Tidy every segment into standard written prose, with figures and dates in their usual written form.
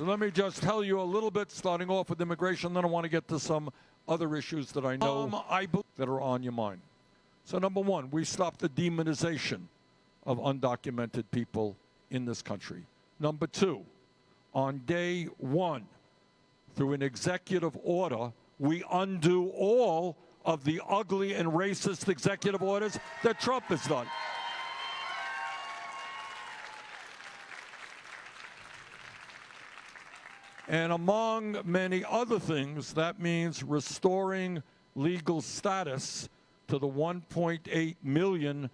So let me just tell you a little bit, starting off with immigration, then I want to get to some other issues that I know that are on your mind. So number one, we stopped the demonization of undocumented people in this country. Number two, on day one, through an executive order, we undo all of the ugly and racist executive orders that Trump has done. And among many other things, that means restoring legal status to the 1.8 million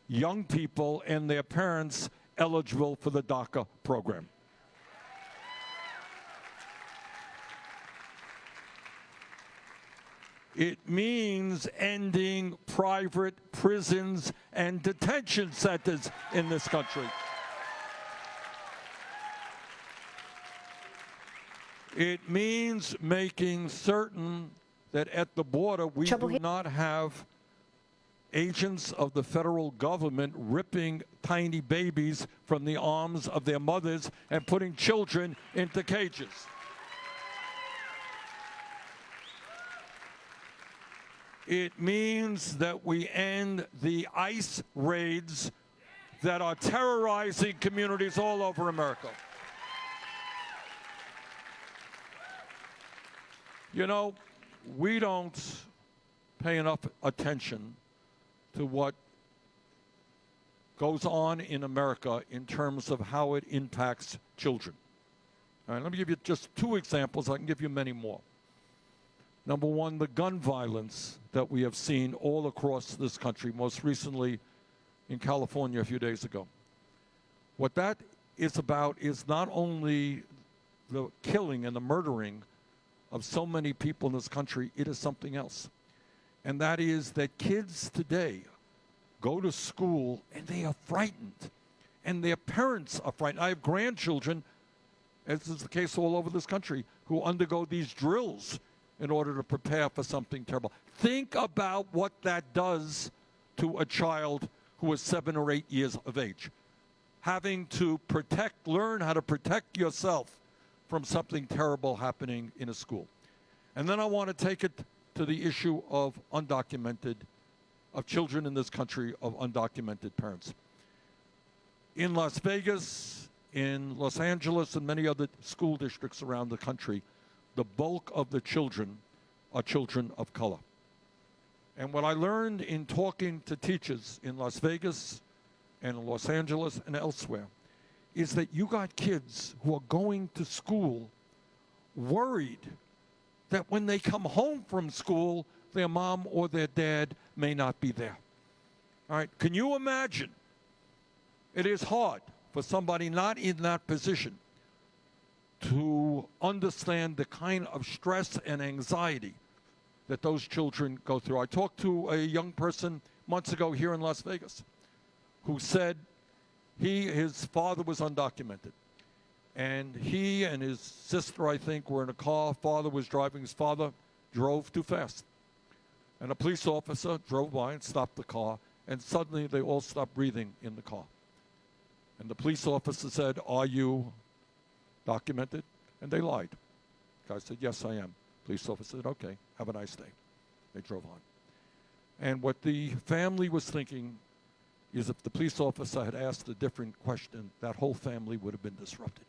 young people and their parents eligible for the DACA program. It means ending private prisons and detention centers in this country. It means making certain that at the border we do not have agents of the federal government ripping tiny babies from the arms of their mothers and putting children into cages. It means that we end the ICE raids that are terrorizing communities all over America. You know, we don't pay enough attention to what goes on in America in terms of how it impacts children. All right, let me give you just two examples. I can give you many more. Number one, the gun violence that we have seen all across this country, most recently in California a few days ago. What that is about is not only the killing and the murdering of so many people in this country, it is something else. And that is that kids today go to school and they are frightened. And their parents are frightened. I have grandchildren, as is the case all over this country, who undergo these drills in order to prepare for something terrible. Think about what that does to a child who is 7 or 8 years of age. Having to learn how to protect yourself from something terrible happening in a school. And then I want to take it to the issue of children in this country of undocumented parents. In Las Vegas, in Los Angeles, and many other school districts around the country, the bulk of the children are children of color. And what I learned in talking to teachers in Las Vegas and in Los Angeles and elsewhere is that you got kids who are going to school worried that when they come home from school, their mom or their dad may not be there. All right, can you imagine? It is hard for somebody not in that position to understand the kind of stress and anxiety that those children go through. I talked to a young person months ago here in Las Vegas who said his father was undocumented. And he and his sister, I think, were in a car. Father was driving. His father drove too fast. And a police officer drove by and stopped the car. And suddenly they all stopped breathing in the car. And the police officer said, "Are you documented?" And they lied. The guy said, "Yes, I am." Police officer said, "Okay, have a nice day." They drove on. And what the family was thinking is if the police officer had asked a different question, that whole family would have been disrupted.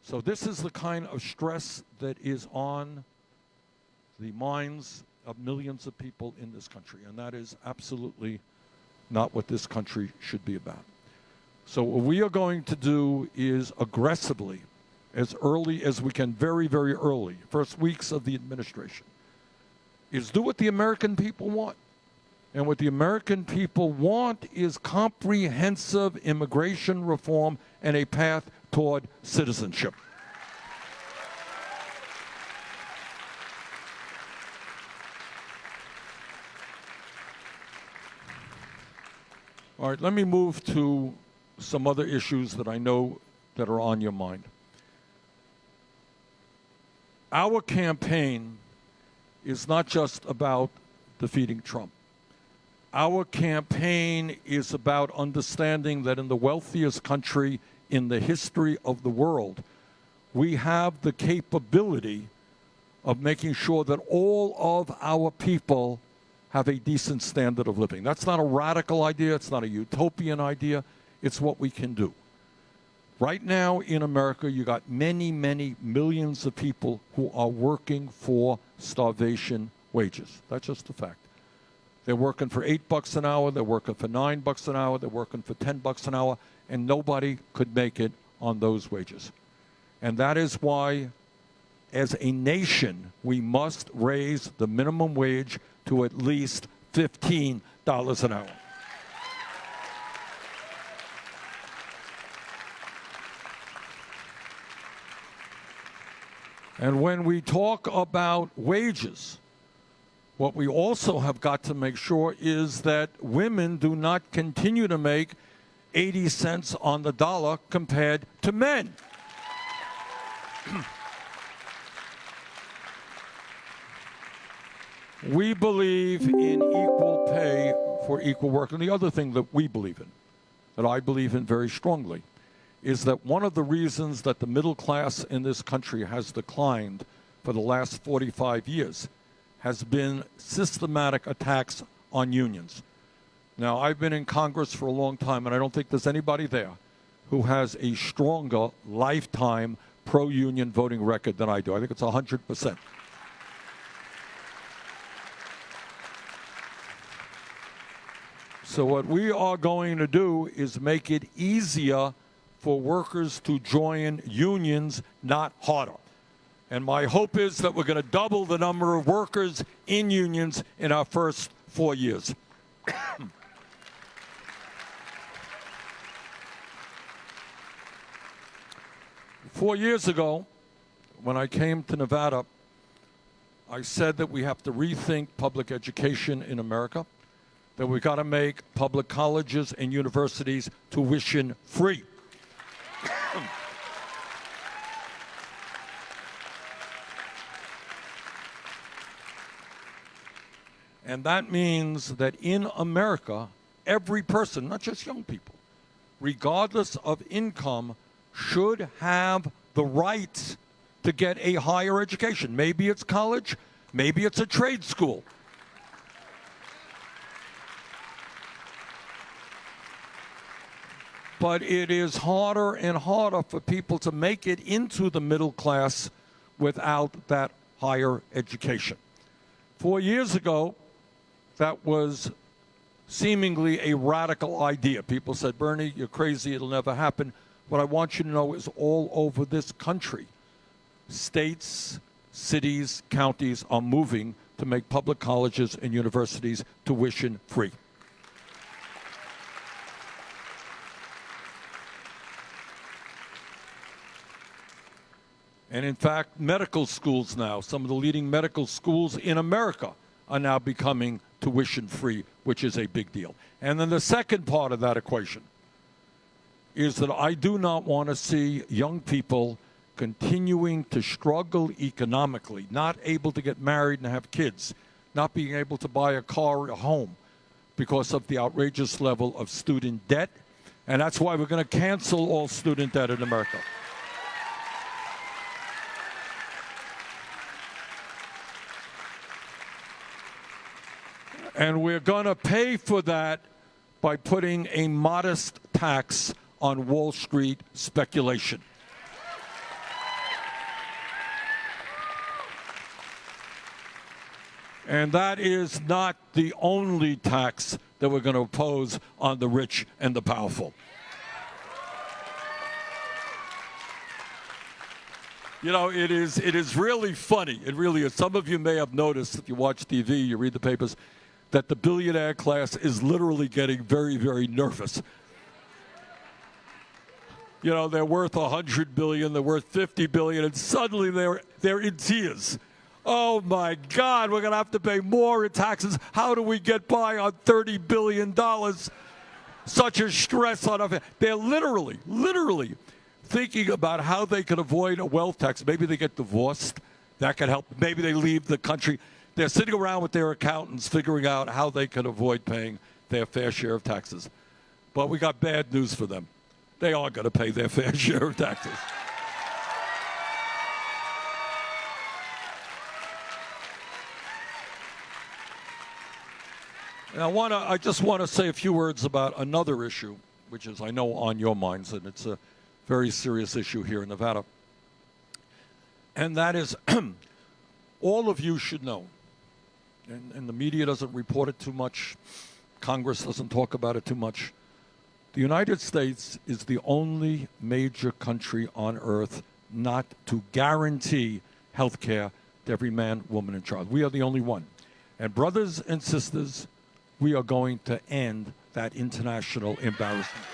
So this is the kind of stress that is on the minds of millions of people in this country, and that is absolutely not what this country should be about. So what we are going to do is aggressively, as early as we can, very, very early, first weeks of the administration, is do what the American people want. And what the American people want is comprehensive immigration reform and a path toward citizenship. All right, let me move to some other issues that I know that are on your mind. Our campaign is not just about defeating Trump. Our campaign is about understanding that in the wealthiest country in the history of the world, we have the capability of making sure that all of our people have a decent standard of living. That's not a radical idea. It's not a utopian idea. It's what we can do. Right now in America, you got many, many millions of people who are working for starvation wages. That's just a fact. They're working for $8 an hour. They're working for $9 an hour. They're working for $10 an hour. And nobody could make it on those wages. And that is why, as a nation, we must raise the minimum wage to at least $15 an hour. And when we talk about wages, what we also have got to make sure is that women do not continue to make 80 cents on the dollar compared to men. We believe in equal pay for equal work. And the other thing that we believe in, that I believe in very strongly, is that one of the reasons that the middle class in this country has declined for the last 45 years has been systematic attacks on unions. Now, I've been in Congress for a long time, and I don't think there's anybody there who has a stronger lifetime pro-union voting record than I do. I think it's 100%. So what we are going to do is make it easier for workers to join unions, not harder. And my hope is that we're going to double the number of workers in unions in our first 4 years. 4 years ago, when I came to Nevada, I said that we have to rethink public education in America, that we've got to make public colleges and universities tuition free. And that means that in America, every person, not just young people, regardless of income, should have the right to get a higher education. Maybe it's college, maybe it's a trade school. But it is harder and harder for people to make it into the middle class without that higher education. 4 years ago, that was seemingly a radical idea. People said, Bernie, you're crazy, it'll never happen. What I want you to know is all over this country, states, cities, counties are moving to make public colleges and universities tuition free. And in fact, medical schools now, some of the leading medical schools in America are now becoming tuition free, which is a big deal. And then the second part of that equation is that I do not want to see young people continuing to struggle economically, not able to get married and have kids, not being able to buy a car or a home because of the outrageous level of student debt. And that's why we're going to cancel all student debt in America. And we're going to pay for that by putting a modest tax on Wall Street speculation. And that is not the only tax that we're going to impose on the rich and the powerful. You know, it is really funny. It really is. Some of you may have noticed, if you watch TV, you read the papers, that the billionaire class is literally getting very, very nervous. You know, they're worth $100 billion, they're worth $50 billion, and suddenly they're in tears. Oh my God, we're going to have to pay more in taxes. How do we get by on $30 billion? Such a stress on us. They're literally thinking about how they can avoid a wealth tax. Maybe they get divorced. That could help. Maybe they leave the country. They're sitting around with their accountants figuring out how they can avoid paying their fair share of taxes. But we got bad news for them. They are going to pay their fair share of taxes. And I just want to say a few words about another issue, which is, I know, on your minds, and it's a very serious issue here in Nevada. And that is, all of you should know, and the media doesn't report it too much, Congress doesn't talk about it too much. The United States is the only major country on earth not to guarantee health care to every man, woman, and child. We are the only one. And brothers and sisters, we are going to end that international embarrassment.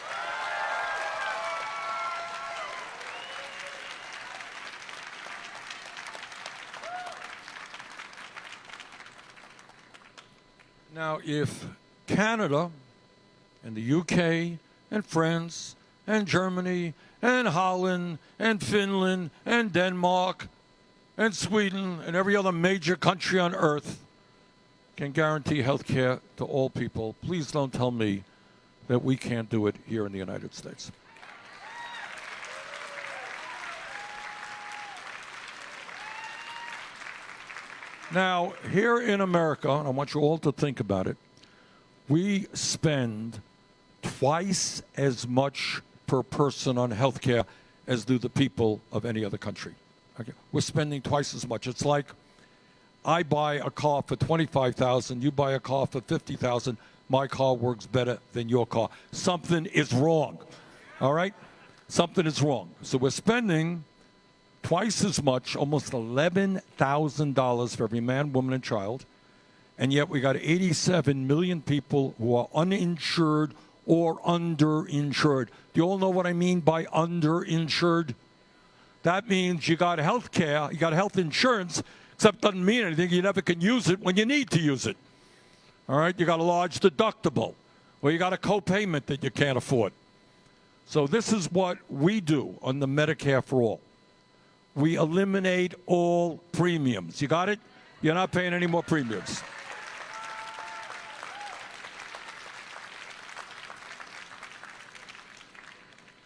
Now, if Canada and the UK and France and Germany and Holland and Finland and Denmark and Sweden and every other major country on earth can guarantee health care to all people, please don't tell me that we can't do it here in the United States. Now, here in America, and I want you all to think about it, we spend twice as much per person on health care as do the people of any other country. Okay? We're spending twice as much. It's like I buy a car for $25,000, you buy a car for $50,000, my car works better than your car. Something is wrong, all right? Something is wrong. So we're spending twice as much, almost $11,000 for every man, woman, and child, and yet we got 87 million people who are uninsured or underinsured. Do you all know what I mean by underinsured? That means you got health care, you got health insurance, except it doesn't mean anything. You never can use it when you need to use it. All right? You got a large deductible, or you got a co-payment that you can't afford. So this is what we do on the Medicare for All. We eliminate all premiums. You got it? You're not paying any more premiums.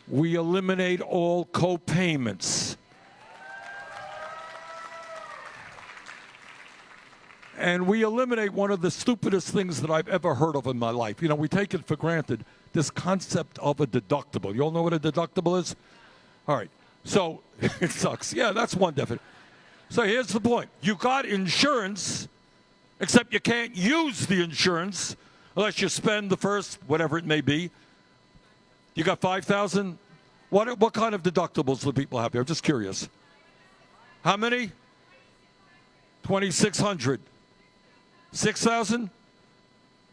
We eliminate all co-payments. And we eliminate one of the stupidest things that I've ever heard of in my life. You know, we take it for granted, this concept of a deductible. You all know what a deductible is? All right. So, it sucks. Yeah, that's one definition. So here's the point. You got insurance, except you can't use the insurance unless you spend the first, whatever it may be. You got $5,000? What kind of deductibles do people have here? I'm just curious. How many? 2,600. 6,000?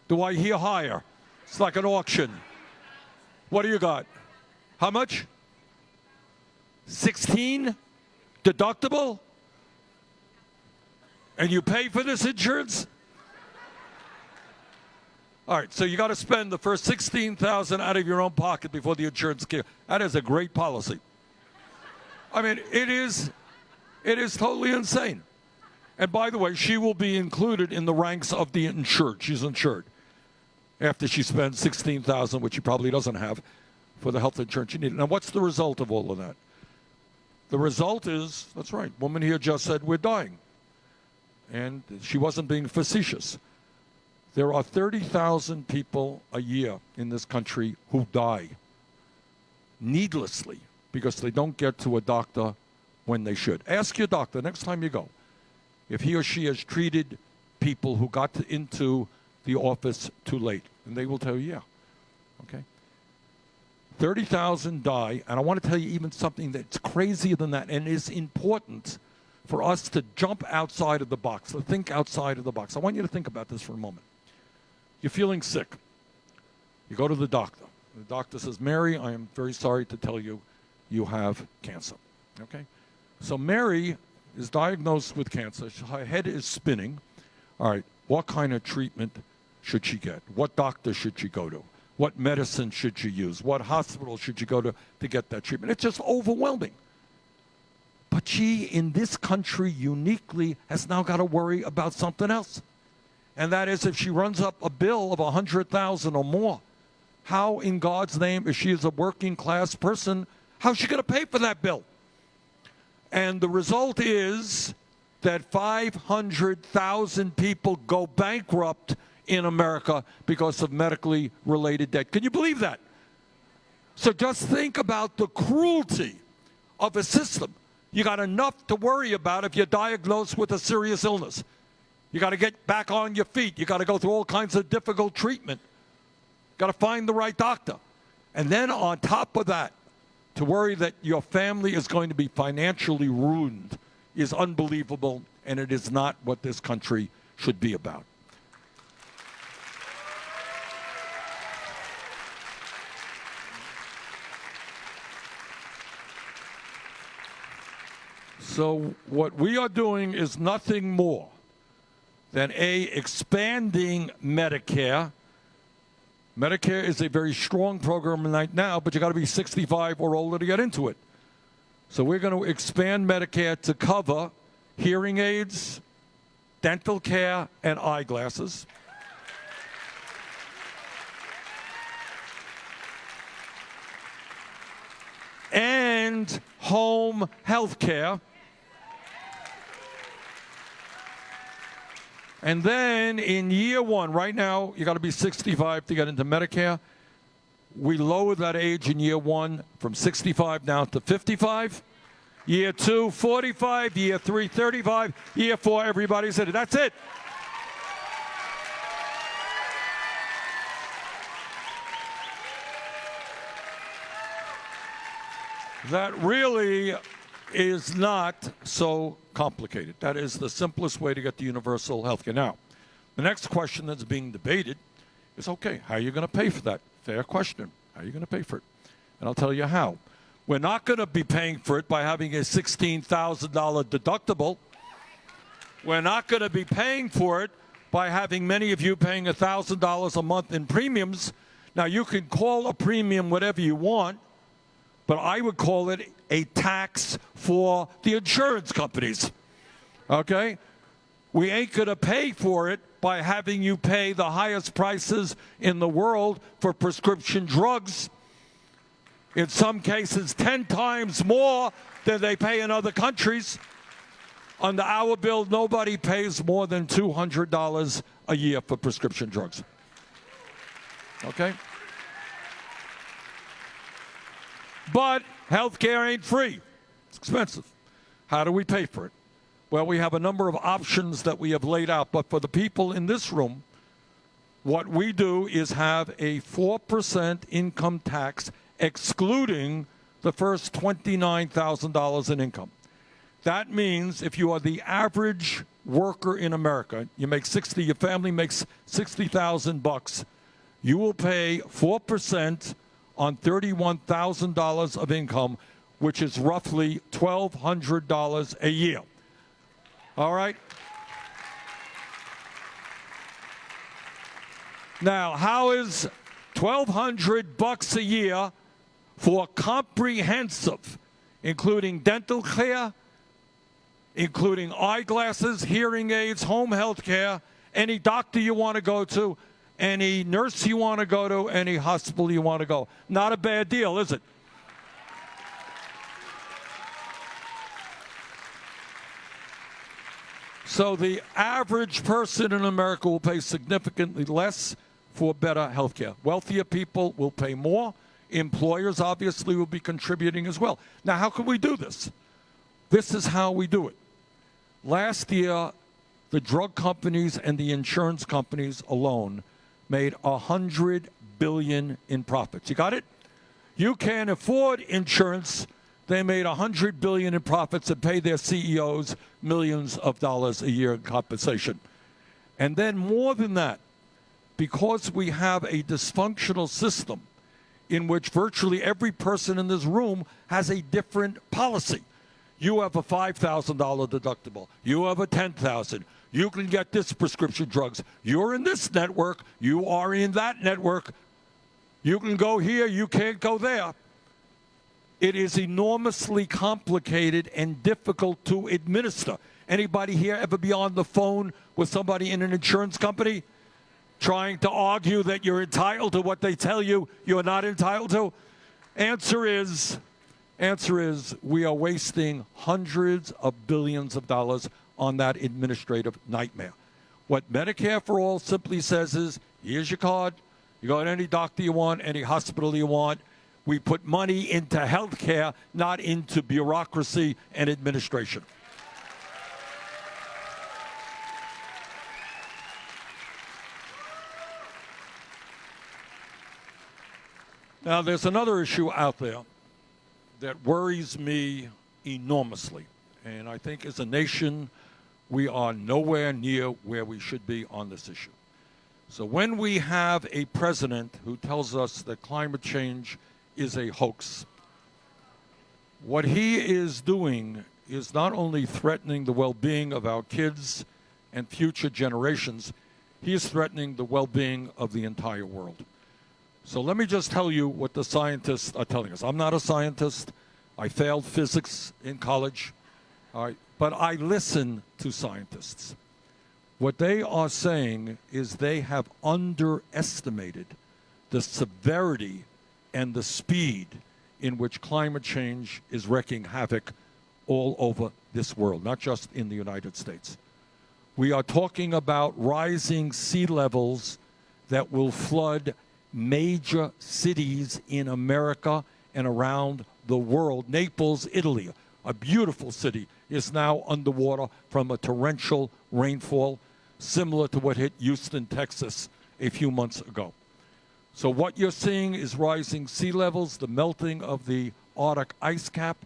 Do I hear higher? It's like an auction. What do you got? How much? 16 deductible? And you pay for this insurance? All right, so you got to spend the first $16,000 out of your own pocket before the insurance kicks. That is a great policy. I mean, it is totally insane. And by the way, she will be included in the ranks of the insured. She's insured after she spends $16,000, which she probably doesn't have, for the health insurance she needed. Now, what's the result of all of that? The result is, that's right, woman here just said we're dying. And she wasn't being facetious. There are 30,000 people a year in this country who die needlessly because they don't get to a doctor when they should. Ask your doctor next time you go if he or she has treated people who got into the office too late. And they will tell you, yeah. Okay? 30,000 die, and I want to tell you even something that's crazier than that, and is important for us to jump outside of the box, to think outside of the box. I want you to think about this for a moment. You're feeling sick. You go to the doctor. The doctor says, Mary, I am very sorry to tell you, you have cancer. Okay? So Mary is diagnosed with cancer. Her head is spinning. All right, what kind of treatment should she get? What doctor should she go to? What medicine should she use? What hospital should she go to get that treatment? It's just overwhelming. But she, in this country, uniquely, has now got to worry about something else. And that is if she runs up a bill of $100,000 or more, how in God's name, if she is a working class person, how's she going to pay for that bill? And the result is that 500,000 people go bankrupt in America because of medically related debt. Can you believe that? So just think about the cruelty of a system. You got enough to worry about if you're diagnosed with a serious illness. You got to get back on your feet. You got to go through all kinds of difficult treatment. Got to find the right doctor. And then on top of that, to worry that your family is going to be financially ruined is unbelievable, and it is not what this country should be about. So what we are doing is nothing more than expanding Medicare. Medicare is a very strong program right now, but you got to be 65 or older to get into it. So we're going to expand Medicare to cover hearing aids, dental care, and eyeglasses. And home health care. And then in year one, right now, you got to be 65 to get into Medicare. We lowered that age in year one from 65 now to 55. Year two, 45. Year three, 35. Year four, everybody's in it. That's it. That really is not so complicated. That is the simplest way to get to universal health care. Now, the next question that's being debated is, okay, how are you going to pay for that? Fair question. How are you going to pay for it? And I'll tell you how. We're not going to be paying for it by having a $16,000 deductible. We're not going to be paying for it by having many of you paying $1,000 a month in premiums. Now, you can call a premium whatever you want, but I would call it a tax for the insurance companies, okay? We ain't going to pay for it by having you pay the highest prices in the world for prescription drugs. In some cases, 10 times more than they pay in other countries. Under our bill, nobody pays more than $200 a year for prescription drugs, okay? But health care ain't free. It's expensive. How do we pay for it? Well, we have a number of options that we have laid out. But for the people in this room, what we do is have a 4% income tax excluding the first $29,000 in income. That means if you are the average worker in America, you make 60, your family makes $60,000, you will pay 4% on $31,000 of income, which is roughly $1,200 a year. All right? Now, how is $1,200 a year for comprehensive, including dental care, including eyeglasses, hearing aids, home health care, any doctor you want to go to, any nurse you want to go to, any hospital you want to go? Not a bad deal, is it? So the average person in America will pay significantly less for better health care. Wealthier people will pay more. Employers obviously will be contributing as well. Now, how can we do this? This is how we do it. Last year, the drug companies and the insurance companies alone made $100 billion in profits. You got it? You can't afford insurance. They made $100 billion in profits and pay their CEOs millions of dollars a year in compensation. And then more than that, because we have a dysfunctional system in which virtually every person in this room has a different policy. You have a $5,000 deductible. You have a $10,000. You can get this prescription drugs. You're in this network. You are in that network. You can go here. You can't go there. It is enormously complicated and difficult to administer. Anybody here ever be on the phone with somebody in an insurance company trying to argue that you're entitled to what they tell you you're not entitled to? Answer is we are wasting hundreds of billions of dollars on that administrative nightmare. What Medicare for All simply says is, here's your card. You go to any doctor you want, any hospital you want. We put money into health care, not into bureaucracy and administration. Now, there's another issue out there that worries me enormously. And I think as a nation, we are nowhere near where we should be on this issue. So when we have a president who tells us that climate change is a hoax, what he is doing is not only threatening the well-being of our kids and future generations, he is threatening the well-being of the entire world. So let me just tell you what the scientists are telling us. I'm not a scientist. I failed physics in college, all right, but I listen to scientists. What they are saying is they have underestimated the severity and the speed in which climate change is wreaking havoc all over this world, not just in the United States. We are talking about rising sea levels that will flood major cities in America and around the world. Naples, Italy, a beautiful city, is now underwater from a torrential rainfall similar to what hit Houston, Texas a few months ago. So what you're seeing is rising sea levels, the melting of the Arctic ice cap,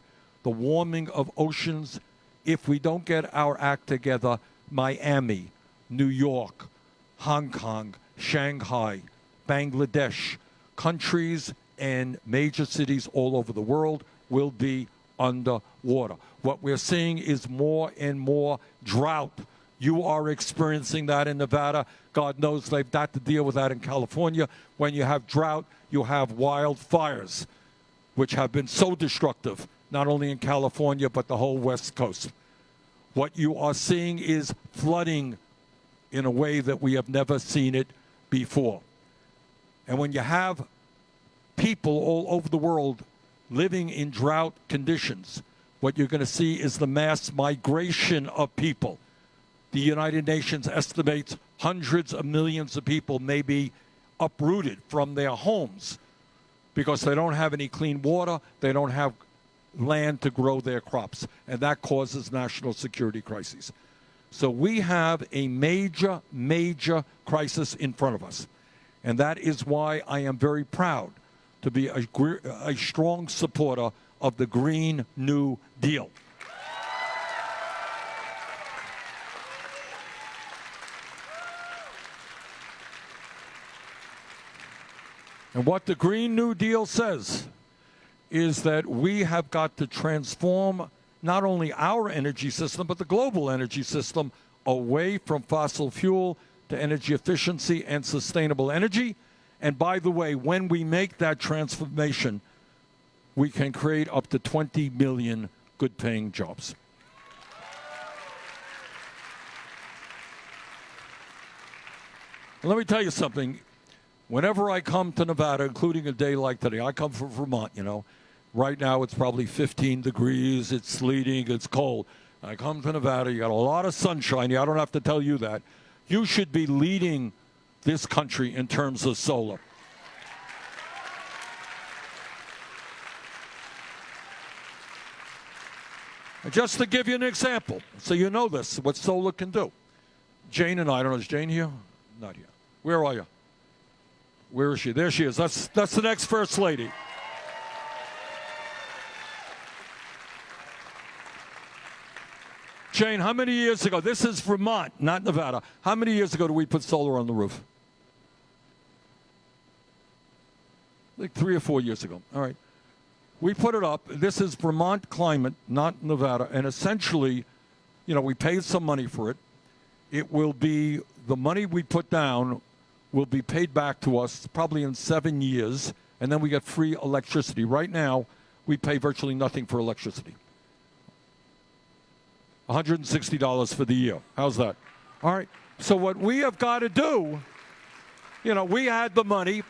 the warming of oceans. If we don't get our act together, Miami, New York, Hong Kong, Shanghai, Bangladesh, countries and major cities all over the world will be underwater. What we're seeing is more and more drought. You are experiencing that in Nevada. God knows they've got to deal with that in California. When you have drought, you have wildfires, which have been so destructive, not only in California, but the whole West Coast. What you are seeing is flooding in a way that we have never seen it before. And when you have people all over the world living in drought conditions, what you're going to see is the mass migration of people. The United Nations estimates hundreds of millions of people may be uprooted from their homes because they don't have any clean water, they don't have land to grow their crops, and that causes national security crises. So we have a major, major crisis in front of us. And that is why I am very proud to be a strong supporter of the Green New Deal. And what the Green New Deal says is that we have got to transform not only our energy system, but the global energy system away from fossil fuel to energy efficiency and sustainable energy. And by the way, when we make that transformation, we can create up to 20 million good-paying jobs. And let me tell you something. Whenever I come to Nevada, including a day like today, I come from Vermont, you know. Right now it's probably 15 degrees, it's sleeting, it's cold. I come to Nevada, you got a lot of sunshine here. I don't have to tell you that. You should be leading this country in terms of solar. And just to give you an example, so you know this, what solar can do. Jane and I don't know, is Jane here? Not here. Where are you? Where is she? There she is. That's the next First Lady. Jane, how many years ago, this is Vermont, not Nevada, how many years ago did we put solar on the roof? Like 3 or 4 years ago. All right. We put it up. This is Vermont climate, not Nevada. And essentially, you know, we paid some money for it. It will be, the money we put down will be paid back to us probably in 7 years, and then we get free electricity. Right now, we pay virtually nothing for electricity. $160 for the year. How's that? All right. So what we have got to do, you know, we had the money.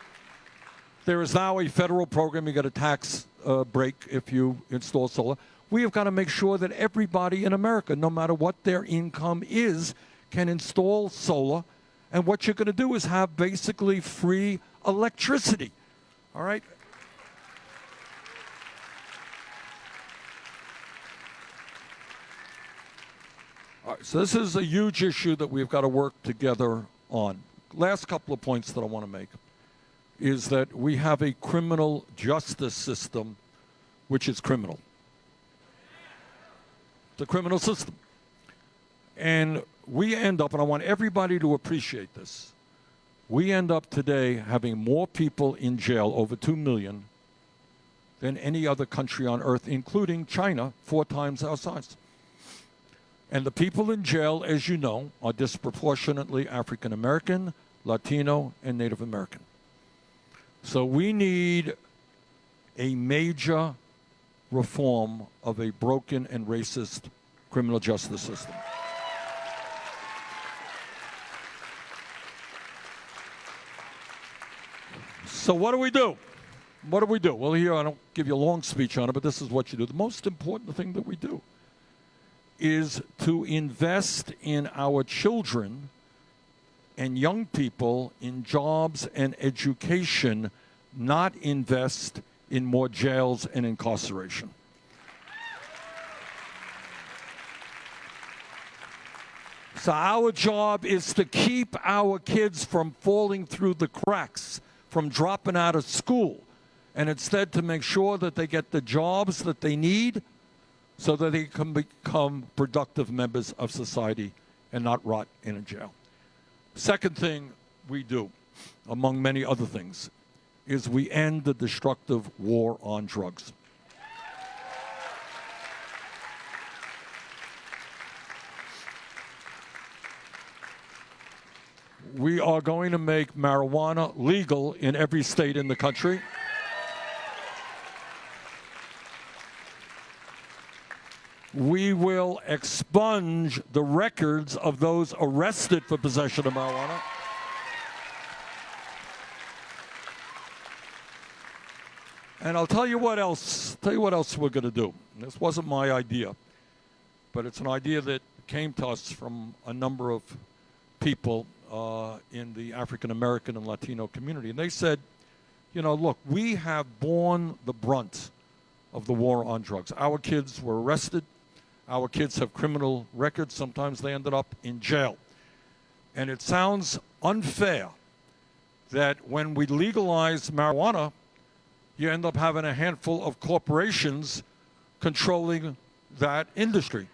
There is now a federal program. You get a tax break if you install solar. We have got to make sure that everybody in America, no matter what their income is, can install solar, and what you're going to do is have basically free electricity. All right? All right, so this is a huge issue that we've got to work together on. Last couple of points that I want to make is that we have a criminal justice system which is criminal. It's a criminal system. And we end up, and I want everybody to appreciate this, we end up today having more people in jail, over 2 million, than any other country on earth, including China, 4 times our size. And the people in jail, as you know, are disproportionately African American, Latino, and Native American. So we need a major reform of a broken and racist criminal justice system. So what do we do? What do we do? Well, here I don't give you a long speech on it, but this is what you do. The most important thing that we do is to invest in our children and young people in jobs and education, not invest in more jails and incarceration. So our job is to keep our kids from falling through the cracks, from dropping out of school, and instead to make sure that they get the jobs that they need so that they can become productive members of society and not rot in a jail. Second thing we do, among many other things, is we end the destructive war on drugs. We are going to make marijuana legal in every state in the country. We will expunge the records of those arrested for possession of marijuana. And I'll tell you what else we're going to do. This wasn't my idea, but it's an idea that came to us from a number of people in the African American and Latino community. And they said, you know, look, we have borne the brunt of the war on drugs. Our kids were arrested. Our kids have criminal records. Sometimes they ended up in jail. And it sounds unfair that when we legalize marijuana, you end up having a handful of corporations controlling that industry.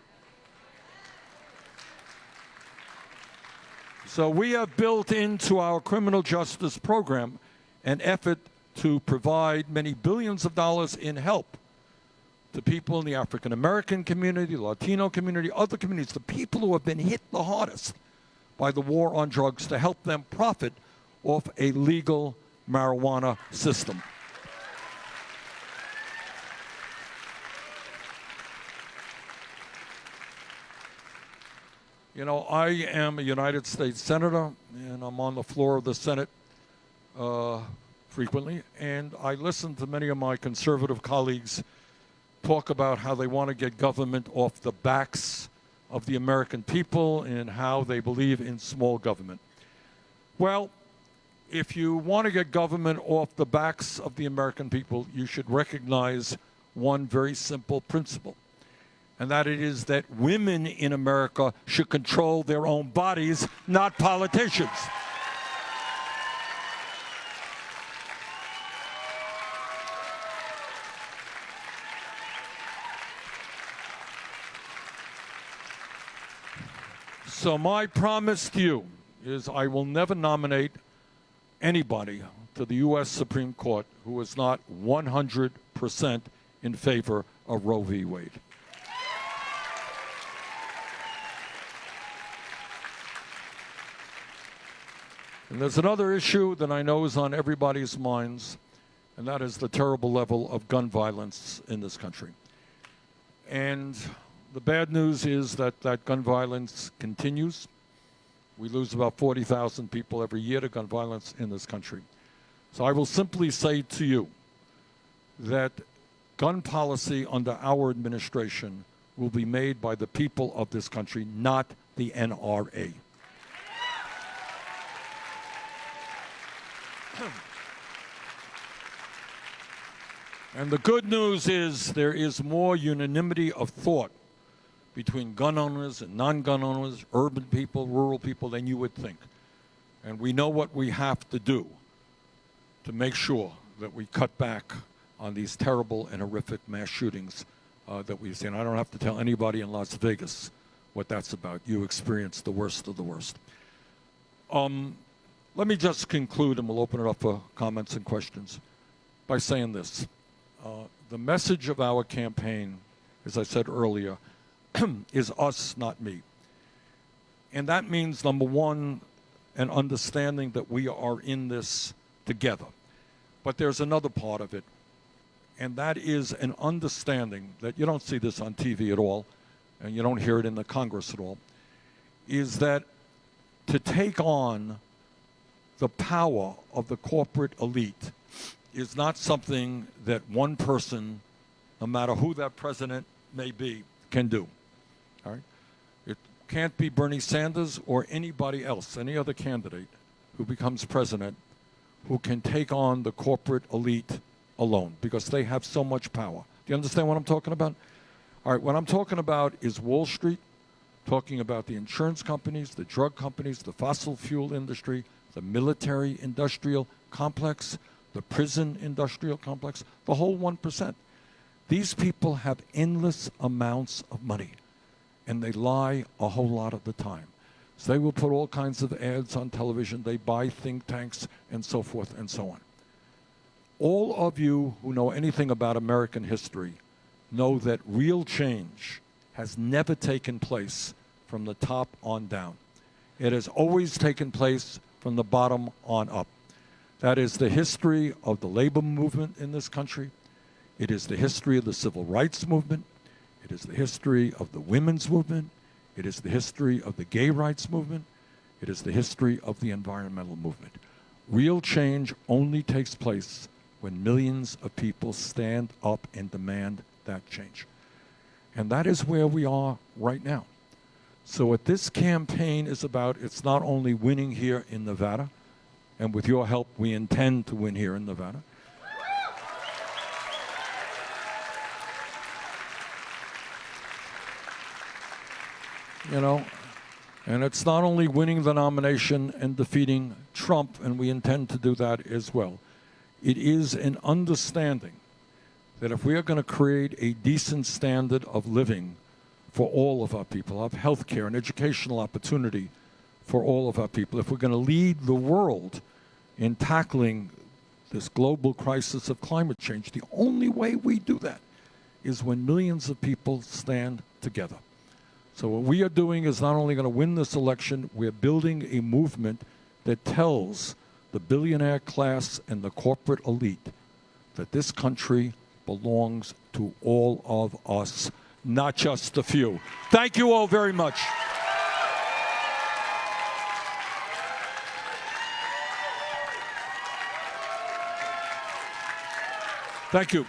So we have built into our criminal justice program an effort to provide many billions of dollars in help to people in the African American community, Latino community, other communities, the people who have been hit the hardest by the war on drugs, to help them profit off a legal marijuana system. You know, I am a United States Senator, and I'm on the floor of the Senate frequently, and I listen to many of my conservative colleagues talk about how they want to get government off the backs of the American people and how they believe in small government. Well, if you want to get government off the backs of the American people, you should recognize one very simple principle, and that it is that women in America should control their own bodies, not politicians. So my promise to you is I will never nominate anybody to the U.S. Supreme Court who is not 100% in favor of Roe v. Wade. And there's another issue that I know is on everybody's minds, and that is the terrible level of gun violence in this country. And the bad news is that gun violence continues. We lose about 40,000 people every year to gun violence in this country. So I will simply say to you that gun policy under our administration will be made by the people of this country, not the NRA. And the good news is there is more unanimity of thought between gun owners and non-gun owners, urban people, rural people, than you would think. And we know what we have to do to make sure that we cut back on these terrible and horrific mass shootings that we've seen. I don't have to tell anybody in Las Vegas what that's about. You experienced the worst of the worst. Let me just conclude, and we'll open it up for comments and questions, by saying this. The message of our campaign, as I said earlier, is us, not me. And that means, number one, an understanding that we are in this together. But there's another part of it, and that is an understanding that you don't see this on TV at all, and you don't hear it in the Congress at all, is that to take on the power of the corporate elite is not something that one person, no matter who that president may be, can do. All right? It can't be Bernie Sanders or anybody else, any other candidate who becomes president who can take on the corporate elite alone, because they have so much power. Do you understand what I'm talking about? All right, what I'm talking about is Wall Street, talking about the insurance companies, the drug companies, the fossil fuel industry, the military industrial complex, the prison industrial complex, the whole 1%. These people have endless amounts of money, and they lie a whole lot of the time. So they will put all kinds of ads on television. They buy think tanks and so forth and so on. All of you who know anything about American history know that real change has never taken place from the top on down. It has always taken place from the bottom on up. That is the history of the labor movement in this country. It is the history of the civil rights movement. It is the history of the women's movement. It is the history of the gay rights movement. It is the history of the environmental movement. Real change only takes place when millions of people stand up and demand that change. And that is where we are right now. So what this campaign is about, it's not only winning here in Nevada, and with your help, we intend to win here in Nevada. You know, and it's not only winning the nomination and defeating Trump, and we intend to do that as well. It is an understanding that if we are going to create a decent standard of living for all of our people, of health care and educational opportunity for all of our people, if we're going to lead the world in tackling this global crisis of climate change, the only way we do that is when millions of people stand together. So what we are doing is not only going to win this election, we're building a movement that tells the billionaire class and the corporate elite that this country belongs to all of us, not just a few. Thank you all very much. Thank you.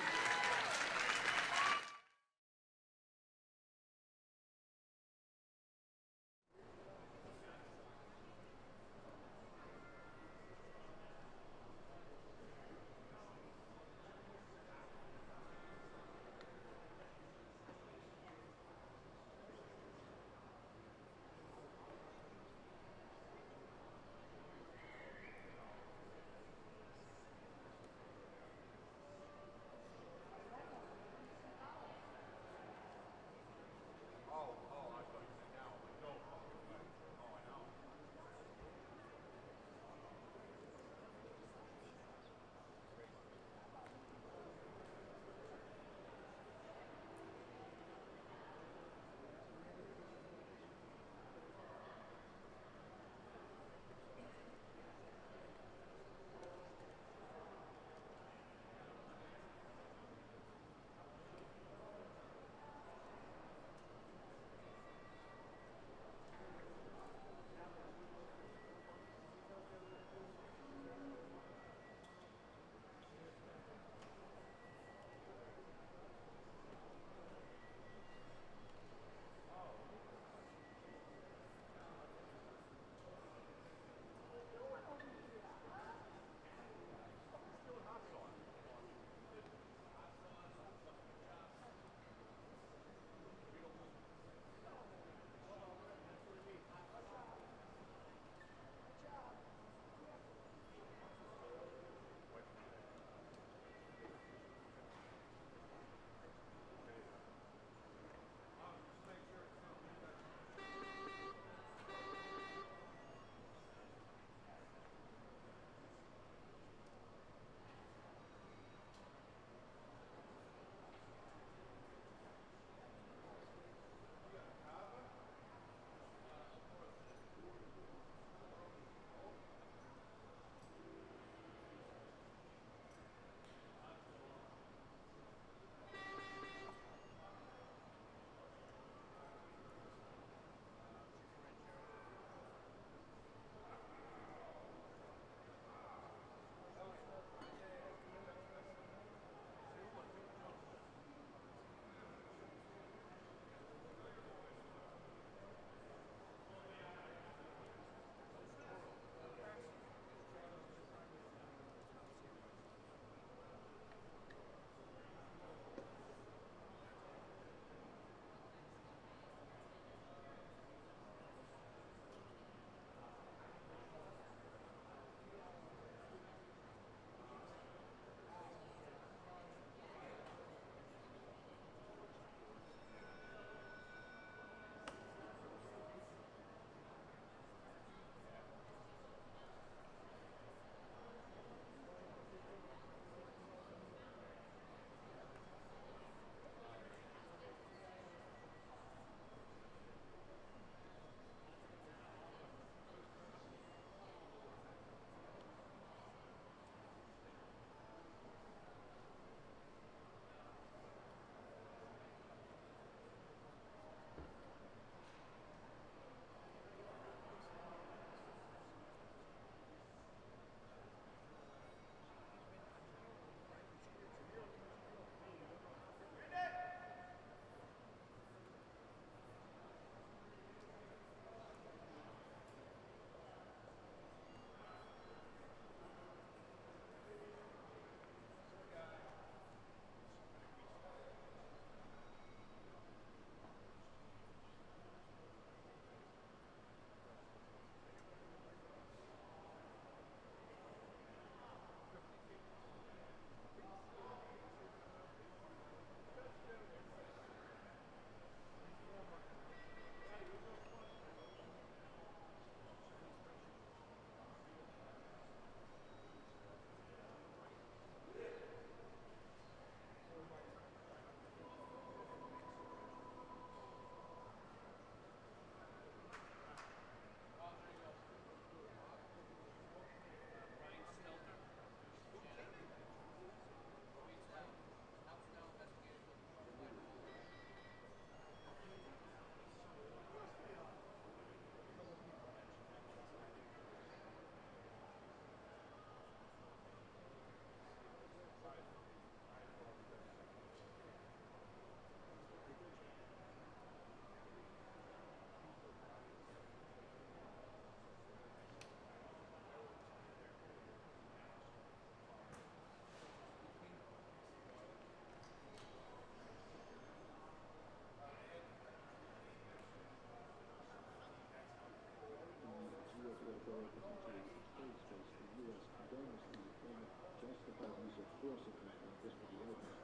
justified use of force if like this to be open.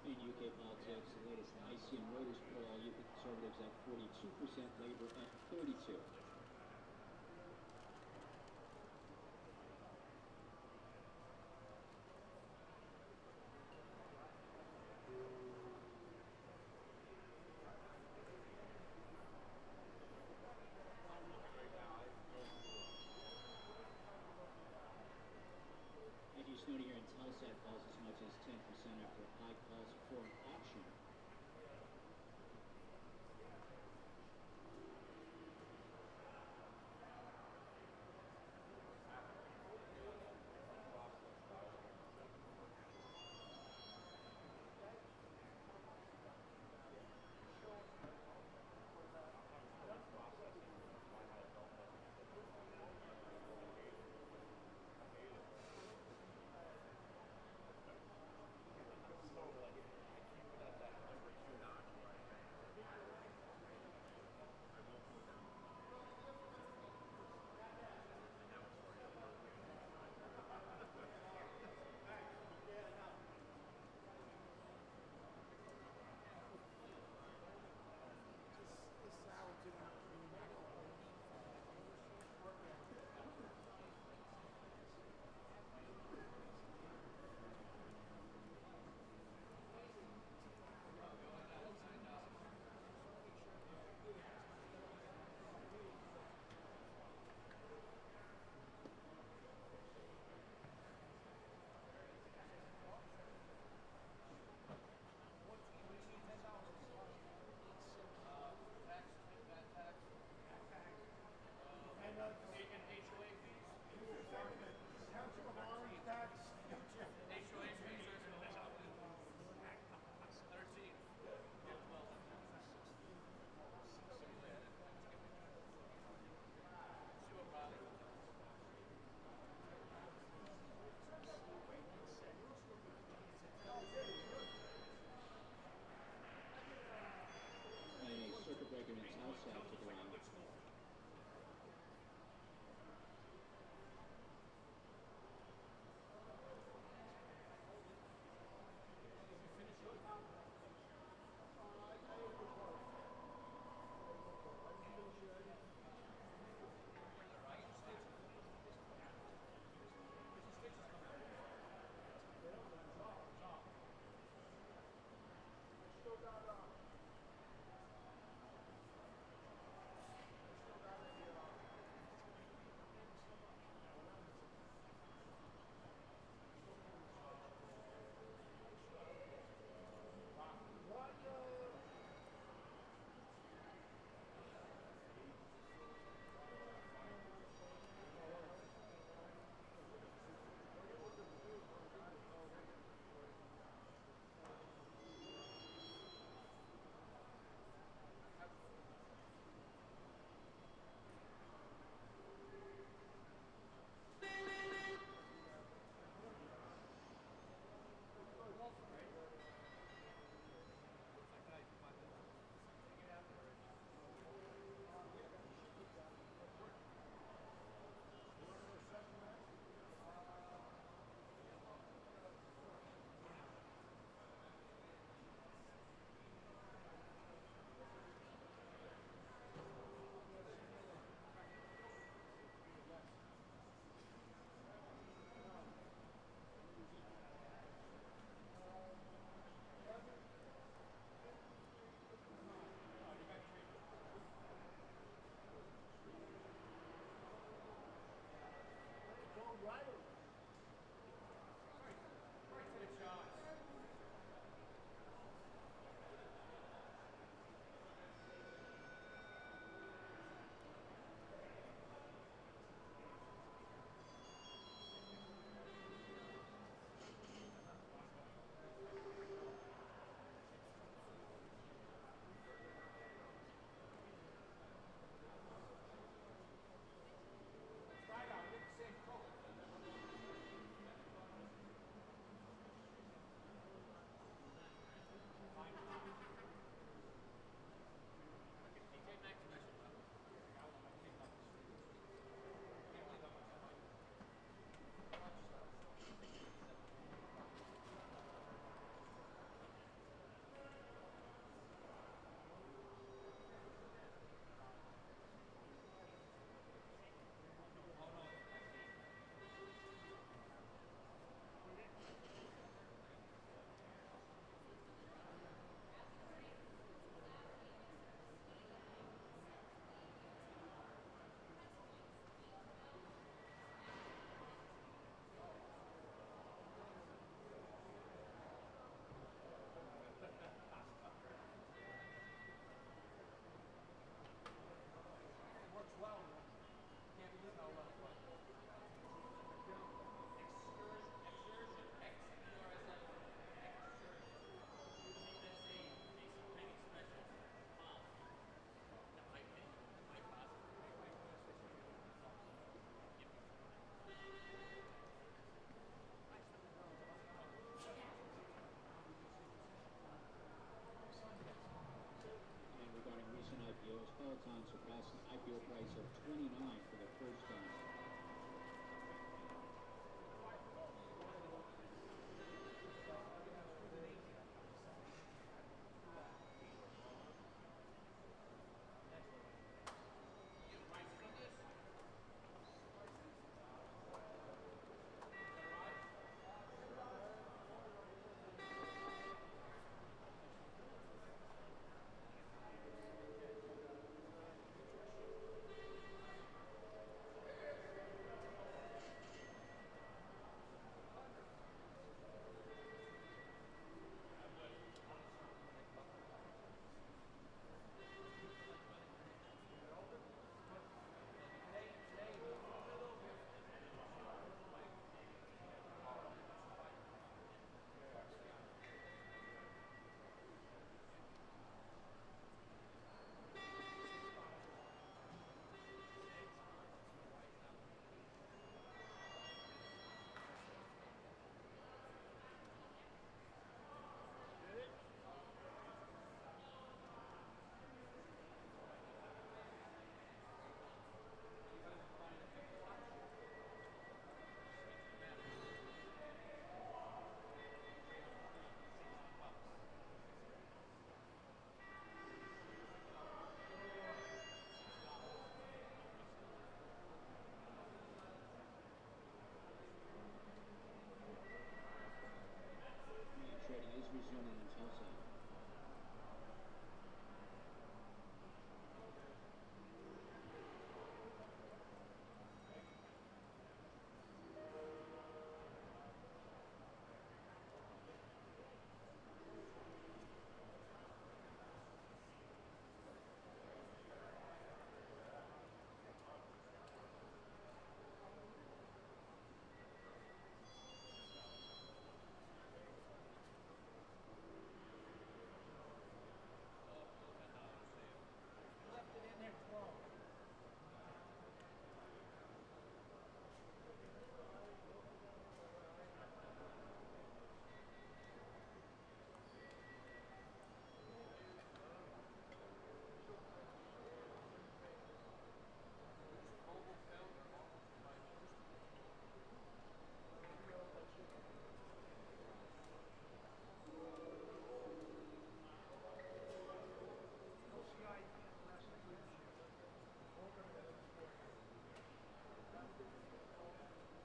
In UK politics, the latest ICM Reuters poll, you put Conservatives at 42%, Labour at 32%. It's noted here Intelsat falls as much as 10% after high calls for an auction.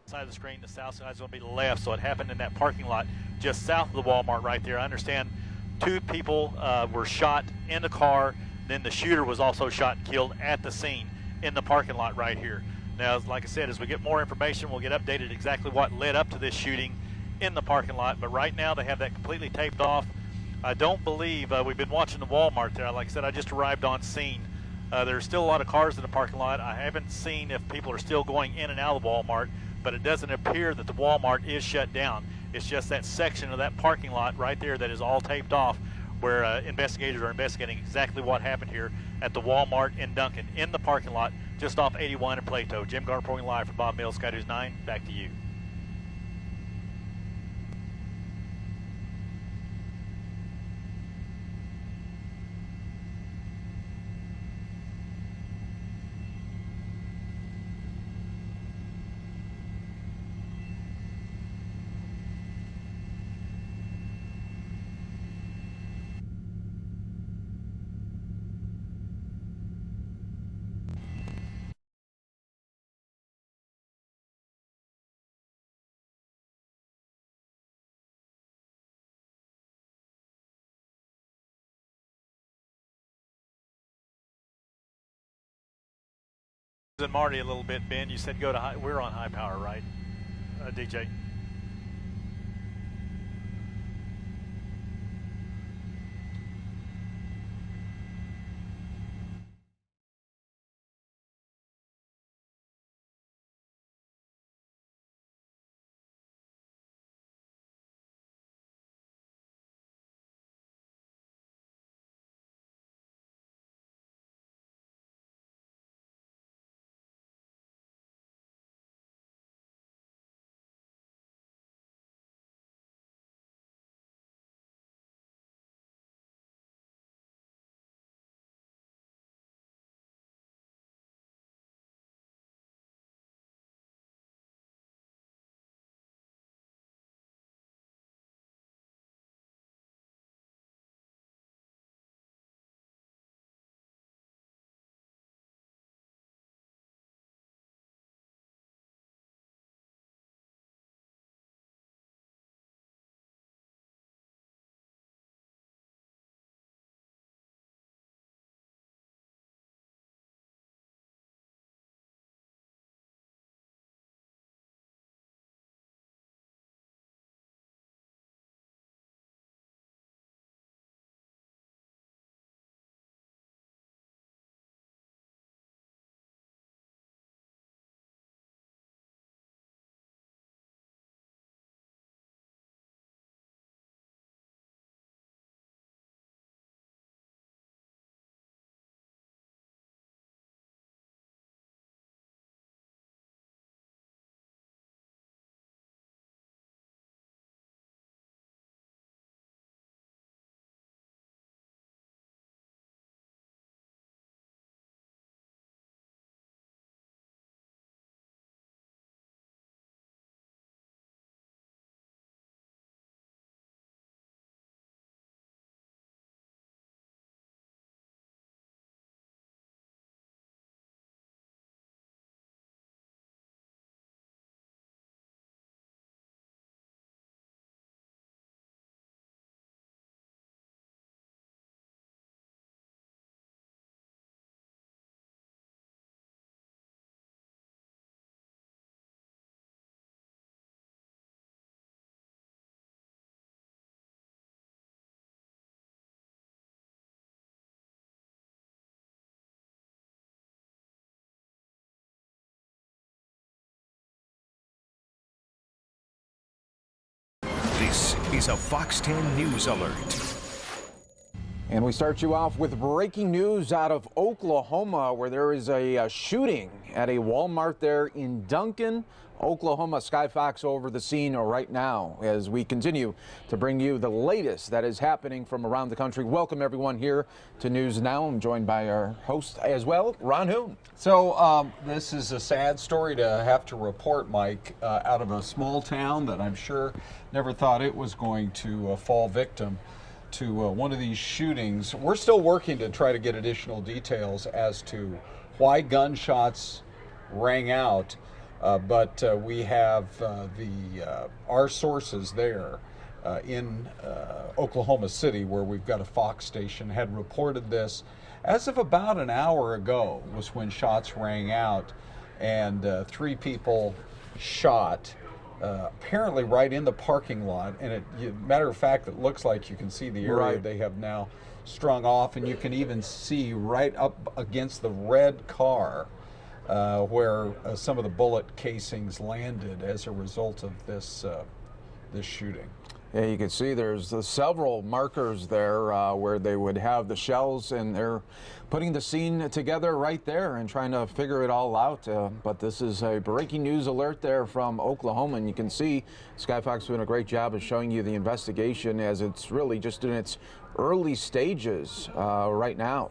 Side of the screen, the south side is going to be the left, so it happened in that parking lot just south of the Walmart right there. I understand 2 people were shot in the car, then the shooter was also shot and killed at the scene in the parking lot right here. Now, like I said, as we get more information, we'll get updated exactly what led up to this shooting in the parking lot, but right now they have that completely taped off. I don't believe, we've been watching the Walmart there. Like I said, I just arrived on scene. There's still a lot of cars in the parking lot. I haven't seen if people are still going in and out of the Walmart, but it doesn't appear that the Walmart is shut down. It's just that section of that parking lot right there that is all taped off, where investigators are investigating exactly what happened here at the Walmart in Duncan, in the parking lot just off 81 in Plato. Jim Gardner reporting live for Bob Mills, Sky News 9. Back to you. And Marty a little bit, Ben. You said go to high. We're on high power, right, DJ? This is a Fox 10 News Alert. And we start you off with breaking news out of Oklahoma, where there is a shooting at a Walmart there in Duncan, Oklahoma. Sky Fox over the scene right now as we continue to bring you the latest that is happening from around the country. Welcome everyone here to News Now. I'm joined by our host as well, Ron Hoon. So this is a sad story to have to report, Mike, out of a small town that I'm sure never thought it was going to fall victim to one of these shootings. We're still working to try to get additional details as to why gunshots rang out, But we have our sources there in Oklahoma City, where we've got a Fox station, had reported this as of about an hour ago was when shots rang out, and 3 people shot, apparently right in the parking lot. And matter of fact, it looks like you can see the area they have now strung off, and you can even see right up against the red car where some of the bullet casings landed as a result of this shooting. Yeah, you can see there's several markers there where they would have the shells, and they're putting the scene together right there and trying to figure it all out. But this is a breaking news alert there from Oklahoma, and you can see Sky Fox doing a great job of showing you the investigation as it's really just in its early stages right now.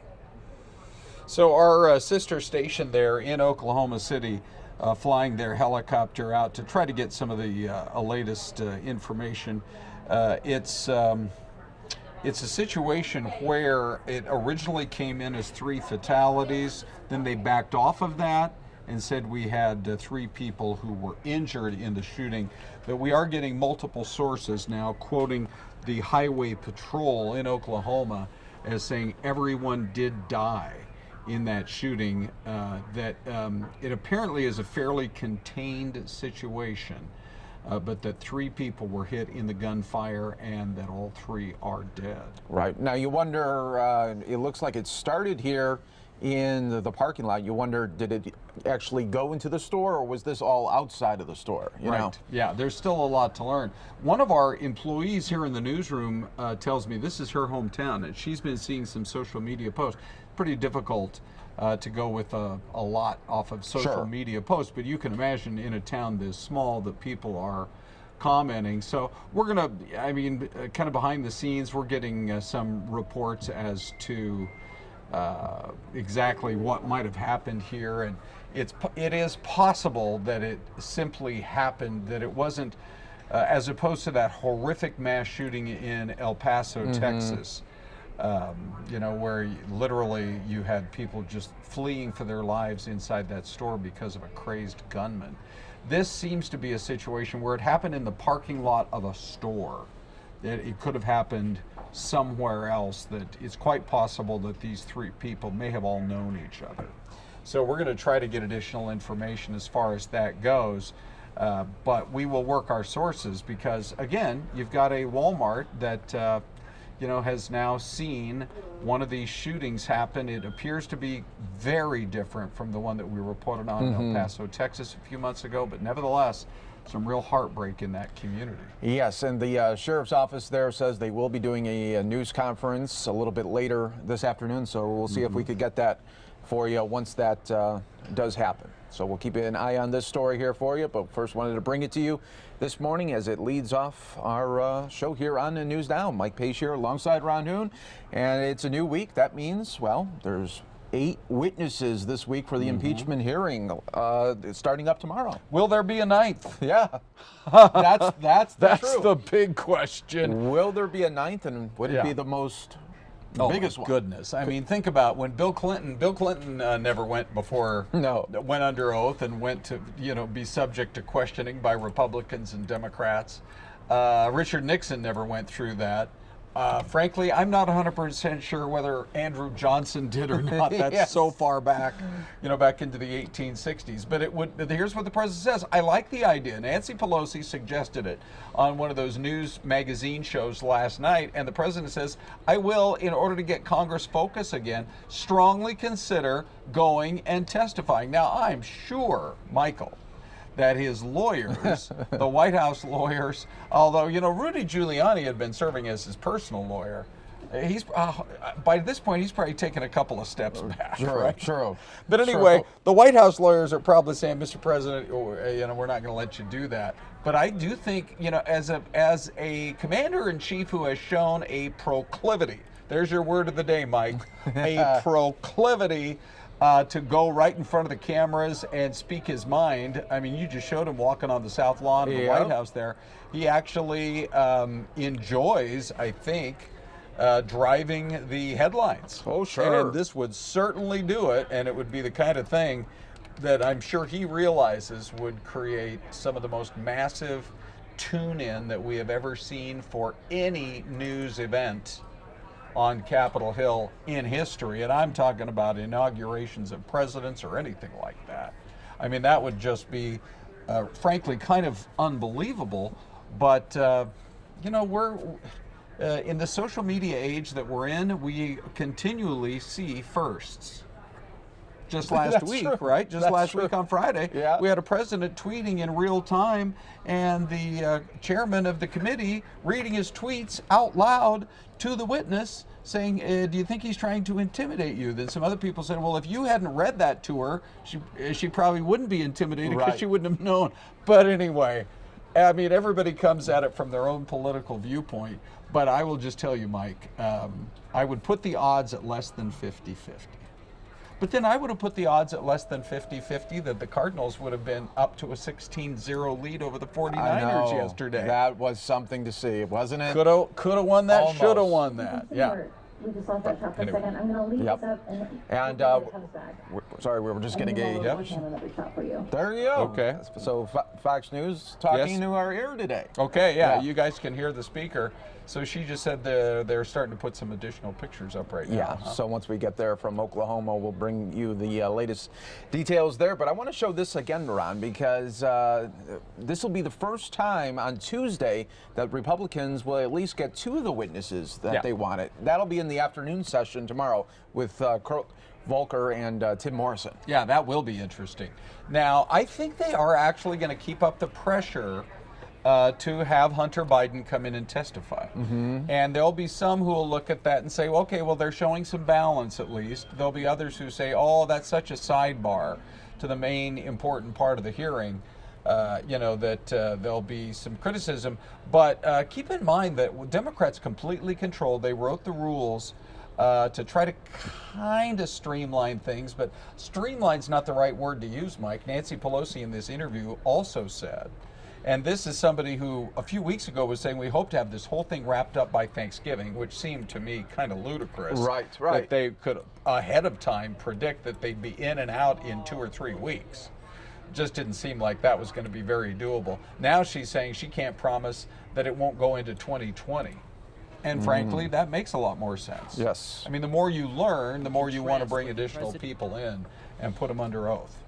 So our sister station there in Oklahoma City, flying their helicopter out to try to get some of the latest information. It's a situation where it originally came in as 3 fatalities, then they backed off of that and said we had 3 people who were injured in the shooting. But we are getting multiple sources now quoting the Highway Patrol in Oklahoma as saying everyone did die in that shooting, that it apparently is a fairly contained situation, but that 3 people were hit in the gunfire and that all 3 are dead. Right. Now you wonder, it looks like it started here in the parking lot. You wonder, did it actually go into the store, or was this all outside of the store? You know? Yeah, there's still a lot to learn. One of our employees here in the newsroom tells me this is her hometown, and she's been seeing some social media posts. Pretty difficult to go with a lot off of social media posts, but you can imagine in a town this small that people are commenting. So we're gonna, kind of behind the scenes, we're getting some reports as to exactly what might have happened here, and it is possible that it simply happened, that it wasn't as opposed to that horrific mass shooting in El Paso, Texas, where literally you had people just fleeing for their lives inside that store because of a crazed gunman. This seems to be a situation where it happened in the parking lot of a store. It could have happened somewhere else, that it's quite possible that these 3 people may have all known each other. So we're going to try to get additional information as far as that goes, but we will work our sources because, again, you've got a Walmart that has now seen one of these shootings happen. It appears to be very different from the one that we reported on in El Paso, Texas a few months ago, but nevertheless, some real heartbreak in that community. Yes, and the sheriff's office there says they will be doing a news conference a little bit later this afternoon, so we'll see if we could get that for you once that does happen. So we'll keep an eye on this story here for you, but first wanted to bring it to you this morning as it leads off our show here on the News Now. Mike Page here alongside Ron Hoon, and it's a new week. That means, well, there's 8 witnesses this week for the impeachment hearing, starting up tomorrow. Will there be a 9th? Yeah, that's the big question. Will there be a 9th, and would it be the most biggest one? Goodness. I mean, think about when Bill Clinton never went before, went under oath and went to, be subject to questioning by Republicans and Democrats. Richard Nixon never went through that. Frankly, I'm not 100% sure whether Andrew Johnson did or not. That's so far back, back into the 1860s. But here's what the president says. I like the idea. Nancy Pelosi suggested it on one of those news magazine shows last night, and the president says, I will, in order to get Congress focused again, strongly consider going and testifying. Now, I'm sure, Michael, that his lawyers, the White House lawyers, although, Rudy Giuliani had been serving as his personal lawyer, he's by this point, he's probably taken a couple of steps back. Sure. But anyway, the White House lawyers are probably saying, Mr. President, we're not going to let you do that. But I do think, as a commander-in-chief who has shown a proclivity, there's your word of the day, Mike, a proclivity to go right in front of the cameras and speak his mind. I mean, you just showed him walking on the south lawn of the White House there. He actually enjoys, I think, driving the headlines. Oh, sure. And this would certainly do it, and it would be the kind of thing that I'm sure he realizes would create some of the most massive tune-in that we have ever seen for any news event on Capitol Hill in history. And I'm talking about inaugurations of presidents or anything like that. I mean, that would just be, frankly, kind of unbelievable. But, you know, we're in the social media age that we're in, we continually see firsts. Just last That's week, true. right? Just That's last true. week on Friday, Yeah. we had a president tweeting in real time, and the chairman of the committee reading his tweets out loud to the witness, saying, "Do you think he's trying to intimidate you?" Then some other people said, "Well, if you hadn't read that to her, she probably wouldn't be intimidated because Right. she wouldn't have known." But anyway, I mean, everybody comes at it from their own political viewpoint. But I will just tell you, Mike, I would put the odds at less than 50-50. But then I would have put the odds at less than 50-50 that the Cardinals would have been up to a 16-0 lead over the 49ers yesterday. That was something to see, wasn't it? Could have won that, Almost. should have won that. Yeah. We just lost that shot for Anyway. a second. I'm going to leave Yep. this up and And, it comes back. Sorry, we were just getting a. We'll hand another shot for you. There you go. Okay. So Fox News talking Yes. to our ear today. Okay, yeah, Yeah. you guys can hear the speaker. So she just said they're starting to put some additional pictures up right now. Yeah, huh? so once we get there from Oklahoma, we'll bring you the latest details there. But I want to show this again, Ron, because this will be the first time on Tuesday that Republicans will at least get two of the witnesses that Yeah. they wanted. That'll be in the afternoon session tomorrow with Volker and Tim Morrison. Yeah, that will be interesting. Now, I think they are actually going to keep up the pressure to have Hunter Biden come in and testify. And there'll be some who will look at that and say, well, okay, well, they're showing some balance at least. There'll be others who say, oh, that's such a sidebar to the main important part of the hearing. You know, that there'll be some criticism. But keep in mind that Democrats completely controlled. They wrote the rules to try to kind of streamline things, but streamline's not the right word to use, Mike. Nancy Pelosi in this interview also said, and this is somebody who a few weeks ago was saying we hope to have this whole thing wrapped up by Thanksgiving, which seemed to me kind of ludicrous. Right. That they could ahead of time predict that they'd be in and out in 2 or 3 weeks. Just didn't seem like that was going to be very doable. Now she's saying she can't promise that it won't go into 2020. And frankly, that makes a lot more sense. Yes. I mean, the more you learn, the more you want to bring additional people in and put them under oath.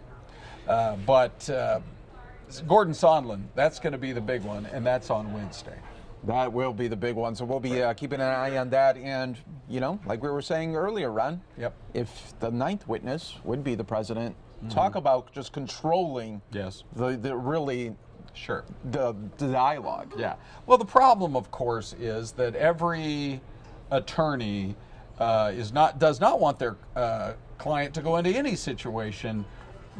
But Gordon Sondland, that's going to be the big one, and that's on Wednesday. That will be the big one. So we'll be keeping an eye on that. And, you know, like we were saying earlier, Ron, Yep. if the ninth witness would be the president, talk about just controlling Yes. the really Sure. the dialogue. Yeah. Well, the problem, of course, is that every attorney does not want their client to go into any situation,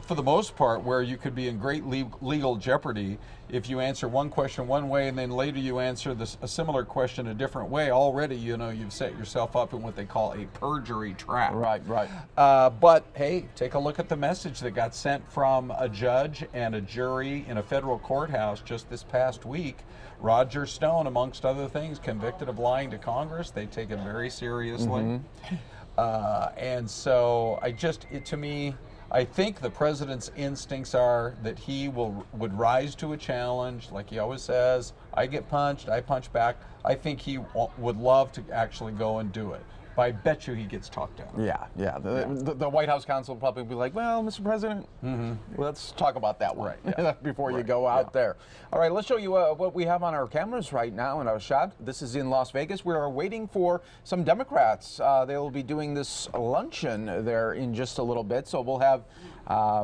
for the most part, where you could be in great legal jeopardy if you answer one question one way and then later you answer a similar question a different way. Already, you know, you've set yourself up in what they call a perjury trap. Right. But hey, take a look at the message that got sent from a judge and a jury in a federal courthouse just this past week. Roger Stone, amongst other things, convicted of lying to Congress. They take it very seriously. And so I think the president's instincts are that he would rise to a challenge, like he always says. I get punched, I punch back. I think he would love to actually go and do it. But I bet you he gets talked down. Yeah. The White House counsel will probably be like, well, Mr. President, let's talk about that one before you go out there. All right, let's show you what we have on our cameras right now in our shot. This is in Las Vegas. We are waiting for some Democrats. They will be doing this luncheon there in just a little bit. So we'll have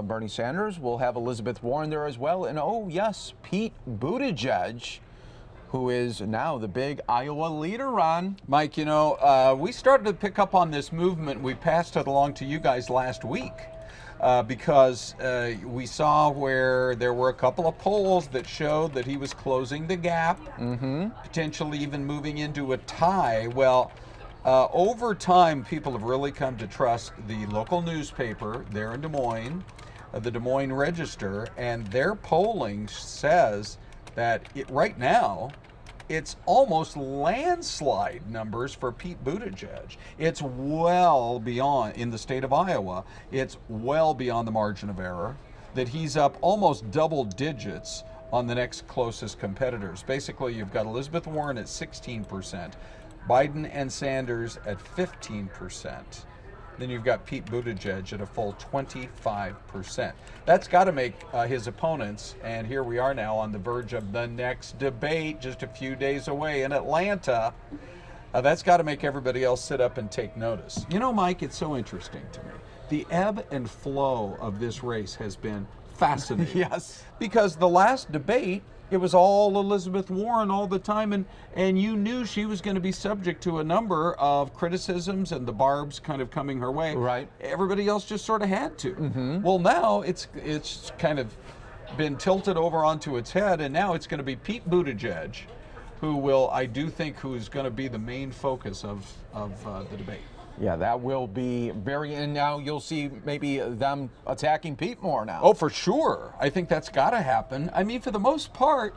Bernie Sanders. We'll have Elizabeth Warren there as well. And oh, yes, Pete Buttigieg, who is now the big Iowa leader, Ron. Mike, you know, we started to pick up on this movement. We passed it along to you guys last week because we saw where there were a couple of polls that showed that he was closing the gap, potentially even moving into a tie. Well, over time, people have really come to trust the local newspaper there in Des Moines, the Des Moines Register, and their polling says that right now, it's almost landslide numbers for Pete Buttigieg. It's well beyond, in the state of Iowa, it's well beyond the margin of error, that he's up almost double digits on the next closest competitors. Basically, you've got Elizabeth Warren at 16%, Biden and Sanders at 15%. Then you've got Pete Buttigieg at a full 25%. That's got to make his opponents, and here we are now on the verge of the next debate, just a few days away in Atlanta. That's got to make everybody else sit up and take notice. You know, Mike, it's so interesting to me. The ebb and flow of this race has been fascinating. Yes. Because the last debate, it was all Elizabeth Warren all the time, and you knew she was going to be subject to a number of criticisms and the barbs kind of coming her way. Right. Everybody else just sort of had to. Well, now it's kind of been tilted over onto its head, and now it's going to be Pete Buttigieg, who's going to be the main focus of the debate. Yeah, that will be very, and now you'll see maybe them attacking Pete more now. Oh, for sure. I think that's got to happen. I mean, for the most part,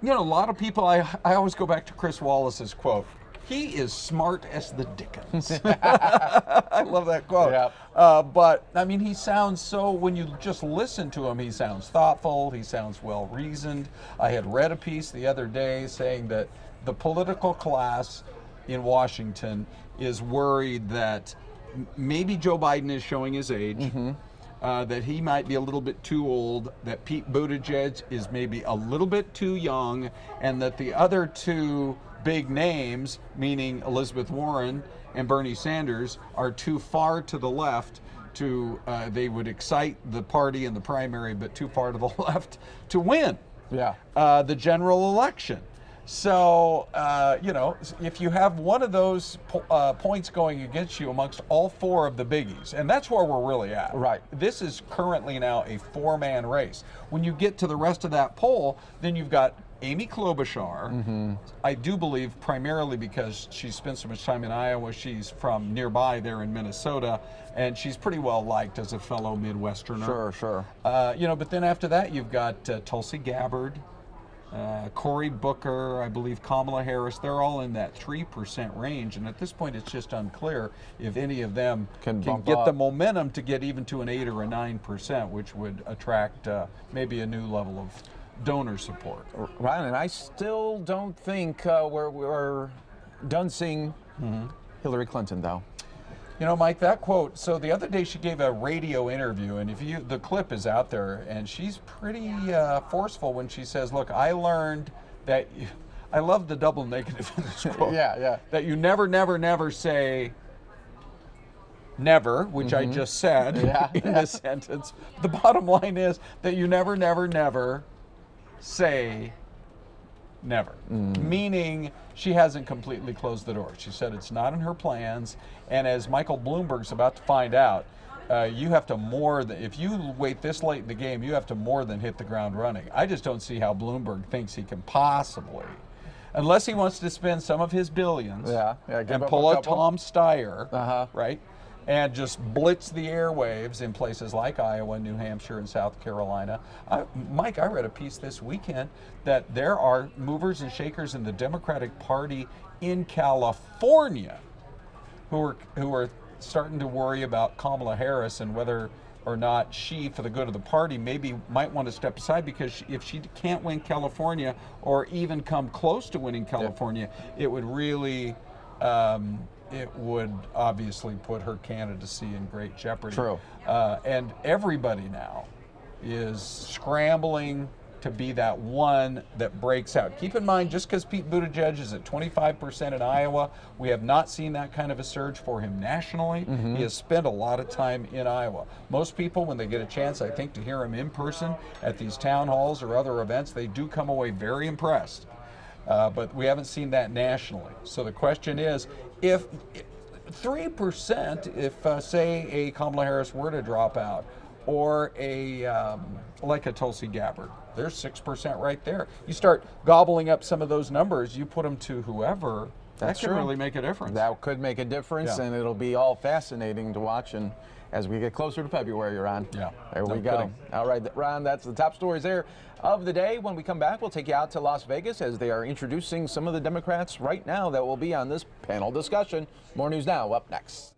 you know, a lot of people, I always go back to Chris Wallace's quote. He is smart as the dickens. I love that quote. Yep. But, I mean, he sounds so, when you just listen to him, he sounds thoughtful, he sounds well-reasoned. I had read a piece the other day saying that the political class in Washington is worried that maybe Joe Biden is showing his age, that he might be a little bit too old, that Pete Buttigieg is maybe a little bit too young, and that the other two big names, meaning Elizabeth Warren and Bernie Sanders, are too far to the left to, they would excite the party in the primary, but too far to the left to win the general election. So, you know, if you have one of those points going against you amongst all four of the biggies, and that's where we're really at. Right. This is currently now a four-man race. When you get to the rest of that poll, then you've got Amy Klobuchar. I do believe primarily because she spent so much time in Iowa, she's from nearby there in Minnesota, and she's pretty well liked as a fellow Midwesterner. Sure. You know, but then after that, you've got Tulsi Gabbard, Cory Booker, I believe Kamala Harris. They're all in that 3% range, and at this point it's just unclear if any of them can get up the momentum to get even to an 8 or a 9%, which would attract maybe a new level of donor support. Right, and I still don't think we're done seeing Hillary Clinton, though. You know, Mike, that quote, so the other day she gave a radio interview, and the clip is out there, and she's pretty forceful when she says, look, I learned that, I love the double negative in this quote. Yeah. That you never say never, which I just said in this sentence. The bottom line is that you never say never. Meaning she hasn't completely closed the door. She said it's not in her plans, and as Michael Bloomberg's about to find out, you have to if you wait this late in the game, you have to more than hit the ground running. I just don't see how Bloomberg thinks he can possibly, unless he wants to spend some of his billions and pull a Tom Steyer, right? And just blitz the airwaves in places like Iowa, New Hampshire, and South Carolina. Mike, I read a piece this weekend that there are movers and shakers in the Democratic Party in California who are starting to worry about Kamala Harris and whether or not she, for the good of the party, maybe might want to step aside, because if she can't win California or even come close to winning California, it would really... it would obviously put her candidacy in great jeopardy. True. And everybody now is scrambling to be that one that breaks out. Keep in mind, just because Pete Buttigieg is at 25% in Iowa, we have not seen that kind of a surge for him nationally. He has spent a lot of time in Iowa. Most people, when they get a chance, I think, to hear him in person at these town halls or other events, they do come away very impressed. But we haven't seen that nationally. So the question is, if 3%, if say a Kamala Harris were to drop out, or like a Tulsi Gabbard, there's 6% right there. You start gobbling up some of those numbers, you put them to whoever, that could really make a difference. That could make a difference, and it'll be all fascinating to watch. And as we get closer to February, Ron. Yeah, There no we go. kidding. All right, Ron, that's the top stories there of the day. When we come back, we'll take you out to Las Vegas as they are introducing some of the Democrats right now that will be on this panel discussion. More news now up next.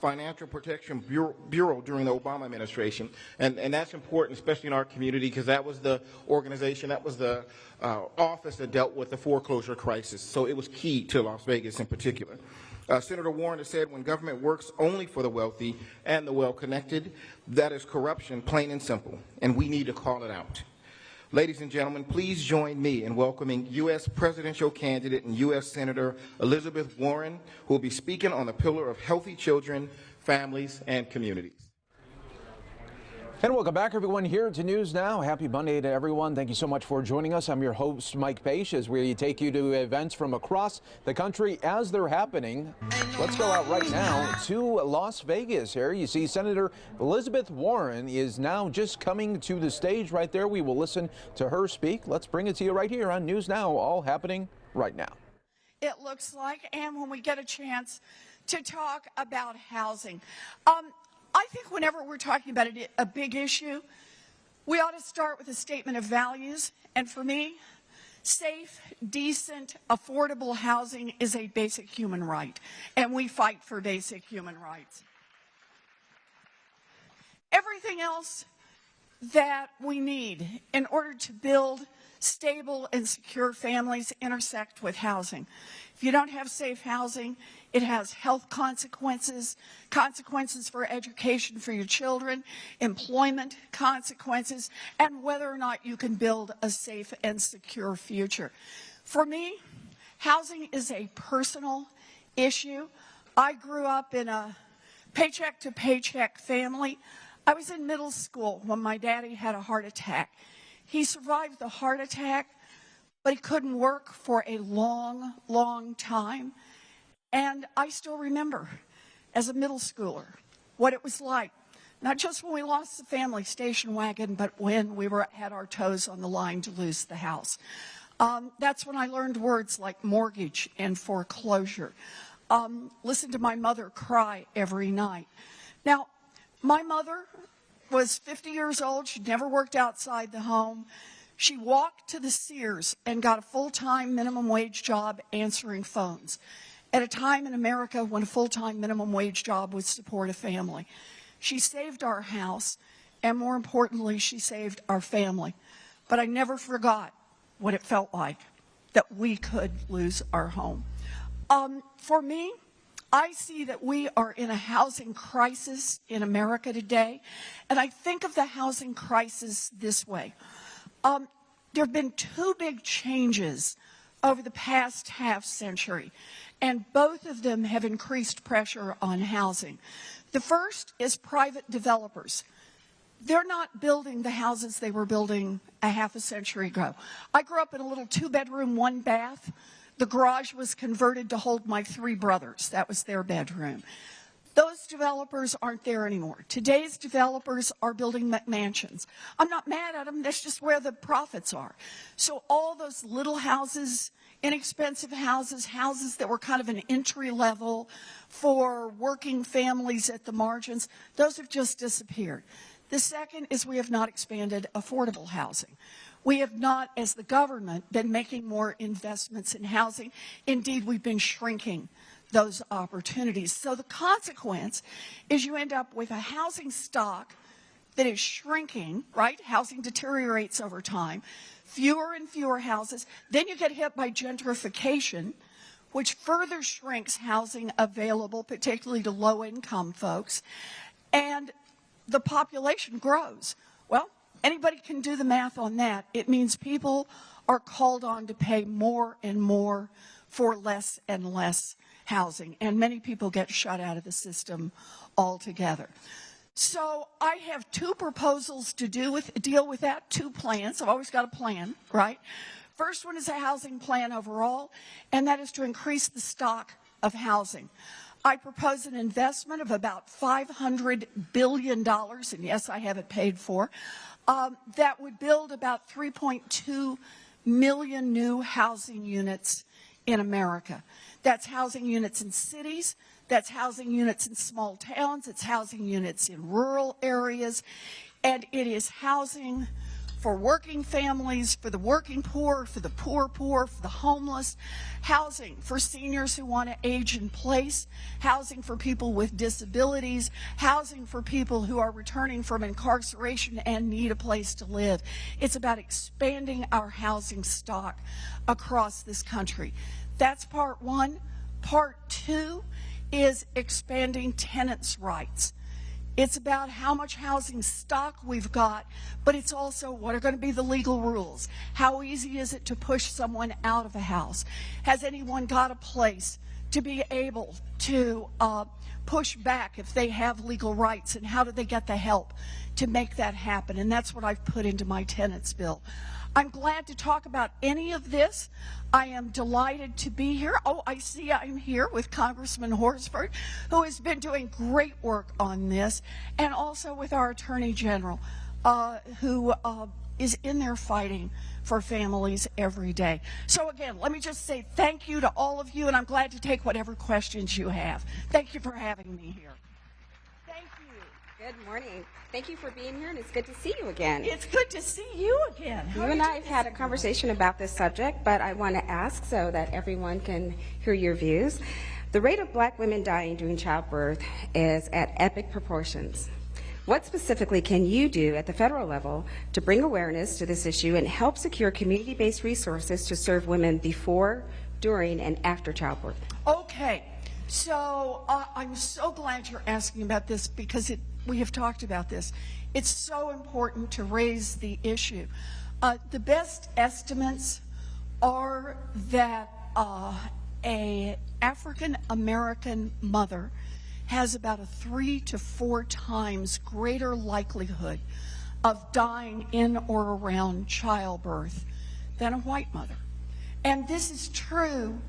Financial Protection Bureau during the Obama administration. And that's important, especially in our community, because that was the organization, that was the office that dealt with the foreclosure crisis. So it was key to Las Vegas in particular. Senator Warren has said when government works only for the wealthy and the well-connected, that is corruption, plain and simple, and we need to call it out. Ladies and gentlemen, please join me in welcoming U.S. presidential candidate and U.S. Senator Elizabeth Warren, who will be speaking on the pillar of healthy children, families, and communities. And welcome back, everyone, here to News Now. Happy Monday to everyone. Thank you so much for joining us. I'm your host, Mike Page, as we take you to events from across the country as they're happening. Let's go out right now to Las Vegas here. You see Senator Elizabeth Warren is now just coming to the stage right there. We will listen to her speak. Let's bring it to you right here on News Now, all happening right now. It looks like, and when we get a chance to talk about housing. I think whenever we're talking about a big issue, we ought to start with a statement of values. And for me, safe, decent, affordable housing is a basic human right. And we fight for basic human rights. Everything else that we need in order to build stable and secure families intersect with housing. If you don't have safe housing, it has health consequences, consequences for education for your children, employment consequences, and whether or not you can build a safe and secure future. For me, housing is a personal issue. I grew up in a paycheck to paycheck family. I was in middle school when my daddy had a heart attack. He survived the heart attack, but he couldn't work for a long, long time. And I still remember, as a middle schooler, what it was like, not just when we lost the family station wagon, but when we had our toes on the line to lose the house. That's when I learned words like mortgage and foreclosure. Listen to my mother cry every night. Now, my mother was 50 years old. She'd never worked outside the home. She walked to the Sears and got a full-time minimum wage job answering phones at a time in America when a full-time minimum wage job would support a family. She saved our house, and more importantly, she saved our family. But I never forgot what it felt like that we could lose our home. For me, I see that we are in a housing crisis in America today, and I think of the housing crisis this way. There have been two big changes over the past half century, and both of them have increased pressure on housing. The first is private developers. They're not building the houses they were building a half a century ago. I grew up in a little 2-bedroom, 1-bath The garage was converted to hold my 3 brothers. That was their bedroom. Those developers aren't there anymore. Today's developers are building mansions. I'm not mad at them. That's just where the profits are. So all those little houses, inexpensive houses, houses that were kind of an entry level for working families at the margins, those have just disappeared. The second is we have not expanded affordable housing. We have not, as the government, been making more investments in housing. Indeed, we've been shrinking those opportunities. So the consequence is you end up with a housing stock that is shrinking, right? Housing deteriorates over time. Fewer and fewer houses. Then you get hit by gentrification, which further shrinks housing available, particularly to low-income folks. And the population grows. Well, anybody can do the math on that. It means people are called on to pay more and more for less and less housing, and many people get shut out of the system altogether. So I have 2 proposals to deal with that, 2 plans. I've always got a plan, right? First one is a housing plan overall, and that is to increase the stock of housing. I propose an investment of about $500 billion, and yes, I have it paid for, that would build about 3.2 million new housing units in America. That's housing units in cities, that's housing units in small towns, it's housing units in rural areas, and it is housing for working families, for the working poor, for the poor, for the homeless, housing for seniors who want to age in place, housing for people with disabilities, housing for people who are returning from incarceration and need a place to live. It's about expanding our housing stock across this country. That's part 1. Part 2 is expanding tenants' rights. It's about how much housing stock we've got, but it's also what are going to be the legal rules. How easy is it to push someone out of a house? Has anyone got a place to be able to push back if they have legal rights, and how do they get the help to make that happen? And that's what I've put into my tenants bill. I'm glad to talk about any of this. I am delighted to be here. Oh, I see I'm here with Congressman Horsford, who has been doing great work on this, and also with our Attorney General, who is in there fighting for families every day. So again, let me just say thank you to all of you, and I'm glad to take whatever questions you have. Thank you for having me here. Thank you. Good morning. Thank you for being here, and it's good to see you again. It's good to see you again. You and I have had a conversation about this subject, but I want to ask so that everyone can hear your views. The rate of black women dying during childbirth is at epic proportions. What specifically can you do at the federal level to bring awareness to this issue and help secure community-based resources to serve women before, during, and after childbirth? Okay, so I'm so glad you're asking about this because we have talked about this. It's so important to raise the issue. The best estimates are that a African American mother has about a 3 to 4 times greater likelihood of dying in or around childbirth than a white mother. And this is true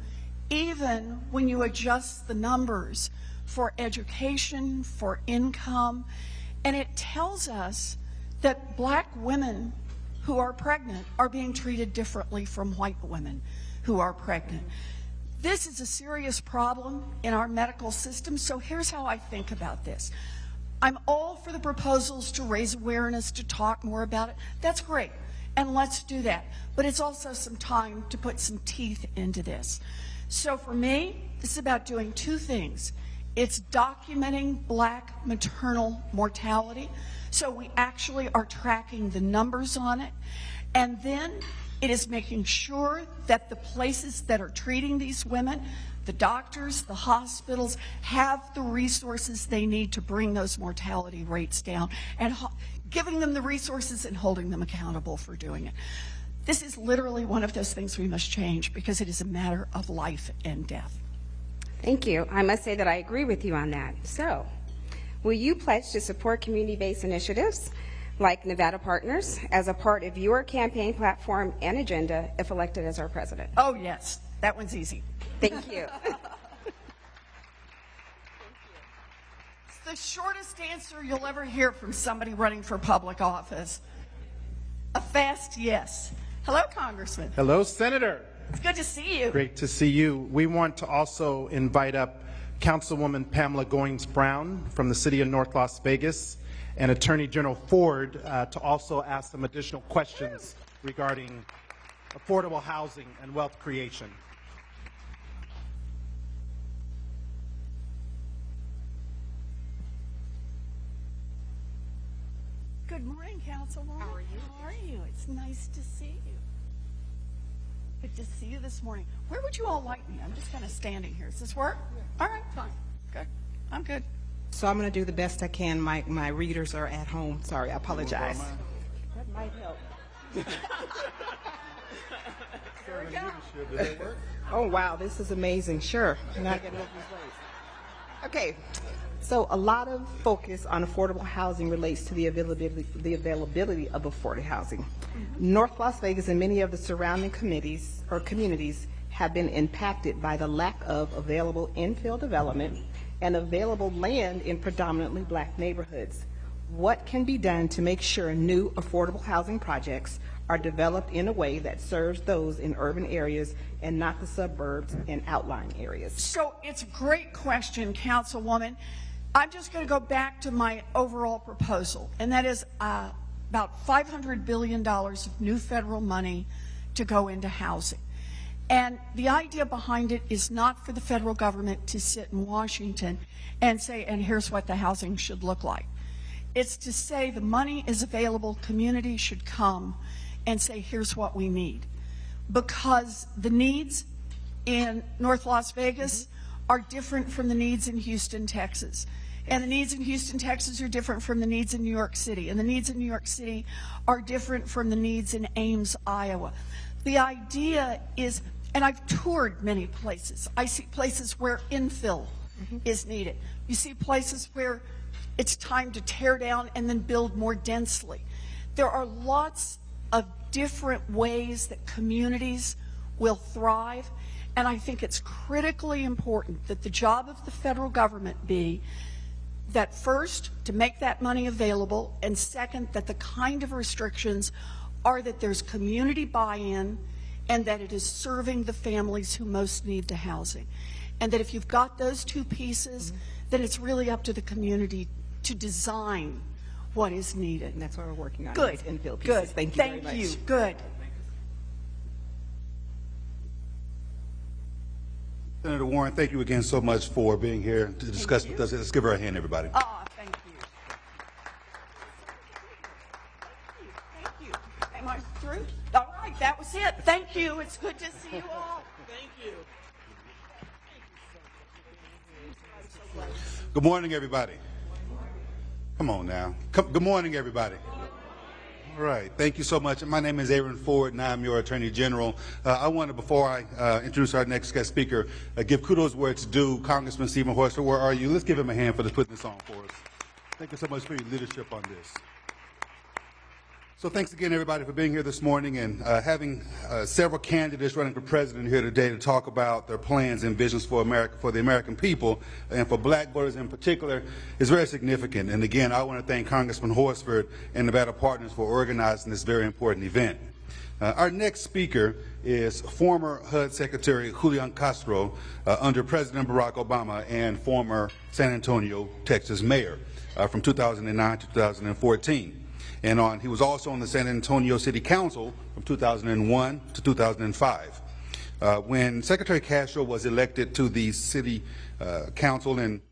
even when you adjust the numbers for education, for income, and it tells us that black women who are pregnant are being treated differently from white women who are pregnant. This is a serious problem in our medical system, so here's how I think about this. I'm all for the proposals to raise awareness, to talk more about it. That's great, and let's do that. But it's also some time to put some teeth into this. So for me, this is about doing 2 things. It's documenting black maternal mortality, so we actually are tracking the numbers on it. And then it is making sure that the places that are treating these women, the doctors, the hospitals, have the resources they need to bring those mortality rates down, and giving them the resources and holding them accountable for doing it. This is literally one of those things we must change because it is a matter of life and death. Thank you. I must say that I agree with you on that. So, will you pledge to support community-based initiatives like Nevada Partners as a part of your campaign platform and agenda if elected as our president? Oh, yes. That one's easy. Thank you. It's the shortest answer you'll ever hear from somebody running for public office. A fast yes. Hello, Congressman. Hello, Senator. It's good to see you. Great to see you. We want to also invite up Councilwoman Pamela Goins-Brown from the city of North Las Vegas and Attorney General Ford to also ask some additional questions regarding affordable housing and wealth creation. Good morning, Councilwoman. How are you? How are you? It's nice to see you. Good to see you this morning. Where would you all like me? I'm just kind of standing here. Does this work? All right, fine. Good. I'm good. So I'm going to do the best I can. My readers are at home. Sorry, I apologize. That might help. Here we go. Oh, wow, this is amazing. Sure. Now I get an open place. Okay. So a lot of focus on affordable housing relates to the availability of affordable housing. North Las Vegas and many of the surrounding communities have been impacted by the lack of available infill development and available land in predominantly black neighborhoods. What can be done to make sure new affordable housing projects are developed in a way that serves those in urban areas and not the suburbs and outlying areas? So it's a great question, Councilwoman. I'm just going to go back to my overall proposal, and that is about $500 billion of new federal money to go into housing. And the idea behind it is not for the federal government to sit in Washington and say, and here's what the housing should look like. It's to say the money is available, community should come and say, here's what we need. Because the needs in North Las Vegas are different from the needs in Houston, Texas. And the needs in Houston, Texas are different from the needs in New York City. And the needs in New York City are different from the needs in Ames, Iowa. The idea is, and I've toured many places, I see places where infill is needed. You see places where it's time to tear down and then build more densely. There are lots of different ways that communities will thrive. And I think it's critically important that the job of the federal government be that first, to make that money available, and second, that the kind of restrictions are that there's community buy-in and that it is serving the families who most need the housing. And that if you've got those two pieces, then it's really up to the community to design what is needed. And that's what we're working on. Good. Infill pieces. Good. Thank you very much. Thank you. Good. Senator Warren, thank you again so much for being here to discuss with us. Let's give her a hand, everybody. Ah, thank you. Thank you. Am I through? All right, that was it. Thank you. It's good to see you all. Thank you. Good morning, everybody. Come on now. Good morning, everybody. All right. Thank you so much. My name is Aaron Ford, and I'm your Attorney General. I want to, before I introduce our next guest speaker, give kudos where it's due. Congressman Stephen Horster, where are you? Let's give him a hand for putting this on for us. Thank you so much for your leadership on this. So thanks again, everybody, for being here this morning and having several candidates running for president here today to talk about their plans and visions for America, for the American people, and for black voters in particular, is very significant. And again, I want to thank Congressman Horsford and Nevada Partners for organizing this very important event. Our next speaker is former HUD Secretary Julian Castro under President Barack Obama and former San Antonio, Texas mayor from 2009 to 2014. And he was also on the San Antonio City Council from 2001 to 2005. When Secretary Castro was elected to the City Council in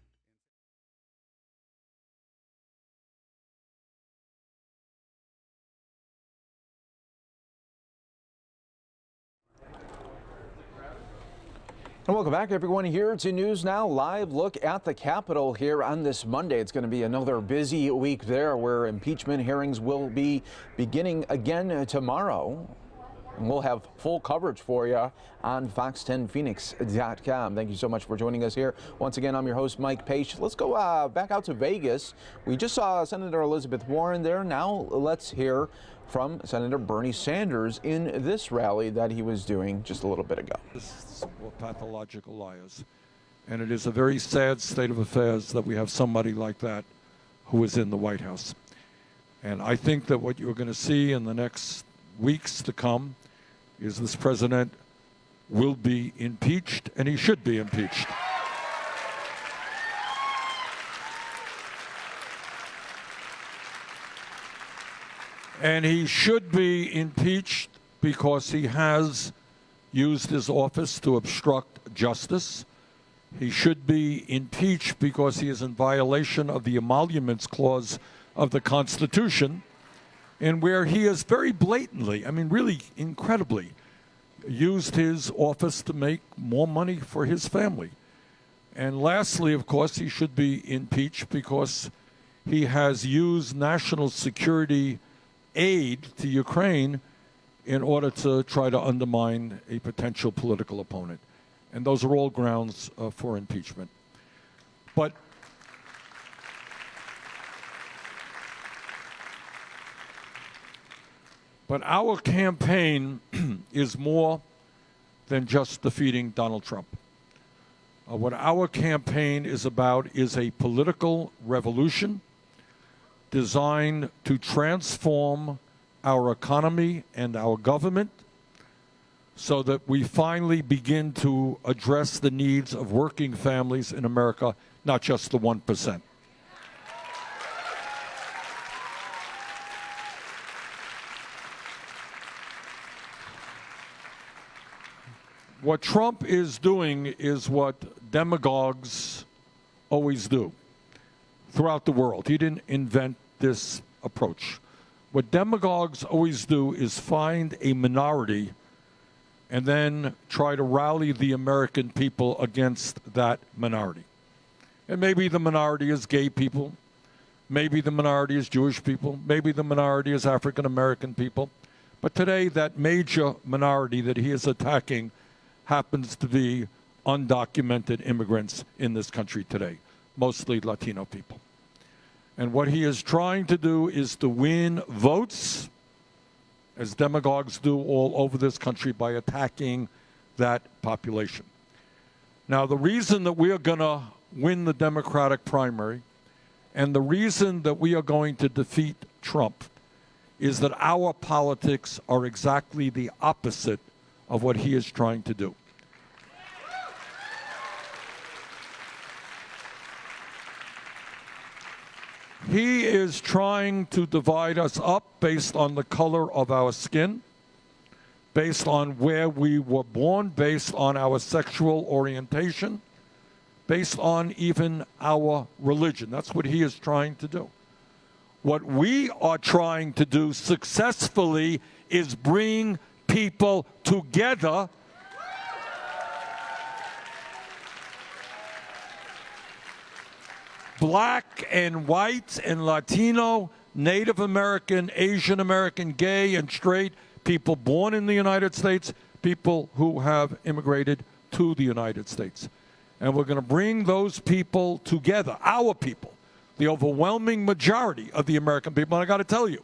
And welcome back, everyone. Here to News Now, live look at the Capitol here on this Monday. It's going to be another busy week there where impeachment hearings will be beginning again tomorrow. And we'll have full coverage for you on fox10phoenix.com. Thank you so much for joining us here. Once again, I'm your host, Mike Page. Let's go back out to Vegas. We just saw Senator Elizabeth Warren there. Now let's hear from Senator Bernie Sanders in this rally that he was doing just a little bit ago. This were pathological liars. And it is a very sad state of affairs that we have somebody like that who is in the White House. And I think that what you're going to see in the next weeks to come is this president will be impeached, and he should be impeached. And he should be impeached because he has used his office to obstruct justice. He should be impeached because he is in violation of the Emoluments Clause of the Constitution, and where he has very blatantly, I mean really incredibly, used his office to make more money for his family. And lastly, of course, he should be impeached because he has used national security aid to Ukraine in order to try to undermine a potential political opponent. And those are all grounds for impeachment. But our campaign is more than just defeating Donald Trump. What our campaign is about is a political revolution designed to transform our economy and our government so that we finally begin to address the needs of working families in America, not just the 1%. What Trump is doing is what demagogues always do throughout the world. He didn't invent this approach. What demagogues always do is find a minority and then try to rally the American people against that minority. And maybe the minority is gay people. Maybe the minority is Jewish people. Maybe the minority is African American people. But today, that major minority that he is attacking happens to be undocumented immigrants in this country today, mostly Latino people. And what he is trying to do is to win votes, as demagogues do all over this country, by attacking that population. Now, the reason that we are going to win the Democratic primary and the reason that we are going to defeat Trump is that our politics are exactly the opposite of what he is trying to do. He is trying to divide us up based on the color of our skin, based on where we were born, based on our sexual orientation, based on even our religion. That's what he is trying to do. What we are trying to do successfully is bring people together black and white and Latino, Native American, Asian American, gay and straight, people born in the United States, people who have immigrated to the United States. And we're going to bring those people together, our people, the overwhelming majority of the American people. And I got to tell you,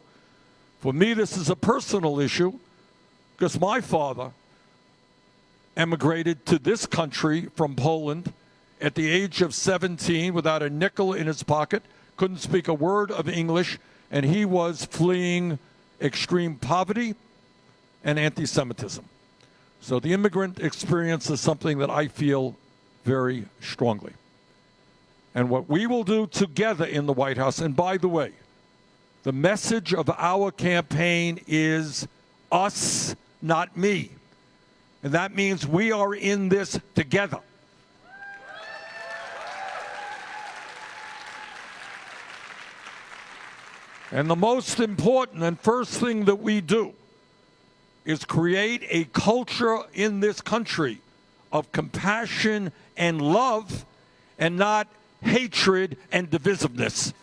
for me, this is a personal issue, because my father emigrated to this country from Poland at the age of 17 without a nickel in his pocket, couldn't speak a word of English, and he was fleeing extreme poverty and anti-Semitism. So the immigrant experience is something that I feel very strongly. And what we will do together in the White House, and by the way, the message of our campaign is us, not me. And that means we are in this together. And the most important and first thing that we do is create a culture in this country of compassion and love and not hatred and divisiveness.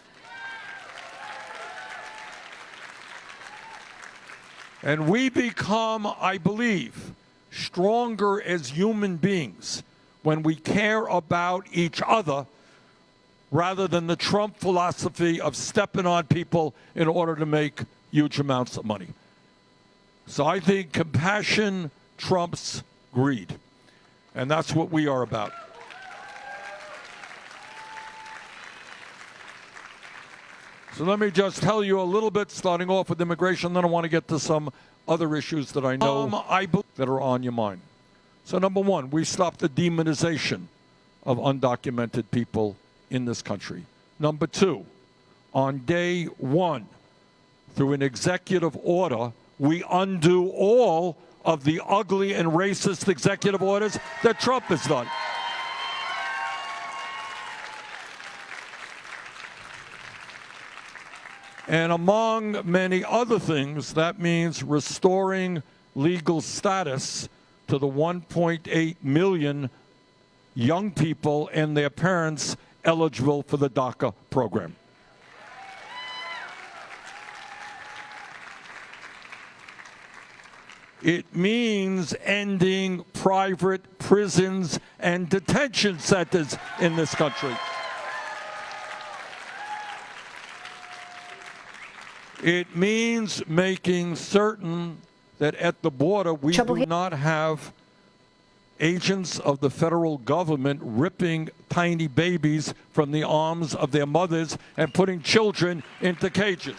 And we become, I believe, stronger as human beings when we care about each other rather than the Trump philosophy of stepping on people in order to make huge amounts of money. So I think compassion trumps greed, and that's what we are about. So let me just tell you a little bit, starting off with immigration, then I want to get to some other issues that I know that are on your mind. So number one, we stopped the demonization of undocumented people in this country. Number two, on day one, through an executive order, we undo all of the ugly and racist executive orders that Trump has done. And among many other things, that means restoring legal status to the 1.8 million young people and their parents eligible for the DACA program. It means ending private prisons and detention centers in this country. It means making certain that at the border we do not have agents of the federal government ripping tiny babies from the arms of their mothers and putting children into cages.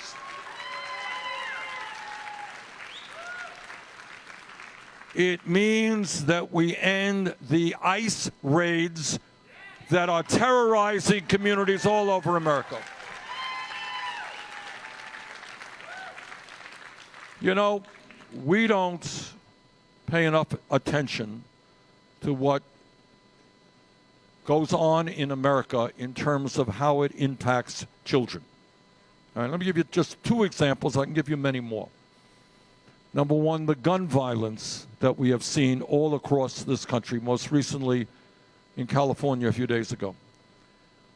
It means that we end the ICE raids that are terrorizing communities all over America. You know, we don't pay enough attention to what goes on in America in terms of how it impacts children. All right, let me give you just two examples. I can give you many more. Number one, the gun violence that we have seen all across this country, most recently in California a few days ago.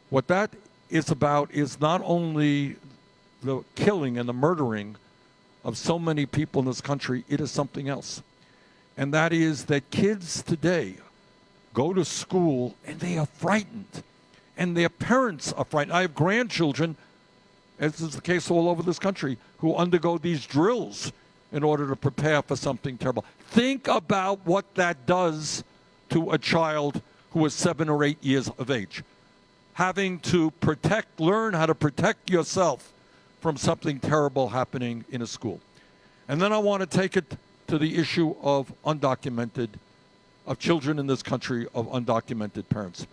What that is about is not only the killing and the murdering of so many people in this country, it is something else. And that is that kids today go to school and they are frightened. And their parents are frightened. I have grandchildren, as is the case all over this country, who undergo these drills in order to prepare for something terrible. Think about what that does to a child who is 7 or 8 years of age. Having to learn how to protect yourself from something terrible happening in a school. And then I want to take it to the issue of children in this country of undocumented parents.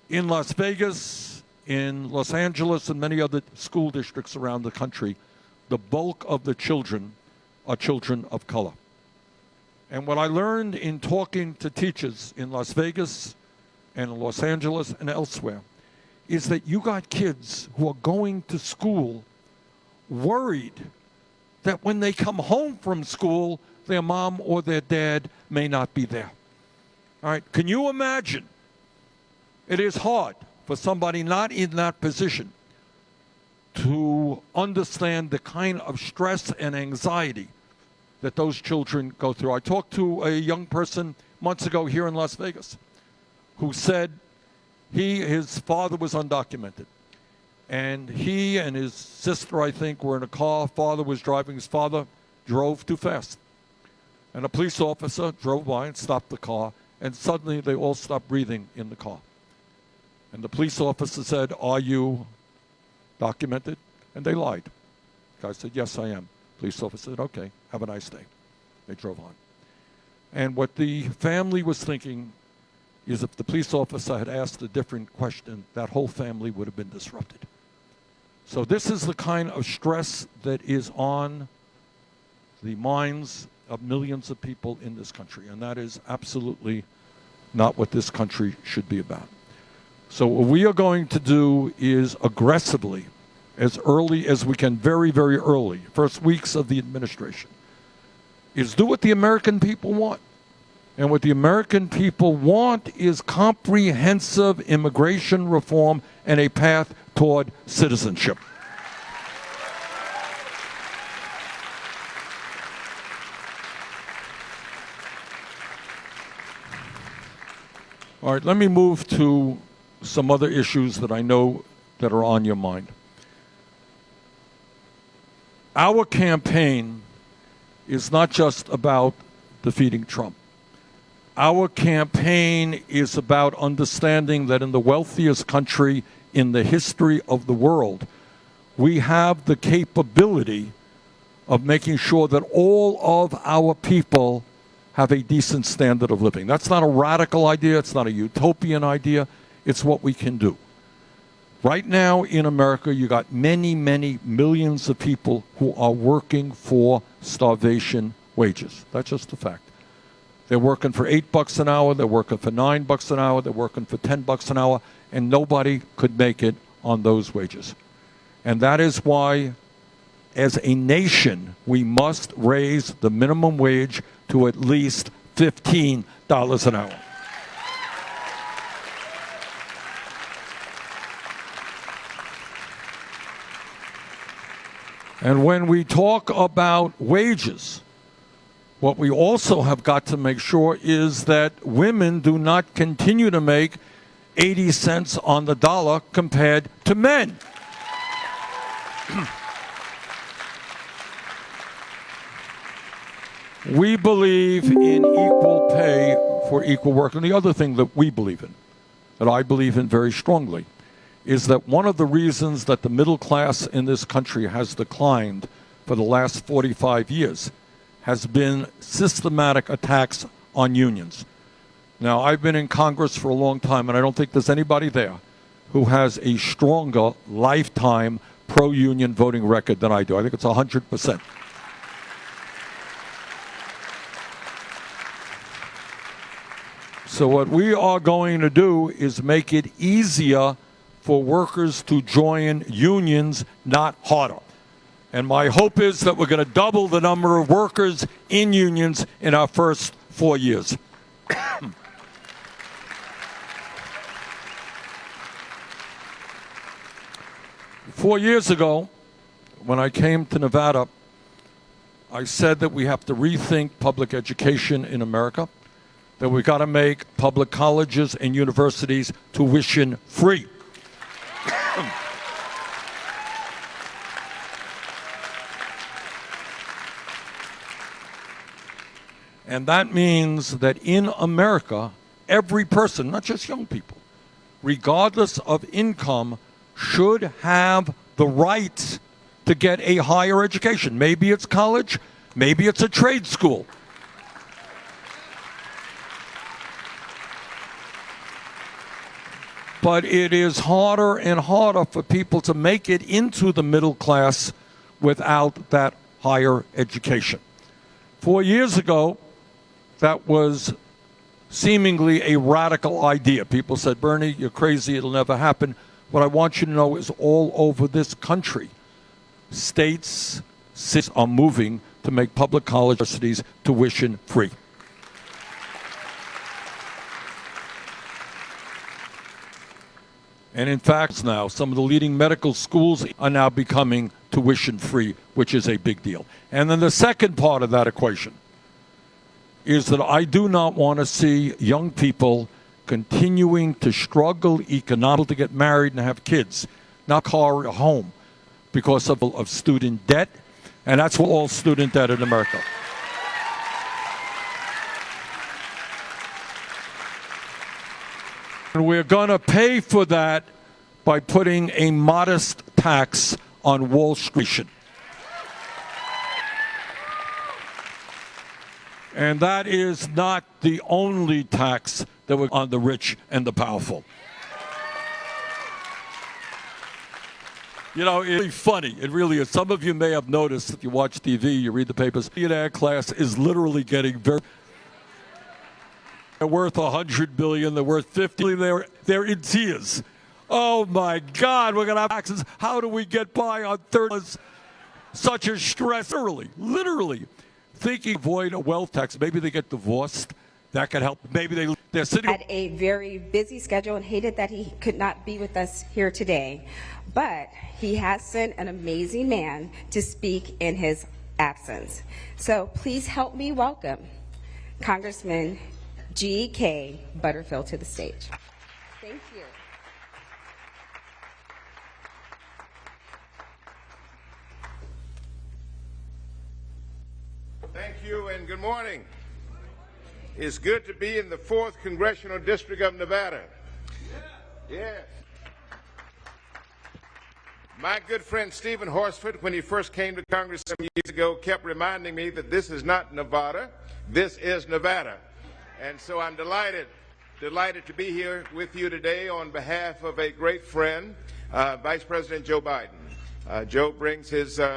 In Las Vegas, in Los Angeles, and many other school districts around the country, the bulk of the children are children of color. And what I learned in talking to teachers in Las Vegas and in Los Angeles and elsewhere is that you got kids who are going to school worried that when they come home from school, their mom or their dad may not be there. All right, can you imagine? It is hard for somebody not in that position to understand the kind of stress and anxiety that those children go through. I talked to a young person months ago here in Las Vegas who said his father was undocumented. And he and his sister, I think, were in a car. Father was driving. His father drove too fast. And a police officer drove by and stopped the car. And suddenly they all stopped breathing in the car. And the police officer said, "Are you documented?" And they lied. The guy said, "Yes, I am." Police officer said, "Okay, have a nice day." They drove on. And what the family was thinking is if the police officer had asked a different question, that whole family would have been disrupted. So this is the kind of stress that is on the minds of millions of people in this country, and that is absolutely not what this country should be about. So what we are going to do is aggressively, as early as we can, very, very early, first weeks of the administration, is do what the American people want. And what the American people want is comprehensive immigration reform and a path toward citizenship. All right, let me move to some other issues that I know that are on your mind. Our campaign is not just about defeating Trump. Our campaign is about understanding that in the wealthiest country in the history of the world, we have the capability of making sure that all of our people have a decent standard of living. That's not a radical idea. It's not a utopian idea. It's what we can do. Right now in America, you got many, many millions of people who are working for starvation wages. That's just a fact. They're working for $8 an hour. They're working for $9 an hour. They're working for $10 an hour, and nobody could make it on those wages. And that is why, as a nation, we must raise the minimum wage to at least $15 an hour. And when we talk about wages, what we also have got to make sure is that women do not continue to make 80 cents on the dollar compared to men. We believe in equal pay for equal work. And the other thing that we believe in, that I believe in very strongly, is that one of the reasons that the middle class in this country has declined for the last 45 years has been systematic attacks on unions. Now, I've been in Congress for a long time, and I don't think there's anybody there who has a stronger lifetime pro-union voting record than I do. I think it's 100%. So what we are going to do is make it easier for workers to join unions, not harder. And my hope is that we're going to double the number of workers in unions in our first 4 years. 4 years ago, when I came to Nevada, I said that we have to rethink public education in America, that we've got to make public colleges and universities tuition free. And that means that in America, every person, not just young people, regardless of income, should have the right to get a higher education. Maybe it's college, maybe it's a trade school. But it is harder and harder for people to make it into the middle class without that higher education. 4 years ago, that was seemingly a radical idea. People said, Bernie, you're crazy, it'll never happen. What I want you to know is all over this country, states, cities are moving to make public college universities tuition free. And in fact, now some of the leading medical schools are now becoming tuition free, which is a big deal. And then the second part of that equation is that I do not want to see young people continuing to struggle economically to get married and have kids, not car or home, because of student debt. And that's what all student debt in America. And we're going to pay for that by putting a modest tax on Wall Street. And that is not the only tax that we're on the rich and the powerful. You know, it's really funny. It really is. Some of you may have noticed, if you watch TV, you read the papers, the millionaire class is literally getting very... They're worth $100 billion. They're worth $50 billion. They're in tears. Oh, my God, we're going to have taxes. How do we get by on $30? Such a stress. Literally. Thinking avoid a wealth tax. Maybe they get divorced. That could help. Maybe they're sitting... Had a very busy schedule and hated that he could not be with us here today. But he has sent an amazing man to speak in his absence. So please help me welcome Congressman G.K. Butterfield to the stage. Thank you. Thank you and good morning. It's good to be in the 4th Congressional District of Nevada. Yes. My good friend Stephen Horsford, when he first came to Congress some years ago, kept reminding me that this is not Nevada, this is Nevada. And so I'm delighted to be here with you today on behalf of a great friend, Vice President Joe Biden. Joe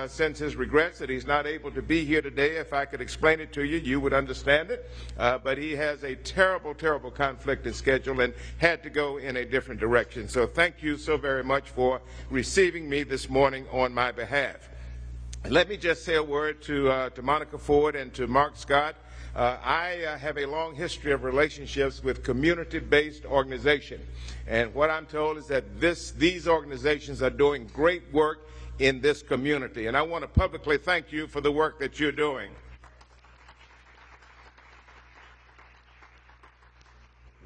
sends his regrets that he's not able to be here today. If I could explain it to you, you would understand it. But he has a terrible, terrible conflict in schedule and had to go in a different direction. So thank you so very much for receiving me this morning on my behalf. And let me just say a word to Monica Ford and to Mark Scott. I have a long history of relationships with community-based organizations. And what I'm told is that these organizations are doing great work in this community. And I want to publicly thank you for the work that you're doing.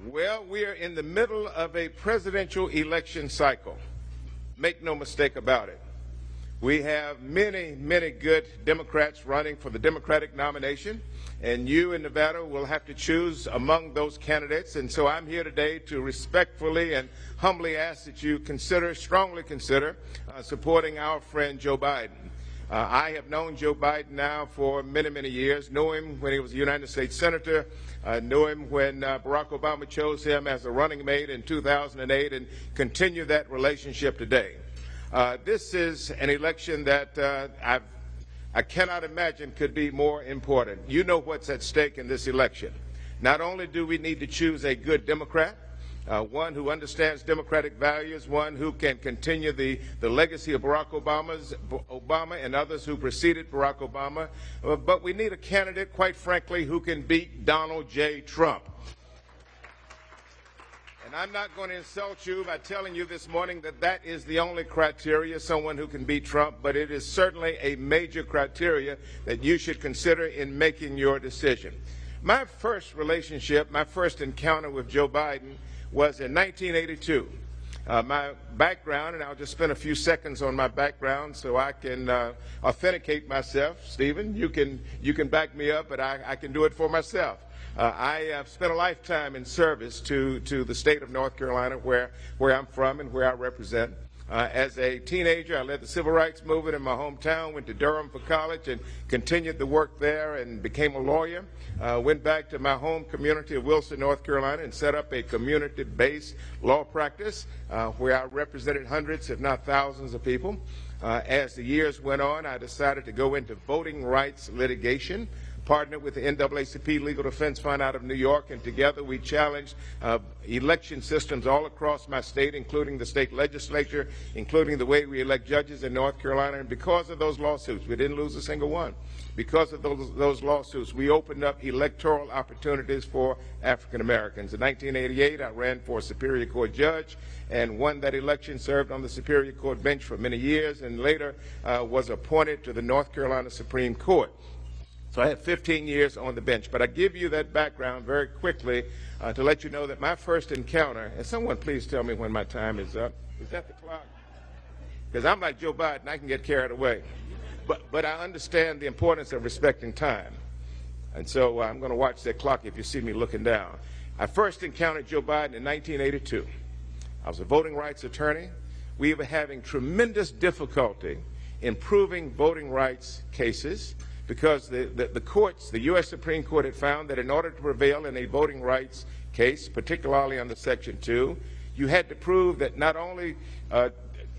Well, we are in the middle of a presidential election cycle. Make no mistake about it. We have many, many good Democrats running for the Democratic nomination, and you in Nevada will have to choose among those candidates. And so I'm here today to respectfully and humbly ask that you strongly consider supporting our friend Joe Biden. I have known Joe Biden now for many, many years. Knew him when he was a United States Senator. Knew him when Barack Obama chose him as a running mate in 2008, and continue that relationship today. This is an election that I cannot imagine could be more important. You know what's at stake in this election. Not only do we need to choose a good Democrat, one who understands democratic values, one who can continue the legacy of Barack Obama and others who preceded Barack Obama, but we need a candidate, quite frankly, who can beat Donald J. Trump. And I'm not going to insult you by telling you this morning that that is the only criteria, someone who can beat Trump, but it is certainly a major criteria that you should consider in making your decision. My first encounter with Joe Biden was in 1982. My background, and I'll just spend a few seconds on my background so I can authenticate myself. Stephen, you can back me up, but I can do it for myself. I have spent a lifetime in service to the state of North Carolina, where I'm from and where I represent. As a teenager, I led the civil rights movement in my hometown, went to Durham for college and continued the work there and became a lawyer. Went back to my home community of Wilson, North Carolina, and set up a community-based law practice where I represented hundreds, if not thousands of people. As the years went on, I decided to go into voting rights litigation, partnered with the NAACP Legal Defense Fund out of New York, and together we challenged election systems all across my state, including the state legislature, including the way we elect judges in North Carolina. And because of those lawsuits, we didn't lose a single one. Because of those lawsuits, we opened up electoral opportunities for African Americans. In 1988, I ran for a Superior Court judge and won that election, served on the Superior Court bench for many years, and later was appointed to the North Carolina Supreme Court. So I had 15 years on the bench. But I give you that background very quickly to let you know that my first encounter, and someone please tell me when my time is up. Is that the clock? Because I'm like Joe Biden, I can get carried away. But I understand the importance of respecting time. And so I'm going to watch that clock if you see me looking down. I first encountered Joe Biden in 1982. I was a voting rights attorney. We were having tremendous difficulty in proving voting rights cases, because the courts, the U.S. Supreme Court, had found that in order to prevail in a voting rights case, particularly under Section 2, you had to prove that not only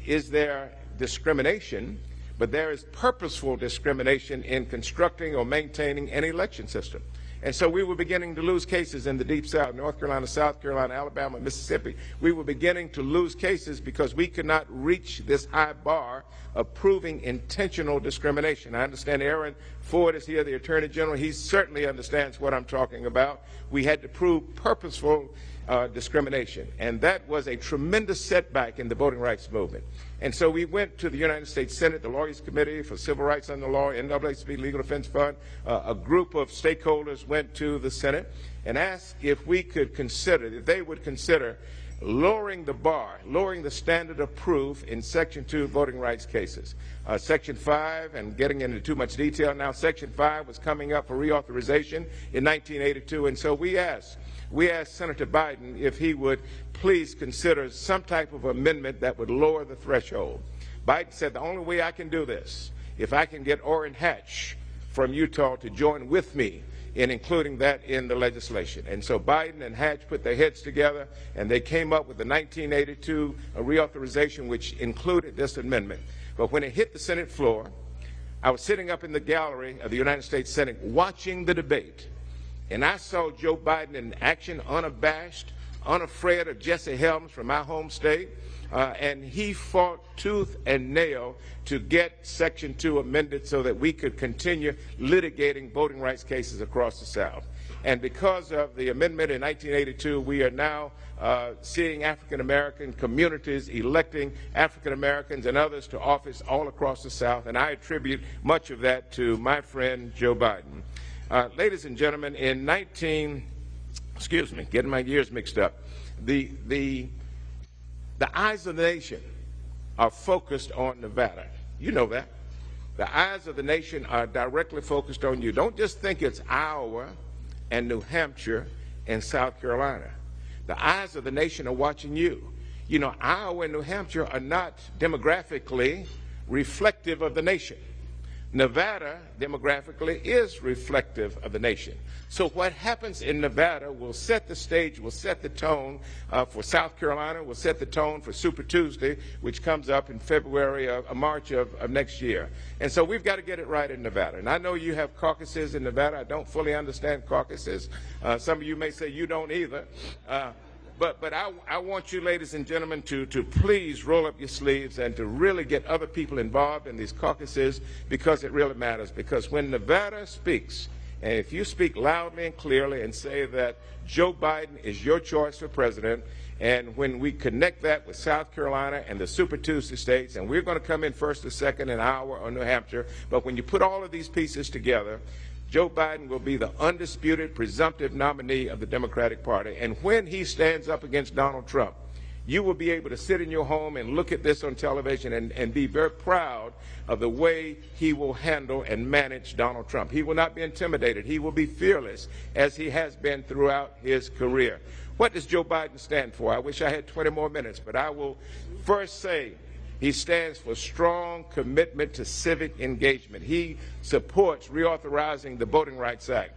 is there discrimination, but there is purposeful discrimination in constructing or maintaining an election system. And so we were beginning to lose cases in the Deep South, North Carolina, South Carolina, Alabama, Mississippi. We were beginning to lose cases because we could not reach this high bar of proving intentional discrimination. I understand Aaron Ford is here, the Attorney General. He certainly understands what I'm talking about. We had to prove purposeful discrimination. And that was a tremendous setback in the voting rights movement. And so we went to the United States Senate, the Lawyers Committee for Civil Rights Under Law, NAACP Legal Defense Fund. A group of stakeholders went to the Senate and asked if we could consider, if they would consider lowering the bar, lowering the standard of proof in Section 2 voting rights cases. Section 5, and getting into too much detail now, Section 5 was coming up for reauthorization in 1982, and so we asked Senator Biden if he would please consider some type of amendment that would lower the threshold. Biden said, the only way I can do this, if I can get Orrin Hatch from Utah to join with me in including that in the legislation. And so Biden and Hatch put their heads together, and they came up with the 1982 reauthorization, which included this amendment. But when it hit the Senate floor, I was sitting up in the gallery of the United States Senate watching the debate, and I saw Joe Biden in action, unabashed, unafraid of Jesse Helms from my home state, and he fought tooth and nail to get Section 2 amended so that we could continue litigating voting rights cases across the South. And because of the amendment in 1982, we are now seeing African-American communities electing African-Americans and others to office all across the South, and I attribute much of that to my friend Joe Biden. Ladies and gentlemen, in getting my years mixed up, the eyes of the nation are focused on Nevada. You know that. The eyes of the nation are directly focused on you. Don't just think it's Iowa and New Hampshire and South Carolina. The eyes of the nation are watching you. You know, Iowa and New Hampshire are not demographically reflective of the nation. Nevada, demographically, is reflective of the nation. So what happens in Nevada will set the stage, will set the tone for South Carolina, will set the tone for Super Tuesday, which comes up in March of next year. And so we've got to get it right in Nevada. And I know you have caucuses in Nevada. I don't fully understand caucuses. Some of you may say you don't either. But I want you, ladies and gentlemen, to please roll up your sleeves and to really get other people involved in these caucuses, because it really matters. Because when Nevada speaks, and if you speak loudly and clearly and say that Joe Biden is your choice for president, and when we connect that with South Carolina and the Super Tuesday states, and we're going to come in first or second in Iowa or New Hampshire, but when you put all of these pieces together, Joe Biden will be the undisputed, presumptive nominee of the Democratic Party. And when he stands up against Donald Trump, you will be able to sit in your home and look at this on television and be very proud of the way he will handle and manage Donald Trump. He will not be intimidated. He will be fearless, as he has been throughout his career. What does Joe Biden stand for? I wish I had 20 more minutes, but I will first say he stands for strong commitment to civic engagement. He supports reauthorizing the Voting Rights Act.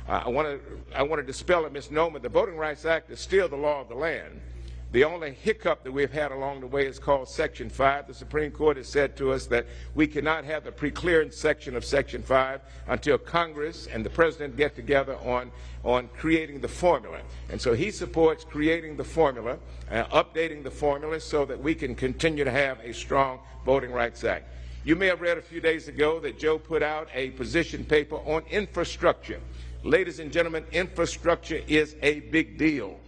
I want to dispel a misnomer. The Voting Rights Act is still the law of the land. The only hiccup that we've had along the way is called Section 5. The Supreme Court has said to us that we cannot have the preclearance section of Section 5 until Congress and the President get together on creating the formula. And so he supports creating the formula, updating the formula so that we can continue to have a strong Voting Rights Act. You may have read a few days ago that Joe put out a position paper on infrastructure. Ladies and gentlemen, infrastructure is a big deal.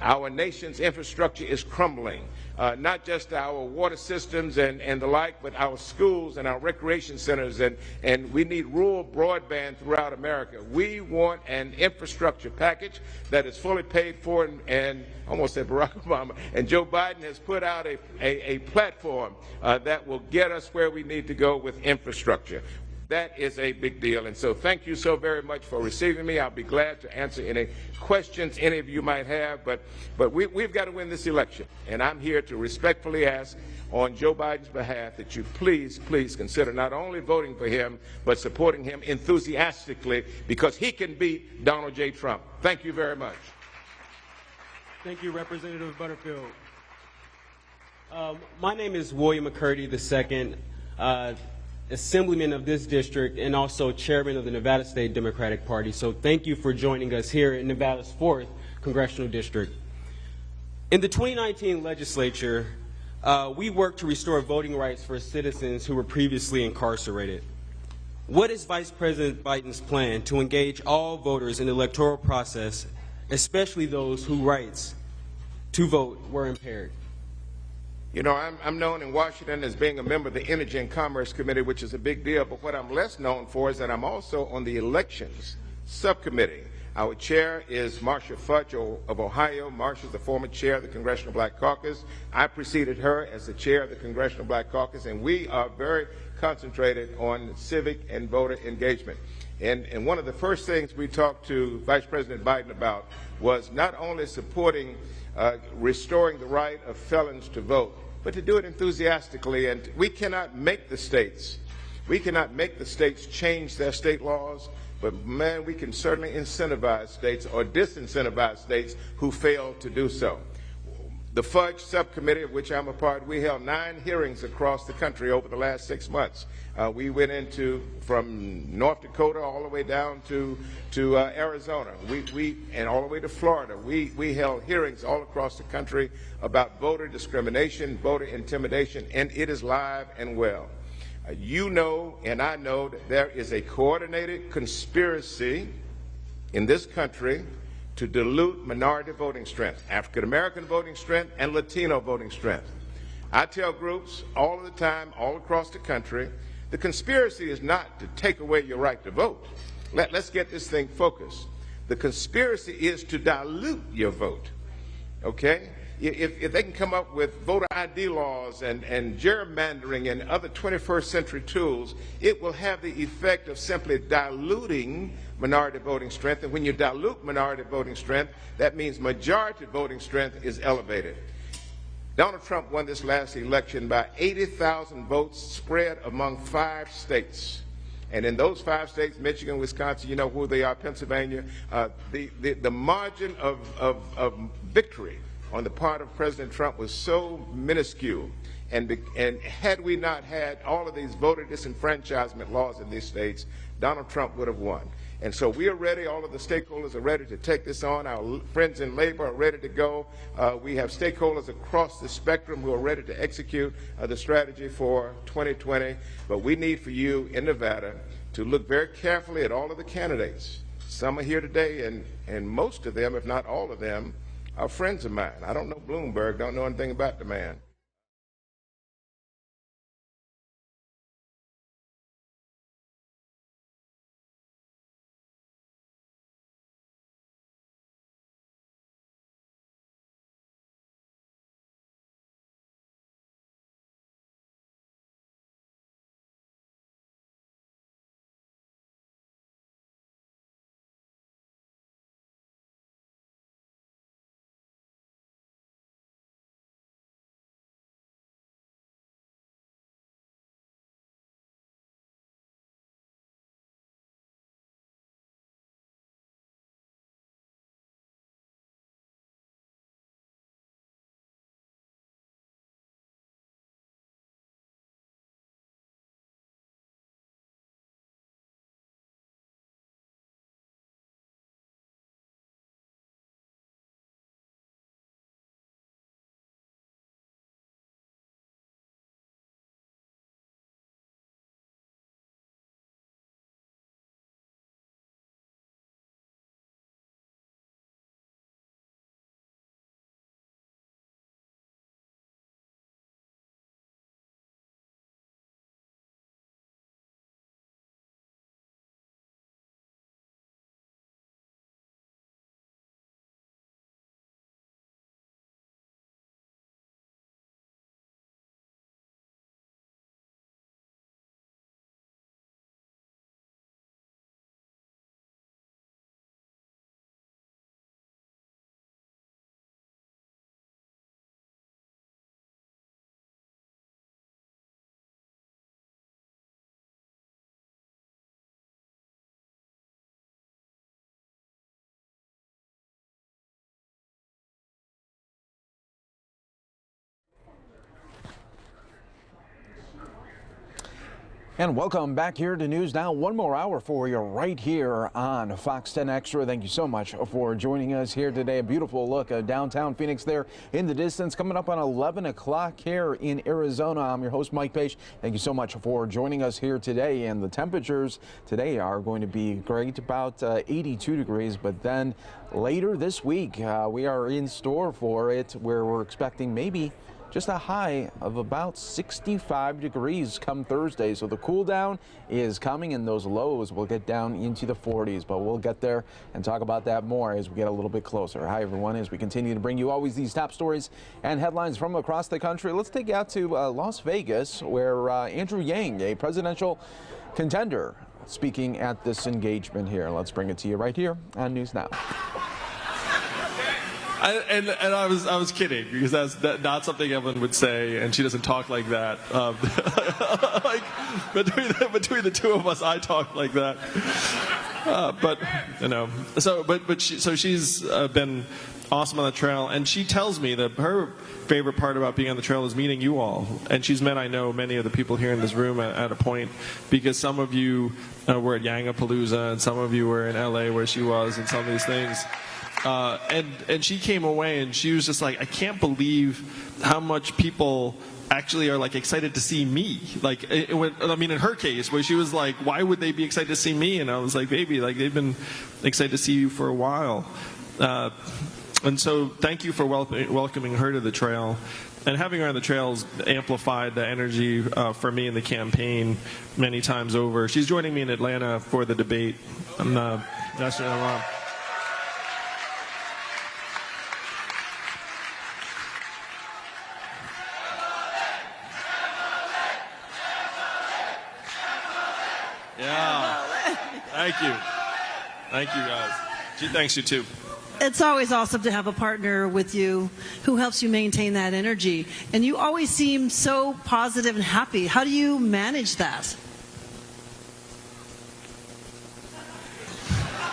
Our nation's infrastructure is crumbling, not just our water systems and the like, but our schools and our recreation centers, and we need rural broadband throughout America. We want an infrastructure package that is fully paid for, and almost said Barack Obama, and Joe Biden has put out a platform that will get us where we need to go with infrastructure. That is a big deal. And so thank you so very much for receiving me. I'll be glad to answer any questions any of you might have. But we've got to win this election. And I'm here to respectfully ask on Joe Biden's behalf that you please consider not only voting for him, but supporting him enthusiastically, because he can beat Donald J. Trump. Thank you very much. Thank you, Representative Butterfield. My name is William McCurdy II. Assemblyman of this district and also chairman of the Nevada State Democratic Party. So thank you for joining us here in Nevada's 4th Congressional District. In the 2019 legislature, we worked to restore voting rights for citizens who were previously incarcerated. What is Vice President Biden's plan to engage all voters in the electoral process, especially those whose rights to vote were impaired? You know, I'm known in Washington as being a member of the Energy and Commerce Committee, which is a big deal, but what I'm less known for is that I'm also on the Elections Subcommittee. Our chair is Marcia Fudge of Ohio. Marcia is the former chair of the Congressional Black Caucus. I preceded her as the chair of the Congressional Black Caucus, and we are very concentrated on civic and voter engagement. And one of the first things we talked to Vice President Biden about was not only supporting restoring the right of felons to vote, but to do it enthusiastically. And we cannot make the states change their state laws, but man, we can certainly incentivize states or disincentivize states who fail to do so. The Fudge Subcommittee, of which I'm a part, we held 9 hearings across the country over the last 6 months. We went from North Dakota all the way down to Arizona, and all the way to Florida. We held hearings all across the country about voter discrimination, voter intimidation, and it is live and well. You know, and I know, that there is a coordinated conspiracy in this country to dilute minority voting strength, African American voting strength, and Latino voting strength. I tell groups all of the time, all across the country, the conspiracy is not to take away your right to vote. Let's get this thing focused. The conspiracy is to dilute your vote, okay? If they can come up with voter ID laws and gerrymandering and other 21st century tools, it will have the effect of simply diluting minority voting strength. And when you dilute minority voting strength, that means majority voting strength is elevated. Donald Trump won this last election by 80,000 votes spread among 5 states. And in those 5 states, Michigan, Wisconsin, you know who they are, Pennsylvania, the margin of victory on the part of President Trump was so minuscule. And had we not had all of these voter disenfranchisement laws in these states, Donald Trump would have won. And so we are ready. All of the stakeholders are ready to take this on. Our friends in labor are ready to go. We have stakeholders across the spectrum who are ready to execute the strategy for 2020. But we need for you in Nevada to look very carefully at all of the candidates. Some are here today, and most of them, if not all of them, are friends of mine. I don't know Bloomberg, don't know anything about the man. And welcome back here to News Now. One more hour for you right here on Fox 10 Extra. Thank you so much for joining us here today. A beautiful look at downtown Phoenix there in the distance. Coming up on 11 o'clock here in Arizona. I'm your host, Mike Page. Thank you so much for joining us here today. And the temperatures today are going to be great, about 82 degrees. But then later this week, we are in store for it where we're expecting maybe just a high of about 65 degrees come Thursday. So the cool down is coming and those lows will get down into the 40s, but we'll get there and talk about that more as we get a little bit closer. Hi everyone, as we continue to bring you always these top stories and headlines from across the country. Let's take you out to Las Vegas, where Andrew Yang, a presidential contender, speaking at this engagement here. Let's bring it to you right here on News Now. I was kidding, because that's not something Evelyn would say, and she doesn't talk like that. Like between the two of us, I talk like that. But you know, she's been awesome on the trail, and she tells me that her favorite part about being on the trail is meeting you all. And she's met, I know, many of the people here in this room at a point, because some of you were at Yangapalooza, and some of you were in LA where she was, and some of these things. And she came away and she was just like, I can't believe how much people actually are like excited to see me. Like, in her case, where she was like, why would they be excited to see me? And I was like, baby, like they've been excited to see you for a while. And so thank you for welcoming her to the trail. And having her on the trails amplified the energy for me in the campaign many times over. She's joining me in Atlanta for the debate. That's wrong. Yeah. Thank you. Thank you, guys. She thanks you, too. It's always awesome to have a partner with you who helps you maintain that energy. And you always seem so positive and happy. How do you manage that?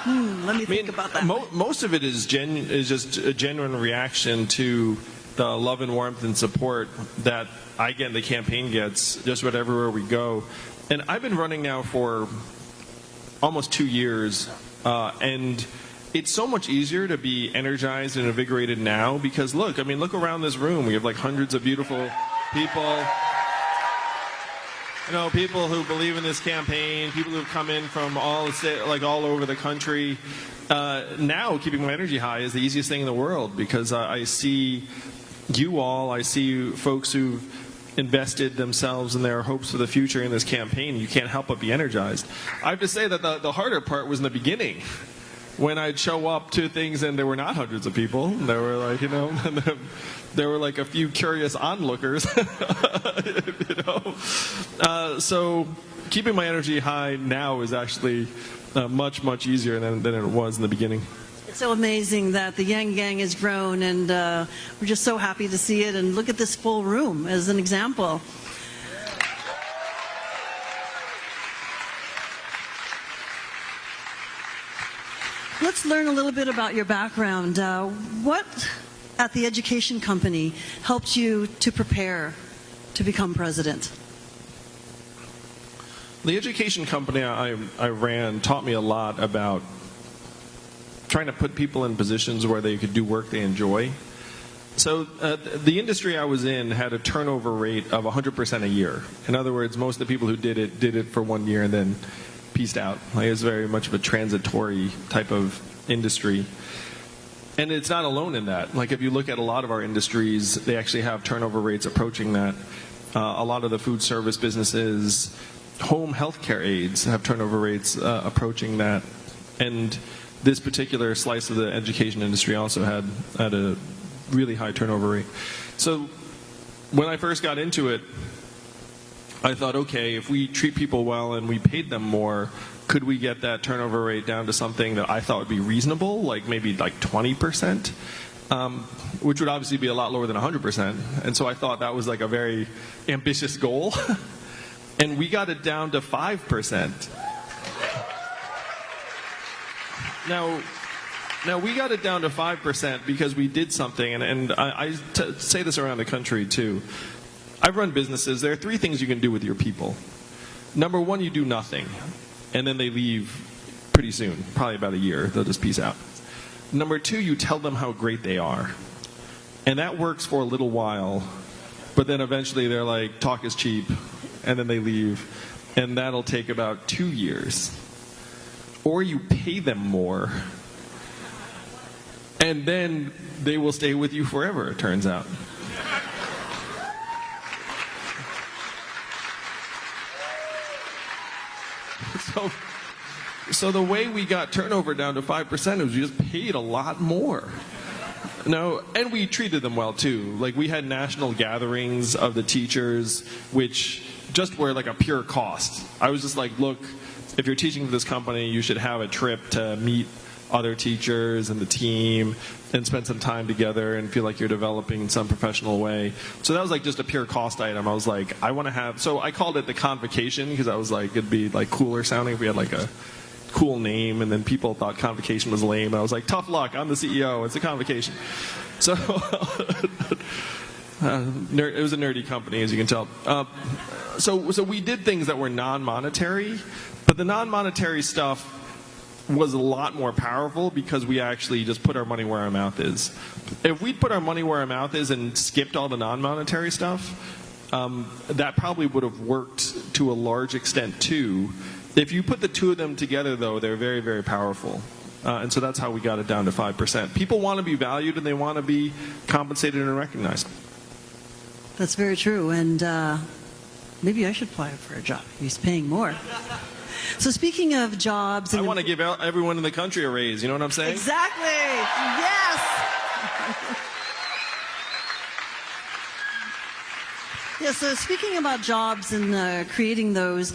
Let me think about that. Most of it is just a genuine reaction to the love and warmth and support that I get and the campaign gets just about everywhere we go. And I've been running now for almost 2 years, and it's so much easier to be energized and invigorated now because look around this room. We have like hundreds of beautiful people, people who believe in this campaign, people who've come in from all over the country. Now, keeping my energy high is the easiest thing in the world because I see you all, I see folks who've invested themselves and their hopes for the future in this campaign. You can't help but be energized. I have to say that the harder part was in the beginning, when I'd show up to things and there were not hundreds of people. There were there were like a few curious onlookers. So keeping my energy high now is actually much, much easier than it was in the beginning. It's so amazing that the Yang Gang has grown, and we're just so happy to see it. And look at this full room as an example. Let's learn a little bit about your background. What at the education company helped you to prepare to become president? The education company I ran taught me a lot about trying to put people in positions where they could do work they enjoy. So the industry I was in had a turnover rate of 100% a year. In other words, most of the people who did it for 1 year and then pieced out. It was very much of a transitory type of industry. And it's not alone in that. Like if you look at a lot of our industries, they actually have turnover rates approaching that. A lot of the food service businesses, home healthcare aides have turnover rates approaching that. And this particular slice of the education industry also had a really high turnover rate. So when I first got into it, I thought, okay, if we treat people well and we paid them more, could we get that turnover rate down to something that I thought would be reasonable, like maybe like 20%, which would obviously be a lot lower than 100%. And so I thought that was like a very ambitious goal. And we got it down to 5%. Now we got it down to 5% because we did something, and I say this around the country too. I've run businesses. There are 3 things you can do with your people. Number one, you do nothing, and then they leave pretty soon, probably about a year. They'll just peace out. Number two, you tell them how great they are. And that works for a little while, but then eventually they're like, talk is cheap, and then they leave. And that'll take about 2 years. Or you pay them more, and then they will stay with you forever, it turns out. So the way we got turnover down to 5% is we just paid a lot more. No, and we treated them well too. Like, we had national gatherings of the teachers, which just were like a pure cost. I was just like, look, if you're teaching for this company, you should have a trip to meet other teachers and the team and spend some time together and feel like you're developing in some professional way. So that was like just a pure cost item. I was like, I want to have, so I called it the convocation because I was like, it'd be like cooler sounding if we had like a cool name, and then people thought convocation was lame. And I was like, tough luck, I'm the CEO, it's a convocation. So it was a nerdy company, as you can tell. So we did things that were non-monetary, but the non-monetary stuff was a lot more powerful because we actually just put our money where our mouth is. If we'd put our money where our mouth is and skipped all the non-monetary stuff, that probably would have worked to a large extent too. If you put the two of them together, though, they're very, very powerful. And so that's how we got it down to 5%. People want to be valued and they want to be compensated and recognized. That's very true. And maybe I should apply for a job. He's paying more. So speaking of jobs... I want to give everyone in the country a raise. You know what I'm saying? Exactly. Yes. Yeah, so speaking about jobs and creating those,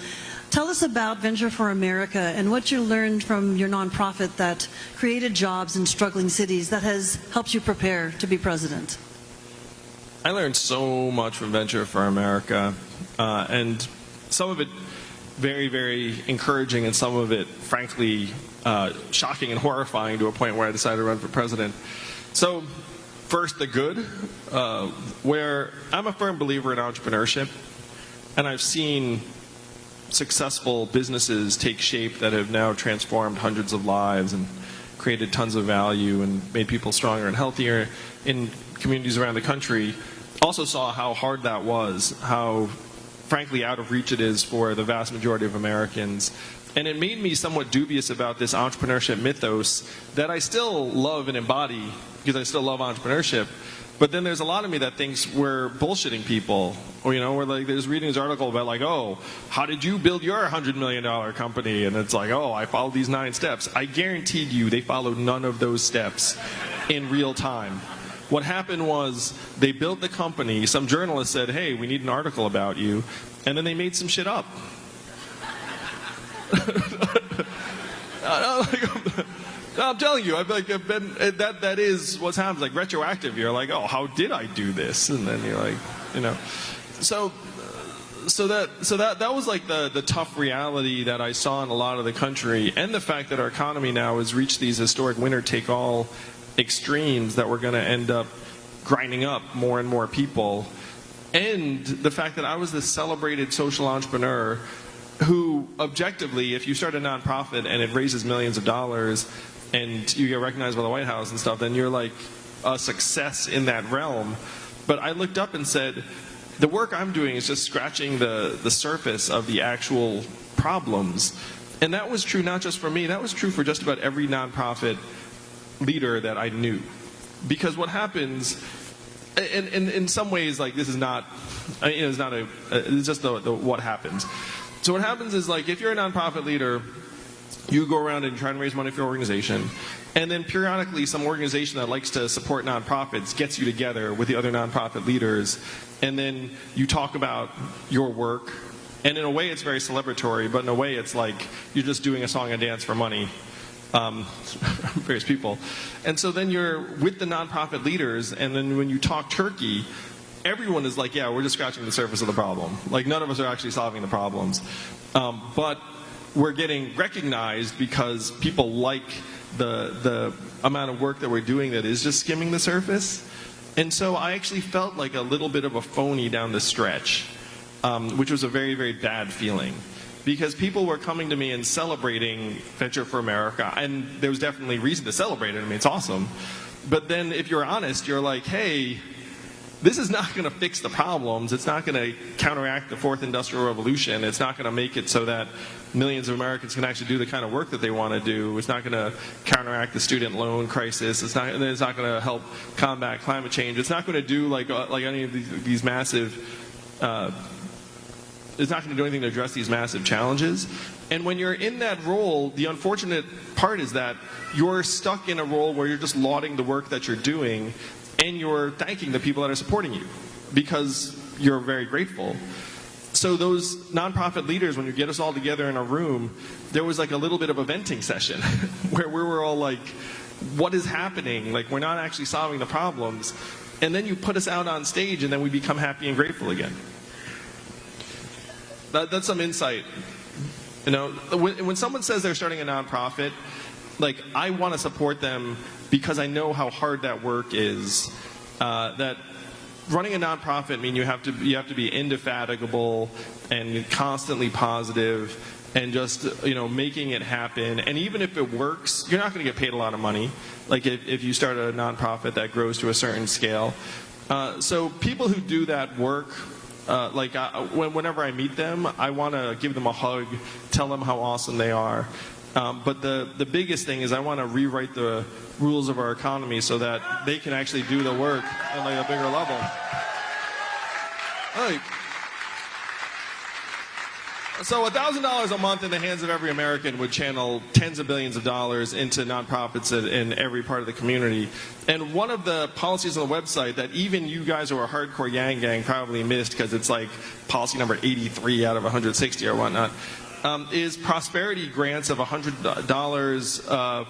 tell us about Venture for America and what you learned from your nonprofit that created jobs in struggling cities that has helped you prepare to be president. I learned so much from Venture for America, and some of it very, very encouraging, and some of it, frankly, shocking and horrifying to a point where I decided to run for president. So, first, the good, where I'm a firm believer in entrepreneurship, and I've seen successful businesses take shape that have now transformed hundreds of lives and created tons of value and made people stronger and healthier in communities around the country. Also saw how hard that was, how frankly out of reach it is for the vast majority of Americans. And it made me somewhat dubious about this entrepreneurship mythos that I still love and embody because I still love entrepreneurship. But then there's a lot of me that thinks we're bullshitting people. Or, you know, we're like, there's reading this article about like, oh, how did you build your $100 million company? And it's like, oh, I followed these 9 steps. I guaranteed you they followed none of those steps in real time. What happened was they built the company. Some journalist said, hey, we need an article about you. And then they made some shit up. I'm telling you, that is what's happened. Like retroactive, you're like, oh, how did I do this? And then you're like, you know, so that was like the tough reality that I saw in a lot of the country, and the fact that our economy now has reached these historic winner-take-all extremes that we're going to end up grinding up more and more people, and the fact that I was this celebrated social entrepreneur who, objectively, if you start a nonprofit and it raises millions of dollars and you get recognized by the White House and stuff, then you're like a success in that realm. But I looked up and said, the work I'm doing is just scratching the surface of the actual problems. And that was true not just for me, that was true for just about every nonprofit leader that I knew. Because what happens, and in some ways, like this is not, I mean, it's just what happens. So what happens is, like, if you're a nonprofit leader, you go around and try to raise money for your organization, and then periodically some organization that likes to support nonprofits gets you together with the other nonprofit leaders, and then you talk about your work, and in a way it's very celebratory, but in a way it's like you're just doing a song and dance for money. Various people. And so then you're with the nonprofit leaders, and then when you talk turkey, everyone is like, yeah, we're just scratching the surface of the problem. Like, none of us are actually solving the problems. But we're getting recognized because people like the amount of work that we're doing that is just skimming the surface. And so I actually felt like a little bit of a phony down the stretch, which was a very, very bad feeling. because people were coming to me and celebrating Venture for America, and there was definitely reason to celebrate it. I mean, it's awesome. But then if you're honest, you're like, hey, this is not going to fix the problems. It's not going to counteract the fourth industrial revolution. It's not going to make it so that millions of Americans can actually do the kind of work that they want to do. It's not going to counteract the student loan crisis. It's not going to help combat climate change. It's not going to do like any of these massive. It's not going to do anything to address these massive challenges. And when you're in that role, the unfortunate part is that you're stuck in a role where you're just lauding the work that you're doing, and you're thanking the people that are supporting you because you're very grateful. So those nonprofit leaders, when you get us all together in a room, there was like a little bit of a venting session where we were all like, what is happening? Like, we're not actually solving the problems. And then you put us out on stage, and then we become happy and grateful again. That's some insight. You know, when someone says they're starting a nonprofit, like, I want to support them because I know how hard that work is. That running a nonprofit means you have to be indefatigable and constantly positive and just, you know, making it happen. And even if it works, you're not going to get paid a lot of money. Like if you start a nonprofit that grows to a certain scale. So people who do that work, whenever I meet them, I want to give them a hug, tell them how awesome they are. But the biggest thing is I want to rewrite the rules of our economy so that they can actually do the work on like a bigger level. So $1,000 a month in the hands of every American would channel tens of billions of dollars into nonprofits in every part of the community. And one of the policies on the website that even you guys who are hardcore Yang Gang probably missed, because it's like policy number 83 out of 160 or whatnot, is prosperity grants of $100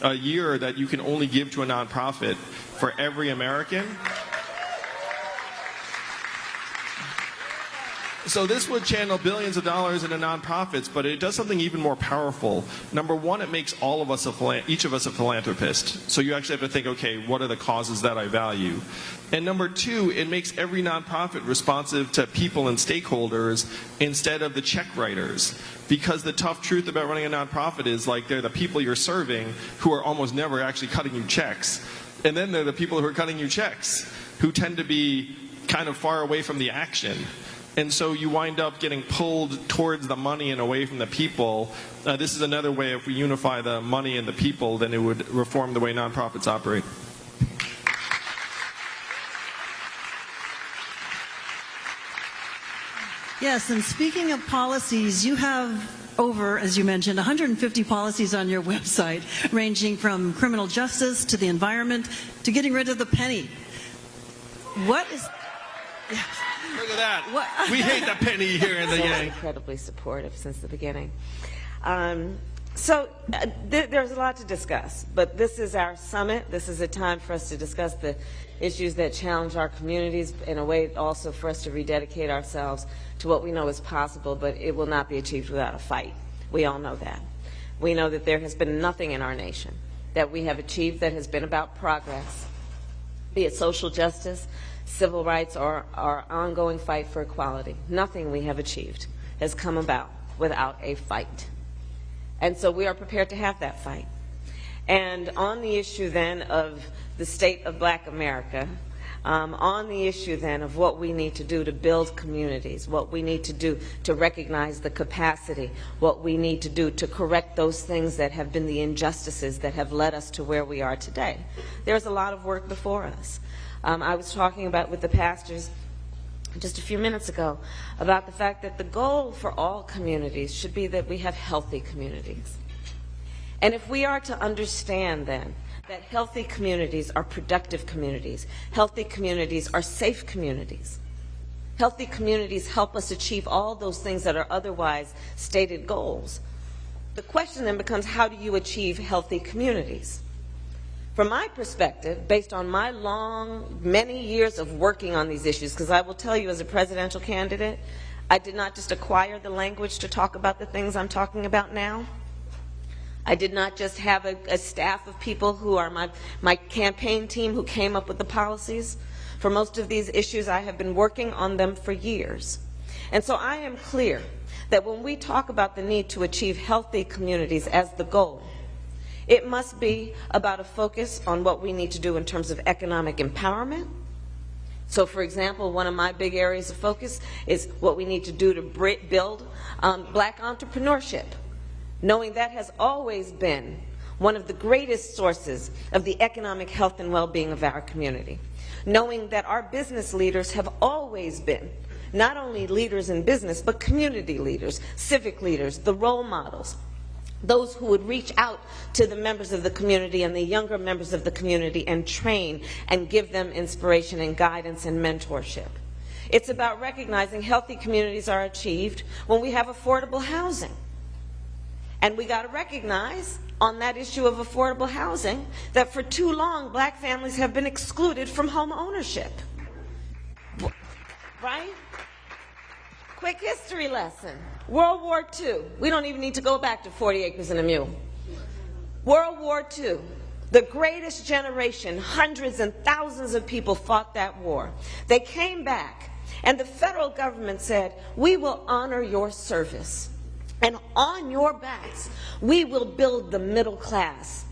a year that you can only give to a nonprofit for every American. So this would channel billions of dollars into nonprofits, but it does something even more powerful. Number one, it makes all of us each of us a philanthropist. So you actually have to think, okay, what are the causes that I value? And number two, it makes every nonprofit responsive to people and stakeholders instead of the check writers. Because the tough truth about running a nonprofit is, like, they're the people you're serving who are almost never actually cutting you checks. And then they're the people who are cutting you checks, who tend to be kind of far away from the action. And so you wind up getting pulled towards the money and away from the people. This is another way, if we unify the money and the people, then it would reform the way nonprofits operate. Yes, and speaking of policies, you have over, as you mentioned, 150 policies on your website, ranging from criminal justice to the environment to getting rid of the penny. What is... Yeah. Look at that. We hate the penny here in the Yang. Incredibly supportive since the beginning. There's a lot to discuss, but this is our summit. This is a time for us to discuss the issues that challenge our communities, in a way also for us to rededicate ourselves to what we know is possible, but it will not be achieved without a fight. We all know that. We know that there has been nothing in our nation that we have achieved that has been about progress, be it social justice, civil rights, or our ongoing fight for equality. Nothing we have achieved has come about without a fight. And so we are prepared to have that fight. And on the issue then of the state of Black America, on the issue then of what we need to do to build communities, what we need to do to recognize the capacity, what we need to do to correct those things that have been the injustices that have led us to where we are today. There's a lot of work before us. I was talking about with the pastors just a few minutes ago about the fact that the goal for all communities should be that we have healthy communities. And if we are to understand then that healthy communities are productive communities, healthy communities are safe communities, healthy communities help us achieve all those things that are otherwise stated goals, the question then becomes, how do you achieve healthy communities? From my perspective, based on my many years of working on these issues, because I will tell you as a presidential candidate, I did not just acquire the language to talk about the things I'm talking about now. I did not just have a staff of people who are my campaign team who came up with the policies. For most of these issues, I have been working on them for years. And so I am clear that when we talk about the need to achieve healthy communities as the goal, it must be about a focus on what we need to do in terms of economic empowerment. So, for example, one of my big areas of focus is what we need to do to build black entrepreneurship, knowing that has always been one of the greatest sources of the economic health and well-being of our community, knowing that our business leaders have always been not only leaders in business, but community leaders, civic leaders, the role models, those who would reach out to the members of the community and the younger members of the community and train and give them inspiration and guidance and mentorship. It's about recognizing healthy communities are achieved when we have affordable housing. And we got to recognize on that issue of affordable housing that for too long black families have been excluded from home ownership. Right? Quick history lesson. World War II. We don't even need to go back to 40 acres and a mule. World War II. The greatest generation, hundreds and thousands of people fought that war. They came back, and the federal government said, we will honor your service. And on your backs, we will build the middle class.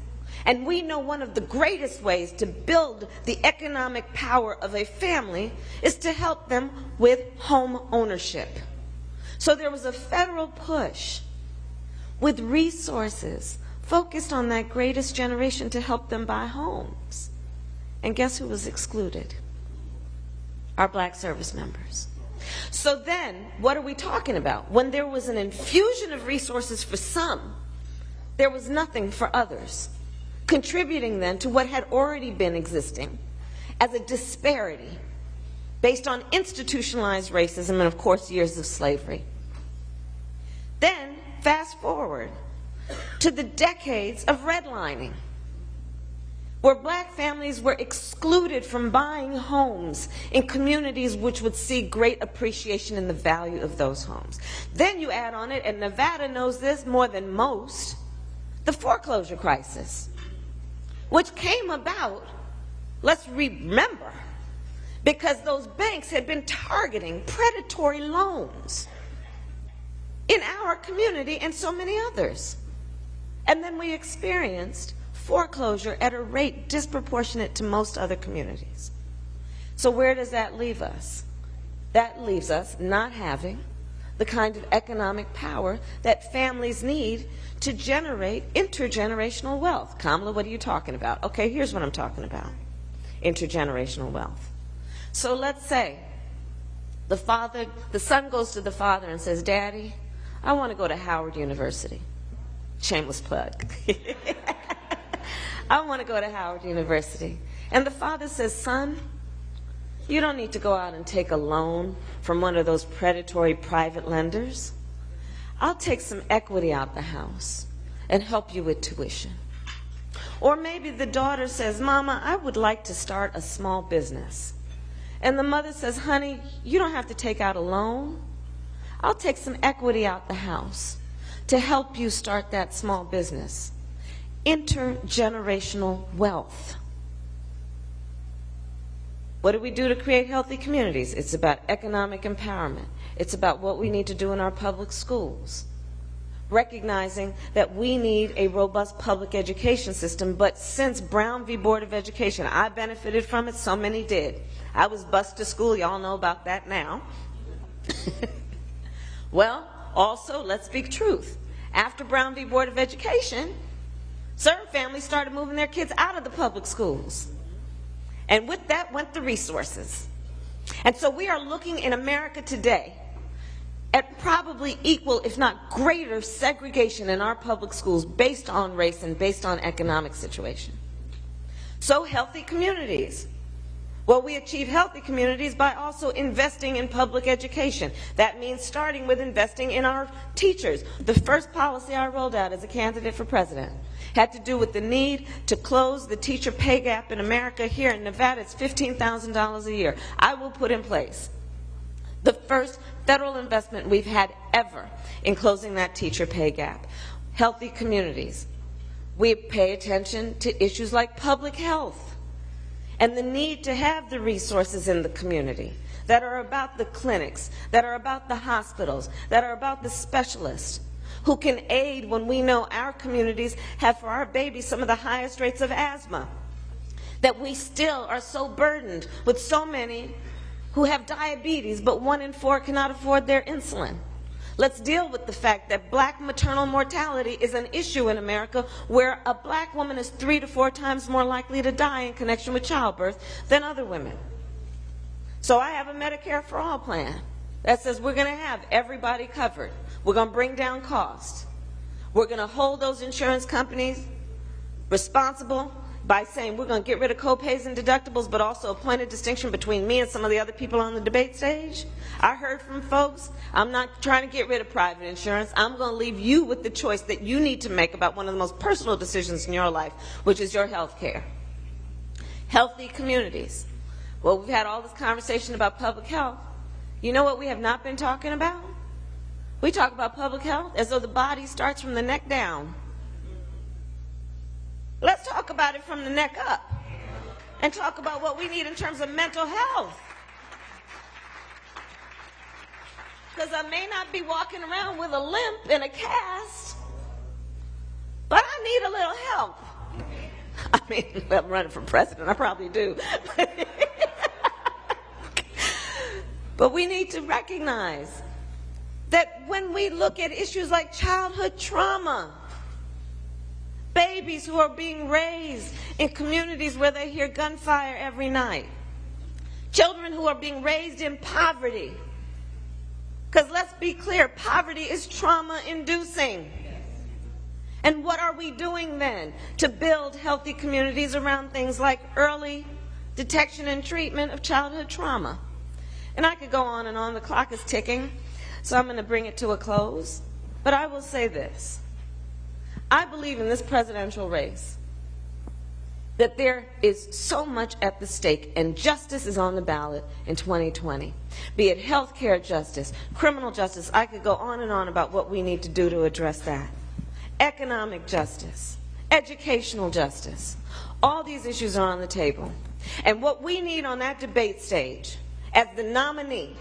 And we know one of the greatest ways to build the economic power of a family is to help them with home ownership. So there was a federal push with resources focused on that greatest generation to help them buy homes. And guess who was excluded? Our black service members. So then, what are we talking about? When there was an infusion of resources for some, there was nothing for others, contributing then to what had already been existing as a disparity based on institutionalized racism and, of course, years of slavery. Then, fast forward to the decades of redlining, where black families were excluded from buying homes in communities which would see great appreciation in the value of those homes. Then you add on it, and Nevada knows this more than most, the foreclosure crisis, which came about, let's remember, because those banks had been targeting predatory loans in our community and so many others. And then we experienced foreclosure at a rate disproportionate to most other communities. So where does that leave us? That leaves us not having the kind of economic power that families need to generate intergenerational wealth. Kamala, what are you talking about? Okay, here's what I'm talking about. Intergenerational wealth. So let's say the son goes to the father and says, Daddy, I want to go to Howard University. Shameless plug. I want to go to Howard University. And the father says, son, you don't need to go out and take a loan from one of those predatory private lenders. I'll take some equity out the house and help you with tuition. Or maybe the daughter says, Mama, I would like to start a small business. And the mother says, honey, you don't have to take out a loan. I'll take some equity out the house to help you start that small business. Intergenerational wealth. What do we do to create healthy communities? It's about economic empowerment. It's about what we need to do in our public schools. Recognizing that we need a robust public education system, but since Brown v. Board of Education, I benefited from it, so many did. I was bused to school, y'all know about that now. Well, also, let's speak truth. After Brown v. Board of Education, certain families started moving their kids out of the public schools. And with that went the resources. And so we are looking in America today at probably equal, if not greater, segregation in our public schools based on race and based on economic situation. So healthy communities. Well, we achieve healthy communities by also investing in public education. That means starting with investing in our teachers. The first policy I rolled out as a candidate for president had to do with the need to close the teacher pay gap in America. Here in Nevada, it's $15,000 a year. I will put in place the first federal investment we've had ever in closing that teacher pay gap. Healthy communities. We pay attention to issues like public health and the need to have the resources in the community. that are about the clinics, that are about the hospitals, that are about the specialists, who can aid when we know our communities have for our babies some of the highest rates of asthma, that we still are so burdened with so many who have diabetes, but 1 in 4 cannot afford their insulin. Let's deal with the fact that black maternal mortality is an issue in America, where a black woman is 3 to 4 times more likely to die in connection with childbirth than other women. So I have a Medicare for All plan that says we're going to have everybody covered. We're going to bring down costs. We're going to hold those insurance companies responsible by saying we're going to get rid of co-pays and deductibles, but also a point of distinction between me and some of the other people on the debate stage. I heard from folks, I'm not trying to get rid of private insurance. I'm going to leave you with the choice that you need to make about one of the most personal decisions in your life, which is your health care. Healthy communities. Well, we've had all this conversation about public health. You know what we have not been talking about? We talk about public health as though the body starts from the neck down. Let's talk about it from the neck up and talk about what we need in terms of mental health. Because I may not be walking around with a limp and a cast, but I need a little help. I mean, I'm running for president, I probably do. But we need to recognize that when we look at issues like childhood trauma, babies who are being raised in communities where they hear gunfire every night, children who are being raised in poverty, because let's be clear, poverty is trauma-inducing. And what are we doing then to build healthy communities around things like early detection and treatment of childhood trauma? And I could go on and on. The clock is ticking, so I'm going to bring it to a close. But I will say this. I believe in this presidential race that there is so much at the stake, and justice is on the ballot in 2020. Be it health care justice, criminal justice, I could go on and on about what we need to do to address that. Economic justice, educational justice, all these issues are on the table. And what we need on that debate stage as the nominee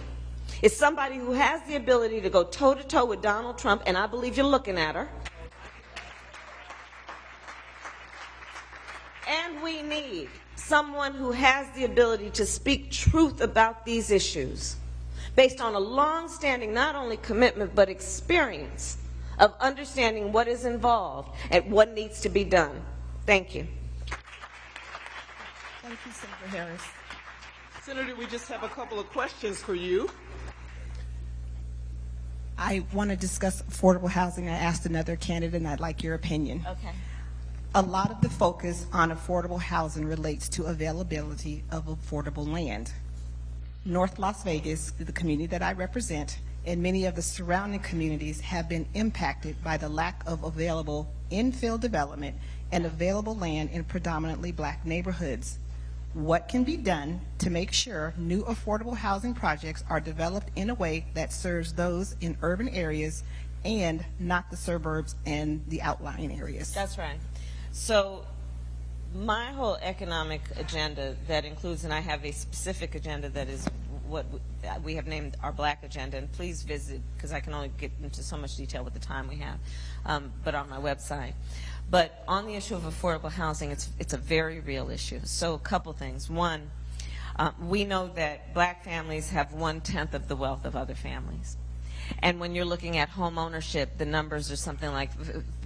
is somebody who has the ability to go toe-to-toe with Donald Trump, and I believe you're looking at her. And we need someone who has the ability to speak truth about these issues based on a long-standing not only commitment but experience of understanding what is involved and what needs to be done. Thank you. Thank you, Senator Harris. Senator, we just have a couple of questions for you. I want to discuss affordable housing. I asked another candidate, and I'd like your opinion. Okay. A lot of the focus on affordable housing relates to availability of affordable land. North Las Vegas, the community that I represent, and many of the surrounding communities have been impacted by the lack of available infill development and available land in predominantly black neighborhoods. What can be done to make sure new affordable housing projects are developed in a way that serves those in urban areas and not the suburbs and the outlying areas? That's right. So my whole economic agenda that includes, and I have a specific agenda that is what we have named our Black Agenda, and please visit, because I can only get into so much detail with the time we have, but on my website. But on the issue of affordable housing, it's a very real issue. So a couple things. One, we know that black families have 1/10 of the wealth of other families. And when you're looking at home ownership, the numbers are something like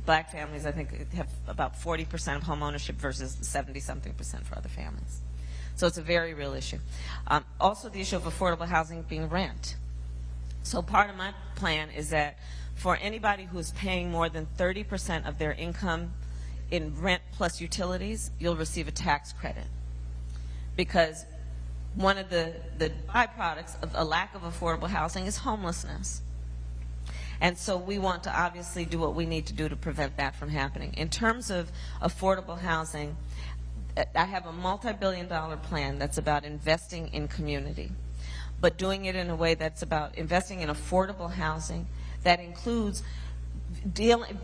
black families, I think, have about 40% of home ownership versus 70-something% for other families. So it's a very real issue. Also, the issue of affordable housing being rent. So part of my plan is that for anybody who's paying more than 30% of their income in rent plus utilities, you'll receive a tax credit. Because one of the byproducts of a lack of affordable housing is homelessness. And so we want to obviously do what we need to do to prevent that from happening. In terms of affordable housing, I have a multi-billion-dollar plan that's about investing in community, but doing it in a way that's about investing in affordable housing that includes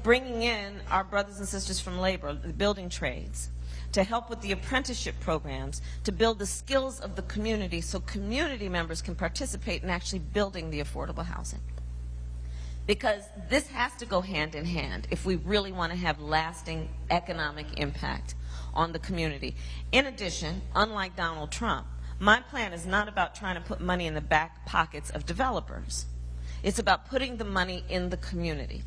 bringing in our brothers and sisters from labor, the building trades, to help with the apprenticeship programs, to build the skills of the community so community members can participate in actually building the affordable housing. Because this has to go hand in hand if we really want to have lasting economic impact on the community. In addition, unlike Donald Trump, my plan is not about trying to put money in the back pockets of developers. It's about putting the money in the community.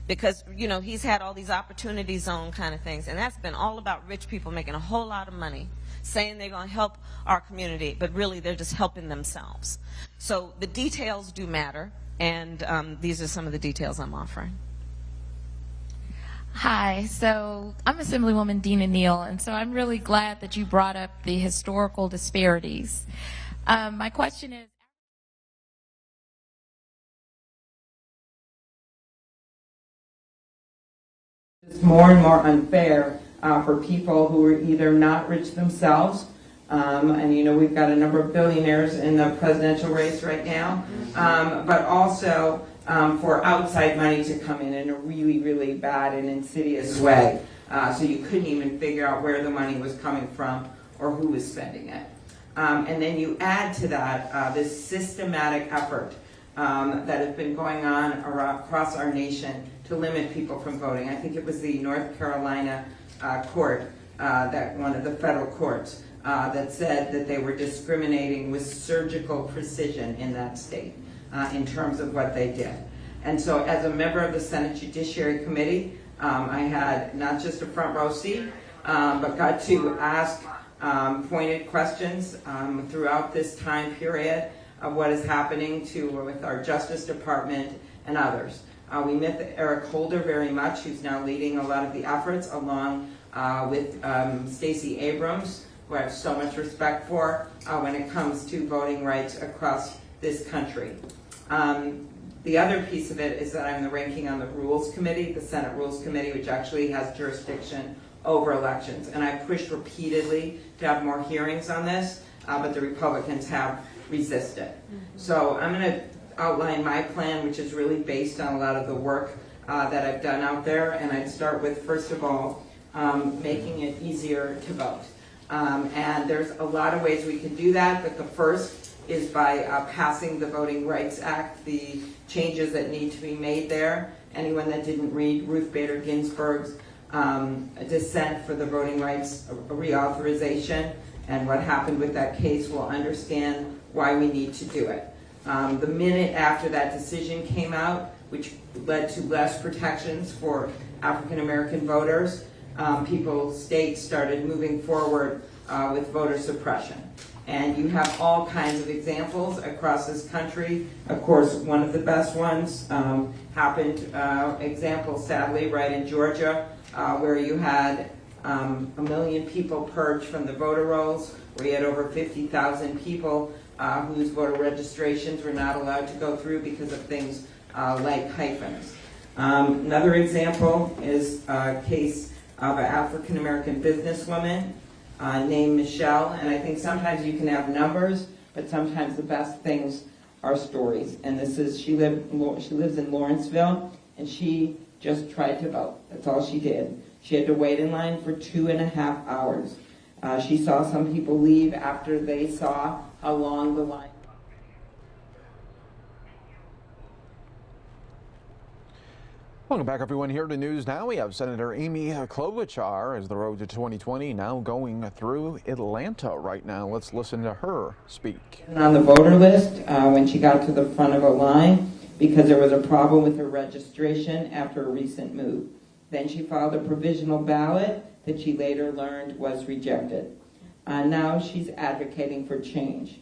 Because, you know, he's had all these opportunity zone kind of things, and that's been all about rich people making a whole lot of money, saying they're going to help our community, but really they're just helping themselves. So the details do matter, and these are some of the details I'm offering. Hi, so I'm Assemblywoman Dina Neal, and so I'm really glad that you brought up the historical disparities. My question is, it's more and more unfair for people who are either not rich themselves, and you know we've got a number of billionaires in the presidential race right now, but also for outside money to come in a really, really bad and insidious way. So you couldn't even figure out where the money was coming from or who was spending it. And then you add to that this systematic effort that has been going on across our nation to limit people from voting. I think it was the North Carolina court, that one of the federal courts, that said that they were discriminating with surgical precision in that state in terms of what they did. And so as a member of the Senate Judiciary Committee, I had not just a front row seat, but got to ask pointed questions throughout this time period of what is happening with our Justice Department and others. We met Eric Holder very much, who's now leading a lot of the efforts, along with Stacey Abrams, who I have so much respect for when it comes to voting rights across this country. The other piece of it is that I'm the ranking on the Rules Committee, the Senate Rules Committee, which actually has jurisdiction over elections. And I pushed repeatedly to have more hearings on this, but the Republicans have resisted. So I'm going to outline my plan, which is really based on a lot of the work that I've done out there. And I'd start with, first of all, making it easier to vote. And there's a lot of ways we can do that, but the first is by passing the Voting Rights Act, the changes that need to be made there. Anyone that didn't read Ruth Bader Ginsburg's dissent for the voting rights reauthorization and what happened with that case will understand why we need to do it. The minute after that decision came out, which led to less protections for African American voters, states started moving forward with voter suppression. And you have all kinds of examples across this country. Of course, one of the best ones happened, sadly, right in Georgia, where you had 1 million people purged from the voter rolls, where you had over 50,000 people whose voter registrations were not allowed to go through because of things like hyphens. Another example is a case of an African American businesswoman named Michelle, and I think sometimes you can have numbers, but sometimes the best things are stories. And this is she lives in Lawrenceville, and she just tried to vote. That's all she did. She had to wait in line for 2.5 hours. She saw some people leave after they saw how long the line. Welcome back, everyone. Here to News Now. We have Senator Amy Klobuchar as the road to 2020 now going through Atlanta right now. Let's listen to her speak. On the voter list when she got to the front of a line because there was a problem with her registration after a recent move. Then she filed a provisional ballot that she later learned was rejected. Now she's advocating for change.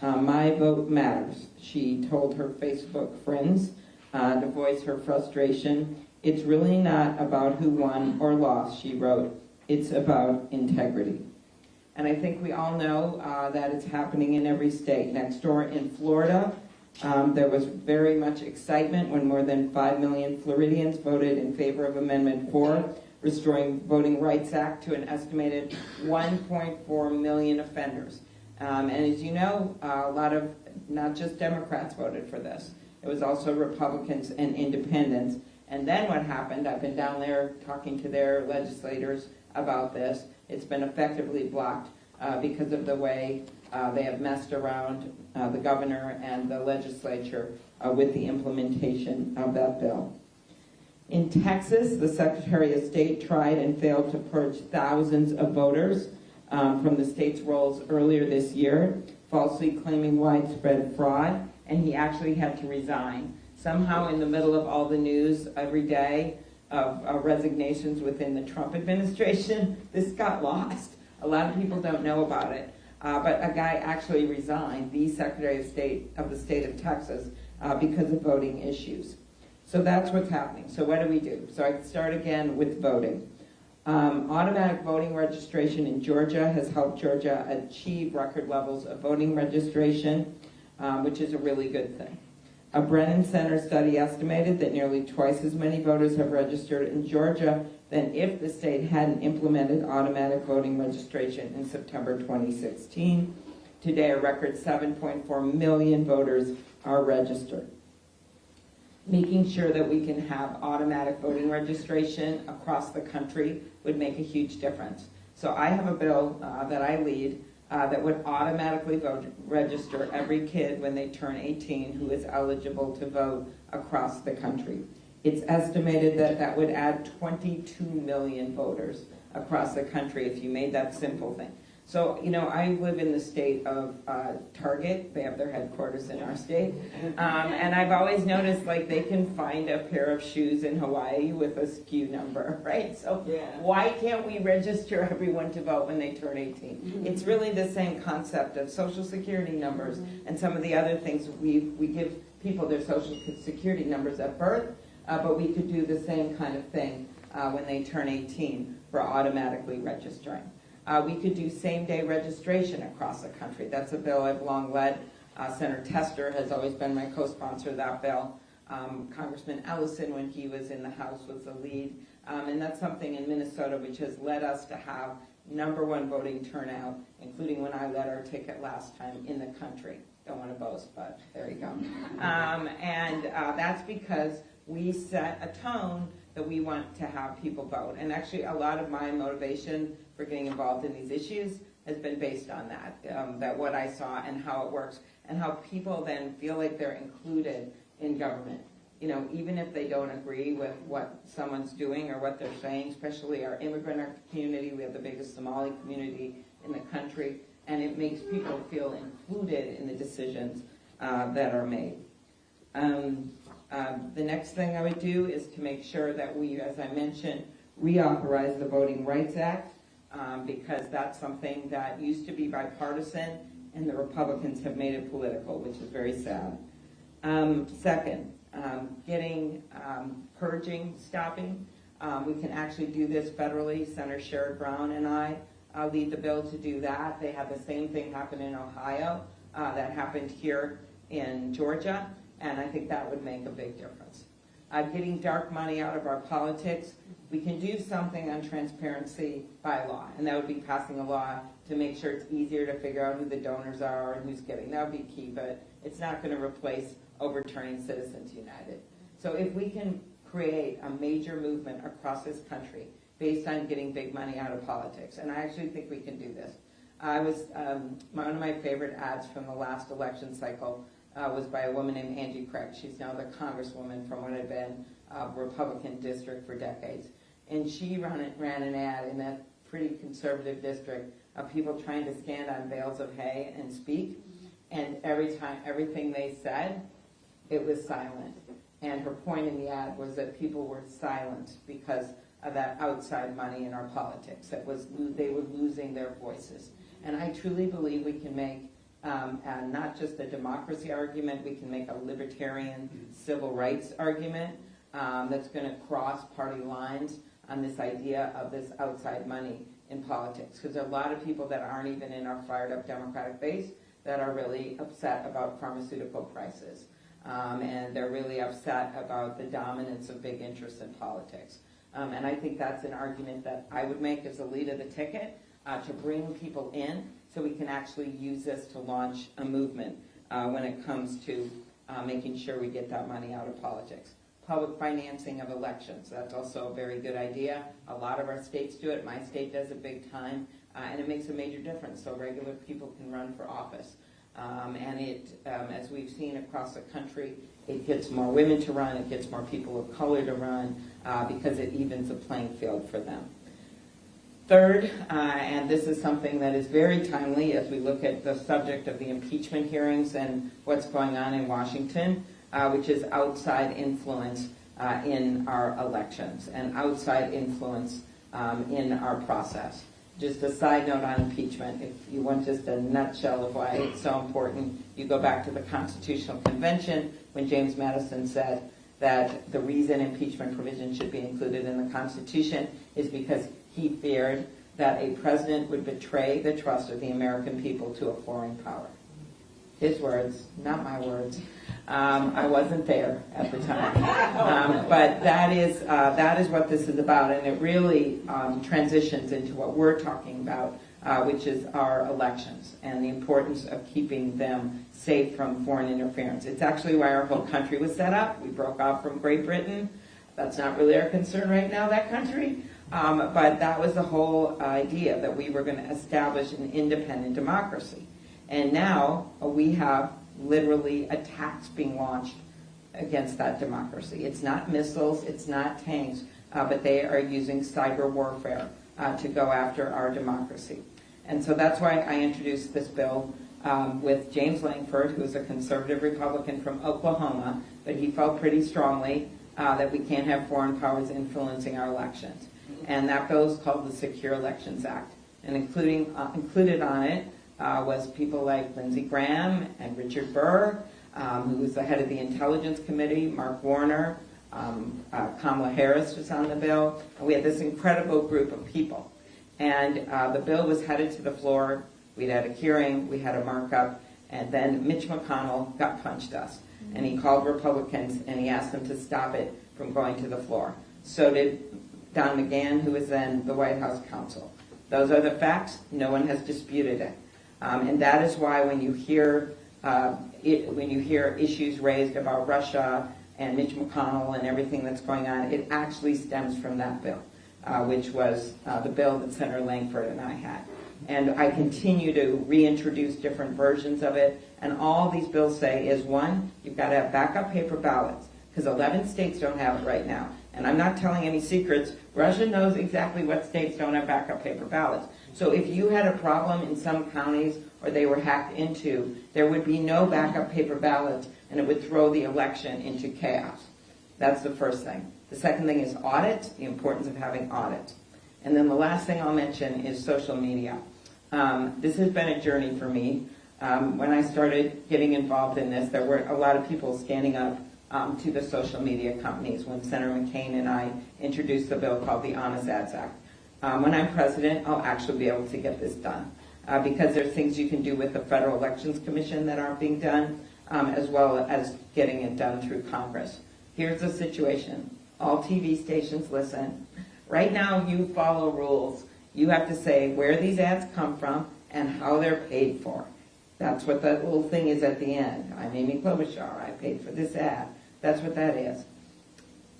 My vote matters, she told her Facebook friends. To voice her frustration. It's really not about who won or lost, she wrote. It's about integrity. And I think we all know that it's happening in every state. Next door in Florida, there was very much excitement when more than 5 million Floridians voted in favor of Amendment 4, restoring Voting Rights Act to an estimated 1.4 million offenders. And as you know, a lot of not just Democrats voted for this. It was also Republicans and independents. And then what happened, I've been down there talking to their legislators about this. It's been effectively blocked because of the way they have messed around the governor and the legislature with the implementation of that bill. In Texas, the Secretary of State tried and failed to purge thousands of voters from the state's rolls earlier this year, falsely claiming widespread fraud, and he actually had to resign. Somehow in the middle of all the news every day of resignations within the Trump administration, this got lost. A lot of people don't know about it, but a guy actually resigned, the Secretary of State of the state of Texas, because of voting issues. So that's what's happening. So what do? So I can start again with voting. Automatic voting registration in Georgia has helped Georgia achieve record levels of voting registration, which is a really good thing. A Brennan Center study estimated that nearly twice as many voters have registered in Georgia than if the state hadn't implemented automatic voting registration in September 2016. Today, a record 7.4 million voters are registered. Making sure that we can have automatic voting registration across the country would make a huge difference. So I have a bill that I lead that would automatically register every kid when they turn 18 who is eligible to vote across the country. It's estimated that that would add 22 million voters across the country if you made that simple thing. So, you know, I live in the state of Target. They have their headquarters in our state. And I've always noticed, like, they can find a pair of shoes in Hawaii with a SKU number, right? So why can't we register everyone to vote when they turn 18? It's really the same concept of social security numbers and some of the other things. We give people their social security numbers at birth, but we could do the same kind of thing when they turn 18 for automatically registering. We could do same-day registration across the country. That's a bill I've long led. Senator Tester has always been my co-sponsor of that bill. Congressman Ellison, when he was in the House, was the lead. And that's something in Minnesota which has led us to have #1 voting turnout, including when I led our ticket last time in the country. Don't want to boast, but there you go. And that's because we set a tone that we want to have people vote. And actually, a lot of my motivation for getting involved in these issues has been based on that, that what I saw and how it works, and how people then feel like they're included in government. You know, even if they don't agree with what someone's doing or what they're saying, especially our immigrant community. We have the biggest Somali community in the country, and it makes people feel included in the decisions that are made. The next thing I would do is to make sure that we, as I mentioned, reauthorize the Voting Rights Act, because that's something that used to be bipartisan, and the Republicans have made it political, which is very sad. Second, getting purging, stopping. We can actually do this federally. Senator Sherrod Brown and I lead the bill to do that. They had the same thing happen in Ohio that happened here in Georgia, and I think that would make a big difference. Getting dark money out of our politics. We can do something on transparency by law, and that would be passing a law to make sure it's easier to figure out who the donors are and who's giving. That would be key, but it's not going to replace overturning Citizens United. So if we can create a major movement across this country based on getting big money out of politics, and I actually think we can do this. One of my favorite ads from the last election cycle was by a woman named Angie Craig. She's now the congresswoman from what had been a Republican district for decades. And she ran an ad in that pretty conservative district of people trying to stand on bales of hay and speak. And everything they said, it was silent. And her point in the ad was that people were silent because of that outside money in our politics. They were losing their voices. And I truly believe we can make not just a democracy argument, we can make a libertarian civil rights argument that's going to cross party lines on this idea of this outside money in politics. Because there are a lot of people that aren't even in our fired up Democratic base that are really upset about pharmaceutical prices. And they're really upset about the dominance of big interests in politics. And I think that's an argument that I would make as the lead of the ticket to bring people in so we can actually use this to launch a movement when it comes to making sure we get that money out of politics. public financing of elections. That's also a very good idea. A lot of our states do it. My state does it big time, and it makes a major difference so regular people can run for office. And as we've seen across the country, it gets more women to run, it gets more people of color to run, because it evens the playing field for them. Third, and this is something that is very timely as we look at the subject of the impeachment hearings and what's going on in Washington, which is outside influence in our elections and outside influence in our process. Just a side note on impeachment, if you want just a nutshell of why it's so important, you go back to the Constitutional Convention when James Madison said that the reason impeachment provisions should be included in the Constitution is because he feared that a president would betray the trust of the American people to a foreign power. His words, not my words. I wasn't there at the time. But that is what this is about, and it really transitions into what we're talking about, which is our elections and the importance of keeping them safe from foreign interference. It's actually why our whole country was set up. We broke off from Great Britain. That's not really our concern right now, that country. But that was the whole idea, that we were going to establish an independent democracy. And now we have literally attacks being launched against that democracy. It's not missiles, it's not tanks, but they are using cyber warfare to go after our democracy. And so that's why I introduced this bill with James Langford, who is a conservative Republican from Oklahoma, but he felt pretty strongly that we can't have foreign powers influencing our elections. And that bill is called the Secure Elections Act. And included on it was people like Lindsey Graham and Richard Burr, who was the head of the Intelligence Committee, Mark Warner, Kamala Harris was on the bill. And we had this incredible group of people. And the bill was headed to the floor. We'd had a hearing, we had a markup, and then Mitch McConnell gut-punched us. And he called Republicans and he asked them to stop it from going to the floor. So did Don McGahn, who was then the White House counsel. Those are the facts. No one has disputed it. And that is why when you hear issues raised about Russia and Mitch McConnell and everything that's going on, it actually stems from that bill, which was the bill that Senator Langford and I had. And I continue to reintroduce different versions of it. And all these bills say is, one, you've got to have backup paper ballots, because 11 states don't have it right now. And I'm not telling any secrets. Russia knows exactly what states don't have backup paper ballots. So if you had a problem in some counties or they were hacked into, there would be no backup paper ballots, and it would throw the election into chaos. That's the first thing. The second thing is audits, the importance of having audits. And then the last thing I'll mention is social media. This has been a journey for me. When I started getting involved in this, there were a lot of people standing up to the social media companies when Senator McCain and I introduced the bill called the Honest Ads Act. When I'm president, I'll actually be able to get this done because there's things you can do with the Federal Elections Commission that aren't being done, as well as getting it done through Congress. Here's the situation. All TV stations listen. Right now, you follow rules. You have to say where these ads come from and how they're paid for. That's what that little thing is at the end. I'm Amy Klobuchar. I paid for this ad. That's what that is.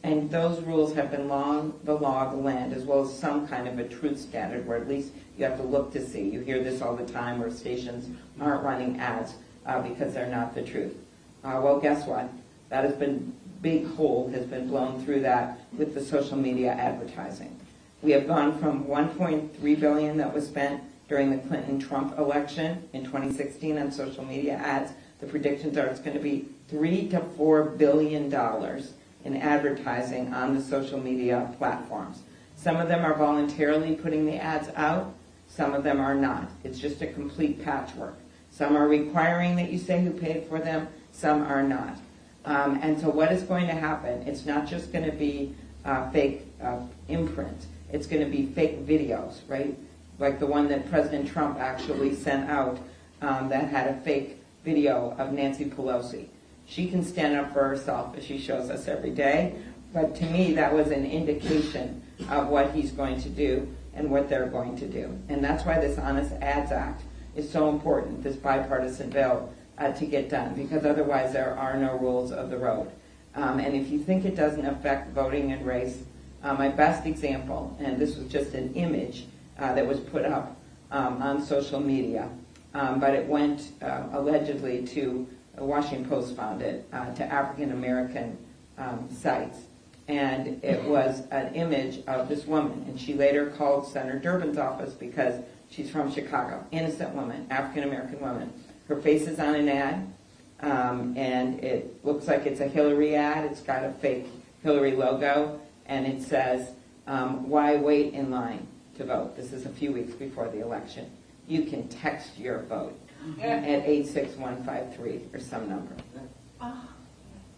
And those rules have been the law of the land, as well as some kind of a truth standard where at least you have to look to see. You hear this all the time where stations aren't running ads because they're not the truth. Well, guess what? That has been, big hole has been blown through that with the social media advertising. We have gone from $1.3 billion that was spent during the Clinton-Trump election in 2016 on social media ads. The predictions are it's going to be $3 to $4 billion in advertising on the social media platforms. Some of them are voluntarily putting the ads out. Some of them are not. It's just a complete patchwork. Some are requiring that you say who paid for them. Some are not. And so what is going to happen? It's not just going to be fake imprint. It's going to be fake videos, right? Like the one that President Trump actually sent out that had a fake video of Nancy Pelosi. She can stand up for herself as she shows us every day. But to me, that was an indication of what he's going to do and what they're going to do. And that's why this Honest Ads Act is so important, this bipartisan bill, to get done, because otherwise there are no rules of the road. And if you think it doesn't affect voting and race, my best example, and this was just an image that was put up on social media, but it went allegedly to, the Washington Post found it, to African American sites. And it was an image of this woman, and she later called Senator Durbin's office because she's from Chicago, innocent woman, African American woman. Her face is on an ad, and it looks like it's a Hillary ad. It's got a fake Hillary logo, and it says, why wait in line to vote? This is a few weeks before the election. You can text your vote at 86153 or some number.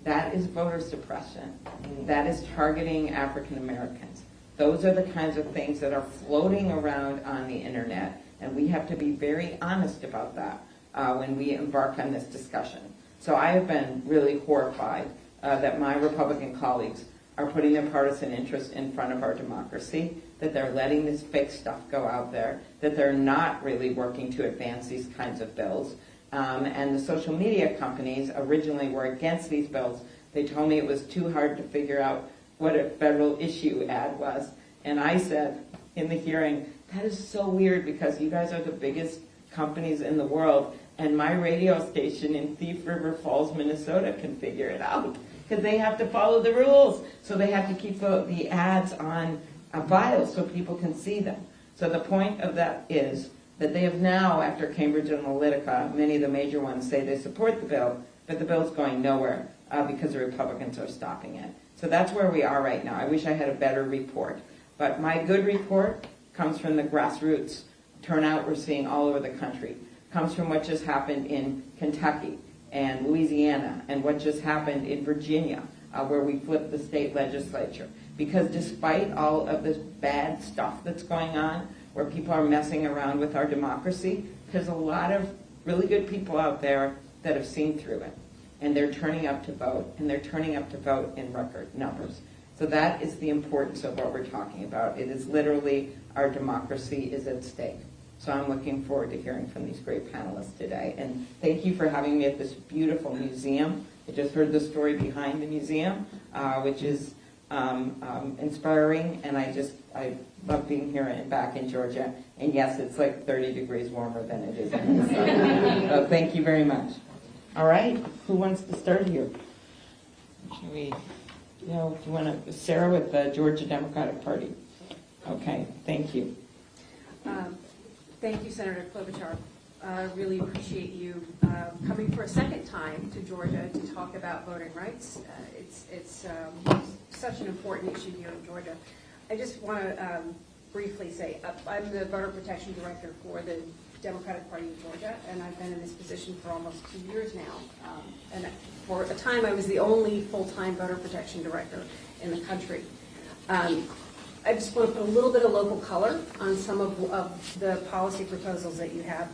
That is voter suppression. That is targeting African Americans. Those are the kinds of things that are floating around on the internet, and we have to be very honest about that when we embark on this discussion. So I have been really horrified that my Republican colleagues are putting their partisan interests in front of our democracy, that they're letting this fake stuff go out there, that they're not really working to advance these kinds of bills. And the social media companies originally were against these bills. They told me it was too hard to figure out what a federal issue ad was. And I said in the hearing, that is so weird because you guys are the biggest companies in the world, and my radio station in Thief River Falls, Minnesota can figure it out because they have to follow the rules. So they have to keep the ads on a file so people can see them. So the point of that is that they have now, after Cambridge Analytica, many of the major ones say they support the bill, but the bill's going nowhere because the Republicans are stopping it. So that's where we are right now. I wish I had a better report. But my good report comes from the grassroots turnout we're seeing all over the country. Comes from what just happened in Kentucky and Louisiana and what just happened in Virginia, where we flipped the state legislature. Because despite all of this bad stuff that's going on, where people are messing around with our democracy, there's a lot of really good people out there that have seen through it. And they're turning up to vote, and they're turning up to vote in record numbers. So that is the importance of what we're talking about. It is literally our democracy is at stake. So I'm looking forward to hearing from these great panelists today. And thank you for having me at this beautiful museum. I just heard the story behind the museum, which is inspiring, and I love being here and back in Georgia. And yes, it's like 30 degrees warmer than it is in Minnesota. So thank you very much. All right, who wants to start here? Should we, do you want to, Sarah with the Georgia Democratic Party. Okay, thank you. Thank you, Senator Klobuchar. I really appreciate you coming for a second time to Georgia to talk about voting rights. It's such an important issue here in Georgia. I just want to briefly say I'm the voter protection director for the Democratic Party of Georgia, and I've been in this position for almost 2 years now. And for a time, I was the only full-time voter protection director in the country. I just want to put a little bit of local color on some of the policy proposals that you have.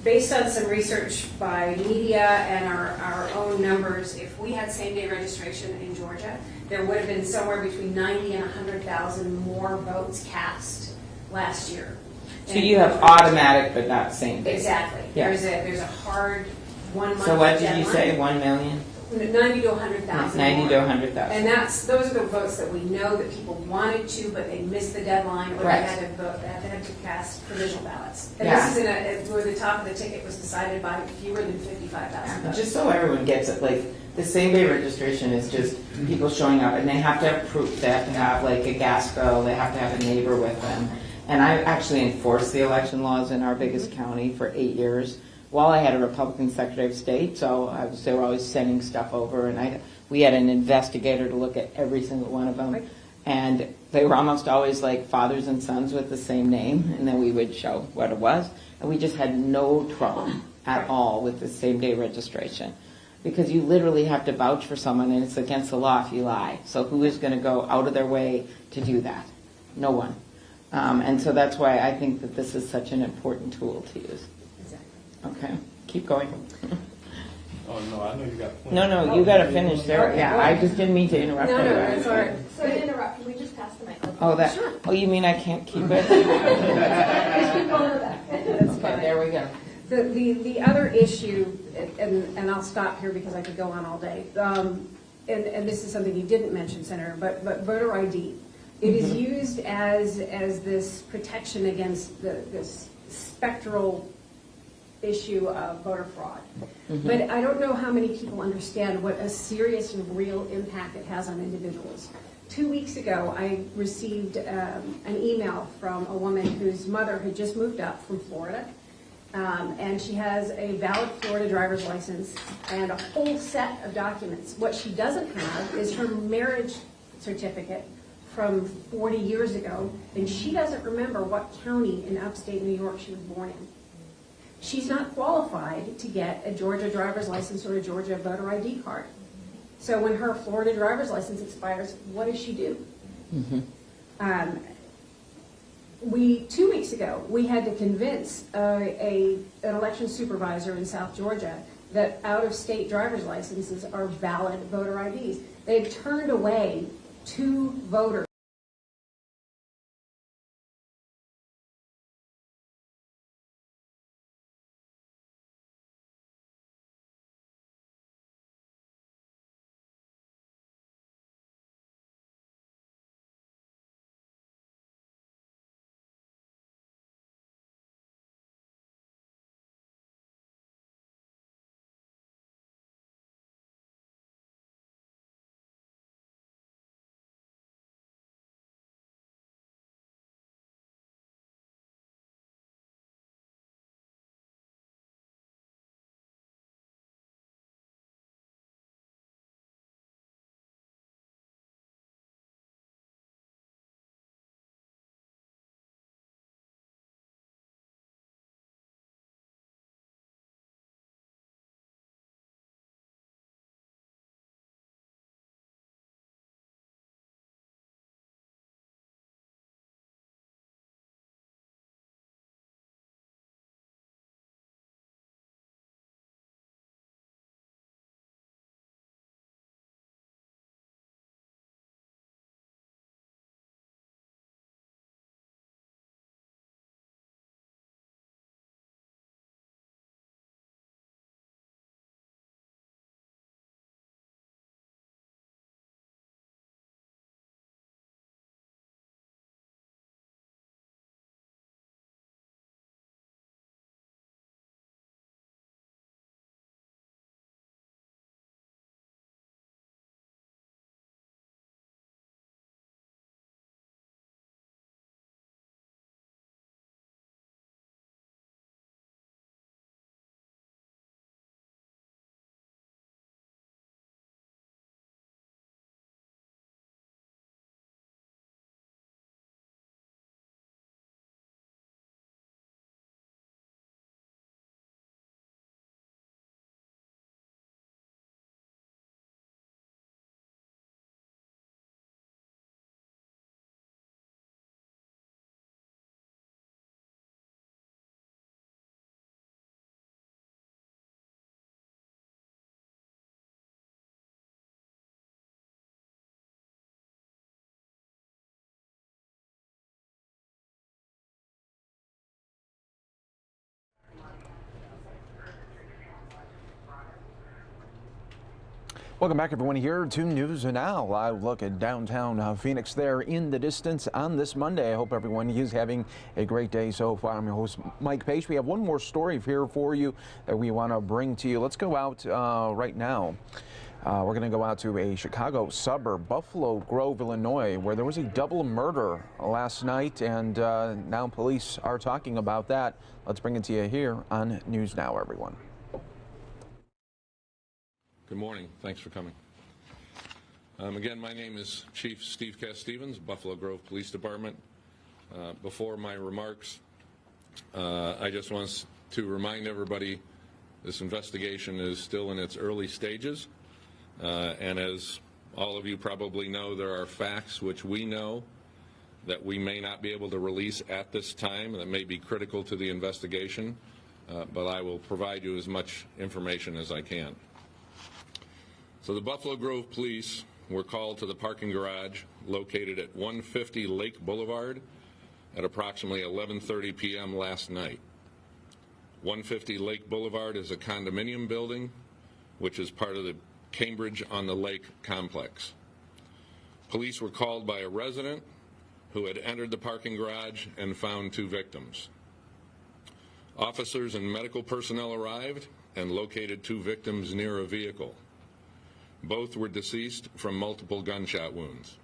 Based on some research by media and our own numbers, if we had same-day registration in Georgia, there would have been somewhere between 90 and 100,000 more votes cast last year. So you have automatic but not same day. Exactly. Yes. There's a hard 1 month So what did deadline. you say, 1 million? 90 to 100,000 90 to 100,000. And those are the votes that we know that people wanted to, but they missed the deadline, or Right. they had to cast provisional ballots. And Yeah. this is where the top of the ticket was decided by fewer than 55,000 votes. Just so everyone gets it, like the same day registration is just people showing up, and they have to have proof. They have to have like a gas bill. They have to have a neighbor with them. And I actually enforced the election laws in our biggest county for 8 years while I had a Republican Secretary of State. So they were always sending stuff over, and we had an investigator to look at every single one of them. And they were almost always like fathers and sons with the same name, and then we would show what it was. And we just had no trouble at all with the same day registration. Because you literally have to vouch for someone, and it's against the law if you lie. So who is going to go out of their way to do that? No one. And so that's why I think that this is such an important tool to use. Exactly. Okay, keep going. Oh, no, I know you got plenty. No, you got to finish there. Okay, Yeah, I just didn't mean to interrupt. No, you. that's all right. So to interrupt, can we just pass the microphone? Oh, that. Sure. Oh, you mean I can't keep it? Just keep going with that. That's fine. There we go. The other issue, and I'll stop here because I could go on all day. and this is something you didn't mention, Senator, but voter ID. It is used as this protection against this spectral issue of voter fraud. But I don't know how many people understand what a serious and real impact it has on individuals. 2 weeks ago, I received an email from a woman whose mother had just moved up from Florida, and she has a valid Florida driver's license and a whole set of documents. What she doesn't have is her marriage certificate from 40 years ago, and she doesn't remember what county in upstate New York she was born in. She's not qualified to get a Georgia driver's license or a Georgia voter ID card. So when her Florida driver's license expires, what does she do? 2 weeks ago, we had to convince an election supervisor in South Georgia that out-of-state driver's licenses are valid voter IDs. They had turned away 2 voters. Welcome back, everyone, here to News Now. Live look at downtown Phoenix there in the distance on this Monday. I hope everyone is having a great day so far. I'm your host, Mike Page. We have one more story here for you that we want to bring to you. Let's go out right now. We're going to go out to a Chicago suburb, Buffalo Grove, Illinois, where there was a double murder last night, and now police are talking about that. Let's bring it to you here on News Now, everyone. Good morning. Thanks for coming. Again, my name is Chief Steve Cass Stevens, Buffalo Grove Police Department. Before my remarks, I just want to remind everybody this investigation is still in its early stages. And as all of you probably know, there are facts which we know that we may not be able to release at this time that may be critical to the investigation, but I will provide you as much information as I can. So the Buffalo Grove Police were called to the parking garage located at 150 Lake Boulevard at approximately 11:30 p.m. last night. 150 Lake Boulevard is a condominium building which is part of the Cambridge-on-the-Lake complex. Police were called by a resident who had entered the parking garage and found 2 victims. Officers and medical personnel arrived and located 2 victims near a vehicle. Both were deceased from multiple gunshot wounds.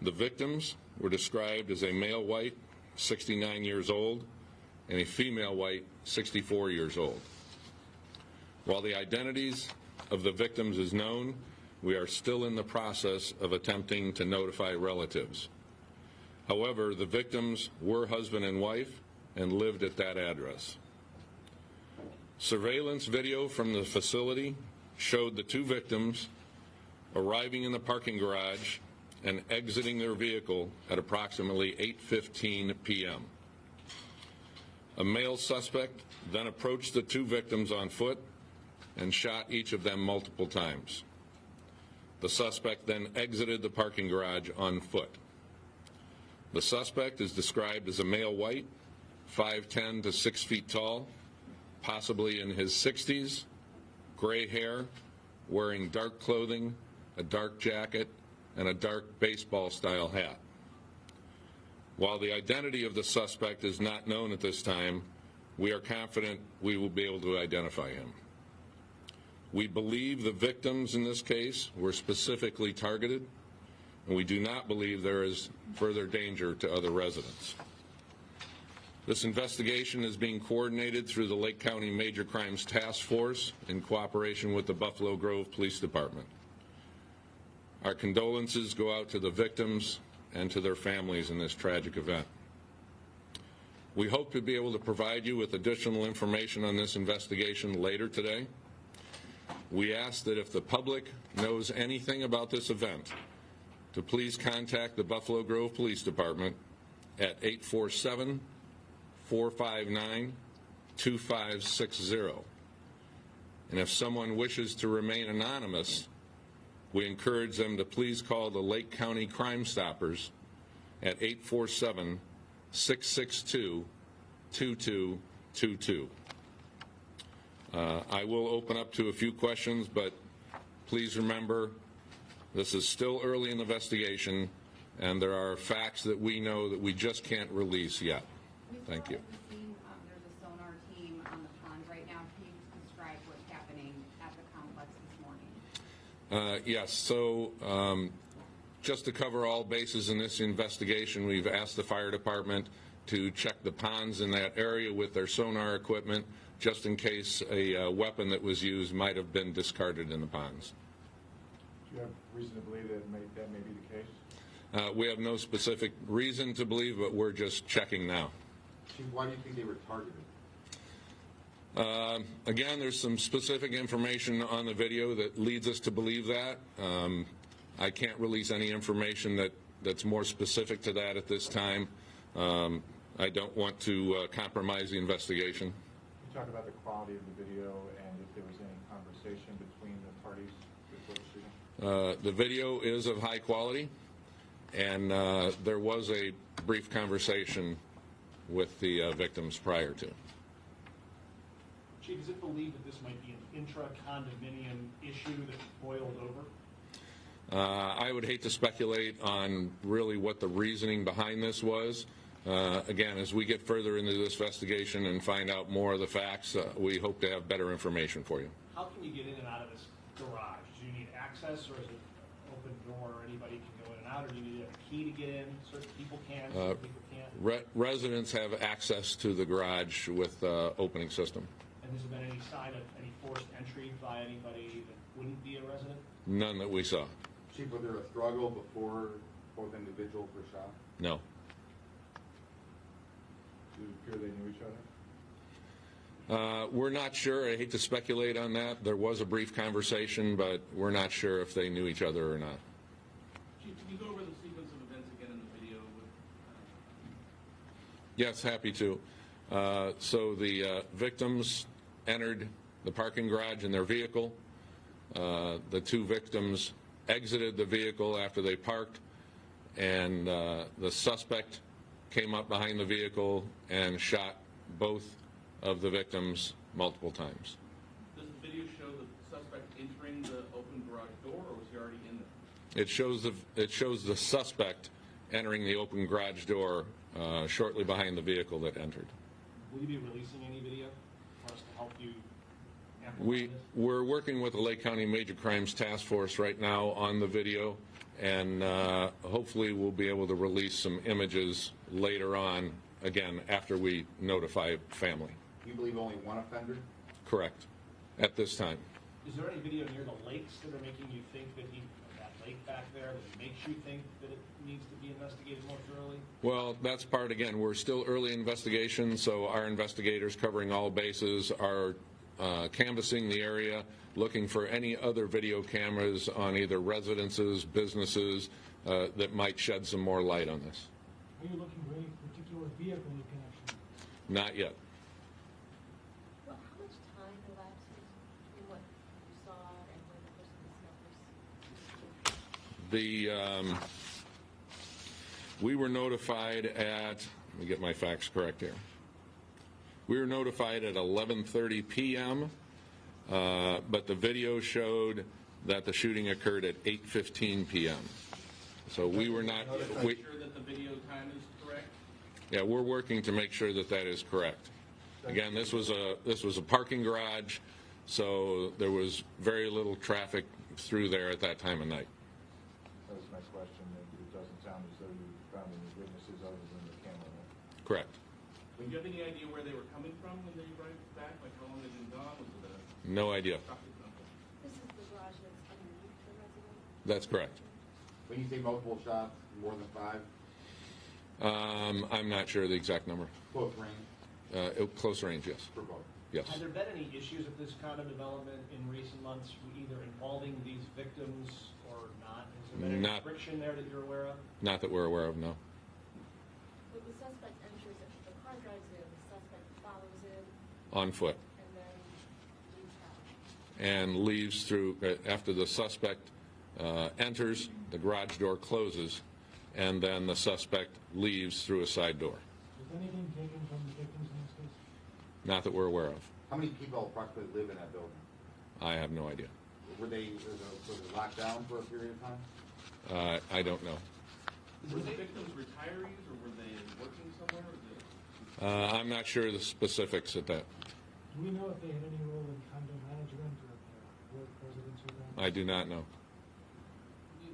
The victims were described as a male white, 69 years old, and a female white, 64 years old. While the identities of the victims is known, we are still in the process of attempting to notify relatives. However, the victims were husband and wife and lived at that address. Surveillance video from the facility showed the 2 victims arriving in the parking garage and exiting their vehicle at approximately 8:15 p.m. A male suspect then approached the 2 victims on foot and shot each of them multiple times. The suspect then exited the parking garage on foot. The suspect is described as a male white, 5'10" to 6 feet tall, possibly in his 60s, gray hair, wearing dark clothing, a dark jacket, and a dark baseball-style hat. While the identity of the suspect is not known at this time, we are confident we will be able to identify him. We believe the victims in this case were specifically targeted, and we do not believe there is further danger to other residents. This investigation is being coordinated through the Lake County Major Crimes Task Force in cooperation with the Buffalo Grove Police Department. Our condolences go out to the victims and to their families in this tragic event. We hope to be able to provide you with additional information on this investigation later today. We ask that if the public knows anything about this event, to please contact the Buffalo Grove Police Department at 847-459-2560. And if someone wishes to remain anonymous, we encourage them to please call the Lake County Crime Stoppers at 847-662-2222. I will open up to a few questions, but please remember this is still early in the investigation, and there are facts that we know that we just can't release yet. Thank you. There's a sonar team on the pond right now. Can you just describe what's happening at the complex this morning? Yes, so just to cover all bases in this investigation, we've asked the fire department to check the ponds in that area with their sonar equipment, just in case a weapon that was used might have been discarded in the ponds. Do you have reason to believe that may be the case? We have no specific reason to believe, but we're just checking now. Chief, why do you think they were targeted? Again, there's some specific information on the video that leads us to believe that. I can't release any information that's more specific to that at this time. I don't want to compromise the investigation. You talk about the quality of the video and if there was any conversation between the parties before the shooting? The video is of high quality, and there was a brief conversation with the victims prior to. Chief, is it believed that this might be an intra-condominium issue that boiled over? I would hate to speculate on really what the reasoning behind this was. Again, as we get further into this investigation and find out more of the facts, we hope to have better information for you. How can you get in and out of this garage? Do you need access, or is it open door, anybody can go in and out, or do you need to have a key to get in? Certain people can, certain people can't? Residents have access to the garage with opening system. And has there been any sign of any forced entry by anybody that wouldn't be a resident? None that we saw. Chief, was there a struggle before both individuals were shot? No. Does it appear they knew each other? We're not sure. I hate to speculate on that. There was a brief conversation, but we're not sure if they knew each other or not. Chief, can you go over the sequence of events again in the video? Yes, happy to. So the victims entered the parking garage in their vehicle. The 2 victims exited the vehicle after they parked, and the suspect came up behind the vehicle and shot both of the victims multiple times. Does the video show the suspect entering the open It shows the suspect entering the open garage door shortly behind the vehicle that entered. Will you be releasing any video for us to help you amplify this? We're working with the Lake County Major Crimes Task Force right now on the video, and hopefully we'll be able to release some images later on, again, after we notify family. You believe only one offender? Correct, at this time. Is there any video near the lakes that are making you think that that lake back there, that makes you think that it needs to be investigated more thoroughly? Well, that's part, again, we're still early investigation, so our investigators covering all bases are canvassing the area, looking for any other video cameras on either residences, businesses that might shed some more light on this. Are you looking for any particular vehicle you can actually? Not yet. Well, how much time elapses between what you saw and when the person was first? We were notified at, let me get my facts correct here. We were notified at 11:30 p.m., but the video showed that the shooting occurred at 8:15 p.m. So we were not. Sure that the video time is correct? Yeah, we're working to make sure that that is correct. Again, this was a parking garage, so there was very little traffic through there at that time of night. That was my question. It doesn't sound as though you found any witnesses other than the camera. Correct. Do you have any idea where they were coming from when they arrived back? Like how long they'd been gone? Was it a No idea. This is the garage that's underneath the residence? That's correct. When you say multiple shots, more than 5? I'm not sure the exact number. Close range? Close range, yes. For both? Yes. Have there been any issues of this kind of development in recent months, either involving these victims or not? Has there been any friction there that you're aware of? Not that we're aware of, no. When the suspect enters, the car drives in, the suspect follows in, On foot. and then leaves out. And leaves through, after the suspect enters, the garage door closes, and then the suspect leaves through a side door. Was anything taken from the victims in this case? Not that we're aware of. How many people approximately live in that building? I have no idea. Was it locked down for a period of time? I don't know. Were the victims retirees or were they working somewhere? I'm not sure the specifics at that. Do we know if they had any role in condo management or if they're residents or that? I do not know.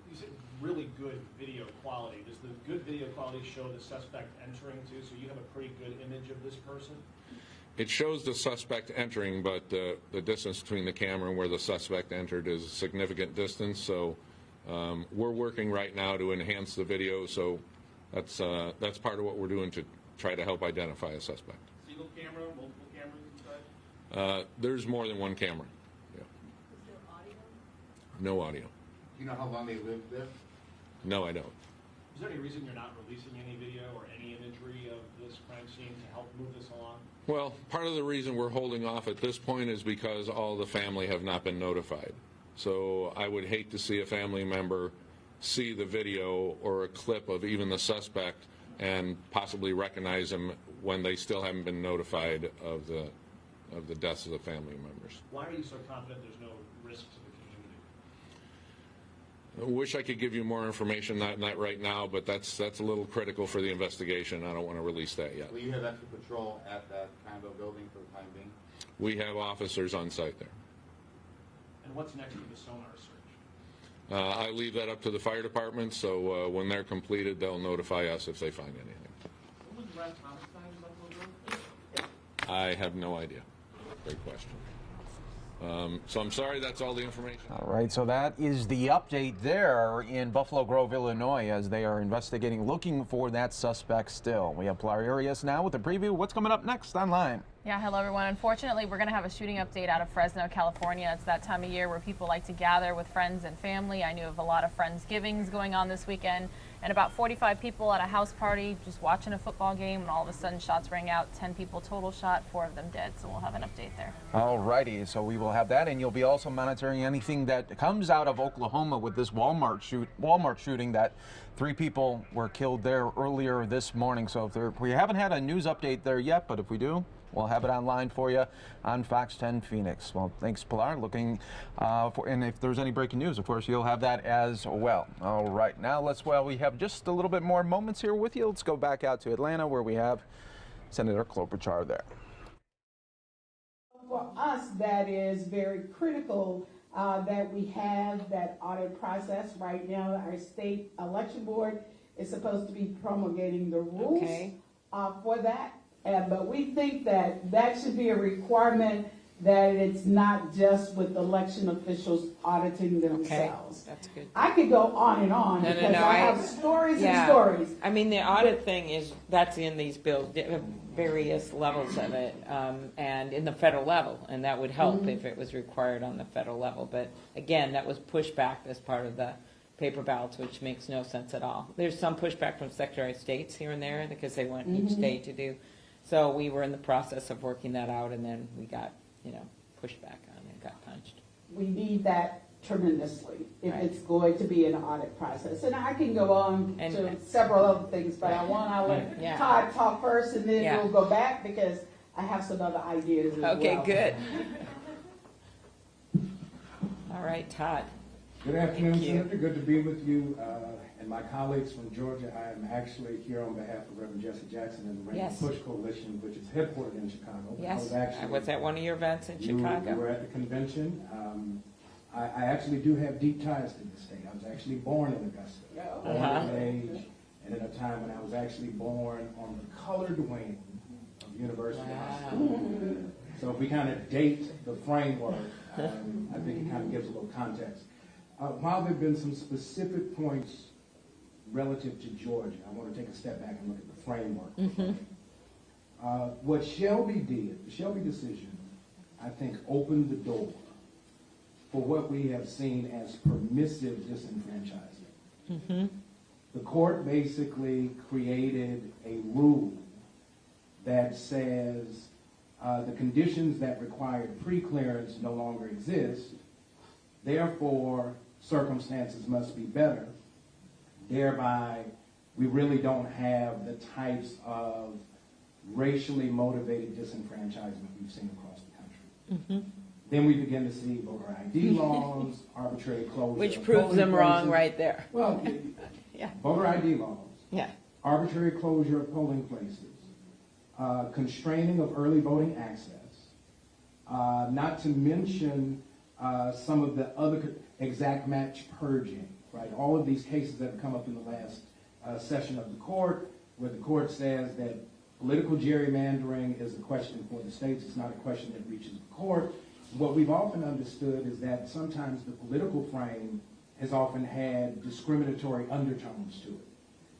You said really good video quality. Does the good video quality show the suspect entering too? So you have a pretty good image of this person? It shows the suspect entering, but the distance between the camera and where the suspect entered is a significant distance. So we're working right now to enhance the video. So that's part of what we're doing to try to help identify a suspect. Single camera, multiple cameras inside? There's more than one camera. Yeah. Is there audio? No audio. Do you know how long they lived there? No, I don't. Is there any reason you're not releasing any video or any imagery of this crime scene to help move this along? Well, part of the reason we're holding off at this point is because all the family have not been notified. So I would hate to see a family member see the video or a clip of even the suspect and possibly recognize him when they still haven't been notified of the deaths of the family members. Why are you so confident there's no risk to the community? I wish I could give you more information, not right now, but that's a little critical for the investigation. I don't want to release that yet. Will you have extra patrol at that condo building for the time being? We have officers on site there. And what's next for the sonar search? I leave that up to the fire department, so when they're completed, they'll notify us if they find anything. When was the last homicide in Buffalo Grove? I have no idea. Great question. So I'm sorry, that's all the information. All right, so that is the update there in Buffalo Grove, Illinois, as they are investigating, looking for that suspect still. We have Arias now with a preview. What's coming up next online? Yeah, hello everyone. Unfortunately, we're going to have a shooting update out of Fresno, California. It's that time of year where people like to gather with friends and family. I knew of a lot of Friendsgivings going on this weekend, and about 45 people at a house party just watching a football game, and all of a sudden shots rang out. 10 people total shot, 4 of them dead. So we'll have an update there. All righty, so we will have that, and you'll be also monitoring anything that comes out of Oklahoma with this Walmart shooting that 3 people were killed there earlier this morning. So we haven't had a news update there yet, but if we do, we'll have it online for you on Fox 10 Phoenix. Well, thanks, Pilar. Looking and if there's any breaking news, of course, you'll have that as well. All right, now we have just a little bit more moments here with you. Let's go back out to Atlanta, where we have Senator Klobuchar there. For us, that is very critical that we have that audit process. Right now, our state election board is supposed to be promulgating the rules for that. But we think that that should be a requirement, that it's not just with election officials auditing themselves. That's good. I could go on and on because I have stories and stories. I mean, the audit thing that's in these bills, various levels of it, and in the federal level, and that would help if it was required on the federal level. But again, that was pushed back as part of the paper ballots, which makes no sense at all. There's some pushback from Secretary of States here and there because they want each state to do. So we were in the process of working that out, and then we got, pushed back on it, got punched. We need that tremendously if it's going to be an audit process. And I can go on to several other things, but I want to let Todd talk first, and then we'll go back because I have some other ideas as well. Okay, good. All right, Todd. Good afternoon, Senator. Good to be with you and my colleagues from Georgia. I am actually here on behalf of Reverend Jesse Jackson and the Rain and Push Coalition, which is headquartered in Chicago. Yes, I was at one of your events in Chicago. You were at the convention. I actually do have deep ties to the state. I was actually born in Augusta, born at an age and at a time when I was actually born on the colored wing of University High School. So if we kind of date the framework, I think it kind of gives a little context. While there have been some specific points relative to Georgia, I want to take a step back and look at the framework. What Shelby did, the Shelby decision, I think opened the door for what we have seen as permissive disenfranchisement. The court basically created a rule that says the conditions that required pre-clearance no longer exist, therefore circumstances must be better. Thereby, we really don't have the types of racially motivated disenfranchisement we've seen across the country. Then we begin to see voter ID laws, arbitrary closure. Which proves them wrong right there. Well, voter ID laws, arbitrary closure of polling places, constraining of early voting access, not to mention some of the other exact match purging, right? All of these cases that have come up in the last session of the court, where the court says that political gerrymandering is a question for the states. It's not a question that reaches the court. What we've often understood is that sometimes the political frame has often had discriminatory undertones to it.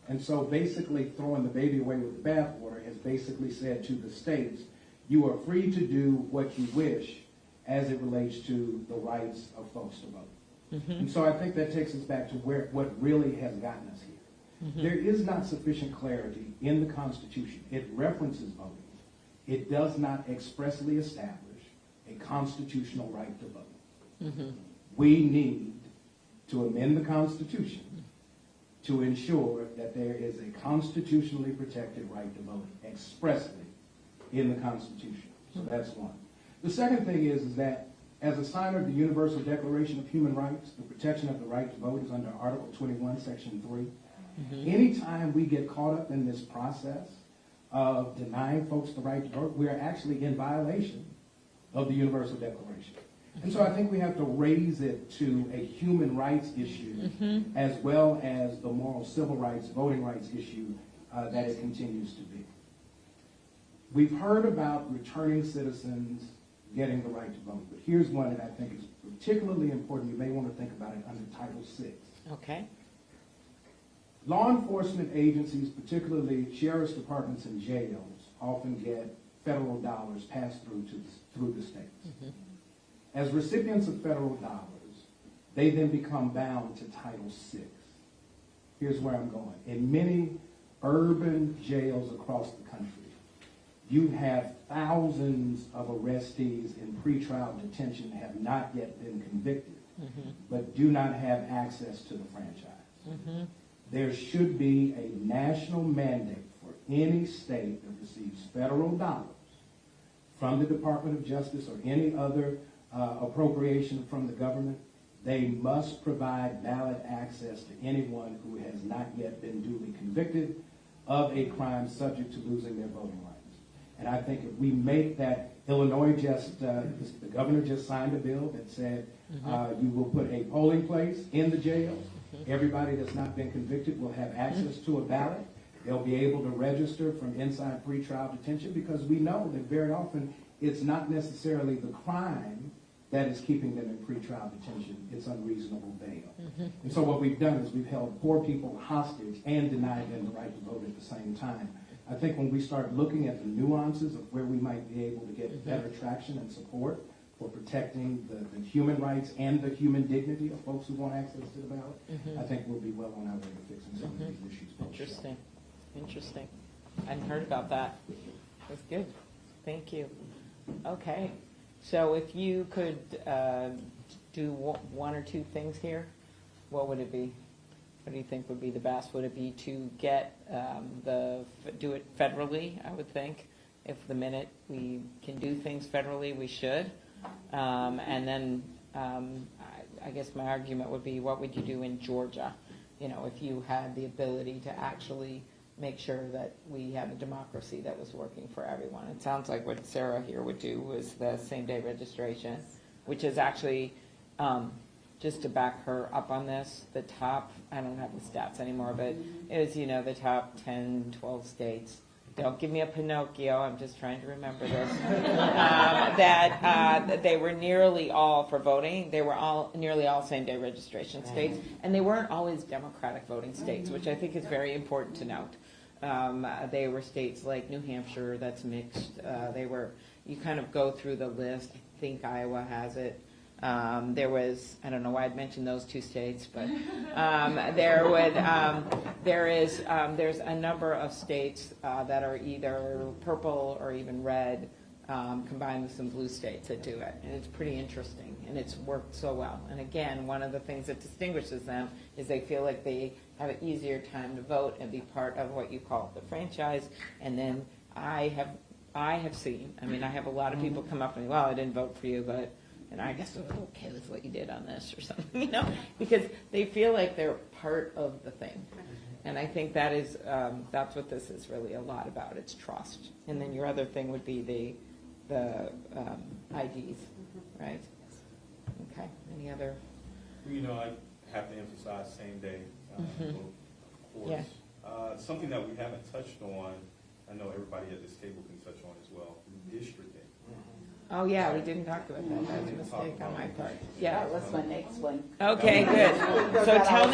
And so basically throwing the baby away with the bathwater has basically said to the states, you are free to do what you wish as it relates to the rights of folks to vote. And so I think that takes us back to what really has gotten us here. There is not sufficient clarity in the Constitution. It references voting. It does not expressly establish a constitutional right to vote. We need to amend the Constitution to ensure that there is a constitutionally protected right to vote expressly in the Constitution. So that's one. The second thing is that as a signer of the Universal Declaration of Human Rights, the protection of the right to vote is under Article 21, Section 3. Anytime we get caught up in this process of denying folks the right to vote, we're actually in violation of the Universal Declaration. And so I think we have to raise it to a human rights issue as well as the moral civil rights, voting rights issue that it continues to be. We've heard about returning citizens getting the right to vote, but here's one that I think is particularly important. You may want to think about it under Title VI. Okay. Law enforcement agencies, particularly sheriff's departments and jails, often get federal dollars passed through the states. As recipients of federal dollars, they then become bound to Title VI. Here's where I'm going. In many urban jails across the country, you have thousands of arrestees in pretrial detention that have not yet been convicted, but do not have access to the franchise. there should be a national mandate for any state that receives federal dollars from the Department of Justice or any other appropriation from the government. They must provide ballot access to anyone who has not yet been duly convicted of a crime subject to losing their voting rights. And I think if we make that, Illinois just, the governor just signed a bill that said you will put a polling place in the jail. Everybody that's not been convicted will have access to a ballot. They'll be able to register from inside pretrial detention, because we know that very often it's not necessarily the crime that is keeping them in pretrial detention. It's unreasonable bail. And so what we've done is we've held poor people hostage and denied them the right to vote at the same time. I think when we start looking at the nuances of where we might be able to get better traction and support for protecting the human rights and the human dignity of folks who want access to the ballot, I think we'll be well on our way to fixing some of these issues. Interesting. Interesting. I hadn't heard about that. That's good. Thank you. Okay. So if you could do one or two things here, what would it be? What do you think would be the best? Would it be to get do it federally, I would think. If the minute we can do things federally, we should. And then I guess my argument would be, what would you do in Georgia? You know, if you had the ability to actually make sure that we had a democracy that was working for everyone. It sounds like what Sarah here would do was the same-day registration, which is actually, just to back her up on this, the top, I don't have the stats anymore, but it was, you know, the top 10, 12 states. Don't give me a Pinocchio, I'm just trying to remember this. That they were nearly all for voting. They were nearly all same-day registration states, and they weren't always Democratic voting states, which I think is very important to note. They were states like New Hampshire, that's mixed. You kind of go through the list. I think Iowa has it. There was, I don't know why I'd mentioned those two states, but there's a number of states that are either purple or even red, combined with some blue states that do it. And it's pretty interesting, and it's worked so well. And again, one of the things that distinguishes them is they feel like they have an easier time to vote and be part of what you call the franchise. And then I have seen, I mean, I have a lot of people come up to me, well, I didn't vote for you, but and I guess I'm okay with what you did on this or something, you know, because they feel like they're part of the thing. And I think that is, that's what this is really a lot about. It's trust. And then your other thing would be the IDs, right? Okay. Any other? You know, I have to emphasize same day, of course. Yeah. Something that we haven't touched on, I know everybody at this table can touch on as well, districting. Oh, yeah, we didn't talk about that. That was a mistake on my part. Yeah. That's my next one. Okay, good. So tell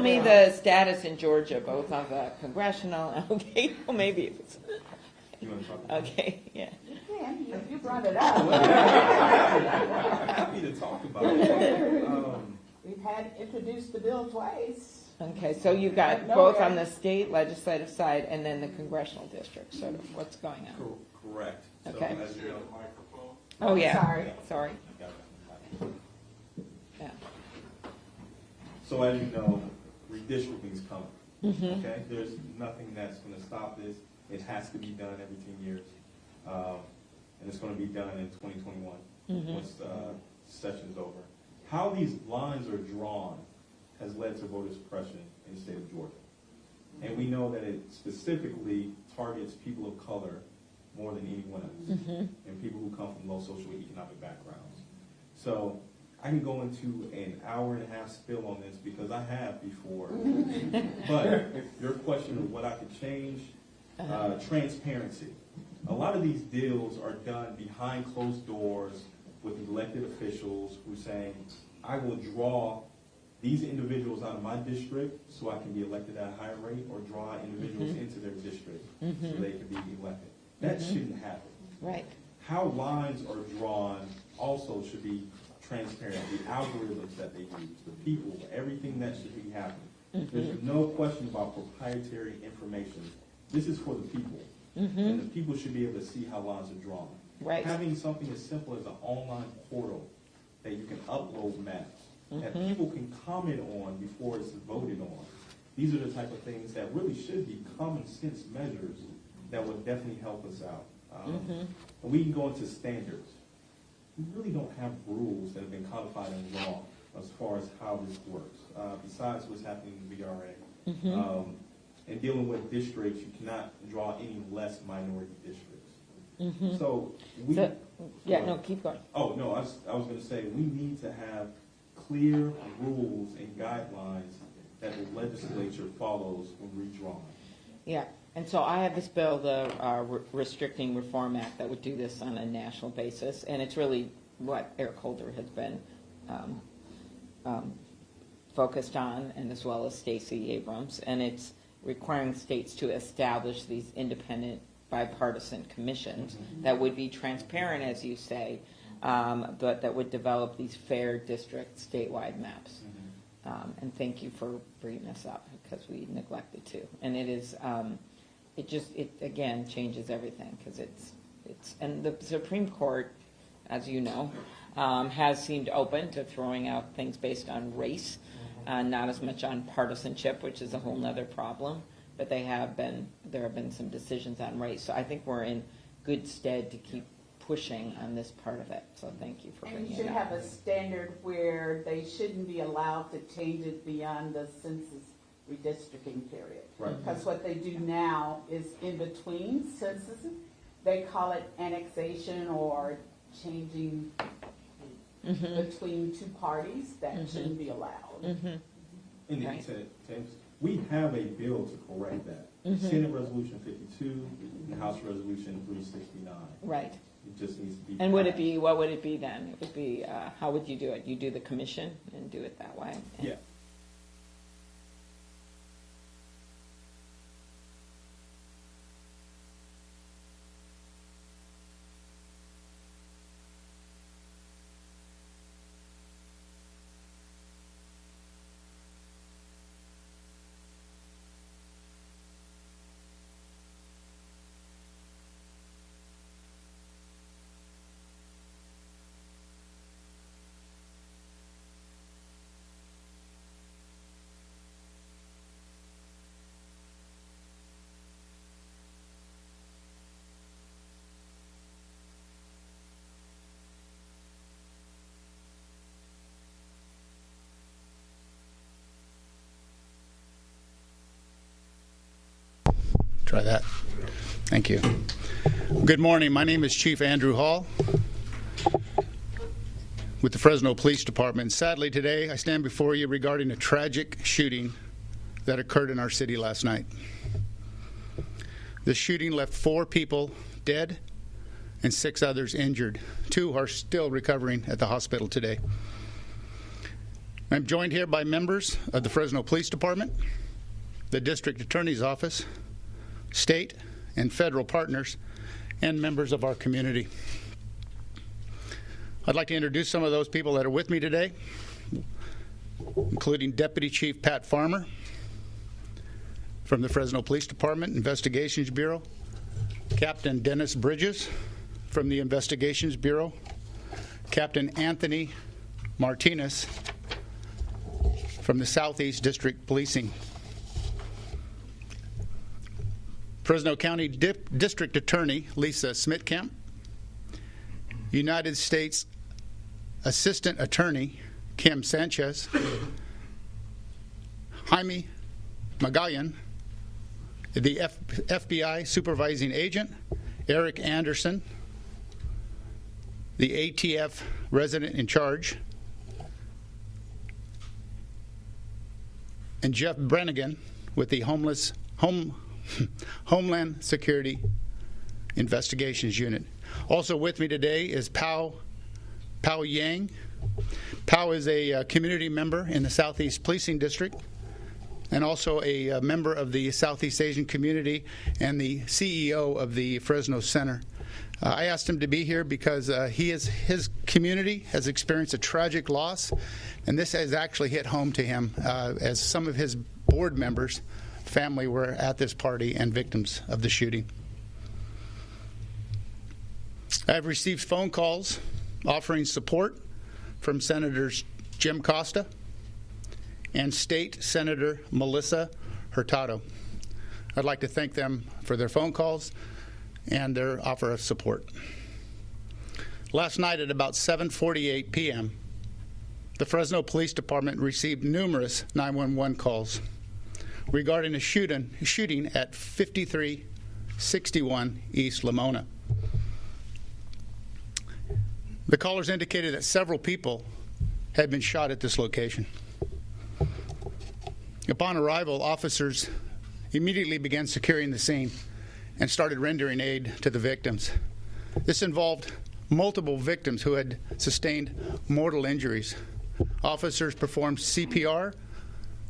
me the status in Georgia, both on the congressional, okay, well, maybe if it's, You want to talk about okay, yeah. Yeah, you brought it up. Happy to talk about it. We've had introduced the bill twice. Okay, so you've got both on the state legislative side and then the congressional district, sort of what's going on. Correct. Okay. So, as you know, Oh, yeah. Sorry. Yeah. So as you know, redistricting is coming. Okay, there's nothing that's going to stop this. It has to be done every 10 years, and it's going to be done in 2021 once the session's over. How these lines are drawn has led to voter suppression in the state of Georgia, and we know that it specifically targets people of color more than anyone else, and people who come from low social and economic backgrounds. So I can go into an hour-and-a-half spill on this because I have before. But your question of what I could change, transparency. A lot of these deals are done behind closed doors with elected officials who are saying, I will draw these individuals out of my district so I can be elected at a higher rate, or draw individuals into their district so they can be elected. That shouldn't happen. Right. How lines are drawn also should be transparent. The algorithms that they use, the people, everything that should be happening. There's no question about proprietary information. This is for the people. And the people should be able to see how lines are drawn. Right. Having something as simple as an online portal that you can upload maps, that people can comment on before it's voted on, These are the type of things that really should be common sense measures that would definitely help us out. And we can go into standards. We really don't have rules that have been codified in law as far as how this works, besides what's happening in VRA. And dealing with districts, you cannot draw any less minority districts. So keep going. Oh, no, I was going to say, we need to have clear rules and guidelines that the legislature follows when redrawing. Yeah, and so I have this bill, the Restricting Reform Act, that would do this on a national basis, and it's really what Eric Holder has been focused on, and as well as Stacey Abrams, and it's requiring states to establish these independent bipartisan commissions that would be transparent, as you say, but that would develop these fair district statewide maps. And thank you for bringing this up, because we neglected to. And it is, it again changes everything, because and the Supreme Court, as you know, has seemed open to throwing out things based on race, not as much on partisanship, which is a whole nother problem. But there have been some decisions on race. So I think we're in good stead to keep pushing on this part of it. So thank you for bringing it up. And you should have a standard where they shouldn't be allowed to change it beyond the census redistricting period. Right. Because what they do now is in between censuses, they call it annexation or changing between two parties. That shouldn't be allowed. And Right. we have a bill to correct that. Senate Resolution 52 and House Resolution 369. Right. It just needs to be. And would it be, what would it be then? It would be, how would you do it? You do the commission and do it that way? Yeah. Try that. Thank you. Good morning. My name is Chief Andrew Hall with the Fresno Police Department. Sadly, today I stand before you regarding a tragic shooting that occurred in our city last night. This shooting left 4 people dead and 6 others injured. 2 are still recovering at the hospital today. I'm joined here by members of the Fresno Police Department, the District Attorney's Office, state and federal partners, and members of our community. I'd like to introduce some of those people that are with me today, including Deputy Chief Pat Farmer from the Fresno Police Department Investigations Bureau, Captain Dennis Bridges from the Investigations Bureau, Captain Anthony Martinez from the Southeast District Policing, Fresno County District Attorney Lisa Smitkamp, United States Assistant Attorney Kim Sanchez, Jaime Magallan, the FBI Supervising Agent Eric Anderson, the ATF Resident in Charge, and Jeff Brennigan with the Homeland Security Investigations Unit. Also with me today is Pao Yang. Pao is a community member in the Southeast Policing District and also a member of the Southeast Asian community and the CEO of the Fresno Center. I asked him to be here because his community has experienced a tragic loss, and this has actually hit home to him as some of his board members' family were at this party and victims of the shooting. I have received phone calls offering support from Senators Jim Costa and State Senator Melissa Hurtado. I'd like to thank them for their phone calls and their offer of support. Last night at about 7:48 p.m., the Fresno Police Department received numerous 911 calls regarding a shooting at 5361 East Lamona. The callers indicated that several people had been shot at this location. Upon arrival, officers immediately began securing the scene and started rendering aid to the victims. This involved multiple victims who had sustained mortal injuries. Officers performed CPR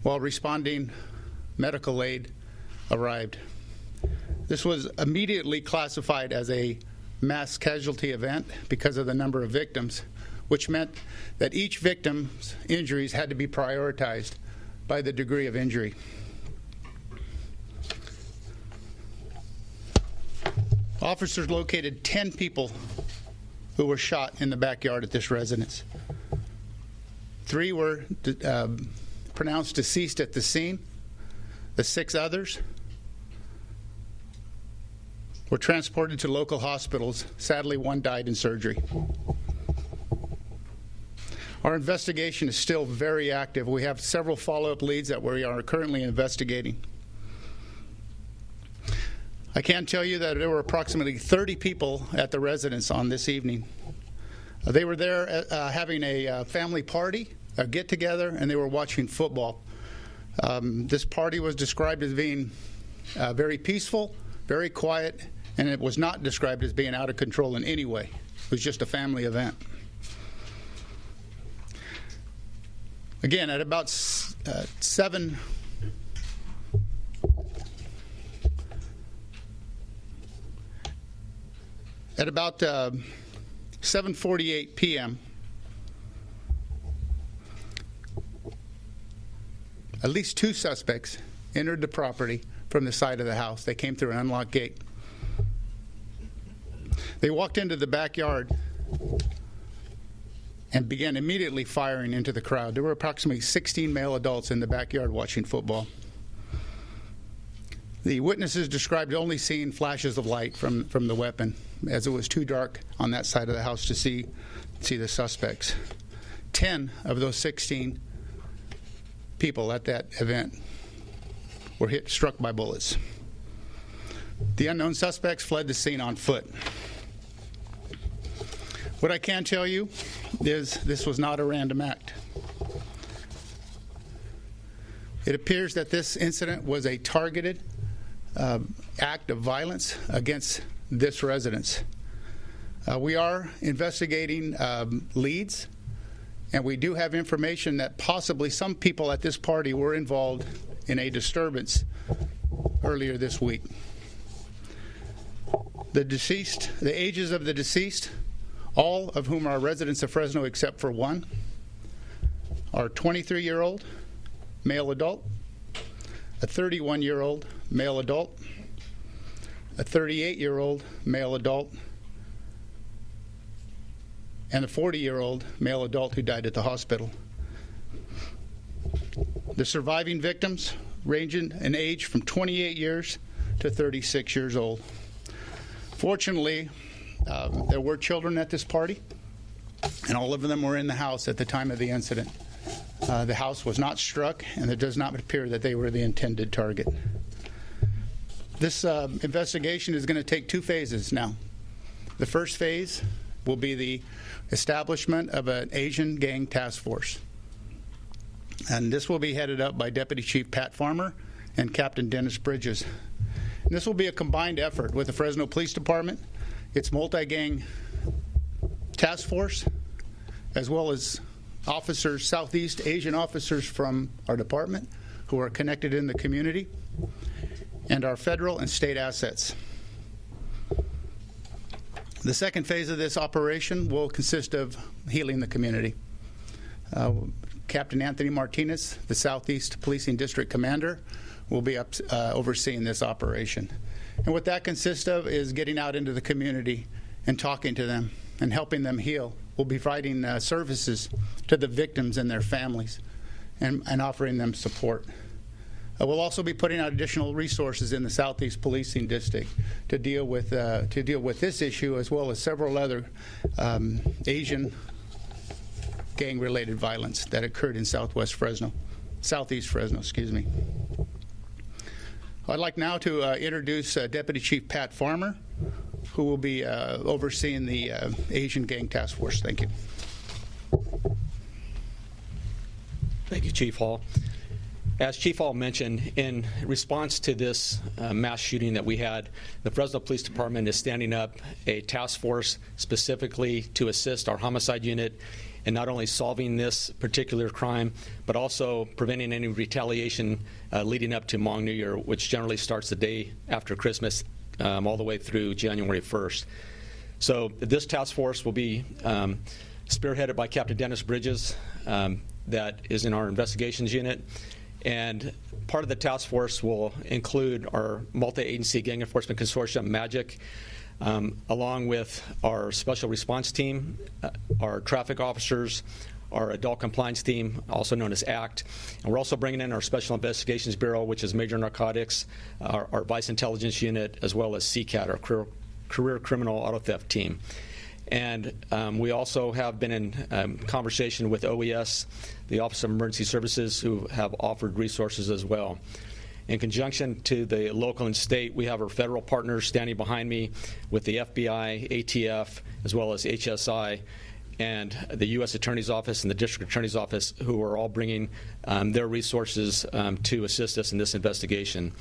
while responding medical aid arrived. This was immediately classified as a mass casualty event because of the number of victims, which meant that each victim's injuries had to be prioritized by the degree of injury. Officers located 10 people who were shot in the backyard at this residence. 3 were pronounced deceased at the scene. The 6 others were transported to local hospitals. Sadly, 1 died in surgery. Our investigation is still very active. We have several follow-up leads that we are currently investigating. I can tell you that there were approximately 30 people at the residence on this evening. They were there having a family party, a get-together, and they were watching football. This party was described as being very peaceful, very quiet, and it was not described as being out of control in any way. It was just a family event. Again, at about 7:48 p.m., at least 2 suspects entered the property from the side of the house. They came through an unlocked gate. They walked into the backyard and began immediately firing into the crowd. There were approximately 16 male adults in the backyard watching football. The witnesses described only seeing flashes of light from the weapon, as it was too dark on that side of the house to see the suspects. 10 of those 16 people at that event were struck by bullets. The unknown suspects fled the scene on foot. What I can tell you is this was not a random act. It appears that this incident was a targeted act of violence against this residence. We are investigating leads, and we do have information that possibly some people at this party were involved in a disturbance earlier this week. The ages of the deceased, all of whom are residents of Fresno except for 1, are 23-year-old male adult, a 31-year-old male adult, a 38-year-old male adult, and a 40-year-old male adult who died at the hospital. The surviving victims ranging in age from 28 years to 36 years old. Fortunately, there were children at this party, and all of them were in the house at the time of the incident. The house was not struck, and it does not appear that they were the intended target. This investigation is going to take 2 phases now. The first phase will be the establishment of an Asian gang task force. And this will be headed up by Deputy Chief Pat Farmer and Captain Dennis Bridges. And this will be a combined effort with the Fresno Police Department, its multi-gang task force, as well as officers, Southeast Asian officers from our department who are connected in the community, and our federal and state assets. The second phase of this operation will consist of healing the community. Captain Anthony Martinez, the Southeast Policing District Commander, will be overseeing this operation. And what that consists of is getting out into the community and talking to them and helping them heal. We'll be providing services to the victims and their families and offering them support. We'll also be putting out additional resources in the Southeast Policing District to deal with this issue, as well as several other Asian gang-related violence that occurred in Southeast Fresno, excuse me. I'd like now to introduce Deputy Chief Pat Farmer, who will be overseeing the Asian Gang Task Force. Thank you. Thank you, Chief Hall. As Chief Hall mentioned, in response to this mass shooting that we had, the Fresno Police Department is standing up a task force specifically to assist our homicide unit in not only solving this particular crime, but also preventing any retaliation leading up to Hmong New Year, which generally starts the day after Christmas all the way through January 1st. So this task force will be spearheaded by Captain Dennis Bridges, that is in our investigations unit. And part of the task force will include our multi-agency gang enforcement consortium, MAGIC, along with our special response team, our traffic officers, our adult compliance team, also known as ACT. And we're also bringing in our Special Investigations Bureau, which is Major Narcotics, our Vice Intelligence Unit, as well as CCAT, our Career Criminal Auto Theft Team. And we also have been in conversation with OES, the Office of Emergency Services, who have offered resources as well. In conjunction to the local and state, we have our federal partners standing behind me with the FBI, ATF, as well as HSI, and the U.S. Attorney's Office and the District Attorney's Office, who are all bringing their resources to assist us in this investigation.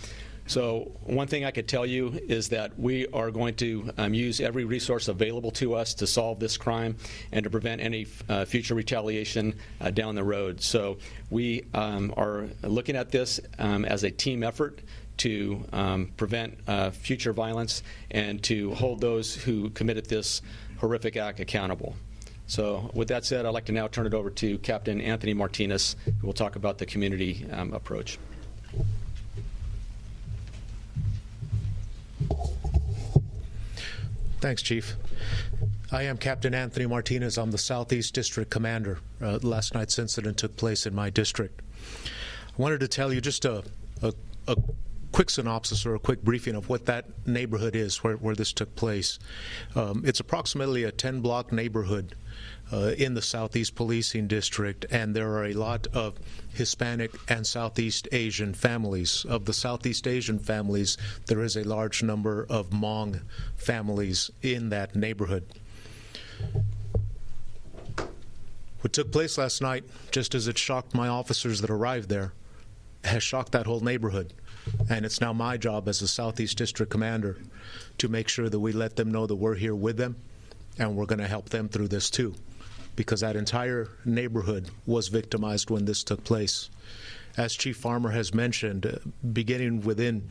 So one thing I could tell you is that we are going to use every resource available to us to solve this crime and to prevent any future retaliation down the road. So we are looking at this as a team effort to prevent future violence and to hold those who committed this horrific act accountable. So with that said, I'd like to now turn it over to Captain Anthony Martinez, who will talk about the community approach. Thanks, Chief. I am Captain Anthony Martinez. I'm the Southeast District Commander. Last night's incident took place in my district. I wanted to tell you just a quick synopsis or a quick briefing of what that neighborhood is where this took place. It's approximately a 10-block neighborhood in the Southeast Policing District, and there are a lot of Hispanic and Southeast Asian families. Of the Southeast Asian families, there is a large number of Hmong families in that neighborhood. What took place last night, just as it shocked my officers that arrived there, has shocked that whole neighborhood. And it's now my job as a Southeast District Commander to make sure that we let them know that we're here with them and we're going to help them through this too, because that entire neighborhood was victimized when this took place. As Chief Farmer has mentioned, beginning within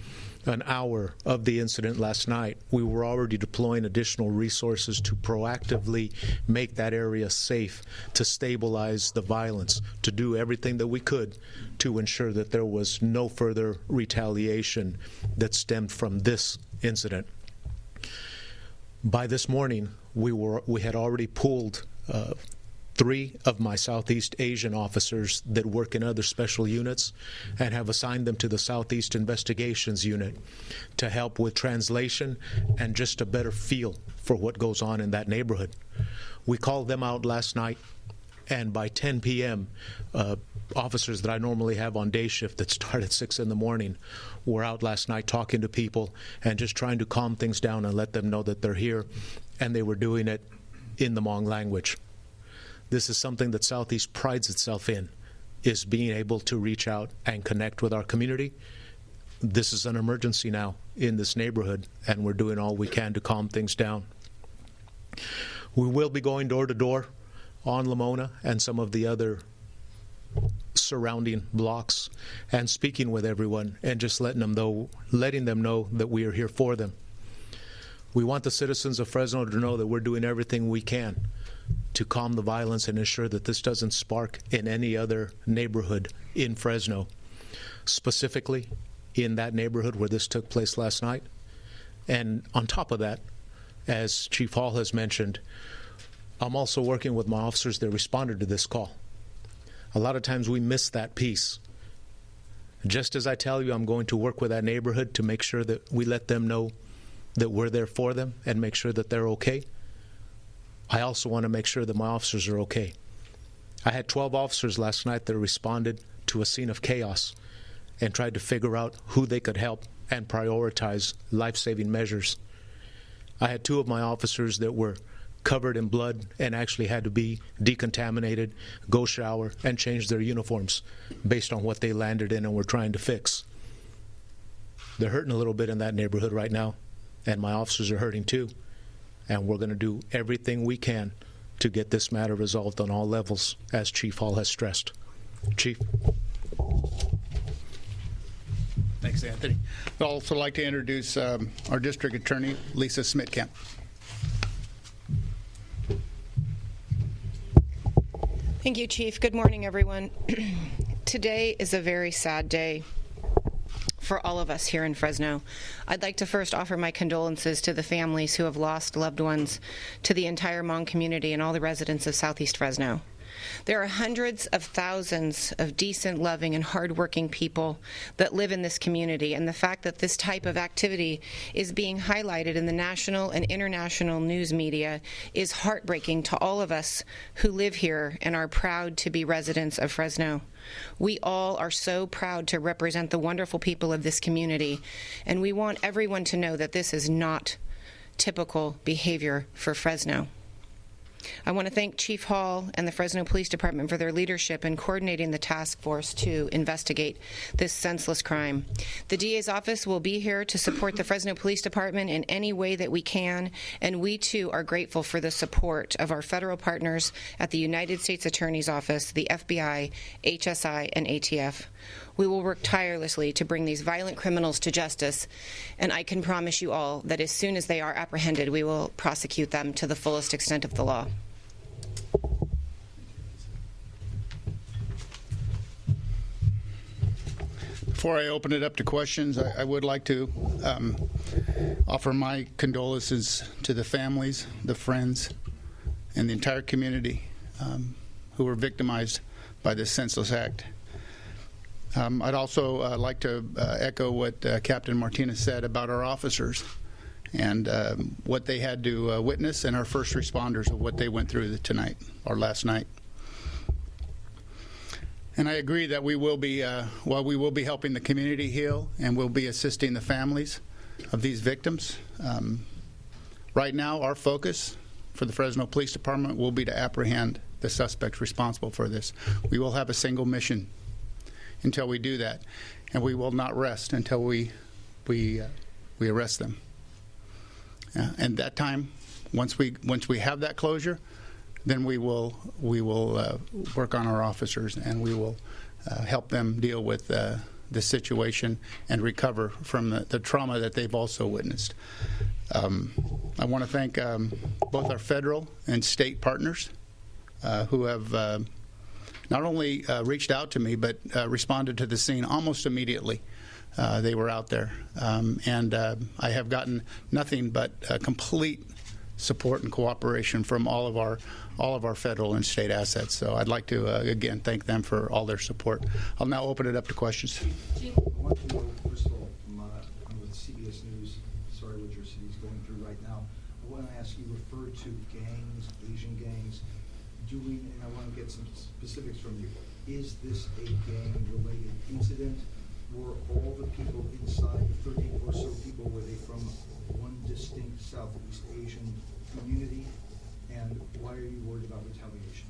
an hour of the incident last night, we were already deploying additional resources to proactively make that area safe, to stabilize the violence, to do everything that we could to ensure that there was no further retaliation that stemmed from this incident. By this morning, we had already pulled 3 of my Southeast Asian officers that work in other special units and have assigned them to the Southeast Investigations Unit to help with translation and just a better feel for what goes on in that neighborhood. We called them out last night, and by 10 p.m., officers that I normally have on day shift that start at 6 in the morning were out last night talking to people and just trying to calm things down and let them know that they're here, and they were doing it in the Hmong language. This is something that Southeast prides itself in, is being able to reach out and connect with our community. This is an emergency now in this neighborhood, and we're doing all we can to calm things down. We will be going door to door on Lamona and some of the other surrounding blocks and speaking with everyone and just letting them know that we are here for them. We want the citizens of Fresno to know that we're doing everything we can to calm the violence and ensure that this doesn't spark in any other neighborhood in Fresno, specifically in that neighborhood where this took place last night. And on top of that, as Chief Hall has mentioned, I'm also working with my officers that responded to this call. A lot of times we miss that piece. Just as I tell you, I'm going to work with that neighborhood to make sure that we let them know that we're there for them and make sure that they're okay. I also want to make sure that my officers are okay. I had 12 officers last night that responded to a scene of chaos and tried to figure out who they could help and prioritize life-saving measures. I had 2 of my officers that were covered in blood and actually had to be decontaminated, go shower, and change their uniforms based on what they landed in and were trying to fix. They're hurting a little bit in that neighborhood right now, and my officers are hurting too. And we're going to do everything we can to get this matter resolved on all levels, as Chief Hall has stressed. Chief. Thanks, Anthony. I'd also like to introduce our District Attorney, Lisa Smitkamp. Thank you, Chief. Good morning, everyone. Today is a very sad day for all of us here in Fresno. I'd like to first offer my condolences to the families who have lost loved ones, to the entire Hmong community and all the residents of Southeast Fresno. There are hundreds of thousands of decent, loving, and hardworking people that live in this community, and the fact that this type of activity is being highlighted in the national and international news media is heartbreaking to all of us who live here and are proud to be residents of Fresno. We all are so proud to represent the wonderful people of this community, and we want everyone to know that this is not typical behavior for Fresno. I want to thank Chief Hall and the Fresno Police Department for their leadership in coordinating the task force to investigate this senseless crime. The DA's office will be here to support the Fresno Police Department in any way that we can, and we too are grateful for the support of our federal partners at the United States Attorney's Office, the FBI, HSI, and ATF. We will work tirelessly to bring these violent criminals to justice, and I can promise you all that as soon as they are apprehended, we will prosecute them to the fullest extent of the law. Before I open it up to questions, I would like to offer my condolences to the families, the friends, and the entire community who were victimized by this senseless act. I'd also like to echo what Captain Martinez said about our officers and what they had to witness, and our first responders of what they went through tonight or last night. And I agree that we will be, we will be helping the community heal, and we'll be assisting the families of these victims. Right now, our focus for the Fresno Police Department will be to apprehend the suspects responsible for this. We will have a single mission until we do that, and we will not rest until we arrest them. And that time, once we have that closure, then we will work on our officers, and we will help them deal with the situation and recover from the trauma that they've also witnessed. I want to thank both our federal and state partners who have not only reached out to me, but responded to the scene almost immediately. They were out there, and I have gotten nothing but complete support and cooperation from all of our federal and state assets. So I'd like to again thank them for all their support. I'll now open it up to questions. I want to know, first of all, I'm with CBS News. Sorry what your city's going through right now. I want to ask you, refer to gangs, Asian gangs. And I want to get some specifics from you. Is this a gang-related incident? Were all the people inside, the 30 or so people, were they from one distinct Southeast Asian community? And why are you worried about retaliation?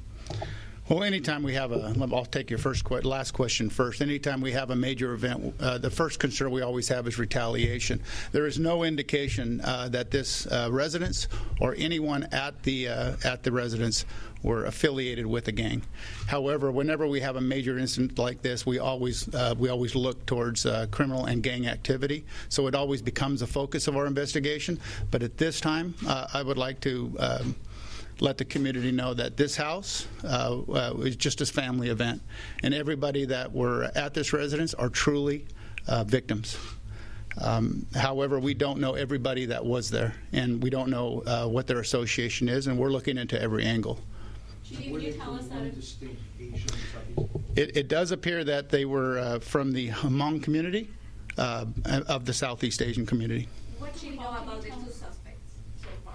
Well, anytime we have I'll take your last question first. Anytime we have a major event, the first concern we always have is retaliation. There is no indication that this residence or anyone at the residence were affiliated with a gang. However, whenever we have a major incident like this, we always look towards criminal and gang activity. So it always becomes a focus of our investigation. But at this time, I would like to let the community know that this house was just a family event, and everybody that were at this residence are truly victims. However, we don't know everybody that was there, and we don't know what their association is, and we're looking into every angle. Can you tell us that? Distinct Asian, Southeast It does appear that they were from the Hmong community of the Southeast Asian community. What do you know about the two suspects so far?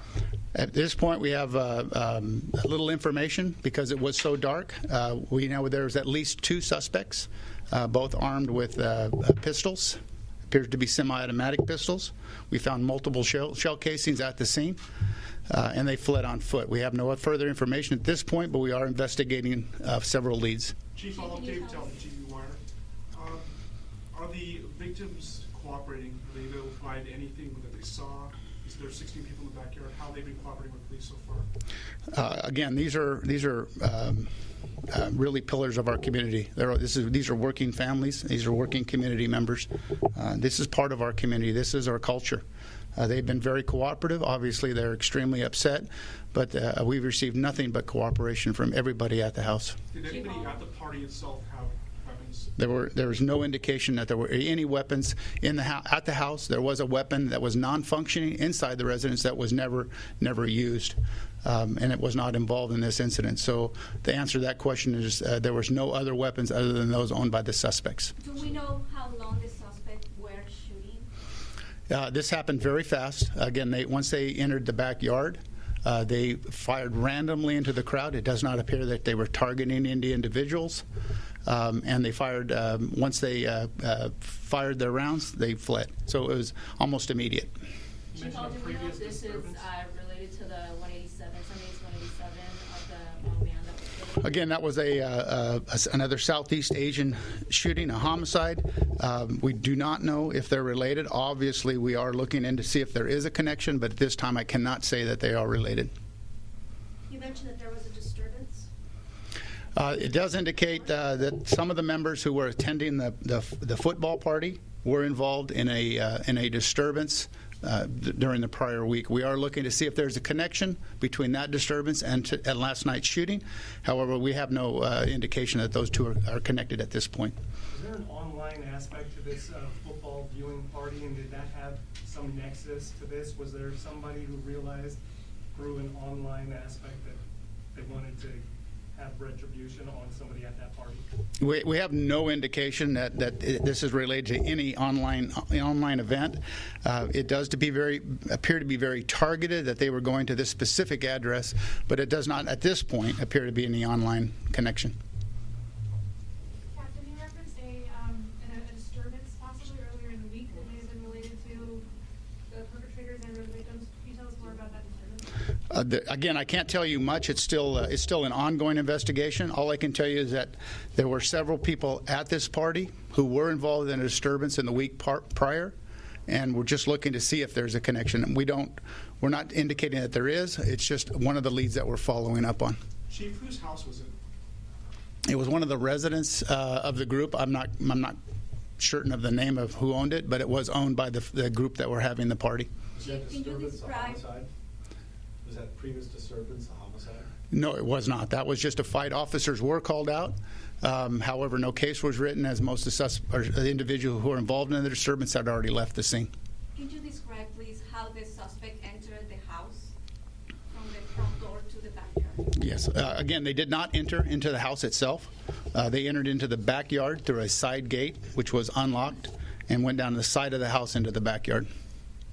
At this point, we have little information because it was so dark. We know there's at least 2 suspects, both armed with pistols, appears to be semi-automatic pistols. We found multiple shell casings at the scene, and they fled on foot. We have no further information at this point, but we are investigating several leads. Chief, I'll update tell the TV Wire. Are the victims cooperating? Are they able to provide anything that they saw? Is there 16 people in the backyard? How have they been cooperating with police so far? Again, these are really pillars of our community. These are working families. These are working community members. This is part of our community. This is our culture. They've been very cooperative. Obviously, they're extremely upset, but we've received nothing but cooperation from everybody at the house. Did anybody at the party itself have weapons? There was no indication that there were any weapons in at the house. There was a weapon that was non-functioning inside the residence that was never used, and it was not involved in this incident. So the answer to that question is there was no other weapons other than those owned by the suspects. Do we know how long the suspects were shooting? This happened very fast. Again, once they entered the backyard, they fired randomly into the crowd. It does not appear that they were targeting any individuals. And they fired, once they fired their rounds, they fled. So it was almost immediate. Chief, do we know if this is related to the 187, Sunday's 187 of the man that was killed? Again, that was another Southeast Asian shooting, a homicide. We do not know if they're related. Obviously, we are looking in to see if there is a connection, but at this time I cannot say that they are related. You mentioned that there was a disturbance? It does indicate that some of the members who were attending the football party were involved in a disturbance during the prior week. We are looking to see if there's a connection between that disturbance and last night's shooting. However, we have no indication that those two are connected at this point. Is there an online aspect to this football viewing party, and did that have some nexus to this? Was there somebody who realized through an online aspect that they wanted to have retribution on somebody at that party? We have no indication that this is related to any online event. It does appear to be very targeted, that they were going to this specific address, but it does not at this point appear to be any online connection. Captain, you referenced a disturbance possibly earlier in the week that may have been related to the perpetrators and the victims. Can you tell us more about that disturbance? Again, I can't tell you much. It's still an ongoing investigation. All I can tell you is that there were several people at this party who were involved in a disturbance in the week prior, and we're just looking to see if there's a connection. We're not indicating that there is. It's just one of the leads that we're following up on. Chief, whose house was it? It was one of the residents of the group. I'm not certain of the name of who owned it, but it was owned by the group that were having the party. Was that disturbance a homicide? Was that previous disturbance a homicide? No, it was not. That was just a fight. Officers were called out. However, no case was written, as most of the individuals who were involved in the disturbance had already left the scene. Can you describe, please, how the suspect entered the house from the front door to the backyard? Yes. Again, they did not enter into the house itself. They entered into the backyard through a side gate, which was unlocked, and went down the side of the house into the backyard.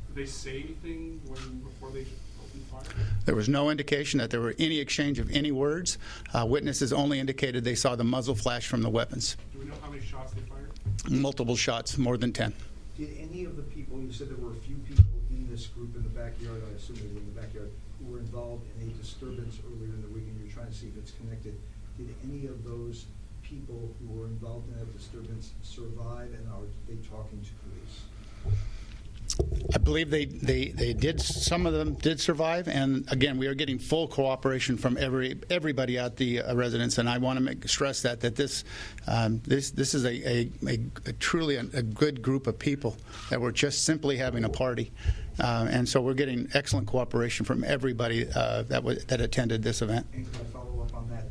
Did they say anything before they opened fire? There was no indication that there were any exchange of any words. Witnesses only indicated they saw the muzzle flash from the weapons. Do we know how many shots they fired? Multiple shots, more than 10. Did any of the people, you said there were a few people in this group in the backyard, I assume they were in the backyard, who were involved in a disturbance earlier in the week, and you're trying to see if it's connected. Did any of those people who were involved in that disturbance survive, and are they talking to police? I believe they did. Some of them did survive, and again, we are getting full cooperation from everybody at the residence. And I want to stress that this is a truly a good group of people that were just simply having a party, and so we're getting excellent cooperation from everybody that attended this event. And can I follow up on that?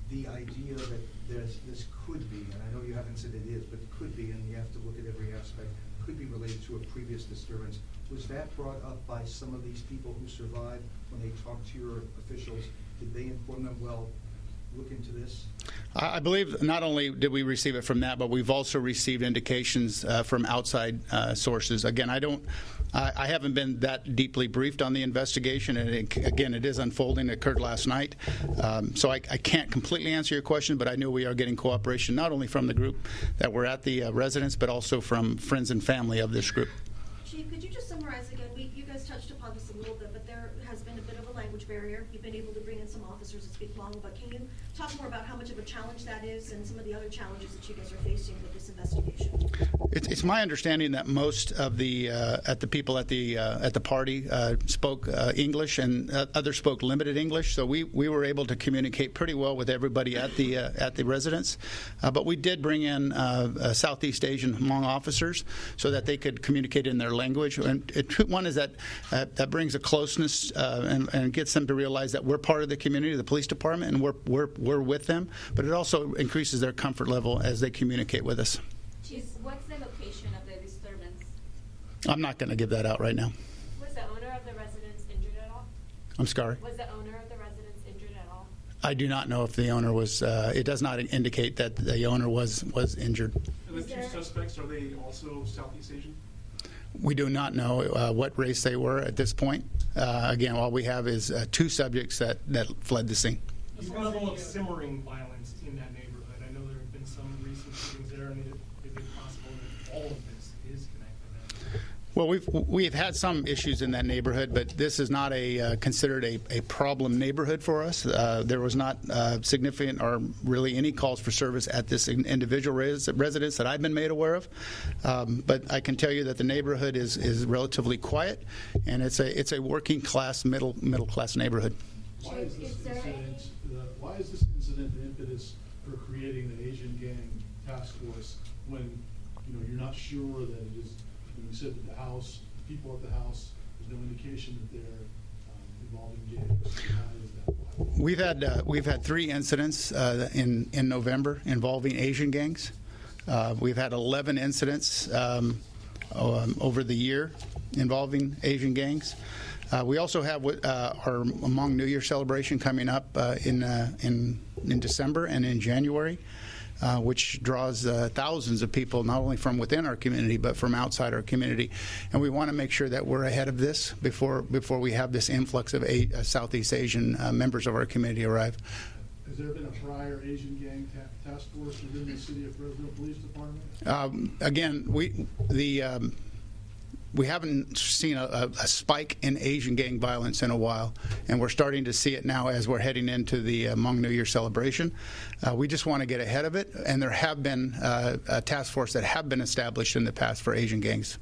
The idea that this could be, and I know you haven't said it is, but it could be, and you have to look at every aspect, could be related to a previous disturbance. Was that brought up by some of these people who survived when they talked to your officials? Did they inform them, well, look into this? I believe not only did we receive it from that, but we've also received indications from outside sources. Again, I haven't been that deeply briefed on the investigation, and again, it is unfolding. It occurred last night, so I can't completely answer your question, but I know we are getting cooperation not only from the group that were at the residence, but also from friends and family of this group. Chief, could you just summarize again? You guys touched upon this a little bit, but there has been a bit of a language barrier. You've been able to bring in some officers that speak Hmong, but can you talk more about how much of a challenge that is and some of the other challenges that you guys are facing with this investigation? It's my understanding that most of the people at the party spoke English, and others spoke limited English. So we were able to communicate pretty well with everybody at the residence. But we did bring in Southeast Asian Hmong officers so that they could communicate in their language. And one is that brings a closeness and gets them to realize that we're part of the community, the police department, and we're with them. But it also increases their comfort level as they communicate with us. What's the location of the disturbance? I'm not going to give that out right now. Was the owner of the residence injured at all? I'm sorry? Was the owner of the residence injured at all? I do not know if the owner was, it does not indicate that the owner was injured. And the two suspects, are they also Southeast Asian? We do not know what race they were at this point. Again, all we have is two subjects that fled the scene. What's the level of simmering violence in that neighborhood? I know there have been some recent shootings there, and is it possible that all of this is connected? Well, we've had some issues in that neighborhood, but this is not considered a problem neighborhood for us. There was not significant or really any calls for service at this individual residence that I've been made aware of. But I can tell you that the neighborhood is relatively quiet, and it's a working class, middle class neighborhood. Why is this incident the impetus for creating the Asian gang task force when you're not sure that it is? You said that the house, the people at the house, there's no indication that they're involved in gangs. How is that? We've had 3 incidents in November involving Asian gangs. We've had 11 incidents over the year involving Asian gangs. We also have our Hmong New Year celebration coming up in December and in January, which draws thousands of people, not only from within our community, but from outside our community. And we want to make sure that we're ahead of this before we have this influx of Southeast Asian members of our community arrive. Has there been a prior Asian gang task force within the City of Fresno Police Department? Again, we haven't seen a spike in Asian gang violence in a while, and we're starting to see it now as we're heading into the Hmong New Year celebration. We just want to get ahead of it, and there have been a task force that have been established in the past for Asian gangs.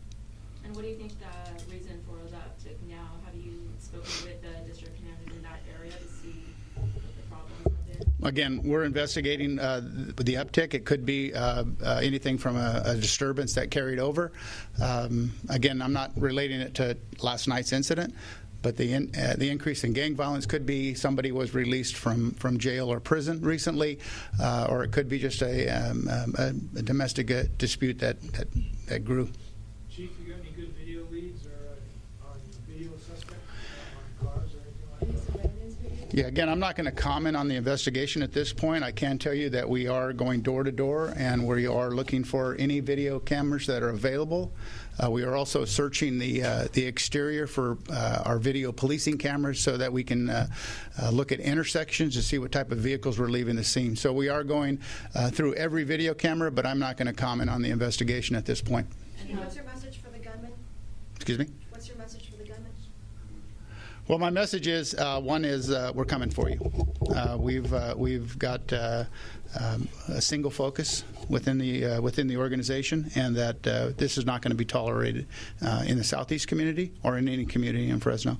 And what do you think the reason for the uptick now? Have you spoken with the district commanders in that area to see what the problems have been? Again, we're investigating the uptick. It could be anything from a disturbance that carried over. Again, I'm not relating it to last night's incident, but the increase in gang violence could be somebody was released from jail or prison recently, or it could be just a domestic dispute that grew. Chief, you got any good video leads or on video suspects on cars or anything like that? Yeah, again, I'm not going to comment on the investigation at this point. I can tell you that we are going door to door, and we are looking for any video cameras that are available. We are also searching the exterior for our video policing cameras so that we can look at intersections to see what type of vehicles were leaving the scene. So we are going through every video camera, but I'm not going to comment on the investigation at this point. And what's your message for the gunman? Excuse me? What's your message for the gunman? Well, my message is one is we're coming for you. We've got a single focus within the organization, and that this is not going to be tolerated in the Southeast community or in any community in Fresno.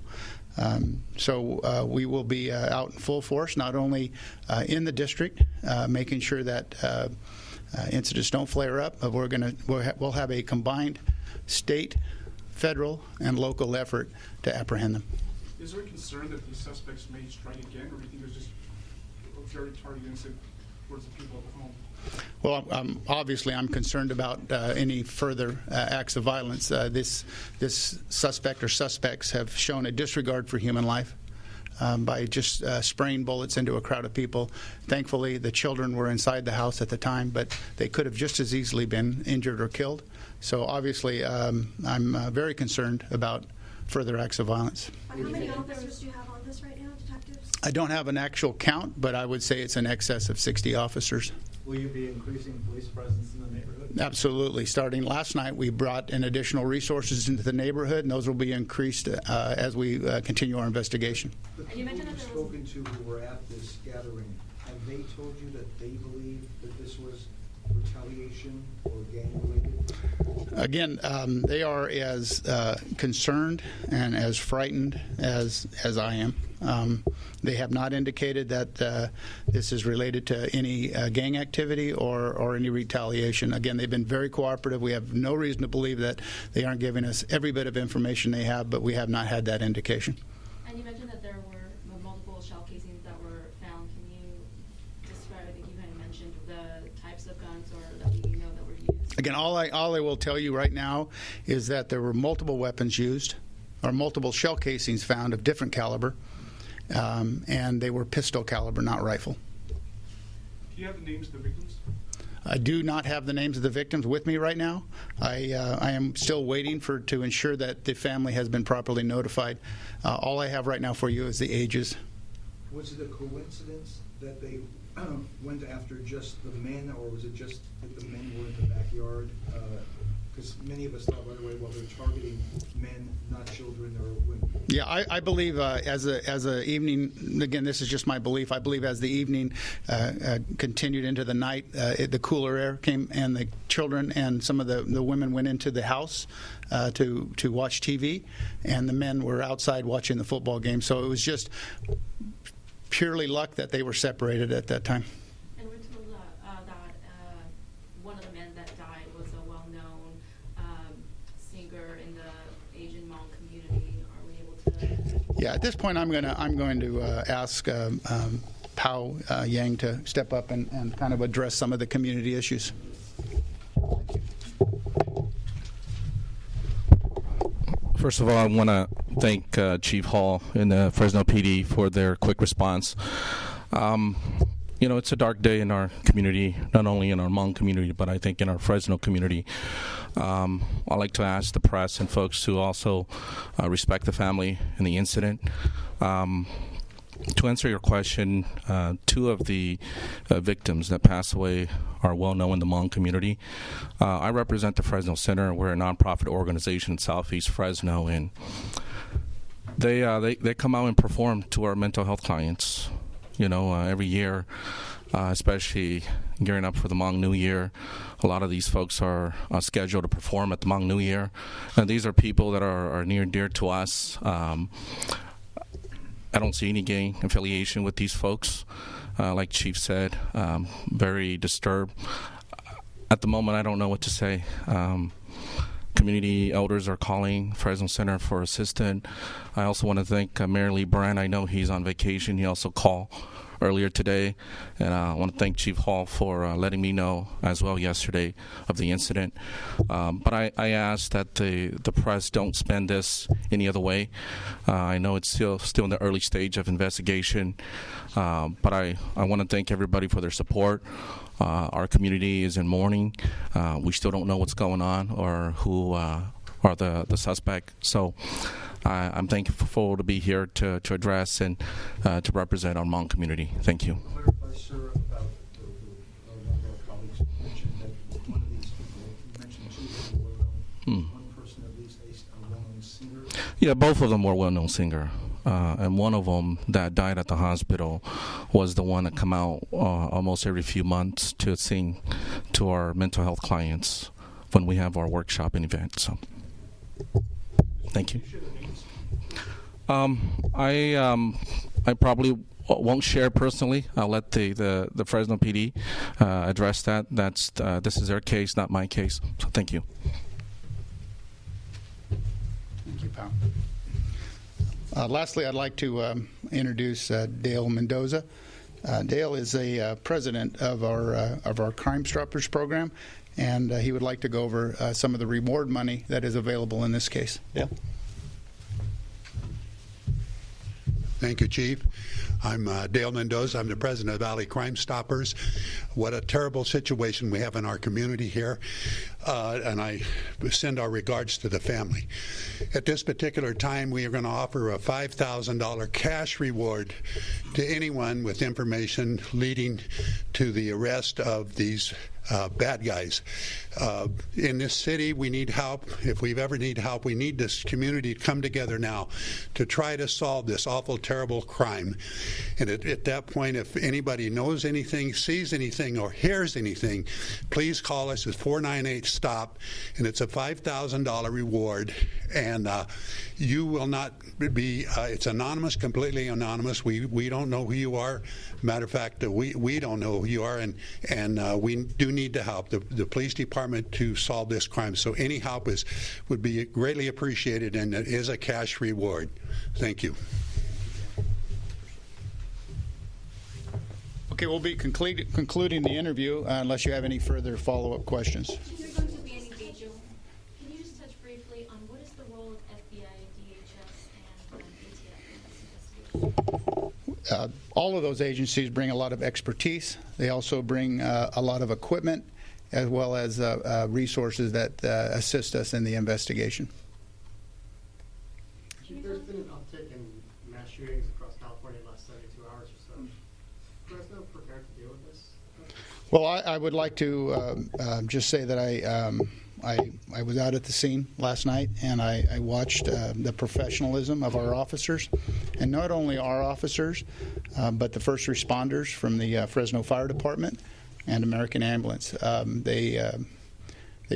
So we will be out in full force, not only in the district, making sure that incidents don't flare up, but we'll have a combined state, federal, and local effort to apprehend them. Is there a concern that these suspects may strike again, or do you think there's just a very targeted incident towards the people at home? Well, obviously, I'm concerned about any further acts of violence. This suspect or suspects have shown a disregard for human life. by just spraying bullets into a crowd of people. Thankfully, the children were inside the house at the time, but they could have just as easily been injured or killed. So obviously, I'm very concerned about further acts of violence. How many officers do you have on this right now, detectives? I don't have an actual count, but I would say it's in excess of 60 officers. Will you be increasing police presence in the neighborhood? Absolutely. Starting last night, we brought in additional resources into the neighborhood, and those will be increased as we continue our investigation. The people you've spoken to who were at this gathering, have they told you that they believe that this was retaliation or gang-related? Again, they are as concerned and as frightened as I am. They have not indicated that this is related to any gang activity or any retaliation. Again, they've been very cooperative. We have no reason to believe that they aren't giving us every bit of information they have, but we have not had that indication. And you mentioned that there were multiple shell casings that were found. Can you describe, I think you kind of mentioned the types of guns or that you know that were used? Again, all I will tell you right now is that there were multiple weapons used, or multiple shell casings found of different caliber, and they were pistol caliber, not rifle. Do you have the names of the victims? I do not have the names of the victims with me right now. I am still waiting to ensure that the family has been properly notified. All I have right now for you is the ages. Was it a coincidence that they went after just the men, or was it just that the men were in the backyard? Because many of us thought right away, well, they're targeting men, not children or women. Yeah, I believe as a evening, again, this is just my belief, I believe as the evening continued into the night, the cooler air came, and the children and some of the women went into the house to watch TV, and the men were outside watching the football game. So it was just purely luck that they were separated at that time. And we're told that one of the men that died was a well-known singer in the Asian Hmong community. Are we able to? Yeah, at this point, I'm going to ask Pao Yang to step up and kind of address some of the community issues. First of all, I want to thank Chief Hall and the Fresno PD for their quick response. You know, it's a dark day in our community, not only in our Hmong community, but I think in our Fresno community. I'd like to ask the press and folks to also respect the family in the incident. To answer your question, two of the victims that passed away are well known in the Hmong community. I represent the Fresno Center. We're a nonprofit organization in Southeast Fresno, and they come out and perform to our mental health clients. You know, every year, especially gearing up for the Hmong New Year, a lot of these folks are scheduled to perform at the Hmong New Year, and these are people that are near and dear to us. I don't see any gang affiliation with these folks. Like Chief said, very disturbed. At the moment, I don't know what to say. Community elders are calling Fresno Center for assistance. I also want to thank Mayor Lee Brand. I know he's on vacation. He also called earlier today, and I want to thank Chief Hall for letting me know as well yesterday of the incident. But I ask that the press don't spend this any other way. I know it's still in the early stage of investigation, but I want to thank everybody for their support. Our community is in mourning. We still don't know what's going on or who are the suspect. So I'm thankful to be here to address and to represent our Hmong community. Thank you. Clarify, sir, about one of our colleagues mentioned that one of these people, you mentioned two that were well-known, one person at least a well-known singer. Yeah, both of them were well-known singer. And one of them that died at the hospital was the one that come out almost every few months to sing to our mental health clients when we have our workshop and event. So, thank you. I probably won't share personally. I'll let the Fresno PD address that. This is their case, not my case. So, thank you. Thank you, Pao. Lastly, I'd like to introduce Dale Mendoza. Dale is a president of our Crime Stoppers program, and he would like to go over some of the reward money that is available in this case. Dale. Thank you, Chief. I'm Dale Mendoza. I'm the president of Valley Crime Stoppers. What a terrible situation we have in our community here, and I send our regards to the family. At this particular time, we are going to offer a $5,000 cash reward to anyone with information leading to the arrest of these bad guys. In this city, we need help. If we've ever need help, we need this community to come together now to try to solve this awful, terrible crime. And at that point, if anybody knows anything, sees anything, or hears anything, please call us at 498-STOP, and it's a $5,000 reward. And you will not be, it's anonymous, completely anonymous. We don't know who you are. Matter of fact, we don't know who you are, and we do need to help the police department to solve this crime. So any help would be greatly appreciated, and it is a cash reward. Thank you. Okay, we'll be concluding the interview unless you have any further follow-up questions. Is there going to be any vigil? Can you just touch briefly on what is the role of FBI, DHS, and ATF in this investigation? All of those agencies bring a lot of expertise. They also bring a lot of equipment as well as resources that assist us in the investigation. Chief, there's been an uptick in mass shootings across California in the last 72 hours or so. Is Fresno prepared to deal with this? Well, I would like to just say that I was out at the scene last night, and I watched the professionalism of our officers, and not only our officers, but the first responders from the Fresno Fire Department and American Ambulance. They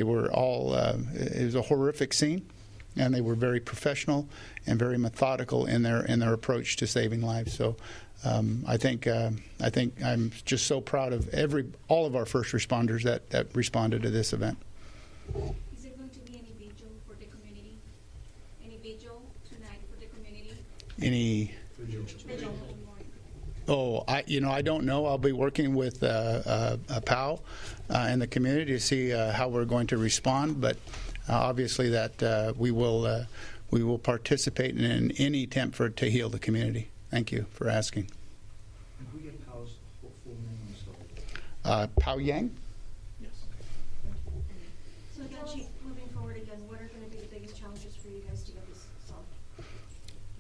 were all, it was a horrific scene, and they were very professional and very methodical in their approach to saving lives. So I think I'm just so proud of all of our first responders that responded to this event. Is there going to be any vigil for the community? Any vigil tonight for the community? Any? Vigil. Oh, I don't know. I'll be working with POW and the community to see how we're going to respond. But obviously, that we will participate in any attempt to heal the community. Thank you for asking. And who get POW's full name on this? POW Yang. Yes. So again, Chief, moving forward again, what are going to be the biggest challenges for you guys to get this solved?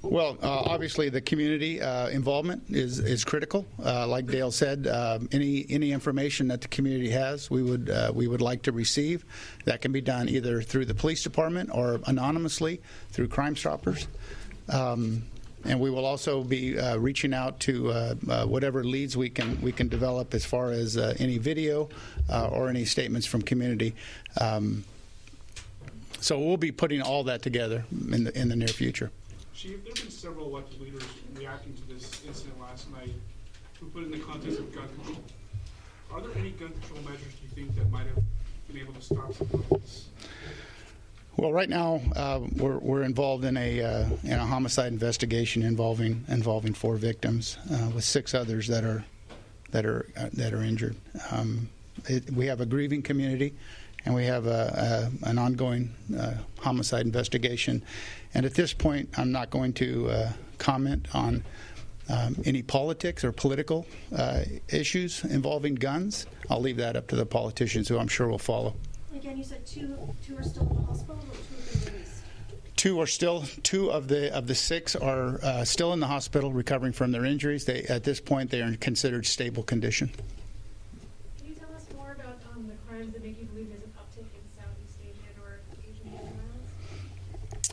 Well, obviously, the community involvement is critical. Like Dale said, any information that the community has, we would like to receive. That can be done either through the police department or anonymously through Crime Stoppers. And we will also be reaching out to whatever leads we can develop as far as any video or any statements from community. So we'll be putting all that together in the near future. Chief, there have been several elected leaders reacting to this incident last night who put it in the context of gun control. Are there any gun control measures do you think that might have been able to stop something like this? Well, right now we're involved in a homicide investigation involving 4 victims with 6 others that are injured. We have a grieving community, and we have an ongoing homicide investigation. And at this point, I'm not going to comment on any politics or political issues involving guns. I'll leave that up to the politicians, who I'm sure will follow. Again, you said two are still in the hospital, or 2 have been released? 2 are still 2 of the 6 are still in the hospital recovering from their injuries. At this point, they are in considered stable condition. Can you tell us more about the crimes that make you believe there's an uptick in Southeast Asian or Asian violence?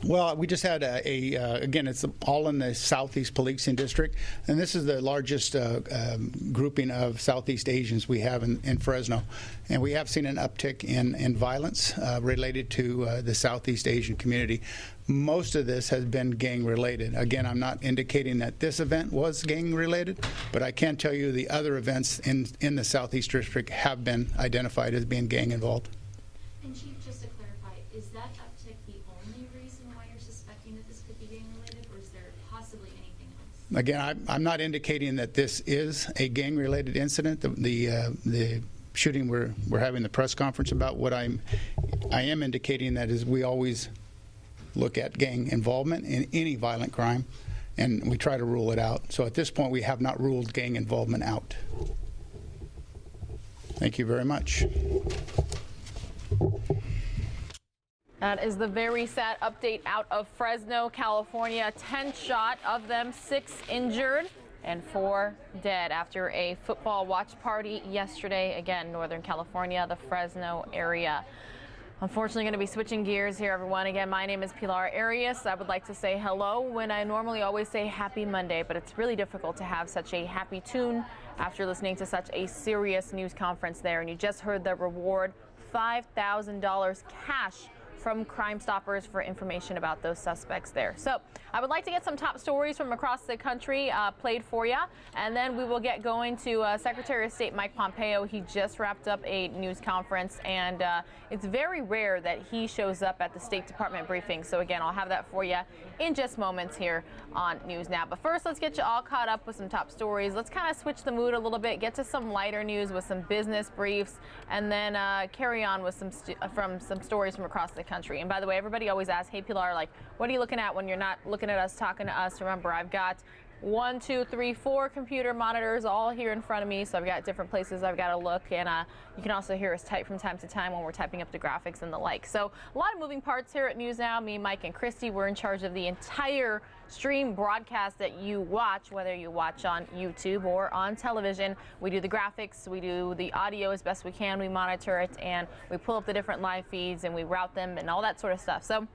Well, we just had again, it's all in the Southeast Policing District, and this is the largest grouping of Southeast Asians we have in Fresno. And we have seen an uptick in violence related to the Southeast Asian community. Most of this has been gang-related. Again, I'm not indicating that this event was gang-related, but I can tell you the other events in the Southeast District have been identified as being gang-involved. And Chief, just to clarify, is that uptick the only reason why you're suspecting that this could be gang-related, or is there possibly anything else? Again, I'm not indicating that this is a gang-related incident. The shooting we're having the press conference about, what I am indicating that is we always look at gang involvement in any violent crime, and we try to rule it out. So at this point, we have not ruled gang involvement out. Thank you very much. That is the very sad update out of Fresno, California. 10 shot, of them 6 injured and 4 dead after a football watch party yesterday. Again, Northern California, the Fresno area. Unfortunately, going to be switching gears here, everyone. Again, my name is Pilar Arias. I would like to say hello when I normally always say happy Monday, but it's really difficult to have such a happy tune after listening to such a serious news conference there. And you just heard the reward, $5,000 cash from Crime Stoppers for information about those suspects there. So I would like to get some top stories from across the country played for you, and then we will get going to Secretary of State Mike Pompeo. He just wrapped up a news conference, and it's very rare that he shows up at the State Department briefing. So again, I'll have that for you in just moments here on News Now. But first, let's get you all caught up with some top stories. Let's kind of switch the mood a little bit, get to some lighter news with some business briefs, and then carry on with some stories from across the country. And by the way, everybody always asks, hey Pilar, like, what are you looking at when you're not looking at us, talking to us? Remember, I've got 1, 2, 3, 4 computer monitors all here in front of me, so I've got different places I've got to look, and you can also hear us type from time to time when we're typing up the graphics and the like. So a lot of moving parts here at News Now. Me, Mike, and Christy, we're in charge of the entire stream broadcast that you watch, whether you watch on YouTube or on television. We do the graphics, we do the audio as best we can, we monitor it, and we pull up the different live feeds and we route them and all that sort of stuff. So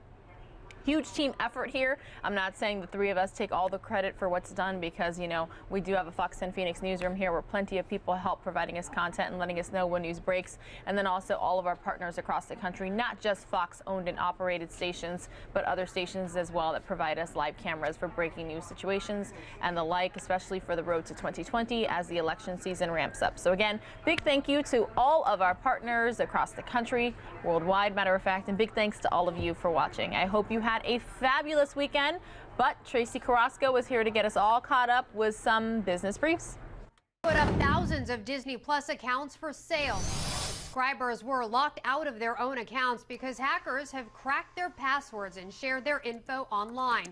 huge team effort here. I'm not saying the three of us take all the credit for what's done, because, you know, we do have a Fox 10 Phoenix newsroom here where plenty of people help providing us content and letting us know when news breaks. And then also all of our partners across the country, not just Fox owned and operated stations, but other stations as well that provide us live cameras for breaking news situations and the like, especially for the road to 2020 as the election season ramps up. So again, big thank you to all of our partners across the country, worldwide, matter of fact, and big thanks to all of you for watching. I hope you had a fabulous weekend, but Tracy Carrasco is here to get us all caught up with some business briefs. Put up thousands of Disney Plus accounts for sale. Subscribers were locked out of their own accounts because hackers have cracked their passwords and shared their info online.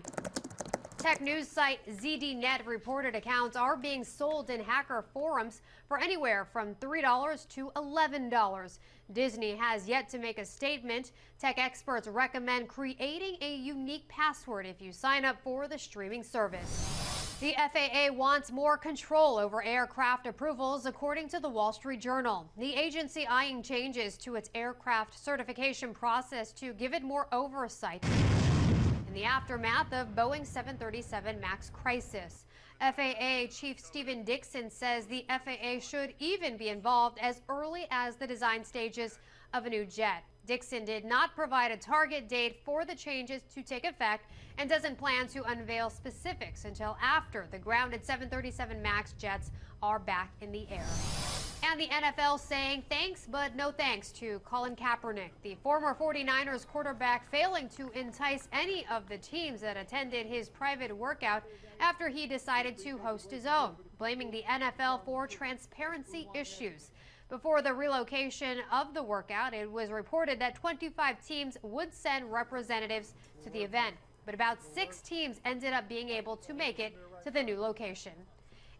Tech news site ZDNet reported accounts are being sold in hacker forums for anywhere from $3 to $11. Disney has yet to make a statement. Tech experts recommend creating a unique password if you sign up for the streaming service. The FAA wants more control over aircraft approvals, according to the Wall Street Journal. The agency eyeing changes to its aircraft certification process to give it more oversight in the aftermath of Boeing 737 MAX crisis. FAA Chief Stephen Dixon says the FAA should even be involved as early as the design stages of a new jet. Dixon did not provide a target date for the changes to take effect and doesn't plan to unveil specifics until after the grounded 737 MAX jets are back in the air. And the NFL saying thanks but no thanks to Colin Kaepernick, the former 49ers quarterback, failing to entice any of the teams that attended his private workout after he decided to host his own, blaming the NFL for transparency issues. Before the relocation of the workout, it was reported that 25 teams would send representatives to the event, but about 6 teams ended up being able to make it to the new location.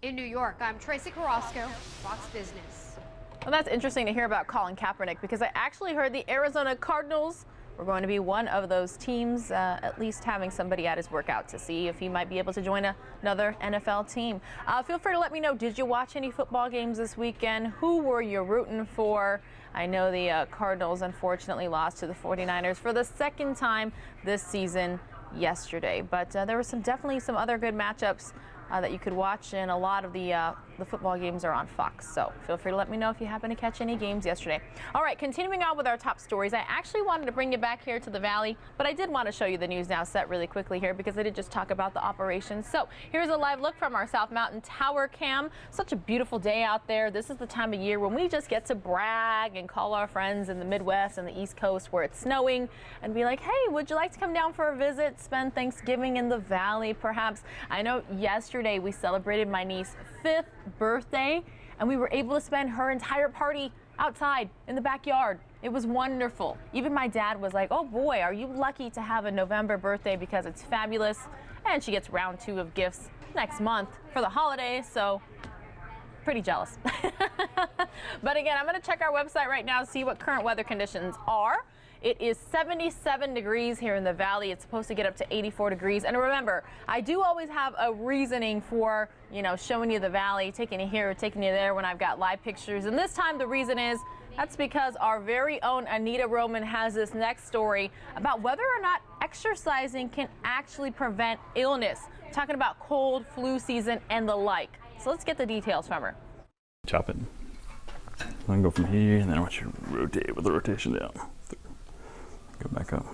In New York, I'm Tracy Carrasco, Fox Business. Well, that's interesting to hear about Colin Kaepernick, because I actually heard the Arizona Cardinals were going to be one of those teams, at least having somebody at his workout to see if he might be able to join another NFL team. Feel free to let me know, did you watch any football games this weekend? Who were you rooting for? I know the Cardinals unfortunately lost to the 49ers for the second time this season yesterday, but there were definitely some other good matchups that you could watch, and a lot of the football games are on Fox. So feel free to let me know if you happen to catch any games yesterday. All right, continuing on with our top stories, I actually wanted to bring you back here to the Valley, but I did want to show you the News Now set really quickly here, because I did just talk about the operations. So here's a live look from our South Mountain Tower cam. Such a beautiful day out there. This is the time of year when we just get to brag and call our friends in the Midwest and the East Coast where it's snowing and be like, hey, would you like to come down for a visit, spend Thanksgiving in the Valley perhaps? I know yesterday we celebrated my niece's 5th birthday, and we were able to spend her entire party outside in the backyard. It was wonderful. Even my dad was like, oh boy, are you lucky to have a November birthday, because it's fabulous and she gets round 2 of gifts next month for the holidays, so pretty jealous. But again, I'm going to check our website right now to see what current weather conditions are. It is 77 degrees here in the valley. It's supposed to get up to 84 degrees. And remember, I do always have a reasoning for, showing you the valley, taking you here, taking you there when I've got live pictures. And this time the reason is that's because our very own Anita Roman has this next story about whether or not exercising can actually prevent illness. We're talking about cold, flu season, and the like. So let's get the details from her. Chop it. I'm going to go from here, and then I want you to rotate with the rotation down. Go back up.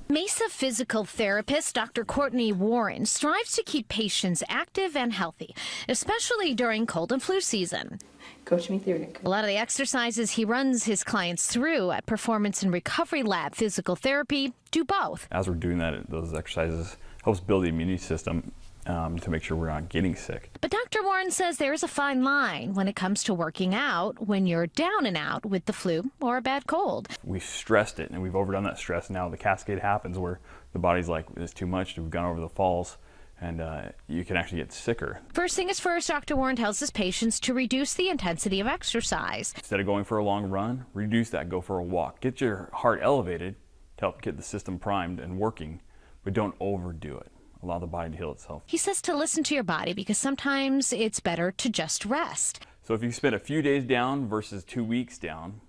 Mesa physical therapist Dr. Courtney Warren strives to keep patients active and healthy, especially during cold and flu season. Coach me through it. A lot of the exercises he runs his clients through at Performance and Recovery Lab Physical Therapy do both. As we're doing that, those exercises helps build the immunity system to make sure we're not getting sick. But Dr. Warren says there is a fine line when it comes to working out when you're down and out with the flu or a bad cold. We stressed it, and we've overdone that stress. Now the cascade happens where the body's like, it's too much, we've gone over the falls, and you can actually get sicker. First thing is first, Dr. Warren tells his patients to reduce the intensity of exercise. Instead of going for a long run, reduce that, go for a walk. Get your heart elevated to help get the system primed and working, but don't overdo it. Allow the body to heal itself. He says to listen to your body because sometimes it's better to just rest. So if you spend a few days down versus 2 weeks down,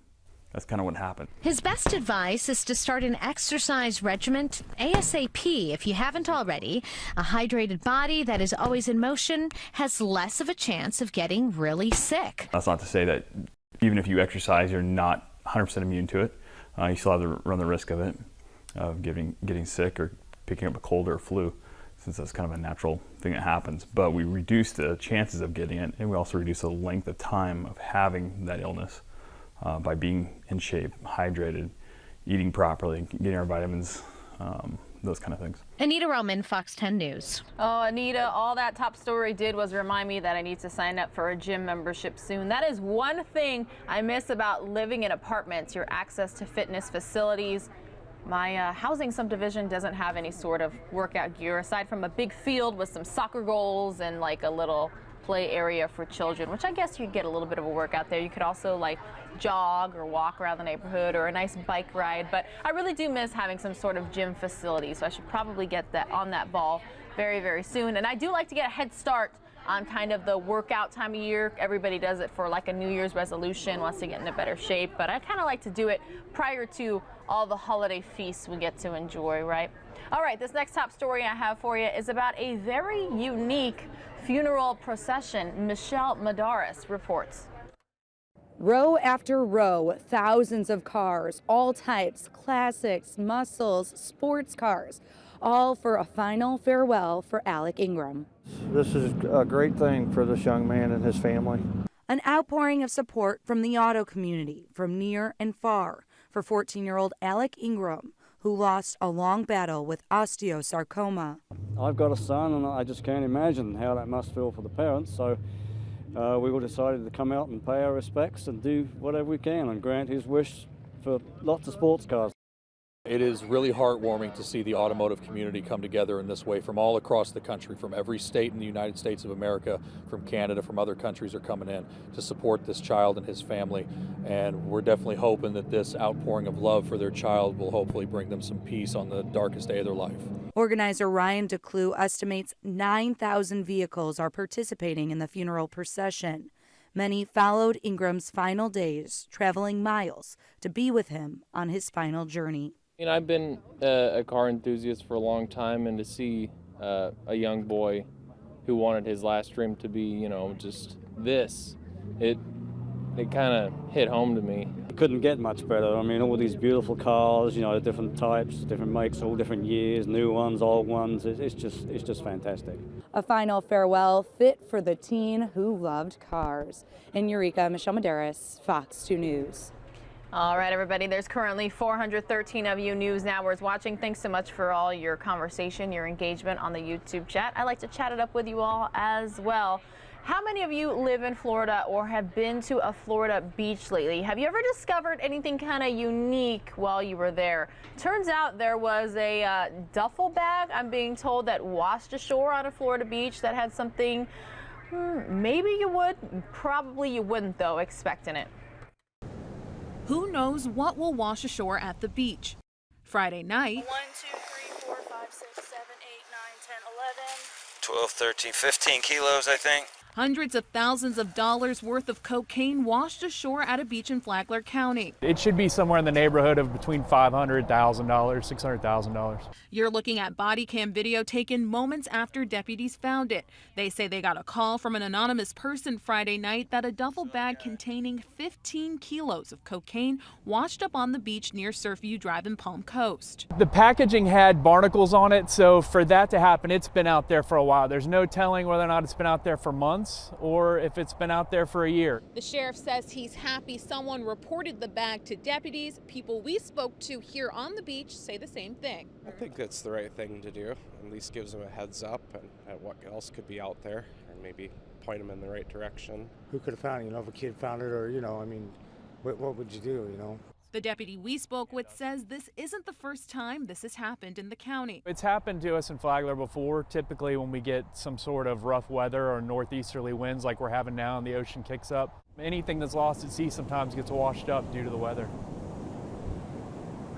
that's kind of what happened. His best advice is to start an exercise regimen ASAP if you haven't already. A hydrated body that is always in motion has less of a chance of getting really sick. That's not to say that even if you exercise, you're not 100% immune to it. You still have to run the risk of it, of getting sick or picking up a cold or a flu, since that's kind of a natural thing that happens. But we reduce the chances of getting it, and we also reduce the length of time of having that illness by being in shape, hydrated, eating properly, getting our vitamins, those kind of things. Anita Roman, Fox 10 News. Oh, Anita, all that top story did was remind me that I need to sign up for a gym membership soon. That is one thing I miss about living in apartments, your access to fitness facilities. My housing subdivision doesn't have any sort of workout gear aside from a big field with some soccer goals and like a little play area for children, which I guess you'd get a little bit of a workout there. You could also like jog or walk around the neighborhood or a nice bike ride, but I really do miss having some sort of gym facility, so I should probably get that on that ball very, very soon. And I do like to get a head start on kind of the workout time of year. Everybody does it for like a New Year's resolution, wants to get into better shape, but I kind of like to do it prior to all the holiday feasts we get to enjoy, right? All right, this next top story I have for you is about a very unique funeral procession. Michelle Madaris reports. Row after row, thousands of cars, all types, classics, muscles, sports cars, all for a final farewell for Alec Ingram. This is a great thing for this young man and his family. An outpouring of support from the auto community, from near and far, for 14-year-old Alec Ingram, who lost a long battle with osteosarcoma. I've got a son, and I just can't imagine how that must feel for the parents, so we all decided to come out and pay our respects and do whatever we can and grant his wish for lots of sports cars. It is really heartwarming to see the automotive community come together in this way from all across the country, from every state in the United States of America, from Canada, from other countries are coming in to support this child and his family. And we're definitely hoping that this outpouring of love for their child will hopefully bring them some peace on the darkest day of their life. Organizer Ryan DeClue estimates 9,000 vehicles are participating in the funeral procession. Many followed Ingram's final days, traveling miles to be with him on his final journey. I've been a car enthusiast for a long time, and to see a young boy who wanted his last dream to be, just this, it kind of hit home to me. It couldn't get much better. I mean, all these beautiful cars, different types, different makes, all different years, new ones, old ones. It's just fantastic. A final farewell fit for the teen who loved cars. In Eureka, Michelle Madaris, Fox 2 News. All right, everybody, there's currently 413 of you News Nowers watching. Thanks so much for all your conversation, your engagement on the YouTube chat. I like to chat it up with you all as well. How many of you live in Florida or have been to a Florida beach lately? Have you ever discovered anything kind of unique while you were there? Turns out there was a duffel bag, I'm being told, that washed ashore on a Florida beach that had something maybe you would, probably you wouldn't though, expect in it. Who knows what will wash ashore at the beach? Friday night, 1, 2, 3, 4, 5, 6, 7, 8, 9, 10, 11. 12, 13, 15 kilos, I think. hundreds of thousands of dollars worth of cocaine washed ashore at a beach in Flagler County. It should be somewhere in the neighborhood of between $500,000, $600,000. You're looking at body cam video taken moments after deputies found it. They say they got a call from an anonymous person Friday night that a duffel bag containing 15 kilos of cocaine washed up on the beach near Surfview Drive in Palm Coast. The packaging had barnacles on it, so for that to happen, it's been out there for a while. There's no telling whether or not it's been out there for months or if it's been out there for a year. The sheriff says he's happy someone reported the bag to deputies. People we spoke to here on the beach say the same thing. I think that's the right thing to do. At least gives them a heads up and at what else could be out there and maybe point them in the right direction. Who could have found it? If a kid found it, or, I mean, what would you do, The deputy we spoke with says this isn't the first time this has happened in the county. It's happened to us in Flagler before, typically when we get some sort of rough weather or northeasterly winds like we're having now and the ocean kicks up. Anything that's lost at sea sometimes gets washed up due to the weather.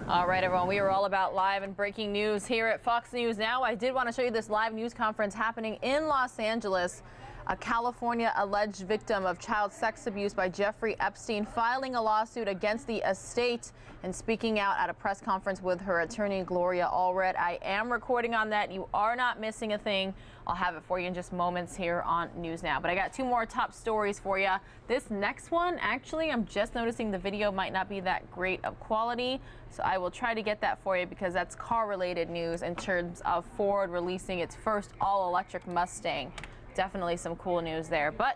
All right, everyone, we are all about live and breaking news here at Fox News Now. I did want to show you this live news conference happening in Los Angeles. A California alleged victim of child sex abuse by Jeffrey Epstein filing a lawsuit against the estate and speaking out at a press conference with her attorney, Gloria Allred. I am recording on that. You are not missing a thing. I'll have it for you in just moments here on News Now. But I got two more top stories for you. This next one, actually, I'm just noticing the video might not be that great of quality. So I will try to get that for you because that's car-related news in terms of Ford releasing its first all-electric Mustang. Definitely some cool news there, but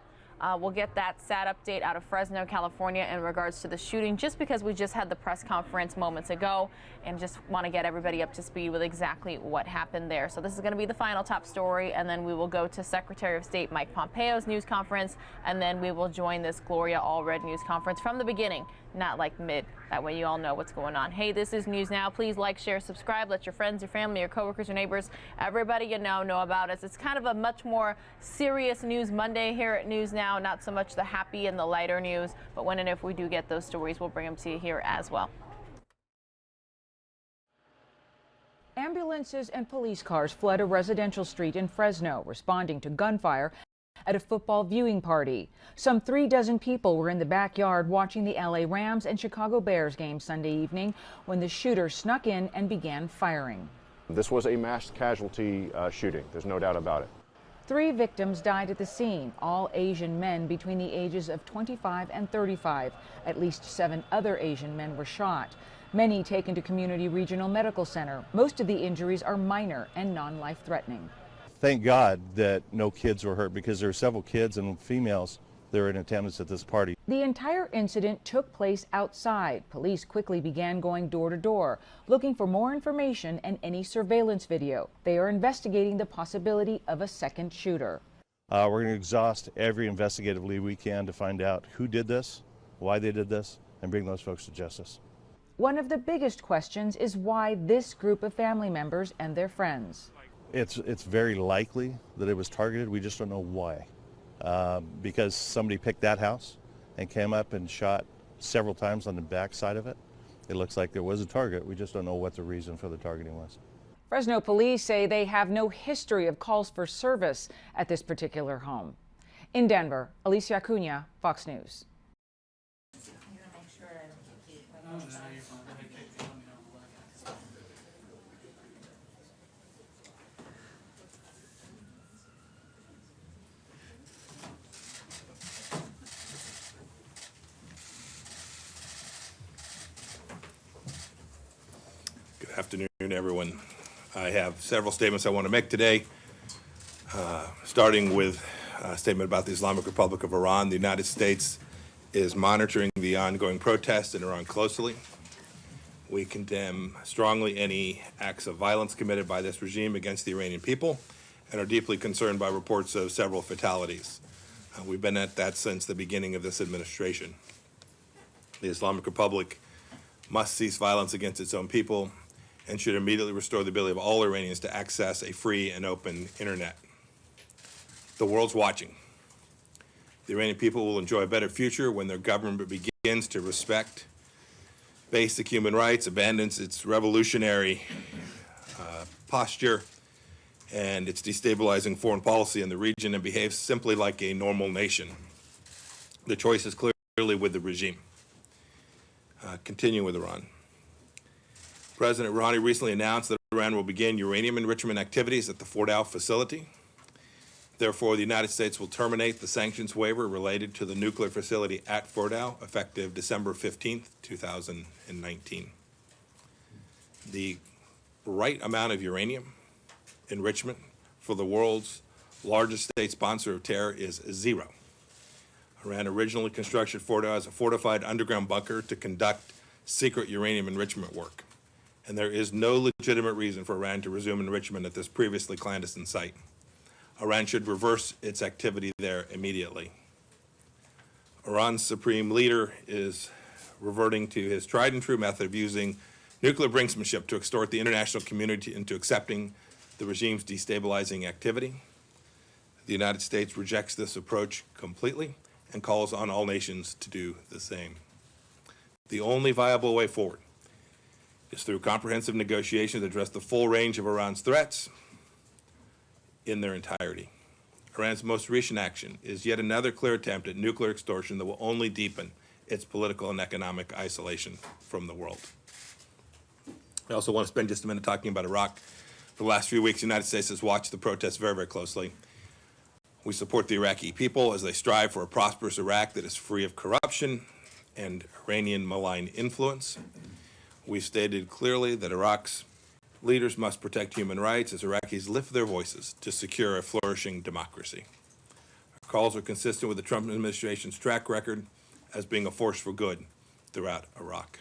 we'll get that sad update out of Fresno, California in regards to the shooting, just because we just had the press conference moments ago and just want to get everybody up to speed with exactly what happened there. So this is going to be the final top story, and then we will go to Secretary of State Mike Pompeo's news conference, and then we will join this Gloria Allred news conference from the beginning, not like mid. That way you all know what's going on. Hey, this is News Now. Please like, share, subscribe. Let your friends, your family, your coworkers, your neighbors, everybody you know about us. It's kind of a much more serious News Monday here at News Now, not so much the happy and the lighter news, but when and if we do get those stories, we'll bring them to you here as well. Ambulances and police cars fled a residential street in Fresno, responding to gunfire at a football viewing party. Some 36 people were in the backyard watching the LA Rams and Chicago Bears game Sunday evening when the shooter snuck in and began firing. This was a mass casualty shooting. There's no doubt about it. 3 victims died at the scene, all Asian men between the ages of 25 and 35. At least 7 other Asian men were shot. Many taken to Community Regional Medical Center. Most of the injuries are minor and non-life threatening. Thank God that no kids were hurt, because there were several kids and females that were in attendance at this party. The entire incident took place outside. Police quickly began going door to door, looking for more information and any surveillance video. They are investigating the possibility of a second shooter. We're going to exhaust every investigative lead we can to find out who did this, why they did this, and bring those folks to justice. One of the biggest questions is why this group of family members and their friends. It's very likely that it was targeted. We just don't know why. Because somebody picked that house and came up and shot several times on the back side of it. It looks like there was a target. We just don't know what the reason for the targeting was. Fresno police say they have no history of calls for service at this particular home. In Denver, Alicia Acuna, Fox News. Good afternoon, everyone. I have several statements I want to make today, starting with a statement about the Islamic Republic of Iran. The United States is monitoring the ongoing protests in Iran closely. We condemn strongly any acts of violence committed by this regime against the Iranian people and are deeply concerned by reports of several fatalities. We've been at that since the beginning of this administration. The Islamic Republic must cease violence against its own people and should immediately restore the ability of all Iranians to access a free and open internet. The world's watching. The Iranian people will enjoy a better future when their government begins to respect basic human rights, abandons its revolutionary posture and its destabilizing foreign policy in the region, and behaves simply like a normal nation. The choice is clearly with the regime. Continuing with Iran. President Rouhani recently announced that Iran will begin uranium enrichment activities at the Fordow facility. Therefore, the United States will terminate the sanctions waiver related to the nuclear facility at Fordow, effective December 15th, 2019. The right amount of uranium enrichment for the world's largest state sponsor of terror is 0. Iran originally constructed Fordow as a fortified underground bunker to conduct secret uranium enrichment work, and there is no legitimate reason for Iran to resume enrichment at this previously clandestine site. Iran should reverse its activity there immediately. Iran's supreme leader is reverting to his tried and true method of using nuclear brinksmanship to extort the international community into accepting the regime's destabilizing activity. The United States rejects this approach completely and calls on all nations to do the same. The only viable way forward is through comprehensive negotiations that address the full range of Iran's threats in their entirety. Iran's most recent action is yet another clear attempt at nuclear extortion that will only deepen its political and economic isolation from the world. I also want to spend just a minute talking about Iraq. For the last few weeks, the United States has watched the protests very, very closely. We support the Iraqi people as they strive for a prosperous Iraq that is free of corruption and Iranian malign influence. We stated clearly that Iraq's leaders must protect human rights as Iraqis lift their voices to secure a flourishing democracy. Our calls are consistent with the Trump administration's track record as being a force for good throughout Iraq.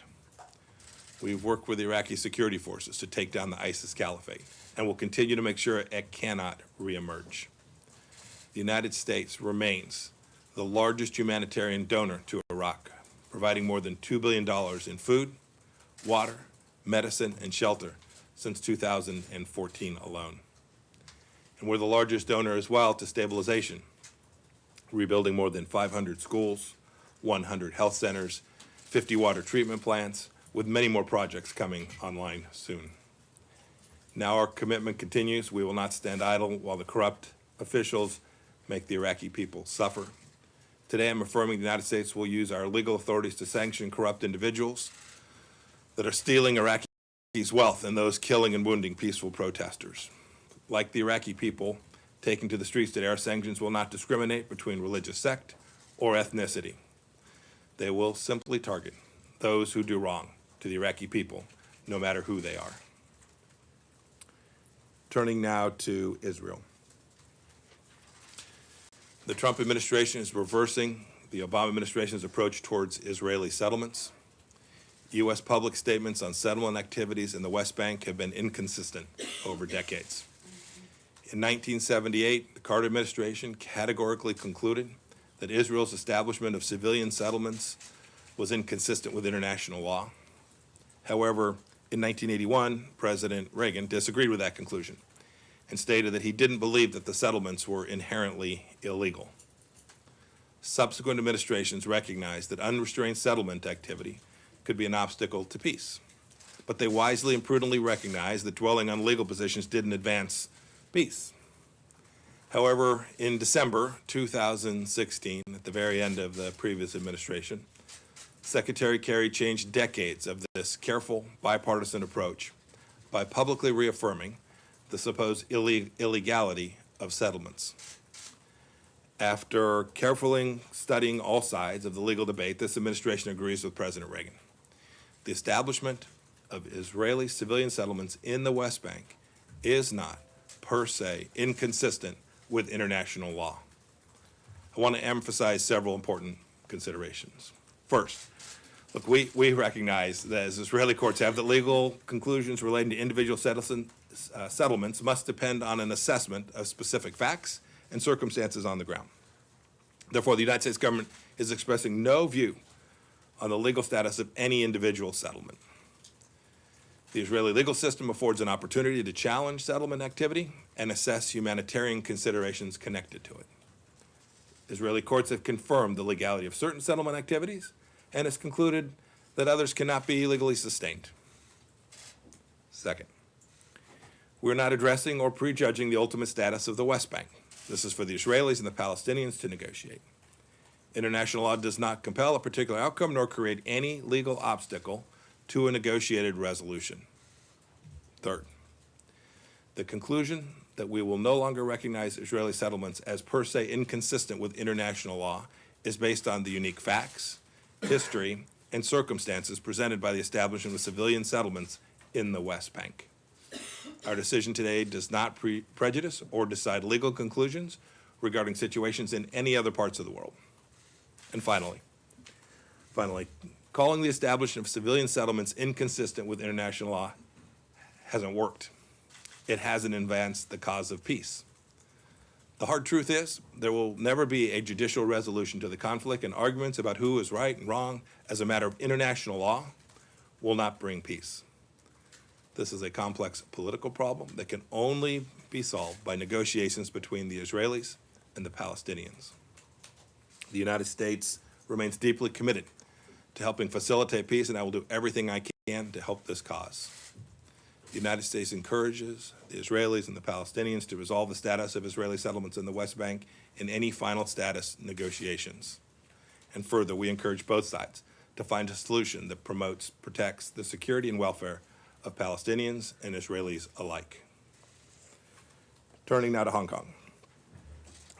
We've worked with the Iraqi security forces to take down the ISIS caliphate and will continue to make sure it cannot reemerge. The United States remains the largest humanitarian donor to Iraq, providing more than $2 billion in food, water, medicine, and shelter since 2014 alone. And we're the largest donor as well to stabilization, rebuilding more than 500 schools, 100 health centers, 50 water treatment plants, with many more projects coming online soon. Now our commitment continues. We will not stand idle while the corrupt officials make the Iraqi people suffer. Today I'm affirming the United States will use our legal authorities to sanction corrupt individuals that are stealing Iraqis' wealth and those killing and wounding peaceful protesters. Like the Iraqi people taking to the streets today, our sanctions will not discriminate between religious sect or ethnicity. They will simply target those who do wrong to the Iraqi people, no matter who they are. Turning now to Israel. The Trump administration is reversing the Obama administration's approach towards Israeli settlements. U.S. public statements on settlement activities in the West Bank have been inconsistent over decades. In 1978, the Carter administration categorically concluded that Israel's establishment of civilian settlements was inconsistent with international law. However, in 1981, President Reagan disagreed with that conclusion and stated that he didn't believe that the settlements were inherently illegal. Subsequent administrations recognized that unrestrained settlement activity could be an obstacle to peace, but they wisely and prudently recognized that dwelling on legal positions didn't advance peace. However, in December 2016, at the very end of the previous administration, Secretary Kerry changed decades of this careful bipartisan approach by publicly reaffirming the supposed illegality of settlements. After carefully studying all sides of the legal debate, this administration agrees with President Reagan. The establishment of Israeli civilian settlements in the West Bank is not, per se, inconsistent with international law. I want to emphasize several important considerations. First, look, we recognize that as Israeli courts have that legal conclusions relating to individual settlements must depend on an assessment of specific facts and circumstances on the ground. Therefore, the United States government is expressing no view on the legal status of any individual settlement. The Israeli legal system affords an opportunity to challenge settlement activity and assess humanitarian considerations connected to it. Israeli courts have confirmed the legality of certain settlement activities and has concluded that others cannot be legally sustained. Second, we're not addressing or prejudging the ultimate status of the West Bank. This is for the Israelis and the Palestinians to negotiate. International law does not compel a particular outcome nor create any legal obstacle to a negotiated resolution. Third, the conclusion that we will no longer recognize Israeli settlements as per se inconsistent with international law is based on the unique facts, history, and circumstances presented by the establishment of civilian settlements in the West Bank. Our decision today does not prejudice or decide legal conclusions regarding situations in any other parts of the world. And finally, calling the establishment of civilian settlements inconsistent with international law hasn't worked. It hasn't advanced the cause of peace. The hard truth is there will never be a judicial resolution to the conflict, and arguments about who is right and wrong as a matter of international law will not bring peace. This is a complex political problem that can only be solved by negotiations between the Israelis and the Palestinians. The United States remains deeply committed to helping facilitate peace, and I will do everything I can to help this cause. The United States encourages the Israelis and the Palestinians to resolve the status of Israeli settlements in the West Bank in any final status negotiations. And further, we encourage both sides to find a solution that protects the security and welfare of Palestinians and Israelis alike. Turning now to Hong Kong.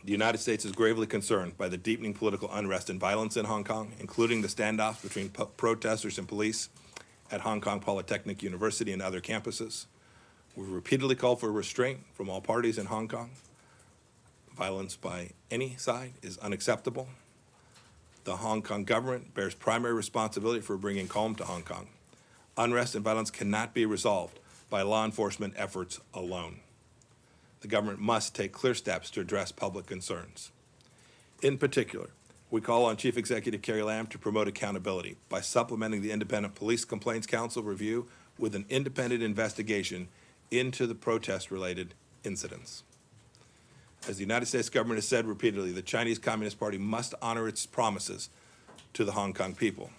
The United States is gravely concerned by the deepening political unrest and violence in Hong Kong, including the standoffs between protesters and police at Hong Kong Polytechnic University and other campuses. We've repeatedly called for restraint from all parties in Hong Kong. Violence by any side is unacceptable. The Hong Kong government bears primary responsibility for bringing calm to Hong Kong. Unrest and violence cannot be resolved by law enforcement efforts alone. The government must take clear steps to address public concerns. In particular, we call on Chief Executive Carrie Lam to promote accountability by supplementing the Independent Police Complaints Council review with an independent investigation into the protest-related incidents. As the United States government has said repeatedly, the Chinese Communist Party must honor its promises to the Hong Kong people,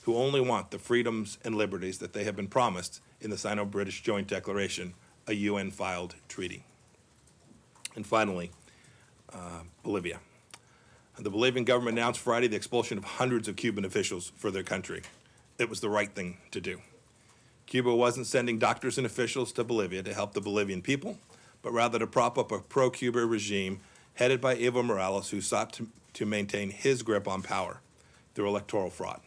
who only want the freedoms and liberties that they have been promised in the Sino-British Joint Declaration, a UN-filed treaty. And finally, Bolivia. The Bolivian government announced Friday the expulsion of hundreds of Cuban officials for their country. It was the right thing to do. Cuba wasn't sending doctors and officials to Bolivia to help the Bolivian people, but rather to prop up a pro-Cuba regime headed by Evo Morales, who sought to maintain his grip on power through electoral fraud.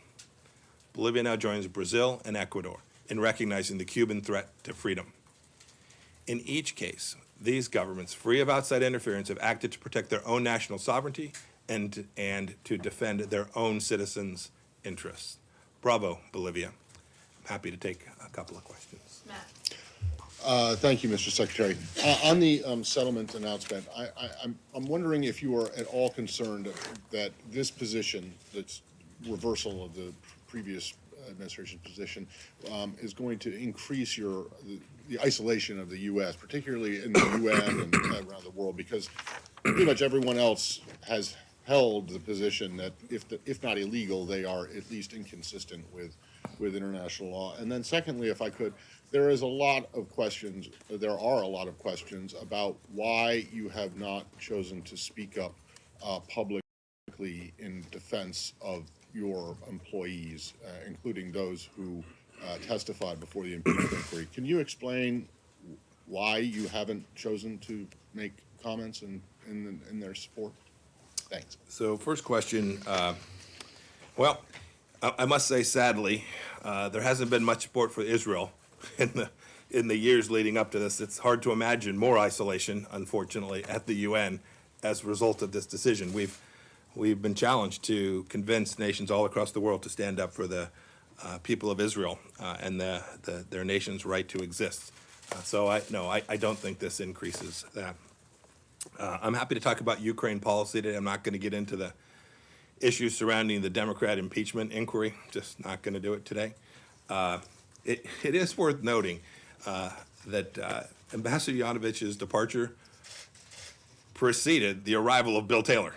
Bolivia now joins Brazil and Ecuador in recognizing the Cuban threat to freedom. In each case, these governments, free of outside interference, have acted to protect their own national sovereignty and to defend their own citizens' interests. Bravo, Bolivia. I'm happy to take a couple of questions. Matt. Thank you, Mr. Secretary. On the settlement announcement, I'm wondering if you are at all concerned that this position, that's reversal of the previous administration's position, is going to increase the isolation of the U.S., particularly in the UN and around the world, because pretty much everyone else has held the position that if not illegal, they are at least inconsistent with international law. And then secondly, if I could, there are a lot of questions about why you have not chosen to speak up publicly in defense of your employees, including those who testified before the impeachment inquiry. Can you explain why you haven't chosen to make comments in their support? Thanks. So first question, well, I must say, sadly, there hasn't been much support for Israel in the years leading up to this. It's hard to imagine more isolation, unfortunately, at the UN as a result of this decision. We've been challenged to convince nations all across the world to stand up for the people of Israel and their nation's right to exist. So I don't think this increases that. I'm happy to talk about Ukraine policy today. I'm not going to get into the issues surrounding the Democrat impeachment inquiry. Just not going to do it today. It is worth noting that Ambassador Yanovich's departure preceded the arrival of Bill Taylor.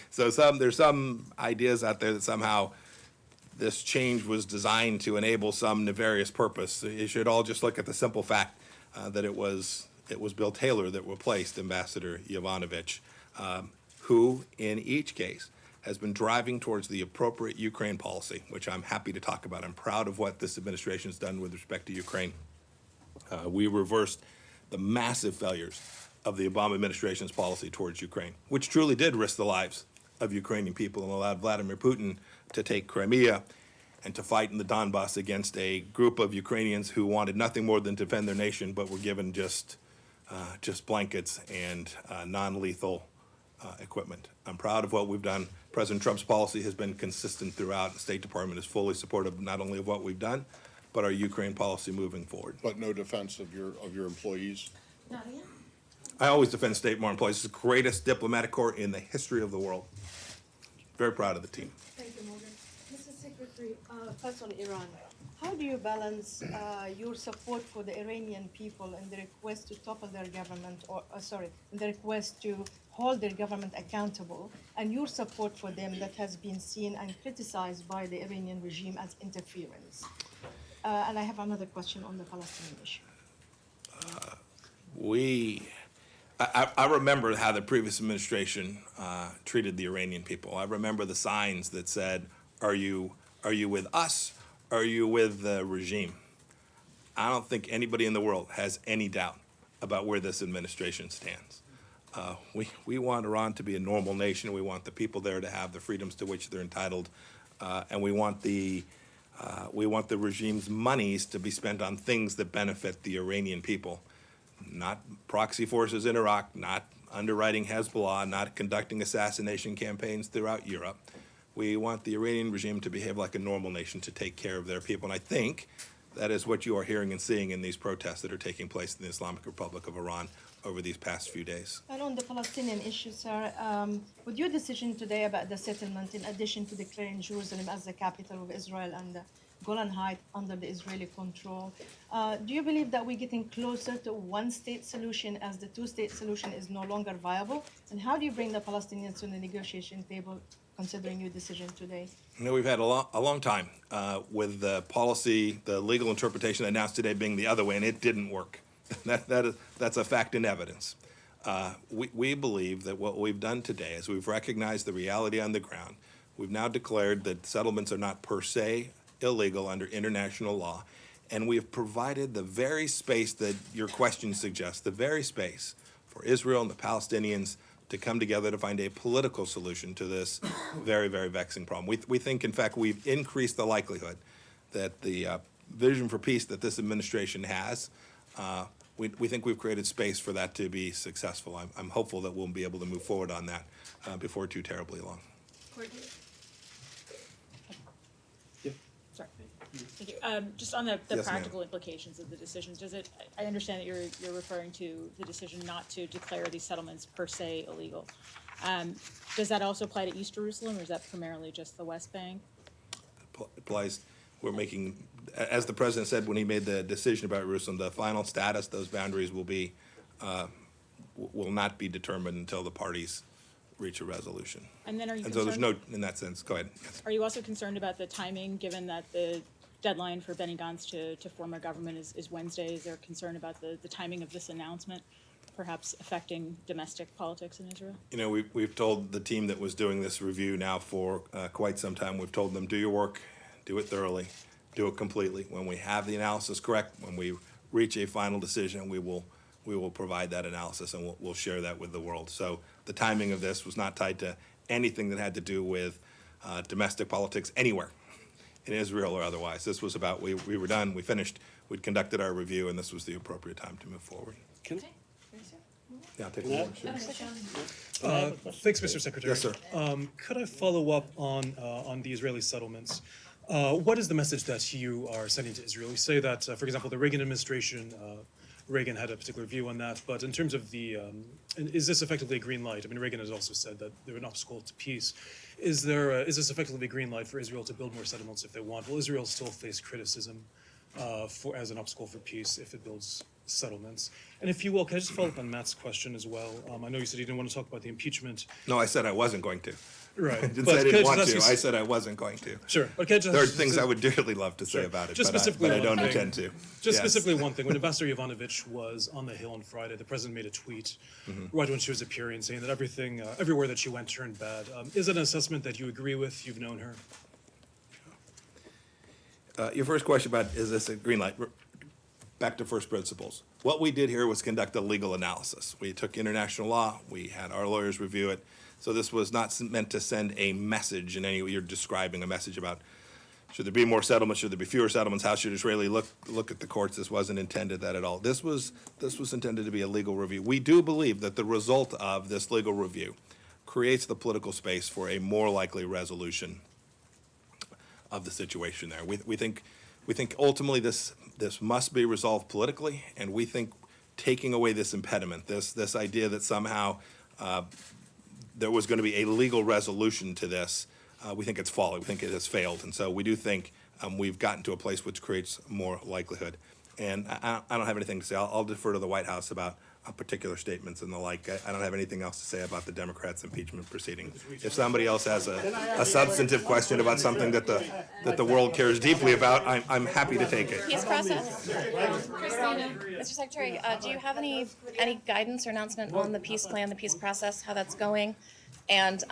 So there's some ideas out there that somehow this change was designed to enable some nefarious purpose. You should all just look at the simple fact that it was Bill Taylor that replaced Ambassador Yovanovitch, who in each case has been driving towards the appropriate Ukraine policy, which I'm happy to talk about. I'm proud of what this administration has done with respect to Ukraine. We reversed the massive failures of the Obama administration's policy towards Ukraine, which truly did risk the lives of Ukrainian people and allowed Vladimir Putin to take Crimea and to fight in the Donbass against a group of Ukrainians who wanted nothing more than to defend their nation, but were given just blankets and non-lethal equipment. I'm proud of what we've done. President Trump's policy has been consistent throughout. The State Department is fully supportive not only of what we've done, but our Ukraine policy moving forward. But no defense of your employees? Nadia? I always defend state more employees. It's the greatest diplomatic corps in the history of the world. Very proud of the team. Thank you, Morgan. Mr. Secretary, first on Iran, how do you balance your support for the Iranian people and the request to topple their government, or the request to hold their government accountable, and your support for them that has been seen and criticized by the Iranian regime as interference? And I have another question on the Palestinian issue. I remember how the previous administration treated the Iranian people. I remember the signs that said, are you with us? Are you with the regime? I don't think anybody in the world has any doubt about where this administration stands. We want Iran to be a normal nation. We want the people there to have the freedoms to which they're entitled. And we want the regime's monies to be spent on things that benefit the Iranian people. Not proxy forces in Iraq, not underwriting Hezbollah, not conducting assassination campaigns throughout Europe. We want the Iranian regime to behave like a normal nation, to take care of their people. And I think that is what you are hearing and seeing in these protests that are taking place in the Islamic Republic of Iran over these past few days. And on the Palestinian issue, sir, with your decision today about the settlement, in addition to declaring Jerusalem as the capital of Israel and the Golan Heights under the Israeli control, do you believe that we're getting closer to one-state solution as the two-state solution is no longer viable? And how do you bring the Palestinians to the negotiation table, considering your decision today? You know, we've had a long time with the policy, the legal interpretation announced today being the other way, and it didn't work. That's a fact and evidence. We believe that what we've done today is we've recognized the reality on the ground. We've now declared that settlements are not per se illegal under international law, and we have provided the very space that your question suggests, the very space for Israel and the Palestinians to come together to find a political solution to this very, very vexing problem. We think, in fact, we've increased the likelihood that the vision for peace that this administration has, we think we've created space for that to be successful. I'm hopeful that we'll be able to move forward on that before too terribly long. Courtney? Sorry. Thank you. Just on the Yes, practical ma'am. implications of the decision, does it? I understand that you're referring to the decision not to declare these settlements per se illegal. Does that also apply to East Jerusalem, or is that primarily just the West Bank? Applies. We're making, as the president said when he made the decision about Jerusalem, the final status, those boundaries will not be determined until the parties reach a resolution. And then, are you And so concerned? there's no, in that sense, go ahead. Yes. Are you also concerned about the timing, given that the deadline for Benny Gantz to form a government is Wednesday? Is there concern about the timing of this announcement perhaps affecting domestic politics in Israel? You know, we've told the team that was doing this review now for quite some time, we've told them, do your work, do it thoroughly, do it completely. When we have the analysis correct, when we reach a final decision, we will provide that analysis, and we'll share that with the world. So the timing of this was not tied to anything that had to do with domestic politics anywhere in Israel or otherwise. This was about we were done, we finished, we'd conducted our review, and this was the appropriate time to move forward. Yeah, I'll take the floor. Sure. Thanks, Mr. Secretary. Yes, sir. Could I follow up on the Israeli settlements? What is the message that you are sending to Israel? You say that, for example, the Reagan administration Reagan had a particular view on that. But in terms of the, is this effectively a green light? I mean, Reagan has also said that they're an obstacle to peace. Is this effectively a green light for Israel to build more settlements if they want? Will Israel still face criticism as an obstacle for peace if it builds settlements? And if you will, can I just follow up on Matt's question as well? I know you said you didn't want to talk about the impeachment. No, I said I wasn't going to. Right. I didn't say I didn't want to. I said I wasn't going to. Sure. But can I just, there are things I would dearly love to say sure. about it, Just but I don't intend to. Just specifically one thing. When Ambassador Yovanovitch was on the Hill on Friday, the president made a tweet right when she was appearing saying that everything, everywhere that she went turned bad. Is it an assessment that you agree with? You've known her. Your first question about is this a green light? Back to first principles. What we did here was conduct a legal analysis. We took international law. We had our lawyers review it. So this was not meant to send a message in any way. You're describing a message about should there be more settlements, should there be fewer settlements, how should Israeli look at the courts. This wasn't intended that at all. This was intended to be a legal review. We do believe that the result of this legal review creates the political space for a more likely resolution of the situation there. We think ultimately this must be resolved politically, and we think taking away this impediment, this idea that somehow there was going to be a legal resolution to this, we think it's folly. We think it has failed, and so we do think we've gotten to a place which creates more likelihood. And I don't have anything to say. I'll defer to the White House about particular statements and the like. I don't have anything else to say about the Democrats' impeachment proceeding. If somebody else has a substantive question about something that the world cares deeply about, I'm happy to take it. Peace process. Christina, Mr. Secretary, do you have any guidance or announcement on the peace plan, the peace process, how that's going? And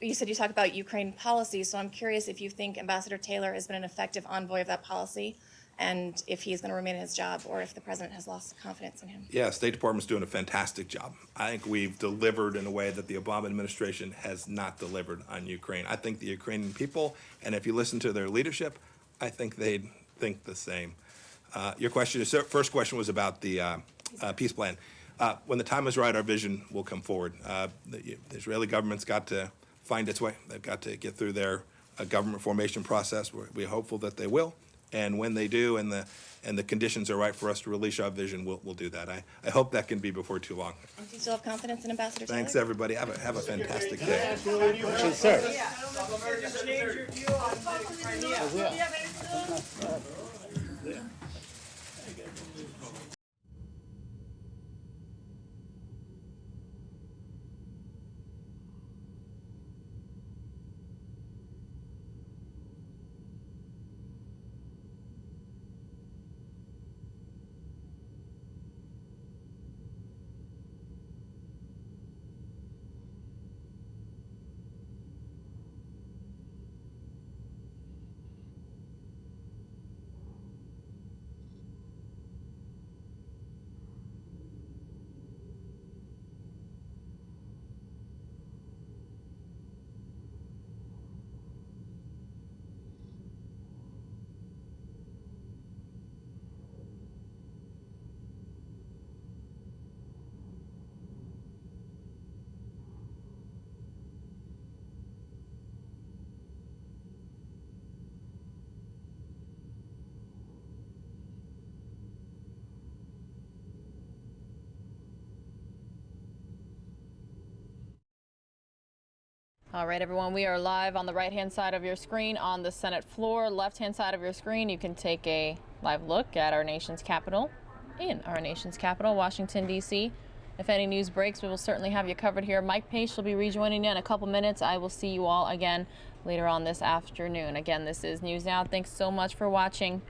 you said you talked about Ukraine policy, so I'm curious if you think Ambassador Taylor has been an effective envoy of that policy, and if he's going to remain in his job, or if the president has lost confidence in him. Yeah, State Department's doing a fantastic job. I think we've delivered in a way that the Obama administration has not delivered on Ukraine. I think the Ukrainian people, and if you listen to their leadership, I think they'd think the same. Your first question was about the peace plan. When the time is right, our vision will come forward. The Israeli government's got to find its way. They've got to get through their government formation process. We're hopeful that they will. And when they do, and the conditions are right for us to release our vision, we'll do that. I hope that can be before too long. And do you still have confidence in Ambassador Taylor? Thanks, everybody. Have a fantastic day. All right, everyone, we are live on the right-hand side of your screen on the Senate floor. Left-hand side of your screen, you can take a live look at our nation's capital, Washington, D.C. If any news breaks, we will certainly have you covered here. Mike Pace will be rejoining you in a couple minutes. I will see you all again later on this afternoon. Again, this is News Now. Thanks so much for watching.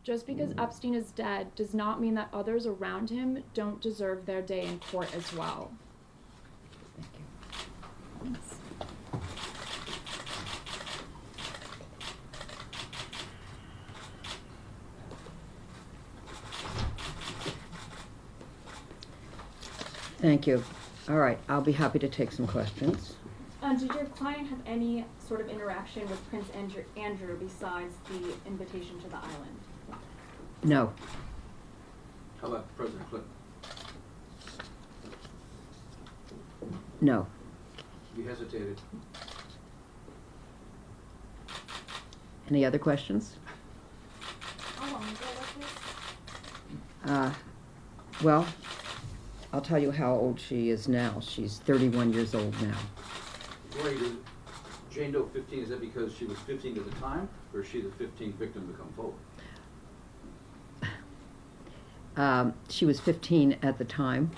Just because Epstein is dead does not mean that others around him don't deserve their day in court as well. Thank you. All right, I'll be happy to take some questions. Did your client have any sort of interaction with Prince Andrew besides the invitation to the island? No. How about President Clinton? No. You hesitated. Any other questions? How long ago was this? Well, I'll tell you how old she is now. She's 31 years old now. Gloria, did Jane Doe 15, is that because she was 15 at the time, or is she the 15th victim to come forward? She was 15 at the time.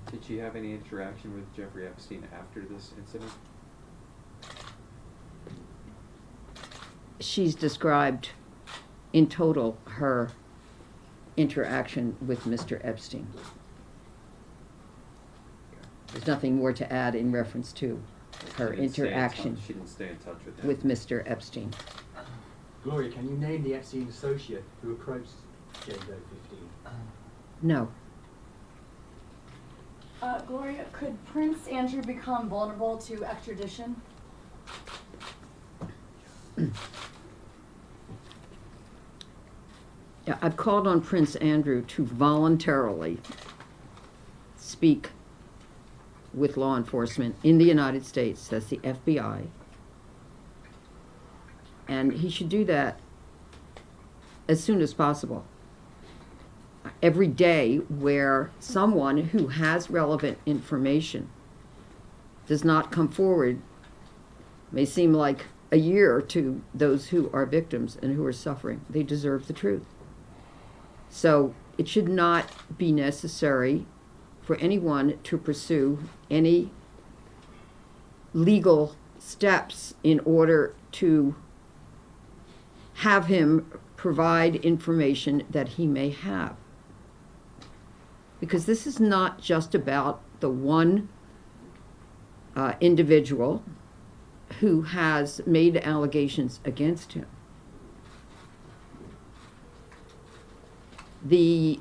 Did she have any interaction with Jeffrey Epstein after this incident? She's described in total her interaction with Mr. Epstein. There's nothing more to add in reference to her interaction She didn't stay in touch with him. with Mr. Epstein. Gloria, can you name the Epstein associate who approached Jane Doe 15? No. Gloria, could Prince Andrew become vulnerable to extradition? Yeah, I've called on Prince Andrew to voluntarily speak with law enforcement in the United States, that's the FBI, and he should do that as soon as possible. Every day where someone who has relevant information does not come forward may seem like a year to those who are victims and who are suffering. They deserve the truth. So it should not be necessary for anyone to pursue any legal steps in order to have him provide information that he may have. Because this is not just about the one individual who has made allegations against him. The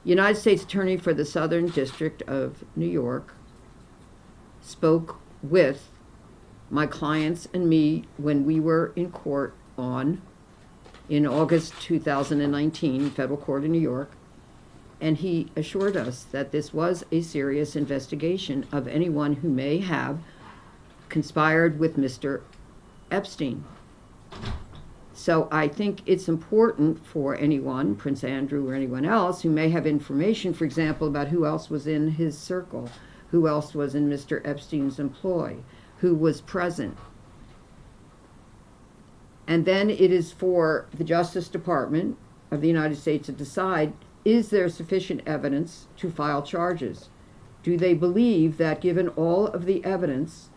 United States Attorney for the Southern District of New York spoke with my clients and me when we were in court in August 2019, federal court in New York, and he assured us that this was a serious investigation of anyone who may have conspired with Mr. Epstein. So I think it's important for anyone, Prince Andrew or anyone else, who may have information, for example, about who else was in his circle, who else was in Mr. Epstein's employ, who was present. And then it is for the Justice Department of the United States to decide, is there sufficient evidence to file charges? Do they believe that given all of the evidence,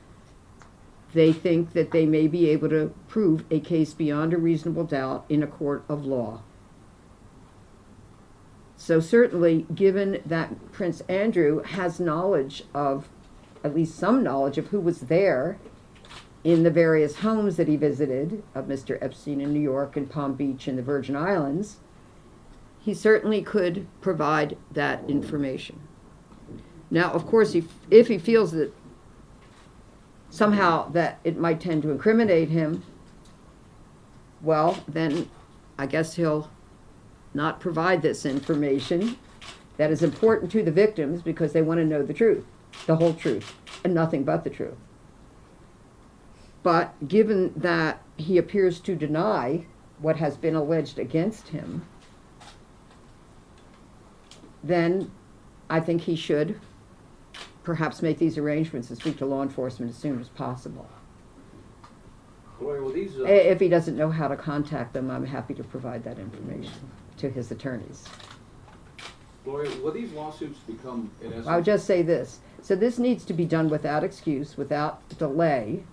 they think that they may be able to prove a case beyond a reasonable doubt in a court of law? So certainly, given that Prince Andrew has knowledge of, at least some knowledge of who was there in the various homes that he visited of Mr. Epstein in New York and Palm Beach and the Virgin Islands, he certainly could provide that information. Now, of course, if he feels that somehow that it might tend to incriminate him, well, then I guess he'll not provide this information that is important to the victims because they want to know the truth, the whole truth, and nothing but the truth. But given that he appears to deny what has been alleged against him, then I think he should perhaps make these arrangements and speak to law enforcement as soon as possible. Gloria, will these, If he doesn't know how to contact them, I'm happy to provide that information to his attorneys. Gloria, will these lawsuits become, in essence... I'll just say this. So this needs to be done without excuse, without delay.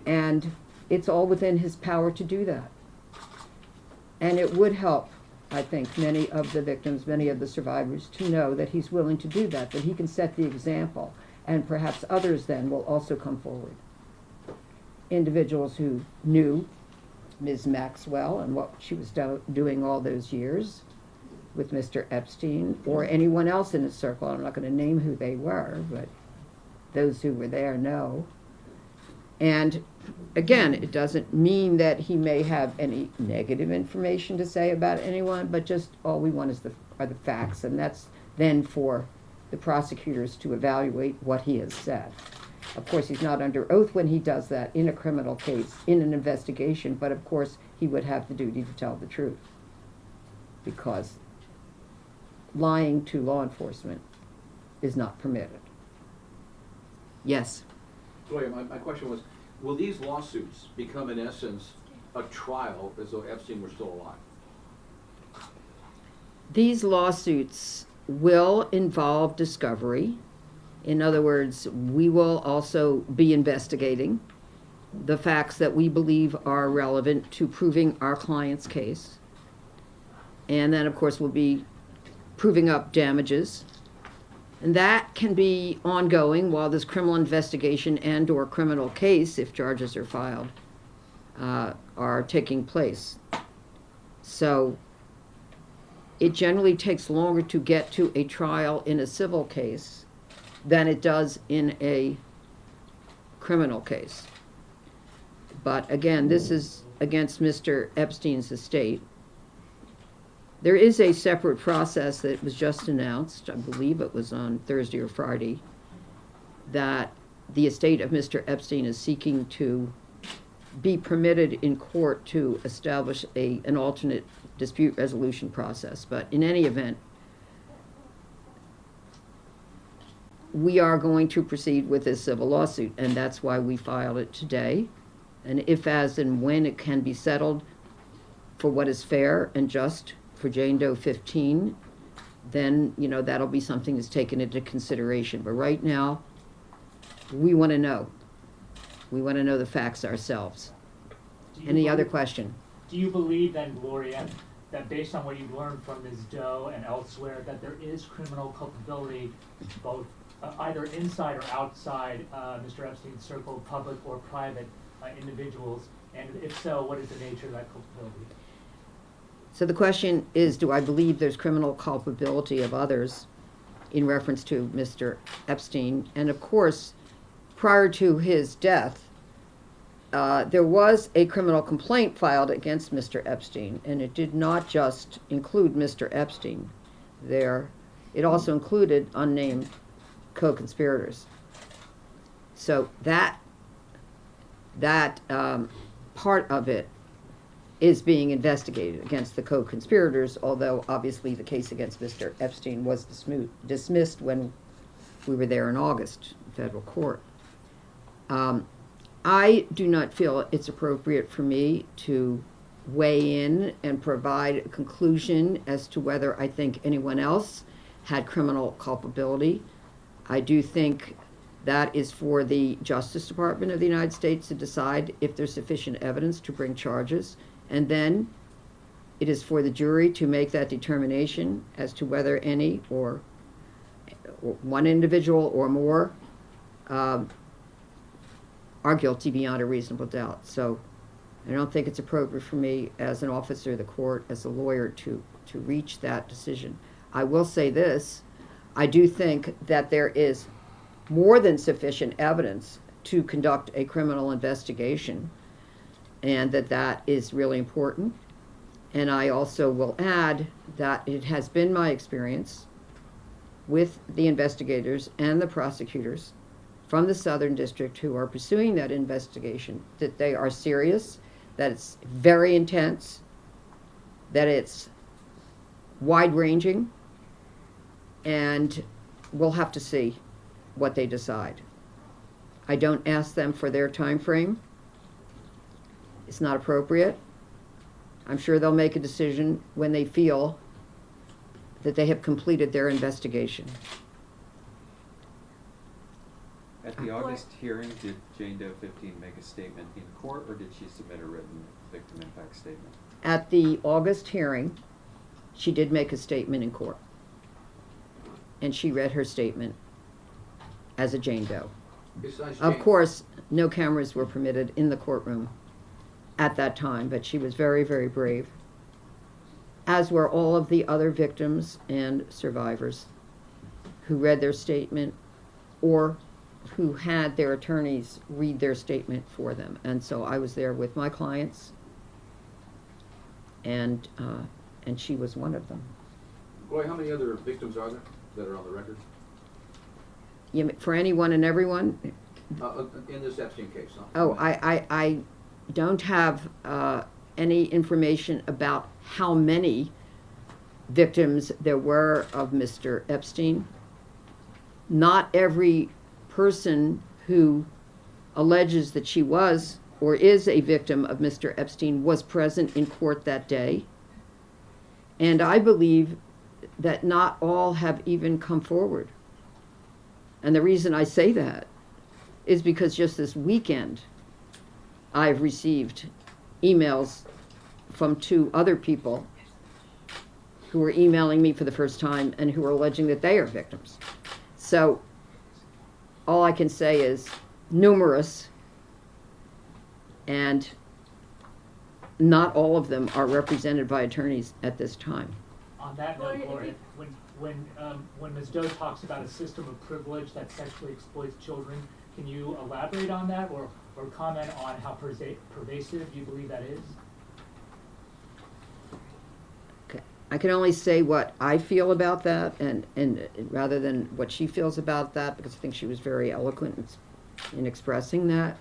And it's all within his power to do that. And it would help, I think, many of the victims, many of the survivors to know that he's willing to do that he can set the example, and perhaps others then will also come forward. Individuals who knew Ms. Maxwell and what she was doing all those years with Mr. Epstein, or anyone else in his circle. I'm not going to name who they were, but those who were there know. And again, it doesn't mean that he may have any negative information to say about anyone, but just all we want are the facts, and that's then for the prosecutors to evaluate what he has said. Of course, he's not under oath when he does that in a criminal case, in an investigation, but of course he would have the duty to tell the truth, because lying to law enforcement is not permitted. Yes? Gloria, my question was, will these lawsuits become, in essence, a trial as though Epstein were still alive? These lawsuits will involve discovery. In other words, we will also be investigating the facts that we believe are relevant to proving our client's case. And then, of course, we'll be proving up damages. And that can be ongoing while this criminal investigation and/or criminal case, if charges are filed, are taking place. So it generally takes longer to get to a trial in a civil case than it does in a criminal case. But again, this is against Mr. Epstein's estate. There is a separate process that was just announced, I believe it was on Thursday or Friday, that the estate of Mr. Epstein is seeking to be permitted in court to establish an alternate dispute resolution process. But in any event, we are going to proceed with this civil lawsuit, and that's why we filed it today. And if, as, and when it can be settled for what is fair and just for Jane Doe 15, then, that'll be something that's taken into consideration. But right now, we want to know. We want to know the facts ourselves. Any other question? Do you believe then, Gloria, that based on what you've learned from Ms. Doe and elsewhere, that there is criminal culpability both either inside or outside Mr. Epstein's circle, public or private individuals? And if so, what is the nature of that culpability? So the question is, do I believe there's criminal culpability of others in reference to Mr. Epstein? And of course, prior to his death, there was a criminal complaint filed against Mr. Epstein, and it did not just include Mr. Epstein. It also included unnamed co-conspirators. So that part of it is being investigated against the co-conspirators, although obviously the case against Mr. Epstein was dismissed when we were there in August in federal court. I do not feel it's appropriate for me to weigh in and provide a conclusion as to whether I think anyone else had criminal culpability. I do think that is for the Justice Department of the United States to decide if there's sufficient evidence to bring charges. And then it is for the jury to make that determination as to whether any or one individual or more are guilty beyond a reasonable doubt. So I don't think it's appropriate for me as an officer of the court, as a lawyer, to reach that decision. I will say this, I do think that there is more than sufficient evidence to conduct a criminal investigation, and that is really important. And I also will add that it has been my experience with the investigators and the prosecutors from the Southern District who are pursuing that investigation, that they are serious, that it's very intense, that it's wide-ranging, and we'll have to see what they decide. I don't ask them for their time frame. It's not appropriate. I'm sure they'll make a decision when they feel that they have completed their investigation. At the August hearing, did Jane Doe 15 make a statement in court, or did she submit a written victim impact statement? At the August hearing, she did make a statement in court. And she read her statement as a Jane Doe. Besides Of Jane- course, no cameras were permitted in the courtroom at that time, but she was very, very brave, as were all of the other victims and survivors who read their statement or who had their attorneys read their statement for them. And so I was there with my clients, and she was one of them. Gloria, how many other victims are there that are on the record? For anyone and everyone? In this Epstein case, huh? Oh, I don't have any information about how many victims there were of Mr. Epstein. Not every person who alleges that she was or is a victim of Mr. Epstein was present in court that day. And I believe that not all have even come forward. And the reason I say that is because just this weekend, I've received emails from 2 other people who are emailing me for the first time and who are alleging that they are victims. So all I can say is numerous, and not all of them are represented by attorneys at this time. On that note, Gloria, when Ms. Doe talks about a system of privilege that sexually exploits children, can you elaborate on that or comment on how pervasive you believe that is? Okay. I can only say what I feel about that, and rather than what she feels about that, because I think she was very eloquent in expressing that.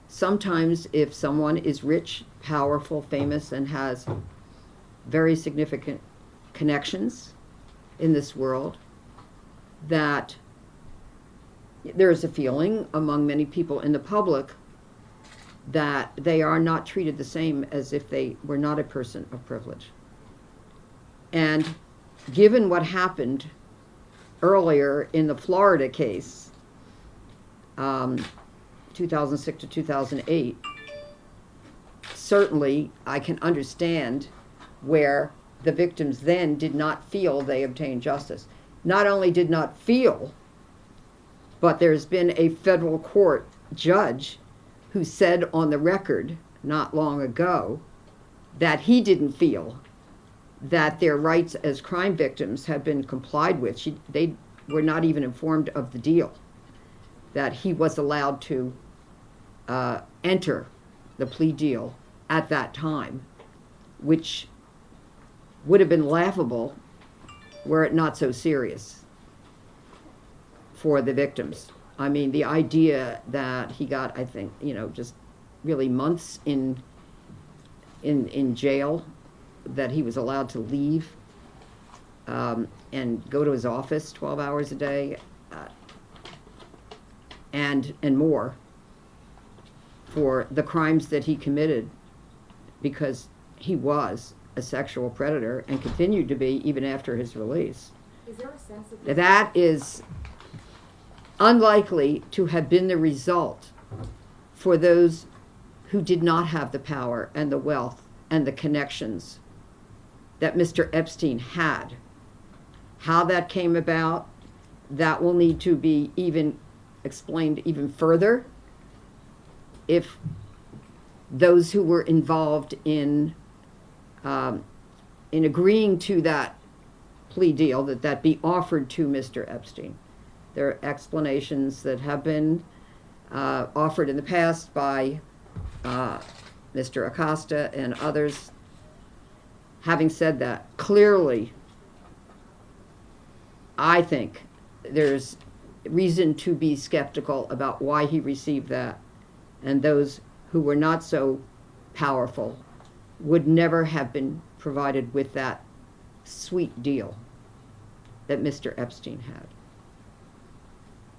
Sometimes if someone is rich, powerful, famous, and has very significant connections in this world, that there is a feeling among many people in the public that they are not treated the same as if they were not a person of privilege. And given what happened earlier in the Florida case, 2006 to 2008, certainly I can understand where the victims then did not feel they obtained justice. Not only did not feel, but there's been a federal court judge who said on the record not long ago that he didn't feel that their rights as crime victims have been complied with. They were not even informed of the deal, that he was allowed to enter the plea deal at that time, which would have been laughable were it not so serious for the victims. I mean, the idea that he got, I think, just really months in jail, that he was allowed to leave and go to his office 12 hours a day, and more, for the crimes that he committed, because he was a sexual predator and continued to be even after his release. Is there a sense of That is unlikely to have been the result for those who did not have the power and the wealth and the connections that Mr. Epstein had. How that came about, that will need to be even explained even further if those who were involved in agreeing to that plea deal, that be offered to Mr. Epstein. There are explanations that have been offered in the past by Mr. Acosta and others. Having said that, clearly, I think there's reason to be skeptical about why he received that, and those who were not so powerful would never have been provided with that sweet deal that Mr. Epstein had.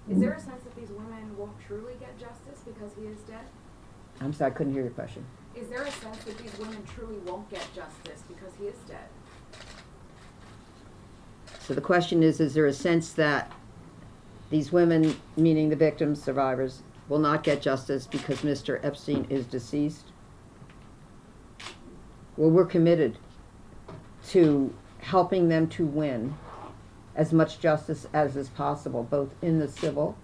Is there a sense that these women won't truly get justice because he is dead? I'm sorry, I couldn't hear your question. Is there a sense that these women truly won't get justice because he is dead? So the question is there a sense that These women, meaning the victims, survivors, will not get justice because Mr. Epstein is deceased. Well, we're committed to helping them to win as much justice as is possible, both in the civil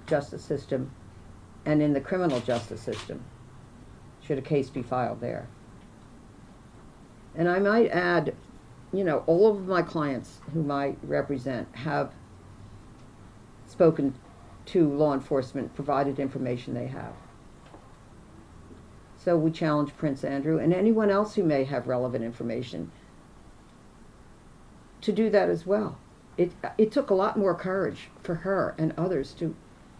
justice system and in the criminal justice system, should a case be filed there. And I might add, you know, all of my clients whom I represent have spoken to law enforcement, provided information they have. So we challenge Prince Andrew and anyone else who may have relevant information to do that as well. It took a lot more courage for her and others to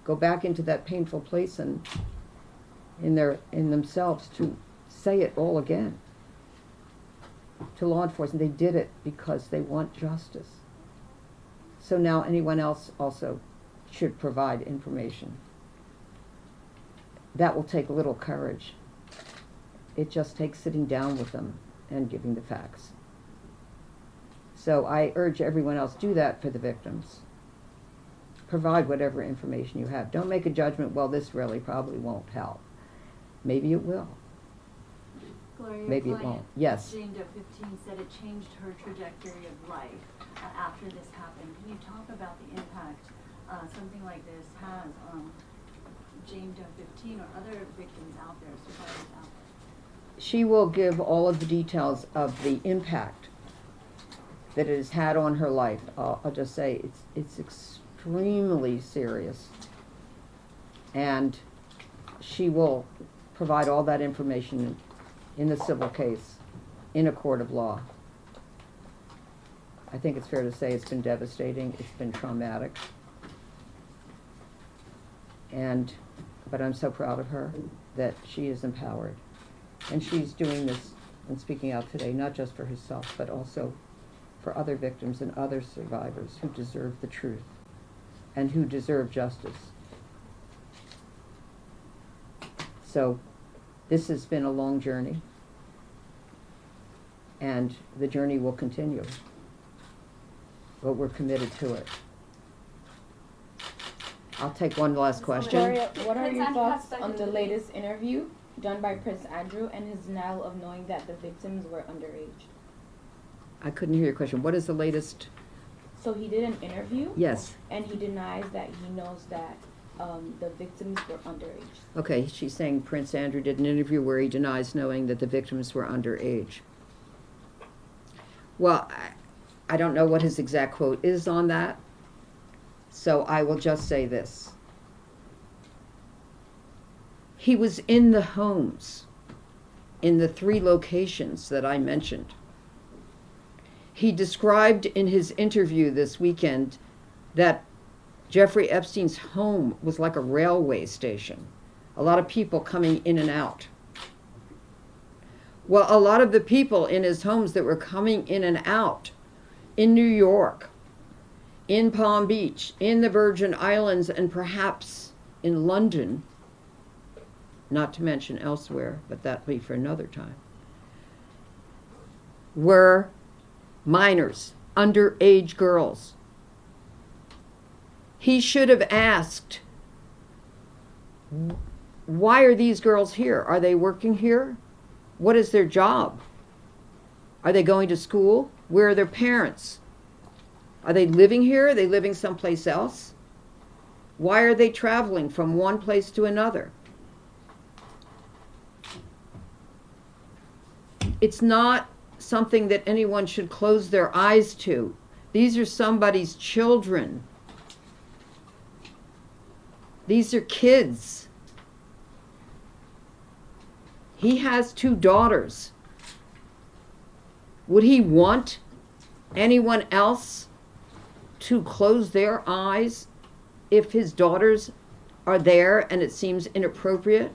go back into that painful place and in themselves to say it all again to law enforcement. They did it because they want justice. So now anyone else also should provide information. That will take a little courage. It just takes sitting down with them and giving the facts. So I urge everyone else, do that for the victims. Provide whatever information you have. Don't make a judgment, well, this really probably won't help. Maybe it will. Gloria, Maybe it won't. Yes. Jane Doe 15 said it changed her trajectory of life after this happened. Can you talk about the impact something like this has on Jane Doe 15 or other victims out there, survivors out there? She will give all of the details of the impact that it has had on her life. I'll just say it's extremely serious. And she will provide all that information in the civil case, in a court of law. I think it's fair to say it's been devastating, it's been traumatic. But I'm so proud of her that she is empowered. And she's doing this and speaking out today, not just for herself, but also for other victims and other survivors who deserve the truth and who deserve justice. So this has been a long journey, and the journey will continue, but we're committed to it. I'll take one last question. Gloria, what are your thoughts on the latest interview done by Prince Andrew and his denial of knowing that the victims were underage? I couldn't hear your question. What is the latest? So he did an interview. Yes. And he denies that he knows that the victims were underage. Okay, she's saying Prince Andrew did an interview where he denies knowing that the victims were underage. Well, I don't know what his exact quote is on that, so I will just say this. He was in the homes, in the 3 locations that I mentioned. He described in his interview this weekend that Jeffrey Epstein's home was like a railway station. A lot of people coming in and out. Well, a lot of the people in his homes that were coming in and out in New York, in Palm Beach, in the Virgin Islands, and perhaps in London, not to mention elsewhere, but that'll be for another time, were minors, underage girls. He should have asked, why are these girls here? Are they working here? What is their job? Are they going to school? Where are their parents? Are they living here? Are they living someplace else? Why are they traveling from one place to another? It's not something that anyone should close their eyes to. These are somebody's children. These are kids. He has 2 daughters. Would he want anyone else to close their eyes if his daughters are there and it seems inappropriate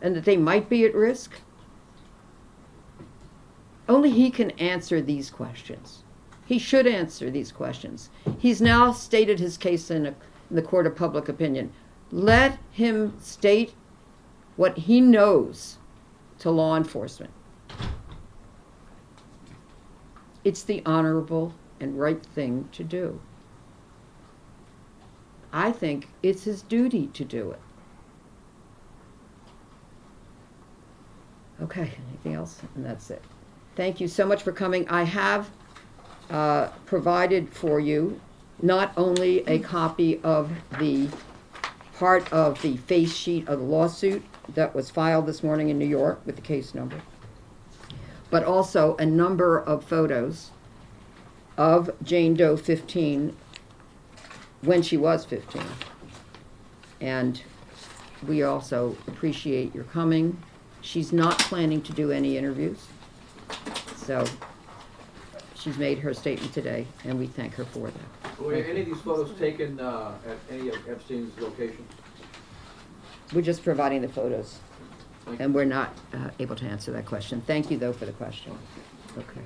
and that they might be at risk? Only he can answer these questions. He should answer these questions. He's now stated his case in the court of public opinion. Let him state what he knows to law enforcement. It's the honorable and right thing to do. I think it's his duty to do it. Okay, anything else? And that's it. Thank you so much for coming. I have provided for you not only a copy of the part of the face sheet of the lawsuit that was filed this morning in New York with the case number, but also a number of photos of Jane Doe 15 when she was 15. And we also appreciate your coming. She's not planning to do any interviews, so she's made her statement today, and we thank her for that. Were any of these photos taken at any of Epstein's locations? We're just providing the photos, and we're not able to answer that question. Thank you, though, for the question. Okay.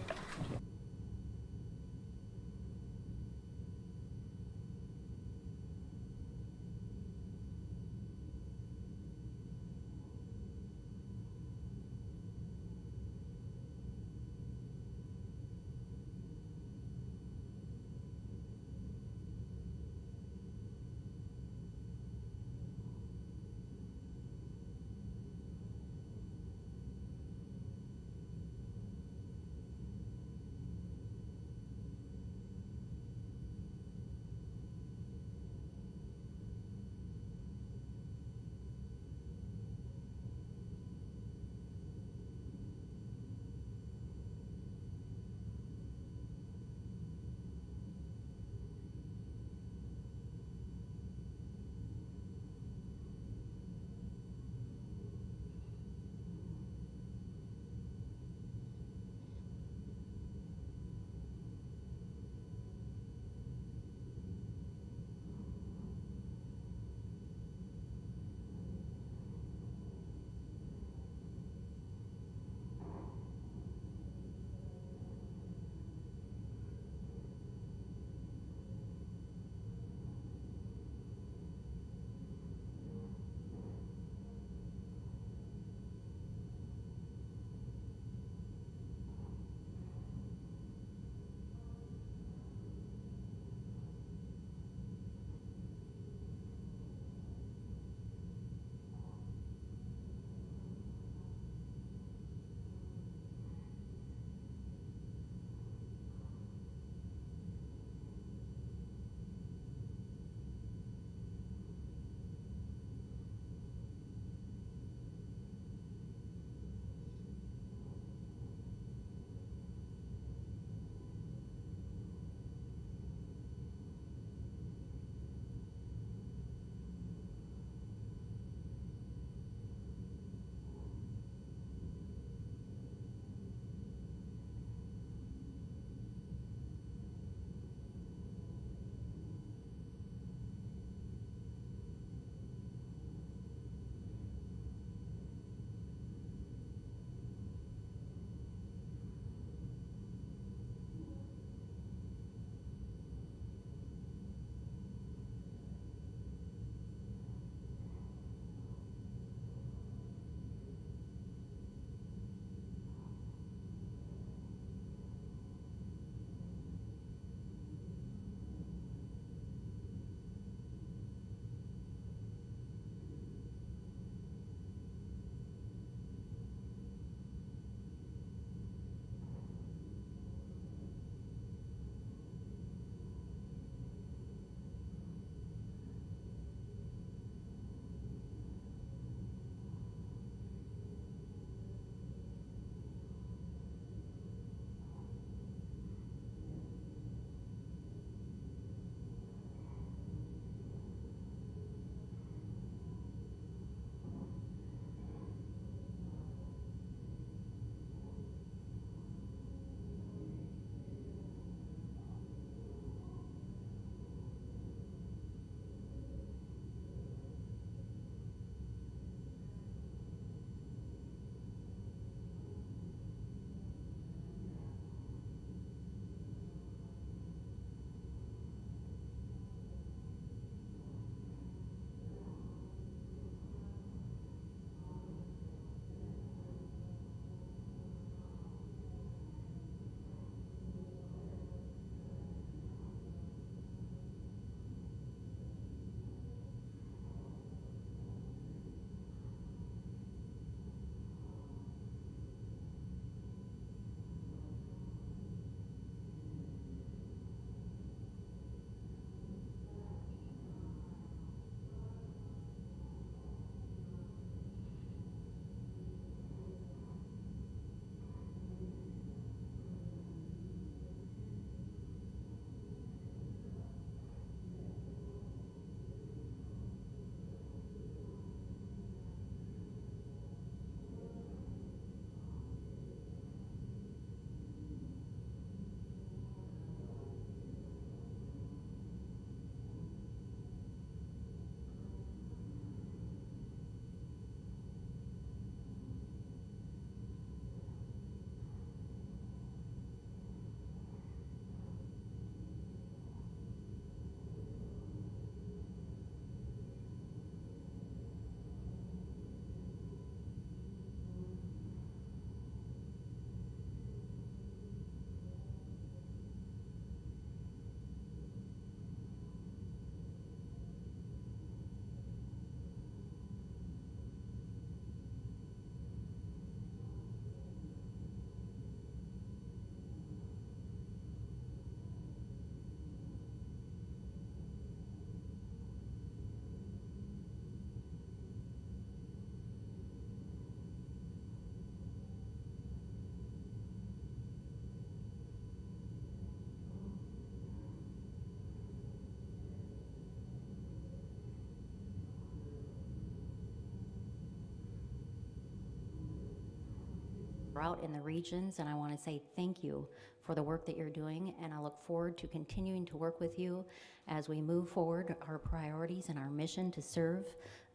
throughout in the regions, and I want to say thank you for the work that you're doing, and I look forward to continuing to work with you as we move forward our priorities and our mission to serve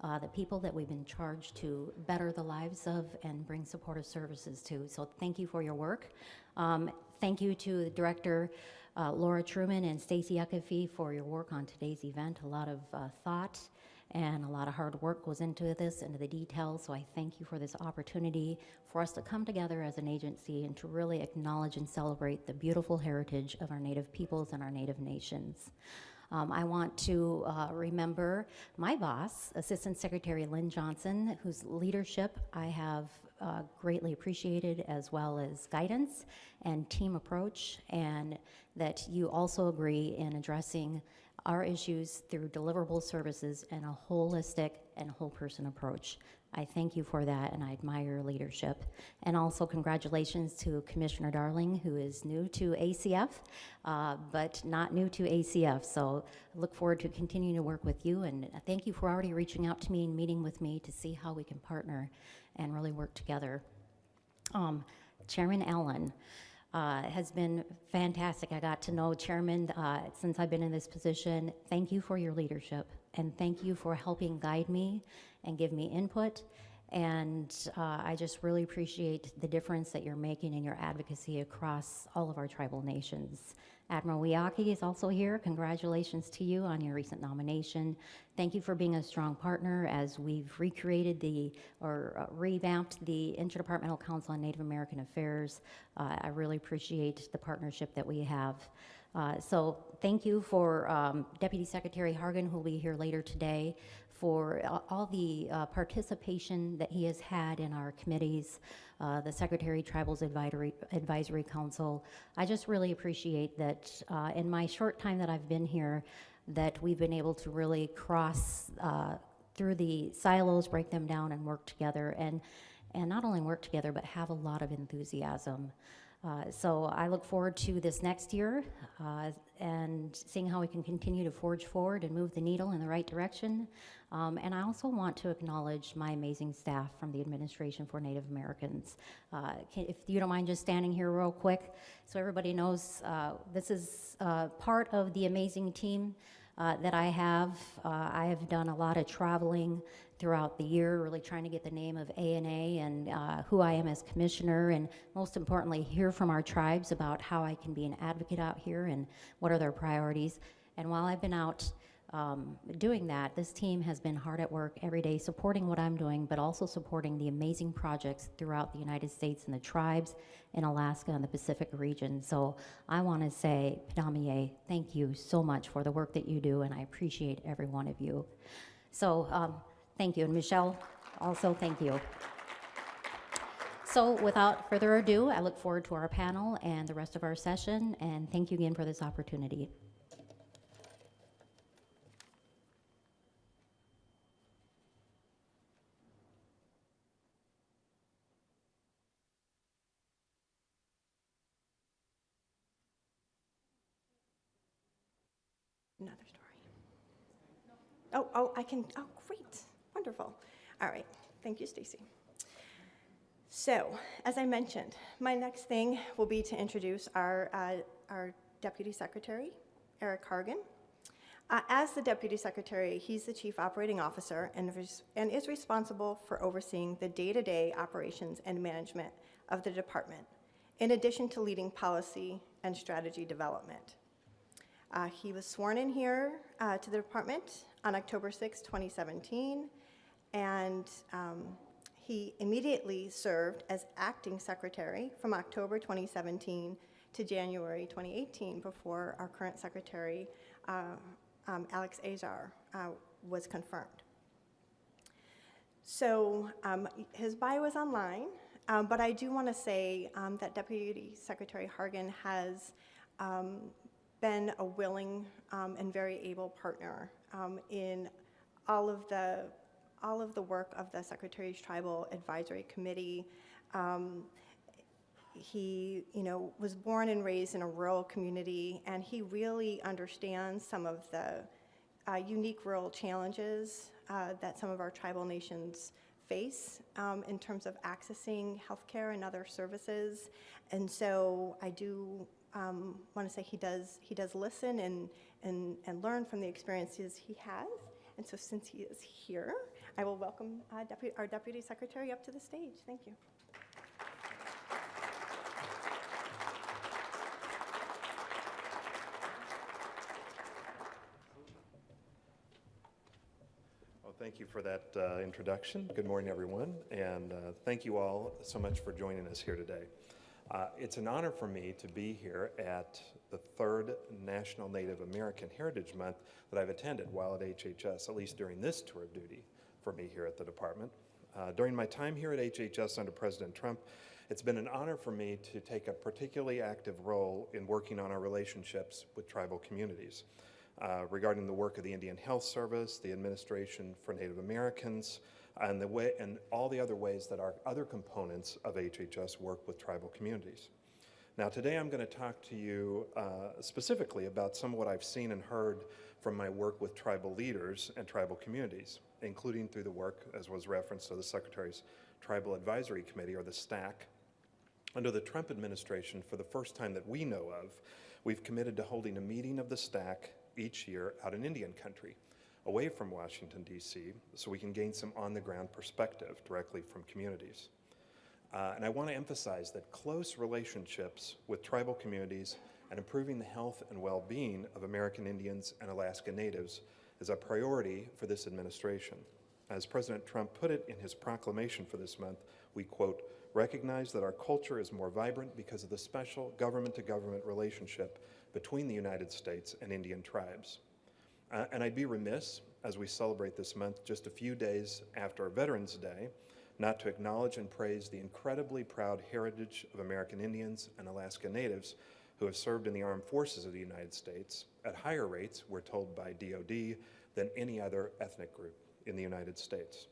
the people that we've been charged to better the lives of and bring supportive services to. So thank you for your work. Thank you to the Director Laura Truman and Stacy Eckefe for your work on today's event. A lot of thought and a lot of hard work goes into this, into the details, so I thank you for this opportunity for us to come together as an agency and to really acknowledge and celebrate the beautiful heritage of our Native peoples and our Native nations. I want to remember my boss, Assistant Secretary Lynn Johnson, whose leadership I have greatly appreciated, as well as guidance and team approach, and that you also agree in addressing our issues through deliverable services and a holistic and whole person approach. I thank you for that, and I admire your leadership. And also congratulations to Commissioner Darling, who is new to ACF, but not new to ACF. So I look forward to continuing to work with you, and thank you for already reaching out to me and meeting with me to see how we can partner and really work together. Chairman Allen has been fantastic. I got to know Chairman since I've been in this position. Thank you for your leadership, and thank you for helping guide me and give me input. And I just really appreciate the difference that you're making in your advocacy across all of our tribal nations. Admiral Wiaki is also here. Congratulations to you on your recent nomination. Thank you for being a strong partner as we've recreated revamped the Interdepartmental Council on Native American Affairs. I really appreciate the partnership that we have. So thank you for Deputy Secretary Hargan, who will be here later today, for all the participation that he has had in our committees, the Secretary Tribals Advisory Council. I just really appreciate that in my short time that I've been here, that we've been able to really cross through the silos, break them down, and work together, and not only work together, but have a lot of enthusiasm. So I look forward to this next year and seeing how we can continue to forge forward and move the needle in the right direction. And I also want to acknowledge my amazing staff from the Administration for Native Americans. If you don't mind just standing here real quick, so everybody knows this is part of the amazing team that I have. I have done a lot of traveling throughout the year, really trying to get the name of ANA and who I am as commissioner, and most importantly, hear from our tribes about how I can be an advocate out here and what are their priorities. And while I've been out doing that, this team has been hard at work every day supporting what I'm doing, but also supporting the amazing projects throughout the United States and the tribes in Alaska and the Pacific region. So I want to say, Padamiye, thank you so much for the work that you do, and I appreciate every one of you. So thank you. And Michelle, also thank you. So without further ado, I look forward to our panel and the rest of our session, and thank you again for this opportunity. Another story. Oh, I can, oh, great, wonderful. All right, thank you, Stacy. So, as I mentioned, my next thing will be to introduce our Deputy Secretary, Eric Hargan. As the Deputy Secretary, he's the Chief Operating Officer and is responsible for overseeing the day-to-day operations and management of the department, in addition to leading policy and strategy development. He was sworn in here to the department on October 6, 2017, and he immediately served as acting secretary from October 2017 to January 2018 before our current secretary, Alex Azar, was confirmed. So his bio is online, but I do want to say that Deputy Secretary Hargan has been a willing and very able partner in all of the work of the Secretary's Tribal Advisory Committee. He, was born and raised in a rural community, and he really understands some of the unique rural challenges that some of our tribal nations face in terms of accessing healthcare and other services. And so I do want to say he does listen and learn from the experiences he has. And so since he is here, I will welcome our Deputy Secretary up to the stage. Thank you. Well, thank you for that introduction. Good morning, everyone, and thank you all so much for joining us here today. It's an honor for me to be here at the 3rd National Native American Heritage Month that I've attended while at HHS, at least during this tour of duty for me here at the department. During my time here at HHS under President Trump, it's been an honor for me to take a particularly active role in working on our relationships with tribal communities. Regarding the work of the Indian Health Service, the Administration for Native Americans, and all the other ways that our other components of HHS work with tribal communities. Now today I'm going to talk to you specifically about some of what I've seen and heard from my work with tribal leaders and tribal communities, including through the work, as was referenced, of the Secretary's Tribal Advisory Committee, or the STAC. Under the Trump administration, for the first time that we know of, we've committed to holding a meeting of the STAC each year out in Indian country, away from Washington, D.C., so we can gain some on-the-ground perspective directly from communities. And I want to emphasize that close relationships with tribal communities and improving the health and well-being of American Indians and Alaska Natives is a priority for this administration. As President Trump put it in his proclamation for this month, we, quote, recognize that our culture is more vibrant because of the special government-to-government relationship between the United States and Indian tribes. And I'd be remiss, as we celebrate this month just a few days after Veterans Day, not to acknowledge and praise the incredibly proud heritage of American Indians and Alaska Natives who have served in the armed forces of the United States at higher rates, we're told by DOD, than any other ethnic group in the United States.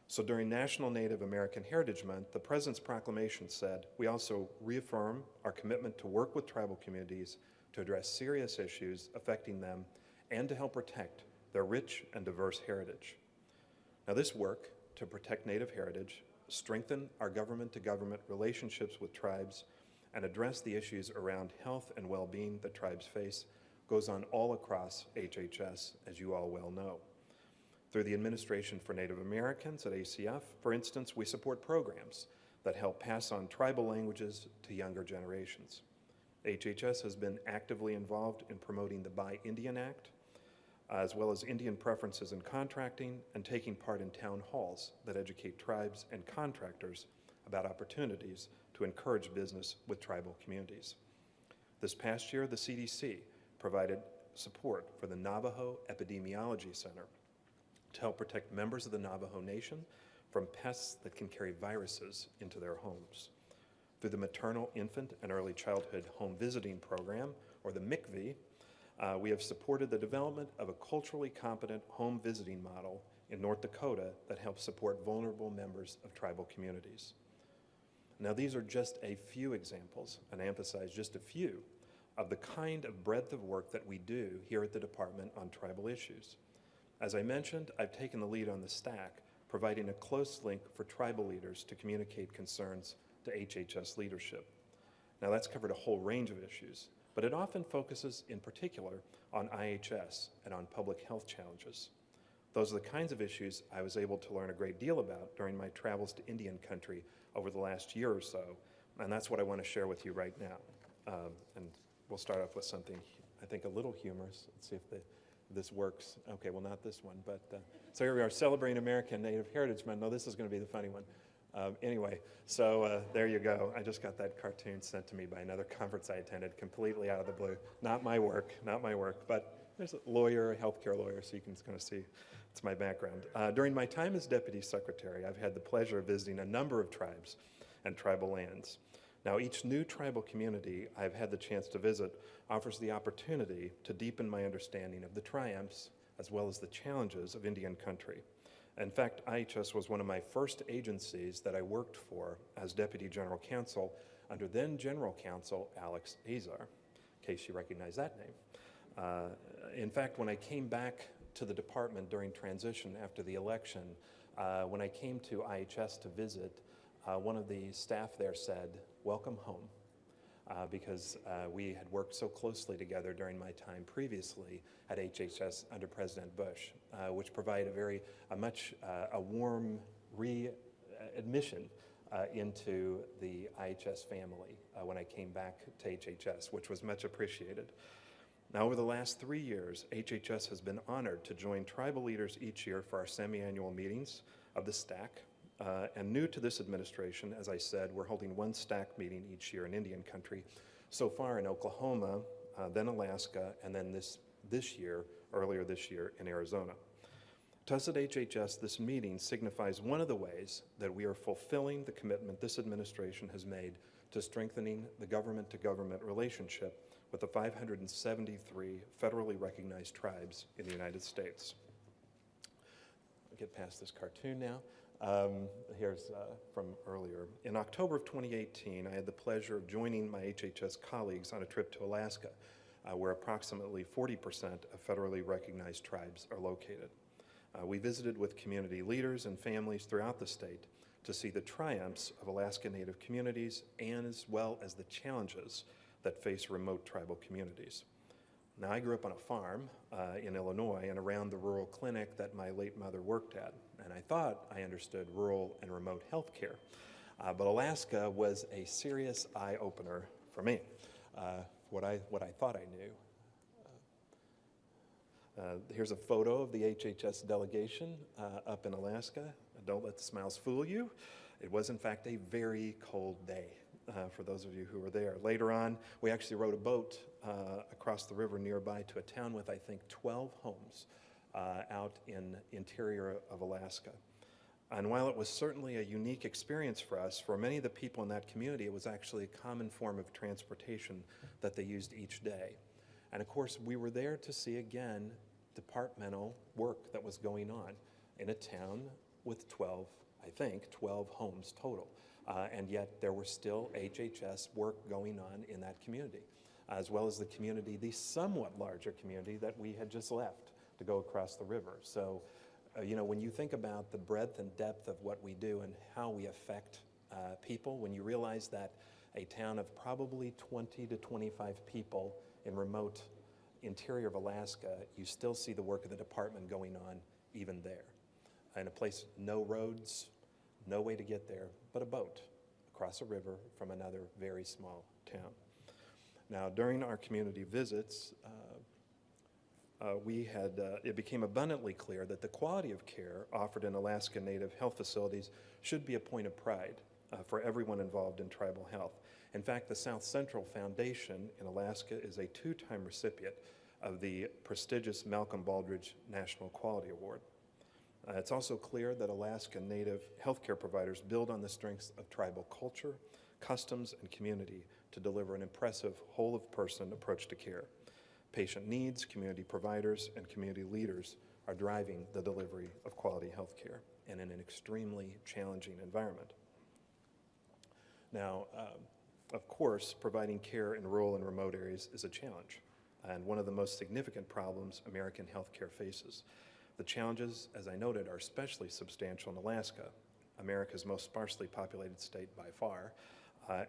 So during National Native American Heritage Month, the President's proclamation said, we also reaffirm our commitment to work with tribal communities to address serious issues affecting them and to help protect their rich and diverse heritage. Now this work to protect Native heritage, strengthen our government-to-government relationships with tribes, and address the issues around health and well-being that tribes face goes on all across HHS, as you all well know. Through the Administration for Native Americans at ACF, for instance, we support programs that help pass on tribal languages to younger generations. HHS has been actively involved in promoting the Buy Indian Act, as well as Indian preferences in contracting, and taking part in town halls that educate tribes and contractors about opportunities to encourage business with tribal communities. This past year, the CDC provided support for the Navajo Epidemiology Center to help protect members of the Navajo Nation from pests that can carry viruses into their homes. Through the Maternal, Infant, and Early Childhood Home Visiting Program, or the MICV, we have supported the development of a culturally competent home visiting model in North Dakota that helps support vulnerable members of tribal communities. Now, these are just a few examples, and I emphasize just a few, of the kind of breadth of work that we do here at the department on tribal issues. As I mentioned, I've taken the lead on the STAC, providing a close link for tribal leaders to communicate concerns to HHS leadership. Now, that's covered a whole range of issues, but it often focuses in particular on IHS and on public health challenges. Those are the kinds of issues I was able to learn a great deal about during my travels to Indian country over the last year or so, and that's what I want to share with you right now. And we'll start off with something, I think, a little humorous. Let's see if this works. Okay, well, not this one, but so here we are celebrating American Native Heritage Month. No, this is going to be the funny one. Anyway, so there you go. I just got that cartoon sent to me by another conference I attended, completely out of the blue. Not my work, but there's a lawyer, a healthcare lawyer, so you can kind of see it's my background. During my time as Deputy Secretary, I've had the pleasure of visiting a number of tribes and tribal lands. Now, each new tribal community I've had the chance to visit offers the opportunity to deepen my understanding of the triumphs as well as the challenges of Indian country. In fact, IHS was one of my first agencies that I worked for as Deputy General Counsel under then General Counsel Alex Azar, in case you recognize that name. In fact, when I came back to the department during transition after the election, When I came to IHS to visit, one of the staff there said, "Welcome home," because we had worked so closely together during my time previously at HHS under President Bush, which provided a warm readmission into the IHS family when I came back to HHS, which was much appreciated. Now, over the last 3 years, HHS has been honored to join tribal leaders each year for our semi-annual meetings of the STAC. And new to this administration, as I said, we're holding one STAC meeting each year in Indian Country. So far in Oklahoma, then Alaska, and then earlier this year in Arizona. To us at HHS, this meeting signifies one of the ways that we are fulfilling the commitment this administration has made to strengthening the government-to-government relationship with the 573 federally recognized tribes in the United States. I'll get past this cartoon now. Here's from earlier. In October of 2018, I had the pleasure of joining my HHS colleagues on a trip to Alaska, where approximately 40% of federally recognized tribes are located. We visited with community leaders and families throughout the state to see the triumphs of Alaska Native communities and as well as the challenges that face remote tribal communities. Now, I grew up on a farm in Illinois and around the rural clinic that my late mother worked at, and I thought I understood rural and remote health care. But Alaska was a serious eye-opener for me, what I thought I knew. Here's a photo of the HHS delegation up in Alaska. Don't let the smiles fool you. It was, in fact, a very cold day for those of you who were there. Later on, we actually rowed a boat across the river nearby to a town with, I think, 12 homes out in interior of Alaska. And while it was certainly a unique experience for us, for many of the people in that community, it was actually a common form of transportation that they used each day. And of course, we were there to see again departmental work that was going on in a town with 12 homes total. And yet there was still HHS work going on in that community, as well as the somewhat larger community that we had just left to go across the river. So, when you think about the breadth and depth of what we do and how we affect people, when you realize that a town of probably 20 to 25 people in remote interior of Alaska, you still see the work of the department going on even there. In a place, no roads, no way to get there, but a boat across a river from another very small town. Now, during our community visits, it became abundantly clear that the quality of care offered in Alaska Native health facilities should be a point of pride for everyone involved in tribal health. In fact, the South Central Foundation in Alaska is a 2-time recipient of the prestigious Malcolm Baldrige National Quality Award. It's also clear that Alaska Native healthcare providers build on the strengths of tribal culture, customs, and community to deliver an impressive whole-of-person approach to care. Patient needs, community providers, and community leaders are driving the delivery of quality healthcare and in an extremely challenging environment. Now, of course, providing care in rural and remote areas is a challenge, and one of the most significant problems American healthcare faces. The challenges, as I noted, are especially substantial in Alaska, America's most sparsely populated state by far,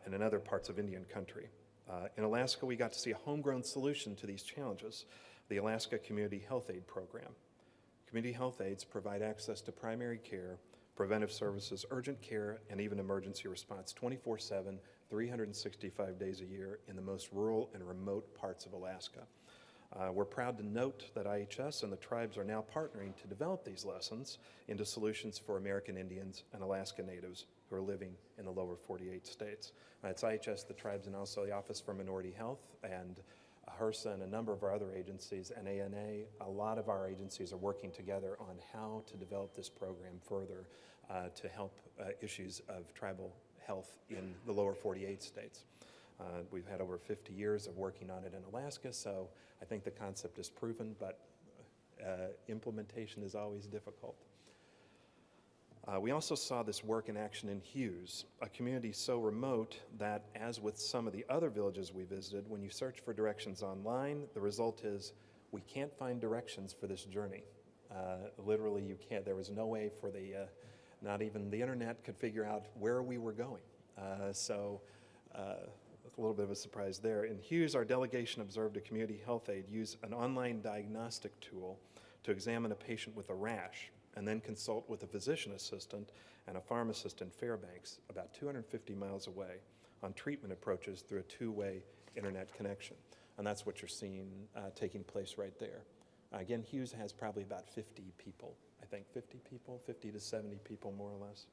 and in other parts of Indian Country. In Alaska, we got to see a homegrown solution to these challenges, the Alaska Community Health Aid Program. Community health aides provide access to primary care, preventive services, urgent care, and even emergency response 24/7, 365 days a year in the most rural and remote parts of Alaska. We're proud to note that IHS and the tribes are now partnering to develop these lessons into solutions for American Indians and Alaska Natives who are living in the lower 48 states. It's IHS, the tribes, and also the Office for Minority Health, and HRSA and a number of our other agencies, and ANA. A lot of our agencies are working together on how to develop this program further to help issues of tribal health in the lower 48 states. We've had over 50 years of working on it in Alaska, so I think the concept is proven, but implementation is always difficult. We also saw this work in action in Hughes, a community so remote that, as with some of the other villages we visited, when you search for directions online, the result is we can't find directions for this journey. Literally, you can't. There was no way for not even the internet could figure out where we were going. A little bit of a surprise there. In Hughes, our delegation observed a community health aide use an online diagnostic tool to examine a patient with a rash and then consult with a physician assistant and a pharmacist in Fairbanks, about 250 miles away, on treatment approaches through a two-way internet connection. And that's what you're seeing taking place right there. Again, Hughes has probably about 50 people, I think 50 people, 50 to 70 people more or less.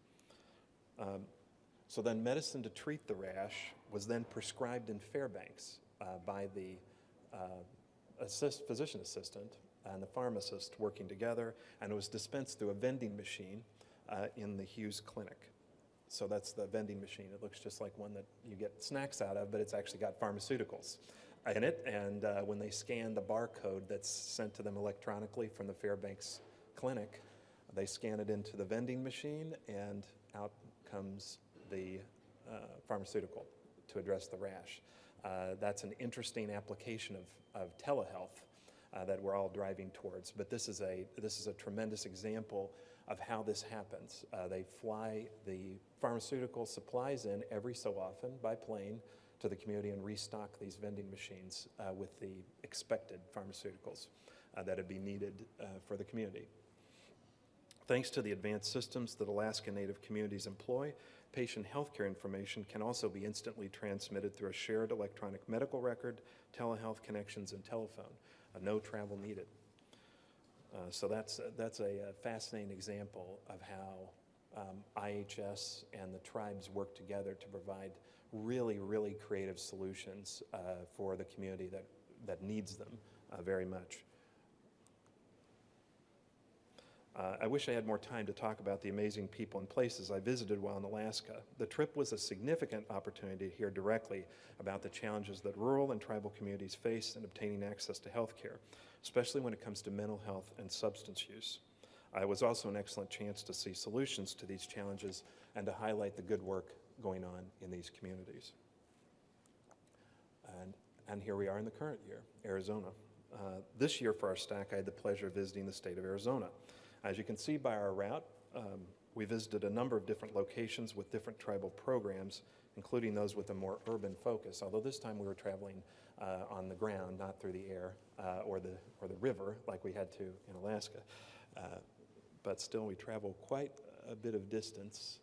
So then medicine to treat the rash was then prescribed in Fairbanks by the physician assistant and the pharmacist working together, and it was dispensed through a vending machine in the Hughes clinic. So that's the vending machine. It looks just like one that you get snacks out of, but it's actually got pharmaceuticals in it, and when they scan the barcode that's sent to them electronically from the Fairbanks clinic, they scan it into the vending machine, and out comes the pharmaceutical to address the rash. That's an interesting application of telehealth that we're all driving towards. But this is a tremendous example of how this happens. They fly the pharmaceutical supplies in every so often by plane to the community and restock these vending machines with the expected pharmaceuticals that would be needed for the community. Thanks to the advanced systems that Alaska Native communities employ, patient healthcare information can also be instantly transmitted through a shared electronic medical record, telehealth connections, and telephone. No travel needed. So that's a fascinating example of how IHS and the tribes work together to provide really, really creative solutions for the community that needs them very much. I wish I had more time to talk about the amazing people and places I visited while in Alaska. The trip was a significant opportunity to hear directly about the challenges that rural and tribal communities face in obtaining access to health care, especially when it comes to mental health and substance use. It was also an excellent chance to see solutions to these challenges and to highlight the good work going on in these communities. And here we are in the current year, Arizona. This year for our stack, I had the pleasure of visiting the state of Arizona. As you can see by our route, we visited a number of different locations with different tribal programs, including those with a more urban focus, although this time we were traveling on the ground, not through the air or the river like we had to in Alaska. But still, we traveled quite a bit of distance.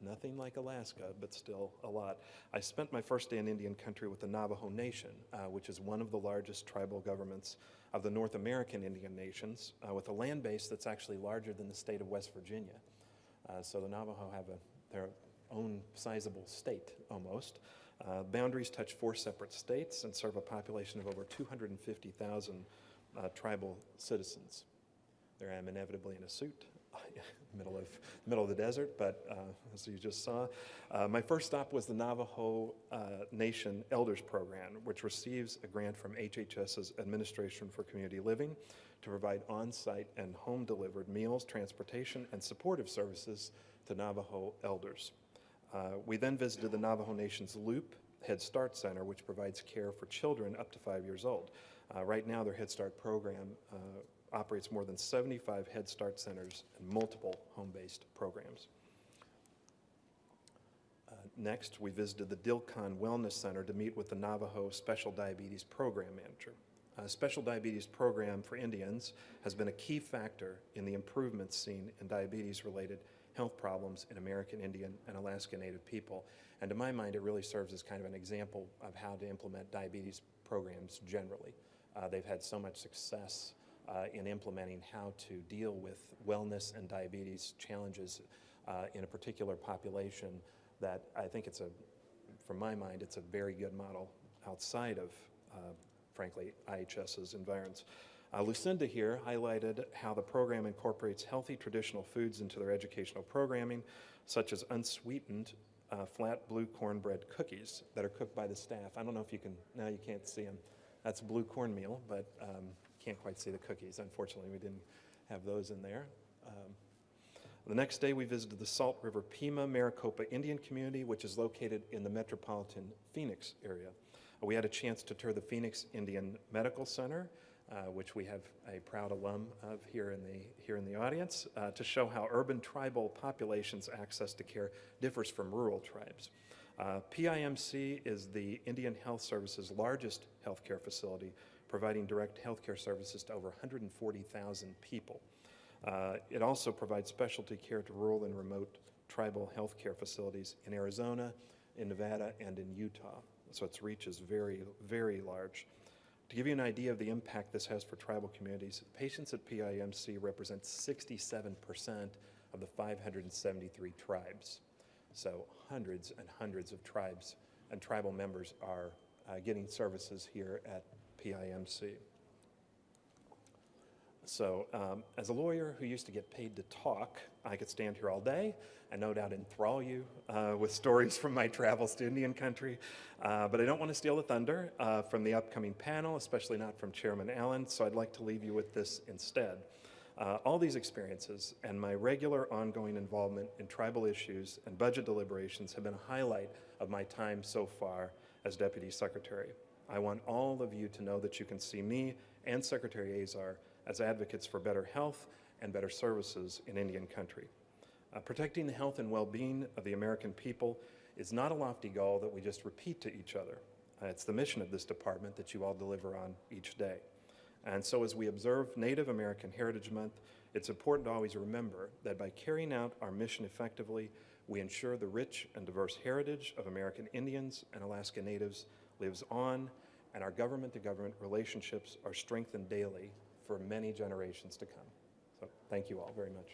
Nothing like Alaska, but still a lot. I spent my first day in Indian country with the Navajo Nation, which is one of the largest tribal governments of the North American Indian nations, with a land base that's actually larger than the state of West Virginia. So the Navajo have their own sizable state, almost. Boundaries touch 4 separate states and serve a population of over 250,000 tribal citizens. There I am inevitably in a suit. Middle of the desert, but as you just saw. My first stop was the Navajo Nation Elders Program, which receives a grant from HHS's Administration for Community Living to provide on-site and home-delivered meals, transportation, and supportive services to Navajo elders. We then visited the Navajo Nation's Loop Head Start Center, which provides care for children up to 5 years old. Right now, their Head Start program operates more than 75 Head Start centers and multiple home-based programs. Next, we visited the Dilkon Wellness Center to meet with the Navajo Special Diabetes Program Manager. Special Diabetes Program for Indians has been a key factor in the improvements seen in diabetes-related health problems in American Indian and Alaska Native people. And to my mind, it really serves as kind of an example of how to implement diabetes programs generally. They've had so much success in implementing how to deal with wellness and diabetes challenges in a particular population that I think from my mind, it's a very good model outside of, frankly, IHS's environs. Lucinda here highlighted how the program incorporates healthy traditional foods into their educational programming, such as unsweetened flat blue cornbread cookies that are cooked by the staff. I don't know if you can, now you can't see them. That's blue cornmeal, but can't quite see the cookies. Unfortunately, we didn't have those in there. The next day, we visited the Salt River Pima Maricopa Indian community, which is located in the metropolitan Phoenix area. We had a chance to tour the Phoenix Indian Medical Center, which we have a proud alum of here in the audience, to show how urban tribal populations' access to care differs from rural tribes. PIMC is the Indian Health Service's largest healthcare facility, providing direct healthcare services to over 140,000 people. It also provides specialty care to rural and remote tribal healthcare facilities in Arizona, in Nevada, and in Utah. So its reach is very, very large. To give you an idea of the impact this has for tribal communities, patients at PIMC represent 67% of the 573 tribes. So hundreds and hundreds of tribes and tribal members are getting services here at PIMC. So as a lawyer who used to get paid to talk, I could stand here all day and no doubt enthrall you with stories from my travels to Indian country, but I don't want to steal the thunder from the upcoming panel, especially not from Chairman Allen, so I'd like to leave you with this instead. All these experiences and my regular ongoing involvement in tribal issues and budget deliberations have been a highlight of my time so far as Deputy Secretary. I want all of you to know that you can see me and Secretary Azar as advocates for better health and better services in Indian country. Protecting the health and well-being of the American people is not a lofty goal that we just repeat to each other. It's the mission of this department that you all deliver on each day. And so as we observe Native American Heritage Month, it's important to always remember that by carrying out our mission effectively, we ensure the rich and diverse heritage of American Indians and Alaska Natives lives on, and our government-to-government relationships are strengthened daily for many generations to come. So thank you all very much.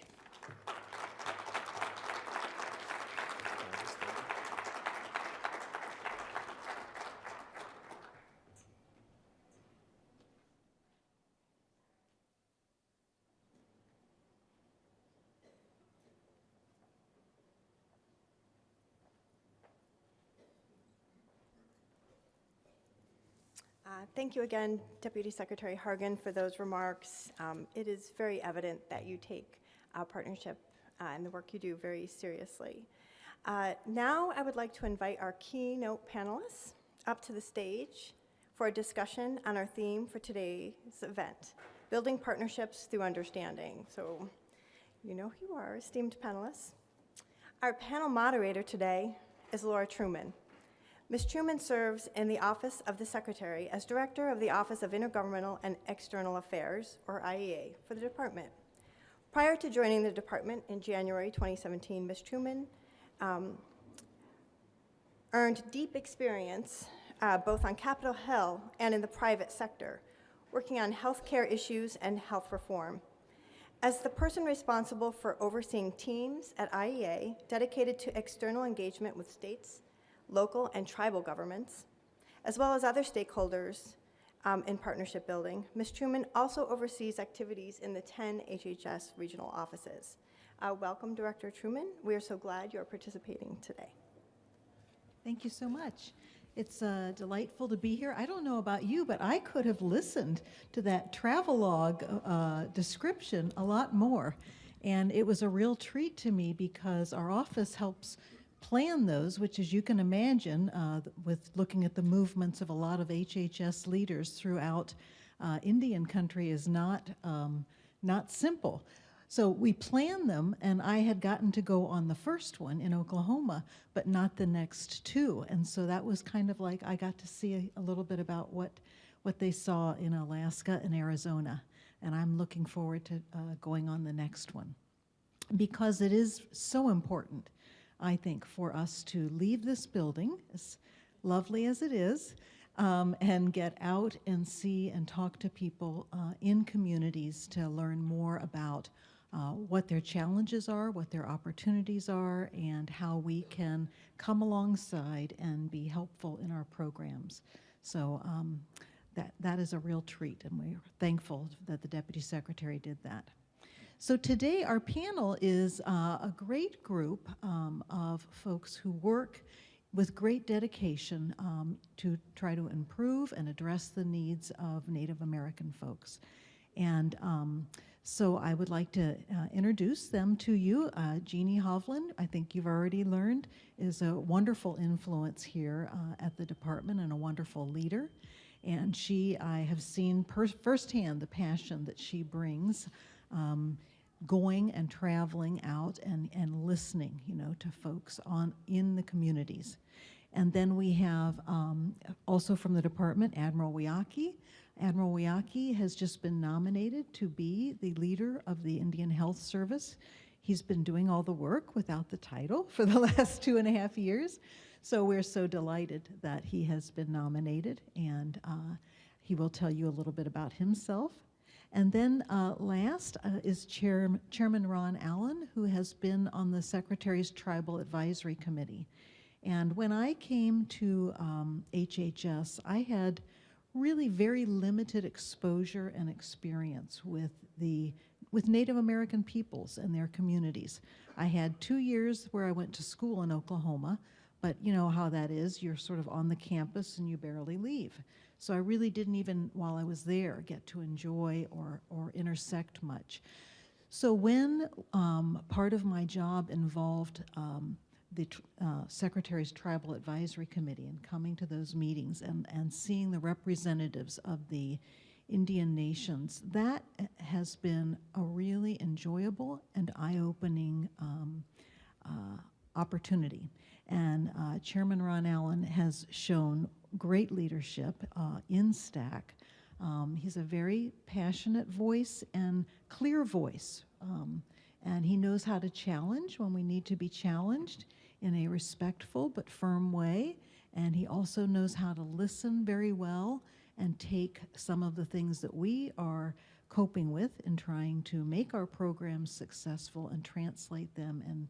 Thank you again, Deputy Secretary Hargan, for those remarks. It is very evident that you take our partnership and the work you do very seriously. Now I would like to invite our keynote panelists up to the stage for a discussion on our theme for today's event, Building Partnerships Through Understanding. So you know who you are, esteemed panelists. Our panel moderator today is Laura Truman. Ms. Truman serves in the Office of the Secretary as Director of the Office of Intergovernmental and External Affairs, or IEA, for the department. Prior to joining the department in January 2017, Ms. Truman earned deep experience both on Capitol Hill and in the private sector, working on healthcare issues and health reform. As the person responsible for overseeing teams at IEA dedicated to external engagement with states, local and tribal governments, as well as other stakeholders in partnership building, Ms. Truman also oversees activities in the 10 HHS regional offices. Welcome, Director Truman. We are so glad you're participating today. Thank you so much. It's delightful to be here. I don't know about you, but I could have listened to that travelogue description a lot more. And it was a real treat to me because our office helps plan those, which, as you can imagine, with looking at the movements of a lot of HHS leaders throughout Indian country, is not simple. So we plan them, and I had gotten to go on the first one in Oklahoma, but not the next two. And so that was kind of like I got to see a little bit about what they saw in Alaska and Arizona. And I'm looking forward to going on the next one, because it is so important, I think, for us to leave this building, as lovely as it is, and get out and see and talk to people in communities to learn more about what their challenges are, what their opportunities are, and how we can come alongside and be helpful in our programs. So that is a real treat, and we're thankful that the Deputy Secretary did that. So today our panel is a great group of folks who work with great dedication to try to improve and address the needs of Native American folks. And so I would like to introduce them to you. Jeannie Hovland, I think you've already learned, is a wonderful influence here at the department and a wonderful leader. And I have seen firsthand the passion that she brings, going and traveling out and listening, to folks in the communities. And then we have also from the department, Admiral Wiaki. Admiral Wiaki has just been nominated to be the leader of the Indian Health Service. He's been doing all the work without the title for the last 2.5 years. So we're so delighted that he has been nominated, and he will tell you a little bit about himself. And then last is Chairman Ron Allen, who has been on the Secretary's Tribal Advisory Committee. And when I came to HHS, I had really very limited exposure and experience with Native American peoples and their communities. I had 2 years where I went to school in Oklahoma, but you know how that is. You're sort of on the campus and you barely leave. So I really didn't even, while I was there, get to enjoy or intersect much. So when part of my job involved the Secretary's Tribal Advisory Committee and coming to those meetings and seeing the representatives of the Indian nations, that has been a really enjoyable and eye-opening opportunity. And Chairman Ron Allen has shown great leadership in STAC. He's a very passionate voice and clear voice. And he knows how to challenge when we need to be challenged in a respectful but firm way. And he also knows how to listen very well and take some of the things that we are coping with in trying to make our programs successful and translate them and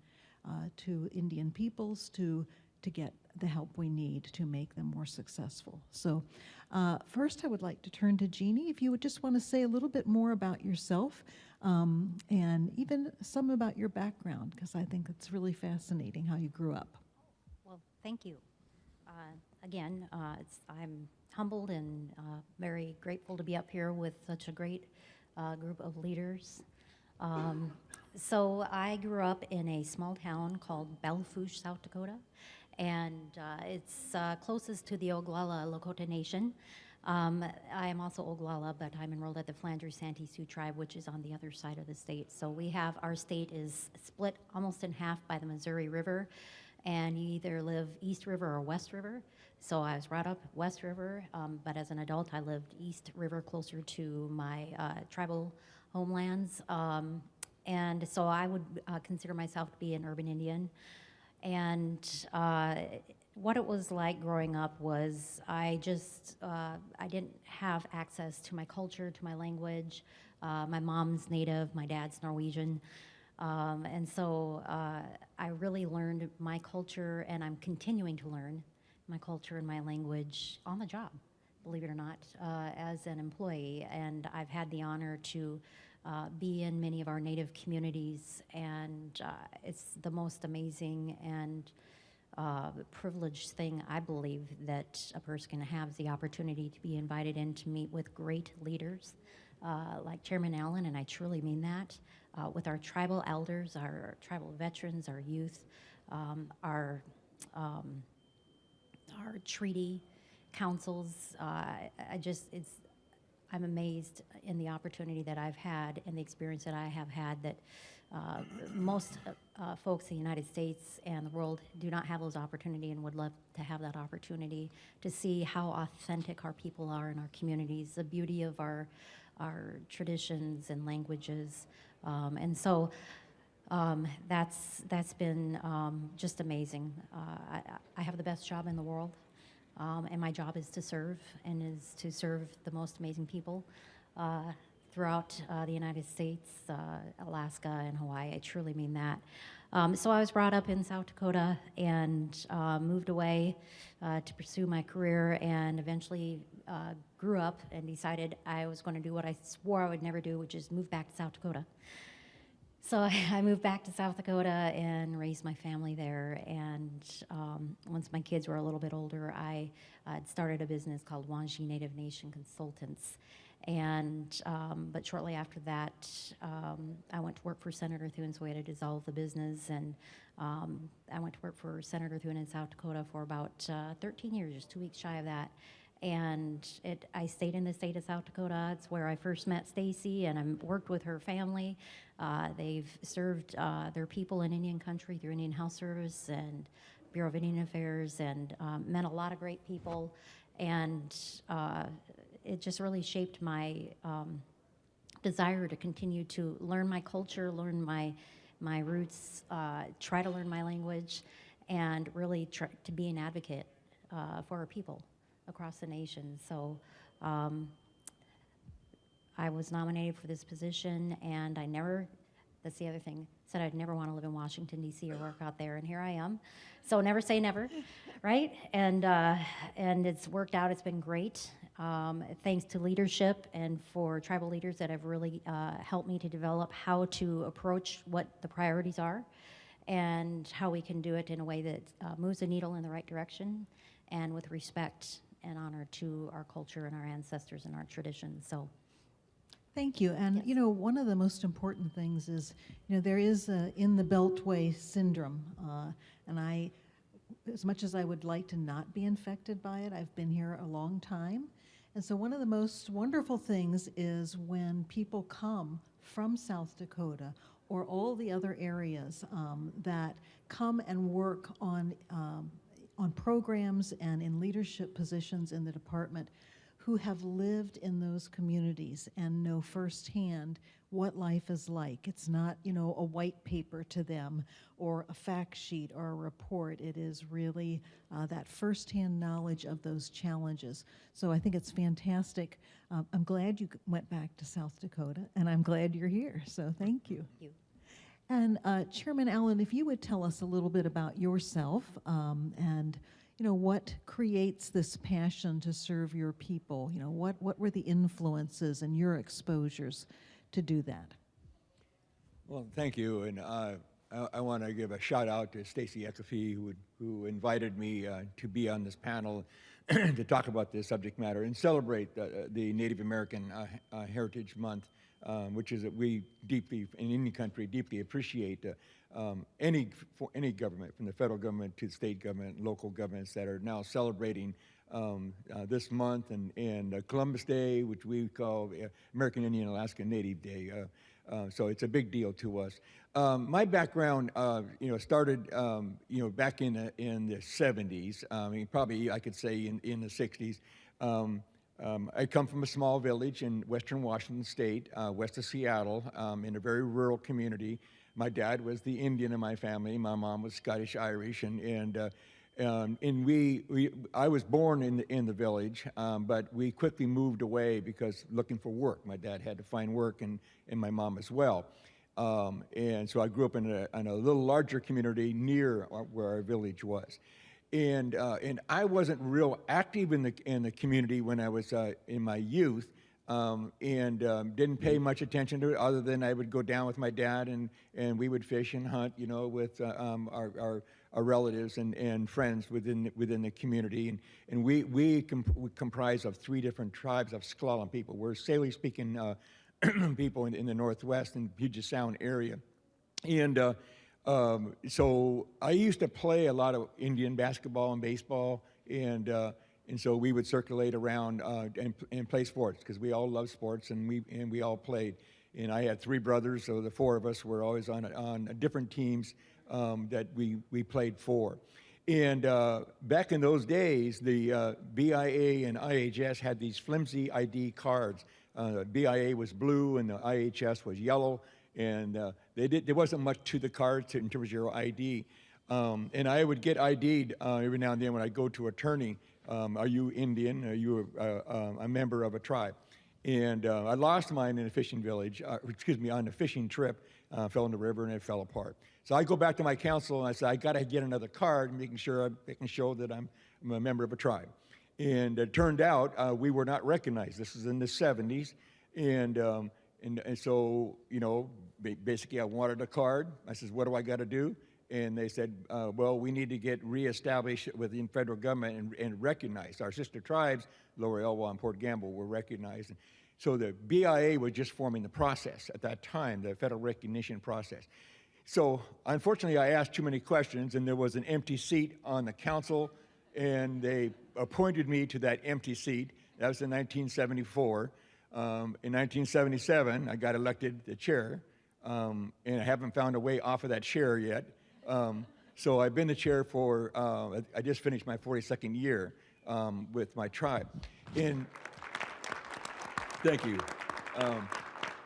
to Indian peoples to get the help we need to make them more successful. So first I would like to turn to Jeannie, if you would just want to say a little bit more about yourself and even some about your background, because I think it's really fascinating how you grew up. Well, thank you. Again, I'm humbled and very grateful to be up here with such a great group of leaders. So I grew up in a small town called Belle Fourche, South Dakota, and it's closest to the Oglala Lakota Nation. I am also Oglala, but I'm enrolled at the Flanders Santee Sioux tribe, which is on the other side of the state. So our state is split almost in half by the Missouri River, and you either live East River or West River. So I was brought up West River, but as an adult I lived East River, closer to my tribal homelands. And so I would consider myself to be an urban Indian. And what it was like growing up was I didn't have access to my culture, to my language. My mom's Native, my dad's Norwegian. And so I really learned my culture, and I'm continuing to learn my culture and my language on the job, believe it or not, as an employee. And I've had the honor to be in many of our Native communities, and it's the most amazing and privileged thing, I believe, that a person can have, the opportunity to be invited in to meet with great leaders like Chairman Allen, and I truly mean that, with our tribal elders, our tribal veterans, our youth, our treaty councils. I'm amazed in the opportunity that I've had and the experience that I have had that most folks in the United States and the world do not have those opportunities, and would love to have that opportunity to see how authentic our people are in our communities, the beauty of our traditions and languages. And so that's been just amazing. I have the best job in the world. And my job is to serve the most amazing people throughout the United States, Alaska, and Hawaii. I truly mean that. So I was brought up in South Dakota and moved away to pursue my career, and eventually grew up and decided I was going to do what I swore I would never do, which is move back to South Dakota. So I moved back to South Dakota and raised my family there. And once my kids were a little bit older, I started a business called Wanji Native Nation Consultants. And but shortly after that, I went to work for Senator Thune, so we had to dissolve the business. And I went to work for Senator Thune in South Dakota for about 13 years, just 2 weeks shy of that. And I stayed in the state of South Dakota. It's where I first met Stacy, and I worked with her family. They've served their people in Indian country through Indian Health Service and Bureau of Indian Affairs, and met a lot of great people. And it just really shaped my desire to continue to learn my culture, learn my roots, try to learn my language, and really try to be an advocate for our people across the nation. So I was nominated for this position, and I never, that's the other thing, said I'd never want to live in Washington, D.C. or work out there, and here I am. So never say never, right? And it's worked out. It's been great. Thanks to leadership and for tribal leaders that have really helped me to develop how to approach what the priorities are and how we can do it in a way that moves the needle in the right direction and with respect and honor to our culture and our ancestors and our traditions. So. Thank you. And, you know, one of the most important things is, you know, there is a in the Beltway syndrome. And I, as much as I would like to not be infected by it, I've been here a long time. And so one of the most wonderful things is when people come from South Dakota or all the other areas that come and work on programs and in leadership positions in the department, who have lived in those communities and know firsthand what life is like. It's not, you know, a white paper to them or a fact sheet or a report. It is really that firsthand knowledge of those challenges. So I think it's fantastic. I'm glad you went back to South Dakota, and I'm glad you're here. So thank you. Thank you. And Chairman Allen, if you would tell us a little bit about yourself and you know, what creates this passion to serve your people? You know, what were the influences and your exposures to do that? Well, thank you, and I want to give a shout out to Stacy Eckerfee, who invited me to be on this panel to talk about this subject matter and celebrate the Native American Heritage Month, which is that we deeply, in any country, deeply appreciate any government, from the federal government to the state government, local governments that are now celebrating this month, and Columbus Day, which we call American Indian Alaska Native Day. So it's a big deal to us. My background, you know, started, you know, back in the 70s. I mean, probably I could say in the 60s. I come from a small village in western Washington State, west of Seattle, in a very rural community. My dad was the Indian in my family. My mom was Scottish Irish, and I was born in the village, but we quickly moved away because looking for work. My dad had to find work, and my mom as well. And so I grew up in a little larger community near where our village was. And I wasn't real active in the community when I was in my youth, and didn't pay much attention to it, other than I would go down with my dad and we would fish and hunt, you know, with our relatives and friends within the community. And we comprise of 3 different tribes of S'Klallam people. We're Saline-speaking people in the Northwest and Puget Sound area. And so I used to play a lot of Indian basketball and baseball, and so we would circulate around and play sports, because we all love sports, and we all played. And I had 3 brothers, so the 4 of us were always on different teams that we played for. And back in those days, the BIA and IHS had these flimsy ID cards. BIA was blue and the IHS was yellow, and there wasn't much to the cards in terms of your ID. And I would get ID'd every now and then when I go to attorney. Are you Indian? Are you a member of a tribe? And I lost mine in a fishing village, on a fishing trip, fell in the river and it fell apart. So I go back to my counsel and I say, I got to get another card, making sure I can show that I'm a member of a tribe. And it turned out we were not recognized. This was in the 70s. And so, you know, basically I wanted a card. I said, what do I got to do? And they said, well, we need to get reestablished within federal government and recognized. Our sister tribes, Lower Elwha and Port Gamble, were recognized. So the BIA was just forming the process at that time, the federal recognition process. So unfortunately, I asked too many questions, and there was an empty seat on the council and they appointed me to that empty seat. That was in 1974. In 1977, I got elected the chair, and I haven't found a way off of that chair yet. So I've been the chair for, I just finished my 42nd year with my tribe. Thank you.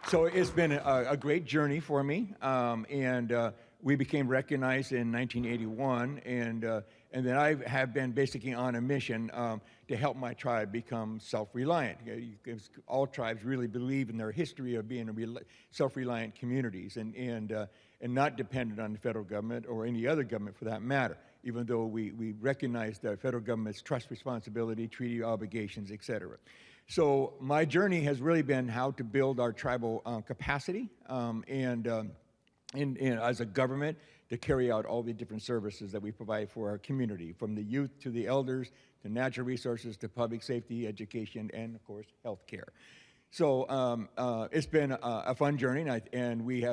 So it's been a great journey for me, and we became recognized in 1981, and then I have been basically on a mission to help my tribe become self-reliant. All tribes really believe in their history of being self-reliant communities and not dependent on the federal government or any other government for that matter, even though we recognize the federal government's trust responsibility, treaty obligations, et cetera. So my journey has really been how to build our tribal capacity and as a government to carry out all the different services that we provide for our community, from the youth to the elders, to natural resources, to public safety, education, and of course, healthcare. So it's been a fun journey, and we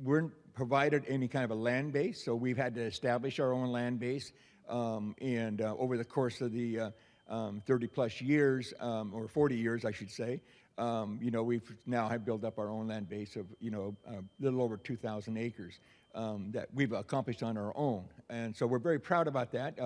weren't provided any kind of a land base, so we've had to establish our own land base, and over the course of the 30 plus years, or 40 years, I should say, we've now have built up our own land base of, a little over 2,000 acres that we've accomplished on our own. And so we're very proud about that.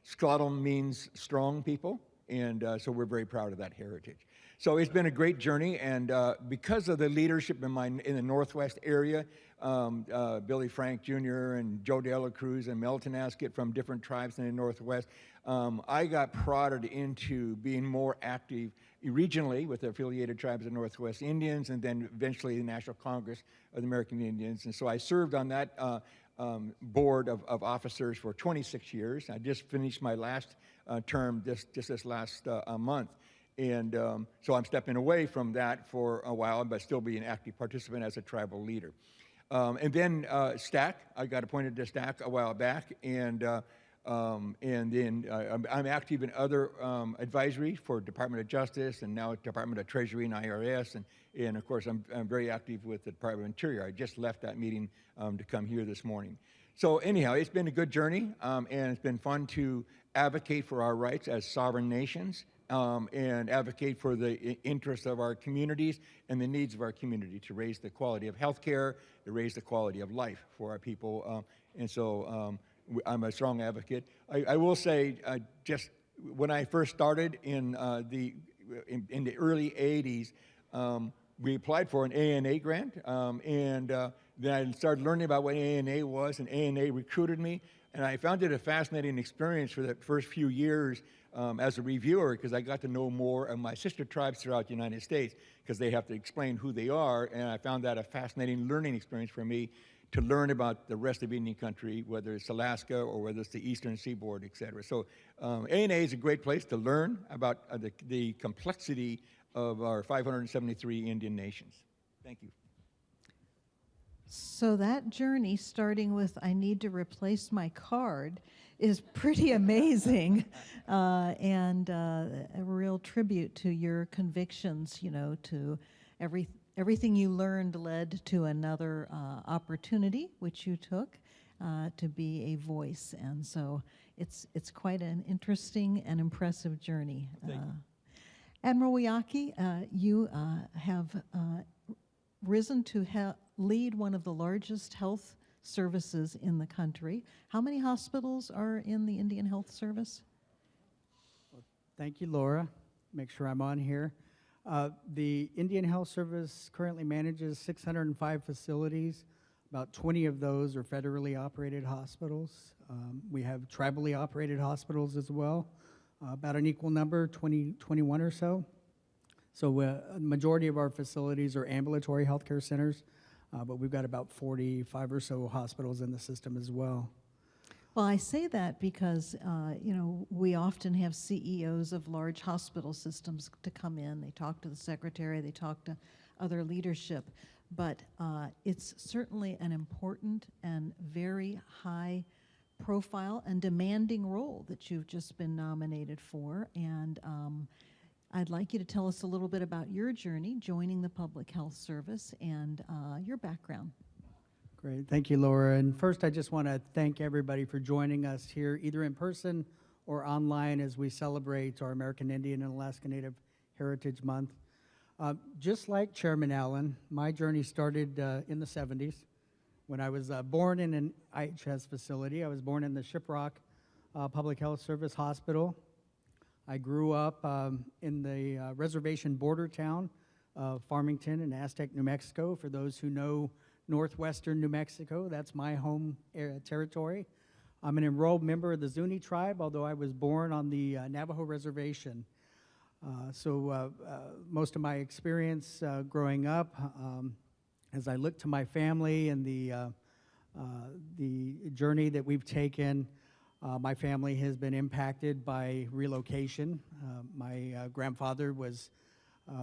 Skladom means strong people, and so we're very proud of that heritage. So it's been a great journey, and because of the leadership in the Northwest area, Billy Frank Jr. and Joe De La Cruz and Melton Ascot from different tribes in the Northwest, I got prodded into being more active regionally with the affiliated tribes of Northwest Indians, and then eventually the National Congress of the American Indians. And so I served on that board of officers for 26 years. I just finished my last term just this last month. And so I'm stepping away from that for a while, but still be an active participant as a tribal leader. And then STAC, I got appointed to STAC a while back, and then I'm active in other advisory for Department of Justice and now Department of Treasury and IRS, and of course I'm very active with the Department of Interior. I just left that meeting to come here this morning. So anyhow, it's been a good journey, and it's been fun to advocate for our rights as sovereign nations, and advocate for the interests of our communities and the needs of our community to raise the quality of healthcare, to raise the quality of life for our people. And so I'm a strong advocate. I will say, just when I first started in the early 80s, we applied for an ANA grant, and then I started learning about what ANA was, and ANA recruited me, and I found it a fascinating experience for the first few years as a reviewer, because I got to know more of my sister tribes throughout the United States, because they have to explain who they are, and I found that a fascinating learning experience for me to learn about the rest of Indian country, whether it's Alaska or whether it's the Eastern Seaboard, et cetera. So ANA is a great place to learn about the complexity of our 573 Indian nations. Thank you. So that journey, starting with I need to replace my card, is pretty amazing, and a real tribute to your convictions, to everything you learned led to another opportunity, which you took to be a voice. And so it's quite an interesting and impressive journey. Thank you. Admiral Wiyaki, you have risen to lead one of the largest health services in the country. How many hospitals are in the Indian Health Service? Thank you, Laura. Make sure I'm on here. The Indian Health Service currently manages 605 facilities. About 20 of those are federally operated hospitals. We have tribally operated hospitals as well, about an equal number, 21 or so. So a majority of our facilities are ambulatory healthcare centers, but we've got about 45 or so hospitals in the system as well. Well, I say that because, we often have CEOs of large hospital systems to come in. They talk to the secretary, they talk to other leadership, but it's certainly an important and very high profile and demanding role that you've just been nominated for. And I'd like you to tell us a little bit about your journey joining the Public Health Service and your background. Great. Thank you, Laura. And first, I just want to thank everybody for joining us here, either in person or online, as we celebrate our American Indian and Alaska Native Heritage Month. Just like Chairman Allen, my journey started in the 70s when I was born in an IHS facility. I was born in the Shiprock Public Health Service Hospital. I grew up in the reservation border town of Farmington in Aztec, New Mexico. For those who know northwestern New Mexico, that's my home territory. I'm an enrolled member of the Zuni tribe, although I was born on the Navajo reservation. So most of my experience growing up, as I look to my family and the journey that we've taken, my family has been impacted by relocation. My grandfather was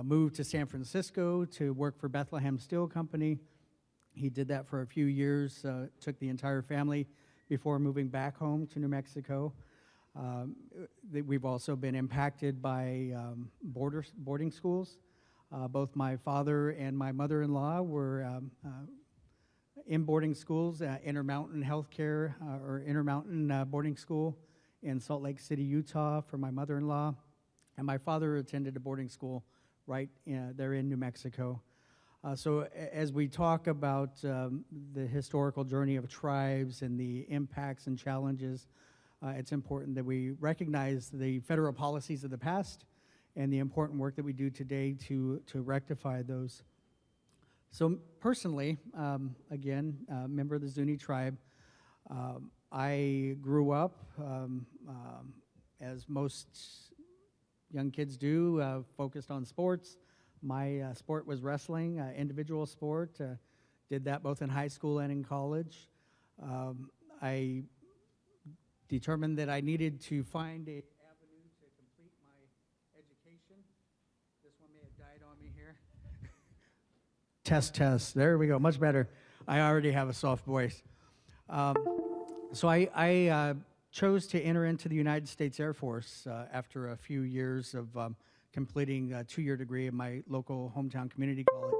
moved to San Francisco to work for Bethlehem Steel Company. He did that for a few years, took the entire family before moving back home to New Mexico. We've also been impacted by boarding schools. Both my father and my mother-in-law were in boarding schools, Intermountain Healthcare or Intermountain Boarding School in Salt Lake City, Utah for my mother-in-law. And my father attended a boarding school right there in New Mexico. So as we talk about the historical journey of tribes and the impacts and challenges, it's important that we recognize the federal policies of the past and the important work that we do today to rectify those. So personally, again, member of the Zuni tribe, I grew up, as most young kids do, focused on sports. My sport was wrestling, individual sport. Did that both in high school and in college. I determined that I needed to find an avenue to complete my education. This one may have died on me here. Test. There we go, much better. I already have a soft voice. So I chose to enter into the United States Air Force after a few years of completing a 2-year degree at my local hometown community college.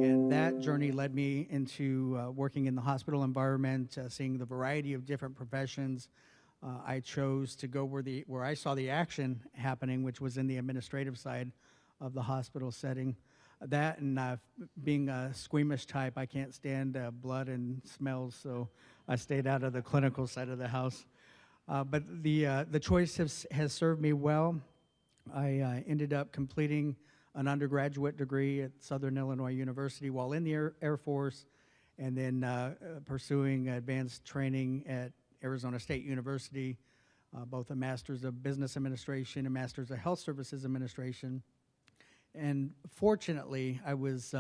And that journey led me into working in the hospital environment, seeing the variety of different professions. I chose to go where I saw the action happening, which was in the administrative side of the hospital setting. That and being a squeamish type, I can't stand blood and smells, so I stayed out of the clinical side of the house. But the choice has served me well. I ended up completing an undergraduate degree at Southern Illinois University while in the Air Force, and then pursuing advanced training at Arizona State University, both a Master's of Business Administration and Master's of Health Services Administration. And fortunately, I was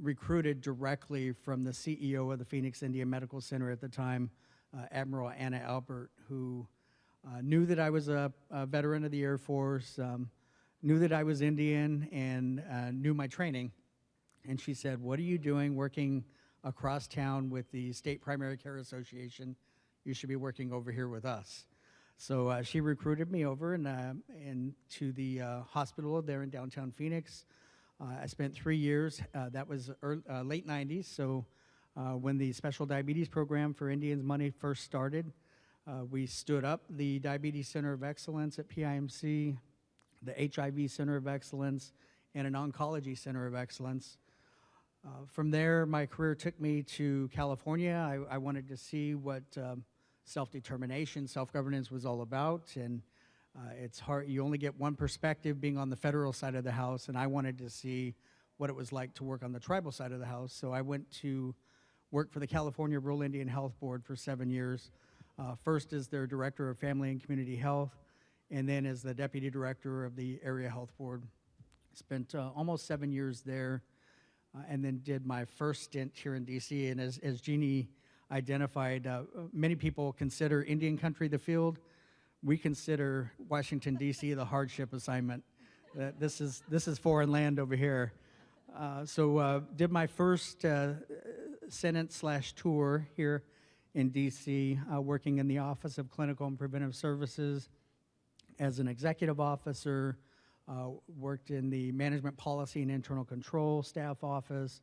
recruited directly from the CEO of the Phoenix Indian Medical Center at the time, Admiral Anna Albert, who knew that I was a veteran of the Air Force, knew that I was Indian, and knew my training. And she said, "What are you doing working across town with the State Primary Care Association? You should be working over here with us." So she recruited me over and to the hospital there in downtown Phoenix. I spent 3 years. That was late 90s, so when the Special Diabetes Program for Indians money first started, we stood up the Diabetes Center of Excellence at PIMC, the HIV Center of Excellence, and an Oncology Center of Excellence. From there, my career took me to California. I wanted to see what self-determination, self-governance was all about, and it's hard. You only get one perspective being on the federal side of the house, and I wanted to see what it was like to work on the tribal side of the house. So I went to work for the California Rural Indian Health Board for 7 years. First as their Director of Family and Community Health, and then as the Deputy Director of the Area Health Board. Spent almost 7 years there, and then did my first stint here in DC. And as Jeannie identified, many people consider Indian country the field. We consider Washington, DC the hardship assignment. This is foreign land over here. So did my first Senate/tour here in DC, working in the Office of Clinical and Preventive Services as an executive officer, worked in the Management Policy and Internal Control staff office,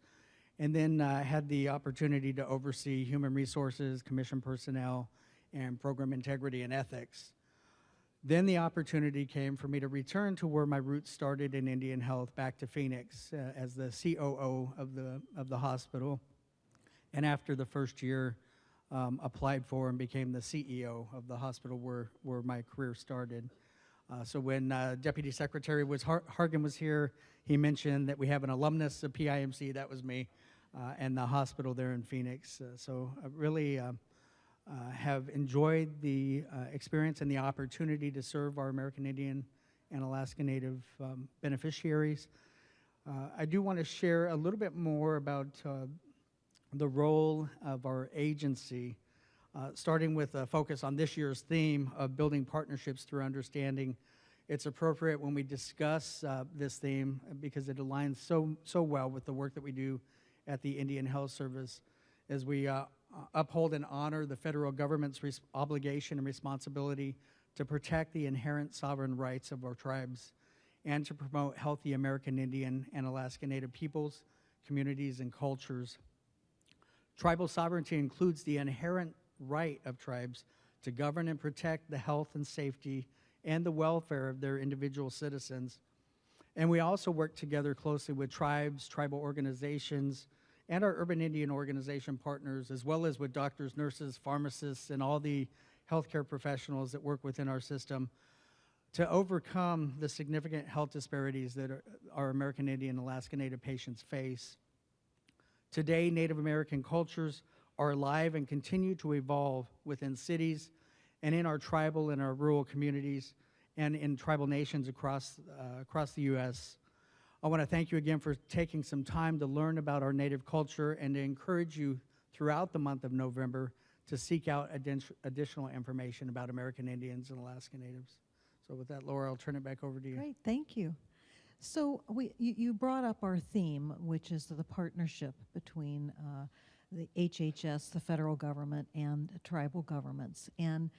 And then had the opportunity to oversee human resources, commission personnel, and program integrity and ethics. Then the opportunity came for me to return to where my roots started in Indian Health, back to Phoenix as the COO of the hospital. And after the first year, applied for and became the CEO of the hospital where my career started. So when Deputy Secretary Hargan was here, he mentioned that we have an alumnus of PIMC, that was me, and the hospital there in Phoenix. So I really have enjoyed the experience and the opportunity to serve our American Indian and Alaska Native beneficiaries. I do want to share a little bit more about the role of our agency, starting with a focus on this year's theme of building partnerships through understanding. It's appropriate when we discuss this theme because it aligns so well with the work that we do at the Indian Health Service as we uphold and honor the federal government's obligation and responsibility to protect the inherent sovereign rights of our tribes and to promote healthy American Indian and Alaska Native peoples, communities, and cultures. Tribal sovereignty includes the inherent right of tribes to govern and protect the health and safety and the welfare of their individual citizens. And we also work together closely with tribes, tribal organizations, and our urban Indian organization partners, as well as with doctors, nurses, pharmacists, and all the healthcare professionals that work within our system to overcome the significant health disparities that our American Indian and Alaska Native patients face. Today, Native American cultures are alive and continue to evolve within cities and in our tribal and our rural communities and in tribal nations across the U.S. I want to thank you again for taking some time to learn about our Native culture and to encourage you throughout the month of November to seek out additional information about American Indians and Alaska Natives. So with that, Laura, I'll turn it back over to you. Great, thank you. So you brought up our theme, which is the partnership between the HHS, the federal government, and tribal governments. And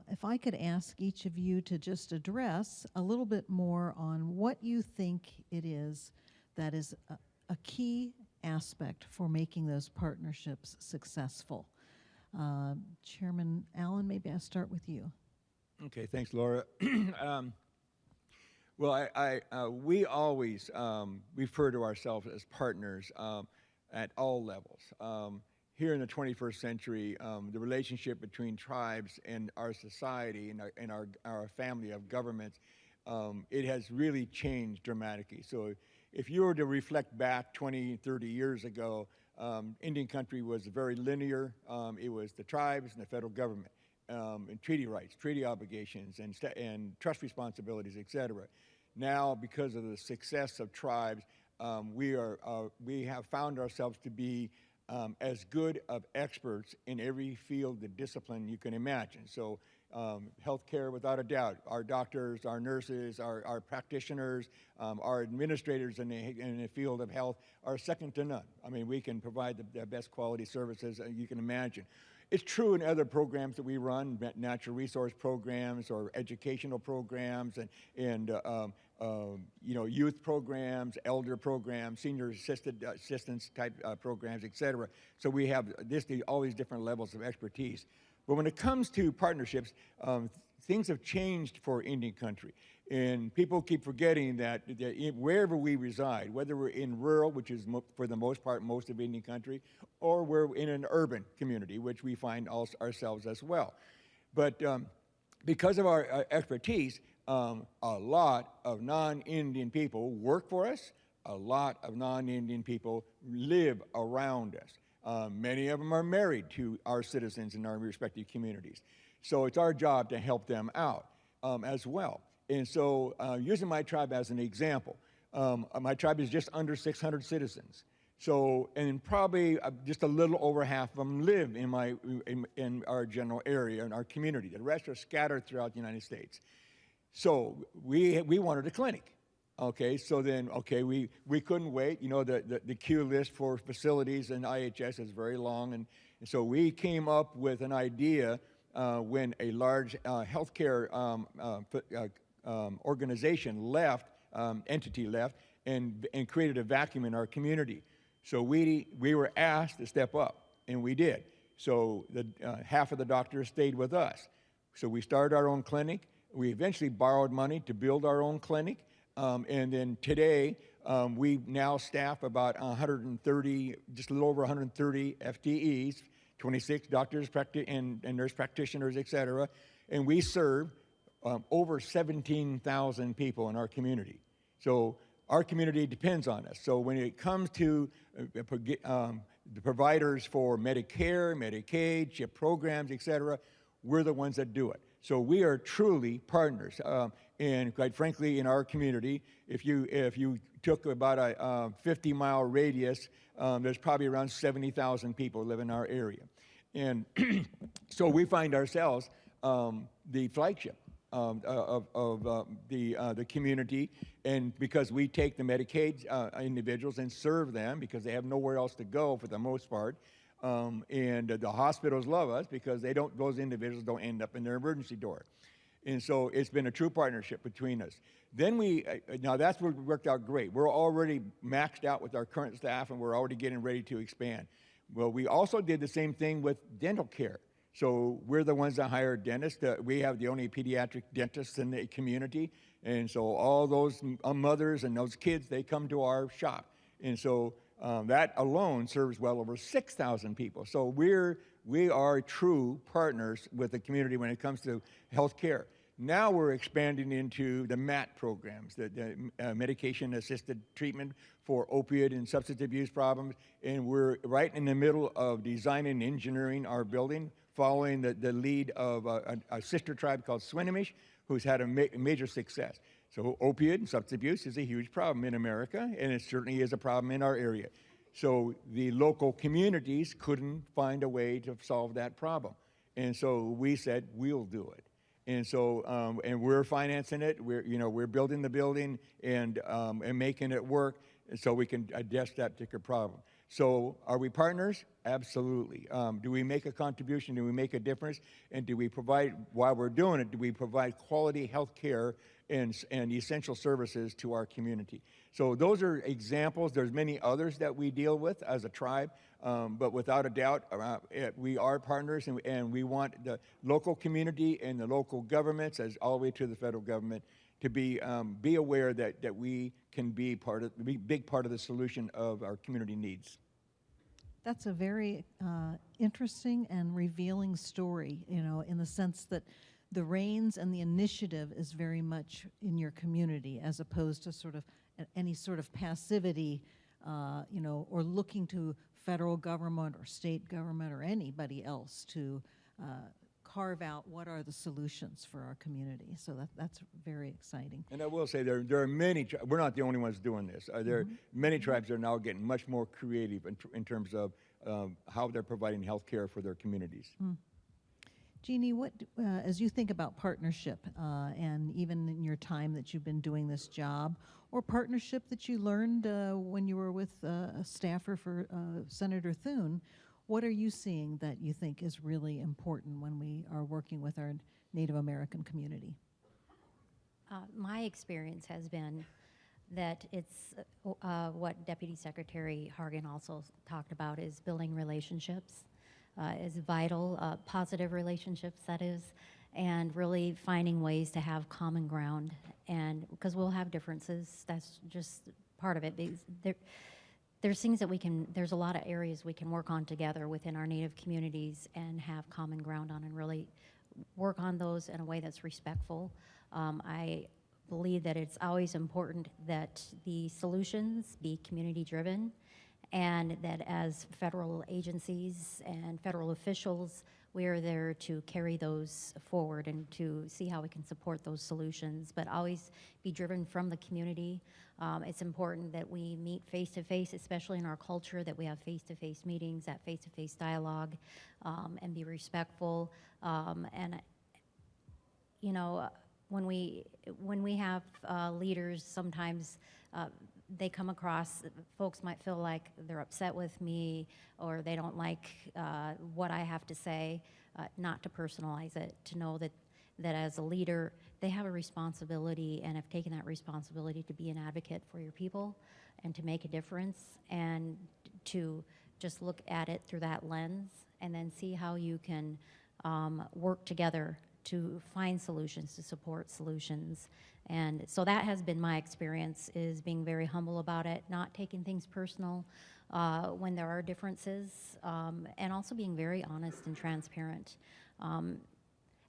if I could ask each of you to just address a little bit more on what you think it is that is a key aspect for making those partnerships successful. Chairman Allen, maybe I'll start with you. Okay, thanks, Laura. Well, we always refer to ourselves as partners at all levels. Here in the 21st century, the relationship between tribes and our society and our family of governments, it has really changed dramatically. So if you were to reflect back 20, 30 years ago, Indian country was very linear. It was the tribes and the federal government, and treaty rights, treaty obligations, and trust responsibilities, et cetera. Now, because of the success of tribes, we have found ourselves to be as good of experts in every field and discipline you can imagine. So healthcare, without a doubt, our doctors, our nurses, our practitioners, our administrators in the field of health are second to none. I mean, we can provide the best quality services you can imagine. It's true in other programs that we run, natural resource programs or educational programs and youth programs, elder programs, senior assistance type programs, et cetera. So we have all these different levels of expertise. But when it comes to partnerships, things have changed for Indian country. And people keep forgetting that wherever we reside, whether we're in rural, which is for the most part most of Indian country, or we're in an urban community, which we find ourselves as well. But because of our expertise, a lot of non-Indian people work for us. A lot of non-Indian people live around us. Many of them are married to our citizens in our respective communities. So it's our job to help them out as well. And so using my tribe as an example, my tribe is just under 600 citizens. So, and probably just a little over half of them live in our general area, in our community. The rest are scattered throughout the United States. So we wanted a clinic. Okay, so then, we couldn't wait. You know, the queue list for facilities in IHS is very long. And so we came up with an idea when a large healthcare organization entity left, and created a vacuum in our community. So we were asked to step up, and we did. So half of the doctors stayed with us. So we started our own clinic. We eventually borrowed money to build our own clinic. And then today, we now staff about 130, just a little over 130 FTEs, 26 doctors and nurse practitioners, et cetera. And we serve over 17,000 people in our community. So our community depends on us. So when it comes to the providers for Medicare, Medicaid, CHIP programs, et cetera, we're the ones that do it. So we are truly partners. And quite frankly, in our community, if you took about a 50-mile radius, there's probably around 70,000 people live in our area. And so we find ourselves the flagship of the community, and because we take the Medicaid individuals and serve them because they have nowhere else to go for the most part, and the hospitals love us because those individuals don't end up in their emergency door. And so it's been a true partnership between us. Then now that's worked out great. We're already maxed out with our current staff, and we're already getting ready to expand. Well, we also did the same thing with dental care. So we're the ones that hire dentists. We have the only pediatric dentists in the community. And so all those mothers and those kids, they come to our shop. And so that alone serves well over 6,000 people. So we are true partners with the community when it comes to health care. Now we're expanding into the MAT programs, the medication-assisted treatment for opioid and substance abuse problems. And we're right in the middle of designing and engineering our building, following the lead of a sister tribe called Swinomish, who's had a major success. So opioid and substance abuse is a huge problem in America, and it certainly is a problem in our area. So the local communities couldn't find a way to solve that problem. And so we said, we'll do it. And so, and we're financing it. We're building the building and making it work so we can address that particular problem. So are we partners? Absolutely. Do we make a contribution? Do we make a difference? And do we provide, while we're doing it, do we provide quality health care and essential services to our community? So those are examples. There's many others that we deal with as a tribe, but without a doubt, we are partners, and we want the local community and the local governments, as all the way to the federal government, to be aware that we can be big part of the solution of our community needs. That's a very interesting and revealing story, in the sense that the reins and the initiative is very much in your community, as opposed to sort of any sort of passivity, or looking to federal government or state government or anybody else to carve out what are the solutions for our community. So that's very exciting. And I will say there are many, we're not the only ones doing this. There are many tribes that are now getting much more creative in terms of how they're providing health care for their communities. Jeannie, what, as you think about partnership, and even in your time that you've been doing this job, or partnership that you learned when you were with a staffer for Senator Thune, what are you seeing that you think is really important when we are working with our Native American community? My experience has been that it's what Deputy Secretary Hargan also talked about, is building relationships. Is vital, positive relationships, that is, and really finding ways to have common ground. And because we'll have differences, that's just part of it. There's things that there's a lot of areas we can work on together within our Native communities and have common ground on, and really work on those in a way that's respectful. I believe that it's always important that the solutions be community driven, and that as federal agencies and federal officials, we are there to carry those forward and to see how we can support those solutions, but always be driven from the community. It's important that we meet face-to-face, especially in our culture, that we have face-to-face meetings, that face-to-face dialogue, and be respectful. And when we have leaders, sometimes they come across, folks might feel like they're upset with me, or they don't like what I have to say, not to personalize it, to know that as a leader, they have a responsibility and have taken that responsibility to be an advocate for your people and to make a difference and to just look at it through that lens and then see how you can work together to find solutions, to support solutions. And so that has been my experience, is being very humble about it, not taking things personal when there are differences, and also being very honest and transparent.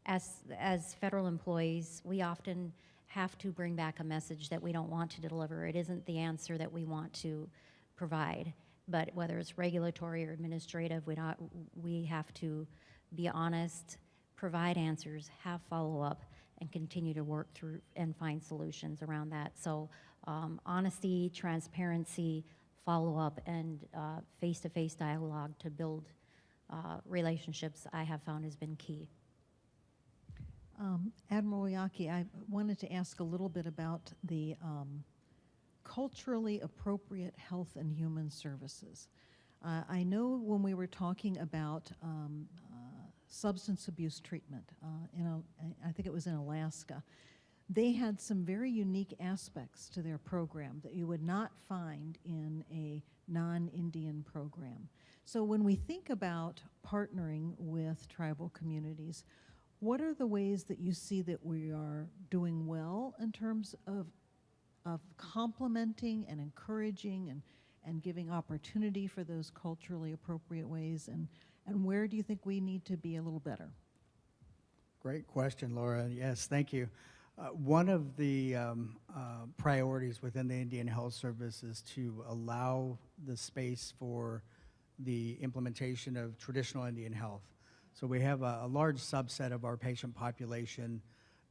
As federal employees, we often have to bring back a message that we don't want to deliver. It isn't the answer that we want to provide, but whether it's regulatory or administrative, we have to be honest, provide answers, have follow-up, and continue to work through and find solutions around that. So honesty, transparency, follow-up, and face-to-face dialogue to build relationships, I have found has been key. Admiral Oyaki, I wanted to ask a little bit about the culturally appropriate health and human services. I know when we were talking about substance abuse treatment, I think it was in Alaska, they had some very unique aspects to their program that you would not find in a non-Indian program. So when we think about partnering with tribal communities, what are the ways that you see that we are doing well in terms of complementing and encouraging and giving opportunity for those culturally appropriate ways, and where do you think we need to be a little better? Great question, Laura. Yes, thank you. One of the priorities within the Indian Health Service is to allow the space for the implementation of traditional Indian health. So we have a large subset of our patient population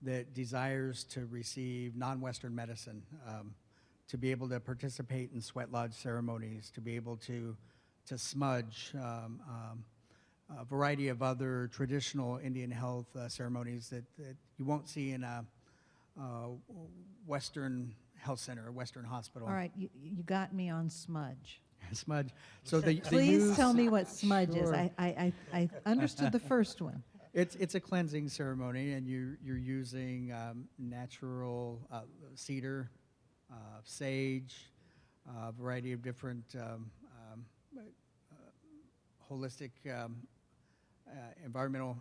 that desires to receive non-Western medicine, to be able to participate in sweat lodge ceremonies, to be able to smudge, a variety of other traditional Indian health ceremonies that you won't see in a Western health center, a Western hospital. All right, you got me on smudge. Smudge. So Please tell me what smudge is. Sure. I understood the first one. It's a cleansing ceremony, and you're using natural cedar, sage, a variety of different holistic environmental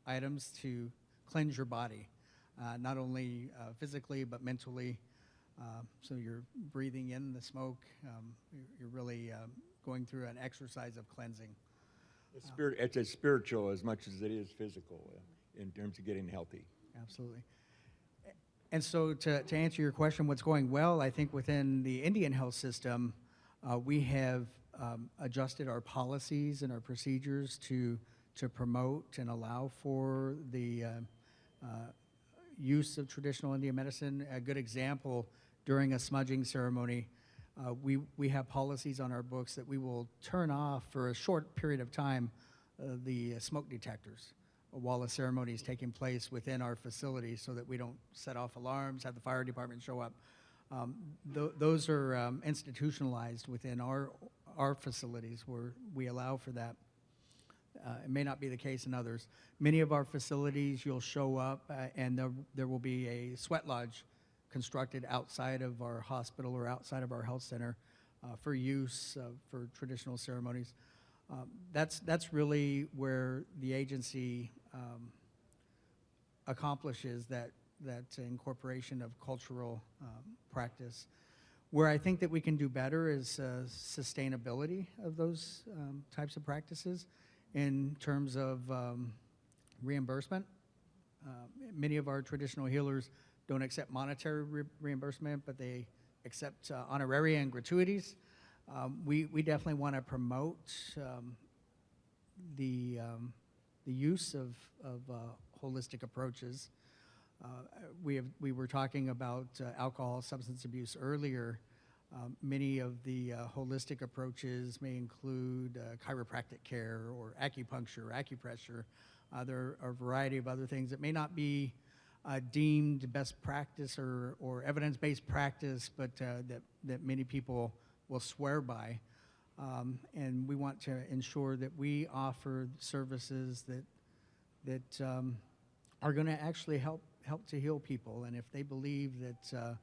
items to cleanse your body, not only physically but mentally. So you're breathing in the smoke. You're really going through an exercise of cleansing. It's as spiritual as much as it is physical in terms of getting healthy. Absolutely. And so to answer your question, what's going well, I think within the Indian health system, we have adjusted our policies and our procedures to promote and allow for the use of traditional Indian medicine. A good example, during a smudging ceremony, we have policies on our books that we will turn off for a short period of time the smoke detectors while the ceremony is taking place within our facility, so that we don't set off alarms, have the fire department show up. Those are institutionalized within our facilities, where we allow for that. It may not be the case in others. Many of our facilities, you'll show up and there will be a sweat lodge constructed outside of our hospital or outside of our health center for use for traditional ceremonies. That's really where the agency accomplishes that incorporation of cultural practice. Where I think that we can do better is sustainability of those types of practices in terms of reimbursement. Many of our traditional healers don't accept monetary reimbursement, but they accept honoraria and gratuities. We definitely want to promote the use of holistic approaches. We were talking about alcohol, substance abuse earlier. Many of the holistic approaches may include chiropractic care or acupuncture, acupressure. There are a variety of other things that may not be deemed best practice or evidence-based practice, but that many people will swear by. And we want to ensure that we offer services that are going to actually help to heal people. And if they believe that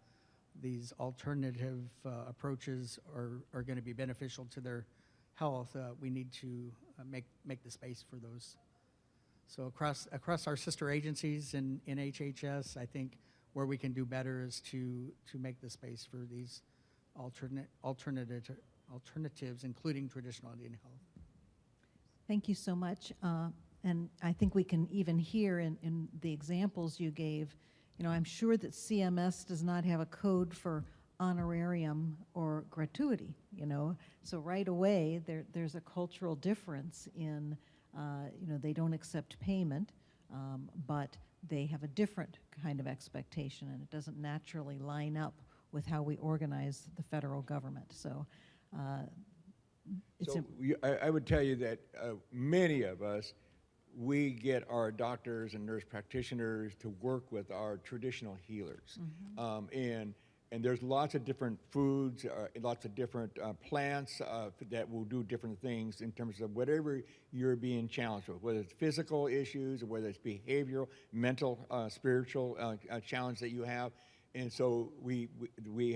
these alternative approaches are going to be beneficial to their health, we need to make the space for those. So across our sister agencies in HHS, I think where we can do better is to make the space for these alternatives, including traditional Indian health. Thank you so much. And I think we can even hear in the examples you gave, you know, I'm sure that CMS does not have a code for honorarium or gratuity, you know. So right away, there's a cultural difference in, you know, they don't accept payment, but they have a different kind of expectation, and it doesn't naturally line up with how we organize the federal government. So it's I would tell you that many of us, we get our doctors and nurse practitioners to work with our traditional healers. And there's lots of different foods, lots of different plants that will do different things in terms of whatever you're being challenged with, whether it's physical issues or whether it's behavioral, mental, spiritual challenge that you have. And so we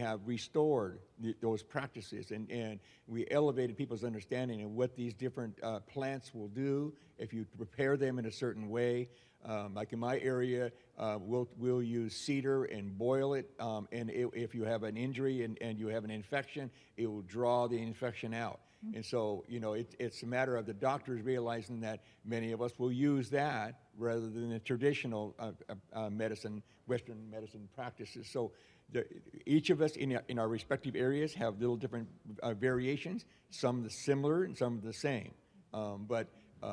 have restored those practices, and we elevated people's understanding of what these different plants will do if you prepare them in a certain way. Like in my area, we'll use cedar and boil it, and if you have an injury and you have an infection, it will draw the infection out. And so, you know, it's a matter of the doctors realizing that many of us will use that rather than the traditional medicine, Western medicine practices. So each of us in our respective areas have little different variations, some the similar and some the same. But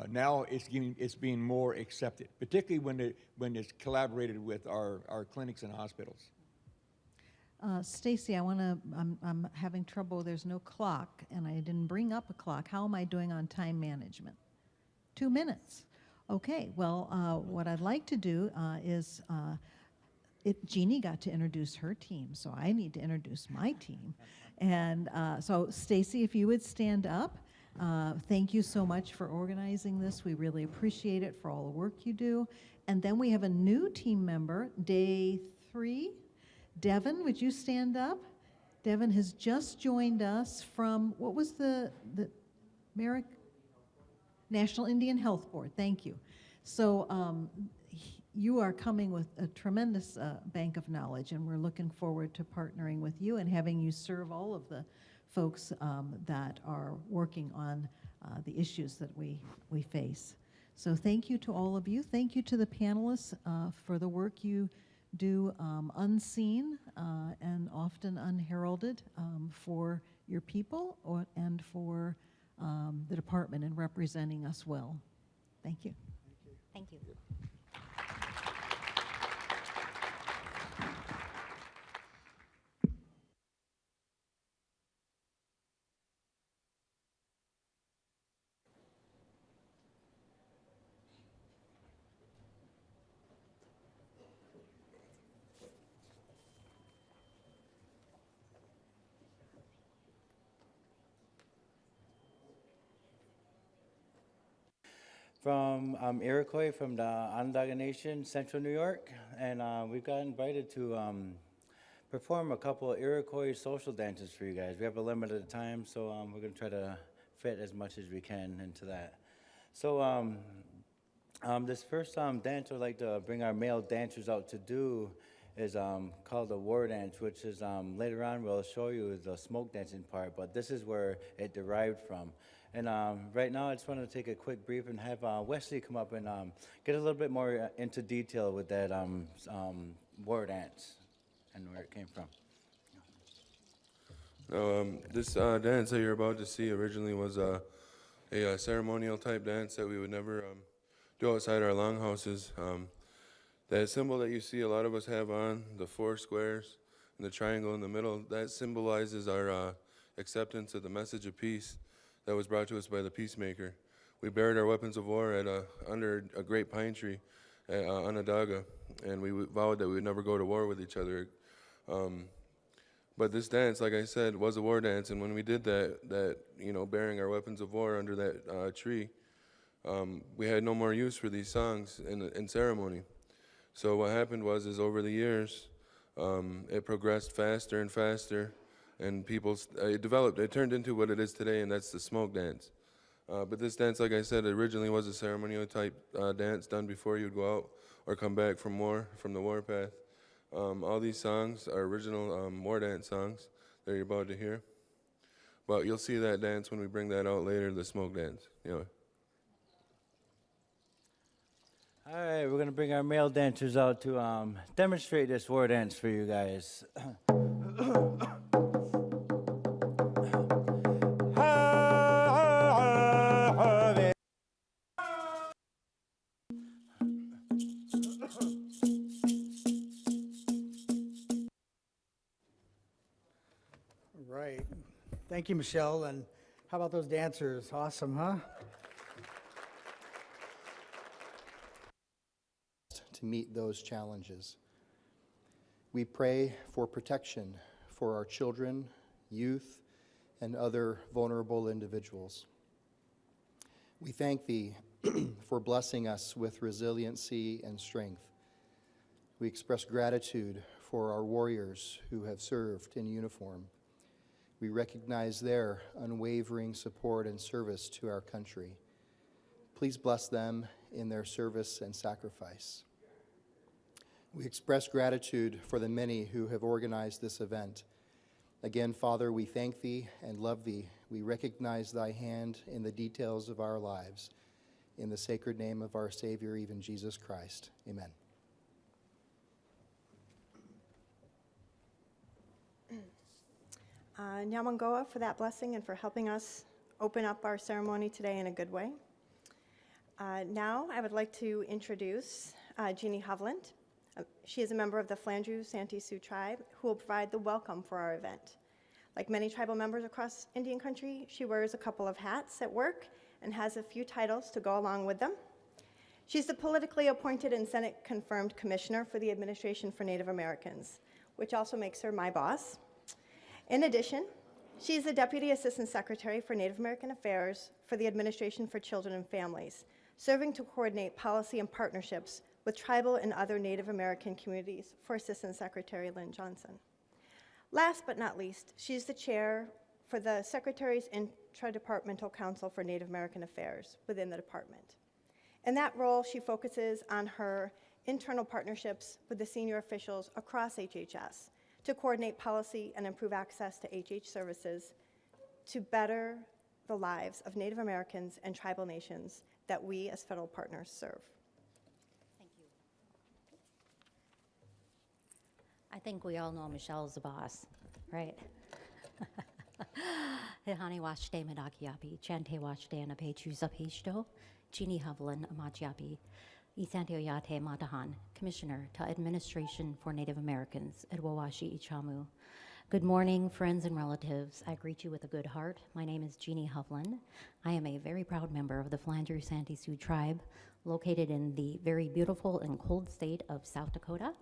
now it's being more accepted, particularly when it's collaborated with our clinics and hospitals. Stacy, I'm having trouble. There's no clock, and I didn't bring up a clock. How am I doing on time management? 2 minutes. Okay, well, what I'd like to do is, Jeannie got to introduce her team, so I need to introduce my team. And so, Stacy, if you would stand up. Thank you so much for organizing this. We really appreciate it for all the work you do. And then we have a new team member, day 3. Devin, would you stand up? Devin has just joined us from, what was the Merrick? National Indian Health Board, thank you. So you are coming with a tremendous bank of knowledge, and we're looking forward to partnering with you and having you serve all of the folks that are working on the issues that we face. So thank you to all of you. Thank you to the panelists for the work you do unseen and often unheralded for your people and for the department in representing us well. Thank you. Thank you. From Iroquois from the Onondaga Nation, Central New York, and we've got invited to perform a couple of Iroquois social dances for you guys. We have a limited time, so we're going to try to fit as much as we can into that. So this first dance I'd like to bring our male dancers out to do is called the war dance, which is later on we'll show you the smoke dancing part, but this is where it derived from. And right now, I just want to take a quick brief and have Wesley come up and get a little bit more into detail with that war dance and where it came from. This dance that you're about to see originally was a ceremonial type dance that we would never do outside our longhouses. That symbol that you see a lot of us have on, the 4 squares and the triangle in the middle, that symbolizes our acceptance of the message of peace that was brought to us by the peacemaker. We buried our weapons of war under a great pine tree at Onondaga, and we vowed that we would never go to war with each other. But this dance, like I said, was a war dance, and when we did that burying our weapons of war under that tree, we had no more use for these songs in ceremony. So what happened is over the years, it progressed faster and faster, and it turned into what it is today, and that's the smoke dance. But this dance, like I said, originally was a ceremonial type dance done before you'd go out or come back from the warpath. All these songs are original war dance songs that you're about to hear. But you'll see that dance when we bring that out later, the smoke dance. All right, we're going to bring our male dancers out to demonstrate this war dance for you guys. Right. Thank you, Michelle. And how about those dancers? Awesome, huh? To meet those challenges. We pray for protection for our children, youth, and other vulnerable individuals. We thank Thee for blessing us with resiliency and strength. We express gratitude for our warriors who have served in uniform. We recognize their unwavering support and service to our country. Please bless them in their service and sacrifice. We express gratitude for the many who have organized this event. Again, Father, we thank Thee and love Thee. We recognize Thy hand in the details of our lives. In the sacred name of our Savior, even Jesus Christ. Amen. Nyamangoa for that blessing and for helping us open up our ceremony today in a good way. Now I would like to introduce Jeannie Hovland. She is a member of the Flandreau Santee Sioux tribe who will provide the welcome for our event. Like many tribal members across Indian country, she wears a couple of hats at work and has a few titles to go along with them. She's the politically appointed and Senate-confirmed Commissioner for the Administration for Native Americans, which also makes her my boss. In addition, she is the Deputy Assistant Secretary for Native American Affairs for the Administration for Children and Families, serving to coordinate policy and partnerships with tribal and other Native American communities for Assistant Secretary Lynn Johnson. Last but not least, she's the chair for the Secretary's Intradepartmental Council for Native American Affairs within the department. In that role, she focuses on her internal partnerships with the senior officials across HHS to coordinate policy and improve access to HH services to better the lives of Native Americans and tribal nations that we as federal partners serve. Thank you. I think we all know Michelle's the boss, right? Hihani washte medakiapi, chante washte anape chuzapishto, Jeannie Hovland amachiapi. Isantio Yate Matahan, Commissioner to Administration for Native Americans at Wawashi Ichamu. Good morning, friends and relatives. I greet you with a good heart. My name is Jeannie Hovland. I am a very proud member of the Flandreau Santee Sioux tribe, located in the very beautiful and cold state of South Dakota,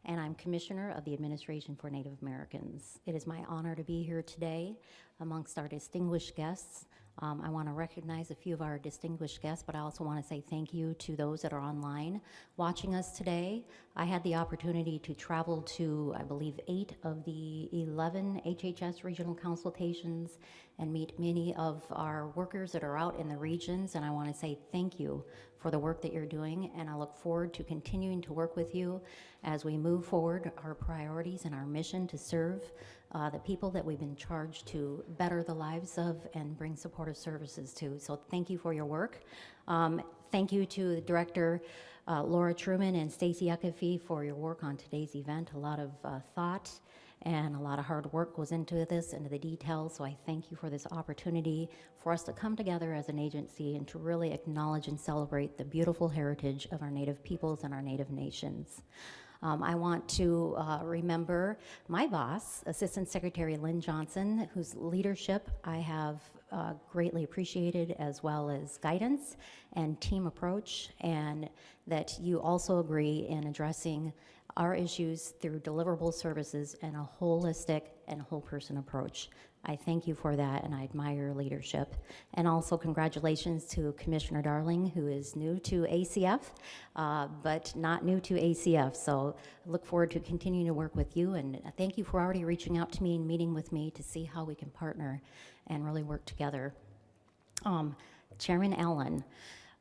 and I'm Commissioner of the Administration for Native Americans. It is my honor to be here today amongst our distinguished guests. I want to recognize a few of our distinguished guests, but I also want to say thank you to those that are online watching us today. I had the opportunity to travel to, I believe, 8 of the 11 HHS regional consultations and meet many of our workers that are out in the regions, and I want to say thank you for the work that you're doing, and I look forward to continuing to work with you as we move forward our priorities and our mission to serve the people that we've been charged to better the lives of and bring supportive services to. So thank you for your work. Thank you to the Director Laura Truman and Stacy Uckafi for your work on today's event. A lot of thought and a lot of hard work goes into this, into the details, so I thank you for this opportunity for us to come together as an agency and to really acknowledge and celebrate the beautiful heritage of our Native peoples and our Native nations. I want to remember my boss, Assistant Secretary Lynn Johnson, whose leadership I have greatly appreciated, as well as guidance and team approach, and that you also agree in addressing our issues through deliverable services and a holistic and whole person approach. I thank you for that, and I admire your leadership. And also congratulations to Commissioner Darling, who is new to ACF, but not new to ACF. So I look forward to continuing to work with you, and thank you for already reaching out to me and meeting with me to see how we can partner and really work together. Chairman Allen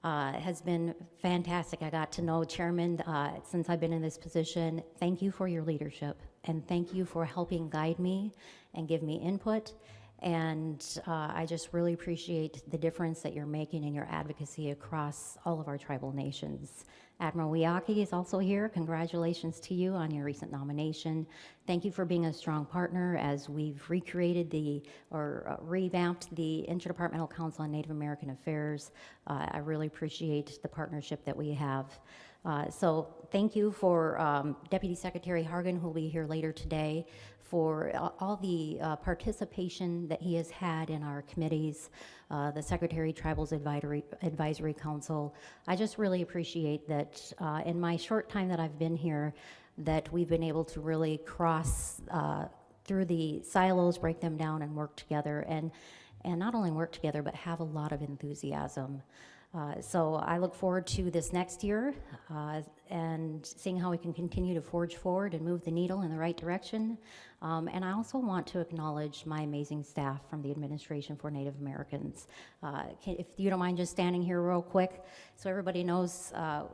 has been fantastic. I got to know Chairman since I've been in this position. Thank you for your leadership, and thank you for helping guide me and give me input. And I just really appreciate the difference that you're making in your advocacy across all of our tribal nations. Admiral Wiaki is also here. Congratulations to you on your recent nomination. Thank you for being a strong partner as we've recreated revamped the Interdepartmental Council on Native American Affairs. I really appreciate the partnership that we have. So thank you for Deputy Secretary Hargan, who will be here later today, for all the participation that he has had in our committees, the Secretary Tribals Advisory Council. I just really appreciate that in my short time that I've been here, that we've been able to really cross through the silos, break them down, and work together, and not only work together, but have a lot of enthusiasm. So I look forward to this next year and seeing how we can continue to forge forward and move the needle in the right direction. And I also want to acknowledge my amazing staff from the Administration for Native Americans. If you don't mind just standing here real quick, so everybody knows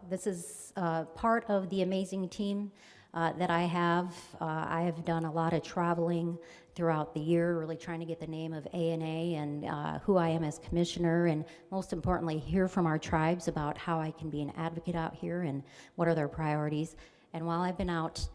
this is part of the amazing team that I have. I have done a lot of traveling throughout the year, really trying to get the name of ANA and who I am as commissioner, and most importantly, hear from our tribes about how I can be an advocate out here and what are their priorities. And while I've been out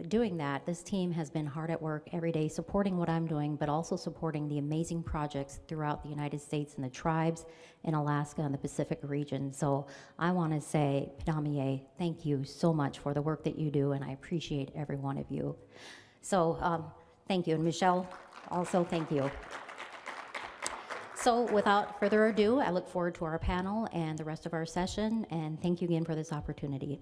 doing that, this team has been hard at work every day supporting what I'm doing, but also supporting the amazing projects throughout the United States and the tribes in Alaska and the Pacific region. So I want to say, Padamiye, thank you so much for the work that you do, and I appreciate every one of you. So thank you. And Michelle, also thank you. So without further ado, I look forward to our panel and the rest of our session, and thank you again for this opportunity.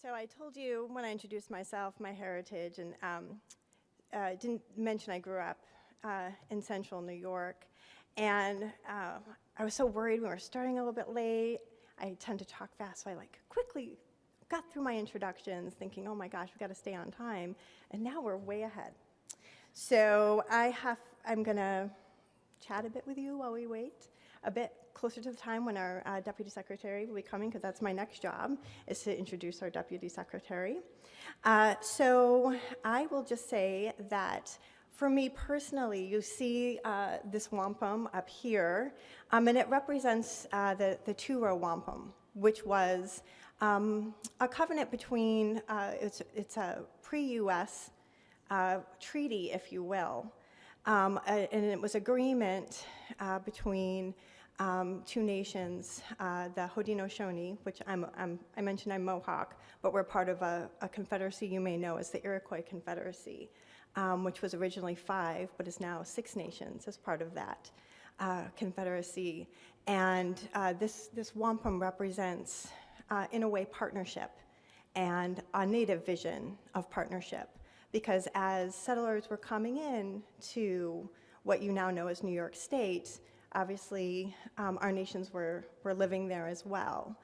So I told you when I introduced myself, my heritage, and didn't mention I grew up in central New York. And I was so worried we were starting a little bit late. I tend to talk fast, so I quickly got through my introductions thinking, oh my gosh, we've got to stay on time. And now we're way ahead. So I'm going to chat a bit with you while we wait, a bit closer to the time when our Deputy Secretary will be coming, because that's my next job, is to introduce our Deputy Secretary. So I will just say that for me personally, you see this wampum up here, and it represents the two-row wampum, which was a covenant between, it's a pre-US treaty, if you will, and it was agreement between two nations, the Haudenosaunee, which I mentioned I'm Mohawk, but we're part of a confederacy you may know as the Iroquois Confederacy, which was originally 5, but is now 6 nations as part of that confederacy. And this wampum represents, in a way, partnership and a native vision of partnership. Because as settlers were coming in to what you now know as New York State, obviously our nations were living there as well.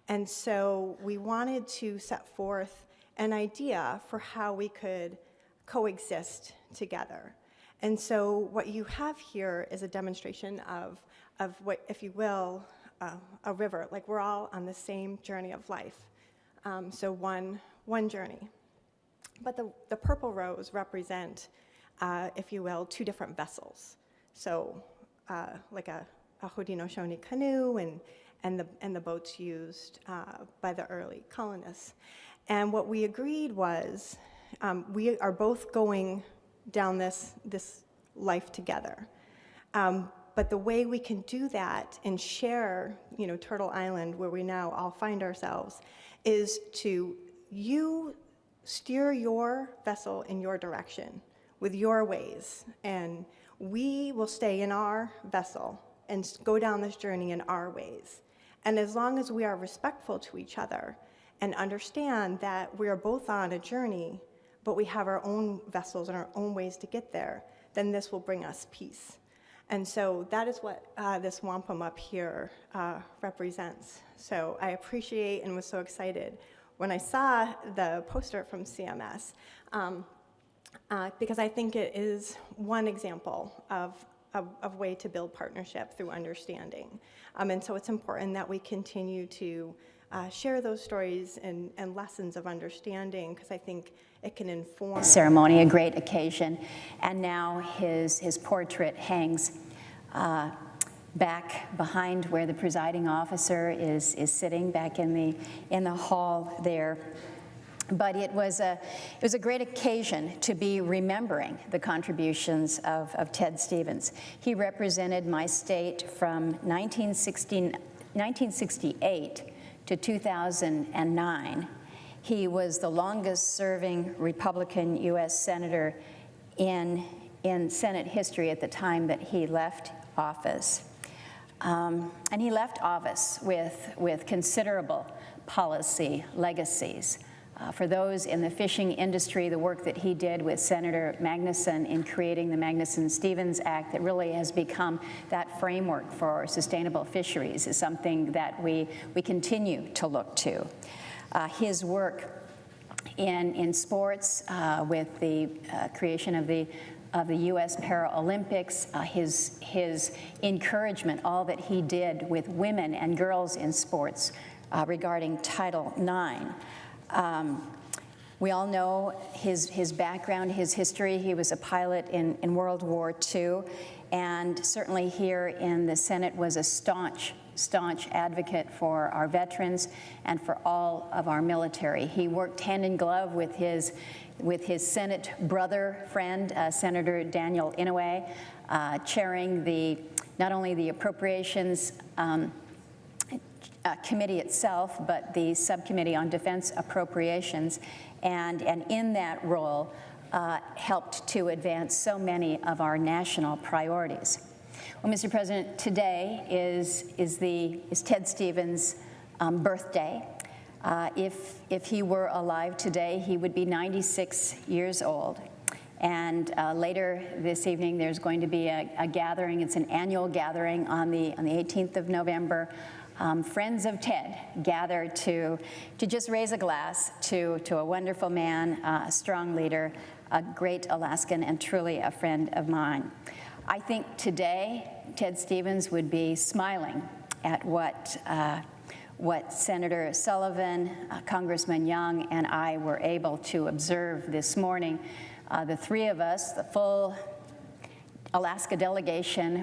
And so we wanted to set forth an idea for how we could coexist together. And so what you have here is a demonstration of what, if you will, a river. Like we're all on the same journey of life. So one journey. But the purple rows represent, if you will, 2 different vessels. So like a Haudenosaunee canoe and the boats used by the early colonists. And what we agreed was we are both going down this life together. But the way we can do that and share, Turtle Island, where we now all find ourselves, is to you steer your vessel in your direction with your ways, and we will stay in our vessel and go down this journey in our ways. And as long as we are respectful to each other and understand that we are both on a journey, but we have our own vessels and our own ways to get there, then this will bring us peace. And so that is what this wampum up here represents. So I appreciate and was so excited when I saw the poster from CMS, because I think it is one example of way to build partnership through understanding. And so it's important that we continue to share those stories and lessons of understanding, because I think it can inform. Ceremony, a great occasion, and now his portrait hangs back behind where the presiding officer is sitting, back in the hall there. But it was a great occasion to be remembering the contributions of Ted Stevens. He represented my state from 1968 to 2009. He was the longest-serving Republican U.S. Senator in Senate history at the time that he left office. And he left office with considerable policy legacies. For those in the fishing industry, the work that he did with Senator Magnuson in creating the Magnuson-Stevens Act that really has become that framework for sustainable fisheries is something that we continue to look to. His work in sports with the creation of the U.S. Paralympics, his encouragement, all that he did with women and girls in sports regarding Title IX. We all know his background, his history. He was a pilot in World War II, and certainly here in the Senate was a staunch advocate for our veterans and for all of our military. He worked hand in glove with his Senate brother friend, Senator Daniel Inouye, chairing not only the Appropriations Committee itself, but the Subcommittee on Defense Appropriations, and in that role helped to advance so many of our national priorities. Well, Mr. President, today is Ted Stevens' birthday. If he were alive today, he would be 96 years old. And later this evening, there's going to be a gathering. It's an annual gathering on the 18th of November. Friends of Ted gather to just raise a glass to a wonderful man, a strong leader, a great Alaskan, and truly a friend of mine. I think today Ted Stevens would be smiling at what Senator Sullivan, Congressman Young, and I were able to observe this morning. The three of us, the full Alaska delegation,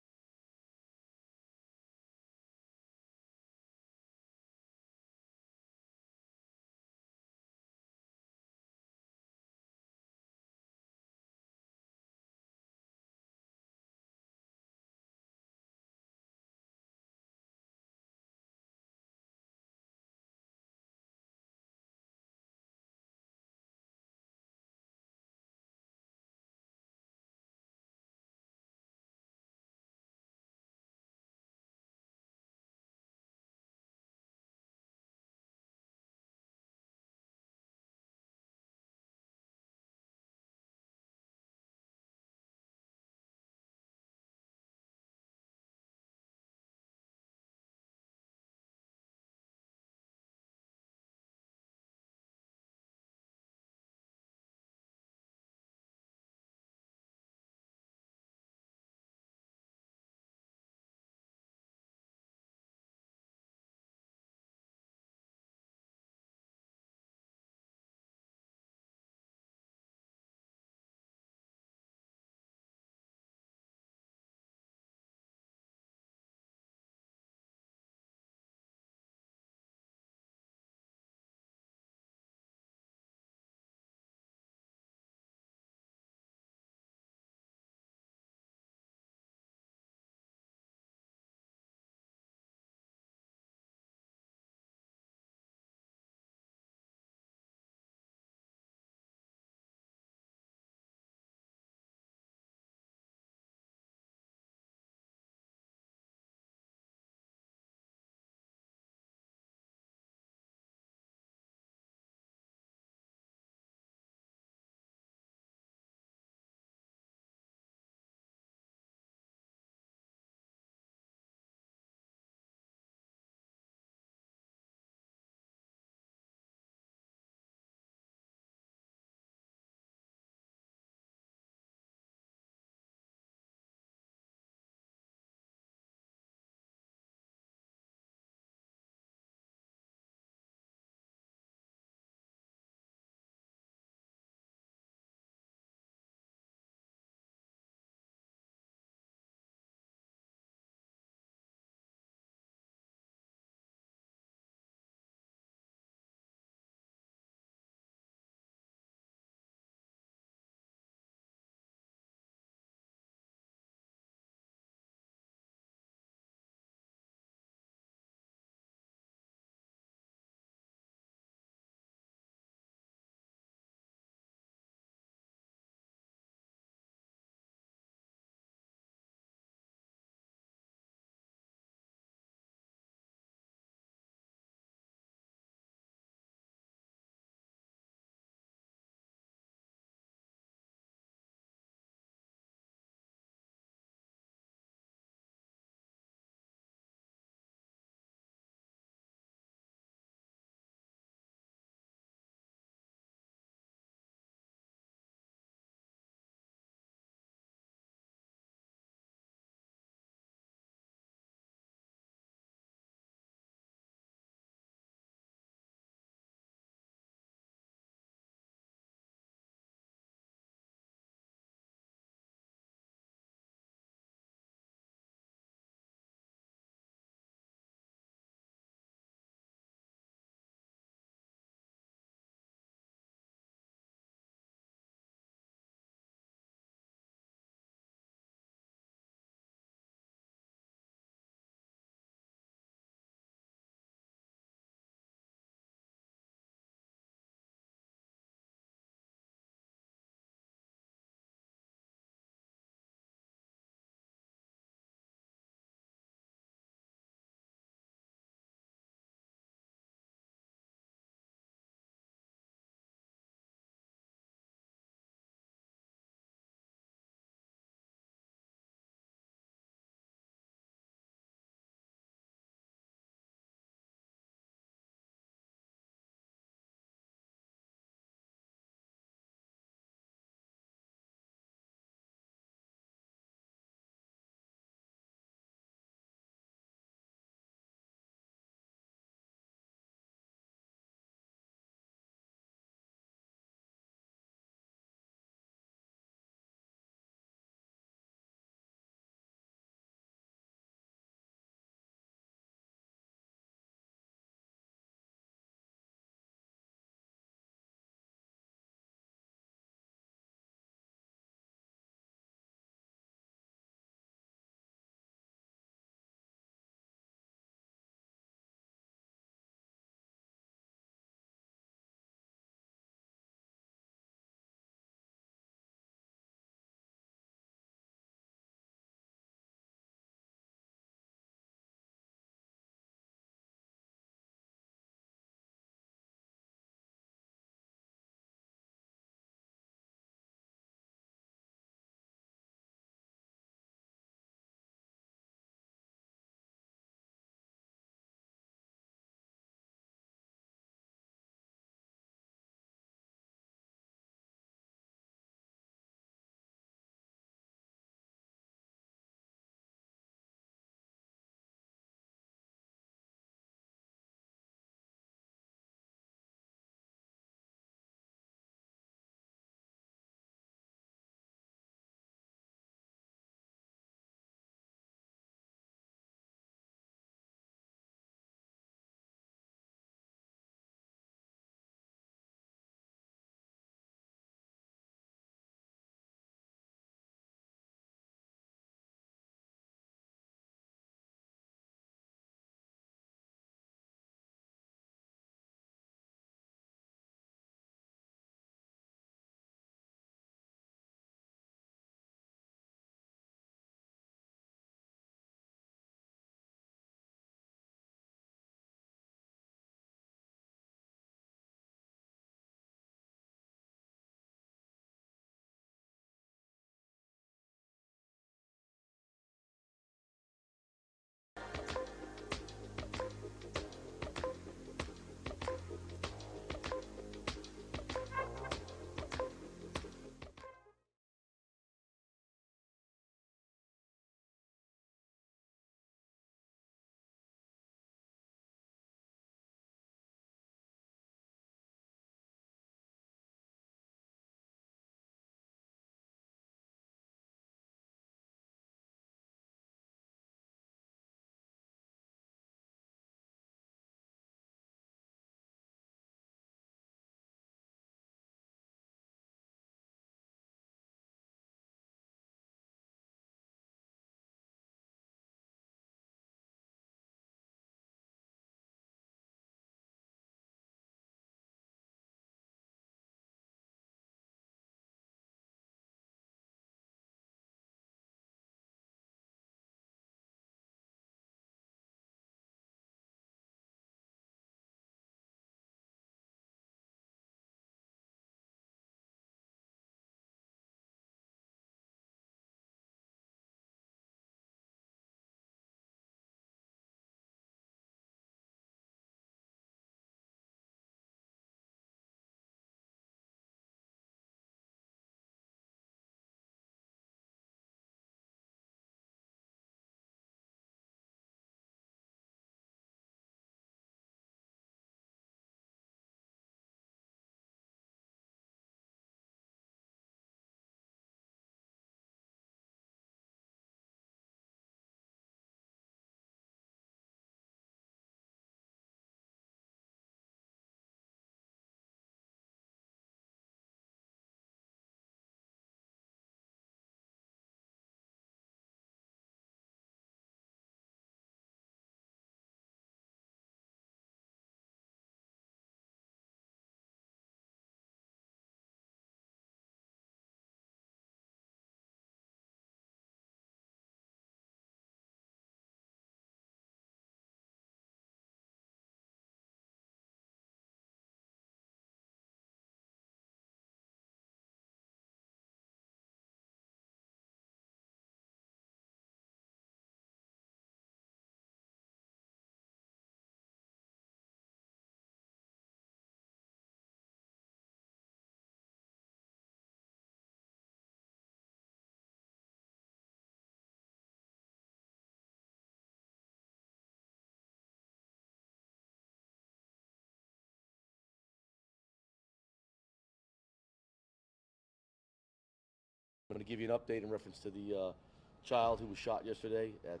I'm going to give you an update in reference to the child who was shot yesterday at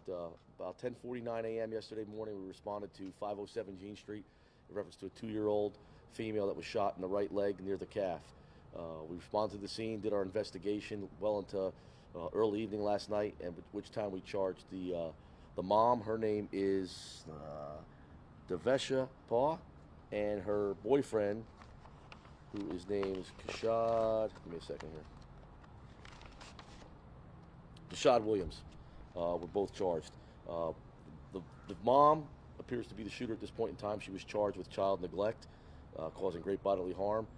about 10:49 a.m. yesterday morning. We responded to 507 Jean Street in reference to a 2-year-old female that was shot in the right leg near the calf. We responded to the scene, did our investigation well into early evening last night, and at which time we charged the mom. Her name is Devesha Paw, and her boyfriend, who his name is Kashad. Give me a second here. Kashad Williams were both charged. The mom appears to be the shooter at this point in time. She was charged with child neglect, causing great bodily harm.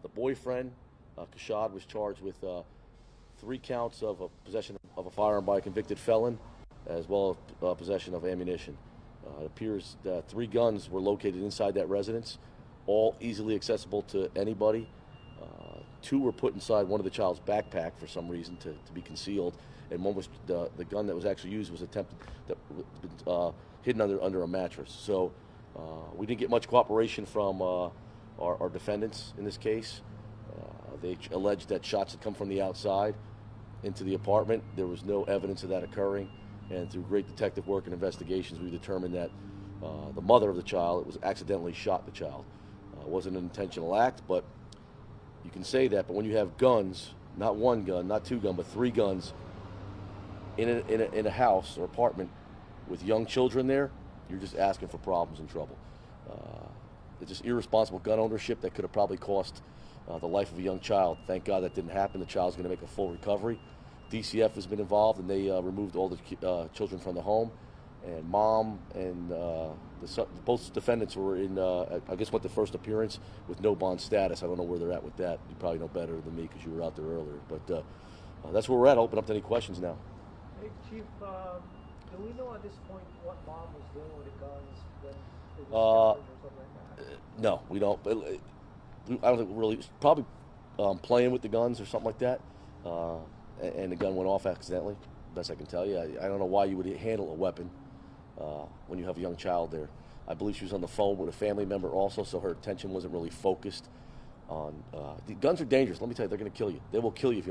The boyfriend, Kashad, was charged with 3 counts of possession of a firearm by a convicted felon, as well as possession of ammunition. It appears that 3 guns were located inside that residence, all easily accessible to anybody. 2 were put inside one of the child's backpack for some reason to be concealed, and one was the gun that was actually used was hidden under a mattress. So we didn't get much cooperation from our defendants in this case. They alleged that shots had come from the outside into the apartment. There was no evidence of that occurring, and through great detective work and investigations, we determined that the mother of the child was accidentally shot the child. It wasn't an intentional act, but you can say that. But when you have guns, not 1 gun, not 2 guns, but 3 guns in a house or apartment with young children there, you're just asking for problems and trouble. It's just irresponsible gun ownership that could have probably cost the life of a young child. Thank God that didn't happen. The child's going to make a full recovery. DCF has been involved, and they removed all the children from the home. And mom and both defendants were in, I guess, what the first appearance with no bond status. I don't know where they're at with that. You probably know better than me because you were out there earlier. But that's where we're at. I'll open up to any questions now. Hey, Chief, do we know at this point what mom was doing with the guns when it was charged or something like that? No, we don't. I don't think really. Probably playing with the guns or something like that, and the gun went off accidentally. Best I can tell you. I don't know why you would handle a weapon when you have a young child there. I believe she was on the phone with a family member also, so her attention wasn't really focused on. The guns are dangerous. Let me tell you, they're going to kill you. They will kill you if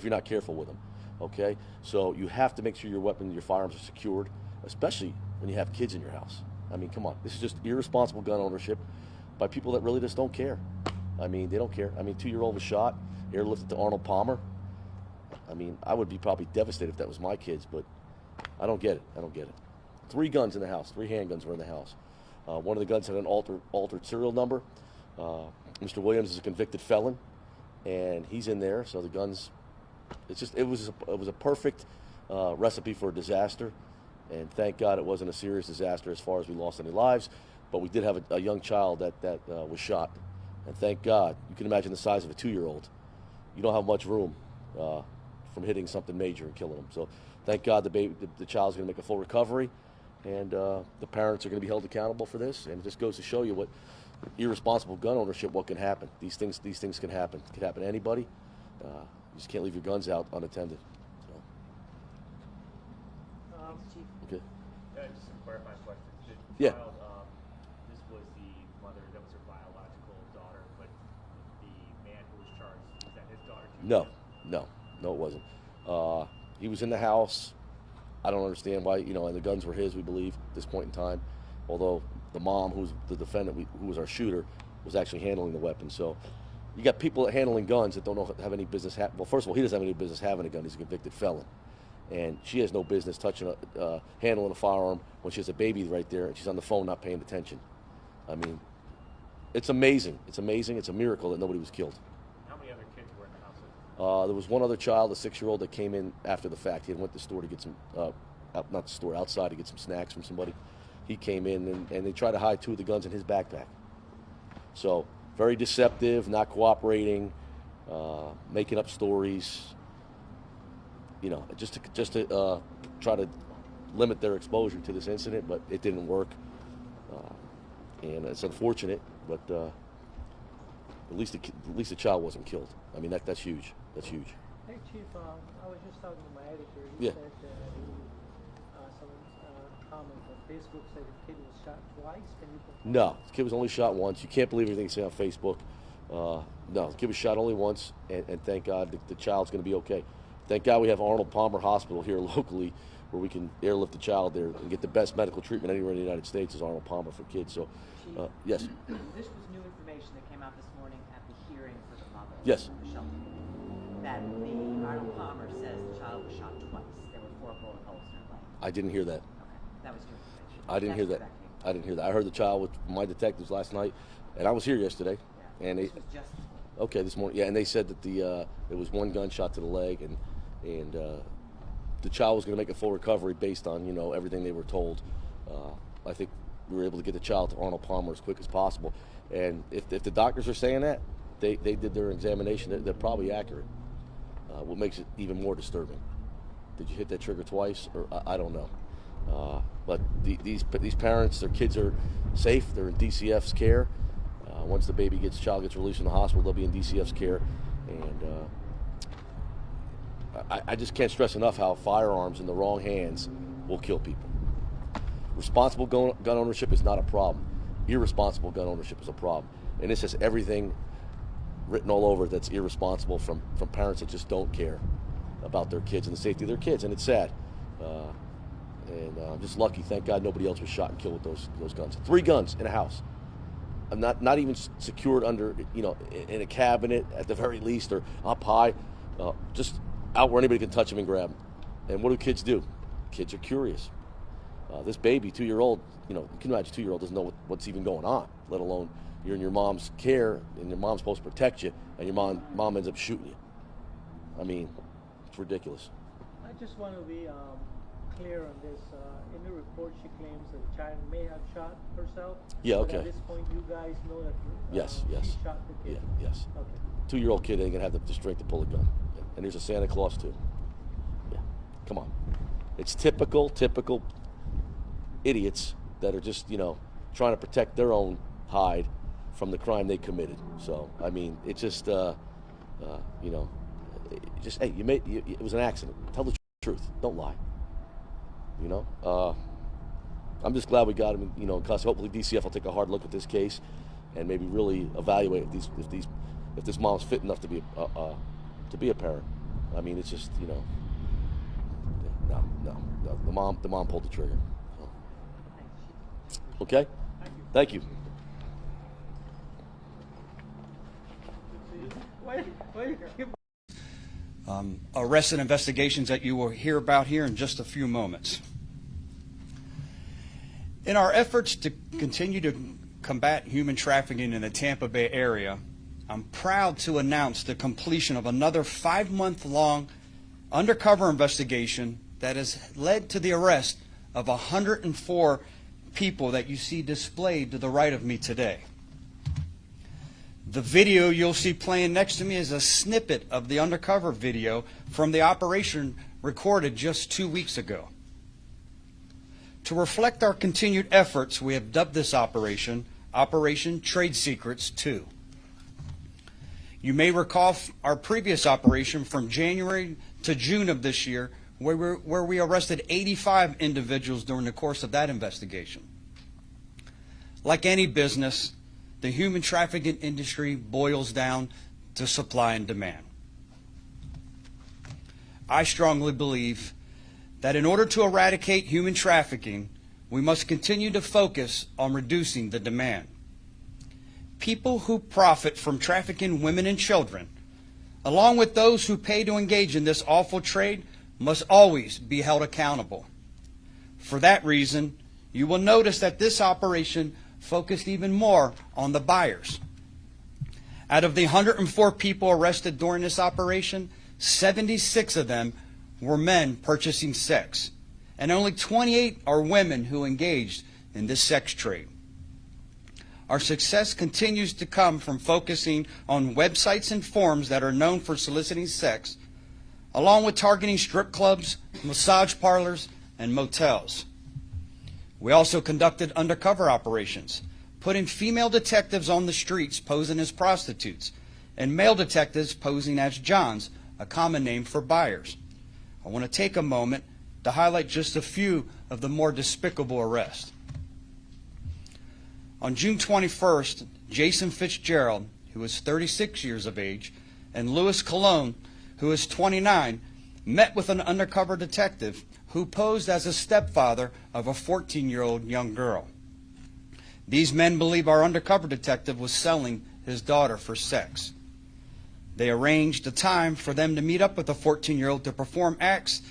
you're not careful with them. Okay, so you have to make sure your weapon, your firearms are secured, especially when you have kids in your house. I mean, come on, this is just irresponsible gun ownership by people that really just don't care. I mean, they don't care. I mean, 2-year-old was shot, airlifted to Arnold Palmer. I mean, I would be probably devastated if that was my kids, but I don't get it. I don't get it. 3 guns in the house, 3 handguns were in the house. One of the guns had an altered serial number. Mr. Williams is a convicted felon, and he's in there. So the guns, it was a perfect recipe for a disaster, and thank God it wasn't a serious disaster as far as we lost any lives. But we did have a young child that was shot, and thank God. You can imagine the size of a 2-year-old. You don't have much room from hitting something major and killing them. So thank God the child's going to make a full recovery, and the parents are going to be held accountable for this. And it just goes to show you what irresponsible gun ownership, what can happen. These things can happen. It can happen to anybody. You just can't leave your guns out unattended. So. Okay. Just some clarifying questions. Yeah. Child, this was the mother, that was her biological daughter, but the man who was charged, is that his daughter too? No, it wasn't. He was in the house. I don't understand why, and the guns were his, we believe, at this point in time. Although the mom, who's the defendant, who was our shooter, was actually handling the weapon. So you got people handling guns that don't have any business. Well, first of all, he doesn't have any business having a gun. He's a convicted felon. And she has no business handling a firearm when she has a baby right there and she's on the phone not paying attention. I mean, it's amazing. It's amazing. It's a miracle that nobody was killed. How many other kids were in the house? There was one other child, a 6-year-old, that came in after the fact. He had went to the store to get some, not the store, outside to get some snacks from somebody. He came in and they tried to hide 2 of the guns in his backpack. So very deceptive, not cooperating, making up stories. Just to try to limit their exposure to this incident, but it didn't work. And it's unfortunate, but at least the child wasn't killed. I mean, that's huge. That's huge. Hey, Chief, I was just talking to my editor. He Yeah. said some comments on Facebook said the kid was shot twice. Can you confirm? No, the kid was only shot once. You can't believe everything you say on Facebook. No, give a shot only once, and thank God the child's going to be okay. Thank God we have Arnold Palmer Hospital here locally where we can airlift the child there and get the best medical treatment anywhere in the United States is Arnold Palmer for kids. So, yes. This was new information that came out this morning at the hearing for the mother. Yes. The shelter. That the Arnold Palmer says the child was shot twice. There were 4 bullet holes in her leg. I didn't hear that. Okay, that was new information. I didn't hear that. I didn't hear that. I heard the child with my detectives last night, and I was here yesterday. Yeah. And This was just okay, this morning. Yeah, and they said that it was 1 gunshot to the leg, and the child was going to make a full recovery based on everything they were told. I think we were able to get the child to Arnold Palmer as quick as possible. And if the doctors are saying that, they did their examination. They're probably accurate. What makes it even more disturbing? Did you hit that trigger twice, or I don't know. But these parents, their kids are safe. They're in DCF's care. Once the child gets released from the hospital, they'll be in DCF's care. And I just can't stress enough how firearms in the wrong hands will kill people. Responsible gun ownership is not a problem. Irresponsible gun ownership is a problem. And this has everything written all over it that's irresponsible from parents that just don't care about their kids and the safety of their kids. And it's sad. And I'm just lucky. Thank God nobody else was shot and killed with those guns. 3 guns in a house. I'm not even secured under, in a cabinet at the very least, or up high, just out where anybody can touch them and grab them. And what do kids do? Kids are curious. This baby, 2-year-old, you can imagine a 2-year-old doesn't know what's even going on, let alone you're in your mom's care and your mom's supposed to protect you, and your mom ends up shooting you. I mean, it's ridiculous. I just want to be clear on this. In the report, she claims that the child may have shot herself. Yeah, but okay. At this point, you guys know that Yes. she shot the kid. Yeah, yes. Okay. 2-year-old kid ain't gonna have the strength to pull a gun. And there's a Santa Claus too. Yeah, come on. It's typical idiots that are just trying to protect their own hide from the crime they committed. So I mean, it's just hey, it was an accident. Tell the truth. Don't lie. I'm just glad we got him in custody. Hopefully DCF will take a hard look at this case and maybe really evaluate if this mom's fit enough to be a parent. I mean, it's just no. The mom pulled the trigger. So. Okay, thank you. Arrests and investigations that you will hear about here in just a few moments. In our efforts to continue to combat human trafficking in the Tampa Bay area, I'm proud to announce the completion of another 5-month-long undercover investigation that has led to the arrest of 104 people that you see displayed to the right of me today. The video you'll see playing next to me is a snippet of the undercover video from the operation recorded just 2 weeks ago. To reflect our continued efforts, we have dubbed this operation Operation Trade Secrets 2. You may recall our previous operation from January to June of this year, where we arrested 85 individuals during the course of that investigation. Like any business, the human trafficking industry boils down to supply and demand. I strongly believe that in order to eradicate human trafficking, we must continue to focus on reducing the demand. People who profit from trafficking women and children, along with those who pay to engage in this awful trade, must always be held accountable. For that reason, you will notice that this operation focused even more on the buyers. Out of the 104 people arrested during this operation, 76 of them were men purchasing sex, and only 28 are women who engaged in this sex trade. Our success continues to come from focusing on websites and forums that are known for soliciting sex, along with targeting strip clubs, massage parlors, and motels. We also conducted undercover operations, putting female detectives on the streets posing as prostitutes, and male detectives posing as Johns, a common name for buyers. I want to take a moment to highlight just a few of the more despicable arrests. On June 21st, Jason Fitzgerald, who is 36 years of age, and Louis Colon, who is 29, met with an undercover detective who posed as a stepfather of a 14-year-old young girl. These men believe our undercover detective was selling his daughter for sex. They arranged a time for them to meet up with the 14-year-old to perform acts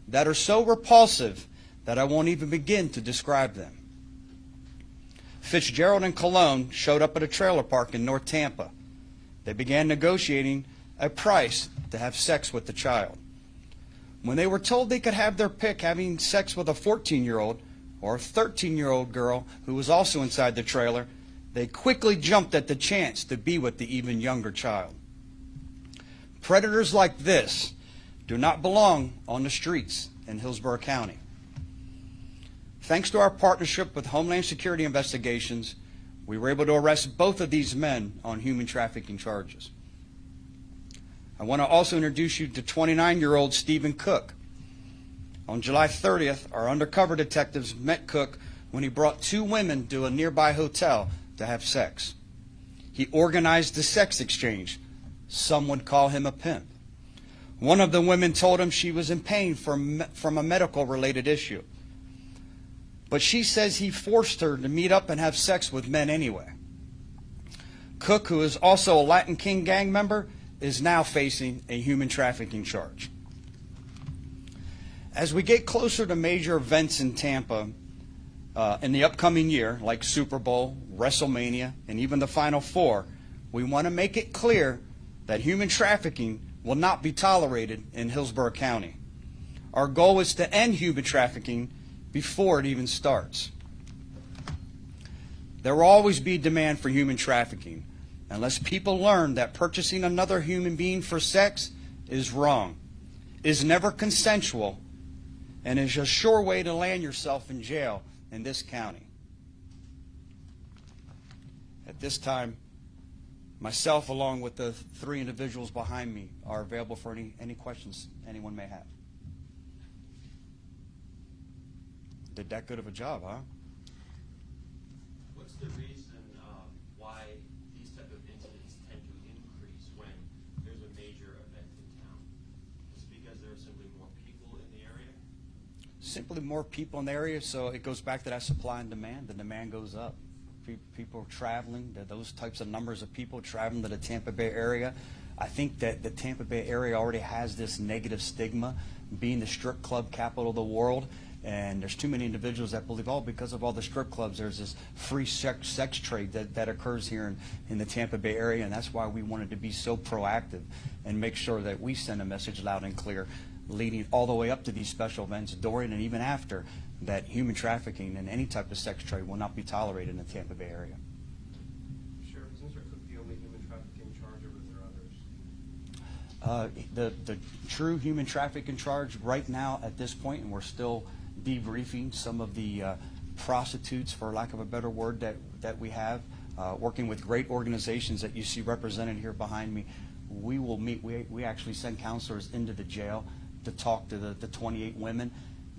that are so repulsive that I won't even begin to describe them. Fitzgerald and Colon showed up at a trailer park in North Tampa. They began negotiating a price to have sex with the child. When they were told they could have their pick having sex with a 14-year-old or a 13-year-old girl who was also inside the trailer, they quickly jumped at the chance to be with the even younger child. Predators like this do not belong on the streets in Hillsborough County. Thanks to our partnership with Homeland Security Investigations, we were able to arrest both of these men on human trafficking charges. I want to also introduce you to 29-year-old Stephen Cook. On July 30th, our undercover detectives met Cook when he brought two women to a nearby hotel to have sex. He organized the sex exchange. Some would call him a pimp. One of the women told him she was in pain from a medical-related issue. But she says he forced her to meet up and have sex with men anyway. Cook, who is also a Latin King gang member, is now facing a human trafficking charge. As we get closer to major events in Tampa in the upcoming year, like Super Bowl, WrestleMania, and even the Final Four, we want to make it clear that human trafficking will not be tolerated in Hillsborough County. Our goal is to end human trafficking before it even starts. There will always be demand for human trafficking unless people learn that purchasing another human being for sex is wrong, is never consensual, and is a sure way to land yourself in jail in this county. At this time, myself, along with the three individuals behind me, are available for any questions anyone may have. Did that good of a job, huh? What's the reason why these type of incidents tend to increase when there's a major event in town? Is it because there are simply more people in the area? Simply more people in the area, so it goes back to that supply and demand. The demand goes up. People traveling, those types of numbers of people traveling to the Tampa Bay area. I think that the Tampa Bay area already has this negative stigma, being the strip club capital of the world. And there's too many individuals that believe, oh, because of all the strip clubs, there's this free sex trade that occurs here in the Tampa Bay area. And that's why we wanted to be so proactive and make sure that we send a message loud and clear, leading all the way up to these special events, during and even after, that human trafficking and any type of sex trade will not be tolerated in the Tampa Bay area. Sheriff, is Mr. Cook the only human trafficking charge, or are there others? The true human trafficking charge right now at this point, and we're still debriefing some of the prostitutes, for lack of a better word, that we have, working with great organizations that you see represented here behind me. We will meet, we actually send counselors into the jail to talk to the 28 women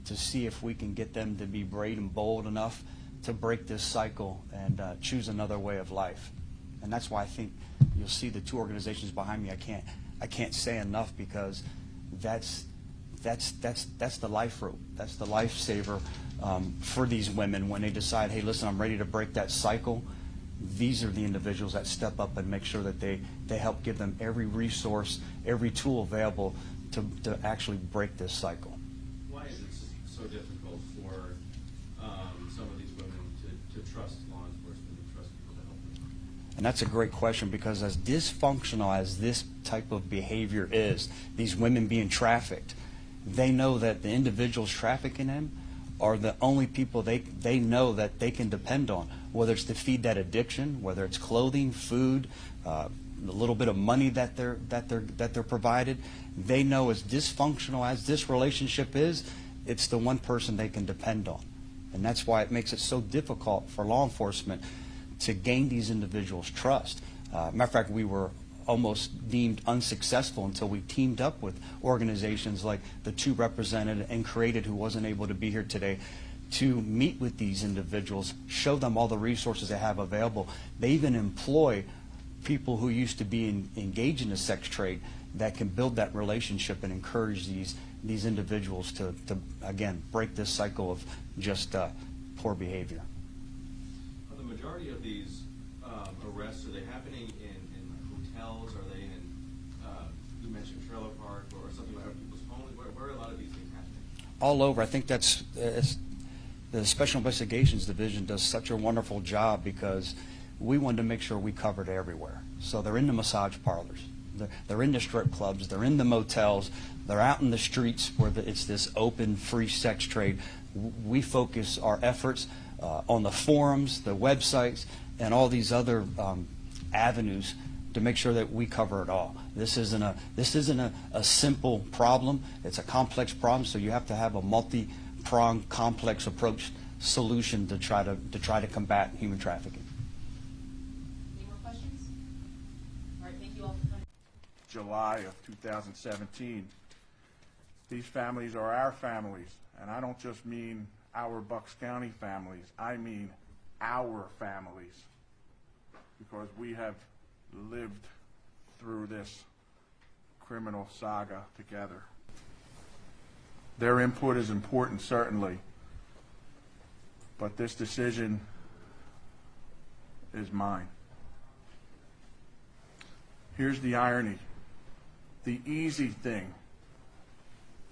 to see if we can get them to be brave and bold enough to break this cycle and choose another way of life. And that's why I think you'll see the two organizations behind me. I can't say enough, because that's the life rope. That's the lifesaver for these women when they decide, hey, listen, I'm ready to break that cycle. These are the individuals that step up and make sure that they help give them every resource, every tool available to actually break this cycle. Why is it so difficult for some of these women to trust law enforcement, to trust people to help them? And that's a great question, because as dysfunctional as this type of behavior is, these women being trafficked, they know that the individuals trafficking them are the only people they know that they can depend on, whether it's to feed that addiction, whether it's clothing, food, the little bit of money that they're provided. They know, as dysfunctional as this relationship is, it's the one person they can depend on. And that's why it makes it so difficult for law enforcement to gain these individuals' trust. Matter of fact, we were almost deemed unsuccessful until we teamed up with organizations like the two represented and created, who wasn't able to be here today, to meet with these individuals, show them all the resources they have available. They even employ people who used to be engaged in the sex trade that can build that relationship and encourage these individuals to again, break this cycle of just poor behavior. Are the majority of these arrests, are they happening in hotels? Are they in, you mentioned trailer park or something like people's homes? Where are a lot of these things happening? All over. I think that's the Special Investigations Division does such a wonderful job because we wanted to make sure we covered everywhere. So they're in the massage parlors, they're in the strip clubs, they're in the motels, they're out in the streets where it's this open, free sex trade. We focus our efforts on the forums, the websites, and all these other avenues to make sure that we cover it all. This isn't a simple problem. It's a complex problem, so you have to have a multi-pronged, complex approach solution to try to combat human trafficking. Any more questions? All right, thank you all for coming. July of 2017. These families are our families, and I don't just mean our Bucks County families. I mean our families, because we have lived through this criminal saga together. Their input is important, certainly, but this decision is mine. Here's the irony. The easy thing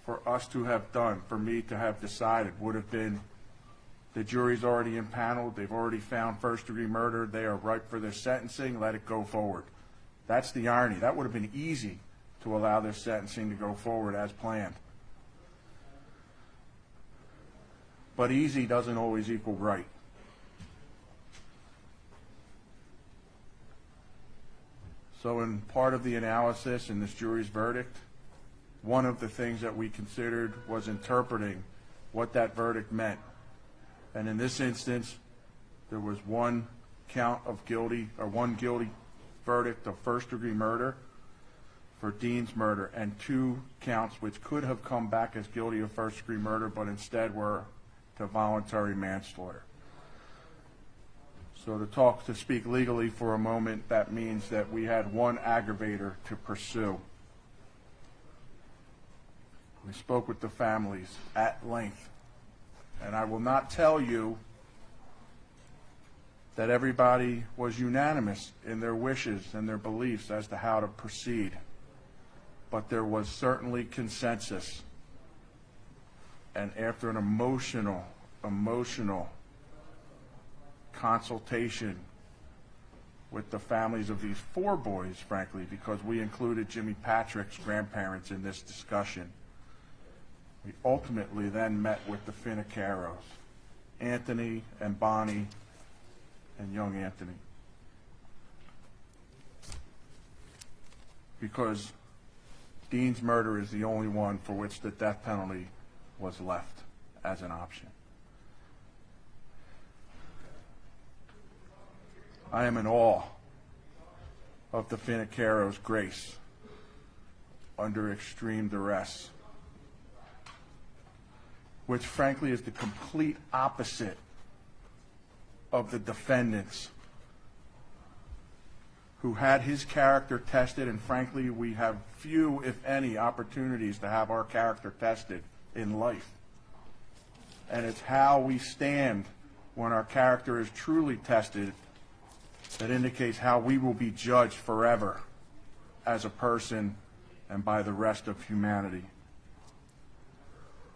for us to have done, for me to have decided, would have been the jury's already impaneled, they've already found first-degree murder, they are ripe for their sentencing, let it go forward. That's the irony. That would have been easy to allow this sentencing to go forward as planned. But easy doesn't always equal right. So in part of the analysis in this jury's verdict, one of the things that we considered was interpreting what that verdict meant. And in this instance, there was one count of guilty, or one guilty verdict of first-degree murder for Dean's murder, and 2 counts which could have come back as guilty of first-degree murder, but instead were to voluntary manslaughter. So to speak legally for a moment, that means that we had one aggravator to pursue. We spoke with the families at length, and I will not tell you that everybody was unanimous in their wishes and their beliefs as to how to proceed, but there was certainly consensus. And after an emotional consultation with the families of these 4 boys, frankly, because we included Jimmy Patrick's grandparents in this discussion, we ultimately then met with the Finnicaros, Anthony and Bonnie and young Anthony. Because Dean's murder is the only one for which the death penalty was left as an option. I am in awe of the Finnicaros' grace under extreme duress, which frankly is the complete opposite of the defendants, who had his character tested, and frankly we have few, if any, opportunities to have our character tested in life. And it's how we stand when our character is truly tested that indicates how we will be judged forever as a person and by the rest of humanity.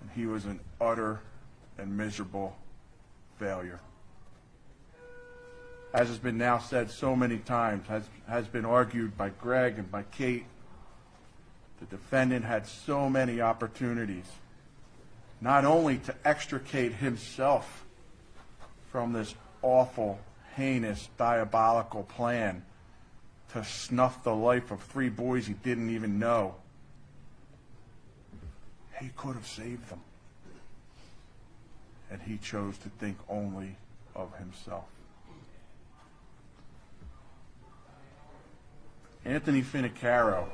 And he was an utter and miserable failure. As has been now said so many times, has been argued by Greg and by Kate, the defendant had so many opportunities not only to extricate himself from this awful, heinous, diabolical plan to snuff the life of 3 boys he didn't even know. He could have saved them. And he chose to think only of himself. Anthony Finicaro,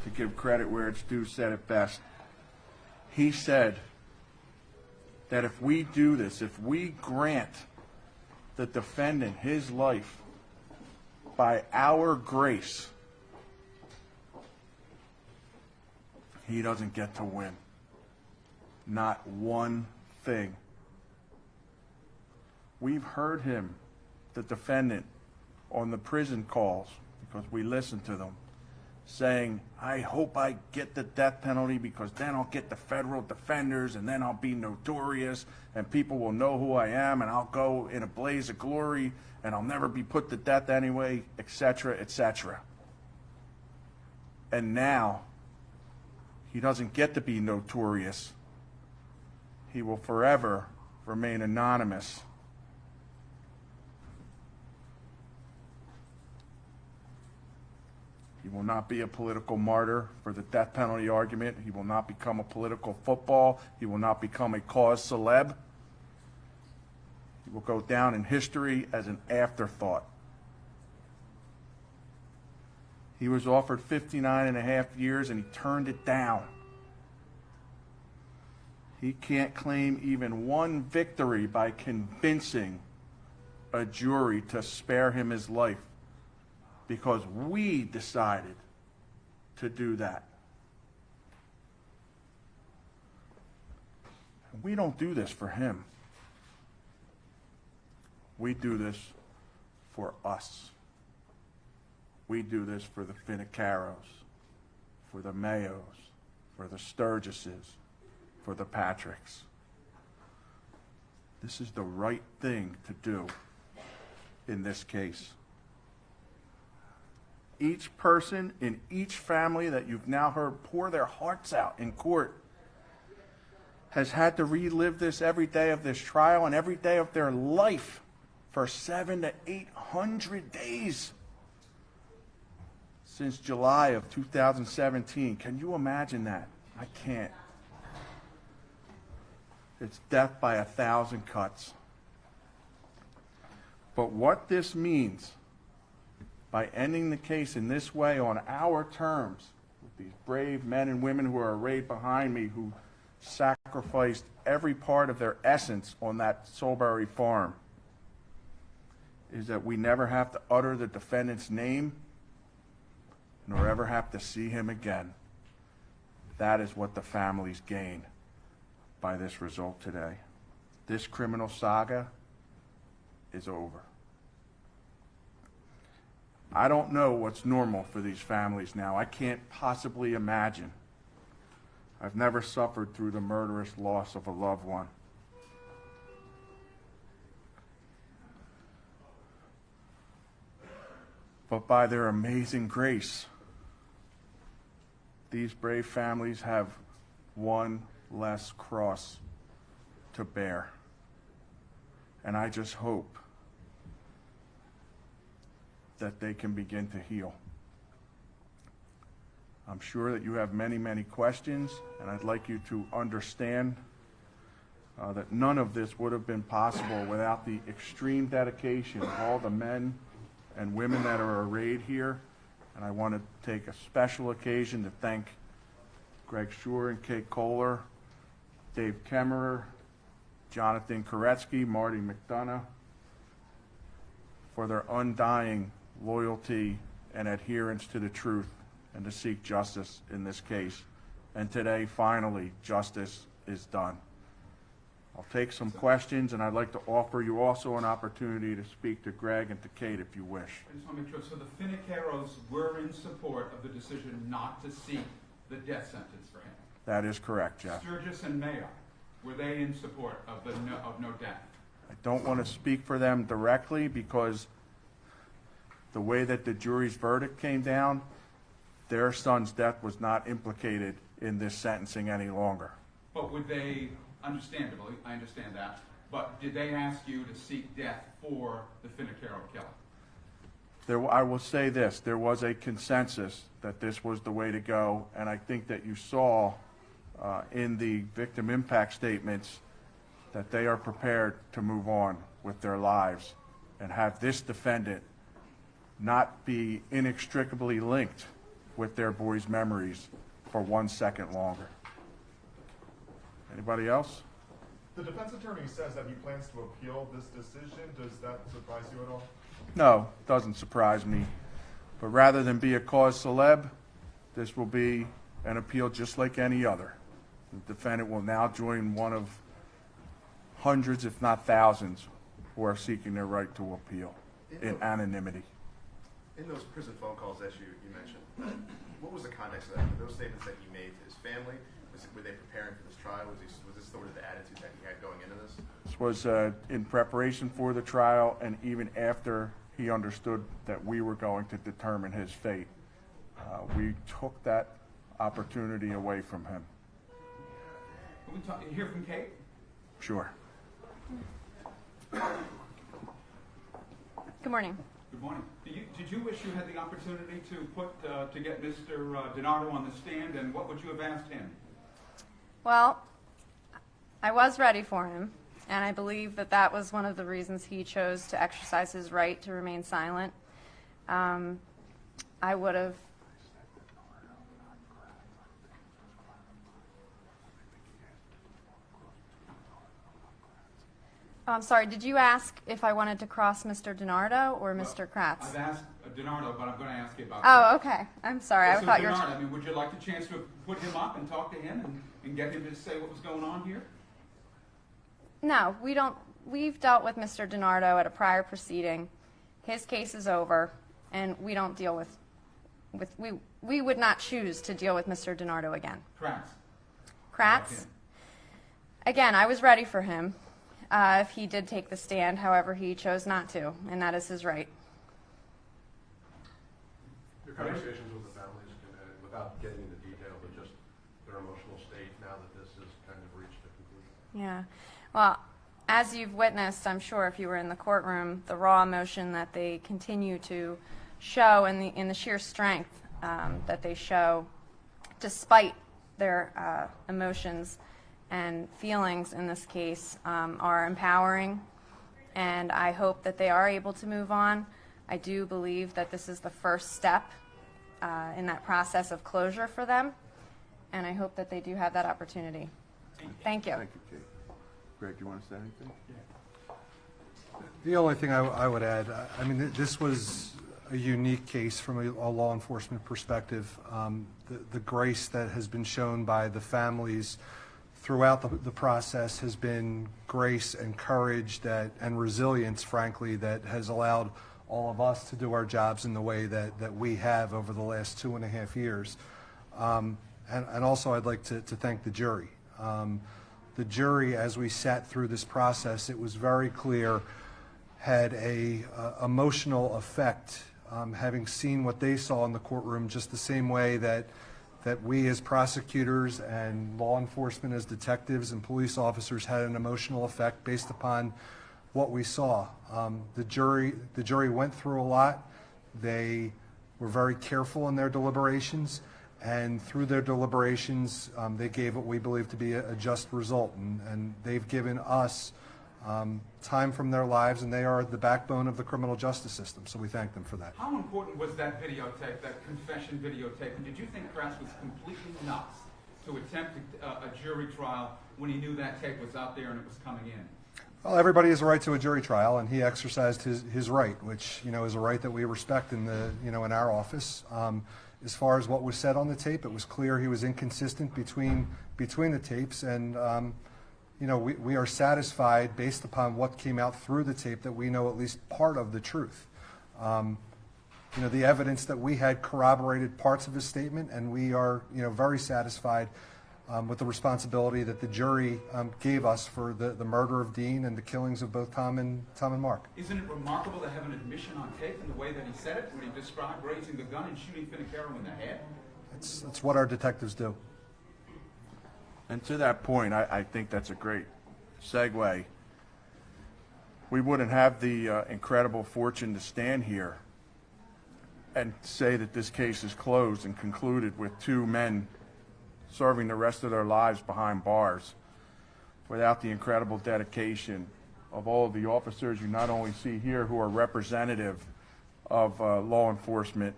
to give credit where it's due, said it best. He said that if we do this, if we grant the defendant his life, by our grace, he doesn't get to win. Not one thing. We've heard him, the defendant, on the prison calls, because we listened to them, saying, I hope I get the death penalty because then I'll get the federal defenders and then I'll be notorious and people will know who I am and I'll go in a blaze of glory and I'll never be put to death anyway, etc., etc. And now, he doesn't get to be notorious. He will forever remain anonymous. He will not be a political martyr for the death penalty argument. He will not become a political football. He will not become a cause celeb. He will go down in history as an afterthought. He was offered 59 and a half years and he turned it down. He can't claim even one victory by convincing a jury to spare him his life, because we decided to do that. And we don't do this for him. We do this for us. We do this for the Finnicaros, for the Mayos, for the Sturgises, for the Patricks. This is the right thing to do in this case. Each person in each family that you've now heard pour their hearts out in court has had to relive this every day of this trial and every day of their life for 700 to 800 days since July of 2017. Can you imagine that? I can't. It's death by 1,000 cuts. But what this means, by ending the case in this way on our terms, with these brave men and women who are arrayed behind me, who sacrificed every part of their essence on that Soulbury farm, is that we never have to utter the defendant's name, nor ever have to see him again. That is what the families gain by this result today. This criminal saga is over. I don't know what's normal for these families now. I can't possibly imagine. I've never suffered through the murderous loss of a loved one. But by their amazing grace, these brave families have one less cross to bear. And I just hope that they can begin to heal. I'm sure that you have many, many questions, and I'd like you to understand that none of this would have been possible without the extreme dedication of all the men and women that are arrayed here. And I want to take a special occasion to thank Greg Schur and Kate Kohler, Dave Kemmerer, Jonathan Koretsky, Marty McDonough, for their undying loyalty and adherence to the truth and to seek justice in this case. And today, finally, justice is done. I'll take some questions, and I'd like to offer you also an opportunity to speak to Greg and to Kate if you wish. I just want to make sure, so the Finnicaros were in support of the decision not to seek the death sentence for him? That is correct, Jeff. Sturgis and Mayo, were they in support of no death? I don't want to speak for them directly because the way that the jury's verdict came down, their son's death was not implicated in this sentencing any longer. But would they, understandably, I understand that, but did they ask you to seek death for the Finnecaro killing? I will say this, there was a consensus that this was the way to go, and I think that you saw in the victim impact statements that they are prepared to move on with their lives and have this defendant not be inextricably linked with their boys' memories for 1 second longer. Anybody else? The defense attorney says that he plans to appeal this decision. Does that surprise you at all? No, it doesn't surprise me. But rather than be a cause celeb, this will be an appeal just like any other. The defendant will now join one of hundreds, if not thousands, who are seeking their right to appeal in anonymity. In those prison phone calls that you mentioned, what was the context of that? Were those statements that he made to his family? Were they preparing for this trial? Was this sort of the attitude that he had going into this? This was in preparation for the trial and even after he understood that we were going to determine his fate. We took that opportunity away from him. Can we hear from Kate? Sure. Good morning. Good morning. Did you wish you had the opportunity to get Mr. DiNardo on the stand, and what would you have asked him? Well, I was ready for him, and I believe that that was one of the reasons he chose to exercise his right to remain silent. I would have... Oh, I'm sorry, did you ask if I wanted to cross Mr. DiNardo or Mr. Kratz? I've asked DiNardo, but I'm going to ask you about Oh, that. okay. I'm sorry. I So thought you were... DiNardo, I mean, would you like the chance to put him up and talk to him and get him to say what was going on here? No, we don't. We've dealt with Mr. DiNardo at a prior proceeding. His case is over, and we don't deal with we would not choose to deal with Mr. DiNardo again. Kratz. Kratz? Again, I was ready for him if he did take the stand. However, he chose not to, and that is his right. Your conversations with the families, without getting into detail, but just their emotional state now that this has kind of reached a conclusion. Yeah. Well, as you've witnessed, I'm sure if you were in the courtroom, the raw emotion that they continue to show and in the sheer strength that they show despite their emotions and feelings in this case are empowering, and I hope that they are able to move on. I do believe that this is the first step in that process of closure for them, and I hope that they do have that opportunity. Thank you. Thank you, Kate. Greg, do you want to say anything? The only thing I would add, I mean, this was a unique case from a law enforcement perspective. The grace that has been shown by the families throughout the process has been grace and courage and resilience, frankly, that has allowed all of us to do our jobs in the way that we have over the last 2.5 years. And also I'd like to thank the jury. The jury, as we sat through this process, it was very clear, had a emotional effect, having seen what they saw in the courtroom, just the same way that we as prosecutors and law enforcement as detectives and police officers had an emotional effect based upon what we saw. The jury went through a lot. They were very careful in their deliberations, and through their deliberations, they gave what we believe to be a just result, and they've given us time from their lives, and they are the backbone of the criminal justice system, so we thank them for that. How important was that videotape, that confession videotape, and did you think Kratz was completely nuts to attempt a jury trial when he knew that tape was out there and it was coming in? Well, everybody has a right to a jury trial, and he exercised his right, which is a right that we respect in in our office. As far as what was said on the tape, it was clear he was inconsistent between the tapes, and we are satisfied based upon what came out through the tape that we know at least part of the truth. The evidence that we had corroborated parts of his statement, and we are very satisfied with the responsibility that the jury gave us for the murder of Dean and the killings of both Tom and Mark. Isn't it remarkable to have an admission on tape in the way that he said it, when he described raising the gun and shooting Finocchiaro in the head? It's what our detectives do. And to that point, I think that's a great segue. We wouldn't have the incredible fortune to stand here and say that this case is closed and concluded with 2 men serving the rest of their lives behind bars without the incredible dedication of all of the officers you not only see here who are representative of law enforcement,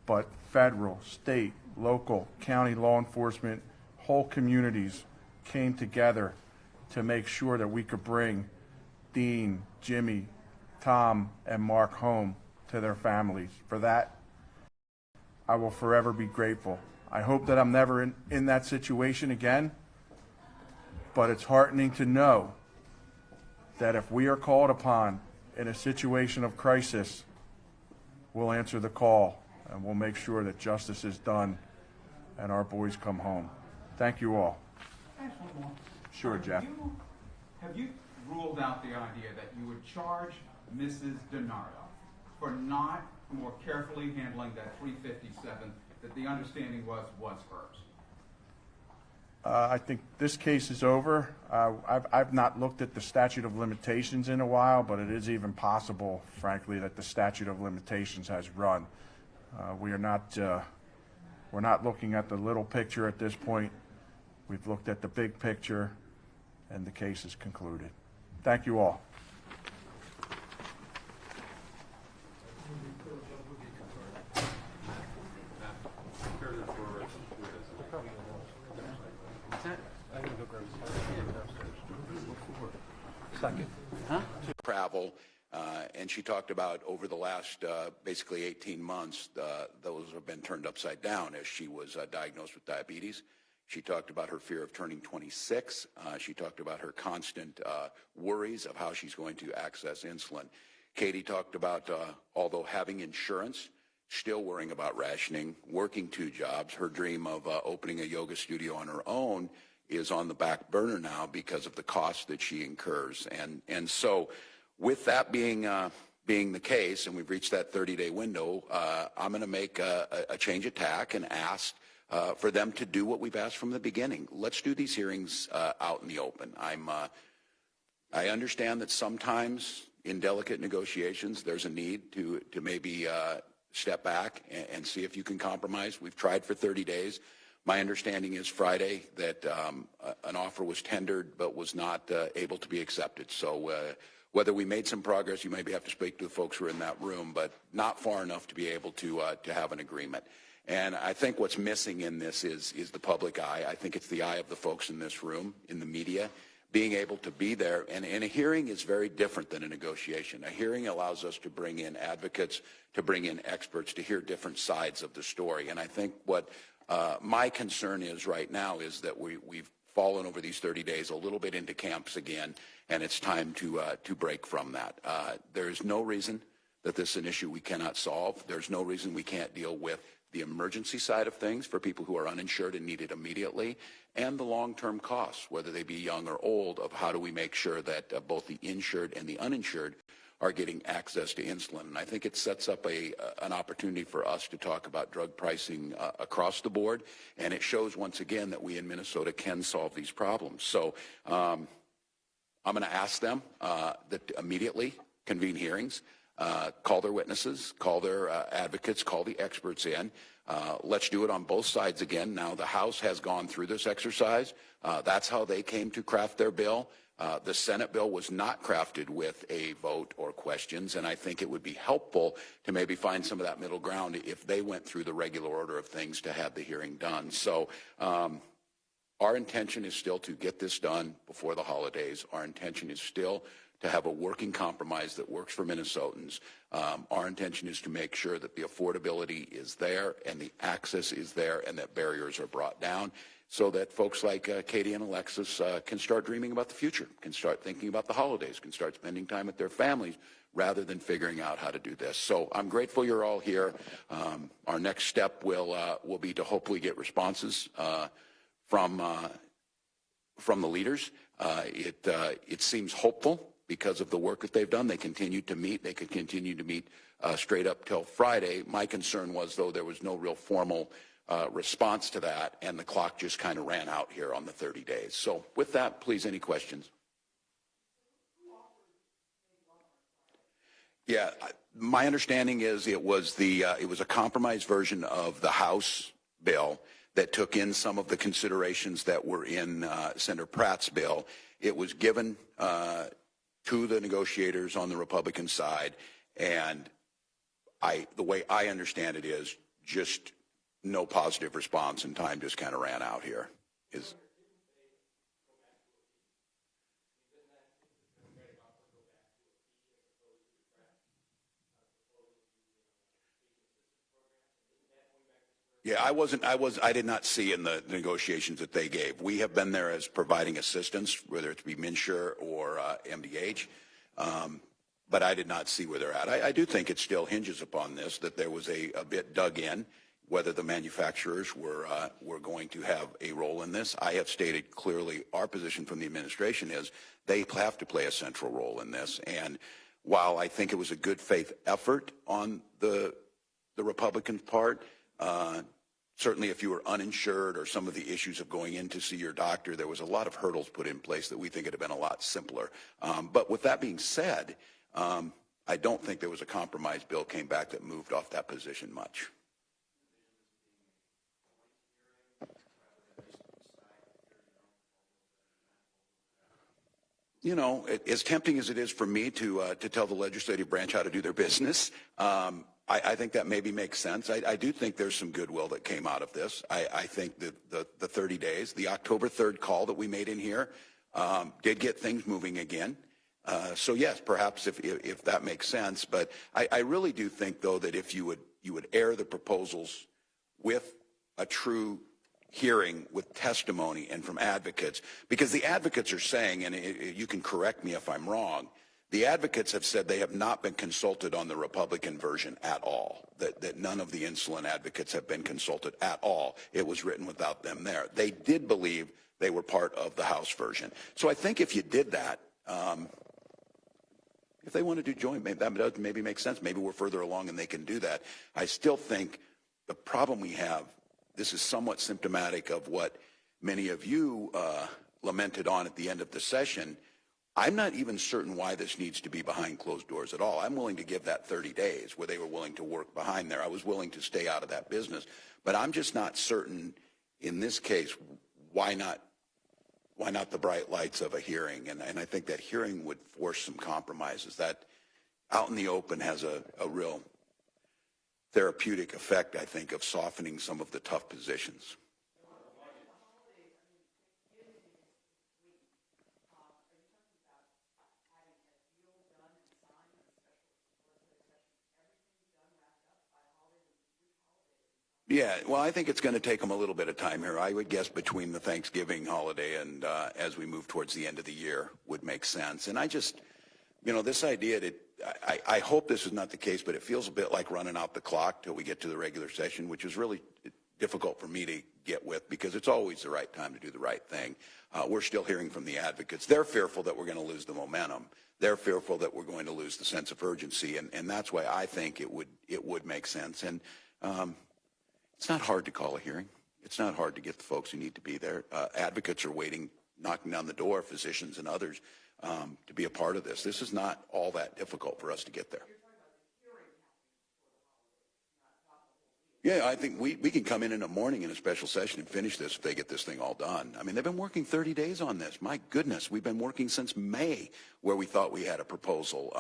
but federal, state, local, county law enforcement, whole communities came together to make sure that we could bring Dean, Jimmy, Tom, and Mark home to their families. For that, I will forever be grateful. I hope that I'm never in that situation again, but it's heartening to know that if we are called upon in a situation of crisis, we'll answer the call and we'll make sure that justice is done and our boys come home. Thank you all. Sure, Jeff. Have you ruled out the idea that you would charge Mrs. DiNardo for not more carefully handling that 357 that the understanding was hers? I think this case is over. I've not looked at the statute of limitations in a while, but it is even possible, frankly, that the statute of limitations has run. We're not looking at the little picture at this point. We've looked at the big picture, and the case is concluded. Thank you all. Travel, and she talked about over the last basically 18 months, those have been turned upside down as she was diagnosed with diabetes. She talked about her fear of turning 26. She talked about her constant worries of how she's going to access insulin. Katie talked about, although having insurance, still worrying about rationing, working 2 jobs. Her dream of opening a yoga studio on her own is on the back burner now because of the cost that she incurs. And so with that being the case, and we've reached that 30-day window, I'm going to make a change of tack and ask for them to do what we've asked from the beginning. Let's do these hearings out in the open. I understand that sometimes in delicate negotiations there's a need to maybe step back and see if you can compromise. We've tried for 30 days. My understanding is Friday that an offer was tendered but was not able to be accepted. So whether we made some progress, you maybe have to speak to the folks who are in that room, but not far enough to be able to have an agreement. And I think what's missing in this is the public eye. I think it's the eye of the folks in this room, in the media, being able to be there. And a hearing is very different than a negotiation. A hearing allows us to bring in advocates, to bring in experts, to hear different sides of the story. And I think what my concern is right now is that we've fallen over these 30 days a little bit into camps again, and it's time to break from that. There is no reason that this is an issue we cannot solve. There's no reason we can't deal with the emergency side of things for people who are uninsured and need it immediately, and the long-term costs, whether they be young or old, of how do we make sure that both the insured and the uninsured are getting access to insulin. And I think it sets up an opportunity for us to talk about drug pricing across the board, and it shows once again that we in Minnesota can solve these problems. So I'm going to ask them that immediately convene hearings, call their witnesses, call their advocates, call the experts in. Let's do it on both sides again. Now, the House has gone through this exercise. That's how they came to craft their bill. The Senate bill was not crafted with a vote or questions, and I think it would be helpful to maybe find some of that middle ground if they went through the regular order of things to have the hearing done. So our intention is still to get this done before the holidays. Our intention is still to have a working compromise that works for Minnesotans. Our intention is to make sure that the affordability is there and the access is there and that barriers are brought down so that folks like Katie and Alexis can start dreaming about the future, can start thinking about the holidays, can start spending time with their families rather than figuring out how to do this. So I'm grateful you're all here. Our next step will be to hopefully get responses from the leaders. It seems hopeful because of the work that they've done. They continue to meet. They could continue to meet straight up till Friday. My concern was, though, there was no real formal response to that, and the clock just kind of ran out here on the 30 days. So with that, please, any questions? Yeah, my understanding is it was a compromise version of the House bill that took in some of the considerations that were in Senator Pratt's bill. It was given to the negotiators on the Republican side, and the way I understand it is just no positive response, and time just kind of ran out here. Yeah, I did not see in the negotiations that they gave. We have been there as providing assistance, whether it be MNsure or MDH, but I did not see where they're at. I do think it still hinges upon this, that there was a bit dug in, whether the manufacturers were going to have a role in this. I have stated clearly our position from the administration is they have to play a central role in this. And while I think it was a good faith effort on the Republican part, certainly if you were uninsured or some of the issues of going in to see your doctor, there was a lot of hurdles put in place that we think would have been a lot simpler. But with that being said, I don't think there was a compromise bill came back that moved off that position much. You know, as tempting as it is for me to tell the legislative branch how to do their business, I think that maybe makes sense. I do think there's some goodwill that came out of this. I think that the 30 days, the October 3rd call that we made in here did get things moving again. So yes, perhaps if that makes sense. But I really do think, though, that if you would air the proposals with a true hearing with testimony and from advocates, because the advocates are saying, and you can correct me if I'm wrong, the advocates have said they have not been consulted on the Republican version at all, that none of the insulin advocates have been consulted at all. It was written without them there. They did believe they were part of the House version. So I think if you did that, if they want to do joint, that does maybe make sense. Maybe we're further along and they can do that. I still think the problem we have, this is somewhat symptomatic of what many of you lamented on at the end of the session. I'm not even certain why this needs to be behind closed doors at all. I'm willing to give that 30 days where they were willing to work behind there. I was willing to stay out of that business. But I'm just not certain in this case, why not the bright lights of a hearing? And I think that hearing would force some compromises. That out in the open has a real therapeutic effect, I think, of softening some of the tough positions. Yeah, well, I think it's going to take them a little bit of time here. I would guess between the Thanksgiving holiday and as we move towards the end of the year would make sense. And I just, you know, this idea that I hope this is not the case, but it feels a bit like running out the clock till we get to the regular session, which is really difficult for me to get with because it's always the right time to do the right thing. We're still hearing from the advocates. They're fearful that we're going to lose the momentum. They're fearful that we're going to lose the sense of urgency, and that's why I think it would make sense. And it's not hard to call a hearing. It's not hard to get the folks who need to be there. Advocates are waiting, knocking down the door, physicians and others, to be a part of this. This is not all that difficult for us to get there. Yeah, I think we can come in the morning in a special session and finish this if they get this thing all done. I mean, they've been working 30 days on this. My goodness, we've been working since May where we thought we had a proposal.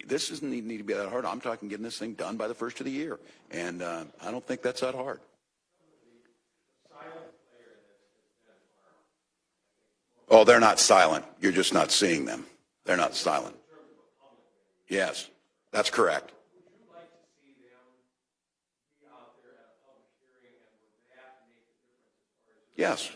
This doesn't need to be that hard. I'm talking getting this thing done by the first of the year, and I don't think that's that hard. Oh, they're not silent. You're just not seeing them. They're not silent. Yes, that's correct. Yes.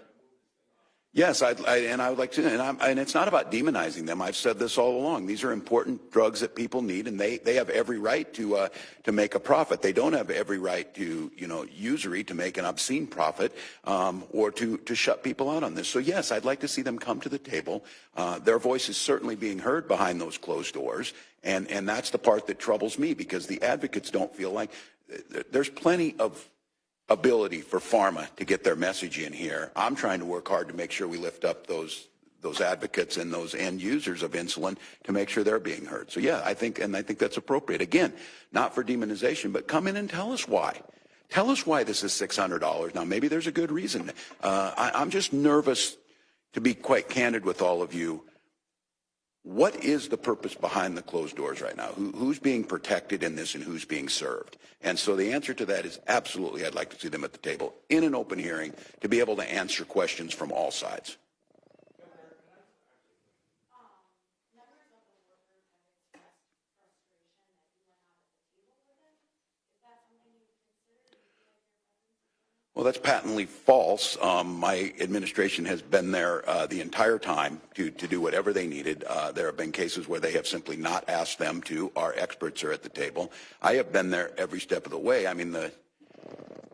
Yes, I would like to, and it's not about demonizing them. I've said this all along. These are important drugs that people need, and they have every right to make a profit. They don't have every right to, usury, to make an obscene profit, or to shut people out on this. So yes, I'd like to see them come to the table. Their voice is certainly being heard behind those closed doors, and that's the part that troubles me because the advocates don't feel like there's plenty of ability for pharma to get their message in here. I'm trying to work hard to make sure we lift up those advocates and those end users of insulin to make sure they're being heard. So yeah, I think that's appropriate. Again, not for demonization, but come in and tell us why. Tell us why this is $600. Now, maybe there's a good reason. I'm just nervous, to be quite candid with all of you. What is the purpose behind the closed doors right now? Who's being protected in this and who's being served? And so the answer to that is absolutely, I'd like to see them at the table in an open hearing to be able to answer questions from all sides. Well, that's patently false. My administration has been there the entire time to do whatever they needed. There have been cases where they have simply not asked them to. Our experts are at the table. I have been there every step of the way. I mean,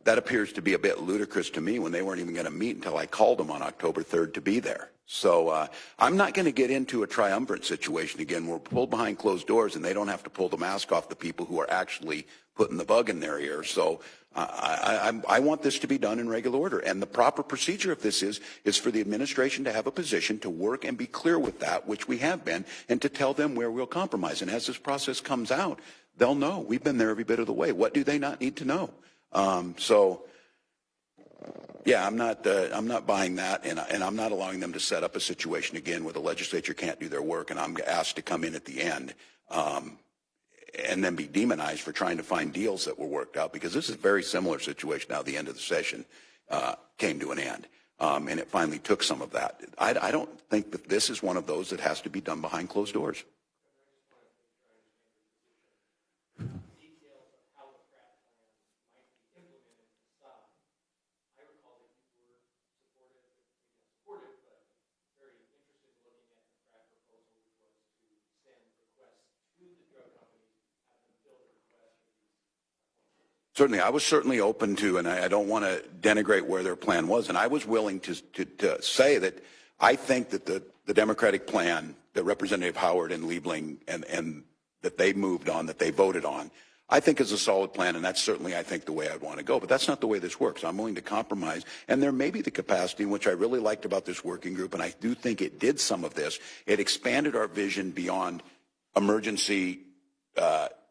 that appears to be a bit ludicrous to me when they weren't even going to meet until I called them on October 3rd to be there. So I'm not going to get into a triumvirate situation again. We're pulled behind closed doors and they don't have to pull the mask off the people who are actually putting the bug in their ear. So I want this to be done in regular order. And the proper procedure of this is for the administration to have a position to work and be clear with that, which we have been, and to tell them where we'll compromise. And as this process comes out, they'll know. We've been there every bit of the way. What do they not need to know? Yeah, I'm not buying that, and I'm not allowing them to set up a situation again where the legislature can't do their work, and I'm asked to come in at the end and then be demonized for trying to find deals that were worked out, because this is a very similar situation now. The end of the session came to an end, and it finally took some of that. I don't think that this is one of those that has to be done behind closed doors. Certainly, I was certainly open to, and I don't want to denigrate where their plan was, and I was willing to say that I think that the Democratic plan that Representative Howard and Liebling and that they moved on, that they voted on, I think is a solid plan, and that's certainly, I think, the way I'd want to go. But that's not the way this works. I'm willing to compromise, and there may be the capacity, which I really liked about this working group, and I do think it did some of this. It expanded our vision beyond emergency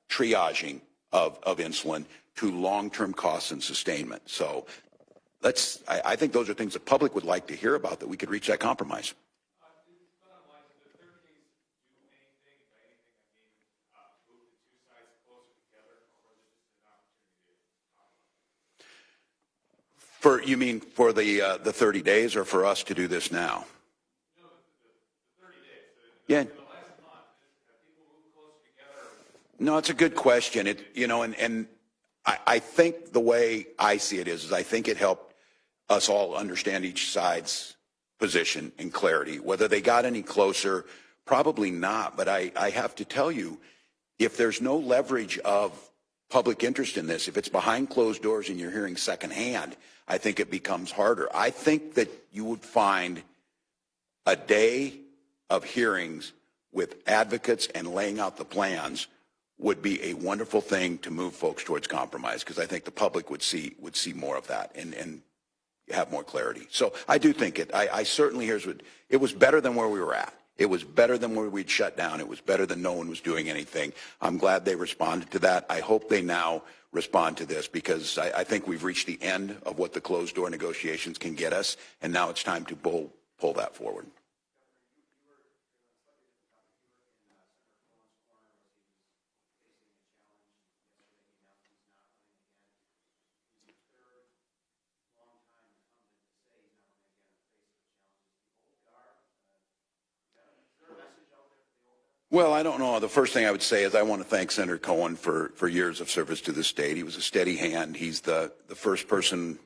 triaging of insulin to long-term costs and sustainment. So I think those are things the public would like to hear about, that we could reach that compromise. You mean for the 30 days or for us to do this now? No, the 30 days. Yeah. No, it's a good question. And I think the way I see it is I think it helped us all understand each side's position and clarity. Whether they got any closer, probably not. But I have to tell you, if there's no leverage of public interest in this, if it's behind closed doors and you're hearing secondhand, I think it becomes harder. I think that you would find a day of hearings with advocates and laying out the plans would be a wonderful thing to move folks towards compromise, because I think the public would see more of that and have more clarity. So I do think I certainly, it was better than where we were at. It was better than where we'd shut down. It was better than no one was doing anything. I'm glad they responded to that. I hope they now respond to this, because I think we've reached the end of what the closed door negotiations can get us, and now it's time to pull that forward. Well, I don't know. The first thing I would say is I want to thank Senator Cohen for years of service to the state. He was a steady hand. He's the first person,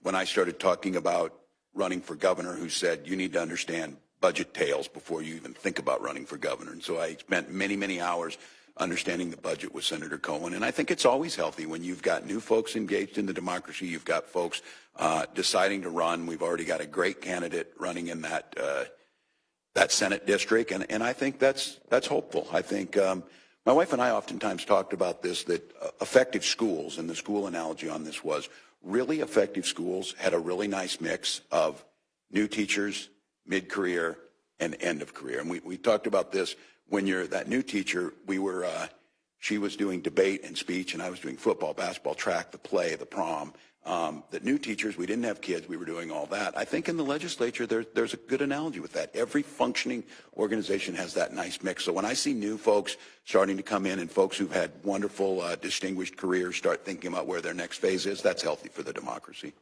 when I started talking about running for governor, who said, you need to understand budget tails before you even think about running for governor. And so I spent many, many hours understanding the budget with Senator Cohen. And I think it's always healthy when you've got new folks engaged in the democracy. You've got folks deciding to run. We've already got a great candidate running in that Senate district, and I think that's hopeful. I think my wife and I oftentimes talked about this, that effective schools, and the school analogy on this was really effective schools had a really nice mix of new teachers, mid-career, and end of career. And we talked about this when you're that new teacher. She was doing debate and speech, and I was doing football, basketball, track, the play, the prom. The new teachers, we didn't have kids, we were doing all that. I think in the legislature, there's a good analogy with that. Every functioning organization has that nice mix. So when I see new folks starting to come in and folks who've had wonderful, distinguished careers start thinking about where their next phase is, that's healthy for the democracy.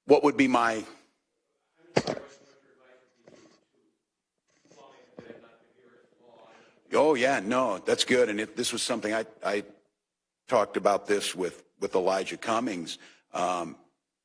What would be my... Oh yeah, no, that's good. And this was something I talked about this with Elijah Cummings,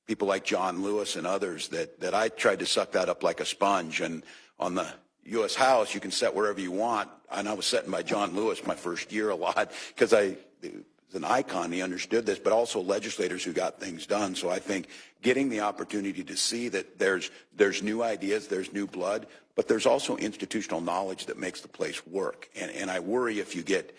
people like John Lewis and others that I tried to suck that up like a sponge. And on the U.S. House, you can set wherever you want. And I was setting by John Lewis my first year a lot because he was an icon. He understood this, but also legislators who got things done. So I think getting the opportunity to see that there's new ideas, there's new blood, but there's also institutional knowledge that makes the place work. And I worry if you get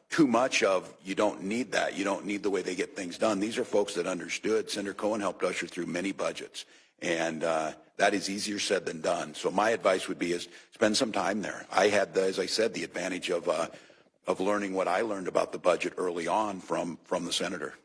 too much of, you don't need that. You don't need the way they get things done. These are folks that understood. Senator Cohen helped usher through many budgets. And that is easier said than done. So my advice would be is spend some time there. I had, as I said, the advantage of learning what I learned about the budget early on from the senator.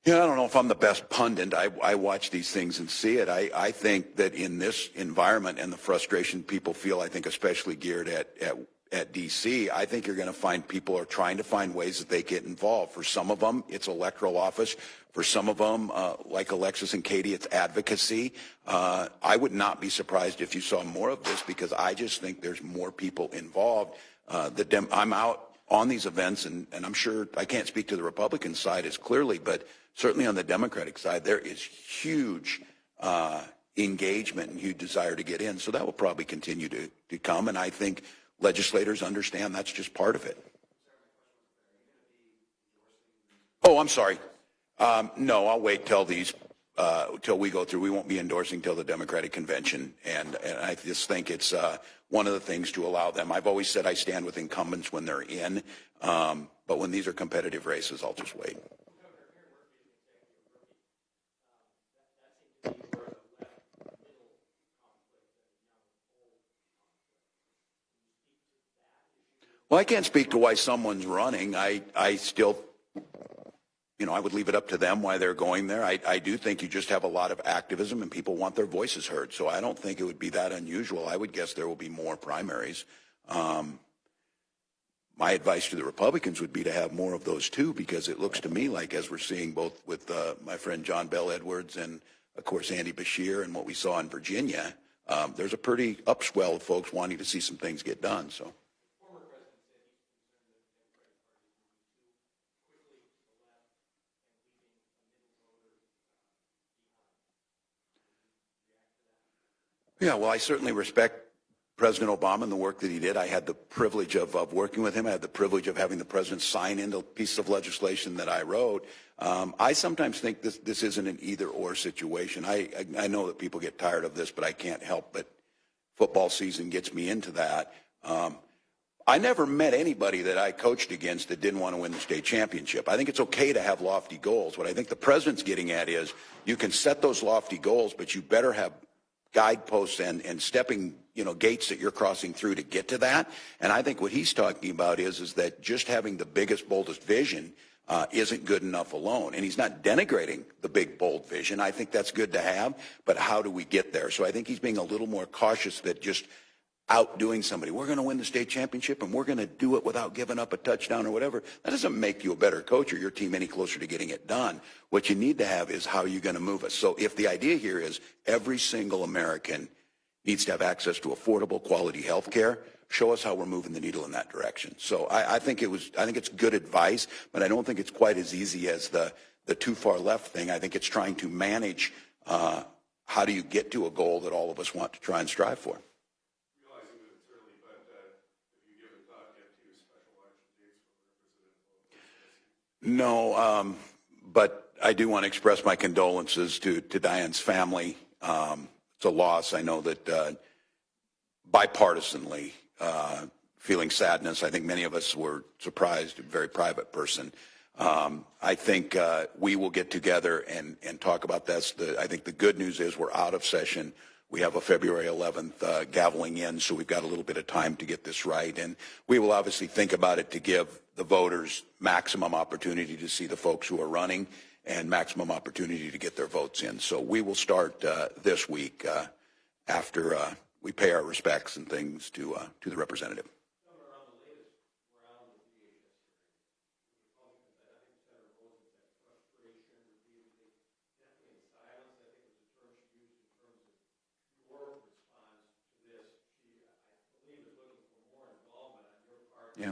Yeah, I don't know if I'm the best pundit. I watch these things and see it. I think that in this environment and the frustration people feel, I think especially geared at D.C., I think you're going to find people are trying to find ways that they get involved. For some of them, it's electoral office. For some of them, like Alexis and Katie, it's advocacy. I would not be surprised if you saw more of this because I just think there's more people involved. I'm out on these events, and I'm sure I can't speak to the Republican side as clearly, but certainly on the Democratic side, there is huge engagement and huge desire to get in. So that will probably continue to come, and I think legislators understand that's just part of it. Oh, I'm sorry. No, I'll wait till we go through. We won't be endorsing till the Democratic convention, and I just think it's one of the things to allow them. I've always said I stand with incumbents when they're in, but when these are competitive races, I'll just wait. Well, I can't speak to why someone's running. I still, I would leave it up to them why they're going there. I do think you just have a lot of activism and people want their voices heard. So I don't think it would be that unusual. I would guess there will be more primaries. My advice to the Republicans would be to have more of those too, because it looks to me like, as we're seeing both with my friend John Bell Edwards and, of course, Andy Beshear and what we saw in Virginia, there's a pretty upswell of folks wanting to see some things get done. So. Yeah, well, I certainly respect President Obama and the work that he did. I had the privilege of working with him. I had the privilege of having the president sign into pieces of legislation that I wrote. I sometimes think this isn't an either-or situation. I know that people get tired of this, but I can't help but football season gets me into that. I never met anybody that I coached against that didn't want to win the state championship. I think it's okay to have lofty goals. What I think the president's getting at is you can set those lofty goals, but you better have guideposts and stepping, gates that you're crossing through to get to that. And I think what he's talking about is that just having the biggest, boldest vision isn't good enough alone. And he's not denigrating the big, bold vision. I think that's good to have, but how do we get there? So I think he's being a little more cautious that just outdoing somebody. We're going to win the state championship and we're going to do it without giving up a touchdown or whatever. That doesn't make you a better coach or your team any closer to getting it done. What you need to have is how you're going to move us. So if the idea here is every single American needs to have access to affordable, quality health care, show us how we're moving the needle in that direction. So I think it's good advice, but I don't think it's quite as easy as the too far left thing. I think it's trying to manage how do you get to a goal that all of us want to try and strive for. No, but I do want to express my condolences to Diane's family. It's a loss. I know that bipartisanly, feeling sadness. I think many of us were surprised, a very private person. I think we will get together and talk about this. I think the good news is we're out of session. We have a February 11th gaveling in, so we've got a little bit of time to get this right. And we will obviously think about it to give the voters maximum opportunity to see the folks who are running and maximum opportunity to get their votes in. So we will start this week after we pay our respects and things to the representative. Yeah.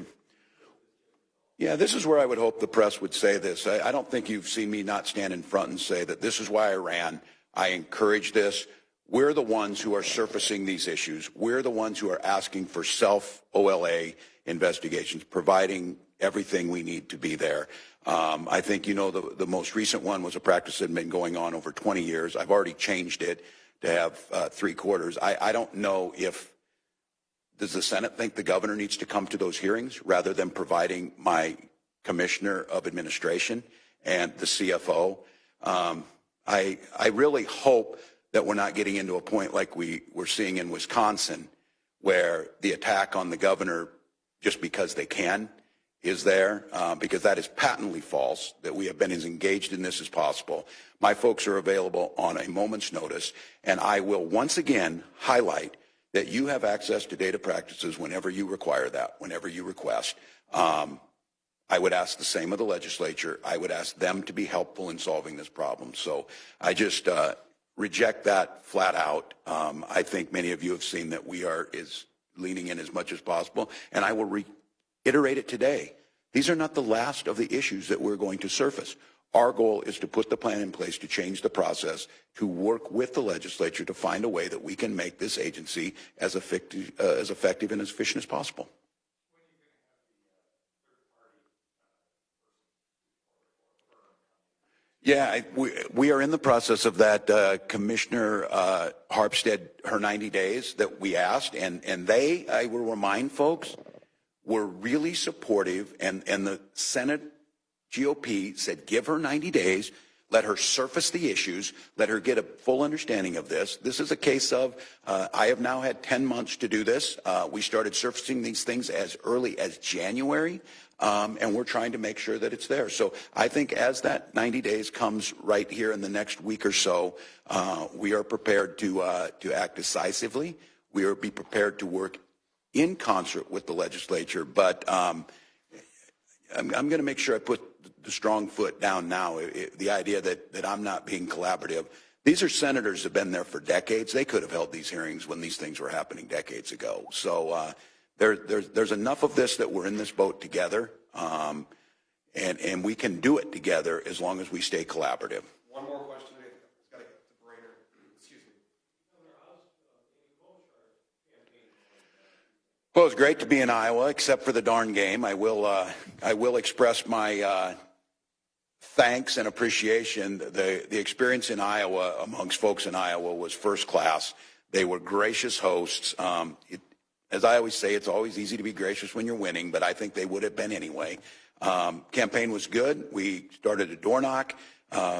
Yeah, this is where I would hope the press would say this. I don't think you've seen me not stand in front and say that this is why I ran. I encourage this. We're the ones who are surfacing these issues. We're the ones who are asking for self-OLA investigations, providing everything we need to be there. I think, you know, the most recent one was a practice that had been going on over 20 years. I've already changed it to have 3/4. I don't know if, does the Senate think the governor needs to come to those hearings rather than providing my commissioner of administration and the CFO? I really hope that we're not getting into a point like we're seeing in Wisconsin, where the attack on the governor just because they can is there, because that is patently false, that we have been as engaged in this as possible. My folks are available on a moment's notice, and I will once again highlight that you have access to data practices whenever you require that, whenever you request. I would ask the same of the legislature. I would ask them to be helpful in solving this problem. So I just reject that flat out. I think many of you have seen that we are leaning in as much as possible, and I will reiterate it today. These are not the last of the issues that we're going to surface. Our goal is to put the plan in place to change the process, to work with the legislature to find a way that we can make this agency as effective and as efficient as possible. Yeah, we are in the process of that. Commissioner Harpstead, her 90 days that we asked, and they, I will remind folks, were really supportive, and the Senate GOP said give her 90 days, let her surface the issues, let her get a full understanding of this. This is a case of, I have now had 10 months to do this. We started surfacing these things as early as January, and we're trying to make sure that it's there. So I think as that 90 days comes right here in the next week or so, we are prepared to act decisively. We are be prepared to work in concert with the legislature, but I'm going to make sure I put the strong foot down now. The idea that I'm not being collaborative. These are senators who have been there for decades. They could have held these hearings when these things were happening decades ago. So there's enough of this that we're in this boat together, and we can do it together as long as we stay collaborative. One more question. It's got to get to Brainer. Excuse me. Well, it's great to be in Iowa, except for the darn game. I will express my thanks and appreciation. The experience in Iowa amongst folks in Iowa was first class. They were gracious hosts. As I always say, it's always easy to be gracious when you're winning, but I think they would have been anyway. Campaign was good. We started a door knock.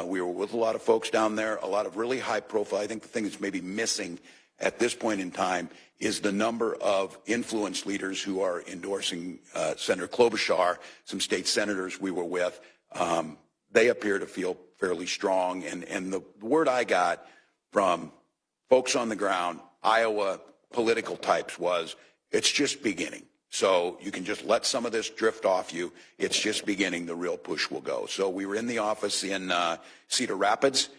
We were with a lot of folks down there, a lot of really high profile. I think the thing that's maybe missing at this point in time is the number of influence leaders who are endorsing Senator Klobuchar, some state senators we were with. They appear to feel fairly strong. And the word I got from folks on the ground, Iowa political types, was it's just beginning. So you can just let some of this drift off you. It's just beginning. The real push will go. So we were in the office in Cedar Rapids.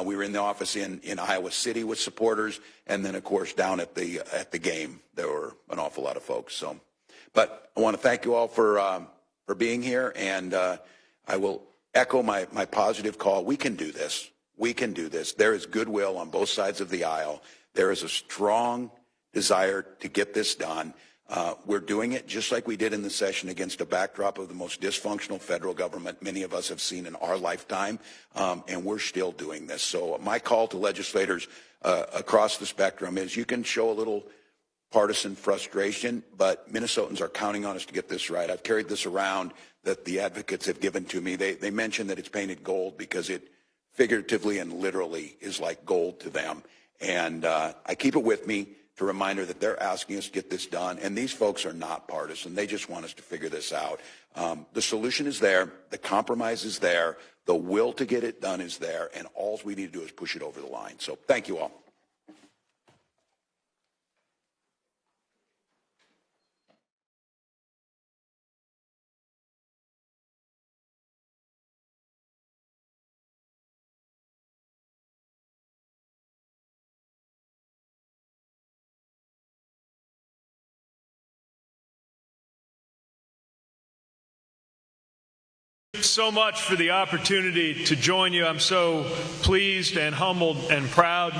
We were in the office in Iowa City with supporters, and then of course down at the game there were an awful lot of folks. So, but I want to thank you all for being here, and I will echo my positive call. We can do this. We can do this. There is goodwill on both sides of the aisle. There is a strong desire to get this done. We're doing it just like we did in the session against a backdrop of the most dysfunctional federal government many of us have seen in our lifetime, and we're still doing this. So my call to legislators across the spectrum is you can show a little partisan frustration, but Minnesotans are counting on us to get this right. I've carried this around that the advocates have given to me. They mention that it's painted gold because it figuratively and literally is like gold to them. And I keep it with me to remind her that they're asking us to get this done. And these folks are not partisan. They just want us to figure this out. The solution is there. The compromise is there. The will to get it done is there. And all we need to do is push it over the line. So thank you all. so much for the opportunity to join you. I'm so pleased and humbled and proud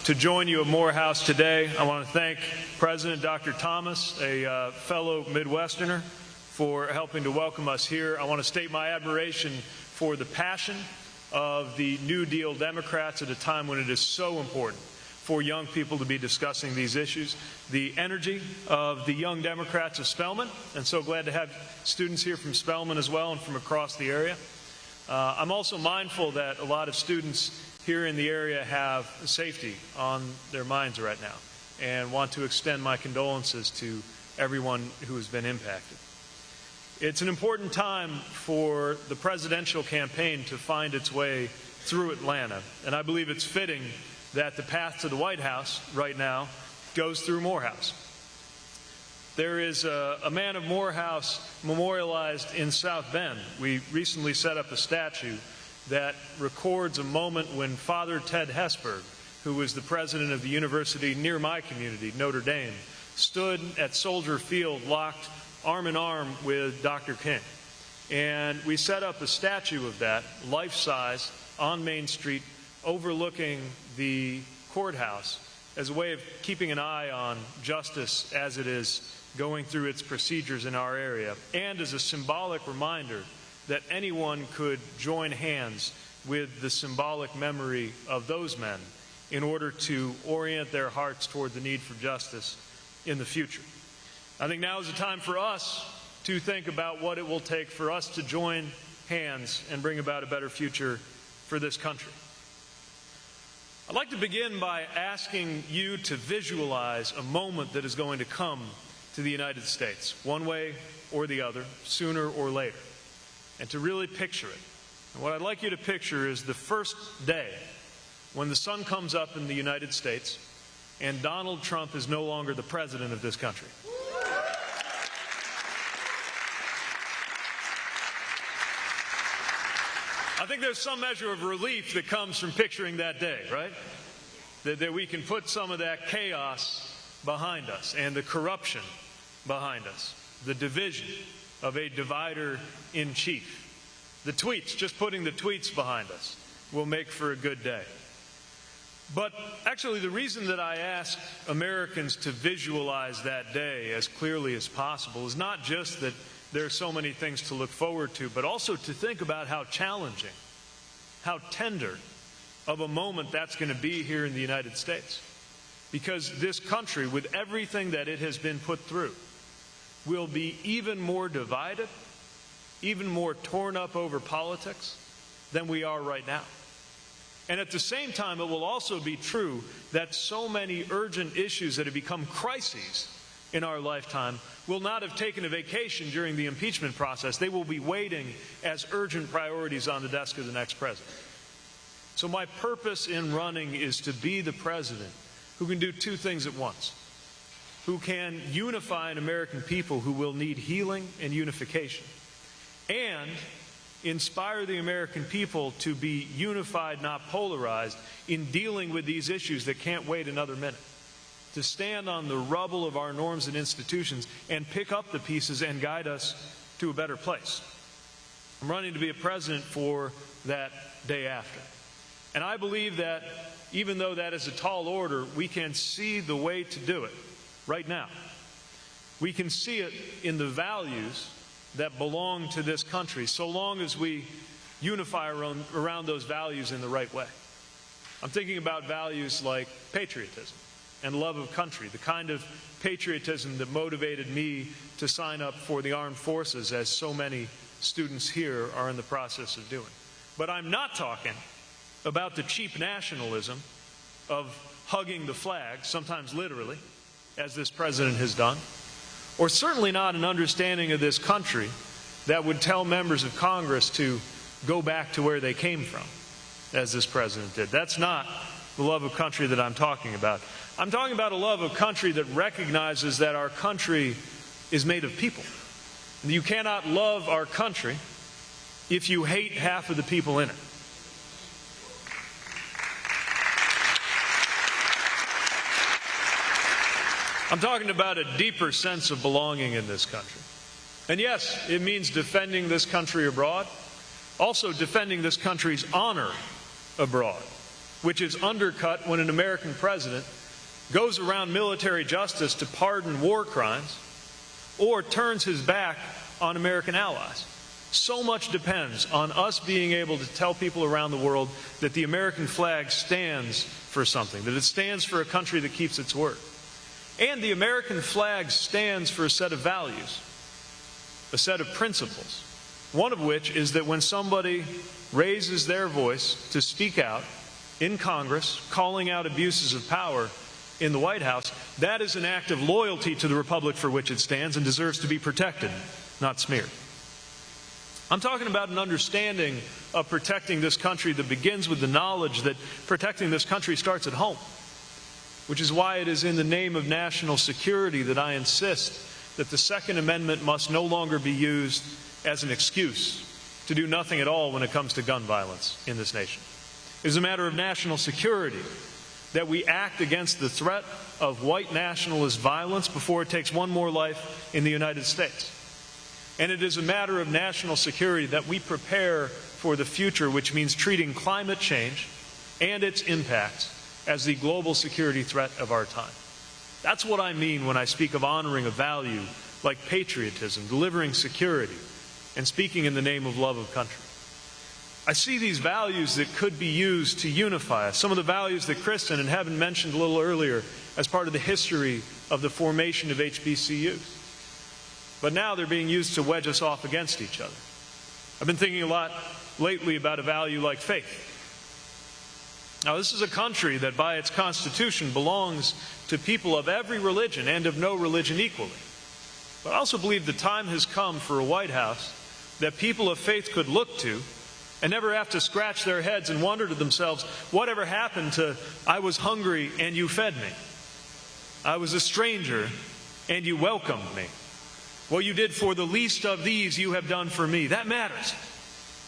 to join you at Morehouse today. I want to thank President Dr. Thomas, a fellow Midwesterner, for helping to welcome us here. I want to state my admiration for the passion of the New Deal Democrats at a time when it is so important for young people to be discussing these issues, the energy of the young Democrats of Spelman, and so glad to have students here from Spelman as well and from across the area. I'm also mindful that a lot of students here in the area have safety on their minds right now and want to extend my condolences to everyone who has been impacted. It's an important time for the presidential campaign to find its way through Atlanta, and I believe it's fitting that the path to the White House right now goes through Morehouse. There is a man of Morehouse memorialized in South Bend. We recently set up a statue that records a moment when Father Ted Hesburgh, who was the president of the university near my community, Notre Dame, stood at Soldier Field locked arm in arm with Dr. King. And we set up a statue of that, life-size, on Main Street, overlooking the courthouse as a way of keeping an eye on justice as it is going through its procedures in our area, and as a symbolic reminder that anyone could join hands with the symbolic memory of those men in order to orient their hearts toward the need for justice in the future. I think now is the time for us to think about what it will take for us to join hands and bring about a better future for this country. I'd like to begin by asking you to visualize a moment that is going to come to the United States, one way or the other, sooner or later, and to really picture it. And what I'd like you to picture is the first day when the sun comes up in the United States and Donald Trump is no longer the president of this country. I think there's some measure of relief that comes from picturing that day, right? That we can put some of that chaos behind us and the corruption behind us, the division of a divider-in-chief. The tweets, just putting the tweets behind us, will make for a good day. But actually, the reason that I ask Americans to visualize that day as clearly as possible is not just that there are so many things to look forward to, but also to think about how challenging, how tender of a moment that's going to be here in the United States. Because this country, with everything that it has been put through, will be even more divided, even more torn up over politics than we are right now. And at the same time, it will also be true that so many urgent issues that have become crises in our lifetime will not have taken a vacation during the impeachment process. They will be waiting as urgent priorities on the desk of the next president. So my purpose in running is to be the president who can do two things at once, who can unify an American people who will need healing and unification, and inspire the American people to be unified, not polarized, in dealing with these issues that can't wait another minute. To stand on the rubble of our norms and institutions and pick up the pieces and guide us to a better place. I'm running to be a president for that day after. And I believe that even though that is a tall order, we can see the way to do it right now. We can see it in the values that belong to this country, so long as we unify around those values in the right way. I'm thinking about values like patriotism and love of country, the kind of patriotism that motivated me to sign up for the armed forces, as so many students here are in the process of doing. But I'm not talking about the cheap nationalism of hugging the flag, sometimes literally, as this president has done, or certainly not an understanding of this country that would tell members of Congress to go back to where they came from, as this president did. That's not the love of country that I'm talking about. I'm talking about a love of country that recognizes that our country is made of people. You cannot love our country if you hate half of the people in it. I'm talking about a deeper sense of belonging in this country. And yes, it means defending this country abroad. Also defending this country's honor abroad, which is undercut when an American president goes around military justice to pardon war crimes or turns his back on American allies. So much depends on us being able to tell people around the world that the American flag stands for something, that it stands for a country that keeps its word. And the American flag stands for a set of values, a set of principles, one of which is that when somebody raises their voice to speak out in Congress, calling out abuses of power in the White House, that is an act of loyalty to the republic for which it stands and deserves to be protected, not smeared. I'm talking about an understanding of protecting this country that begins with the knowledge that protecting this country starts at home, which is why it is in the name of national security that I insist that the Second Amendment must no longer be used as an excuse to do nothing at all when it comes to gun violence in this nation. It is a matter of national security that we act against the threat of white nationalist violence before it takes one more life in the United States. And it is a matter of national security that we prepare for the future, which means treating climate change and its impacts as the global security threat of our time. That's what I mean when I speak of honoring a value like patriotism, delivering security, and speaking in the name of love of country. I see these values that could be used to unify us. Some of the values that Kristen and Heaven mentioned a little earlier as part of the history of the formation of HBCUs. But now they're being used to wedge us off against each other. I've been thinking a lot lately about a value like faith. Now, this is a country that by its constitution belongs to people of every religion and of no religion equally. But I also believe the time has come for a White House that people of faith could look to and never have to scratch their heads and wonder to themselves, whatever happened to, I was hungry and you fed me? I was a stranger and you welcomed me. What you did for the least of these, you have done for me. That matters.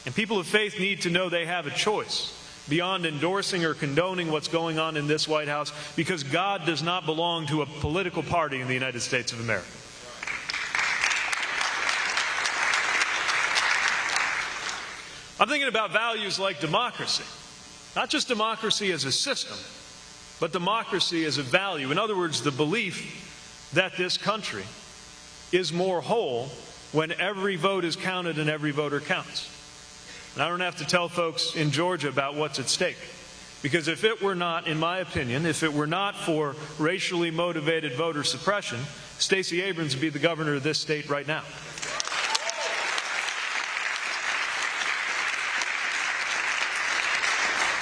And people of faith need to know they have a choice beyond endorsing or condoning what's going on in this White House, because God does not belong to a political party in the United States of America. I'm thinking about values like democracy. Not just democracy as a system, but democracy as a value. In other words, the belief that this country is more whole when every vote is counted and every voter counts. And I don't have to tell folks in Georgia about what's at stake. Because if it were not, in my opinion, if it were not for racially motivated voter suppression, Stacey Abrams would be the governor of this state right now.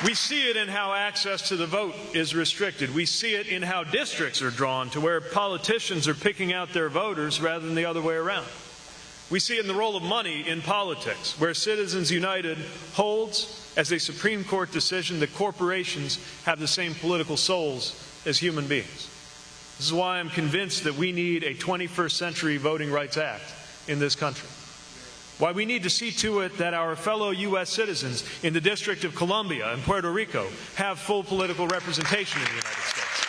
We see it in how access to the vote is restricted. We see it in how districts are drawn to where politicians are picking out their voters rather than the other way around. We see it in the role of money in politics, where Citizens United holds as a Supreme Court decision that corporations have the same political souls as human beings. This is why I'm convinced that we need a 21st Century Voting Rights Act in this country. Why we need to see to it that our fellow U.S. citizens in the District of Columbia and Puerto Rico have full political representation in the United States.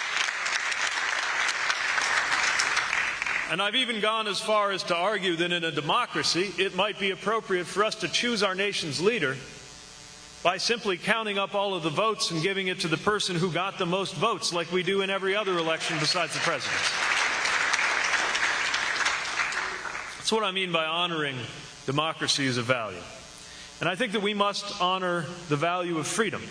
And I've even gone as far as to argue that in a democracy, it might be appropriate for us to choose our nation's leader by simply counting up all of the votes and giving it to the person who got the most votes, like we do in every other election besides the president's. That's what I mean by honoring democracy as a value. And I think that we must honor the value of freedom.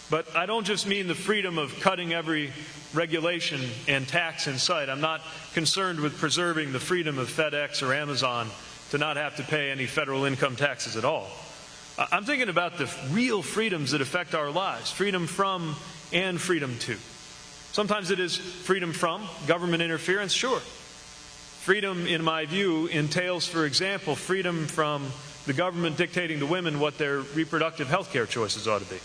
But I don't just mean the freedom of cutting every regulation and tax in sight. I'm not concerned with preserving the freedom of FedEx or Amazon to not have to pay any federal income taxes at all. I'm thinking about the real freedoms that affect our lives, freedom from and freedom to. Sometimes it is freedom from government interference, sure. Freedom, in my view, entails, for example, freedom from the government dictating to women what their reproductive health care choices ought to be.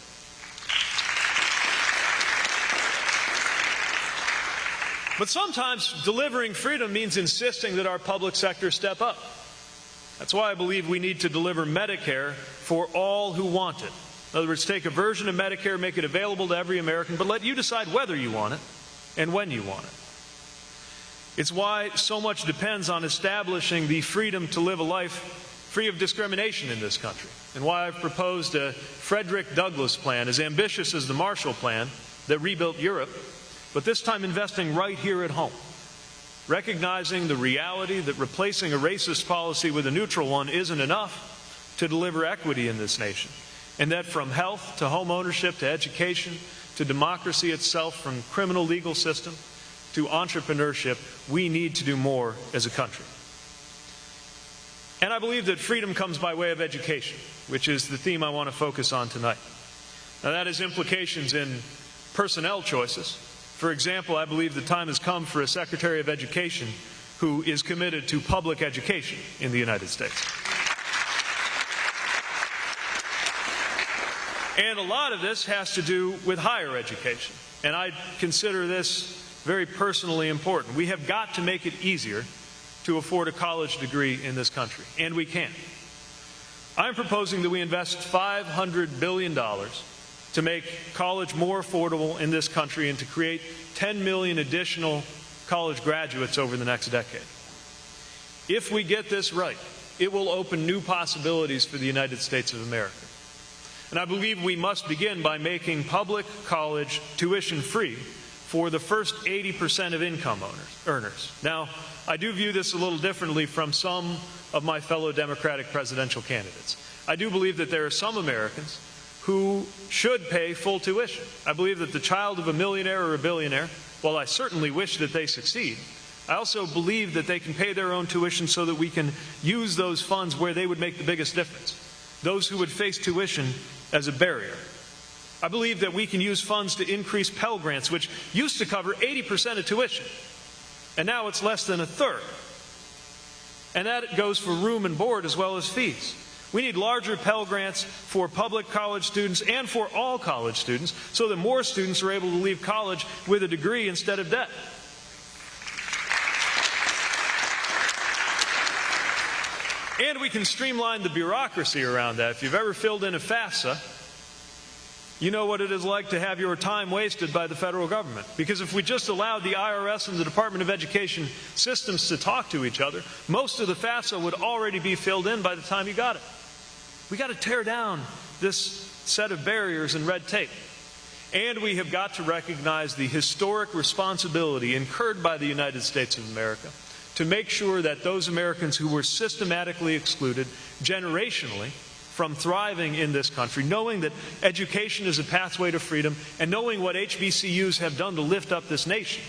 But sometimes delivering freedom means insisting that our public sector step up. That's why I believe we need to deliver Medicare for all who want it. In other words, take a version of Medicare, make it available to every American, but let you decide whether you want it and when you want it. It's why so much depends on establishing the freedom to live a life free of discrimination in this country, and why I've proposed a Frederick Douglass plan as ambitious as the Marshall Plan that rebuilt Europe, but this time investing right here at home, recognizing the reality that replacing a racist policy with a neutral one isn't enough to deliver equity in this nation, and that from health to home ownership to education to democracy itself, from criminal legal system to entrepreneurship, we need to do more as a country. And I believe that freedom comes by way of education, which is the theme I want to focus on tonight. Now, that has implications in personnel choices. For example, I believe the time has come for a Secretary of Education who is committed to public education in the United States. And a lot of this has to do with higher education. And I consider this very personally important. We have got to make it easier to afford a college degree in this country, and we can. I'm proposing that we invest $500 billion to make college more affordable in this country and to create 10 million additional college graduates over the next decade. If we get this right, it will open new possibilities for the United States of America. And I believe we must begin by making public college tuition free for the first 80% of income earners. Now, I do view this a little differently from some of my fellow Democratic presidential candidates. I do believe that there are some Americans who should pay full tuition. I believe that the child of a millionaire or a billionaire, while I certainly wish that they succeed, I also believe that they can pay their own tuition so that we can use those funds where they would make the biggest difference. Those who would face tuition as a barrier. I believe that we can use funds to increase Pell Grants, which used to cover 80% of tuition, and now it's less than a third. And that goes for room and board as well as fees. We need larger Pell Grants for public college students and for all college students so that more students are able to leave college with a degree instead of debt. And we can streamline the bureaucracy around that. If you've ever filled in a FAFSA, you know what it is like to have your time wasted by the federal government. Because if we just allowed the IRS and the Department of Education systems to talk to each other, most of the FAFSA would already be filled in by the time you got it. We got to tear down this set of barriers and red tape. And we have got to recognize the historic responsibility incurred by the United States of America to make sure that those Americans who were systematically excluded generationally from thriving in this country, knowing that education is a pathway to freedom, and knowing what HBCUs have done to lift up this nation,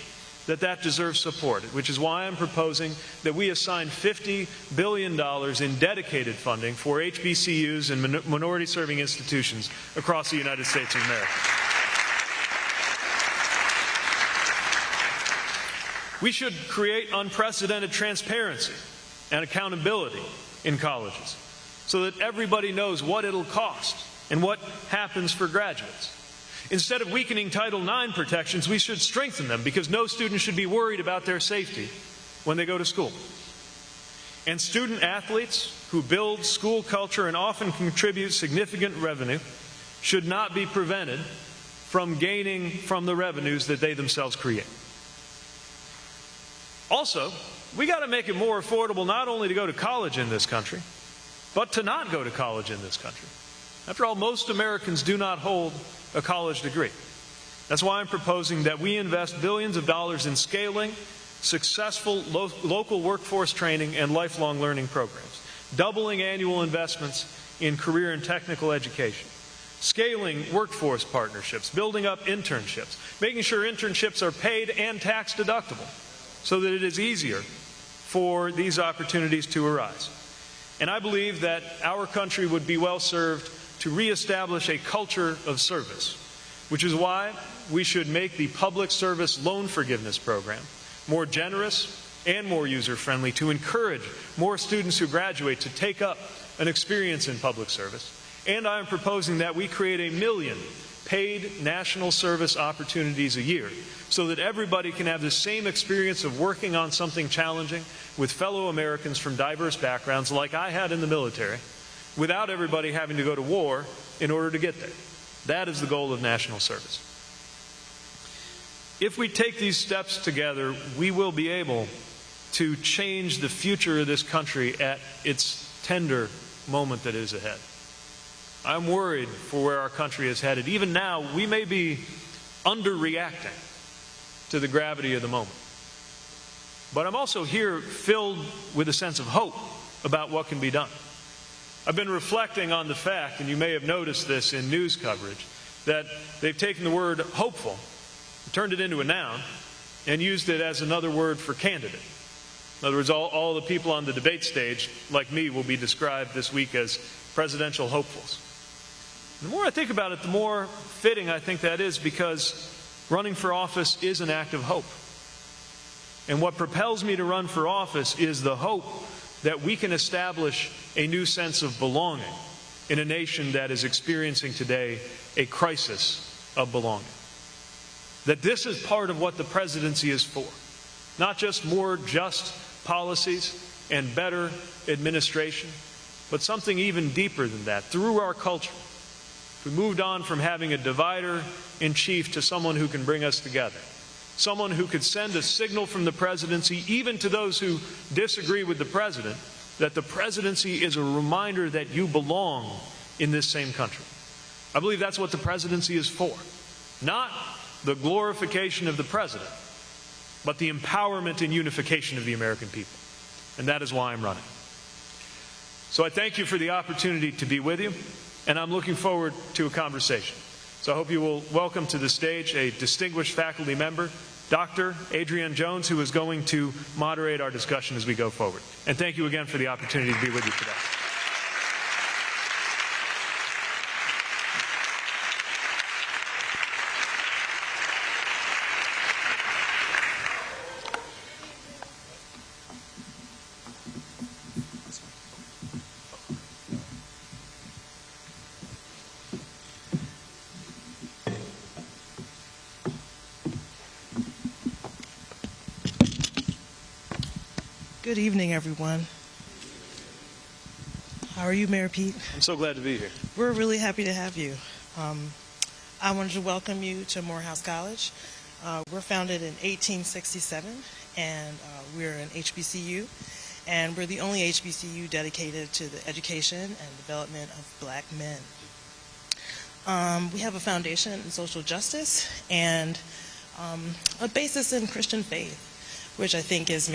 that deserves support, which is why I'm proposing that we assign $50 billion in dedicated funding for HBCUs and minority-serving institutions across the United States of America. We should create unprecedented transparency and accountability in colleges so that everybody knows what it'll cost and what happens for graduates. Instead of weakening Title IX protections, we should strengthen them because no student should be worried about their safety when they go to school. And student athletes who build school culture and often contribute significant revenue should not be prevented from gaining from the revenues that they themselves create. Also, we got to make it more affordable not only to go to college in this country, but to not go to college in this country. After all, most Americans do not hold a college degree. That's why I'm proposing that we invest billions of dollars in scaling successful local workforce training and lifelong learning programs, doubling annual investments in career and technical education, scaling workforce partnerships, building up internships, making sure internships are paid and tax deductible so that it is easier for these opportunities to arise. And I believe that our country would be well served to reestablish a culture of service, which is why we should make the public service loan forgiveness program more generous and more user-friendly to encourage more students who graduate to take up an experience in public service. And I am proposing that we create 1 million paid national service opportunities a year so that everybody can have the same experience of working on something challenging with fellow Americans from diverse backgrounds like I had in the military, without everybody having to go to war in order to get there. That is the goal of national service. If we take these steps together, we will be able to change the future of this country at its tender moment that is ahead. I'm worried for where our country is headed. Even now, we may be underreacting to the gravity of the moment. But I'm also here filled with a sense of hope about what can be done. I've been reflecting on the fact, and you may have noticed this in news coverage, that they've taken the word hopeful, turned it into a noun, and used it as another word for candidate. In other words, all the people on the debate stage, like me, will be described this week as presidential hopefuls. The more I think about it, the more fitting I think that is, because running for office is an act of hope. And what propels me to run for office is the hope that we can establish a new sense of belonging in a nation that is experiencing today a crisis of belonging. That this is part of what the presidency is for. Not just more just policies and better administration, but something even deeper than that. Through our culture, we moved on from having a divider-in-chief to someone who can bring us together. Someone who could send a signal from the presidency, even to those who disagree with the president, that the presidency is a reminder that you belong in this same country. I believe that's what the presidency is for. Not the glorification of the president, but the empowerment and unification of the American people. And that is why I'm running. So I thank you for the opportunity to be with you, and I'm looking forward to a conversation. So I hope you will welcome to the stage a distinguished faculty member, Dr. Adrienne Jones, who is going to moderate our discussion as we go forward. And thank you again for the opportunity to be with you today. Good evening, everyone. How are you, Mayor Pete? I'm so glad to be here. We're really happy to have you. I wanted to welcome you to Morehouse College. We're founded in 1867, and we're an HBCU, and we're the only HBCU dedicated to the education and development of black men. We have a foundation in social justice and a basis in Christian faith, which I think is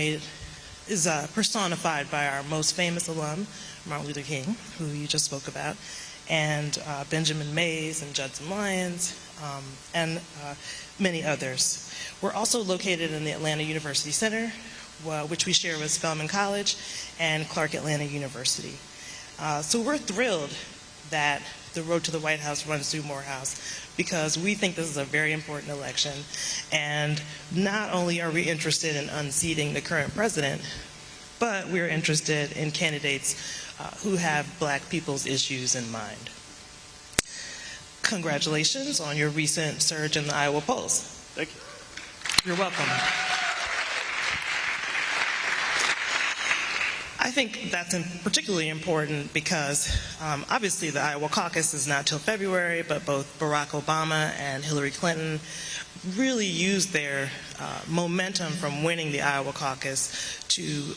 personified by our most famous alum, Martin Luther King, who you just spoke about, and Benjamin Mays and Judson Lyons, and many others. We're also located in the Atlanta University Center, which we share with Spelman College and Clark Atlanta University. So we're thrilled that the road to the White House runs through Morehouse, because we think this is a very important election. And not only are we interested in unseating the current president, but we're interested in candidates who have black people's issues in mind. Congratulations on your recent surge in the Iowa polls. Thank you. You're welcome. I think that's particularly important because obviously the Iowa caucus is not till February, but both Barack Obama and Hillary Clinton really used their momentum from winning the Iowa caucus to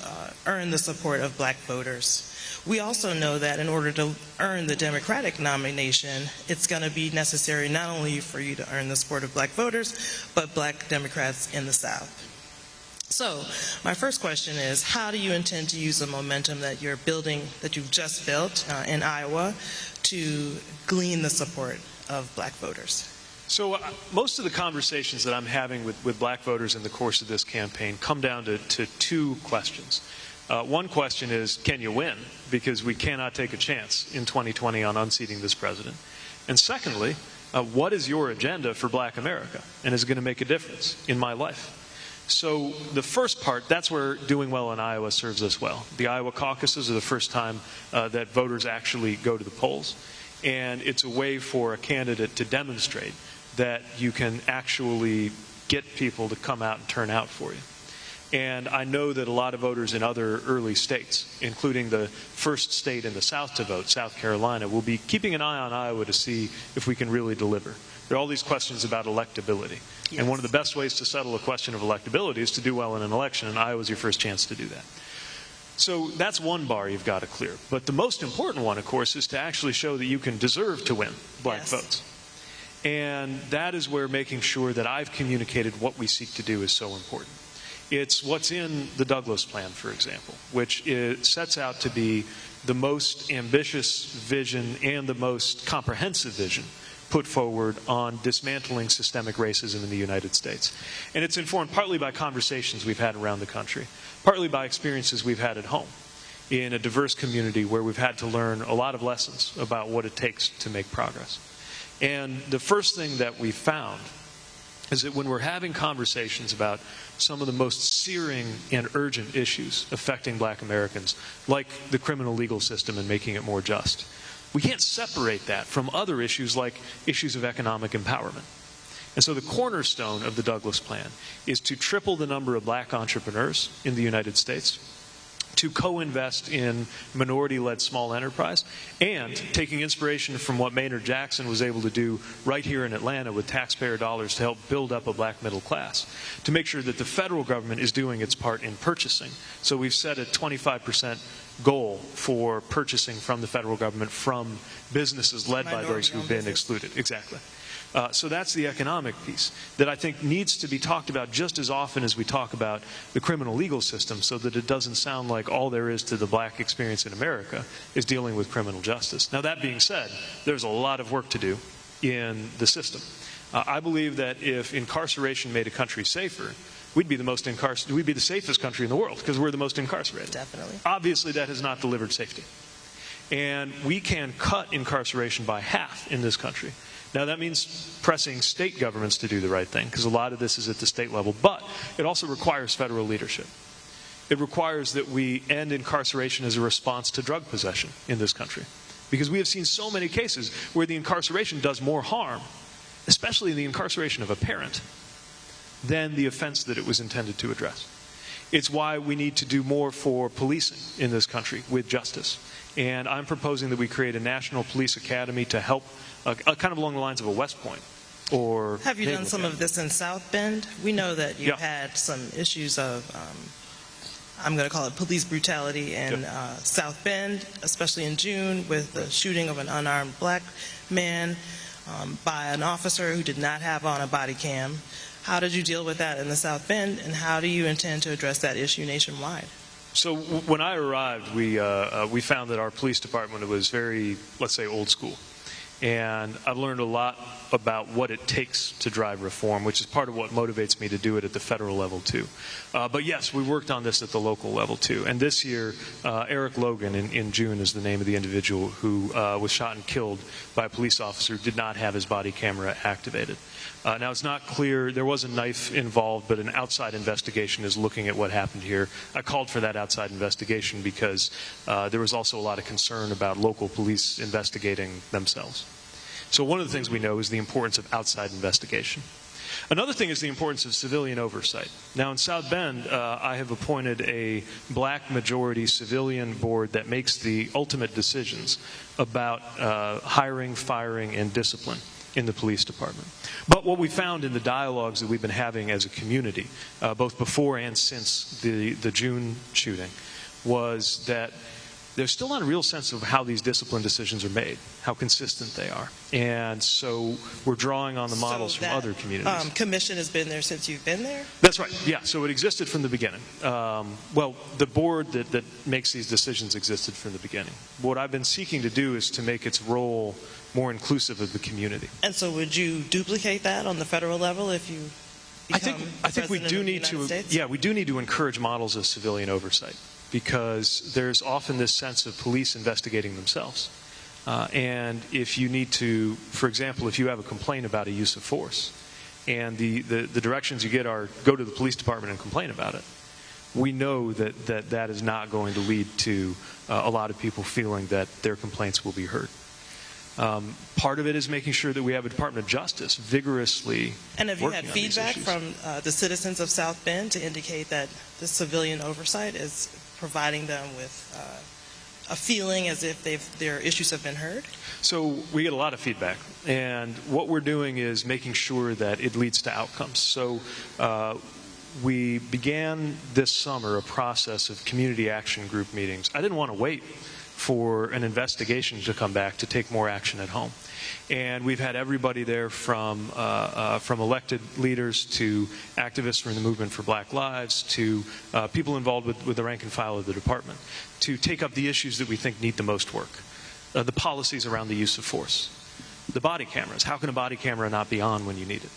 earn the support of black voters. We also know that in order to earn the Democratic nomination, it's going to be necessary not only for you to earn the support of black voters, but black Democrats in the South. So my first question is, how do you intend to use the momentum that you're building, that you've just built in Iowa, to glean the support of black voters? So most of the conversations that I'm having with black voters in the course of this campaign come down to two questions. One question is, can you win? Because we cannot take a chance in 2020 on unseating this president. And secondly, what is your agenda for black America? And is it going to make a difference in my life? So the first part, that's where doing well in Iowa serves us well. The Iowa caucuses are the first time that voters actually go to the polls. And it's a way for a candidate to demonstrate that you can actually get people to come out and turn out for you. And I know that a lot of voters in other early states, including the first state in the South to vote, South Carolina, will be keeping an eye on Iowa to see if we can really deliver. There are all these questions about electability. Yes. And one of the best ways to settle a question of electability is to do well in an election, and Iowa's your first chance to do that. So that's one bar you've got to clear. But the most important one, of course, is to actually show that you can deserve to win black votes. And that is where making sure that I've communicated what we seek to do is so important. It's what's in the Douglas Plan, for example, which sets out to be the most ambitious vision and the most comprehensive vision put forward on dismantling systemic racism in the United States. And it's informed partly by conversations we've had around the country, partly by experiences we've had at home in a diverse community where we've had to learn a lot of lessons about what it takes to make progress. And the first thing that we found is that when we're having conversations about some of the most searing and urgent issues affecting black Americans, like the criminal legal system and making it more just, we can't separate that from other issues like issues of economic empowerment. And so the cornerstone of the Douglas Plan is to triple the number of black entrepreneurs in the United States, to co-invest in minority-led small enterprise, and taking inspiration from what Maynard Jackson was able to do right here in Atlanta with taxpayer dollars to help build up a black middle class, to make sure that the federal government is doing its part in purchasing. So we've set a 25% goal for purchasing from the federal government from businesses led by those who've been excluded. Exactly. So that's the economic piece that I think needs to be talked about just as often as we talk about the criminal legal system, so that it doesn't sound like all there is to the black experience in America is dealing with criminal justice. Now, that being said, there's a lot of work to do in the system. I believe that if incarceration made a country safer, we'd be the safest country in the world because we're the most incarcerated. Definitely. Obviously, that has not delivered safety. And we can cut incarceration by half in this country. Now, that means pressing state governments to do the right thing, because a lot of this is at the state level, but it also requires federal leadership. It requires that we end incarceration as a response to drug possession in this country, because we have seen so many cases where the incarceration does more harm, especially the incarceration of a parent, than the offense that it was intended to address. It's why we need to do more for policing in this country with justice. And I'm proposing that we create a national police academy to help, kind of along the lines of a West Point. Or have you done some of this in South Bend? We know that you had some issues of, I'm going to call it police brutality in South Bend, especially in June, with the shooting of an unarmed black man by an officer who did not have on a body cam. How did you deal with that in the South Bend, and how do you intend to address that issue nationwide? So when I arrived, we found that our police department was very, let's say, old school. And I've learned a lot about what it takes to drive reform, which is part of what motivates me to do it at the federal level, too. But yes, we worked on this at the local level, too. And this year, Eric Logan, in June, is the name of the individual who was shot and killed by a police officer who did not have his body camera activated. Now, it's not clear. There was a knife involved, but an outside investigation is looking at what happened here. I called for that outside investigation because there was also a lot of concern about local police investigating themselves. So one of the things we know is the importance of outside investigation. Another thing is the importance of civilian oversight. Now, in South Bend, I have appointed a black majority civilian board that makes the ultimate decisions about hiring, firing, and discipline in the police department. But what we found in the dialogues that we've been having as a community, both before and since the June shooting, was that there's still not a real sense of how these discipline decisions are made, how consistent they are. And so we're drawing on the models from other communities. Commission has been there since you've been there? That's right, yeah. So it existed from the beginning. Well, the board that makes these decisions existed from the beginning. What I've been seeking to do is to make its role more inclusive of the community. And so would you duplicate that on the federal level if you become I think we do need to, yeah, we do need to encourage models of civilian oversight, because there's often this sense of police investigating themselves. And if you need to, for example, if you have a complaint about a use of force, and the directions you get are go to the police department and complain about it, we know that is not going to lead to a lot of people feeling that their complaints will be heard. Part of it is making sure that we have a Department of Justice vigorously. And have you had feedback from the citizens of South Bend to indicate that the civilian oversight is providing them with a feeling as if their issues have been heard? So we get a lot of feedback, and what we're doing is making sure that it leads to outcomes. So we began this summer a process of community action group meetings. I didn't want to wait for an investigation to come back to take more action at home. And we've had everybody there from elected leaders to activists from the movement for Black Lives to people involved with the rank and file of the department to take up the issues that we think need the most work. The policies around the use of force. The body cameras. How can a body camera not be on when you need it?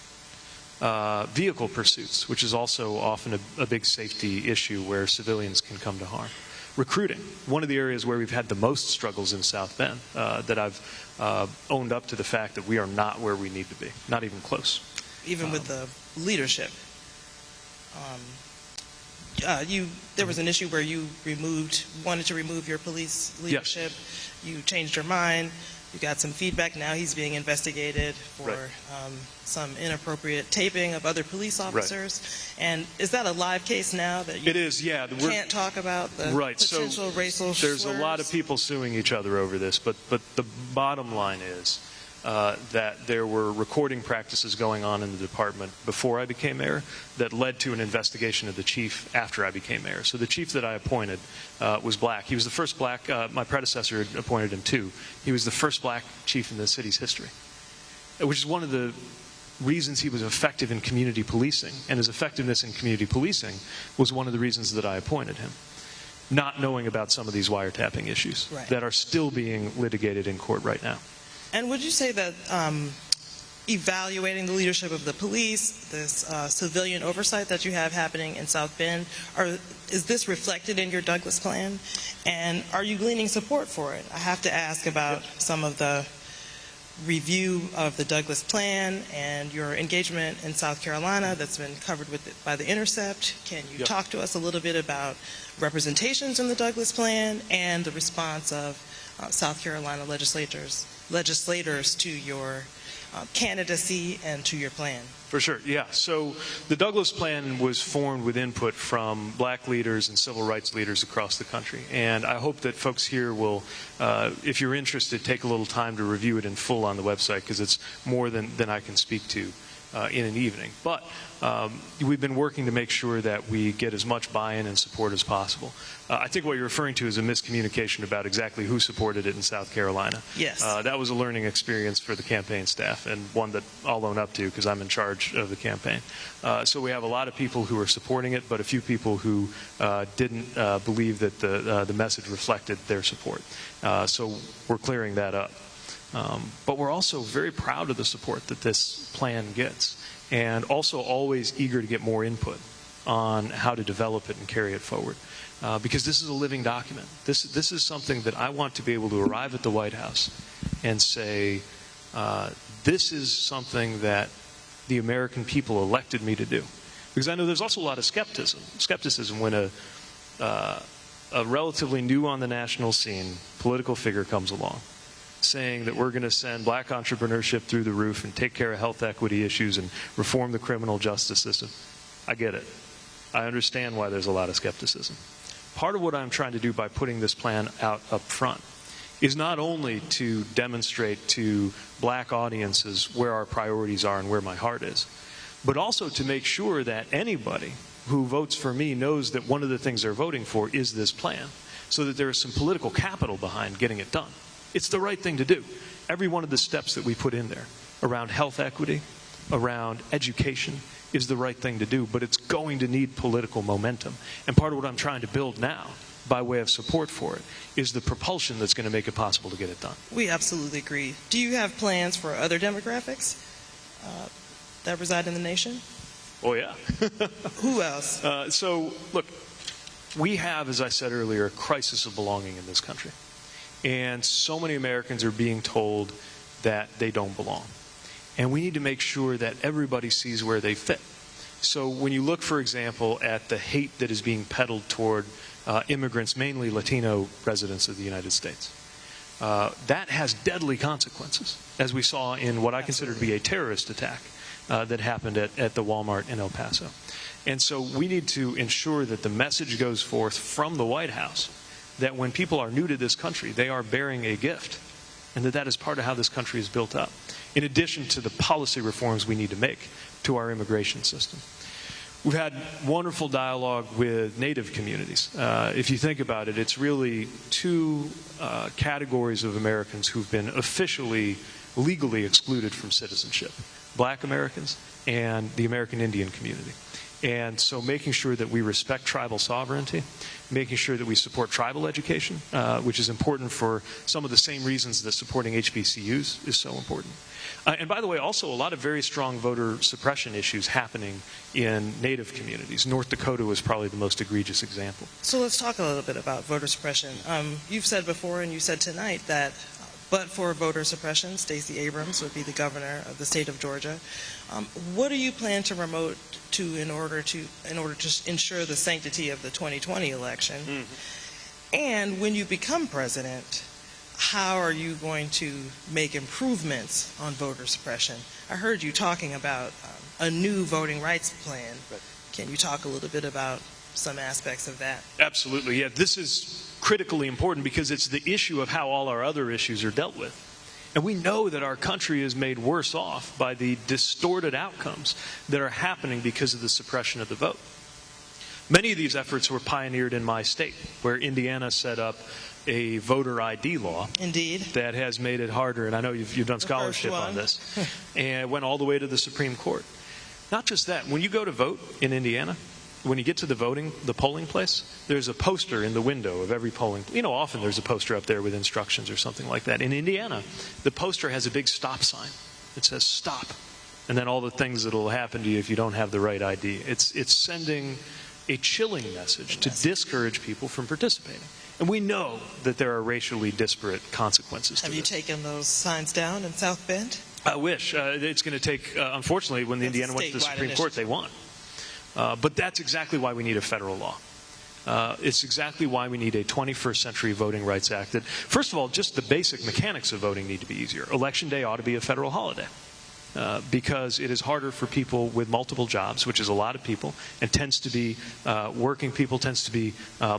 Vehicle pursuits, which is also often a big safety issue where civilians can come to harm. Recruiting, one of the areas where we've had the most struggles in South Bend, that I've owned up to the fact that we are not where we need to be, not even close. Even with the leadership, there was an issue where you wanted to remove your police leadership. Yes. You changed your mind. You got some feedback. Now he's being investigated for some inappropriate taping of other police officers. Right. And is that a live case now that you can't talk about the potential racial There's slurs? A lot of people suing each other over this, but the bottom line is that there were recording practices going on in the department before I became mayor that led to an investigation of the chief after I became mayor. So the chief that I appointed was black. He was the first black, my predecessor had appointed him too. He was the first black chief in the city's history, which is one of the reasons he was effective in community policing. And his effectiveness in community policing was one of the reasons that I appointed him. Not knowing about some of these wiretapping issues that are still being litigated in court right now. And would you say that evaluating the leadership of the police, this civilian oversight that you have happening in South Bend, is this reflected in your Douglas plan? And are you gleaning support for it? I have to ask about some of the review of the Douglas plan and your engagement in South Carolina that's been covered by The Intercept. Can you talk to us a little bit about representations in the Douglas plan and the response of South Carolina legislators to your candidacy and to your plan? For sure, yeah. So the Douglas plan was formed with input from black leaders and civil rights leaders across the country. And I hope that folks here will, if you're interested, take a little time to review it in full on the website, because it's more than I can speak to in an evening. But we've been working to make sure that we get as much buy-in and support as possible. I think what you're referring to is a miscommunication about exactly who supported it in South Carolina. Yes. That was a learning experience for the campaign staff, and one that I'll own up to because I'm in charge of the campaign. So we have a lot of people who are supporting it, but a few people who didn't believe that the message reflected their support. So we're clearing that up. But we're also very proud of the support that this plan gets, and also always eager to get more input on how to develop it and carry it forward. Because this is a living document. This is something that I want to be able to arrive at the White House and say, this is something that the American people elected me to do. Because I know there's also a lot of skepticism when a relatively new on the national scene political figure comes along, saying that we're going to send black entrepreneurship through the roof and take care of health equity issues and reform the criminal justice system. I get it. I understand why there's a lot of skepticism. Part of what I'm trying to do by putting this plan out up front is not only to demonstrate to black audiences where our priorities are and where my heart is, but also to make sure that anybody who votes for me knows that one of the things they're voting for is this plan, so that there is some political capital behind getting it done. It's the right thing to do. Every one of the steps that we put in there around health equity, around education, is the right thing to do, but it's going to need political momentum. And part of what I'm trying to build now, by way of support for it, is the propulsion that's going to make it possible to get it done. We absolutely agree. Do you have plans for other demographics that reside in the nation? Oh, yeah. Who else? So, look, we have, as I said earlier, a crisis of belonging in this country. And so many Americans are being told that they don't belong. And we need to make sure that everybody sees where they fit. So when you look, for example, at the hate that is being peddled toward immigrants, mainly Latino residents of the United States, that has deadly consequences, as we saw in what I consider to be a terrorist attack that happened at the Walmart in El Paso. And so we need to ensure that the message goes forth from the White House that when people are new to this country, they are bearing a gift, and that is part of how this country is built up, in addition to the policy reforms we need to make to our immigration system. We've had wonderful dialogue with Native communities. If you think about it, it's really two categories of Americans who've been officially, legally excluded from citizenship. Black Americans and the American Indian community. And so making sure that we respect tribal sovereignty, making sure that we support tribal education, which is important for some of the same reasons that supporting HBCUs is so important. And by the way, also a lot of very strong voter suppression issues happening in Native communities. North Dakota was probably the most egregious example. So let's talk a little bit about voter suppression. You've said before, and you said tonight, that but for voter suppression, Stacey Abrams would be the governor of the state of Georgia. What do you plan to promote in order to ensure the sanctity of the 2020 election? Mm-hmm. And when you become president, how are you going to make improvements on voter suppression? I heard you talking about a new voting rights plan. Can you talk a little bit about some aspects of that? Absolutely, yeah. This is critically important because it's the issue of how all our other issues are dealt with. And we know that our country is made worse off by the distorted outcomes that are happening because of the suppression of the vote. Many of these efforts were pioneered in my state, where Indiana set up a voter ID law. Indeed. That has made it harder, and I know you've done scholarship on this, and it went all the way to the Supreme Court. Not just that, when you go to vote in Indiana, when you get to the polling place, there's a poster in the window of every polling. Often there's a poster up there with instructions or something like that. In Indiana, the poster has a big stop sign. It says stop, and then all the things that will happen to you if you don't have the right ID. It's sending a chilling message to discourage people from participating. And we know that there are racially disparate consequences to this. Have you taken those signs down in South Bend? I wish. It's going to take, unfortunately, when the Indiana went to the Supreme Court, they won. But that's exactly why we need a federal law. It's exactly why we need a 21st Century Voting Rights Act. That, first of all, just the basic mechanics of voting need to be easier. Election Day ought to be a federal holiday because it is harder for people with multiple jobs, which is a lot of people, and tends to be working people, tends to be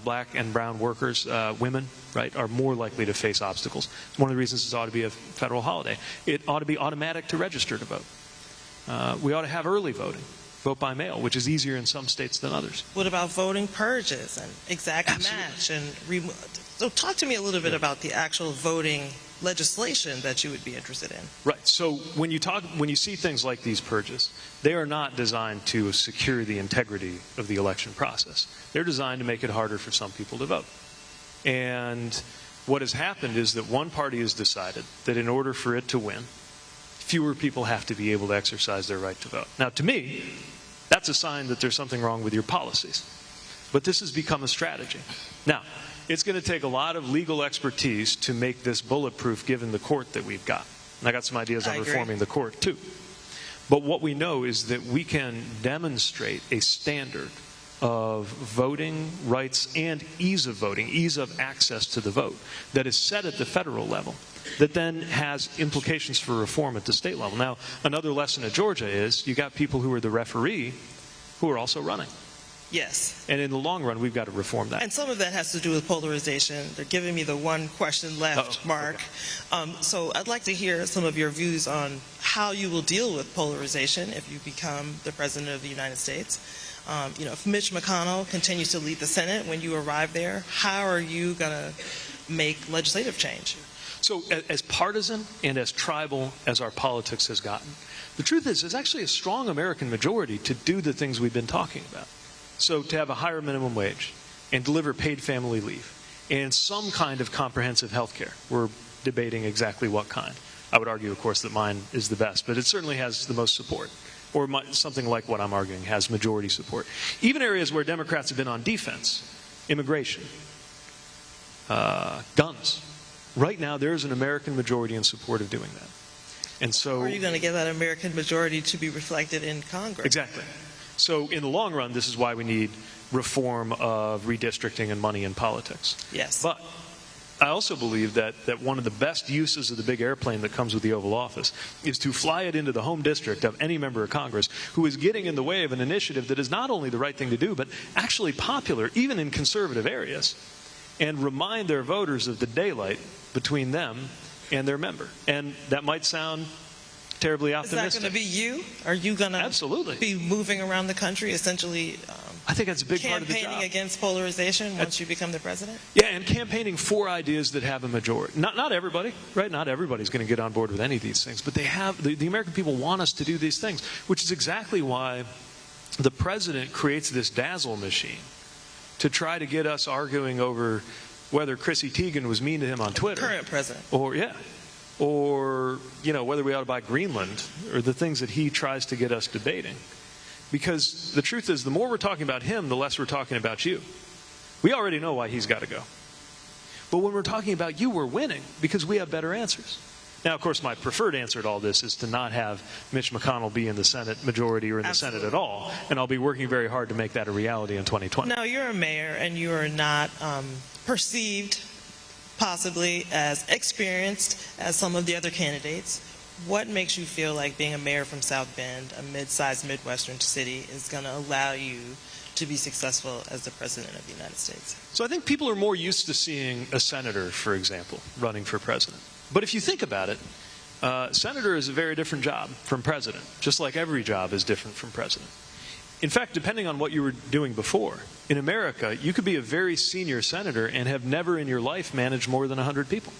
black and brown workers, women, right, are more likely to face obstacles. It's one of the reasons it ought to be a federal holiday. It ought to be automatic to register to vote. We ought to have early voting. Vote by mail, which is easier in some states than others. What about voting purges and exact match? So talk to me a little bit about the actual voting legislation that you would be interested in. Right. So when you see things like these purges, they are not designed to secure the integrity of the election process. They're designed to make it harder for some people to vote. And what has happened is that one party has decided that in order for it to win, fewer people have to be able to exercise their right to vote. Now, to me, that's a sign that there's something wrong with your policies. But this has become a strategy. Now, it's going to take a lot of legal expertise to make this bulletproof given the court that we've got. And I got some ideas on reforming the court, too. But what we know is that we can demonstrate a standard of voting rights and ease of voting, ease of access to the vote, that is set at the federal level, that then has implications for reform at the state level. Now, another lesson at Georgia is you got people who are the referee who are also running. Yes. And in the long run, we've got to reform that. And some of that has to do with polarization. They're giving me the one question left, Mark. Okay. So I'd like to hear some of your views on how you will deal with polarization if you become the President of the United States. If Mitch McConnell continues to lead the Senate when you arrive there, how are you going to make legislative change? So as partisan and as tribal as our politics has gotten, the truth is there's actually a strong American majority to do the things we've been talking about. So to have a higher minimum wage and deliver paid family leave and some kind of comprehensive health care. We're debating exactly what kind. I would argue, of course, that mine is the best, but it certainly has the most support. Or something like what I'm arguing has majority support. Even areas where Democrats have been on defense, immigration, guns. Right now, there is an American majority in support of doing that. And so, are you going to get that American majority to be reflected in Congress? Exactly. So in the long run, this is why we need reform of redistricting and money in politics. Yes. But I also believe that one of the best uses of the big airplane that comes with the Oval Office is to fly it into the home district of any member of Congress who is getting in the way of an initiative that is not only the right thing to do, but actually popular, even in conservative areas, and remind their voters of the daylight between them and their member. And that might sound terribly Is optimistic. that going to be you? Are you going to absolutely be moving around the country, essentially I think that's a big part of the job. campaigning against polarization once you become the president? Yeah, and campaigning for ideas that have a majority. Not everybody, right? Not everybody's going to get on board with any of these things, but they have. The American people want us to do these things, which is exactly why the president creates this dazzle machine to try to get us arguing over whether Chrissy Teigen was mean to him on Twitter. Current president. Or whether we ought to buy Greenland, or the things that he tries to get us debating. Because the truth is, the more we're talking about him, the less we're talking about you. We already know why he's got to go. But when we're talking about you, we're winning because we have better answers. Now, of course, my preferred answer to all this is to not have Mitch McConnell be in the Senate majority or in the Senate at all. And I'll be working very hard to make that a reality in 2020. Now, you're a mayor and you are not perceived possibly as experienced as some of the other candidates. What makes you feel like being a mayor from South Bend, a mid-sized Midwestern city, is going to allow you to be successful as the President of the United States? So I think people are more used to seeing a senator, for example, running for president. But if you think about it, senator is a very different job from president, just like every job is different from president. In fact, depending on what you were doing before, in America, you could be a very senior senator and have never in your life managed more than 100 people.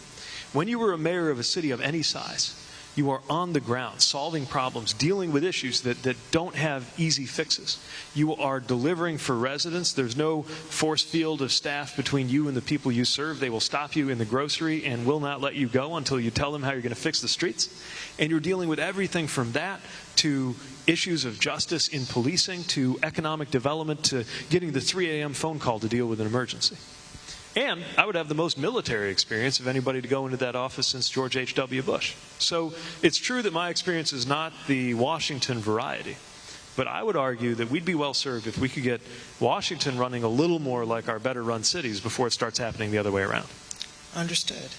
When you were a mayor of a city of any size, you are on the ground, solving problems, dealing with issues that don't have easy fixes. You are delivering for residents. There's no force field of staff between you and the people you serve. They will stop you in the grocery and will not let you go until you tell them how you're going to fix the streets. And you're dealing with everything from that to issues of justice in policing, to economic development, to getting the 3 a.m. phone call to deal with an emergency. And I would have the most military experience of anybody to go into that office since George H.W. Bush. So it's true that my experience is not the Washington variety. But I would argue that we'd be well served if we could get Washington running a little more like our better run cities before it starts happening the other way around. Understood.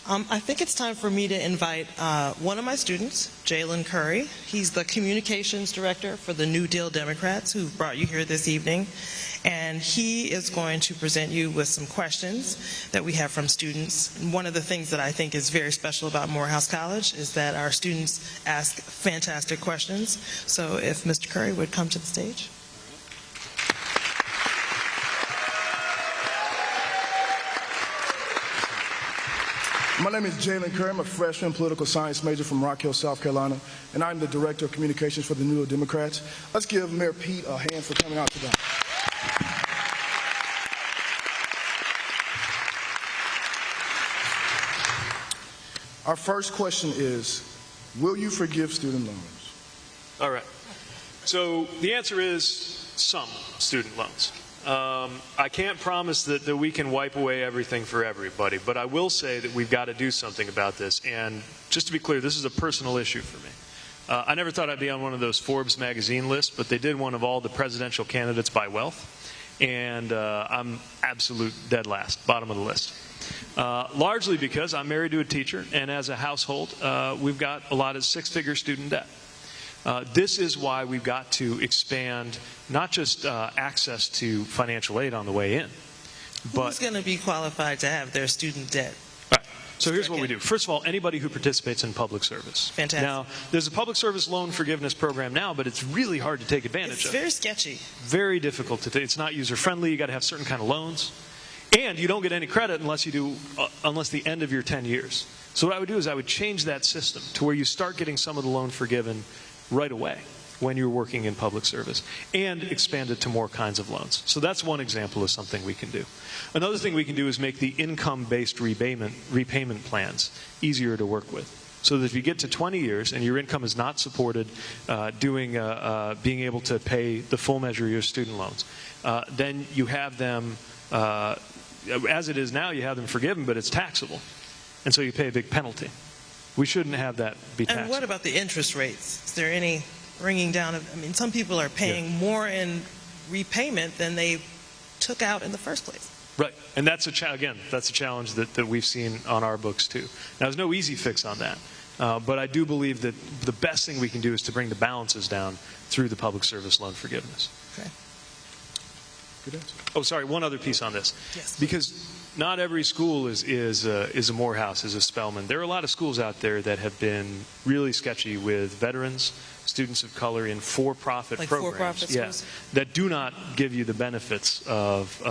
I think it's time for me to invite one of my students, Jalen Curry. He's the communications director for the New Deal Democrats, who brought you here this evening. And he is going to present you with some questions that we have from students. And one of the things that I think is very special about Morehouse College is that our students ask fantastic questions. So if Mr. Curry would come to the stage. My name is Jalen Curry. I'm a freshman political science major from Rock Hill, South Carolina, and I'm the director of communications for the New Deal Democrats. Let's give Mayor Pete a hand for coming out today. Our first question is, will you forgive student loans? All right. So the answer is some student loans. I can't promise that we can wipe away everything for everybody, but I will say that we've got to do something about this. And just to be clear, this is a personal issue for me. I never thought I'd be on one of those Forbes magazine lists, but they did one of all the presidential candidates by wealth. And I'm absolute dead last, bottom of the list. Largely because I'm married to a teacher, and as a household, we've got a lot of six-figure student debt. This is why we've got to expand not just access to financial aid on the way in, but who's going to be qualified to have their student debt? Right. So here's what we do. First of all, anybody who participates in public service. Fantastic. Now, there's a public service loan forgiveness program now, but it's really hard to take advantage of. It's very sketchy. Very difficult to take. It's not user-friendly. You got to have certain kind of loans. And you don't get any credit unless you do, unless the end of your 10 years. So what I would do is I would change that system to where you start getting some of the loan forgiven right away when you're working in public service, and expand it to more kinds of loans. So that's one example of something we can do. Another thing we can do is make the income-based repayment plans easier to work with. So that if you get to 20 years and your income is not supported being able to pay the full measure of your student loans, then you have them, as it is now, you have them forgiven, but it's taxable. And so you pay a big penalty. We shouldn't have that be taxable. And what about the interest rates? Is there any bringing down of, I mean, some people are paying more in repayment than they took out in the first place. Right. And that's that's a challenge that we've seen on our books too. Now, there's no easy fix on that. But I do believe that the best thing we can do is to bring the balances down through the public service loan forgiveness. Okay. Good answer. Oh, sorry, one other piece on this. Yes. Because not every school is a Morehouse, is a Spelman. There are a lot of schools out there that have been really sketchy with veterans, students of color in for-profit Like programs, for-profit schools? that do not give you the benefits of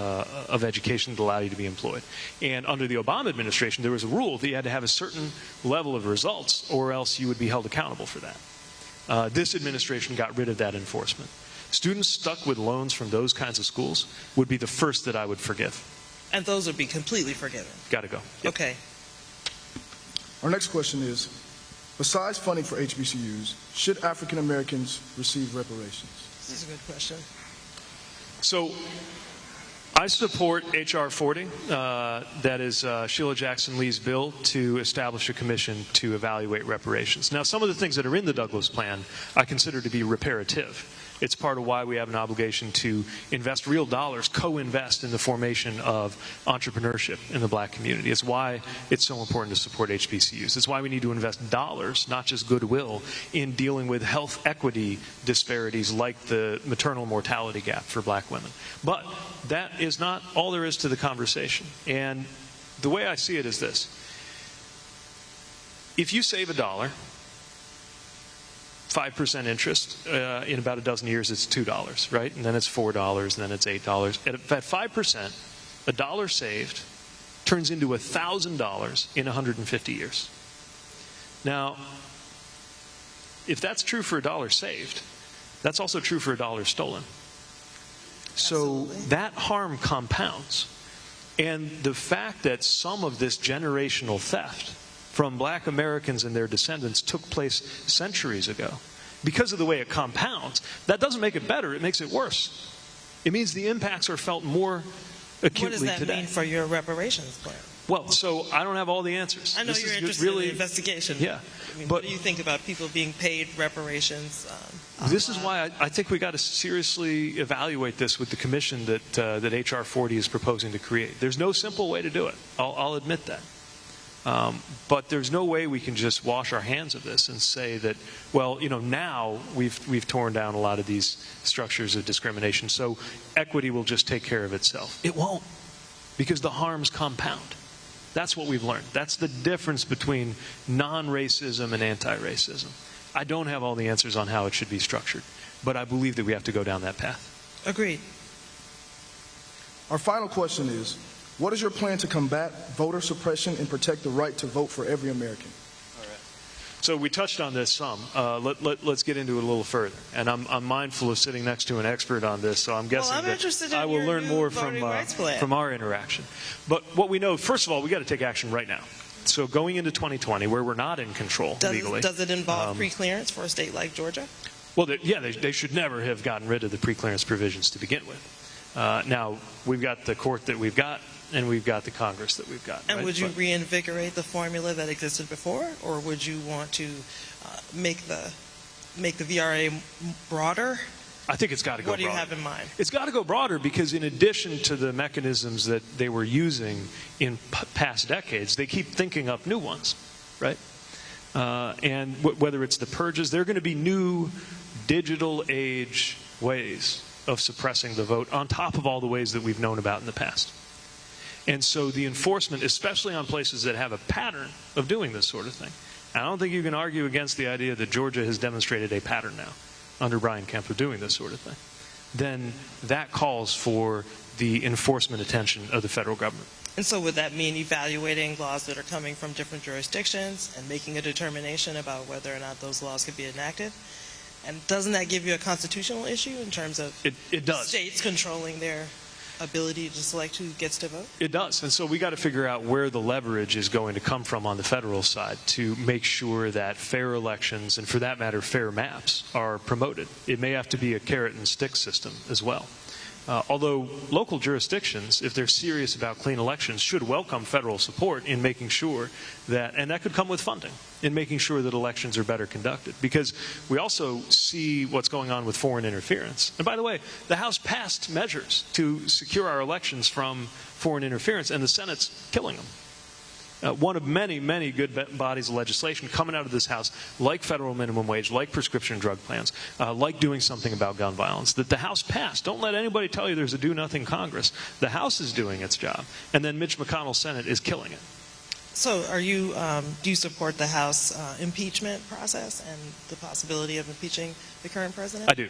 education that allow you to be employed. And under the Obama administration, there was a rule that you had to have a certain level of results, or else you would be held accountable for that. This administration got rid of that enforcement. Students stuck with loans from those kinds of schools would be the first that I would forgive. And those would be completely forgiven. Got to go. Yep. Okay. Our next question is, besides funding for HBCUs, should African Americans receive reparations? This is a good question. So I support H.R. 40. That is Sheila Jackson Lee's bill to establish a commission to evaluate reparations. Now, some of the things that are in the Douglas plan I consider to be reparative. It's part of why we have an obligation to invest real dollars, co-invest in the formation of entrepreneurship in the black community. It's why it's so important to support HBCUs. It's why we need to invest dollars, not just goodwill, in dealing with health equity disparities like the maternal mortality gap for black women. But that is not all there is to the conversation. And the way I see it is this. If you save $1, 5% interest, in about a dozen years it's $2, right? And then it's $4, and then it's $8. At 5%, $1 saved turns into $1,000 in 150 years. Now, if that's true for $1 saved, that's also true for $1 stolen. So that harm compounds. And the fact that some of this generational theft from black Americans and their descendants took place centuries ago, because of the way it compounds, that doesn't make it better, it makes it worse. It means the impacts are felt more acutely What does that today. mean for your reparations plan? Well, so I don't have all the answers. I know This you're is interested really, in the investigation. Yeah. I mean, But what do you think about people being paid reparations? This is why I think we got to seriously evaluate this with the commission that H.R. 40 is proposing to create. There's no simple way to do it. I'll admit that. But there's no way we can just wash our hands of this and say that, well, you know, now we've torn down a lot of these structures of discrimination, so equity will just take care of itself. It won't, because the harms compound. That's what we've learned. That's the difference between non-racism and anti-racism. I don't have all the answers on how it should be structured, but I believe that we have to go down that path. Agreed. Our final question is, what is your plan to combat voter suppression and protect the right to vote for every American? So we touched on this some. Let's get into it a little further. And I'm mindful of sitting next to an expert on this, so I'm guessing that I will learn more from our interaction. But what we know, first of all, we got to take action right now. So going into 2020, where we're not in control legally. Does it involve pre-clearance for a state like Georgia? Well, they should never have gotten rid of the pre-clearance provisions to begin with. Now, we've got the court that we've got, and we've got the Congress that we've got. And right? would you reinvigorate the formula that existed before, or would you want to make the VRA broader? I think it's got to go broader. What do you have in mind? It's got to go broader because in addition to the mechanisms that they were using in past decades, they keep thinking up new ones, right? And whether it's the purges, there are going to be new digital age ways of suppressing the vote on top of all the ways that we've known about in the past. And so the enforcement, especially on places that have a pattern of doing this sort of thing, I don't think you can argue against the idea that Georgia has demonstrated a pattern now under Brian Kemp of doing this sort of thing, then that calls for the enforcement attention of the federal government. And so would that mean evaluating laws that are coming from different jurisdictions and making a determination about whether or not those laws could be enacted? And doesn't that give you a constitutional issue in terms of it does. States controlling their ability to select who gets to vote? It does. And so we got to figure out where the leverage is going to come from on the federal side to make sure that fair elections, and for that matter, fair maps, are promoted. It may have to be a carrot and stick system as well. Although local jurisdictions, if they're serious about clean elections, should welcome federal support in making sure that, and that could come with funding, in making sure that elections are better conducted. Because we also see what's going on with foreign interference. And by the way, the House passed measures to secure our elections from foreign interference, and the Senate's killing them. one of many, many good bodies of legislation coming out of this House, like federal minimum wage, like prescription drug plans, like doing something about gun violence, that the House passed. Don't let anybody tell you there's a do-nothing Congress. The House is doing its job, and then Mitch McConnell's Senate is killing it. So are you, do you support the House impeachment process and the possibility of impeaching the current president? I do,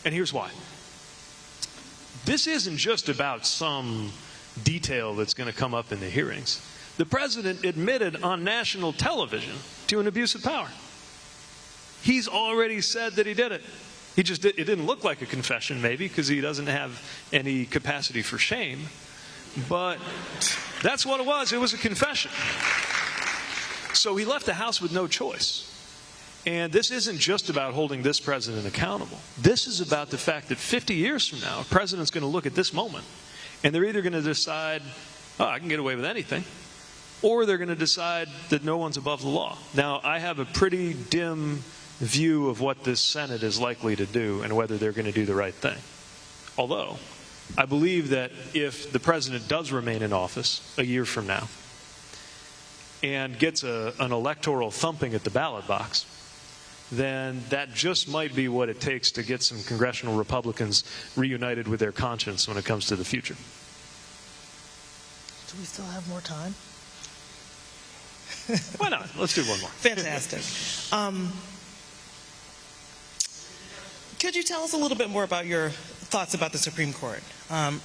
and here's why. This isn't just about some detail that's going to come up in the hearings. The president admitted on national television to an abuse of power. He's already said that he did it. It didn't look like a confession, maybe, because he doesn't have any capacity for shame. But that's what it was. It was a confession. So he left the House with no choice. And this isn't just about holding this president accountable. This is about the fact that 50 years from now, a president's going to look at this moment, and they're either going to decide, oh, I can get away with anything, or they're going to decide that no one's above the law. Now, I have a pretty dim view of what this Senate is likely to do and whether they're going to do the right thing. Although, I believe that if the president does remain in office a year from now and gets an electoral thumping at the ballot box, then that just might be what it takes to get some congressional Republicans reunited with their conscience when it comes to the future. Do we still have more time? Why not? Let's do one more. Fantastic. Could you tell us a little bit more about your thoughts about the Supreme Court?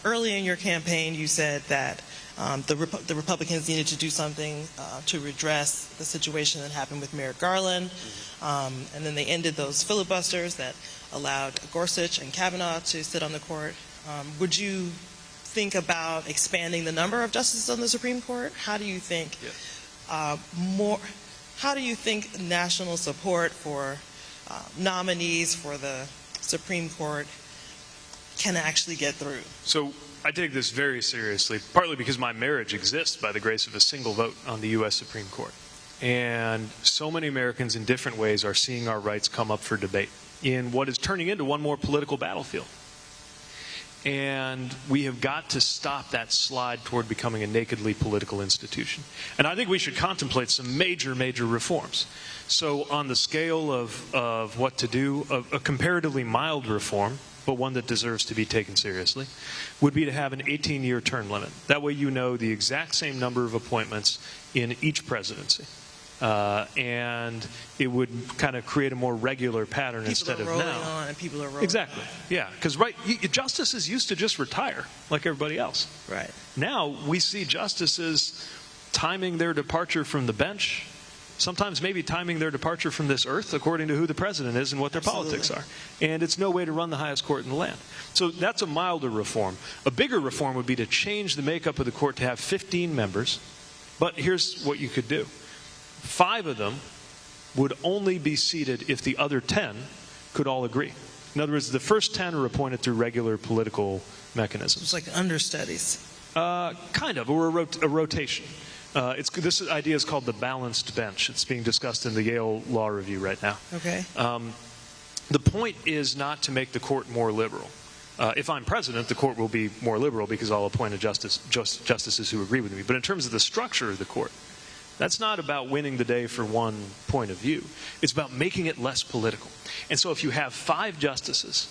Early in your campaign, you said that the Republicans needed to do something to redress the situation that happened with Merrick Garland, and then they ended those filibusters that allowed Gorsuch and Kavanaugh to sit on the court. Would you think about expanding the number of justices on the Supreme Court? How do you think How do you think national support for nominees for the Supreme Court can actually get through? So I take this very seriously, partly because my marriage exists by the grace of a single vote on the U.S. Supreme Court. And so many Americans in different ways are seeing our rights come up for debate in what is turning into one more political battlefield. And we have got to stop that slide toward becoming a nakedly political institution. And I think we should contemplate some major, major reforms. So on the scale of what to do, a comparatively mild reform, but one that deserves to be taken seriously, would be to have an 18-year term limit. That way you know the exact same number of appointments in each presidency. And it would kind of create a more regular pattern instead of now. People are rolling on and people are rolling Exactly. on. Yeah, because justices used to just retire like everybody else. Right. Now we see justices timing their departure from the bench, sometimes maybe timing their departure from this earth according to who the president is and what their politics are. And it's no way to run the highest court in the land. So that's a milder reform. A bigger reform would be to change the makeup of the court to have 15 members. But here's what you could do. 5 of them would only be seated if the other 10 could all agree. In other words, the first 10 are appointed through regular political mechanisms. It's like understudies. Kind of, or a rotation. This idea is called the balanced bench. It's being discussed in the Yale Law Review right now. Okay. The point is not to make the court more liberal. If I'm president, the court will be more liberal because I'll appoint justices who agree with me. But in terms of the structure of the court, that's not about winning the day for one point of view. It's about making it less political. And so if you have 5 justices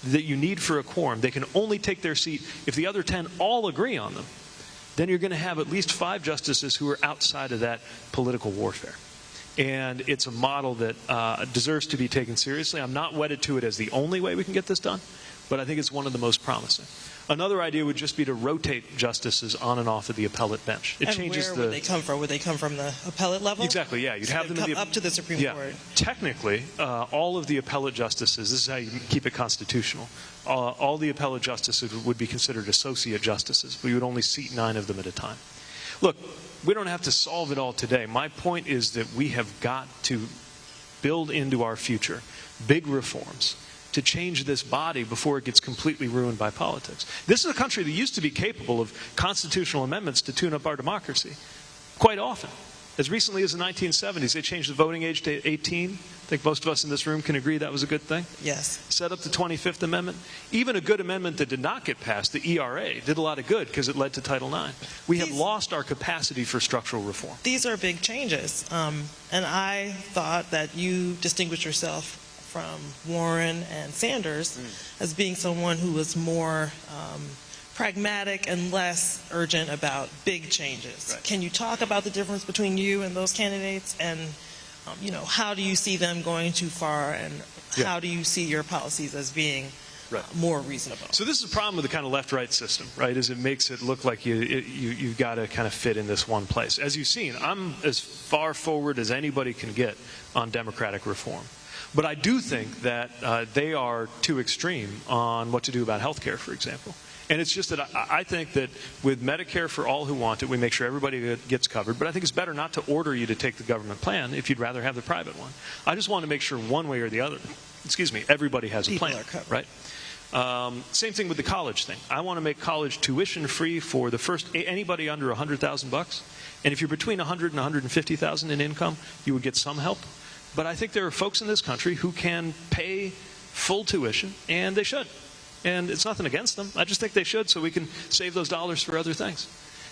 that you need for a quorum, they can only take their seat if the other 10 all agree on them. Then you're going to have at least 5 justices who are outside of that political warfare. And it's a model that deserves to be taken seriously. I'm not wedded to it as the only way we can get this done, but I think it's one of the most promising. Another idea would just be to rotate justices on and off of the appellate bench. It changes where would they come from? Would they come from the appellate level? Exactly, yeah. You'd have them come up to the Supreme Court. Technically, all of the appellate justices, this is how you keep it constitutional, all the appellate justices would be considered associate justices, but you would only seat 9 of them at a time. Look, we don't have to solve it all today. My point is that we have got to build into our future big reforms to change this body before it gets completely ruined by politics. This is a country that used to be capable of constitutional amendments to tune up our democracy quite often. As recently as the 1970s, they changed the voting age to 18. I think most of us in this room can agree that was a good thing. Yes. Set up the 25th Amendment. Even a good amendment that did not get passed, the ERA, did a lot of good because it led to Title IX. We have lost our capacity for structural reform. These are big changes. And I thought that you distinguished yourself from Warren and Sanders as being someone who was more pragmatic and less urgent about big changes. Right. Can you talk about the difference between you and those candidates, and how do you see them going too far, and how do you see your policies as being more reasonable? So this is a problem with the kind of left-right system, right? Is it makes it look like you got to kind of fit in this one place. As you've seen, I'm as far forward as anybody can get on democratic reform. But I do think that they are too extreme on what to do about health care, for example. And it's just that I think that with Medicare for all who want it, we make sure everybody gets covered. But I think it's better not to order you to take the government plan if you'd rather have the private one. I just want to make sure one way or the other, everybody has a plan, right? Same thing with the college thing. I want to make college tuition free for the first anybody under $100,000. And if you're between $100,000 and $150,000 in income, you would get some help. But I think there are folks in this country who can pay full tuition, and they should. And it's nothing against them. I just think they should, so we can save those dollars for other things.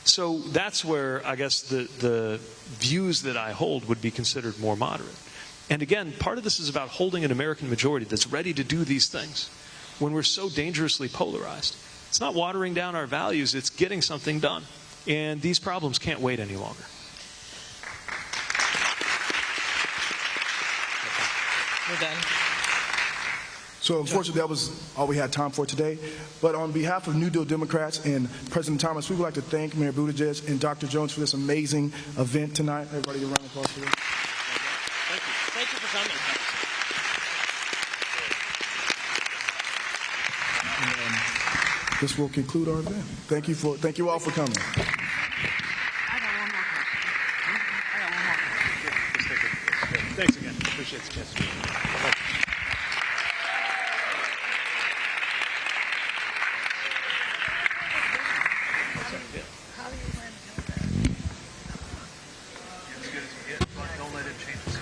So that's where I guess the views that I hold would be considered more moderate. And again, part of this is about holding an American majority that's ready to do these things when we're so dangerously polarized. It's not watering down our values, it's getting something done. And these problems can't wait any longer. We're done. So unfortunately, that was all we had time for today. But on behalf of New Deal Democrats and President Thomas, we would like to thank Mayor Buttigieg and Dr. Jones for this amazing event tonight. Everybody, a round of applause for this. Thank you. Thank you for coming. And, this will conclude our event. Thank you all for coming. Thanks again. Appreciate the chance. Don't let it change us.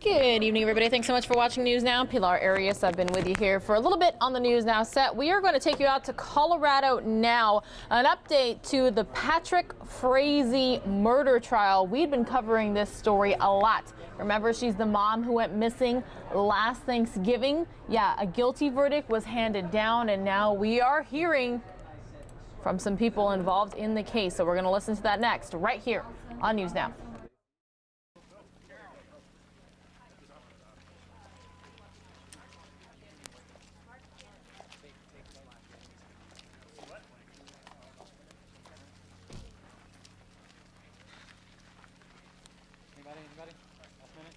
Good evening, everybody. Thanks so much for watching News Now. Pilar Arias, I've been with you here for a little bit on the News Now set. We are going to take you out to Colorado now. An update to the Patrick Frazee murder trial. We've been covering this story a lot. Remember, she's the mom who went missing last Thanksgiving. Yeah, a guilty verdict was handed down, and now we are hearing from some people involved in the case. So we're going to listen to that next, right here on News Now. Anybody? Last minute?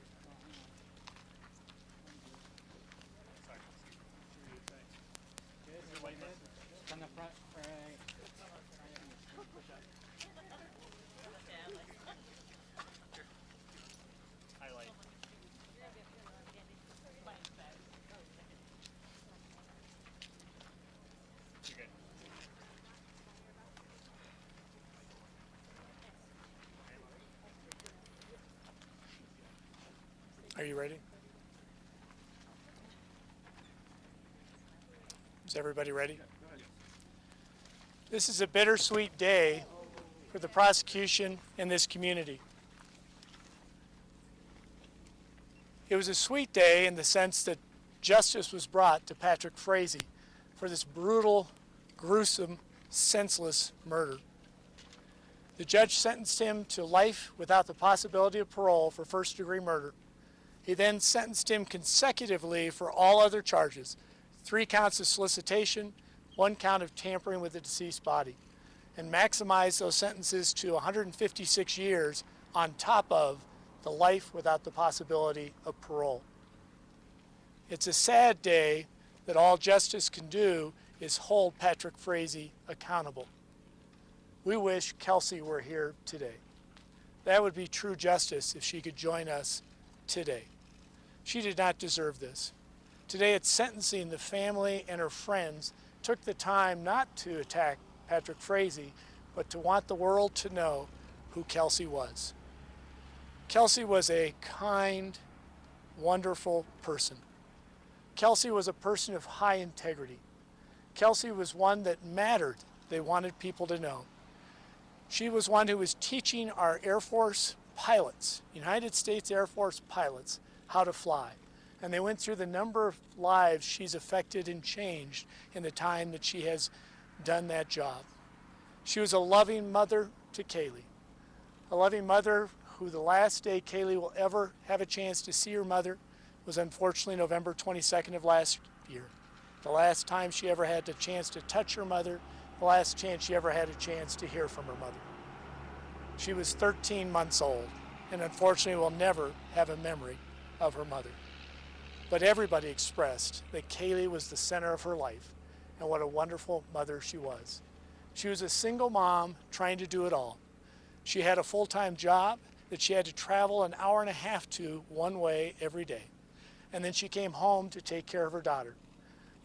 Good. On the front, right. Highlight. You're good. Are you ready? Is everybody ready? This is a bittersweet day for the prosecution and this community. It was a sweet day in the sense that justice was brought to Patrick Frazee for this brutal, gruesome, senseless murder. The judge sentenced him to life without the possibility of parole for first-degree murder. He then sentenced him consecutively for all other charges, 3 counts of solicitation, 1 count of tampering with the deceased body, and maximized those sentences to 156 years on top of the life without the possibility of parole. It's a sad day that all justice can do is hold Patrick Frazee accountable. We wish Kelsey were here today. That would be true justice if she could join us today. She did not deserve this. Today at sentencing, the family and her friends took the time not to attack Patrick Frazee, but to want the world to know who Kelsey was. Kelsey was a kind, wonderful person. Kelsey was a person of high integrity. Kelsey was one that mattered, they wanted people to know. She was one who was teaching our Air Force pilots, United States Air Force pilots, how to fly. And they went through the number of lives she's affected and changed in the time that she has done that job. She was a loving mother to Kaylee, a loving mother who the last day Kaylee will ever have a chance to see her mother was unfortunately November 22nd of last year. The last time she ever had the chance to touch her mother, the last chance she ever had a chance to hear from her mother. She was 13 months old and unfortunately will never have a memory of her mother. But everybody expressed that Kaylee was the center of her life and what a wonderful mother she was. She was a single mom trying to do it all. She had a full-time job that she had to travel an hour and a half to one way every day. And then she came home to take care of her daughter.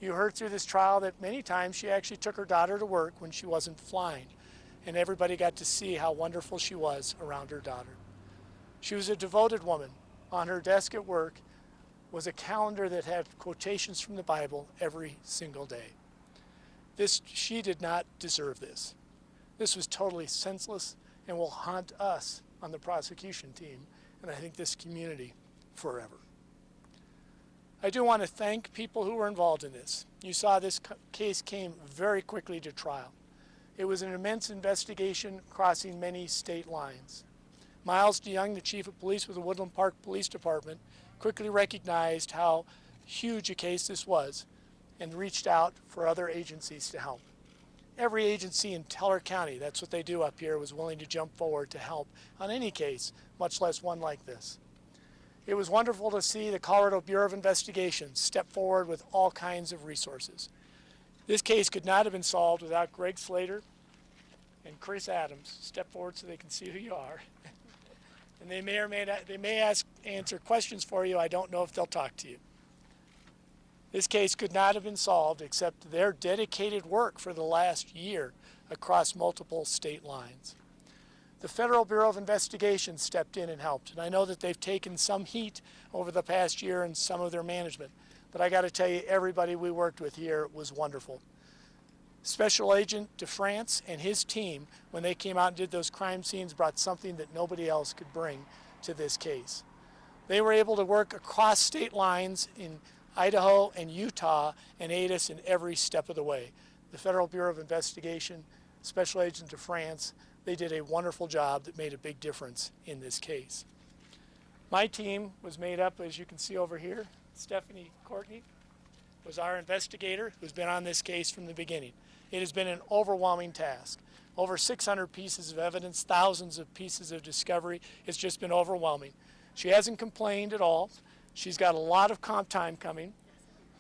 You heard through this trial that many times she actually took her daughter to work when she wasn't flying. And everybody got to see how wonderful she was around her daughter. She was a devoted woman. On her desk at work was a calendar that had quotations from the Bible every single day. She did not deserve this. This was totally senseless and will haunt us on the prosecution team, and I think this community forever. I do want to thank people who were involved in this. You saw this case came very quickly to trial. It was an immense investigation crossing many state lines. Miles DeYoung, the chief of police with the Woodland Park Police Department, quickly recognized how huge a case this was and reached out for other agencies to help. Every agency in Teller County, that's what they do up here, was willing to jump forward to help on any case, much less one like this. It was wonderful to see the Colorado Bureau of Investigation step forward with all kinds of resources. This case could not have been solved without Greg Slater and Chris Adams. Step forward so they can see who you are. And they may answer questions for you. I don't know if they'll talk to you. This case could not have been solved except their dedicated work for the last year across multiple state lines. The Federal Bureau of Investigation stepped in and helped, and I know that they've taken some heat over the past year in some of their management, but I got to tell you, everybody we worked with here was wonderful. Special Agent DeFrance and his team, when they came out and did those crime scenes, brought something that nobody else could bring to this case. They were able to work across state lines in Idaho and Utah and aid us in every step of the way. The Federal Bureau of Investigation, Special Agent DeFrance, they did a wonderful job that made a big difference in this case. My team was made up, as you can see over here. Stephanie Courtney was our investigator who's been on this case from the beginning. It has been an overwhelming task. Over 600 pieces of evidence, thousands of pieces of discovery. It's just been overwhelming. She hasn't complained at all. She's got a lot of comp time coming.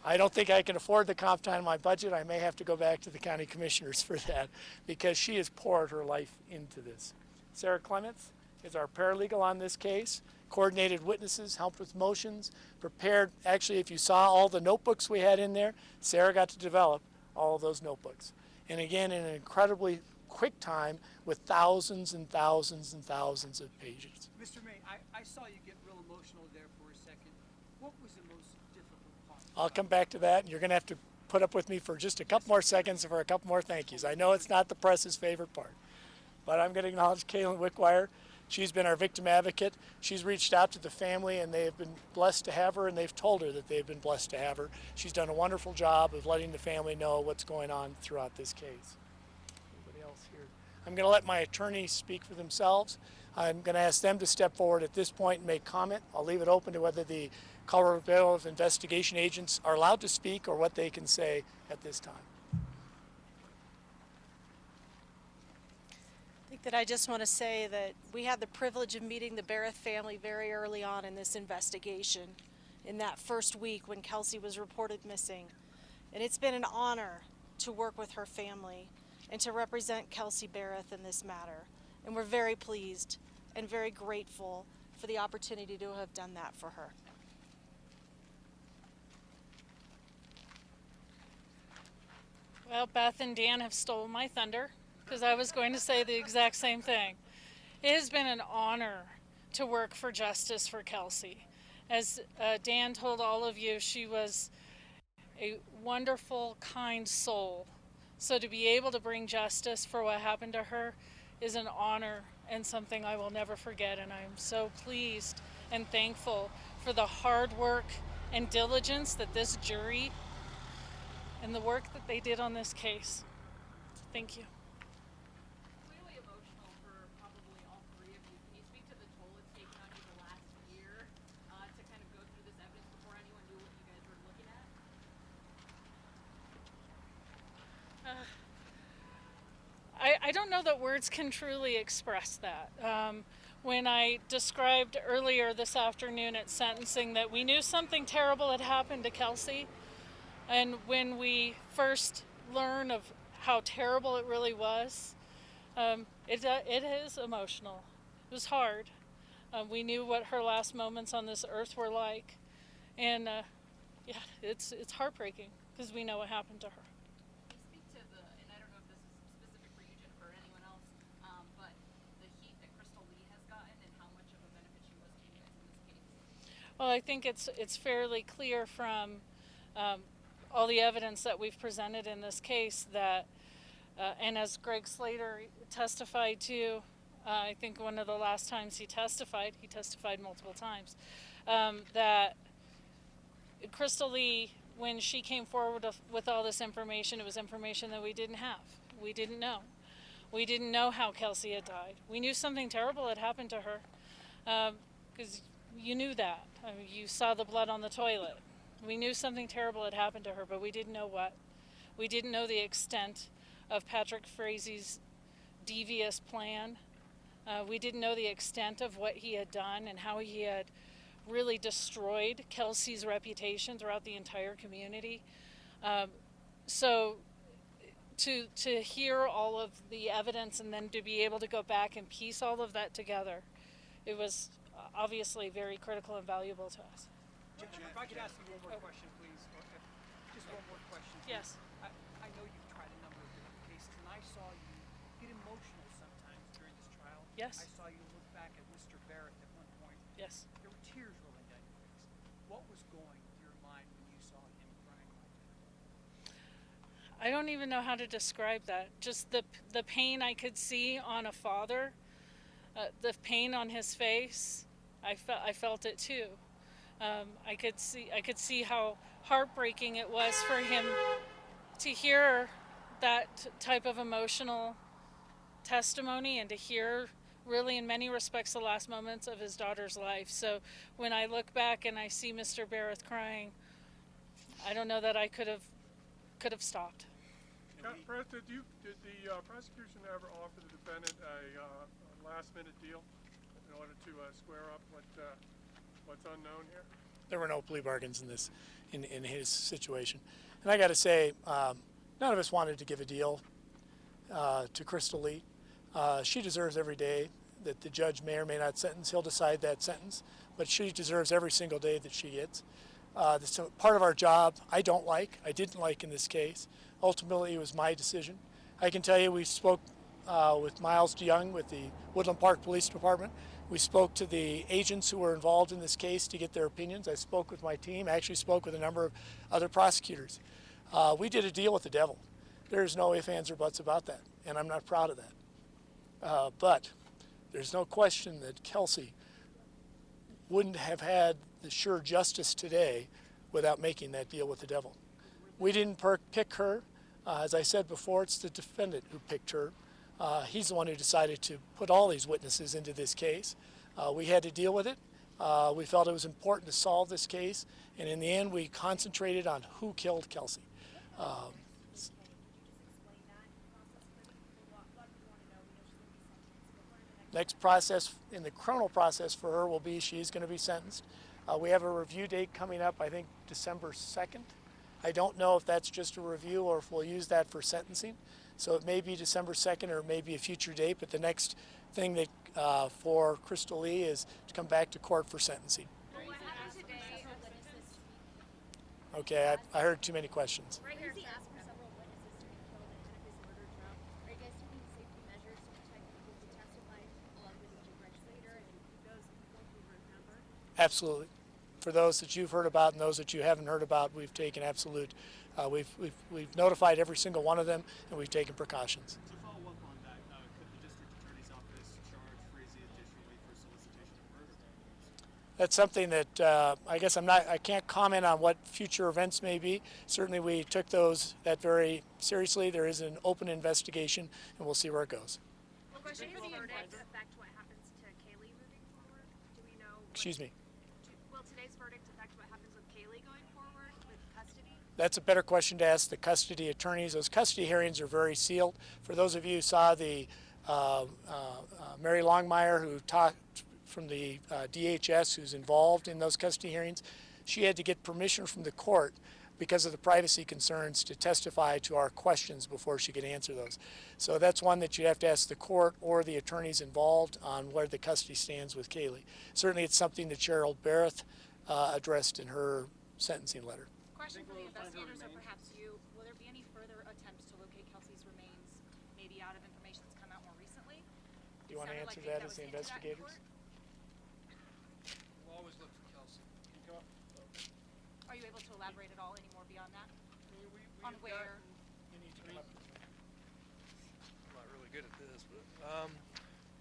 I don't think I can afford the comp time in my budget. I may have to go back to the county commissioners for that because she has poured her life into this. Sarah Clements is our paralegal on this case, coordinated witnesses, helped with motions, prepared. Actually, if you saw all the notebooks we had in there, Sarah got to develop all of those notebooks. And again, in an incredibly quick time with thousands and thousands and thousands of pages. Mr. May, I saw you get real emotional there for a second. What was the most difficult part? I'll come back to that, and you're going to have to put up with me for just a couple more seconds for a couple more thank yous. I know it's not the press's favorite part, but I'm going to acknowledge Kaylin Wickwire. She's been our victim advocate. She's reached out to the family, and they have been blessed to have her, and they've told her that they've been blessed to have her. She's done a wonderful job of letting the family know what's going on throughout this case. Anybody else here? I'm going to let my attorneys speak for themselves. I'm going to ask them to step forward at this point and make comment. I'll leave it open to whether the Colorado Bureau of Investigation agents are allowed to speak or what they can say at this time. I think that I just want to say that we had the privilege of meeting the Barrett family very early on in this investigation, in that first week when Kelsey was reported missing. And it's been an honor to work with her family and to represent Kelsey Barrett in this matter. And we're very pleased and very grateful for the opportunity to have done that for her. Well, Beth and Dan have stolen my thunder because I was going to say the exact same thing. It has been an honor to work for justice for Kelsey. As Dan told all of you, she was a wonderful, kind soul. So to be able to bring justice for what happened to her is an honor and something I will never forget. And I'm so pleased and thankful for the hard work and diligence that this jury and the work that they did on this case. Thank you. Clearly emotional for probably all three of you. Can you speak to the toll it's taken on you the last year to kind of go through this evidence before anyone knew what you guys were looking at? I don't know that words can truly express that. When I described earlier this afternoon at sentencing that we knew something terrible had happened to Kelsey, and when we first learned of how terrible it really was, it is emotional. It was hard. We knew what her last moments on this earth were like, and yeah, it's heartbreaking because we know what happened to her. Can you speak to and I don't know if this is specific for you, Jennifer, or anyone else, but the heat that Crystal Lee has gotten and how much of a benefit she was to you guys in this case? Well, I think it's fairly clear from all the evidence that we've presented in this case that, and as Greg Slater testified to, I think one of the last times he testified multiple times, that Crystal Lee, when she came forward with all this information, it was information that we didn't have. We didn't know. We didn't know how Kelsey had died. We knew something terrible had happened to her because you knew that. I mean, you saw the blood on the toilet. We knew something terrible had happened to her, but we didn't know what. We didn't know the extent of Patrick Frazie's devious plan. We didn't know the extent of what he had done and how he had really destroyed Kelsey's reputation throughout the entire community. So to hear all of the evidence and then to be able to go back and piece all of that together, it was obviously very critical and valuable to us. Jennifer, if I could ask you one more question, please. Just one more question. Yes. I know you've tried a number of different cases, and I saw you get emotional sometimes during this trial. Yes. I saw you look back at Mr. Barrett at one point. Yes. There were tears rolling down your face. What was going through your mind when you saw him crying like that? I don't even know how to describe that. Just the pain I could see on a father, the pain on his face. I felt it too. I could see how heartbreaking it was for him to hear that type of emotional testimony and to hear really in many respects the last moments of his daughter's life. So when I look back and I see Mr. Barrett crying, I don't know that I could have stopped. Did the prosecution ever offer the defendant a last-minute deal in order to square up what's unknown here? There were no plea bargains in his situation. And I got to say, none of us wanted to give a deal to Crystal Lee. She deserves every day that the judge may or may not sentence. He'll decide that sentence, but she deserves every single day that she gets. This is part of our job I didn't like in this case. Ultimately, it was my decision. I can tell you we spoke with Miles DeYoung with the Woodland Park Police Department. We spoke to the agents who were involved in this case to get their opinions. I spoke with my team. I actually spoke with a number of other prosecutors. We did a deal with the devil. There's no ifs, ands, or buts about that, and I'm not proud of that. But there's no question that Kelsey wouldn't have had the sure justice today without making that deal with the devil. We didn't pick her. As I said before, it's the defendant who picked her. He's the one who decided to put all these witnesses into this case. We had to deal with it. We felt it was important to solve this case, and in the end, we concentrated on who killed Kelsey. Next process in the criminal process for her will be she's going to be sentenced. We have a review date coming up, I think December 2nd, I don't know if that's just a review or if we'll use that for sentencing. So it may be December 2nd or it may be a future date, but the next thing that for Crystal Lee is to come back to court for sentencing. Okay, I heard too many questions. Right here, asked for several witnesses to be killed ahead of his murder trial. Are you guys taking safety measures to protect people who testify, along with Greg Slater and those people who remember? Absolutely. For those that you've heard about and those that you haven't heard about, we've taken absolute. We've notified every single one of them, and we've taken precautions. To follow up on that, could the district attorney's office charge Frazee additionally for solicitation of murder? That's something that I guess I can't comment on what future events may be. Certainly, we took that very seriously. There is an open investigation, and we'll see where it goes. Will today's verdict affect what happens to Kaylee moving forward? Do we know? Excuse me. Will today's verdict affect what happens with Kaylee going forward with custody? That's a better question to ask the custody attorneys. Those custody hearings are very sealed. For those of you who saw the Mary Longmire, who talked from the DHS, who's involved in those custody hearings, she had to get permission from the court because of the privacy concerns to testify to our questions before she could answer those. So that's one that you have to ask the court or the attorneys involved on where the custody stands with Kaylee. Certainly it's something that Cheryl Barrett addressed in her sentencing letter. Question for the investigators, or perhaps you. Will there be any further attempts to locate Kelsey's remains, maybe out of information that's come out more recently? Do you want to answer that as the investigators? We'll always look for Kelsey. Can you come up? Are you able to elaborate at all any more beyond that? We've On where? You need to come up. I'm not really good at this, but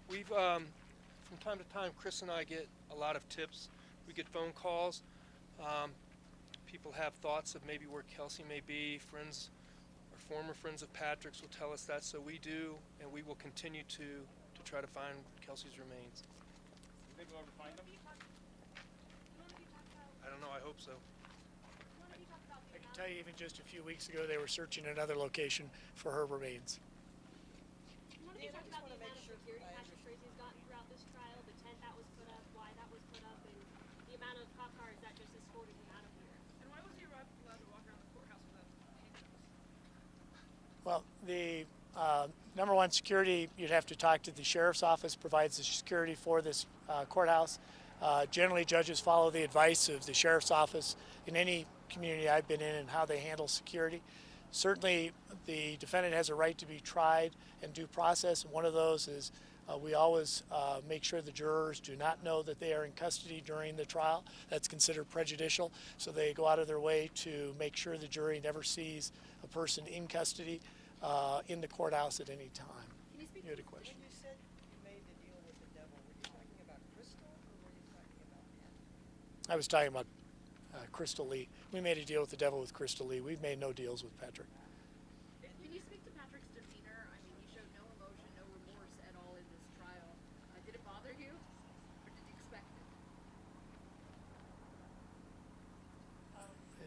we've from time to time, Chris and I get a lot of tips. We get phone calls. People have thoughts of maybe where Kelsey may be. Friends or former friends of Patrick's will tell us that, so we do, and we will continue to try to find Kelsey's remains. You think we'll ever find them? I don't know. I hope so. I can tell you even just a few weeks ago they were searching another location for her remains. Can you talk about the amount of security Patrick Frazie's gotten throughout this trial, the tent that was put up, why that was put up, and the amount of cop cars that just escorted him out of here? And why was he allowed to walk around the courthouse without handcuffs? Well, the number one security, you'd have to talk to the sheriff's office, provides the security for this courthouse. Generally, judges follow the advice of the sheriff's office in any community I've been in and how they handle security. Certainly, the defendant has a right to be tried and due process, and one of those is we always make sure the jurors do not know that they are in custody during the trial. That's considered prejudicial, so they go out of their way to make sure the jury never sees a person in custody in the courthouse at any time. You had a question. When you said you made the deal with the devil, were you talking about Crystal or were you talking about him? I was talking about Crystal Lee. We made a deal with the devil with Crystal Lee. We've made no deals with Patrick. Can you speak to Patrick's demeanor? I mean, he showed no emotion, no remorse at all in this trial. Did it bother you, or did you expect it?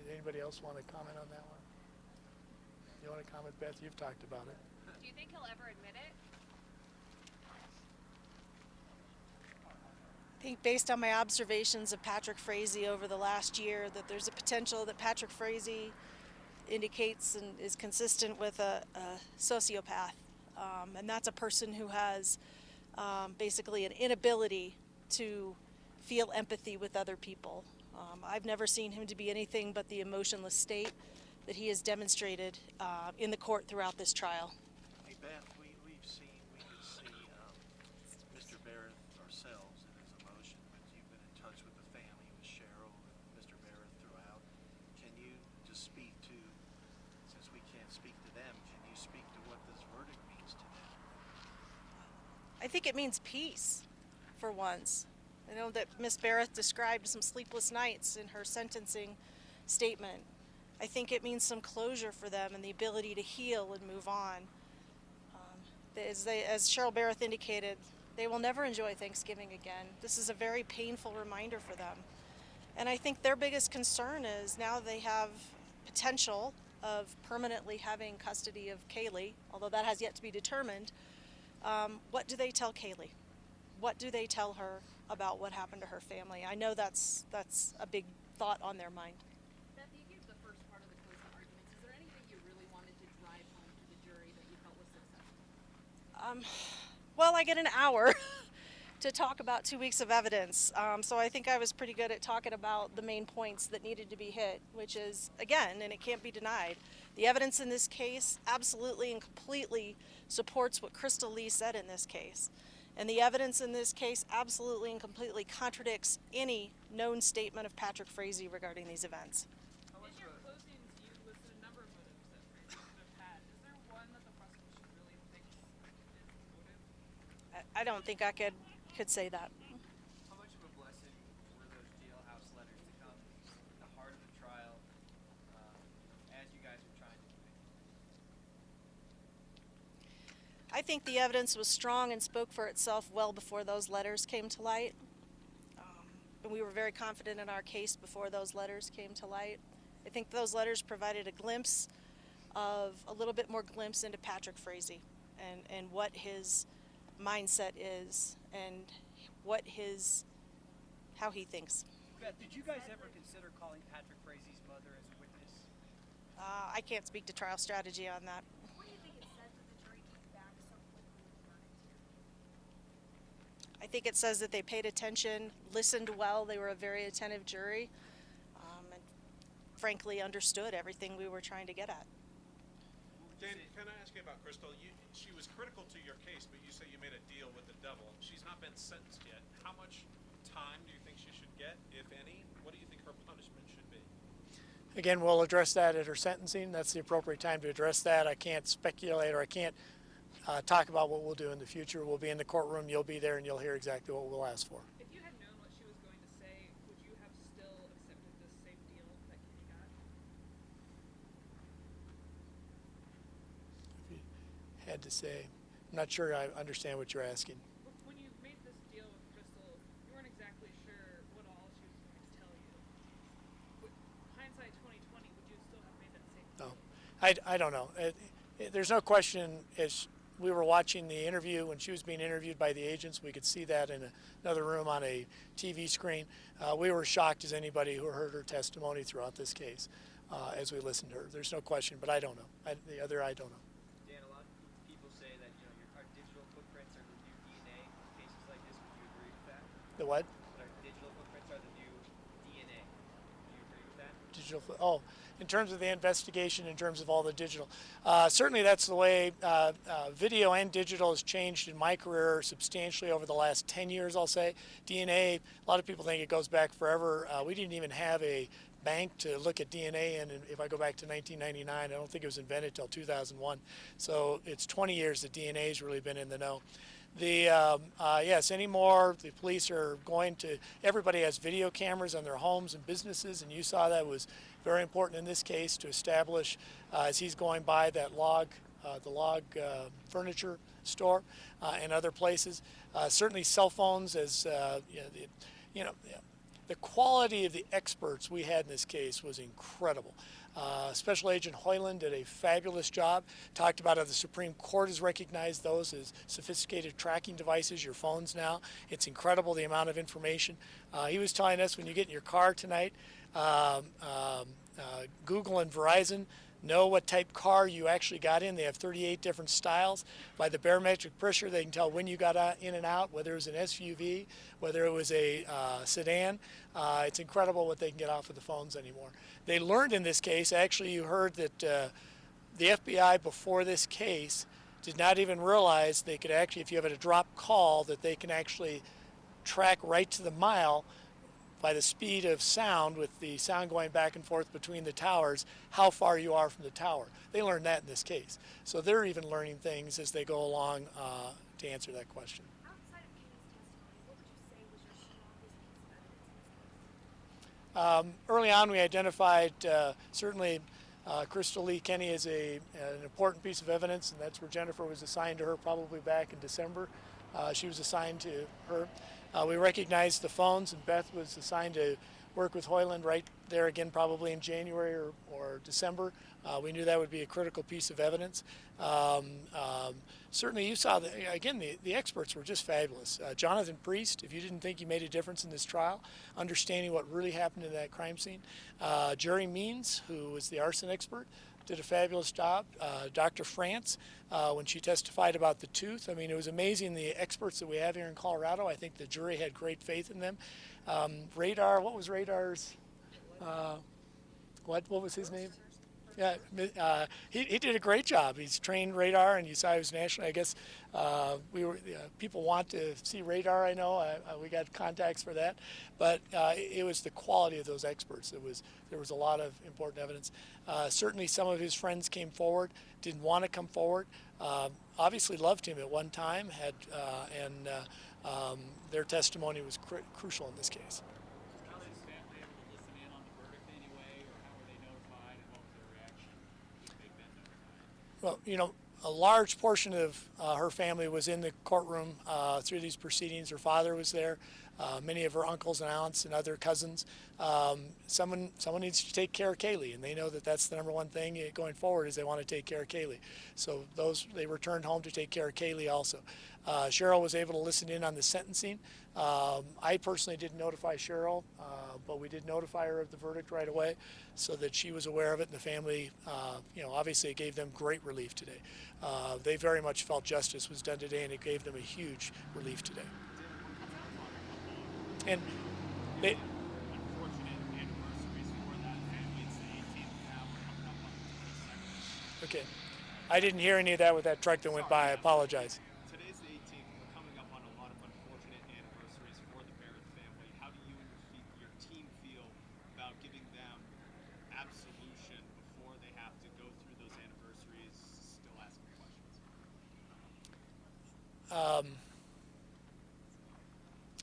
Anybody else want to comment on that one? You want to comment, Beth? You've talked about it. Do you think he'll ever admit it? I think based on my observations of Patrick Frazee over the last year that there's a potential that Patrick Frazee indicates and is consistent with a sociopath. And that's a person who has basically an inability to feel empathy with other people. I've never seen him to be anything but the emotionless state that he has demonstrated in the court throughout this trial. Hey Beth, we could see Mr. Barrett ourselves and his emotion, but you've been in touch with the family, with Cheryl and Mr. Barrett throughout. Can you just speak to, since we can't speak to them, can you speak to what this verdict means to them? I think it means peace, for once. I know that Ms. Barrett described some sleepless nights in her sentencing statement. I think it means some closure for them and the ability to heal and move on. As Cheryl Barrett indicated, they will never enjoy Thanksgiving again. This is a very painful reminder for them. And I think their biggest concern is now they have potential of permanently having custody of Kaylee, although that has yet to be determined. What do they tell Kaylee? What do they tell her about what happened to her family? I know that's a big thought on their mind. Beth, you gave the first part of the closing Well, I get an hour to talk about 2 weeks of evidence. So I think I was pretty good at talking about the main points that needed to be hit, which is, again, and it can't be denied, the evidence in this case absolutely and completely supports what Crystal Lee said in this case. And the evidence in this case absolutely and completely contradicts any known statement of Patrick Frazee regarding these events. In your closings, you listed a number of motives that Frazee could have had. Is there one that the prosecution really thinks is the motive? I don't think I could say that. How much of a blessing were those jailhouse letters to come at the heart of the trial as you guys were trying to convict? I think the evidence was strong and spoke for itself well before those letters came to light. And we were very confident in our case before those letters came to light. I think those letters provided a little bit more glimpse into Patrick Frazee and what his mindset is and how he thinks. Beth, did you guys ever consider calling Patrick Frazee's mother as a witness? I can't speak to trial strategy on that. What do you think it says that the jury came back so quickly with the verdict here? I think it says that they paid attention, listened well. They were a very attentive jury, and frankly understood everything we were trying to get at. Dan, can I ask you about Crystal? She was critical to your case, but you say you made a deal with the devil. She's not been sentenced yet. How much time do you think she should get, if any? What do you think her punishment should be? Again, we'll address that at her sentencing. That's the appropriate time to address that. I can't speculate or I can't talk about what we'll do in the future. We'll be in the courtroom, you'll be there, and you'll hear exactly what we'll ask for. If you had known what she was going to say, would you have still accepted this same deal that Kenny got? If you had to say, I'm not sure I understand what you're asking. When you made this deal with Crystal, you weren't exactly sure what all she was going to tell you. With hindsight 2020, would you still have made that same deal? No, I don't know. There's no question, as we were watching the interview when she was being interviewed by the agents, we could see that in another room on a TV screen. We were shocked as anybody who heard her testimony throughout this case as we listened to her. There's no question, but I don't know. I don't know. Dan, a lot of people say that our digital footprints are the new DNA in cases like this. Would you agree with that? The what? That our digital footprints are the new DNA. Would you agree with that? In terms of the investigation, in terms of all the digital, certainly that's the way video and digital has changed in my career substantially over the last 10 years, I'll say. DNA, a lot of people think it goes back forever. We didn't even have a bank to look at DNA in. And if I go back to 1999, I don't think it was invented till 2001. So it's 20 years that DNA has really been in the know. Yes, anymore, the police are going to, everybody has video cameras on their homes and businesses, and you saw that was very important in this case to establish, as he's going by that the log furniture store and other places. Certainly cell phones, as the quality of the experts we had in this case was incredible. Special Agent Hoyland did a fabulous job, talked about how the Supreme Court has recognized those as sophisticated tracking devices, your phones now. It's incredible the amount of information. He was telling us when you get in your car tonight, Google and Verizon know what type car you actually got in. They have 38 different styles. By the barometric pressure, they can tell when you got in and out, whether it was an SUV, whether it was a sedan. It's incredible what they can get off of the phones anymore. They learned in this case, actually you heard that the FBI before this case did not even realize they could actually, if you have a drop call, that they can actually track right to the mile by the speed of sound, with the sound going back and forth between the towers, how far you are from the tower. They learned that in this case. So they're even learning things as they go along to answer that question. Outside of Kenny's testimony, what would you say was your strongest evidence? Early on, we identified certainly Crystal Lee Kenny as an important piece of evidence, and that's where Jennifer was assigned to her probably back in December. She was assigned to her. We recognized the phones, and Beth was assigned to work with Hoyland right there again probably in January or December. We knew that would be a critical piece of evidence. Certainly you saw, again, the experts were just fabulous. Jonathan Priest, if you didn't think he made a difference in this trial, understanding what really happened in that crime scene. Jerry Means, who was the arson expert, did a fabulous job. Dr. France, when she testified about the tooth, I mean, it was amazing the experts that we have here in Colorado. I think the jury had great faith in them. Radar, what was Radar's, what was his name? Yeah, he did a great job. He's trained Radar, and you saw he was national. I guess people want to see Radar. I know we got contacts for that, but it was the quality of those experts. There was a lot of important evidence. Certainly, some of his friends came forward, didn't want to come forward. Obviously, loved him at one time, and their testimony was crucial in this case. Well, you know, a large portion of her family was in the courtroom through these proceedings. Her father was there, many of her uncles and aunts and other cousins. Someone needs to take care of Kaylee, and they know that that's the number one thing going forward is they want to take care of Kaylee. So they returned home to take care of Kaylee also. Cheryl was able to listen in on the sentencing. I personally didn't notify Cheryl, but we did notify her of the verdict right away so that she was aware of it, and the family, obviously it gave them great relief today. They very much felt justice was done today, and it gave them a huge relief today. And they, okay, I didn't hear any of that with that truck that went by. I apologize. Today's the 18th. We're coming up on a lot of unfortunate anniversaries for the Barrett family. How do you and your team feel about giving them absolution before they have to go through those anniversaries still asking questions?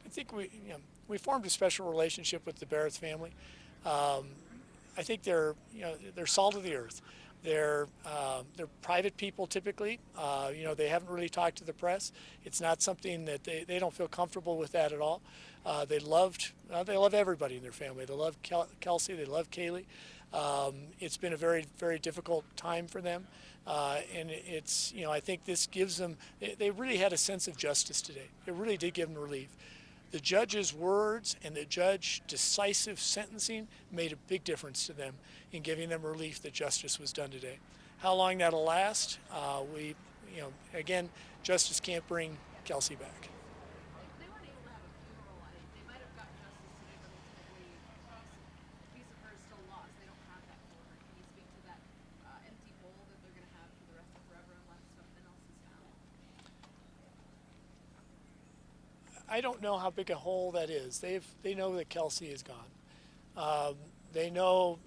I think we formed a special relationship with the Barrett family. I think they're salt of the earth. They're private people typically. They haven't really talked to the press. It's not something that they don't feel comfortable with that at all. They love everybody in their family. They love Kelsey. They love Kaylee. It's been a very, very difficult time for them. And it's, I think this gives them, they really had a sense of justice today. It really did give them relief. The judge's words and the judge's decisive sentencing made a big difference to them in giving them relief that justice was done today. How long that'll last, again, justice can't bring Kelsey back. They weren't able to have a funeral. They might have gotten justice today, but ultimately, a piece of her is still lost. They don't have that for her. Can you speak to that empty hole that they're going to have for the rest of forever unless something else is found? I don't know how big a hole that is. They know that Kelsey is gone. They know,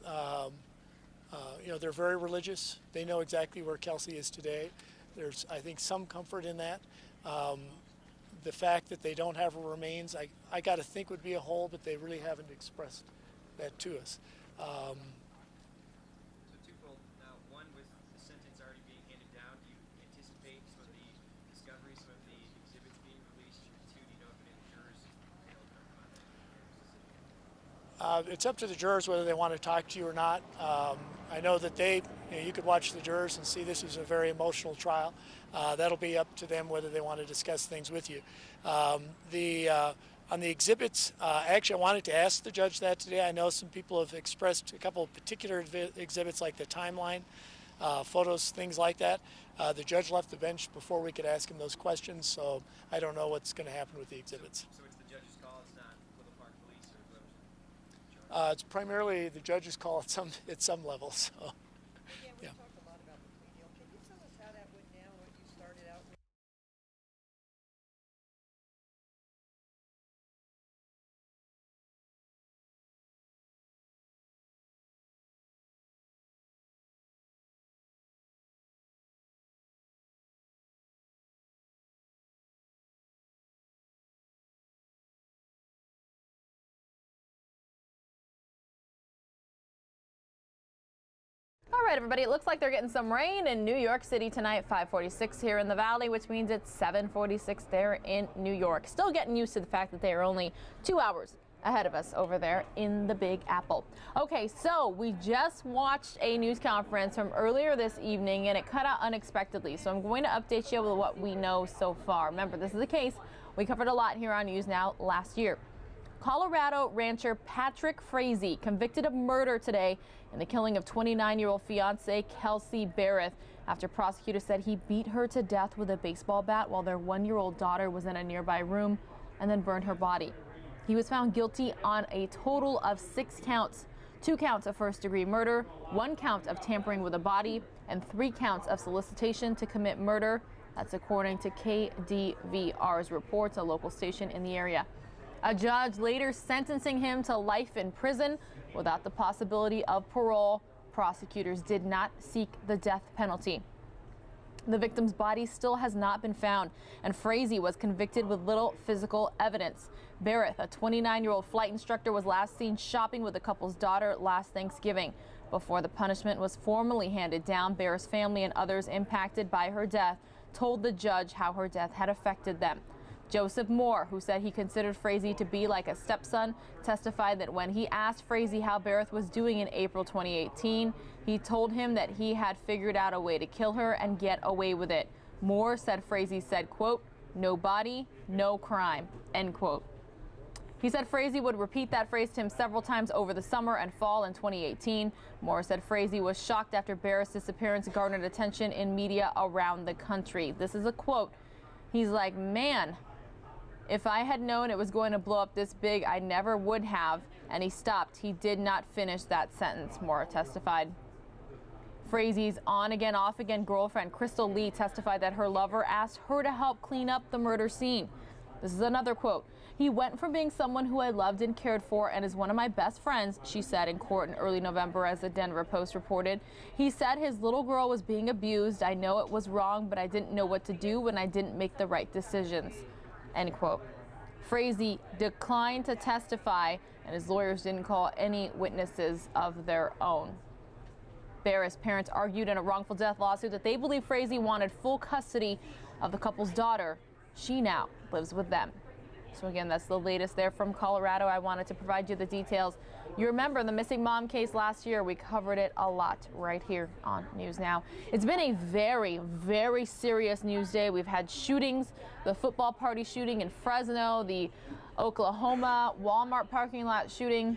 they're very religious. They know exactly where Kelsey is today. There's, I think, some comfort in that. The fact that they don't have her remains, I got to think would be a hole, but they really haven't expressed that to us. So twofold. Now, one, with the sentence already being handed down, do you anticipate some of the discoveries, some of the exhibits being released? Two, do you know if any jurors It's up to the jurors whether they want to talk to you or not. I know that you could watch the jurors and see this is a very emotional trial. That'll be up to them whether they want to discuss things with you. On the exhibits, actually I wanted to ask the judge that today. I know some people have expressed a couple of particular exhibits like the timeline, photos, things like that. The judge left the bench before we could ask him those questions, so I don't know what's going to happen with the exhibits. So it's the judge's call, it's not Little Park Police or whoever? It's primarily the judge's call at some level. So, yeah. Talk a lot about the plea deal. Can you tell us how that went down, what you started out with? All right, everybody, it looks like they're getting some rain in New York City tonight, 5:46 here in the Valley, which means it's 7:46 there in New York. Still getting used to the fact that they are only 2 hours ahead of us over there in the Big Apple. Okay, so we just watched a news conference from earlier this evening, and it cut out unexpectedly. So I'm going to update you with what we know so far. Remember, this is a case we covered a lot here on News Now last year. Colorado rancher Patrick Frazee convicted of murder today in the killing of 29-year-old fiancee Kelsey Barrett after prosecutors said he beat her to death with a baseball bat while their 1-year-old daughter was in a nearby room and then burned her body. He was found guilty on a total of 6 counts, 2 counts of first-degree murder, 1 count of tampering with a body, and 3 counts of solicitation to commit murder. That's according to KDVR's reports, a local station in the area. A judge later sentencing him to life in prison without the possibility of parole. Prosecutors did not seek the death penalty. The victim's body still has not been found, and Frazee was convicted with little physical evidence. Barrett, a 29-year-old flight instructor, was last seen shopping with the couple's daughter last Thanksgiving. Before the punishment was formally handed down, Barrett's family and others impacted by her death told the judge how her death had affected them. Joseph Moore, who said he considered Frazee to be like a stepson, testified that when he asked Frazee how Barrett was doing in April 2018, he told him that he had figured out a way to kill her and get away with it. Moore said Frazee said, quote, "No body, no crime," end quote. He said Frazee would repeat that phrase to him several times over the summer and fall in 2018. Moore said Frazee was shocked after Barrett's disappearance garnered attention in media around the country. This is a quote. He's like, "Man, if I had known it was going to blow up this big, I never would have." And he stopped. He did not finish that sentence, Moore testified. Frazee's on-again, off-again girlfriend, Crystal Lee, testified that her lover asked her to help clean up the murder scene. This is another quote. "He went from being someone who I loved and cared for and is one of my best friends," she said in court in early November, as the Denver Post reported. "He said his little girl was being abused. I know it was wrong, but I didn't know what to do when I didn't make the right decisions," end quote. Frazee declined to testify, and his lawyers didn't call any witnesses of their own. Barrett's parents argued in a wrongful death lawsuit that they believe Frazee wanted full custody of the couple's daughter. She now lives with them. So again, that's the latest there from Colorado. I wanted to provide you the details. You remember the missing mom case last year. We covered it a lot right here on News Now. It's been a very, very serious news day. We've had shootings, the football party shooting in Fresno, the Oklahoma Walmart parking lot shooting.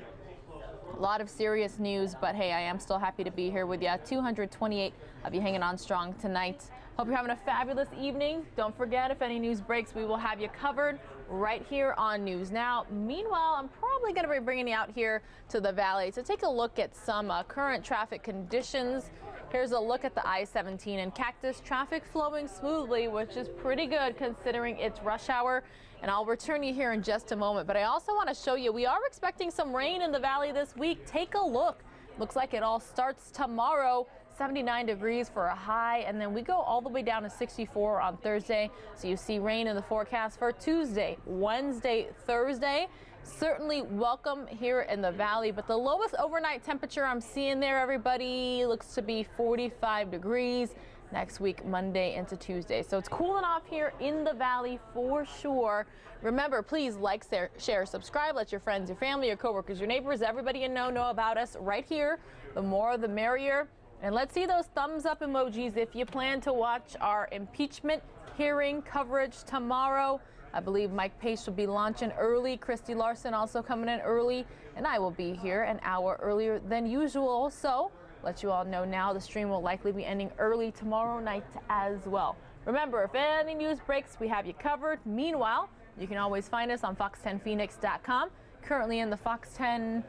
A lot of serious news, but hey, I am still happy to be here with you. 228 of you hanging on strong tonight. Hope you're having a fabulous evening. Don't forget, if any news breaks, we will have you covered right here on News Now. Meanwhile, I'm probably going to be bringing you out here to the Valley to take a look at some current traffic conditions. Here's a look at the I-17 and Cactus. Traffic flowing smoothly, which is pretty good considering it's rush hour. And I'll return you here in just a moment. But I also want to show you, we are expecting some rain in the Valley this week. Take a look. Looks like it all starts tomorrow. 79 degrees for a high, and then we go all the way down to 64 on Thursday. So you see rain in the forecast for Tuesday, Wednesday, Thursday. Certainly welcome here in the Valley, but the lowest overnight temperature I'm seeing there, everybody, looks to be 45 degrees next week, Monday into Tuesday. So it's cooling off here in the Valley for sure. Remember, please like, share, subscribe, let your friends, your family, your coworkers, your neighbors, everybody you know about us right here. The more, the merrier. And let's see those thumbs up emojis if you plan to watch our impeachment hearing coverage tomorrow. I believe Mike Pace will be launching early. Christy Larson also coming in early. And I will be here an hour earlier than usual. So let you all know now, the stream will likely be ending early tomorrow night as well. Remember, if any news breaks, we have you covered. Meanwhile, you can always find us on fox10phoenix.com. Currently in the Fox 10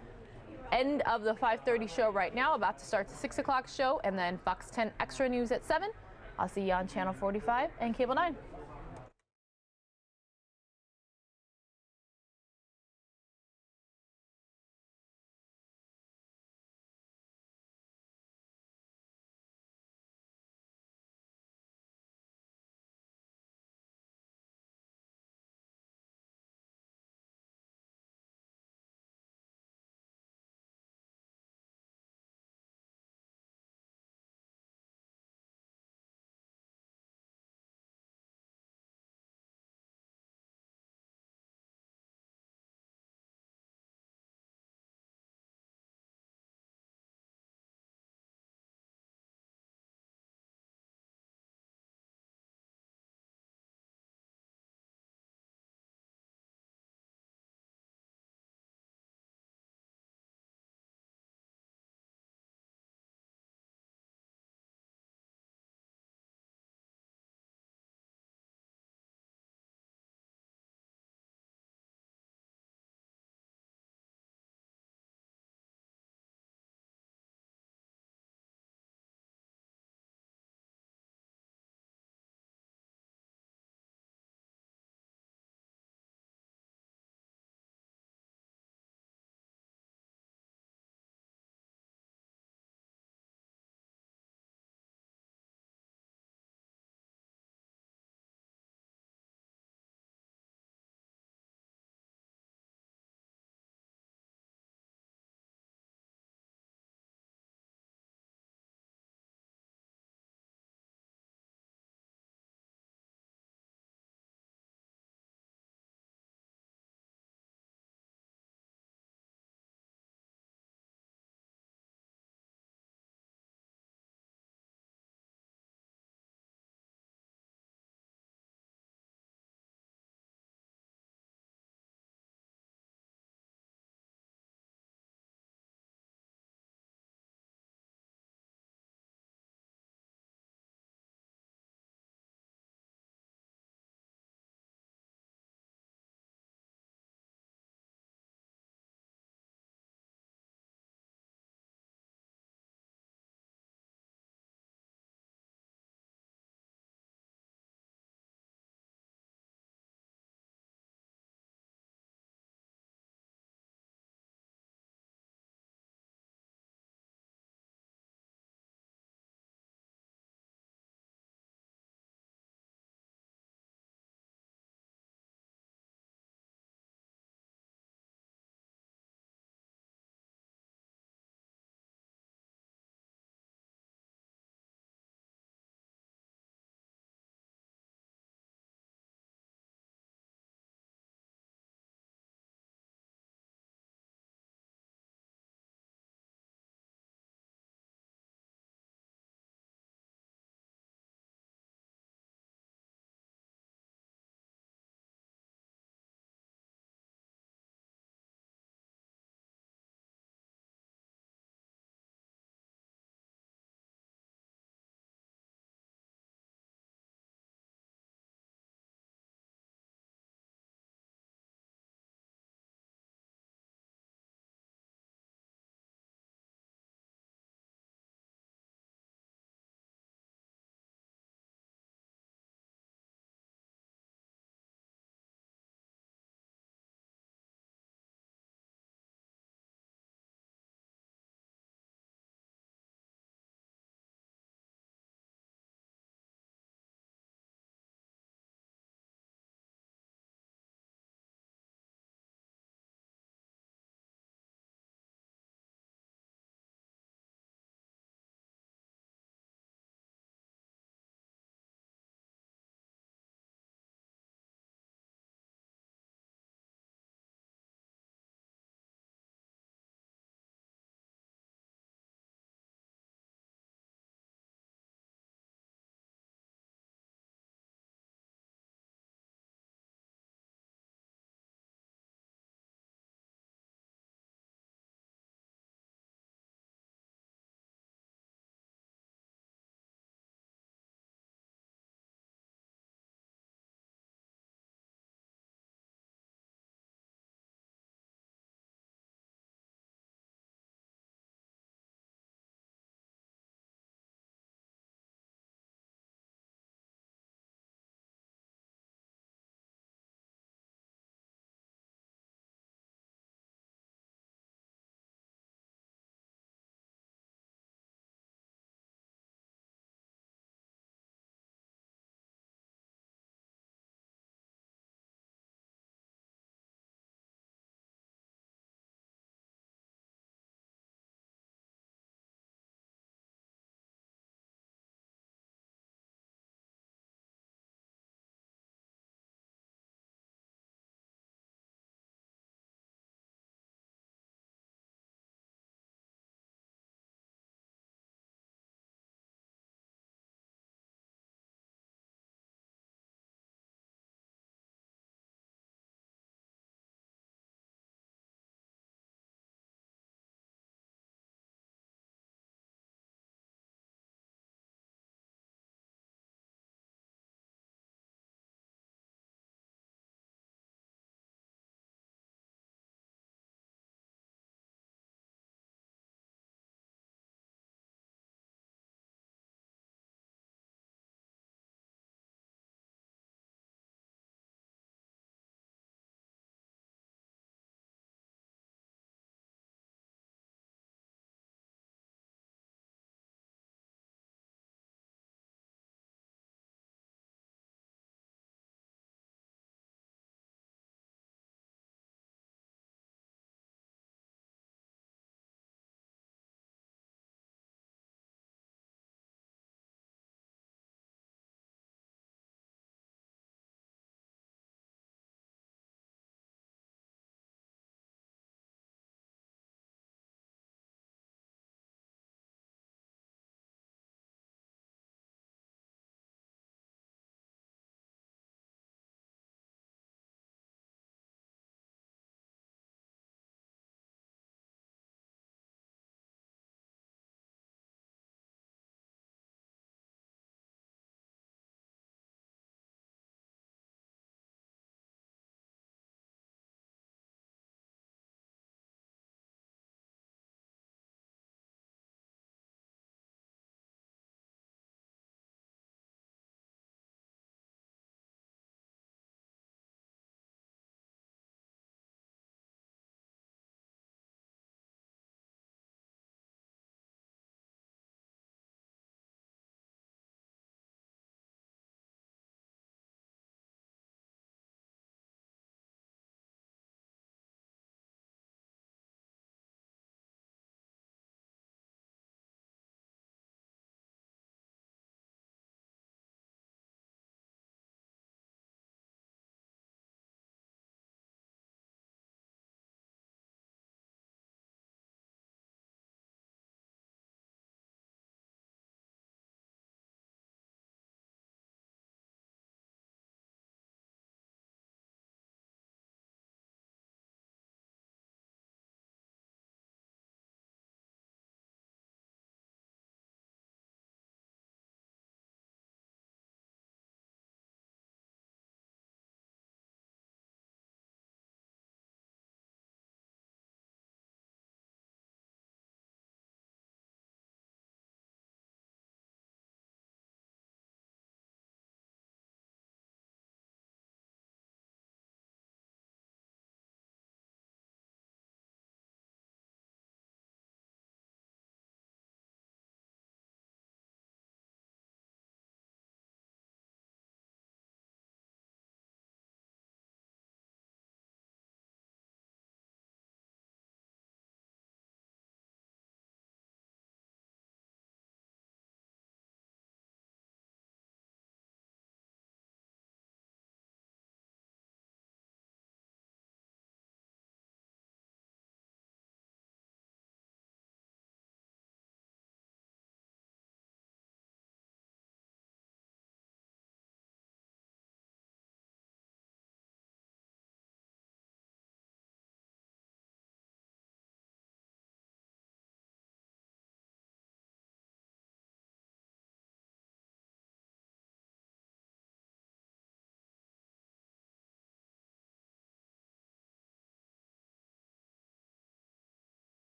end of the 5:30 show right now, about to start the 6 o'clock show, and then Fox 10 Extra News at 7. I'll see you on Channel 45 and Cable 9.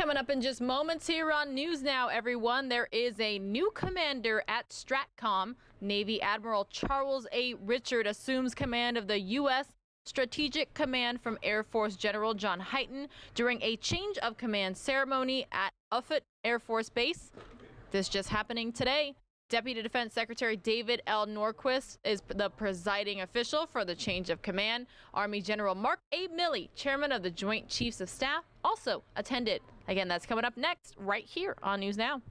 Coming up in just moments here on News Now, everyone, there is a new commander at STRATCOM. Navy Admiral Charles A. Richard assumes command of the U.S. Strategic Command from Air Force General John Hyten during a change of command ceremony at Offutt Air Force Base. This just happening today. Deputy Defense Secretary David L. Norquist is the presiding official for the change of command. Army General Mark A. Milley, chairman of the Joint Chiefs of Staff, also attended. Again, that's coming up next right here on News Now.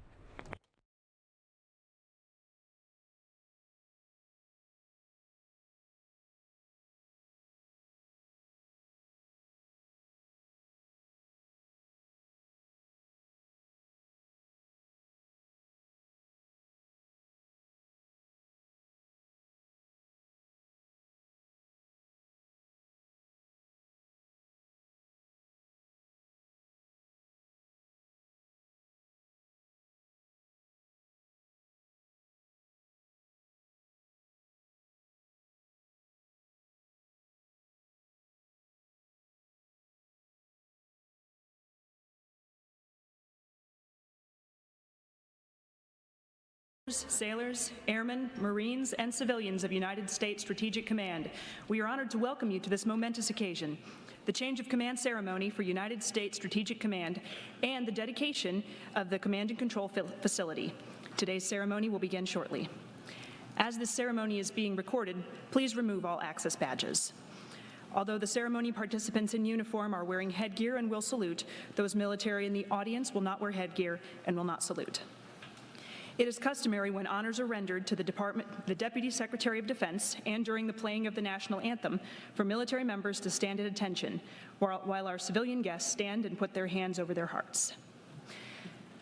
Sailors, airmen, Marines, and civilians of United States Strategic Command, we are honored to welcome you to this momentous occasion, the change of command ceremony for United States Strategic Command and the dedication of the Command and Control Facility. Today's ceremony will begin shortly. As this ceremony is being recorded, please remove all access badges. Although the ceremony participants in uniform are wearing headgear and will salute, those military in the audience will not wear headgear and will not salute. It is customary when honors are rendered to the Deputy Secretary of Defense and during the playing of the national anthem for military members to stand at attention while our civilian guests stand and put their hands over their hearts.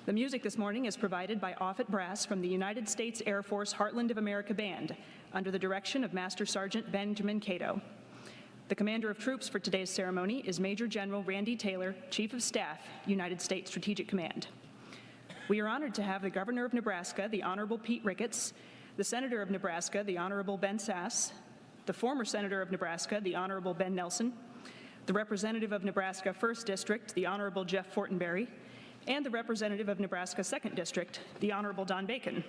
The music this morning is provided by Offutt Brass from the United States Air Force Heartland of America Band under the direction of Master Sergeant Benjamin Cato. The commander of troops for today's ceremony is Major General Randy Taylor, Chief of Staff, United States Strategic Command. We are honored to have the Governor of Nebraska, the Honorable Pete Ricketts, the Senator of Nebraska, the Honorable Ben Sass, the former Senator of Nebraska, the Honorable Ben Nelson, the Representative of Nebraska 1st District, the Honorable Jeff Fortenberry, and the Representative of Nebraska 2nd District, the Honorable Don Bacon,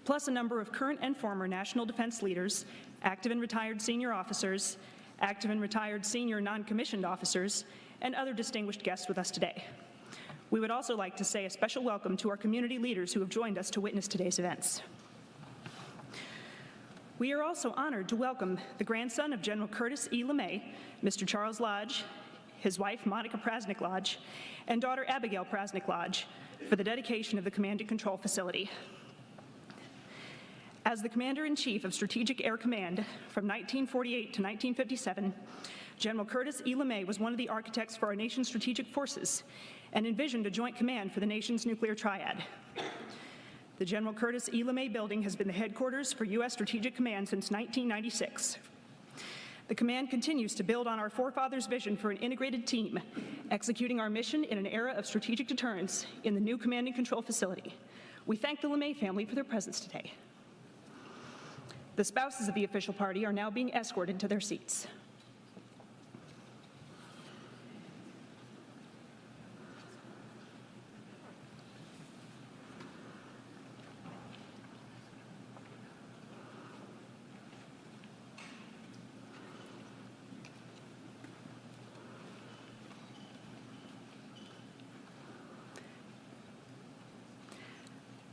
plus a number of current and former national defense leaders, active and retired senior officers, active and retired senior non-commissioned officers, and other distinguished guests with us today. We would also like to say a special welcome to our community leaders who have joined us to witness today's events. We are also honored to welcome the grandson of General Curtis E. LeMay, Mr. Charles Lodge, his wife Monica Prasnick Lodge, and daughter Abigail Prasnick Lodge for the dedication of the Command and Control Facility. As the Commander-in-Chief of Strategic Air Command from 1948 to 1957, General Curtis E. LeMay was one of the architects for our nation's strategic forces and envisioned a joint command for the nation's nuclear triad. The General Curtis E. LeMay Building has been the headquarters for U.S. Strategic Command since 1996. The command continues to build on our forefathers' vision for an integrated team, executing our mission in an era of strategic deterrence in the new Command and Control Facility. We thank the LeMay family for their presence today. The spouses of the official party are now being escorted to their seats.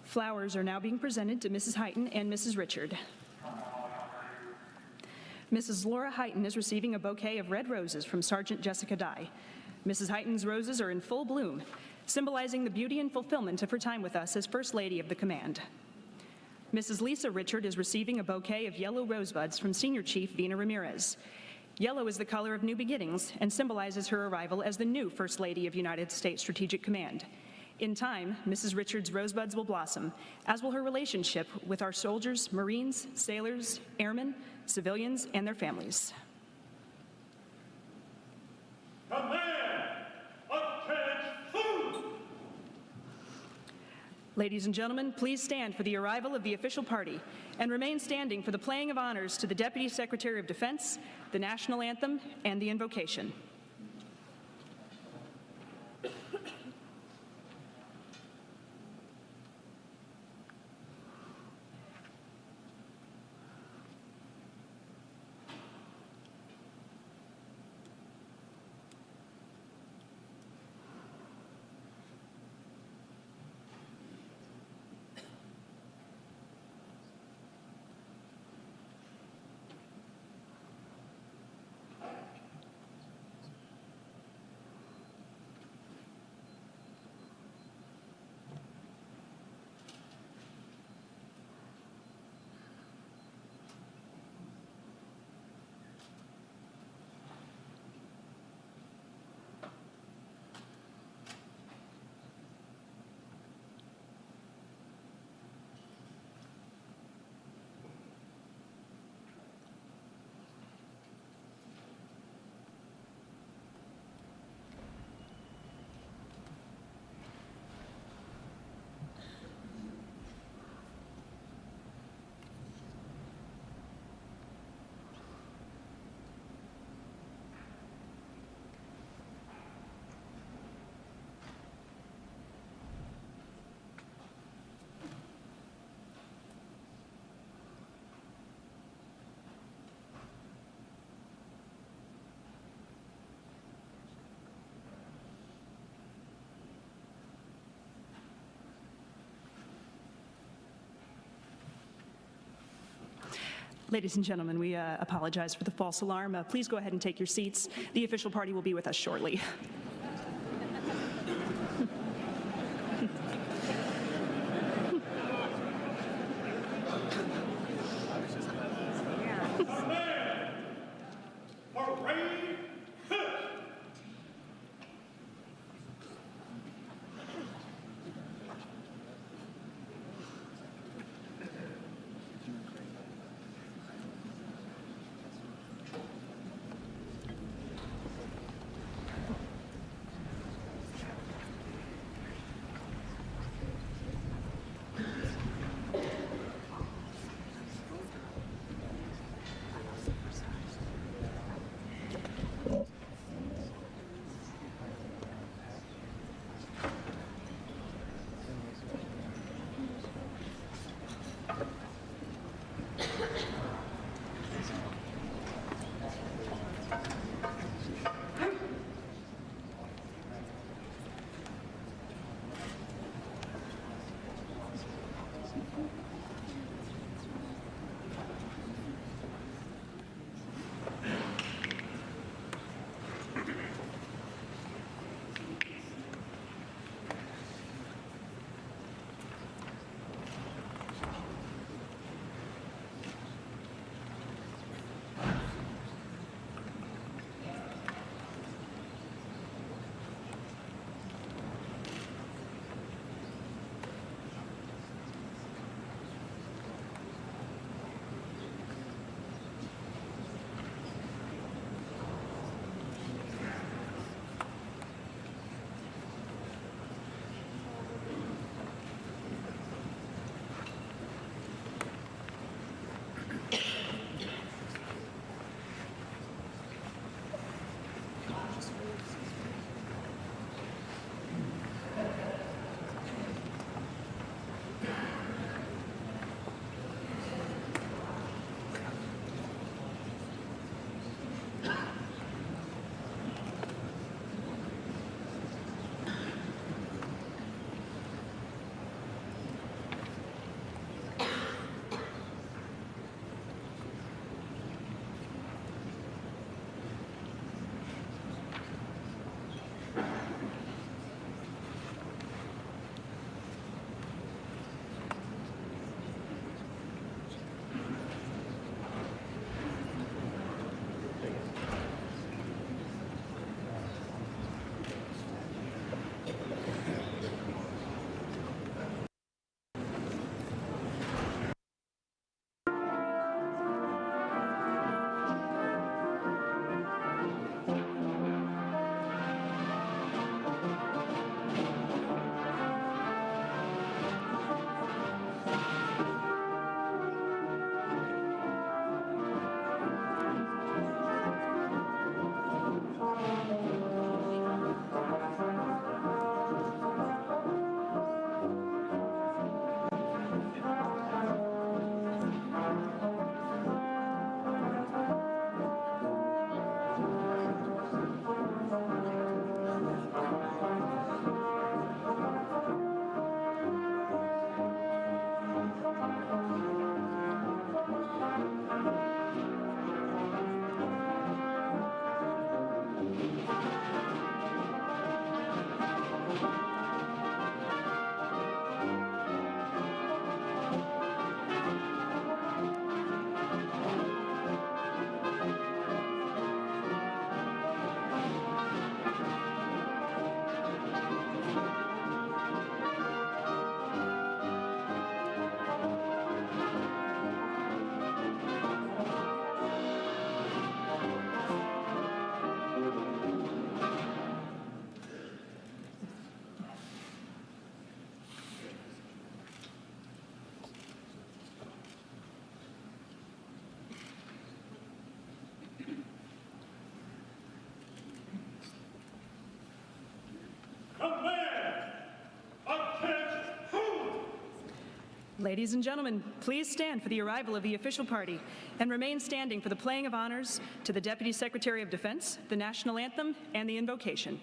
Flowers are now being presented to Mrs. Hyten and Mrs. Richard. Mrs. Laura Hyten is receiving a bouquet of red roses from Sergeant Jessica Dye. Mrs. Hyten's roses are in full bloom, symbolizing the beauty and fulfillment of her time with us as First Lady of the Command. Mrs. Lisa Richard is receiving a bouquet of yellow rosebuds from Senior Chief Vina Ramirez. Yellow is the color of new beginnings and symbolizes her arrival as the new First Lady of United States Strategic Command. In time, Mrs. Richards' rosebuds will blossom, as will her relationship with our soldiers, Marines, sailors, airmen, civilians, and their families. Command, attention! Ladies and gentlemen, please stand for the arrival of the official party and remain standing for the playing of honors to the Deputy Secretary of Defense, the National Anthem, and the invocation. Ladies and gentlemen, we apologize for the false alarm. Please go ahead and take your seats. The official party will be with us shortly. Ladies and gentlemen, please stand for the arrival of the official party and remain standing for the playing of honors to the Deputy Secretary of Defense, the National Anthem, and the invocation.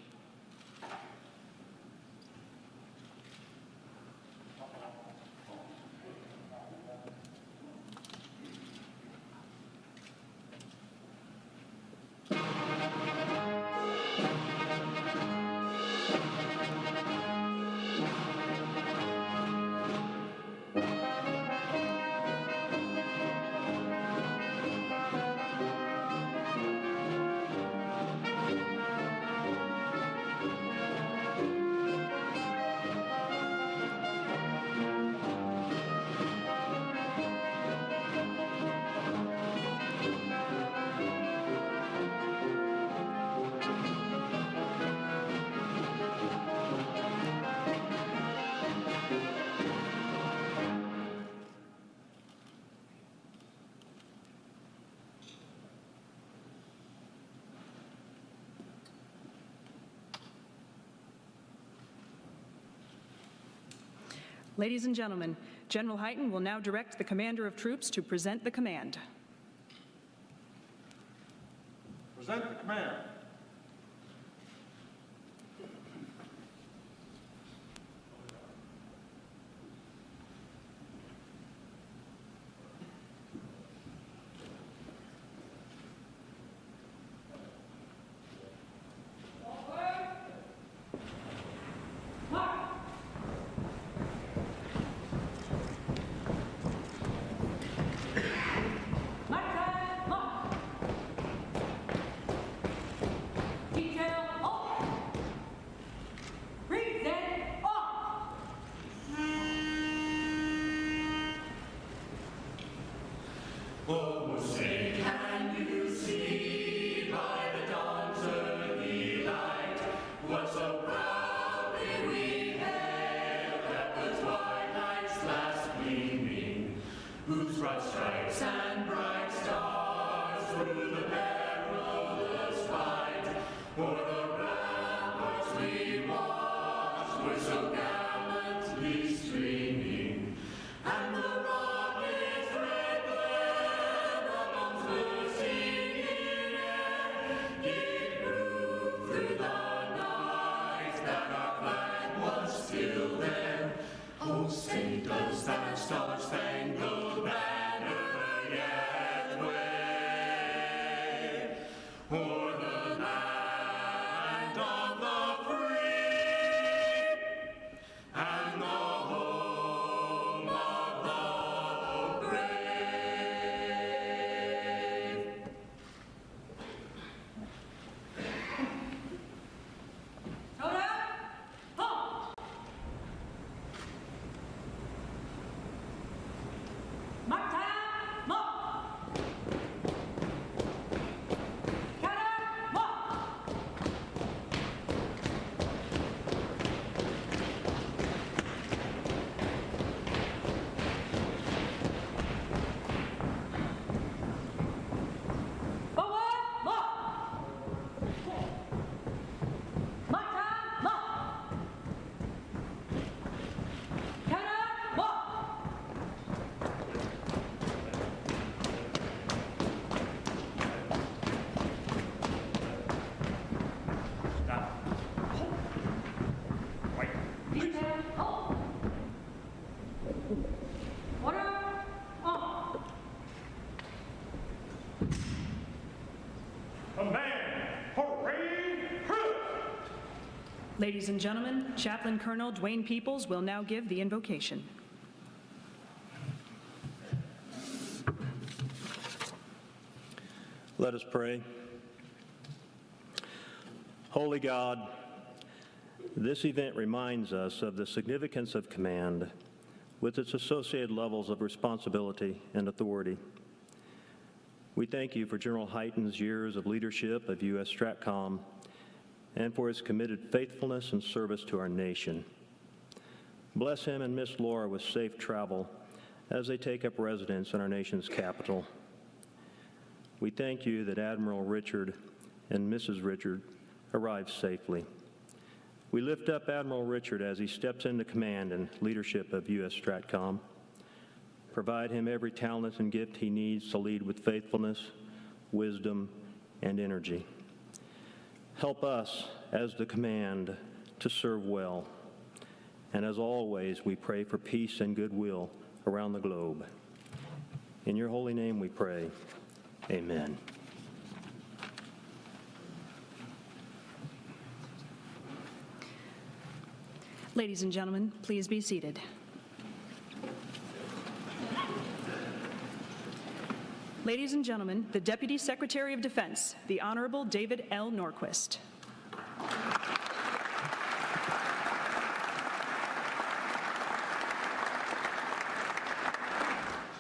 Ladies and gentlemen, General Hyten will now direct the Commander of Troops to present the command. Present the command. Ladies and gentlemen, Chaplain Colonel Dwayne Peoples will now give the invocation. Let us pray. Holy God, this event reminds us of the significance of command with its associated levels of responsibility and authority. We thank you for General Hyten's years of leadership of U.S. STRATCOM and for his committed faithfulness and service to our nation. Bless him and Miss Laura with safe travel as they take up residence in our nation's capital. We thank you that Admiral Richard and Mrs. Richard arrived safely. We lift up Admiral Richard as he steps into command and leadership of U.S. STRATCOM. Provide him every talent and gift he needs to lead with faithfulness, wisdom, and energy. Help us as the command to serve well. And as always, we pray for peace and goodwill around the globe. In your holy name we pray. Amen. Ladies and gentlemen, please be seated. Ladies and gentlemen, the Deputy Secretary of Defense, the Honorable David L. Norquist.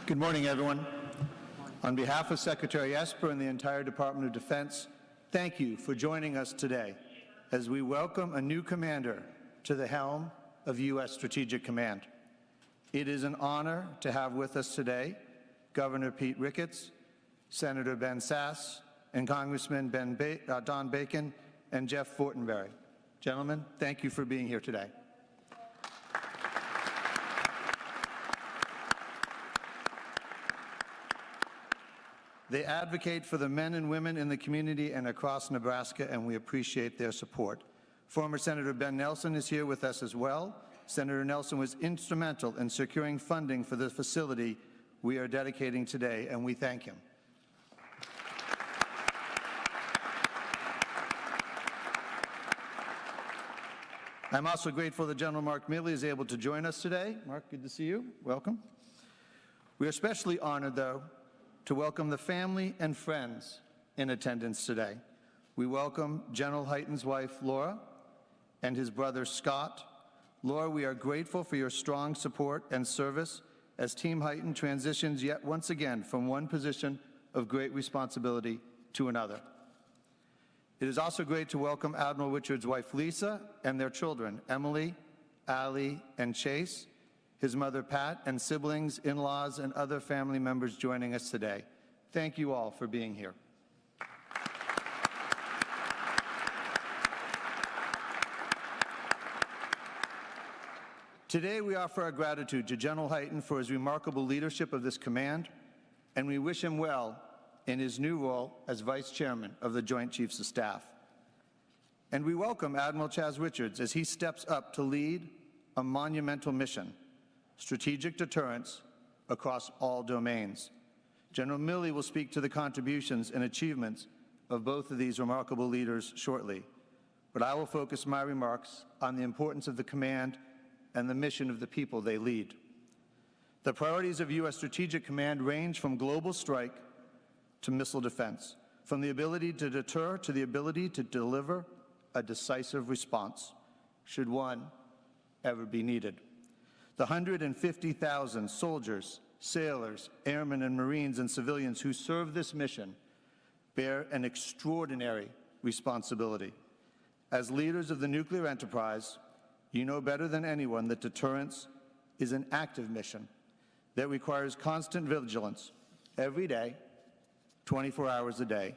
Good morning, everyone. On behalf of Secretary Esper and the entire Department of Defense, thank you for joining us today as we welcome a new commander to the helm of U.S. Strategic Command. It is an honor to have with us today Governor Pete Ricketts, Senator Ben Sasse, and Congressman Don Bacon and Jeff Fortenberry. Gentlemen, thank you for being here today. They advocate for the men and women in the community and across Nebraska, and we appreciate their support. Former Senator Ben Nelson is here with us as well. Senator Nelson was instrumental in securing funding for the facility we are dedicating today, and we thank him. I'm also grateful that General Mark Milley is able to join us today. Mark, good to see you. Welcome. We are especially honored, though, to welcome the family and friends in attendance today. We welcome General Hyten's wife, Laura, and his brother, Scott. Laura, we are grateful for your strong support and service as Team Hyten transitions yet once again from one position of great responsibility to another. It is also great to welcome Admiral Richard's wife, Lisa, and their children, Emily, Allie, and Chase, his mother, Pat, and siblings, in-laws, and other family members joining us today. Thank you all for being here. Today, we offer our gratitude to General Hyten for his remarkable leadership of this command, and we wish him well in his new role as Vice Chairman of the Joint Chiefs of Staff. And we welcome Admiral Chaz Richards as he steps up to lead a monumental mission, strategic deterrence across all domains. General Milley will speak to the contributions and achievements of both of these remarkable leaders shortly, but I will focus my remarks on the importance of the command and the mission of the people they lead. The priorities of U.S. Strategic Command range from global strike to missile defense, from the ability to deter to the ability to deliver a decisive response, should one ever be needed. The 150,000 soldiers, sailors, airmen, and Marines and civilians who serve this mission bear an extraordinary responsibility. As leaders of the nuclear enterprise, you know better than anyone that deterrence is an active mission that requires constant vigilance every day, 24 hours a day.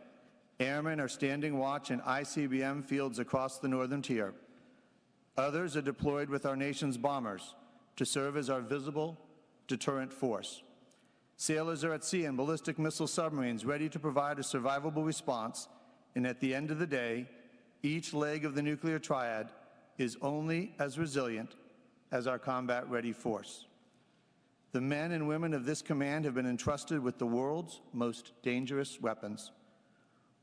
Airmen are standing watch in ICBM fields across the northern tier. Others are deployed with our nation's bombers to serve as our visible deterrent force. Sailors are at sea in ballistic missile submarines ready to provide a survivable response, and at the end of the day, each leg of the nuclear triad is only as resilient as our combat-ready force. The men and women of this command have been entrusted with the world's most dangerous weapons,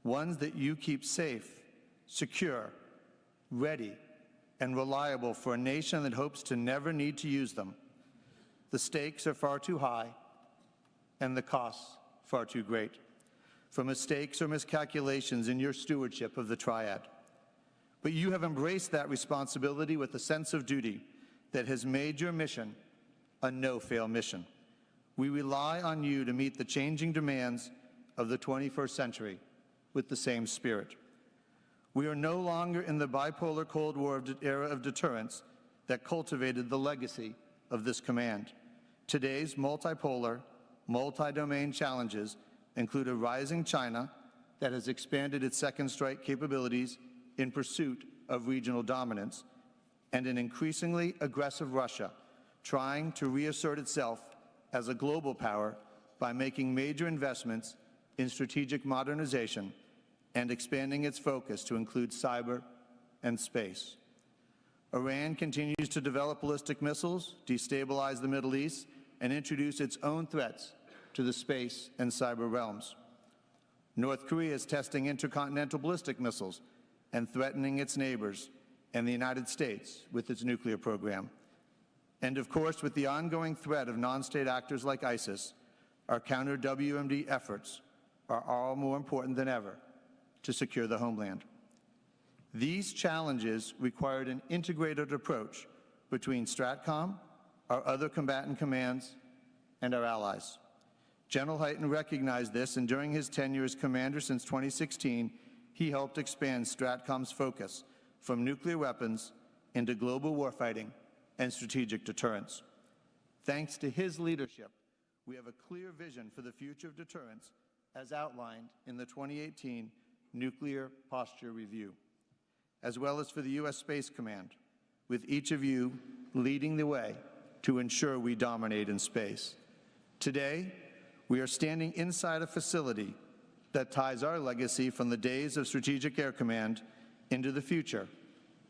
ones that you keep safe, secure, ready, and reliable for a nation that hopes to never need to use them. The stakes are far too high, and the costs far too great for mistakes or miscalculations in your stewardship of the triad. But you have embraced that responsibility with a sense of duty that has made your mission a no-fail mission. We rely on you to meet the changing demands of the 21st century with the same spirit. We are no longer in the bipolar Cold War era of deterrence that cultivated the legacy of this command. Today's multipolar, multi-domain challenges include a rising China that has expanded its second strike capabilities in pursuit of regional dominance, and an increasingly aggressive Russia trying to reassert itself as a global power by making major investments in strategic modernization and expanding its focus to include cyber and space. Iran continues to develop ballistic missiles, destabilize the Middle East, and introduce its own threats to the space and cyber realms. North Korea is testing intercontinental ballistic missiles and threatening its neighbors and the United States with its nuclear program. And of course, with the ongoing threat of non-state actors like ISIS, our counter-WMD efforts are all more important than ever to secure the homeland. These challenges required an integrated approach between STRATCOM, our other combatant commands, and our allies. General Hyten recognized this, and during his tenure as commander since 2016, he helped expand STRATCOM's focus from nuclear weapons into global warfighting and strategic deterrence. Thanks to his leadership, we have a clear vision for the future of deterrence as outlined in the 2018 Nuclear Posture Review, as well as for the U.S. Space Command, with each of you leading the way to ensure we dominate in space. Today, we are standing inside a facility that ties our legacy from the days of Strategic Air Command into the future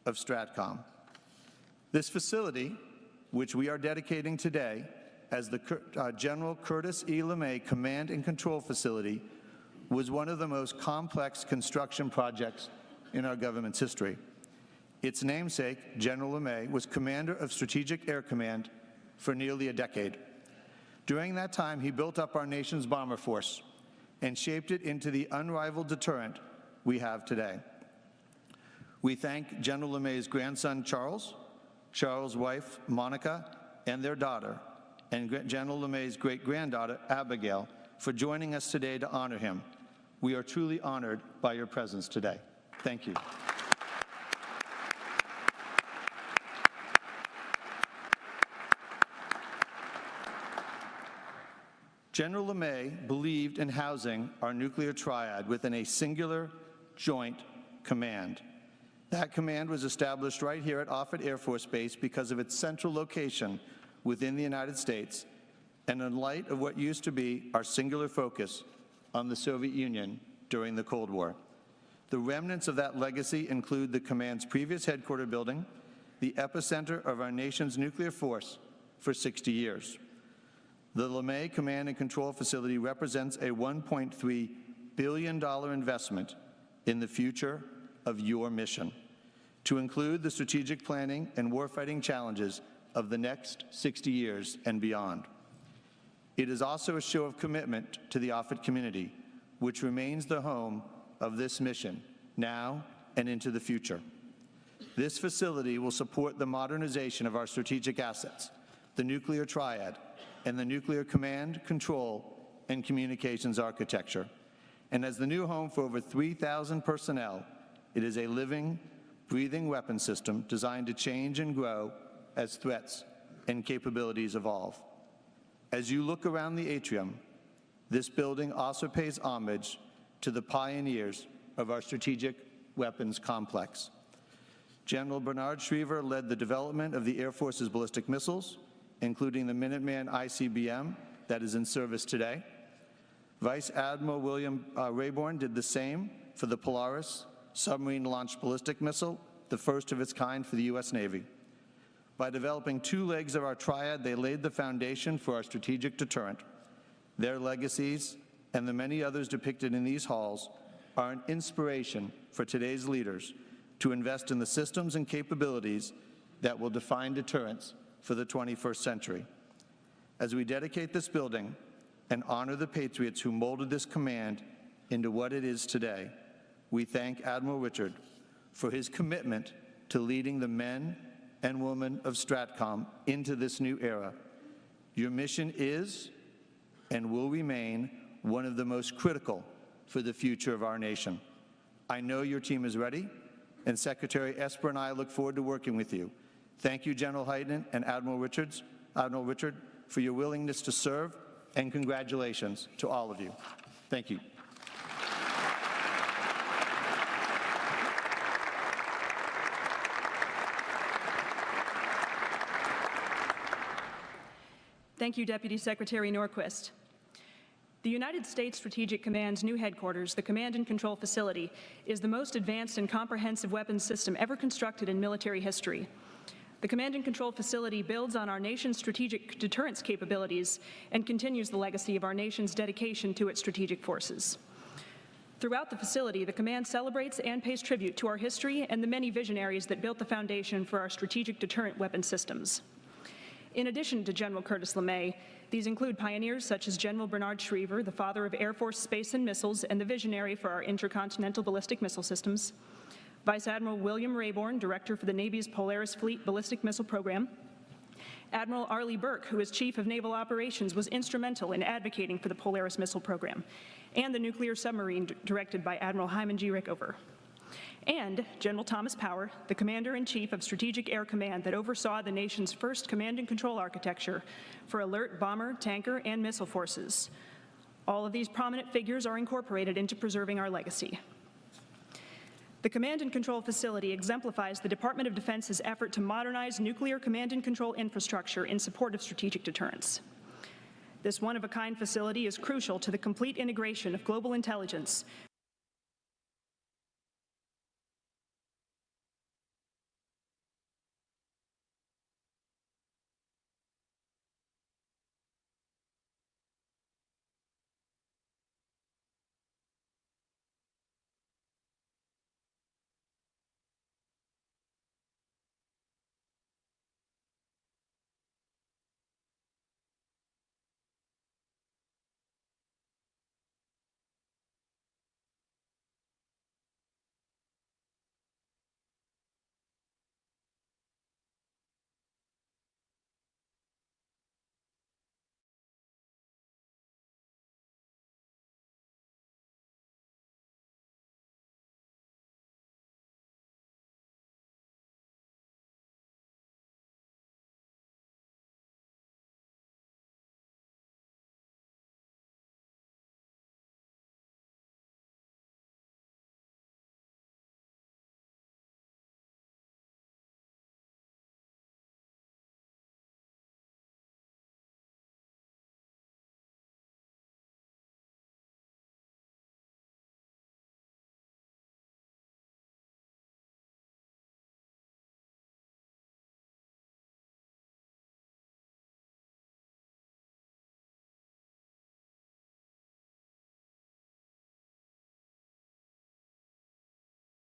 of STRATCOM. This facility, which we are dedicating today as the General Curtis E. LeMay Command and Control Facility, was one of the most complex construction projects in our government's history. Its namesake, General LeMay, was commander of Strategic Air Command for nearly a decade. During that time, he built up our nation's bomber force and shaped it into the unrivaled deterrent we have today. We thank General LeMay's grandson, Charles' wife, Monica, and their daughter, and General LeMay's great-granddaughter, Abigail, for joining us today to honor him. We are truly honored by your presence today. Thank you. General LeMay believed in housing our nuclear triad within a singular joint command. That command was established right here at Offutt Air Force Base because of its central location within the United States and in light of what used to be our singular focus on the Soviet Union during the Cold War. The remnants of that legacy include the command's previous headquarters building, the epicenter of our nation's nuclear force for 60 years. The LeMay Command and Control Facility represents a $1.3 billion investment in the future of your mission, to include the strategic planning and warfighting challenges of the next 60 years and beyond. It is also a show of commitment to the Offutt community, which remains the home of this mission now and into the future. This facility will support the modernization of our strategic assets, the nuclear triad, and the nuclear command, control, and communications architecture. And as the new home for over 3,000 personnel, it is a living, breathing weapon system designed to change and grow as threats and capabilities evolve. As you look around the atrium, this building also pays homage to the pioneers of our strategic weapons complex. General Bernard Schriever led the development of the Air Force's ballistic missiles, including the Minuteman ICBM that is in service today. Vice Admiral William Rayborn did the same for the Polaris submarine-launched ballistic missile, the first of its kind for the U.S. Navy. By developing two legs of our triad, they laid the foundation for our strategic deterrent. Their legacies and the many others depicted in these halls are an inspiration for today's leaders to invest in the systems and capabilities that will define deterrence for the 21st century. As we dedicate this building and honor the patriots who molded this command into what it is today, we thank Admiral Richard for his commitment to leading the men and women of STRATCOM into this new era. Your mission is and will remain one of the most critical for the future of our nation. I know your team is ready, and Secretary Esper and I look forward to working with you. Thank you, General Hyten and Admiral Richard, for your willingness to serve, and congratulations to all of you. Thank you. Thank you, Deputy Secretary Norquist. The United States Strategic Command's new headquarters, the Command and Control Facility, is the most advanced and comprehensive weapons system ever constructed in military history. The Command and Control Facility builds on our nation's strategic deterrence capabilities and continues the legacy of our nation's dedication to its strategic forces. Throughout the facility, the Command celebrates and pays tribute to our history and the many visionaries that built the foundation for our strategic deterrent weapon systems. In addition to General Curtis LeMay, these include pioneers such as General Bernard Schriever, the father of Air Force space and missiles and the visionary for our intercontinental ballistic missile systems, Vice Admiral William Rayborn, Director for the Navy's Polaris Fleet Ballistic Missile Program, Admiral Arleigh Burke, who as Chief of Naval Operations was instrumental in advocating for the Polaris Missile Program, and the nuclear submarine directed by Admiral Hyman G. Rickover, and General Thomas Power, the Commander-in-Chief of Strategic Air Command that oversaw the nation's first command and control architecture for alert bomber, tanker, and missile forces. All of these prominent figures are incorporated into preserving our legacy. The Command and Control Facility exemplifies the Department of Defense's effort to modernize nuclear command and control infrastructure in support of strategic deterrence. This one-of-a-kind facility is crucial to the complete integration of global intelligence,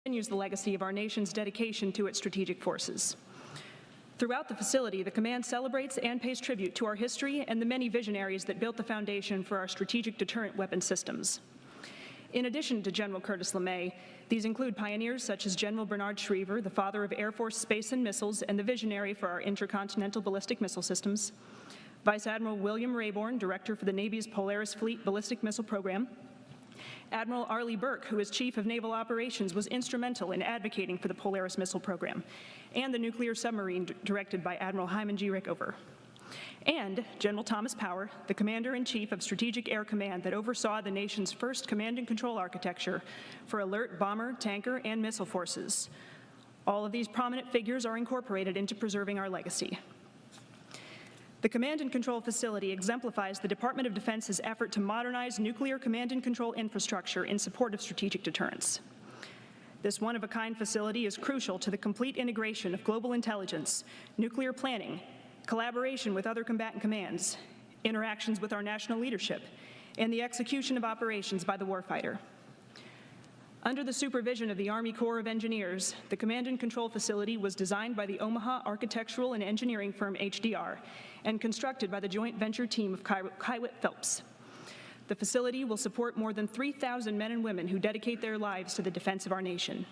continues the legacy of our nation's dedication to its strategic forces. Throughout the facility, the command celebrates and pays tribute to our history and the many visionaries that built the foundation for our strategic deterrent weapon systems. In addition to General Curtis LeMay, these include pioneers such as General Bernard Schriever, the father of Air Force space and missiles and the visionary for our intercontinental ballistic missile systems, Vice Admiral William Rayborn, director for the Navy's Polaris Fleet ballistic missile program, Admiral Arleigh Burke, who as Chief of Naval Operations was instrumental in advocating for the Polaris missile program, and the nuclear submarine directed by Admiral Hyman G. Rickover. And General Thomas Power, the Commander-in-Chief of Strategic Air Command that oversaw the nation's first command and control architecture for alert bomber, tanker, and missile forces. All of these prominent figures are incorporated into preserving our legacy. The Command and Control Facility exemplifies the Department of Defense's effort to modernize nuclear command and control infrastructure in support of strategic deterrence. This one-of-a-kind facility is crucial to the complete integration of global intelligence, nuclear planning, collaboration with other combatant commands, interactions with our national leadership, and the execution of operations by the warfighter. Under the supervision of the Army Corps of Engineers, the Command and Control Facility was designed by the Omaha architectural and engineering firm HDR and constructed by the joint venture team of Kywit Phelps. The facility will support more than 3,000 men and women who dedicate their lives to the defense of our nation.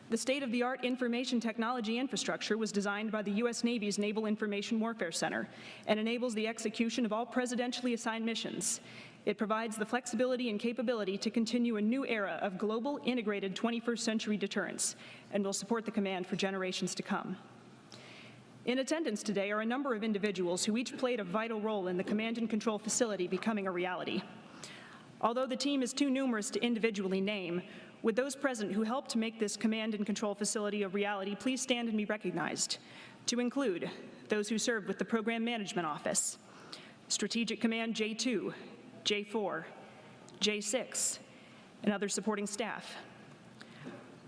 The state-of-the-art information technology infrastructure was designed by the U.S. Navy's Naval Information Warfare Center and enables the execution of all presidentially assigned missions. It provides the flexibility and capability to continue a new era of global, integrated 21st century deterrence and will support the command for generations to come. In attendance today are a number of individuals who each played a vital role in the Command and Control Facility becoming a reality. Although the team is too numerous to individually name, would those present who helped to make this Command and Control Facility a reality please stand and be recognized, to include those who served with the Program Management Office, Strategic Command J2, J4, J6, and other supporting staff.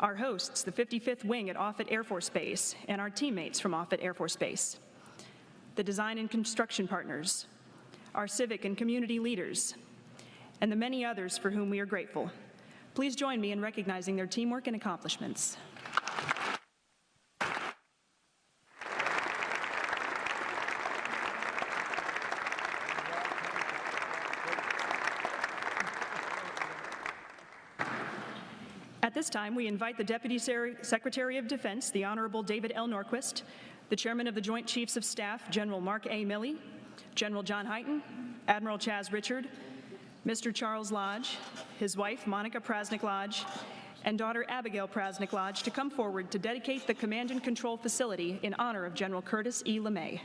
Our hosts, the 55th Wing at Offutt Air Force Base, and our teammates from Offutt Air Force Base. The design and construction partners, our civic and community leaders, and the many others for whom we are grateful. Please join me in recognizing their teamwork and accomplishments. At this time, we invite the Deputy Secretary of Defense, the Honorable David L. Norquist, the Chairman of the Joint Chiefs of Staff, General Mark A. Milley, General John Hyten, Admiral Chaz Richard, Mr. Charles Lodge, his wife, Monica Prasnik Lodge, and daughter Abigail Prasnik Lodge to come forward to dedicate the Command and Control Facility in honor of General Curtis E. LeMay.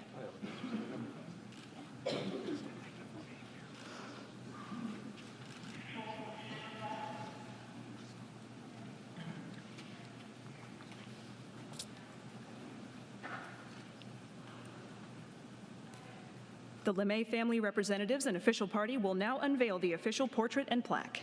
The LeMay family representatives and official party will now unveil the official portrait and plaque.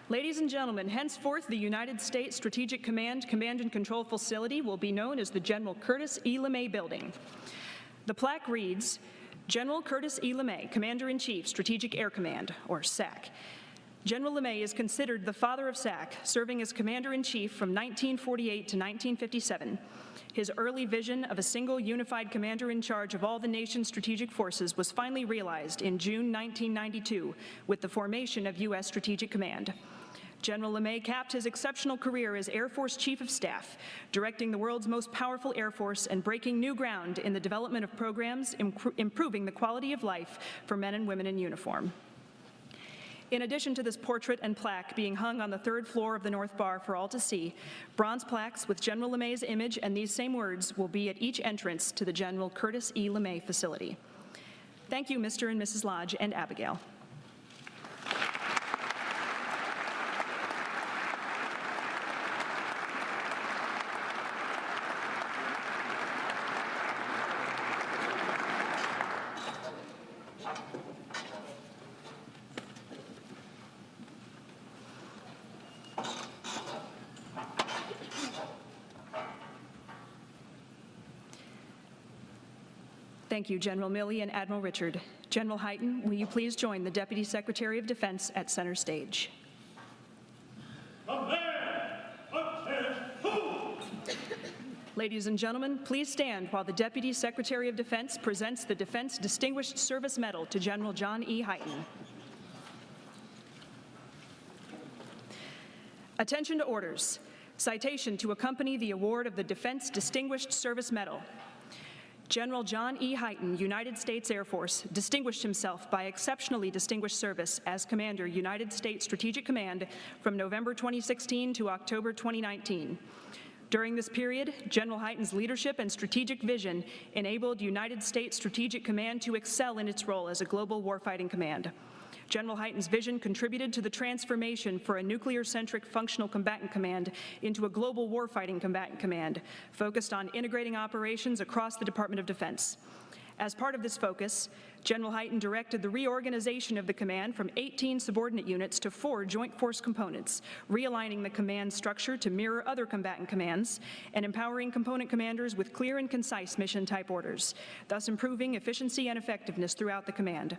Ladies and gentlemen, henceforth the United States Strategic Command Command and Control Facility will be known as the General Curtis E. LeMay Building. The plaque reads, General Curtis E. LeMay, Commander-in-Chief, Strategic Air Command, or SAC. General LeMay is considered the father of SAC, serving as Commander-in-Chief from 1948 to 1957. His early vision of a single unified commander in charge of all the nation's strategic forces was finally realized in June 1992 with the formation of U.S. Strategic Command. General LeMay capped his exceptional career as Air Force Chief of Staff, directing the world's most powerful Air Force and breaking new ground in the development of programs improving the quality of life for men and women in uniform. In addition to this portrait and plaque being hung on the 3rd floor of the North Bar for all to see, bronze plaques with General LeMay's image and these same words will be at each entrance to the General Curtis E. LeMay facility. Thank you, Mr. and Mrs. Lodge and Abigail. Thank you, General Milley and Admiral Richard. General Hyten, will you please join the Deputy Secretary of Defense at center stage? Ladies and gentlemen, please stand while the Deputy Secretary of Defense presents the Defense Distinguished Service Medal to General John E. Hyten. Attention to orders. Citation to accompany the award of the Defense Distinguished Service Medal. General John E. Hyten, United States Air Force, distinguished himself by exceptionally distinguished service as Commander, United States Strategic Command from November 2016 to October 2019. During this period, General Hyten's leadership and strategic vision enabled United States Strategic Command to excel in its role as a global warfighting command. General Hyten's vision contributed to the transformation for a nuclear-centric functional combatant command into a global warfighting combatant command, focused on integrating operations across the Department of Defense. As part of this focus, General Hyten directed the reorganization of the command from 18 subordinate units to 4 joint force components, realigning the command structure to mirror other combatant commands, and empowering component commanders with clear and concise mission-type orders, thus improving efficiency and effectiveness throughout the command.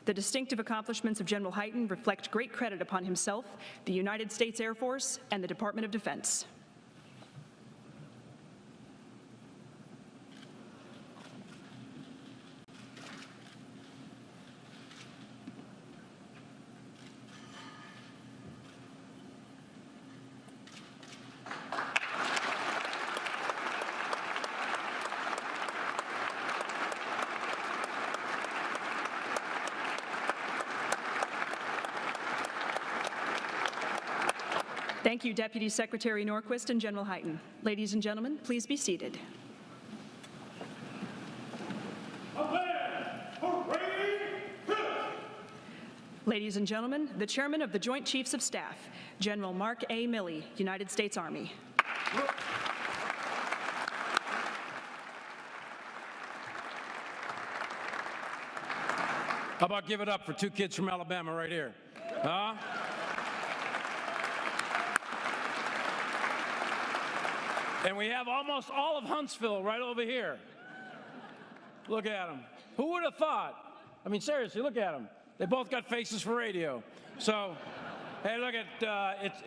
The distinctive accomplishments of General Hyten reflect great credit upon himself, the United States Air Force, and the Department of Defense. Thank you, Deputy Secretary Norquist and General Hyten. Ladies and gentlemen, please be seated. Ladies and gentlemen, the Chairman of the Joint Chiefs of Staff, General Mark A. Milley, United States Army. How about give it up for 2 kids from Alabama right here? Huh? And we have almost all of Huntsville right over here. Look at them. Who would have thought? I mean, seriously, look at them. They both got faces for radio. So, hey, look at,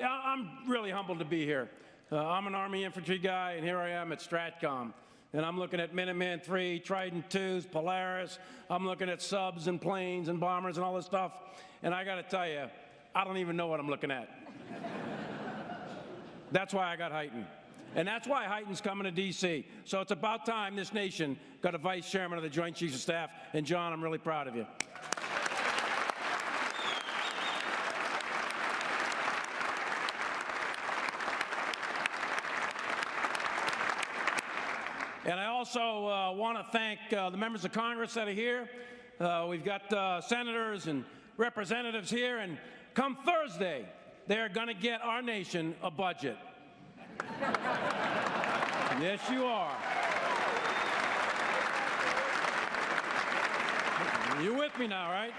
I'm really humbled to be here. I'm an Army infantry guy, and here I am at STRATCOM. And I'm looking at Minuteman III, Trident IIs, Polaris. I'm looking at subs and planes and bombers and all this stuff. And I got to tell you, I don't even know what I'm looking at. That's why I got Hyten. And that's why Hyten's coming to D.C. So it's about time this nation got a vice chairman of the Joint Chiefs of Staff. And John, I'm really proud of you. And I also want to thank the members of Congress that are here. We've got senators and representatives here, and come Thursday, they're going to get our nation a budget. Yes, you are. You with me now, right?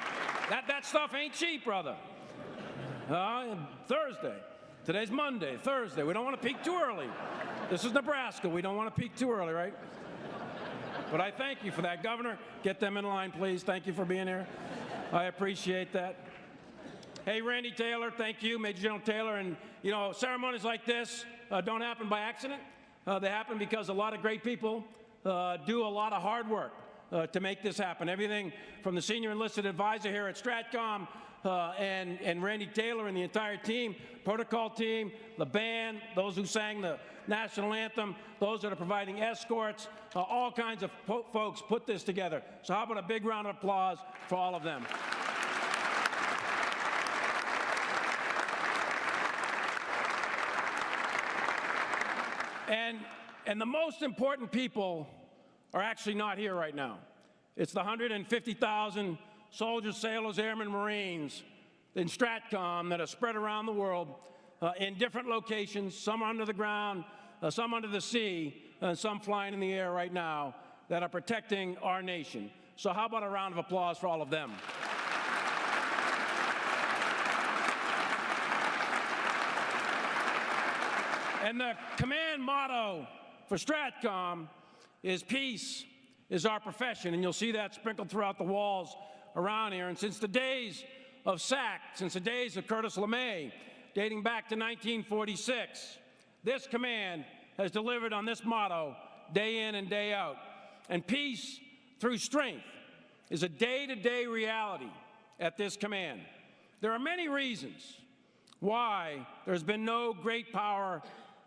That stuff ain't cheap, brother. Thursday. Today's Monday, Thursday. We don't want to peak too early. This is Nebraska. We don't want to peak too early, right? But I thank you for that. Governor, get them in line, please. Thank you for being here. I appreciate that. Hey, Randy Taylor, thank you, Major General Taylor. And, you know, ceremonies like this don't happen by accident. They happen because a lot of great people do a lot of hard work to make this happen. Everything from the senior enlisted advisor here at STRATCOM and Randy Taylor and the entire team, protocol team, the band, those who sang the national anthem, those that are providing escorts, all kinds of folks put this together. So how about a big round of applause for all of them? And the most important people are actually not here right now. It's the 150,000 soldiers, sailors, airmen, Marines in STRATCOM that are spread around the world in different locations, some under the ground, some under the sea, and some flying in the air right now that are protecting our nation. So how about a round of applause for all of them? And the command motto for STRATCOM is peace is our profession, and you'll see that sprinkled throughout the walls around here. And since the days of SAC, since the days of Curtis LeMay, dating back to 1946, this command has delivered on this motto day in and day out. And peace through strength is a day-to-day reality at this command. There are many reasons why there's been no great power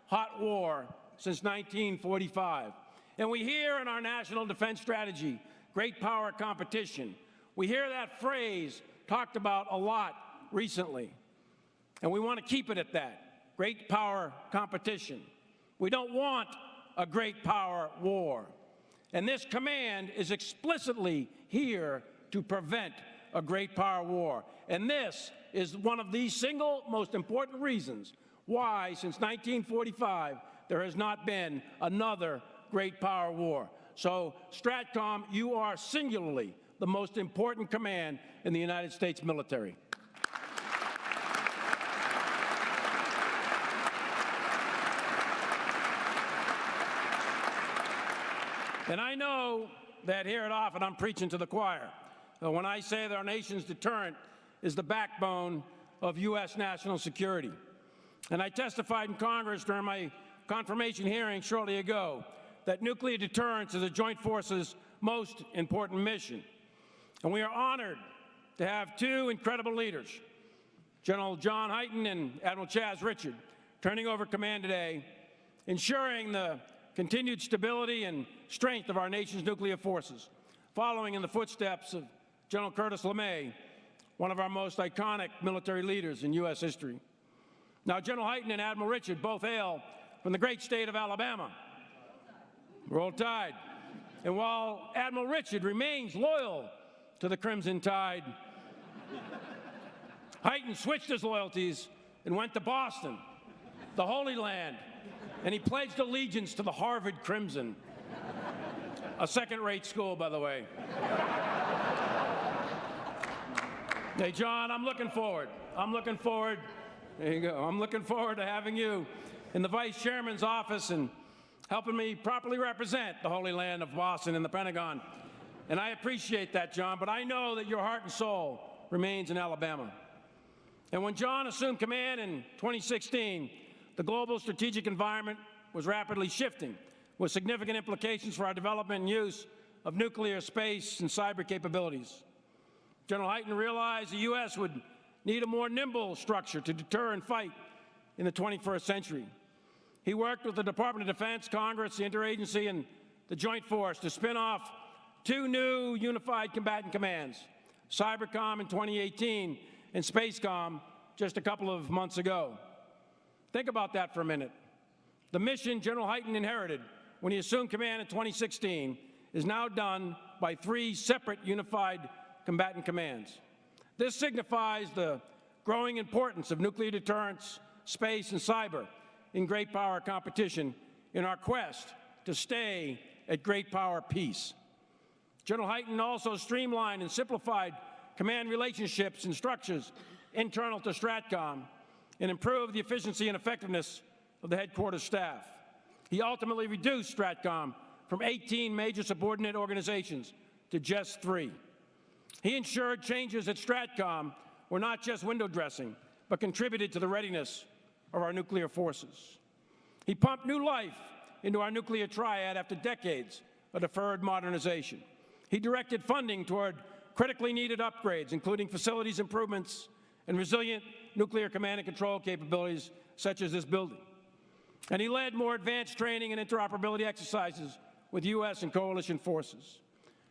hot war since 1945. And we hear in our national defense strategy, great power competition. We hear that phrase talked about a lot recently. And we want to keep it at that, great power competition. We don't want a great power war. And this command is explicitly here to prevent a great power war. And this is one of the single most important reasons why, since 1945, there has not been another great power war. So, STRATCOM, you are singularly the most important command in the United States military. And I know that here at Offutt I'm preaching to the choir when I say that our nation's deterrent is the backbone of U.S. national security. And I testified in Congress during my confirmation hearing shortly ago that nuclear deterrence is a joint forces' most important mission. And we are honored to have two incredible leaders, General John Hyten and Admiral Chaz Richard, turning over command today, ensuring the continued stability and strength of our nation's nuclear forces, following in the footsteps of General Curtis LeMay, one of our most iconic military leaders in U.S. history. Now, General Hyten and Admiral Richard both hail from the great state of Alabama. Roll Tide. And while Admiral Richard remains loyal to the Crimson Tide, Hyten switched his loyalties and went to Boston, the Holy Land, and he pledged allegiance to the Harvard Crimson. A second-rate school, by the way. Hey, John, I'm looking forward. There you go. I'm looking forward to having you in the Vice Chairman's office and helping me properly represent the Holy Land of Boston in the Pentagon. And I appreciate that, John, but I know that your heart and soul remains in Alabama. And when John assumed command in 2016, the global strategic environment was rapidly shifting, with significant implications for our development and use of nuclear, space, and cyber capabilities. General Hyten realized the U.S. would need a more nimble structure to deter and fight in the 21st century. He worked with the Department of Defense, Congress, the Interagency, and the Joint Force to spin off two new unified combatant commands, Cybercom in 2018 and Spacecom just a couple of months ago. Think about that for a minute. The mission General Hyten inherited when he assumed command in 2016, is now done by 3 separate unified combatant commands. This signifies the growing importance of nuclear deterrence, space, and cyber in great power competition in our quest to stay at great power peace. General Hyten also streamlined and simplified command relationships and structures internal to STRATCOM and improved the efficiency and effectiveness of the headquarters staff. He ultimately reduced STRATCOM from 18 major subordinate organizations to just 3. He ensured changes at STRATCOM were not just window dressing, but contributed to the readiness of our nuclear forces. He pumped new life into our nuclear triad after decades of deferred modernization. He directed funding toward critically needed upgrades, including facilities improvements and resilient nuclear command and control capabilities such as this building. And he led more advanced training and interoperability exercises with U.S. and coalition forces.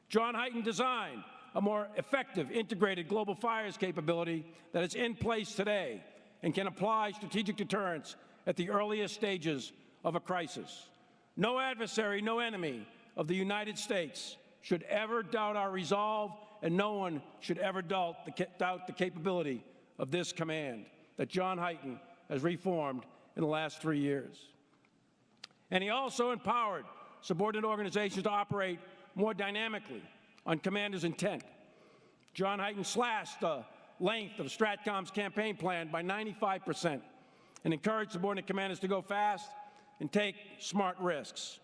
John Hyten designed a more effective integrated global fires capability that is in place today and can apply strategic deterrence at the earliest stages of a crisis. No adversary, no enemy of the United States should ever doubt our resolve, and no one should ever doubt the capability of this command that John Hyten has reformed in the last 3 years. And he also empowered subordinate organizations to operate more dynamically on commander's intent. John Hyten slashed the length of STRATCOM's campaign plan by 95% and encouraged subordinate commanders to go fast and take smart risks.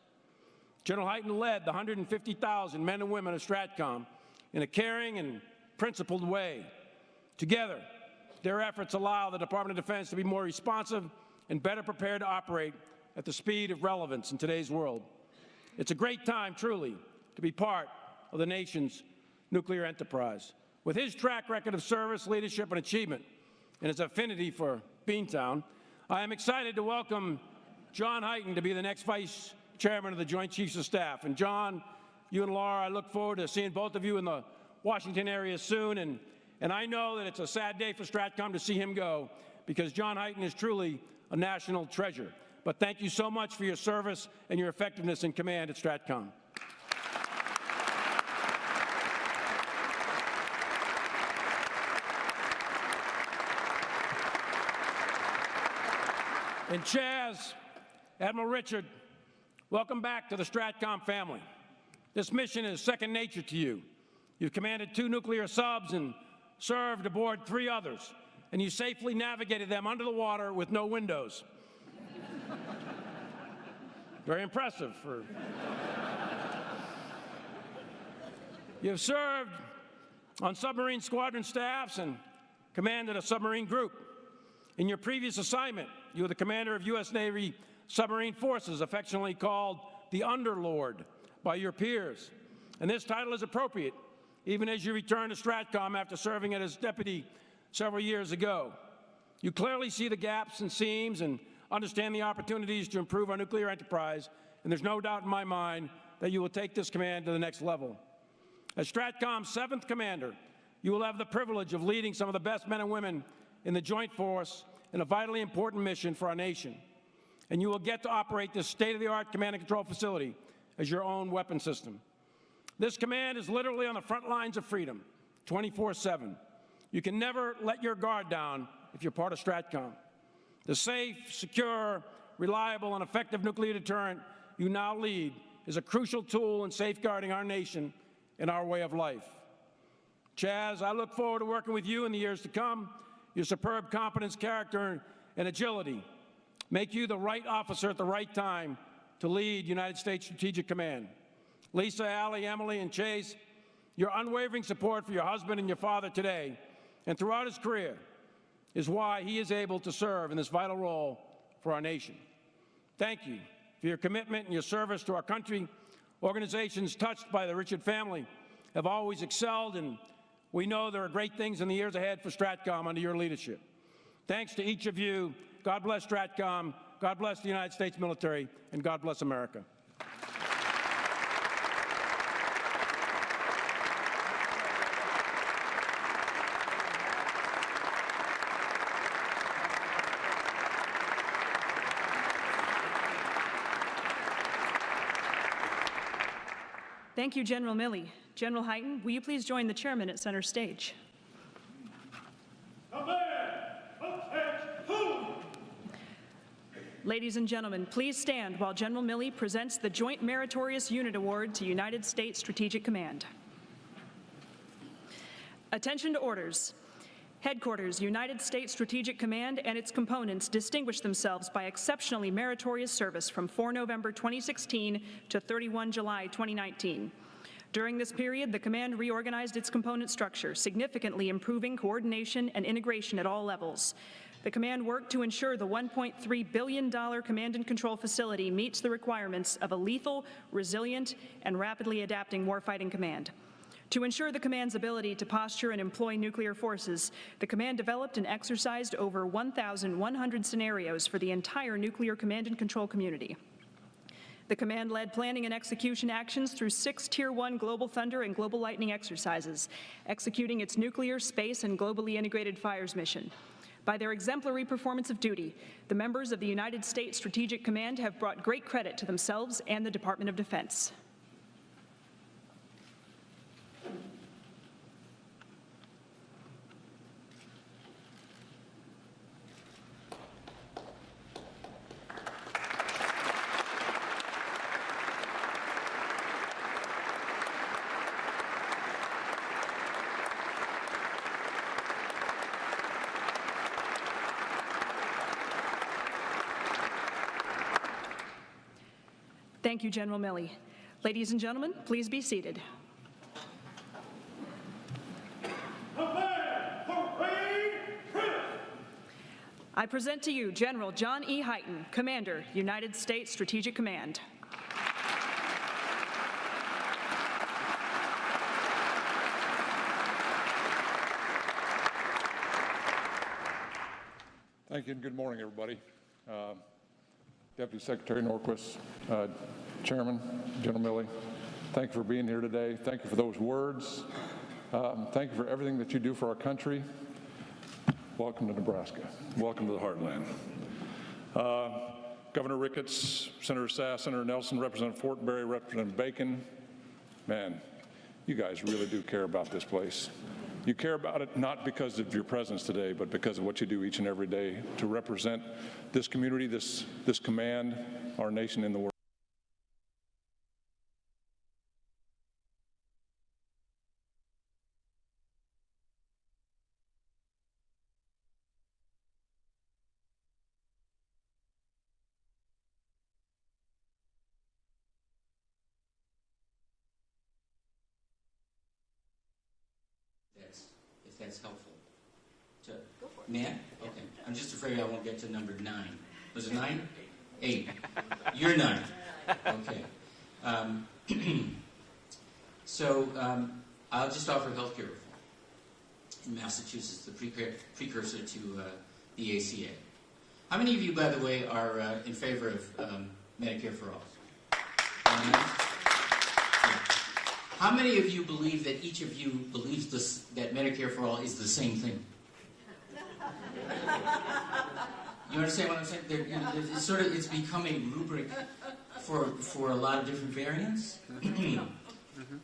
General Hyten led the 150,000 men and women of STRATCOM in a caring and principled way. Together, their efforts allow the Department of Defense to be more responsive and better prepared to operate at the speed of relevance in today's world. It's a great time, truly, to be part of the nation's nuclear enterprise. With his track record of service, leadership, and achievement, and his affinity for Beantown, I am excited to welcome John Hyten to be the next Vice Chairman of the Joint Chiefs of Staff. And John, you and Laura, I look forward to seeing both of you in the Washington area soon. And I know that it's a sad day for STRATCOM to see him go, because John Hyten is truly a national treasure. But thank you so much for your service and your effectiveness in command at STRATCOM. And Chaz, Admiral Richard, welcome back to the STRATCOM family. This mission is second nature to you. You've commanded 2 nuclear subs and served aboard 3 others, and you safely navigated them under the water with no windows. Very impressive. You've served on submarine squadron staffs and commanded a submarine group. In your previous assignment, you were the commander of U.S. Navy submarine forces, affectionately called the Underlord by your peers. And this title is appropriate, even as you return to STRATCOM after serving as deputy several years ago. You clearly see the gaps and seams and understand the opportunities to improve our nuclear enterprise, and there's no doubt in my mind that you will take this command to the next level. As STRATCOM's 7th commander, you will have the privilege of leading some of the best men and women in the Joint Force in a vitally important mission for our nation. And you will get to operate this state-of-the-art command and control facility as your own weapon system. This command is literally on the front lines of freedom, 24/7. You can never let your guard down if you're part of STRATCOM. The safe, secure, reliable, and effective nuclear deterrent you now lead is a crucial tool in safeguarding our nation and our way of life. Chaz, I look forward to working with you in the years to come. Your superb competence, character, and agility make you the right officer at the right time to lead United States Strategic Command. Lisa, Allie, Emily, and Chase, your unwavering support for your husband and your father today and throughout his career is why he is able to serve in this vital role for our nation. Thank you for your commitment and your service to our country. Organizations touched by the Richard family have always excelled, and we know there are great things in the years ahead for STRATCOM under your leadership. Thanks to each of you. God bless STRATCOM, God bless the United States military, and God bless America. Thank you, General Milley. General Hyten, will you please join the chairman at center stage? Ladies and gentlemen, please stand while General Milley presents the Joint Meritorious Unit Award to United States Strategic Command. Attention to orders. Headquarters, United States Strategic Command and its components distinguished themselves by exceptionally meritorious service from 4 November 2016 to 31 July 2019. During this period, the command reorganized its component structure, significantly improving coordination and integration at all levels. The command worked to ensure the $1.3 billion command and control facility meets the requirements of a lethal, resilient, and rapidly adapting warfighting command. To ensure the command's ability to posture and employ nuclear forces, the command developed and exercised over 1,100 scenarios for the entire nuclear command and control community. The command led planning and execution actions through 6 Tier 1 Global Thunder and Global Lightning exercises, executing its nuclear, space, and globally integrated fires mission. By their exemplary performance of duty, the members of the United States Strategic Command have brought great credit to themselves and the Department of Defense. Thank you, General Milley. Ladies and gentlemen, please be seated. I present to you General John E. Hyten, Commander, United States Strategic Command. Thank you and good morning, everybody. Deputy Secretary Norquist, Chairman, General Milley, thank you for being here today. Thank you for those words. Thank you for everything that you do for our country. Welcome to Nebraska. Welcome to the heartland. Governor Ricketts, Senator Sass, Senator Nelson, Representative Fortenberry, Representative Bacon, man, you guys really do care about this place. You care about it not because of your presence today, but because of what you do each and every day to represent this community, this command, our nation in the world. If that's helpful. Man? Okay. I'm just afraid I won't get to number 9. Was it 9? 8. You're 9. Okay. I'll just offer health care reform. In Massachusetts, the precursor to the ACA. How many of you, by the way, are in favor of Medicare for all? How many of you believe that each of you believes that Medicare for all is the same thing? You understand what I'm saying? It's become a rubric for a lot of different variants.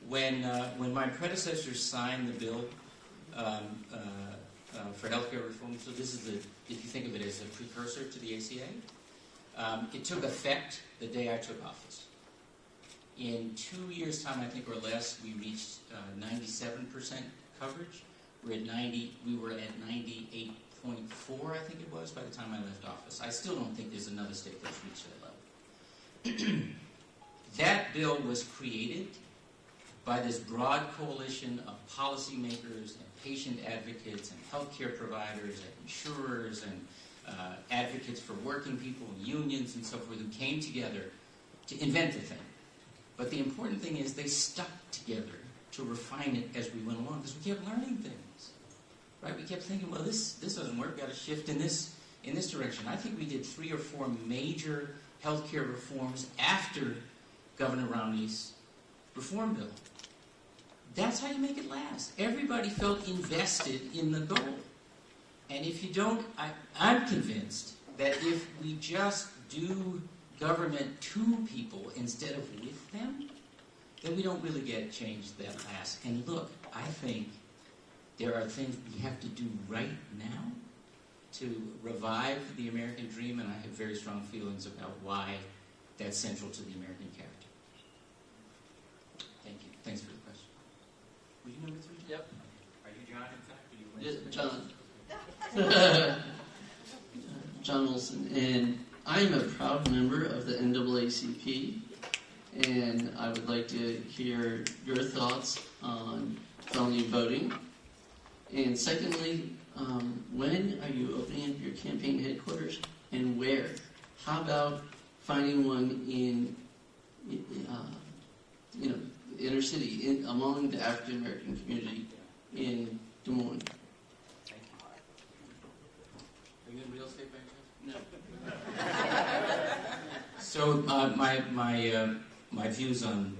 When my predecessors signed the bill for healthcare reform, so this is if you think of it as a precursor to the ACA, it took effect the day I took office. In 2 years' time, I think, or less, we reached 97% coverage. We were at 98.4, I think it was, by the time I left office. I still don't think there's another state that's reached that level. That bill was created by this broad coalition of policymakers and patient advocates and healthcare providers and insurers and advocates for working people and unions and so forth who came together to invent the thing. But the important thing is they stuck together to refine it as we went along because we kept learning things, right? We kept thinking, well, this doesn't work. Got to shift in this direction. I think we did 3 or 4 major healthcare reforms after Governor Romney's reform bill. That's how you make it last. Everybody felt invested in the goal. And if you don't, I'm convinced that if we just do government to people instead of with them, then we don't really get change that lasts. And look, I think there are things we have to do right now to revive the American dream, and I have very strong feelings about why that's central to the American character. Thank you. Thanks for the question. Were you number 3? Yep. Are you John, in fact? Or you John. John Olson. And I'm a proud member of the NAACP, and I would like to hear your thoughts on felony voting. And secondly, when are you opening up your campaign headquarters, and where? How about finding one in inner city, among the African American community in Des Moines? Thank you. Are you in real estate by No. So my views on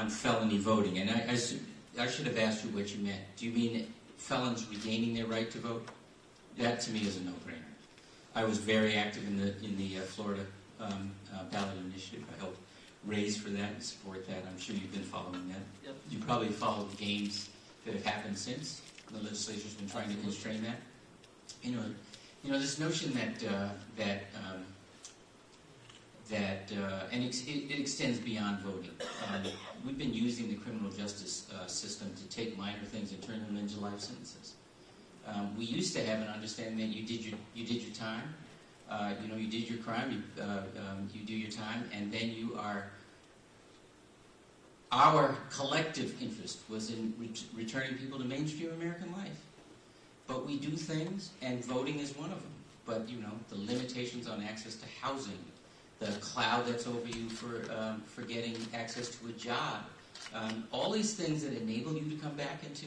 felony voting, and I should have asked you what you meant. Do you mean felons regaining their right to vote? That to me is a no-brainer. I was very active in the Florida ballot initiative. I helped raise for that and support that. I'm sure you've been following that. Yep. You probably followed the games that have happened since. The legislature's been trying to constrain that. This notion and it extends beyond voting. We've been using the criminal justice system to take minor things and turn them into life sentences. We used to have an understanding that you did your time, you did your crime, you do your time, and then you are. Our collective interest was in returning people to mainstream American life. But we do things, and voting is one of them. But the limitations on access to housing, the cloud that's over you for getting access to a job, all these things that enable you to come back into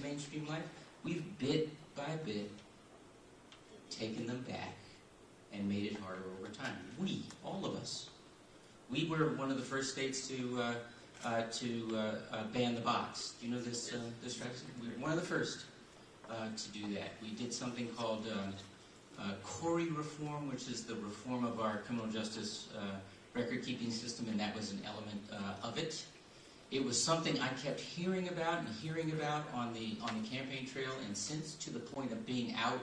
mainstream life, we've bit by bit taken them back and made it harder over time. We, all of us, we were one of the first states to ban the box. Do you know this strategy? We were one of the first to do that. We did something called Corey reform, which is the reform of our criminal justice record-keeping system, and that was an element of it. It was something I kept hearing about on the campaign trail, and since to the point of being out.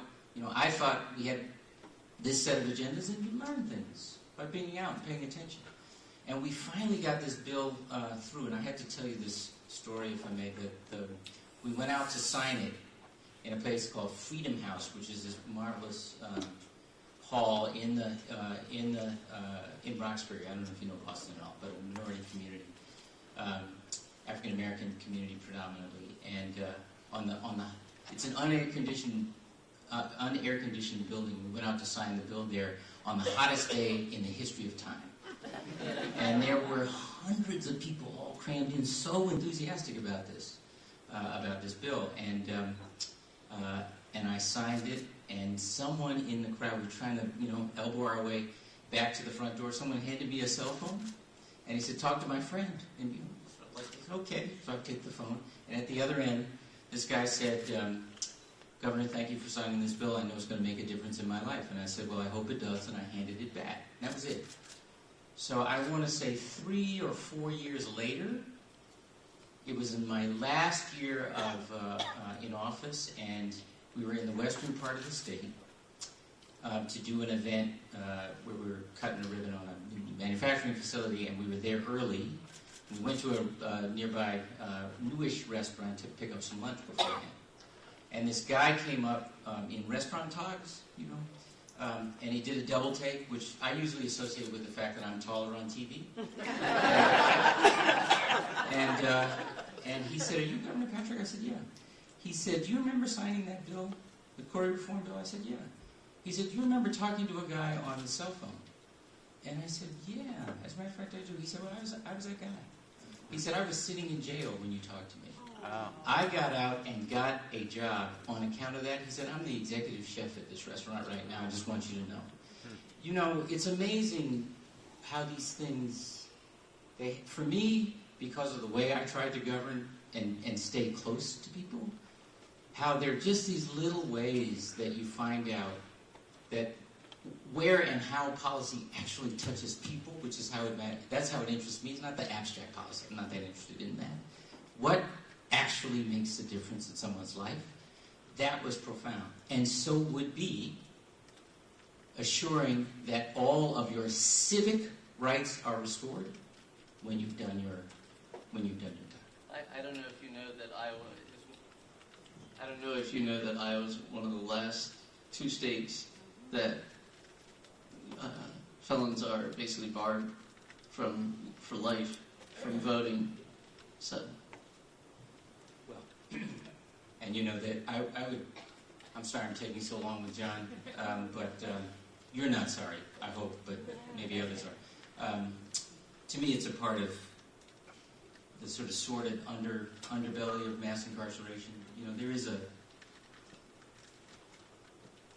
I thought we had this set of agendas, and you learn things by being out and paying attention. And we finally got this bill through, and I have to tell you this story, if I may. That we went out to sign it in a place called Freedom House, which is this marvelous hall in Roxbury. I don't know if you know Boston at all, but a minority community, African American community predominantly, and it's an unair conditioned building. We went out to sign the bill there on the hottest day in the history of time. And there were hundreds of people all crammed in, so enthusiastic about this bill. And I signed it, and someone in the crowd, we were trying to, elbow our way back to the front door. Someone handed me a cell phone, and he said, "Talk to my friend." And okay, so I take the phone, and at the other end, this guy said, "Governor, thank you for signing this bill. I know it's going to make a difference in my life." And I said, "Well, I hope it does," and I handed it back. And that was it. So I want to say 3 or 4 years later, it was in my last year in office, and we were in the western part of the state to do an event where we were cutting a ribbon on a manufacturing facility, and we were there early. We went to a nearby newish restaurant to pick up some lunch beforehand. And this guy came up in restaurant togs, and he did a double take, which I usually associate with the fact that I'm taller on TV. And he said, "Are you Governor Patrick?" I said, "Yeah." He said, "Do you remember signing that bill, the Corey Reform bill?" I said, "Yeah." He said, "Do you remember talking to a guy on the cell phone?" And I said, "Yeah, as a matter of fact, I do." He said, "Well, I was that guy." He said, "I was sitting in jail when you talked to me. I got out and got a job on account of that." He said, "I'm the executive chef at this restaurant right now. I just want you to know." It's amazing how these things, for me, because of the way I tried to govern and stay close to people, how they're just these little ways that you find out that where and how policy actually touches people, which is how it matters. That's how it interests me. It's not the abstract policy. I'm not that interested in that. What actually makes a difference in someone's life? That was profound. And so would be assuring that all of your civic rights are restored when you've done your time. I don't know if you know that Iowa is one of the last 2 states that felons are basically barred for life from voting. So, well, and you know that I'm sorry I'm taking so long with John, but you're not sorry, I hope, but maybe others are. To me, it's a part of the sort of sordid underbelly of mass incarceration. You know,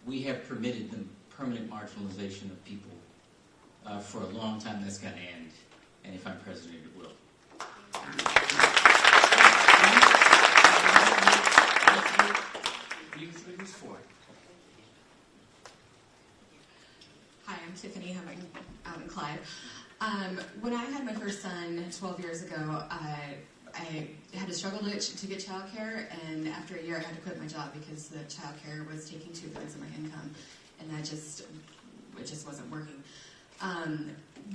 we have permitted the permanent marginalization of people for a long time. That's got to end, and if I'm president, it will. Who's for it? Hi, I'm Tiffany. I'm out in Clyde. When I had my first son 12 years ago, I had to struggle to get childcare, and after a year, I had to quit my job because the childcare was taking 2/3 of my income, and it just wasn't working.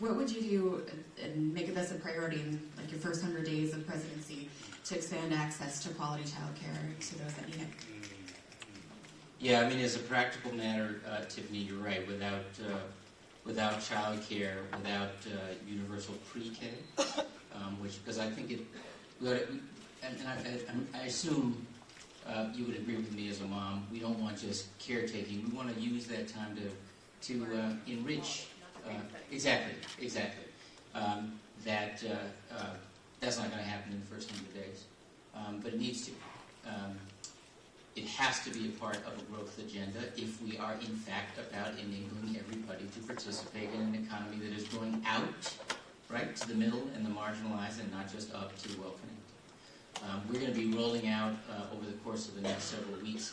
What would you do and make this a priority in like your first 100 days of presidency to expand access to quality childcare to those that need it? Yeah, I mean, as a practical matter, Tiffany, you're right. Without child care, without universal pre-K, because I think I assume you would agree with me as a mom, we don't want just caretaking. We want to use that time to enrich. Exactly. That's not going to happen in the first 100 days, but it needs to. It has to be a part of a growth agenda if we are, in fact, about enabling everybody to participate in an economy that is going out, right, to the middle and the marginalized and not just up to the well-connected. We're going to be rolling out over the course of the next several weeks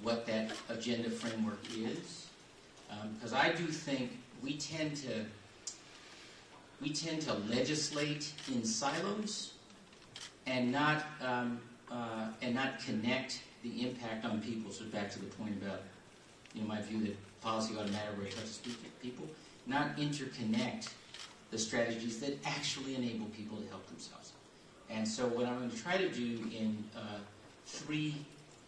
what that agenda framework is, because I do think we tend to legislate in silos and not connect the impact on people. So back to the point about, my view that policy ought to matter where it touches people, not interconnect the strategies that actually enable people to help themselves. And so what I'm going to try to do in 3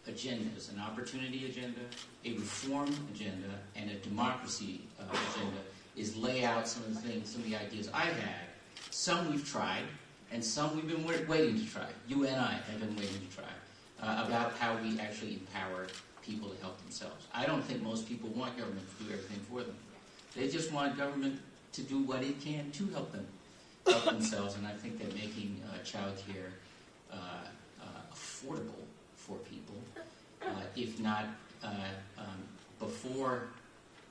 agendas, an opportunity agenda, a reform agenda, and a democracy agenda, is lay out some of the ideas I had. Some we've tried, and some we've been waiting to try. You and I have been waiting to try. About how we actually empower people to help themselves. I don't think most people want government to do everything for them. They just want government to do what it can to help them help themselves, and I think that making child care affordable for people, if not before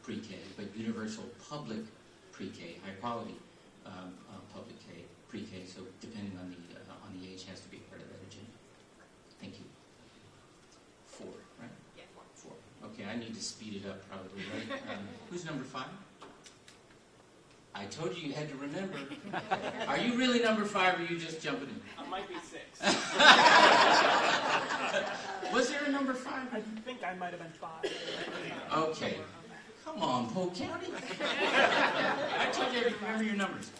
pre-K, but universal public pre-K, high-quality public pre-K, so depending on the age, has to be part of that agenda. Thank you. 4, right? Yeah, 4. Okay, I need to speed it up probably, right? Who's number 5? I told you had to remember. Are you really number 5 or are you just jumping in? I might be 6. Was there a number 5? I think I might have been 5. Okay. Come on, Polk County. I told you to remember your numbers.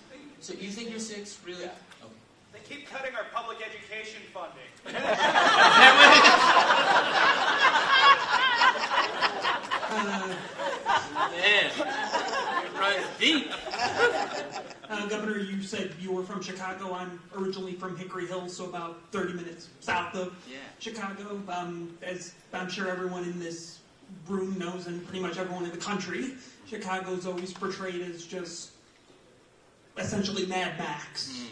So you think you're 6? Really? Yeah. Okay. They keep cutting our public education funding. Man, it runs deep. Governor, you said you were from Chicago. I'm originally from Hickory Hills, so about 30 minutes south of Chicago. As I'm sure everyone in this room knows, and pretty much everyone in the country, Chicago's always portrayed as just essentially Mad Max.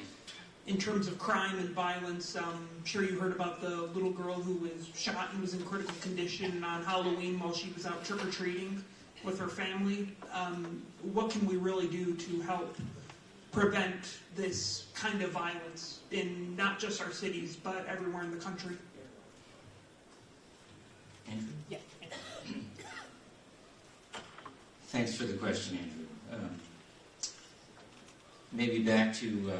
In terms of crime and violence, I'm sure you heard about the little girl who was shot and was in critical condition on Halloween while she was out trick-or-treating with her family. What can we really do to help prevent this kind of violence in not just our cities, but everywhere in the country? Andrew? Yeah. Thanks for the question, Andrew. Maybe back to,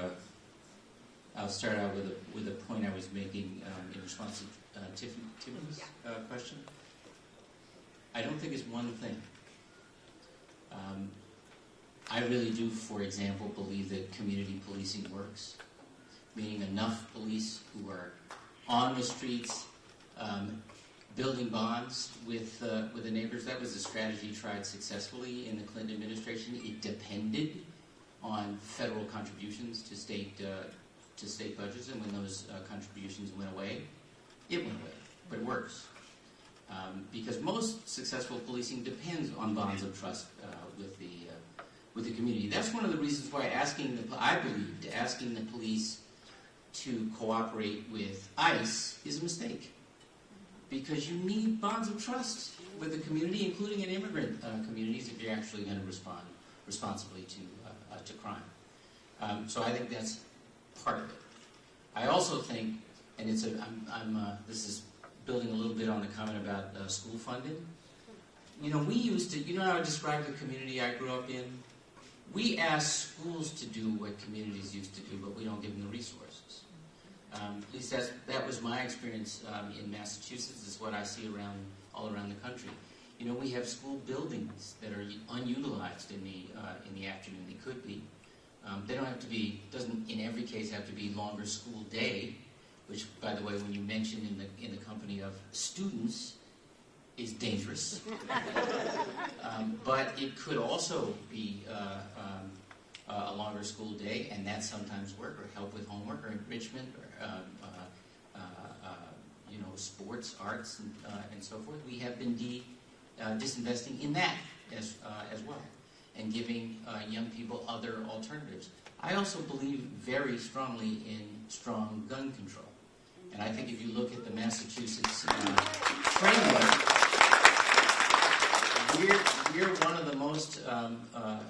I'll start out with a point I was making in response to Tiffany's question. I don't think it's one thing. I really do, for example, believe that community policing works, meaning enough police who are on the streets, building bonds with the neighbors. That was a strategy tried successfully in the Clinton administration. It depended on federal contributions to state budgets, and when those contributions went away, it went away. But it works because most successful policing depends on bonds of trust with the community. That's one of the reasons why I believed asking the police to cooperate with ICE is a mistake. Because you need bonds of trust with the community, including in immigrant communities, if you're actually going to respond responsibly to crime. So I think that's part of it. I also think, and this is building a little bit on the comment about school funding. We used to, how I described the community I grew up in? We ask schools to do what communities used to do, but we don't give them the resources. At least that was my experience in Massachusetts. Is what I see all around the country. We have school buildings that are unutilized in the afternoon. They could be. They don't have to be. Doesn't in every case have to be longer school day. Which, by the way, when you mention in the company of students, is dangerous. But it could also be a longer school day, and that sometimes work, or help with homework, or enrichment, or sports, arts, and so forth. We have been disinvesting in that as well, and giving young people other alternatives. I also believe very strongly in strong gun control. And I think if you look at the Massachusetts framework, we're one of the most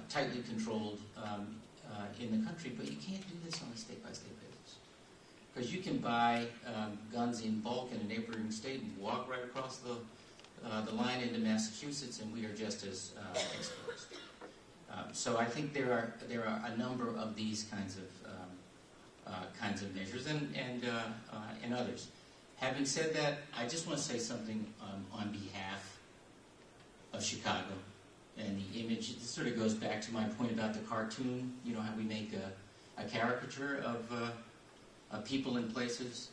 tightly controlled in the country, but you can't do this on a state-by-state basis. Because you can buy guns in bulk in a neighboring state and walk right across the line into Massachusetts, and we are just as exposed. So I think there are a number of these kinds of measures and others. Having said that, I just want to say something on behalf of Chicago and the image. This sort of goes back to my point about the cartoon. How we make a caricature of people and places.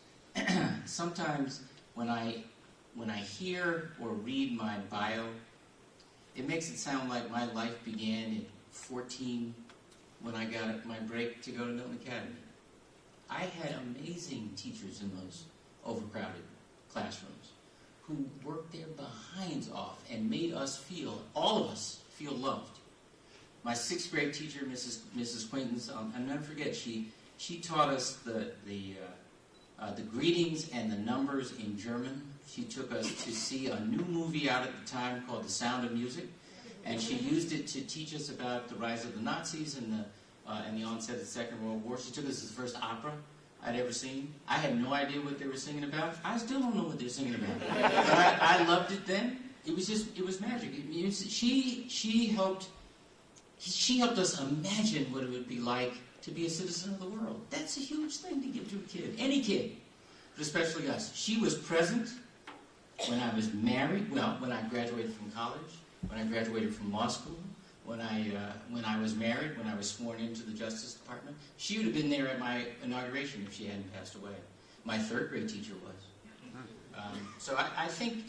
Sometimes when I hear or read my bio, it makes it sound like my life began at 14 when I got my break to go to Milton Academy. I had amazing teachers in those overcrowded classrooms who worked their behinds off and made us all of us feel loved. My 6th grade teacher, Mrs. Quaintance, I'll never forget, she taught us the greetings and the numbers in German. She took us to see a new movie out at the time called The Sound of Music, and she used it to teach us about the rise of the Nazis and the onset of the Second World War. She took us to the first opera I'd ever seen. I had no idea what they were singing about. I still don't know what they're singing about. But I loved it then. It was magic. She helped us imagine what it would be like to be a citizen of the world. That's a huge thing to give to a kid, any kid, but especially us. She was present when I was married, when I graduated from college, when I graduated from law school, when I was married, when I was sworn into the Justice Department. She would have been there at my inauguration if she hadn't passed away. My 3rd grade teacher was. So I think,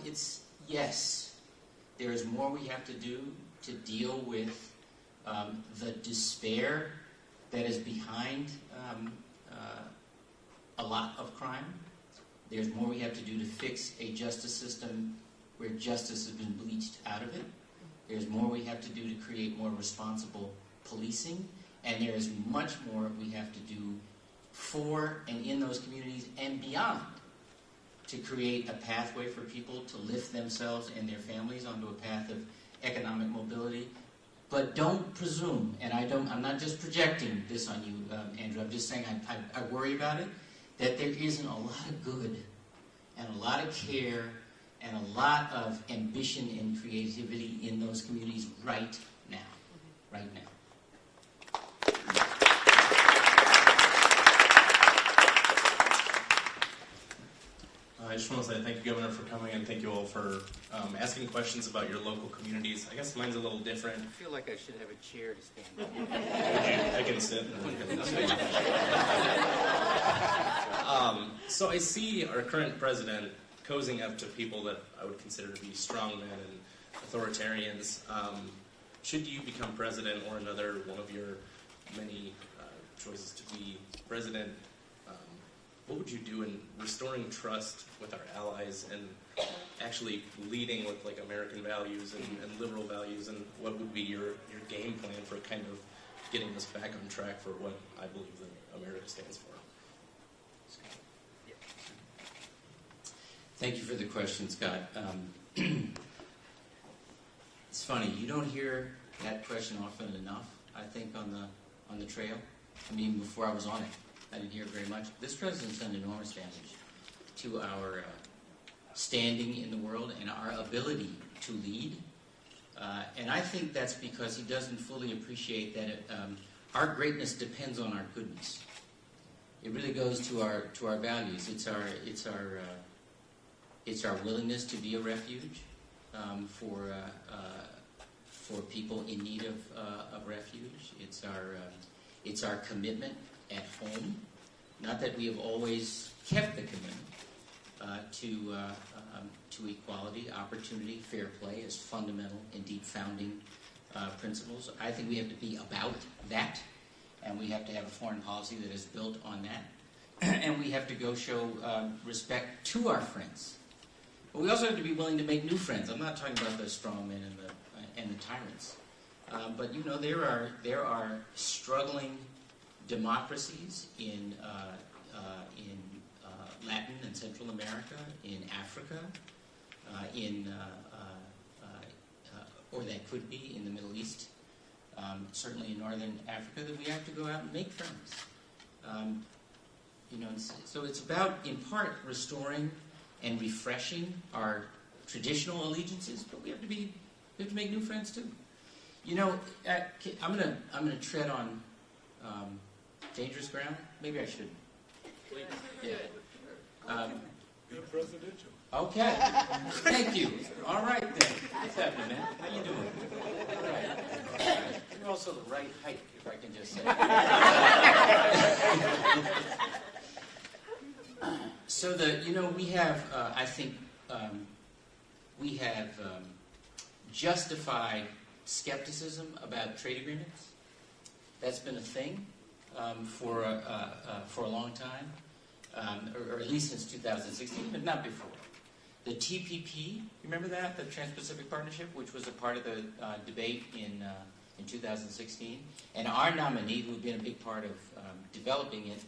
it's, yes, there is more we have to do to deal with the despair that is behind a lot of crime. There's more we have to do to fix a justice system where justice has been bleached out of it. There's more we have to do to create more responsible policing. And there is much more we have to do for and in those communities and beyond to create a pathway for people to lift themselves and their families onto a path of economic mobility. But don't presume, and I'm not just projecting this on you, Andrew, I'm just saying I worry about it, that there isn't a lot of good and a lot of care and a lot of ambition and creativity in those communities right now. Right now. I just want to say thank you, Governor, for coming, and thank you all for asking questions about your local communities. I guess mine's a little different. I feel like I should have a chair to stand on. I can sit. So I see our current president cozying up to people that I would consider to be strongmen and authoritarians. Should you become president or another one of your many choices to be president, what would you do in restoring trust with our allies and actually leading with like American values and liberal values, and what would be your game plan for kind of getting us back on track for what I believe that America stands for? Thank you for the question, Scott. It's funny, you don't hear that question often enough, I think, on the trail. I mean, before I was on it, I didn't hear it very much. This president's done enormous damage to our standing in the world and our ability to lead. And I think that's because he doesn't fully appreciate that our greatness depends on our goodness. It really goes to our values. It's our willingness to be a refuge for people in need of refuge. It's our commitment at home. Not that we have always kept the commitment to equality, opportunity, fair play as fundamental and deep founding principles. I think we have to be about that, and we have to have a foreign policy that is built on that. And we have to go show respect to our friends. But we also have to be willing to make new friends. I'm not talking about the strongmen and the tyrants. But you know, there are struggling democracies in Latin and Central America, in Africa, or that could be in the Middle East, certainly in Northern Africa, that we have to go out and make friends. You know, so it's about, in part, restoring and refreshing our traditional allegiances, but we have to make new friends too. You know, I'm gonna tread on dangerous ground. Maybe I shouldn't. Yeah. Be presidential. Okay. Thank you. All right then. What's happening, man? How you doing? All right. You're also the right height, if I can just say. So we have, I think, we have justified skepticism about trade agreements. That's been a thing for a long time, or at least since 2016, but not before. The TPP, remember that, the Trans-Pacific Partnership, which was a part of the debate in 2016, and our nominee, who had been a big part of developing it,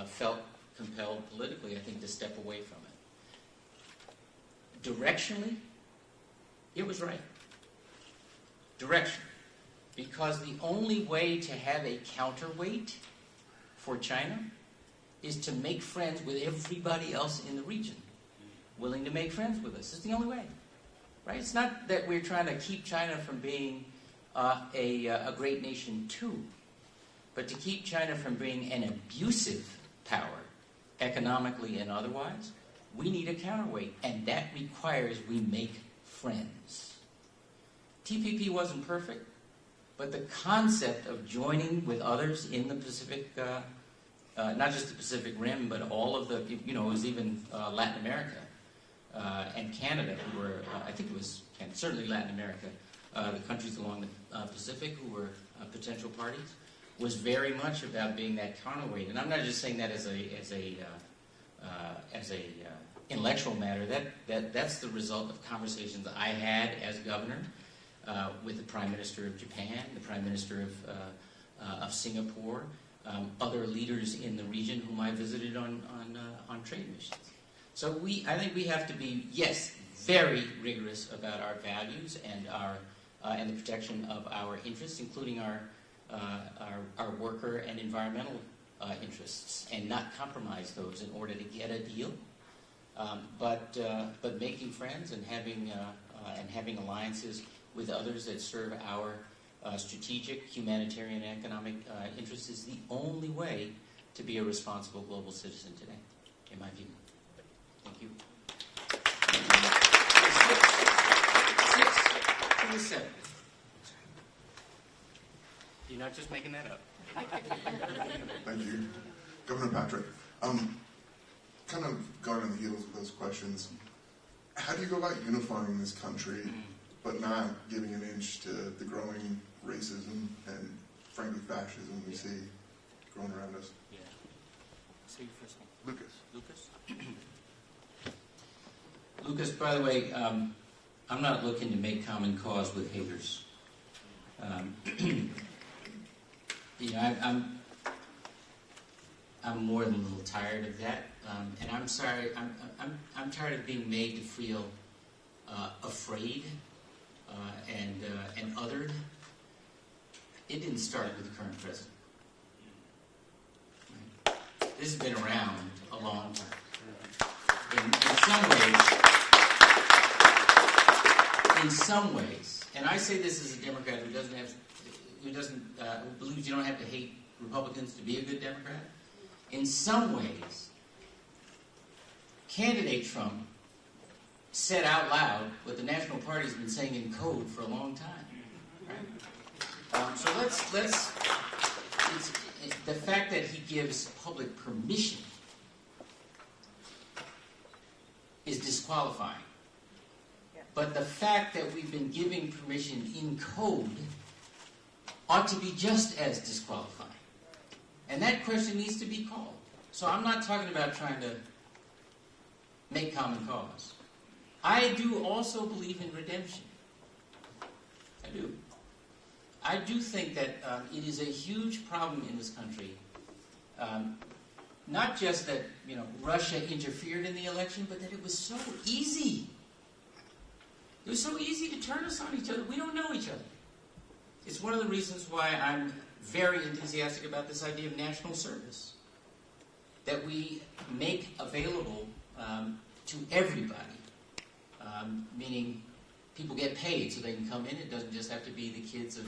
felt compelled politically, I think, to step away from it. Directionally, it was right. Direction. Because the only way to have a counterweight for China is to make friends with everybody else in the region, willing to make friends with us. It's the only way. Right? It's not that we're trying to keep China from being a great nation too, but to keep China from being an abusive power, economically and otherwise. We need a counterweight, and that requires we make friends. TPP wasn't perfect, but the concept of joining with others in the Pacific, not just the Pacific Rim, but all of the, it was even Latin America and Canada, who were, I think it was certainly Latin America, the countries along the Pacific who were potential parties, was very much about being that counterweight. And I'm not just saying that as a intellectual matter. That's the result of conversations I had as governor with the Prime Minister of Japan, the Prime Minister of Singapore, other leaders in the region whom I visited on trade missions. So I think we have to be, yes, very rigorous about our values and the protection of our interests, including our worker and environmental interests, and not compromise those in order to get a deal. But making friends and having alliances with others that serve our strategic, humanitarian, and economic interests is the only way to be a responsible global citizen today, in my view. Thank you. 6. You're not just making that up. Thank you. Governor Patrick, kind of going on the heels of those questions, how do you go about unifying this country but not giving an inch to the growing racism and, frankly, fascism we see growing around us? Yeah. Say your first name. Lucas. Lucas, by the way, I'm not looking to make common cause with haters. I'm more than a little tired of that, and I'm sorry. I'm tired of being made to feel afraid and othered. It didn't start with the current president. Right? This has been around a long time. In some ways, and I say this as a Democrat who believes you don't have to hate Republicans to be a good Democrat. In some ways, candidate Trump said out loud what the National Party's been saying in code for a long time. Right? So let's. The fact that he gives public permission is disqualifying. But the fact that we've been giving permission in code ought to be just as disqualifying. And that question needs to be called. So I'm not talking about trying to make common cause. I do also believe in redemption. I do. I do think that it is a huge problem in this country. Not just that Russia interfered in the election, but that it was so easy. It was so easy to turn us on each other. We don't know each other. It's one of the reasons why I'm very enthusiastic about this idea of national service. That we make available to everybody, meaning people get paid so they can come in. It doesn't just have to be the kids of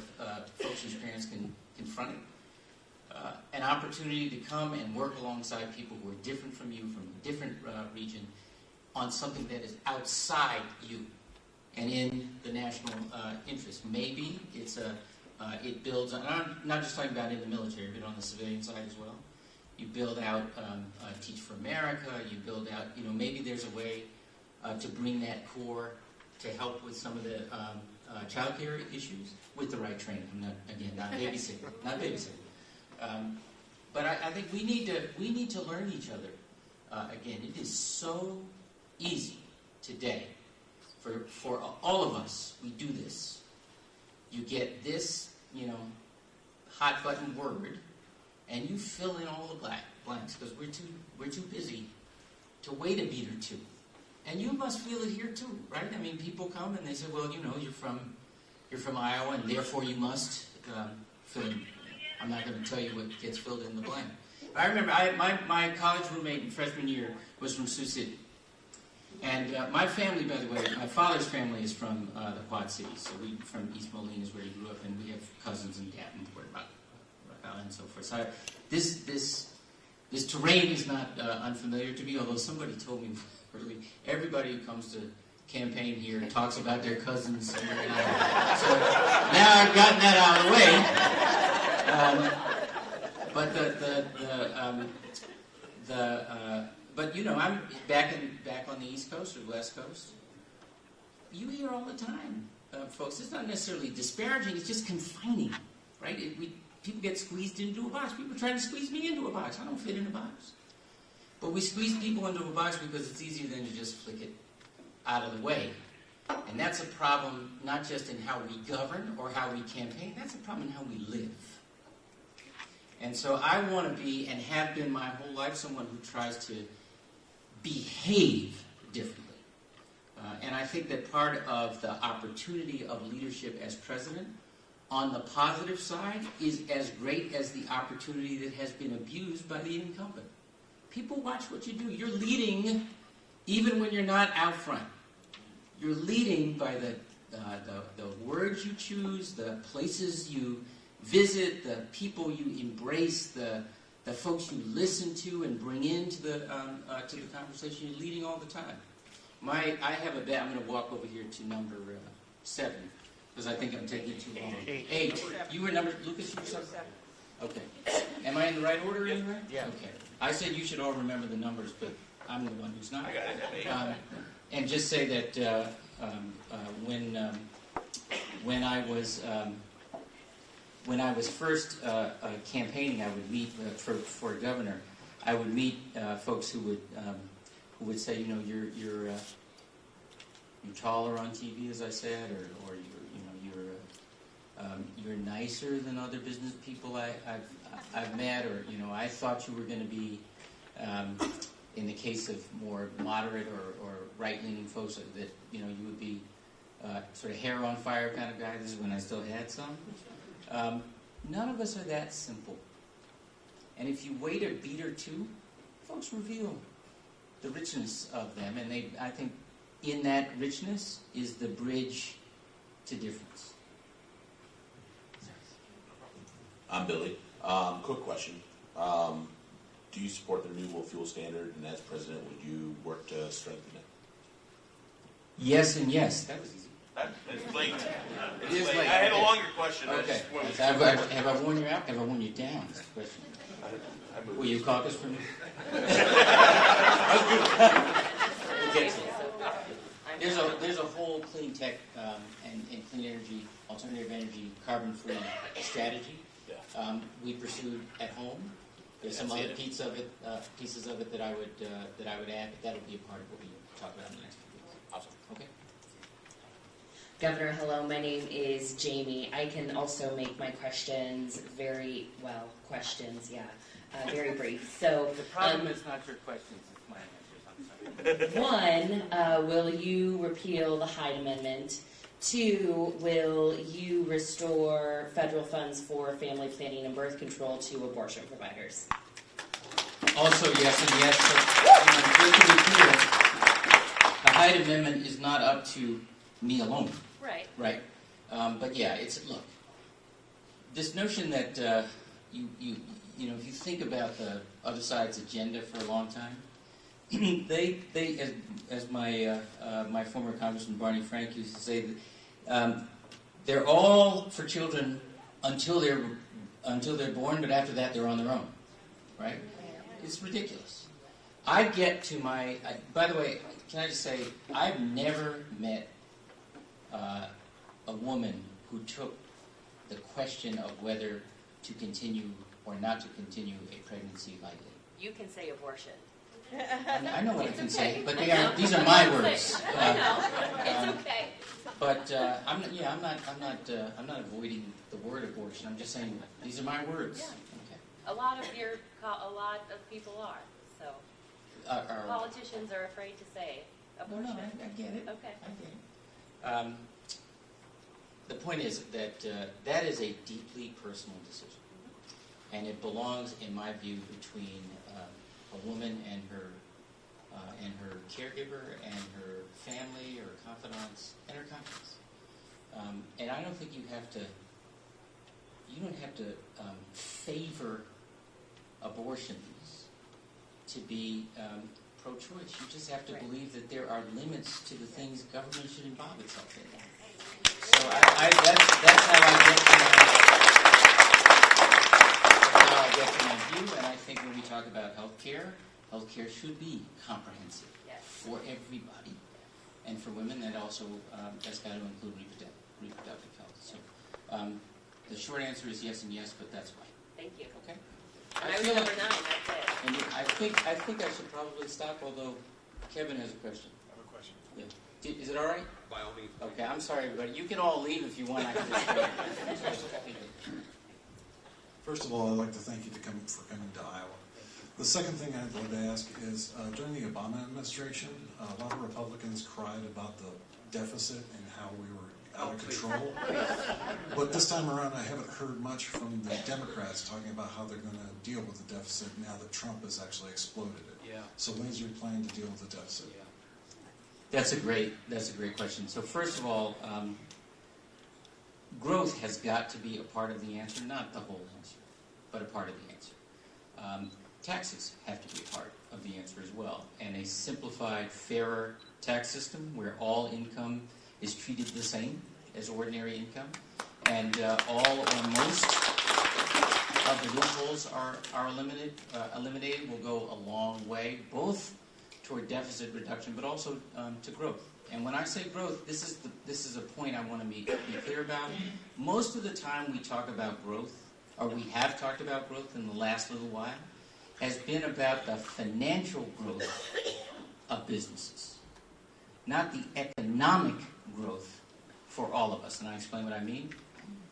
folks whose parents can confront it. An opportunity to come and work alongside people who are different from you, from a different region, on something that is outside you and in the national interest. Maybe it builds on, I'm not just talking about in the military, but on the civilian side as well. You build out Teach for America, you build out, maybe there's a way to bring that core to help with some of the child care issues with the right training. I'm not babysitting, not babysitting. But I think we need to learn each other. Again, it is so easy today for all of us. We do this. You get this, hot button word, and you fill in all the blanks because we're too busy to wait a beat or two. And you must feel it here too, right? I mean, people come and they say, well, you're from Iowa, and therefore you must fill in. I'm not going to tell you what gets filled in the blank. But I remember my college roommate in freshman year was from Sioux City. And my family, by the way, my father's family is from the Quad Cities. So we from East Moline is where he grew up, and we have cousins in Davenport, and so forth. So this terrain is not unfamiliar to me, although somebody told me really everybody who comes to campaign here talks about their cousins somewhere in Iowa. So now I've gotten that out of the way. But I'm back on the East Coast or West Coast. You hear all the time, folks. It's not necessarily disparaging; it's just confining, right? People get squeezed into a box. People try to squeeze me into a box. I don't fit in a box. But we squeeze people into a box because it's easier than to just flick it out of the way. And that's a problem not just in how we govern or how we campaign. That's a problem in how we live. And so I want to be, and have been my whole life, someone who tries to behave differently. And I think that part of the opportunity of leadership as president, on the positive side, is as great as the opportunity that has been abused by the incumbent. People watch what you do. You're leading even when you're not out front. You're leading by the the words you choose, the places you visit, the people you embrace, the folks you listen to and bring into the conversation. You're leading all the time. I have a bet. I'm going to walk over here to number 7 because I think I'm taking too long. 8. You were number Lucas. You were 7. Okay. Am I in the right order anyway? Yeah. Okay. I said you should all remember the numbers, but I'm the one who's not. I got it. And just say that when I was first campaigning, I would meet for governor. I would meet folks who would say, you know, you're taller on TV, as I said, or you're nicer than other business people I've met, or you know, I thought you were going to be, in the case of more moderate or right-leaning folks, that you know you would be sort of hair on fire kind of guy. This is when I still had some. None of us are that simple. And if you wait a beat or two, folks reveal the richness of them, and I think in that richness is the bridge to difference. I'm Billy. Quick question. Do you support the renewable fuel standard, and as president, would you work to strengthen it? Yes and yes. That was easy. It's late. It is late. I had a longer question. Okay. Have I worn you out? Have I worn you down? Is the question. Will you caucus for me? There's a whole clean tech and clean energy, alternative energy, carbon-free strategy. We pursued at home. There's some other pieces of it that I would add, but that'll be a part of what we talk about in the next few weeks. Awesome. Okay. Governor, hello. My name is Jamie. I can also make my questions very brief. So the problem is not your questions; it's my answers. I'm sorry. 1, will you repeal the Hyde Amendment? 2, will you restore federal funds for family planning and birth control to abortion providers? Also, yes and yes. But, just to be clear, the Hyde Amendment is not up to me alone. Right. Right. But yeah, look. This notion that you know, if you think about the other side's agenda for a long time, they as my former Congressman Barney Frank used to say, that they're all for children until they're born, but after that they're on their own, right? It's ridiculous. I get to by the way, can I just say, I've never met a woman who took the question of whether to continue or not to continue a pregnancy lightly. You can say abortion. I know what I can say, but these are my words. I know. It's okay. But I'm not avoiding the word abortion. I'm just saying these are my words. Yeah. Okay. A lot of people are. So politicians are afraid to say abortion. No, I get it. Okay. I get it. The point is that that is a deeply personal decision, and it belongs, in my view, between a woman and her caregiver and her family or confidants and her conscience. And I don't think you don't have to favor abortions to be pro-choice. You just have to believe that there are limits to the things government should involve itself in. So that's how I get to my view, and I think when we talk about healthcare should be comprehensive for everybody, and for women that also that's got to include reproductive health. So the short answer is yes and yes, but that's why. Thank you. Okay. And I was number 9. That's it. And I think I should probably stop. Although Kevin has a question. I have a question. Yeah. Is it all right? By all means. Okay. I'm sorry, everybody. You can all leave if you want. I can just go. First of all, I'd like to thank you for coming to Iowa. The second thing I'd like to ask is, during the Obama administration, a lot of Republicans cried about the deficit and how we were out of control. But this time around, I haven't heard much from the Democrats talking about how they're going to deal with the deficit now that Trump has actually exploded it. Yeah. So when is your plan to deal with the deficit? That's a great question. So first of all, growth has got to be a part of the answer, not the whole answer, but a part of the answer. Taxes have to be a part of the answer as well, and a simplified, fairer tax system where all income is treated the same as ordinary income, and all or most of the loopholes are eliminated will go a long way, both toward deficit reduction, but also to growth. And when I say growth, this is a point I want to be clear about. Most of the time we talk about growth, or we have talked about growth in the last little while, has been about the financial growth of businesses, not the economic growth for all of us. And I explain what I mean.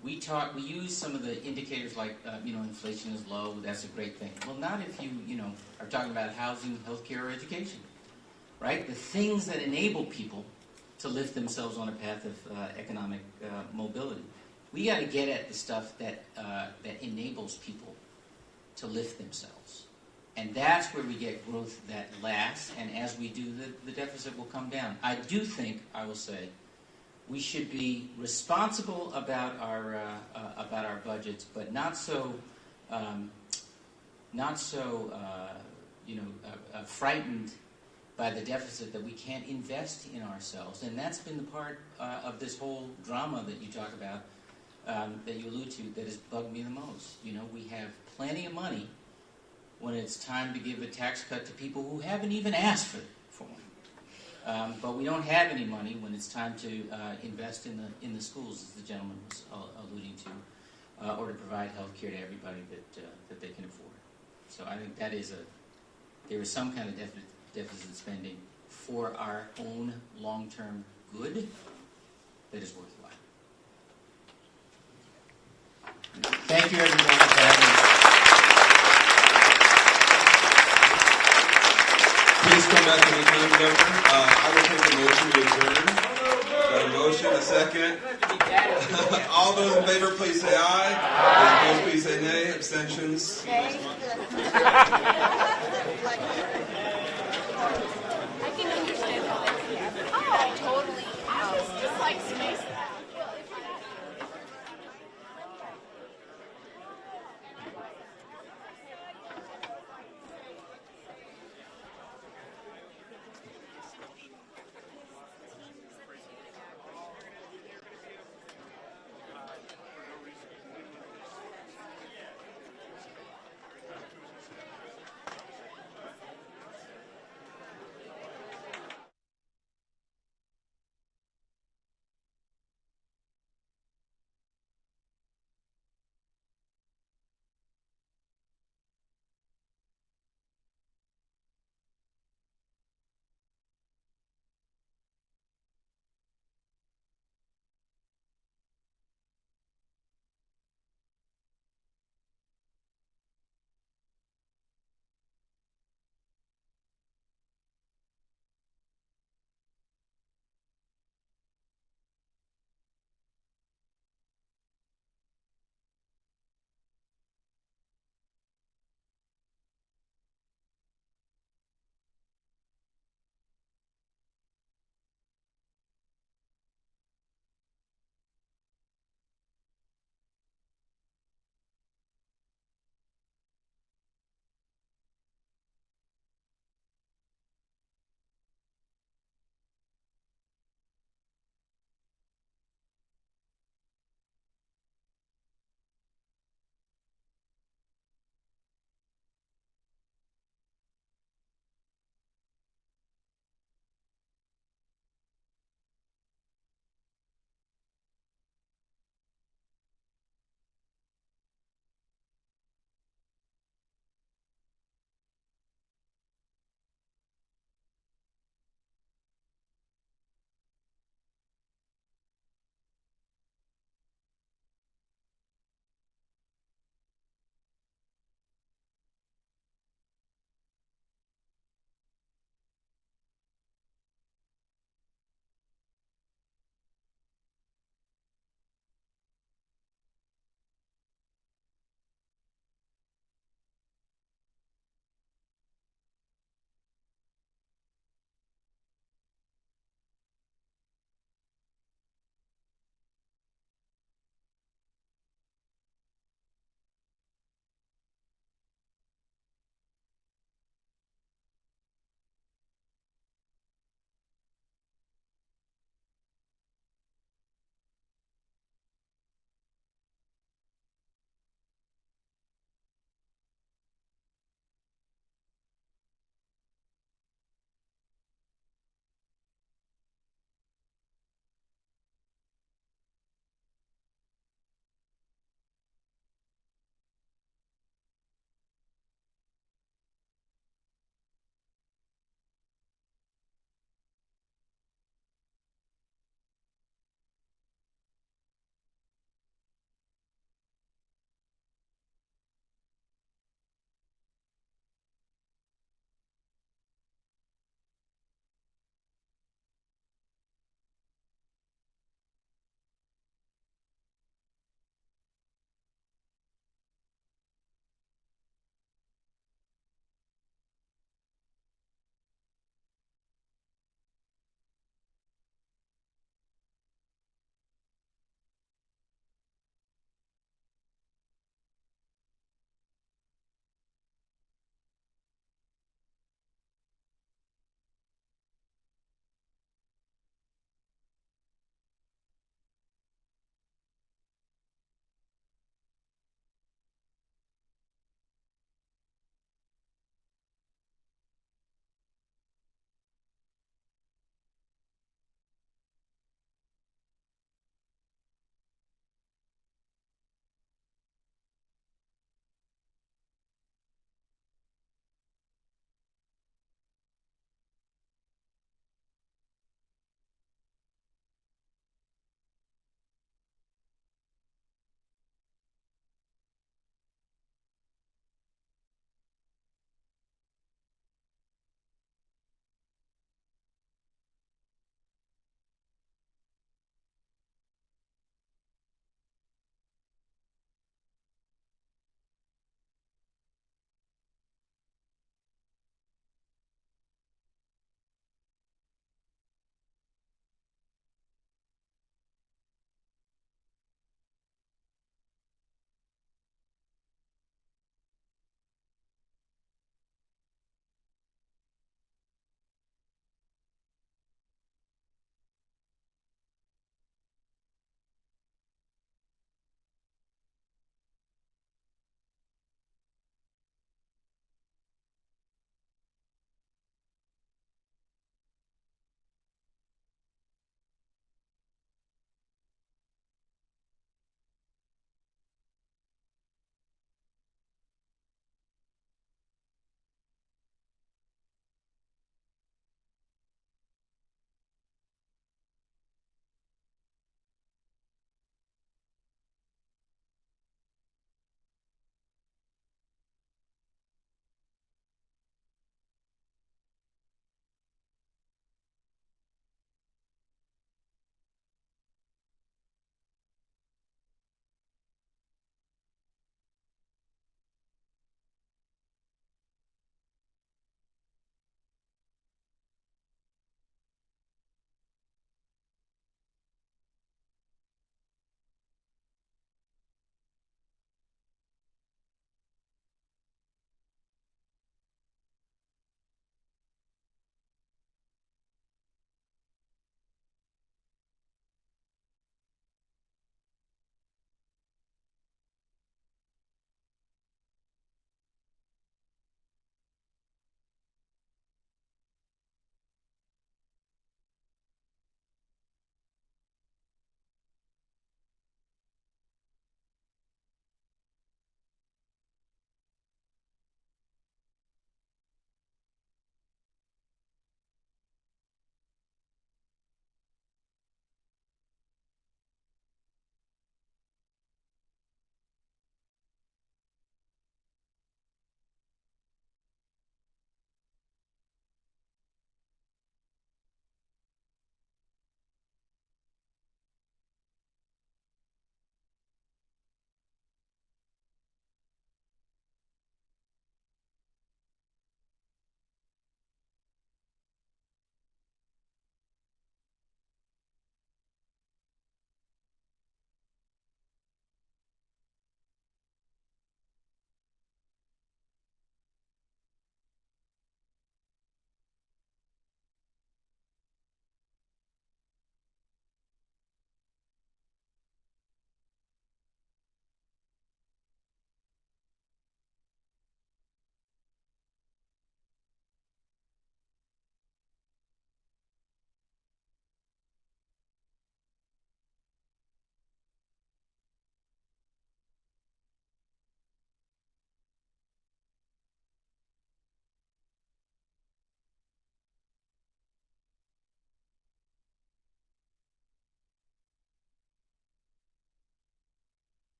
We use some of the indicators like, inflation is low, that's a great thing. Well, not if you are talking about housing, healthcare, or education, right? The things that enable people to lift themselves on a path of economic mobility. We got to get at the stuff that enables people to lift themselves. And that's where we get growth that lasts, and as we do, the deficit will come down. I do think, I will say, we should be responsible about our budgets, but not so frightened by the deficit that we can't invest in ourselves. And that's been the part of this whole drama that you talk about, that you allude to, that has bugged me the most. We have plenty of money when it's time to give a tax cut to people who haven't even asked for one. But we don't have any money when it's time to invest in the schools, as the gentleman was alluding to, or to provide health care to everybody that they can afford. So I think there is some kind of deficit spending for our own long-term good that is worthwhile. Thank you, everybody, for having me. Please come back anytime, Governor. I will take a motion to adjourn. Got a motion, a second. All those in favor, please say aye. Those opposed, please say nay. Abstentions.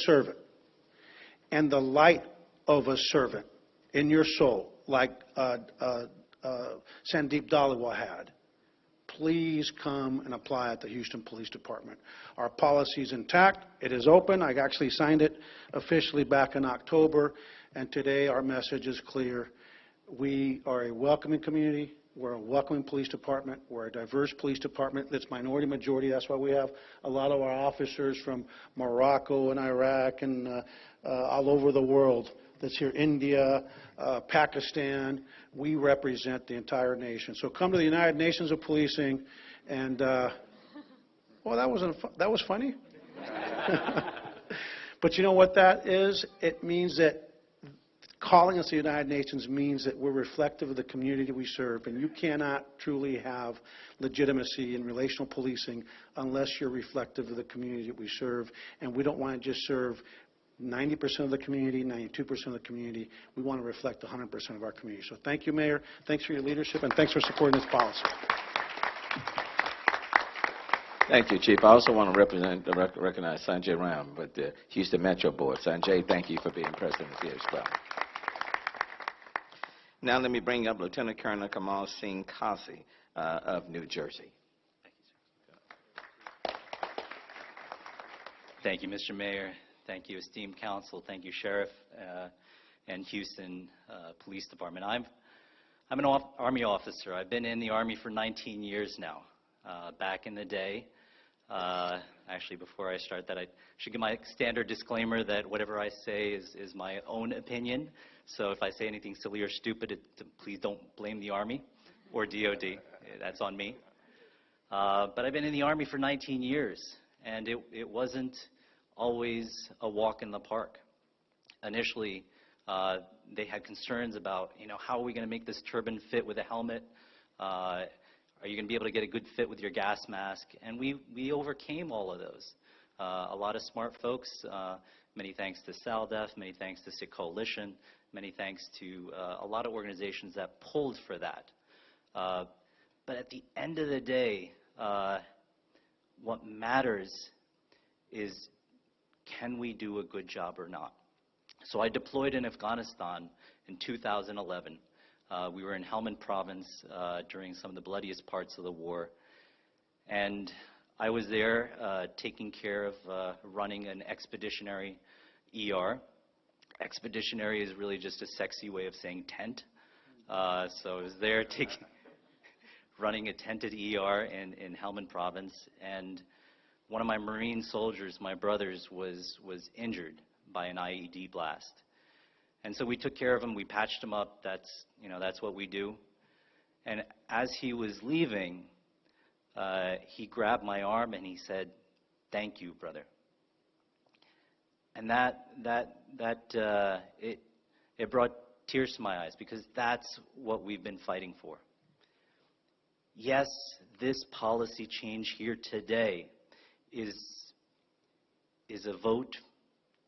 servant and the light of a servant in your soul, like Sandeep Dhaliwal had, please come and apply at the Houston Police Department. Our policy is intact. It is open. I actually signed it officially back in October, and today our message is clear. We are a welcoming community. We're a welcoming police department. We're a diverse police department that's minority majority. That's why we have a lot of our officers from Morocco and Iraq and all over the world that's here, India, Pakistan. We represent the entire nation. So come to the United Nations of Policing, and well, that was funny. But you know what that is? It means that calling us the United Nations means that we're reflective of the community we serve, and you cannot truly have legitimacy in relational policing unless you're reflective of the community that we serve, and we don't want to just serve 90% of the community, 92% of the community. We want to reflect 100% of our community. So thank you, Mayor. Thanks for your leadership, and thanks for supporting this policy. Thank you, Chief. I also want to recognize Sanjay Ram with the Houston Metro Board. Sanjay, thank you for being president here as well. Now let me bring up Lieutenant Colonel Kamal Singh Kasi of New Jersey. Thank you, Mr. Mayor. Thank you, esteemed council. Thank you, Sheriff and Houston Police Department. I'm an Army officer. I've been in the Army for 19 years now. Back in the day, actually before I start that, I should give my standard disclaimer that whatever I say is my own opinion. So if I say anything silly or stupid, please don't blame the Army or DOD. That's on me. But I've been in the Army for 19 years, and it wasn't always a walk in the park. Initially, they had concerns about, how are we going to make this turban fit with a helmet? Are you going to be able to get a good fit with your gas mask? And we overcame all of those. A lot of smart folks, many thanks to SALDEF, many thanks to SICK Coalition, many thanks to a lot of organizations that pulled for that. But at the end of the day, what matters is, can we do a good job or not? So I deployed in Afghanistan in 2011. We were in Helmand province during some of the bloodiest parts of the war. And I was there taking care of running an expeditionary ER. Expeditionary is really just a sexy way of saying tent. So I was there running a tented ER in Helmand province. And one of my Marine soldiers, my brothers, was injured by an IED blast. And so we took care of him. We patched him up. That's what we do. And as he was leaving, he grabbed my arm and he said, "Thank you, brother." And it brought tears to my eyes, because that's what we've been fighting for. Yes, this policy change here today is a vote,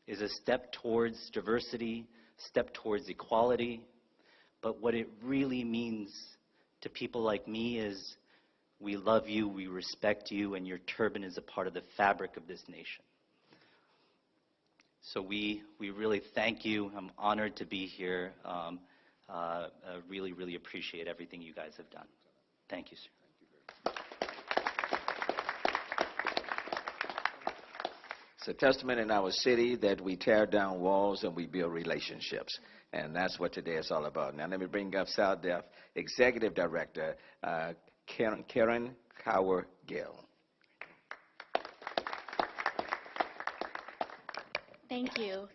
is a step towards diversity, step towards equality. But what it really means to people like me is, we love you, we respect you, and your turban is a part of the fabric of this nation. So we really thank you. I'm honored to be here. Really, really appreciate everything you guys have done. Thank you, sir. It's a testament in our city that we tear down walls and we build relationships. And that's what today is all about. Now let me bring up SALDEF Executive Director, Karen Cower-Gill. Thank you.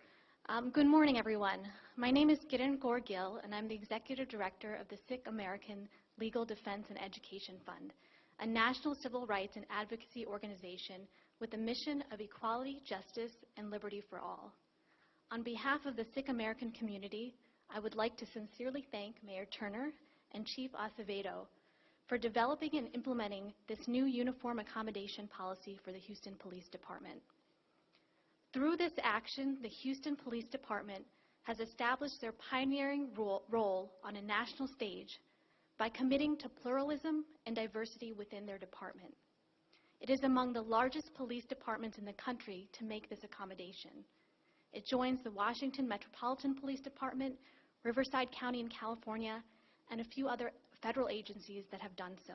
Good morning, everyone. My name is Kiran Kaur-Gill, and I'm the Executive Director of the Sikh American Legal Defense and Education Fund, a national civil rights and advocacy organization with a mission of equality, justice, and liberty for all. On behalf of the Sikh American community, I would like to sincerely thank Mayor Turner and Chief Acevedo for developing and implementing this new uniform accommodation policy for the Houston Police Department. Through this action, the Houston Police Department has established their pioneering role on a national stage by committing to pluralism and diversity within their department. It is among the largest police departments in the country to make this accommodation. It joins the Washington Metropolitan Police Department, Riverside County in California, and a few other federal agencies that have done so.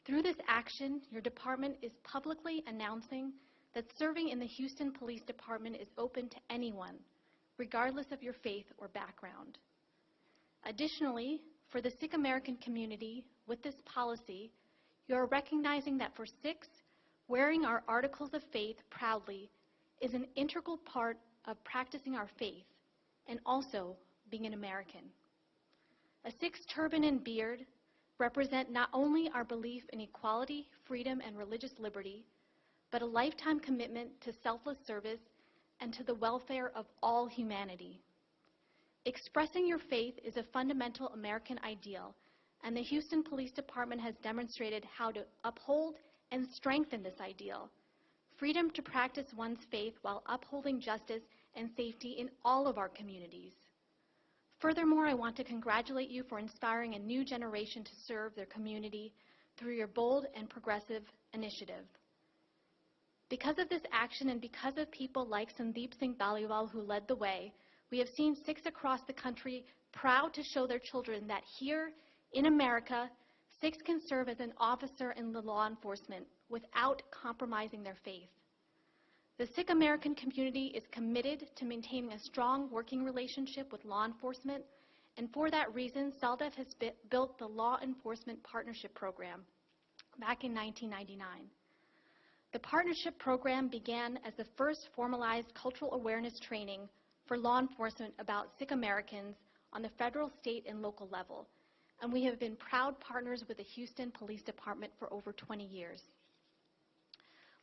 Through this action, your department is publicly announcing that serving in the Houston Police Department is open to anyone, regardless of your faith or background. Additionally, for the Sikh American community, with this policy, you are recognizing that for Sikhs, wearing our articles of faith proudly is an integral part of practicing our faith and also being an American. A Sikh's turban and beard represent not only our belief in equality, freedom, and religious liberty, but a lifetime commitment to selfless service and to the welfare of all humanity. Expressing your faith is a fundamental American ideal, and the Houston Police Department has demonstrated how to uphold and strengthen this ideal. Freedom to practice one's faith while upholding justice and safety in all of our communities. Furthermore, I want to congratulate you for inspiring a new generation to serve their community through your bold and progressive initiative. Because of this action and because of people like Sandeep Singh Dhaliwal who led the way, we have seen Sikhs across the country proud to show their children that here in America, Sikhs can serve as an officer in the law enforcement without compromising their faith. The Sikh American community is committed to maintaining a strong working relationship with law enforcement, and for that reason, SALDEF has built the Law Enforcement Partnership Program back in 1999. The partnership program began as the first formalized cultural awareness training for law enforcement about Sikh Americans on the federal, state, and local level, and we have been proud partners with the Houston Police Department for over 20 years.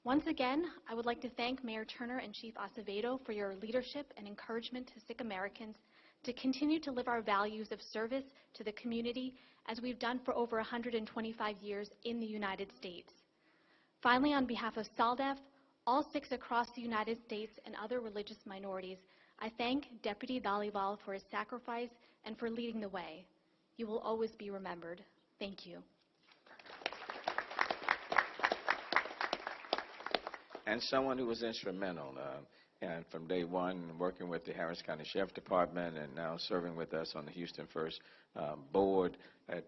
Once again, I would like to thank Mayor Turner and Chief Acevedo for your leadership and encouragement to Sikh Americans to continue to live our values of service to the community as we've done for over 125 years in the United States. Finally, on behalf of SALDEF, all Sikhs across the United States and other religious minorities, I thank Deputy Dhaliwal for his sacrifice and for leading the way. You will always be remembered. Thank you. And someone who was instrumental and from day one working with the Harris County Sheriff Department and now serving with us on the Houston First board and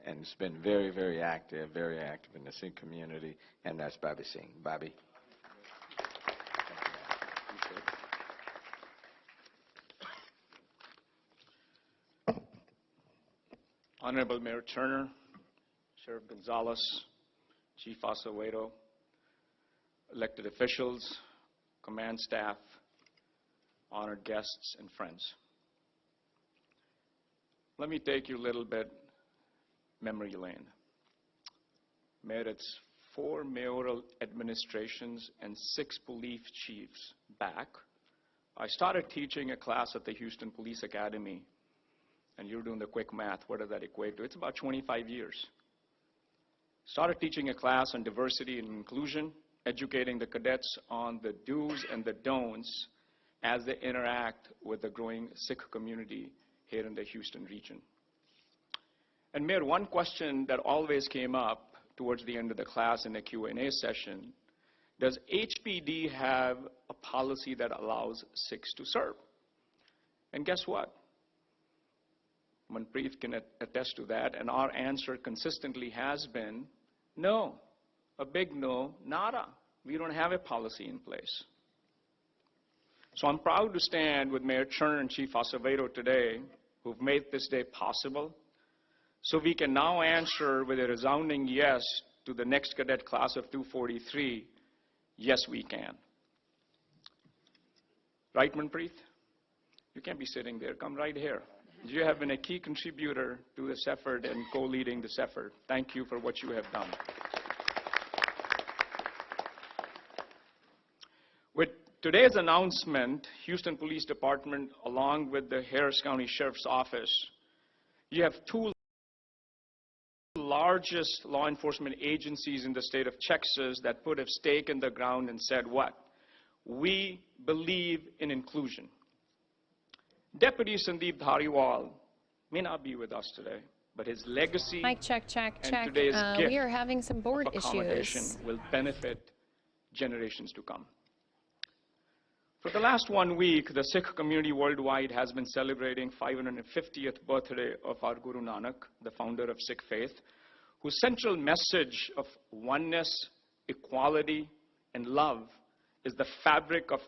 it's been very, very active in the Sikh community, and that's Bobby Singh. Bobby. Honorable Mayor Turner, Sheriff Gonzalez, Chief Acevedo, elected officials, command staff, honored guests, and friends. Let me take you a little bit memory lane. Merit's 4 mayoral administrations and 6 police chiefs back, I started teaching a class at the Houston Police Academy. And you're doing the quick math, what does that equate to? It's about 25 years. Started teaching a class on diversity and inclusion, educating the cadets on the do's and the don'ts as they interact with the growing Sikh community here in the Houston region. And Mayor, one question that always came up towards the end of the class in the Q&A session, does HPD have a policy that allows Sikhs to serve? And guess what? Manpreet can attest to that, and our answer consistently has been no, a big no, nada. We don't have a policy in place. So I'm proud to stand with Mayor Turner and Chief Acevedo today, who've made this day possible, so we can now answer with a resounding yes to the next cadet class of 243, yes we can. Right, Manpreet? You can't be sitting there, come right here. You have been a key contributor to this effort and co-leading this effort. Thank you for what you have done. With today's announcement, Houston Police Department, along with the Harris County Sheriff's Office, you have 2 largest law enforcement agencies in the state of Texas that put a stake in the ground and said what? We believe in inclusion. Deputy Sandeep Dhaliwal may not be with us today, but his legacy Mic check, check, and check. today's gift We are having some board of accommodation issues. will benefit generations to come. For the last 1 week, the Sikh community worldwide has been celebrating 550th birthday of our Guru Nanak, the founder of Sikh faith, whose central message of oneness, equality, and love is the fabric of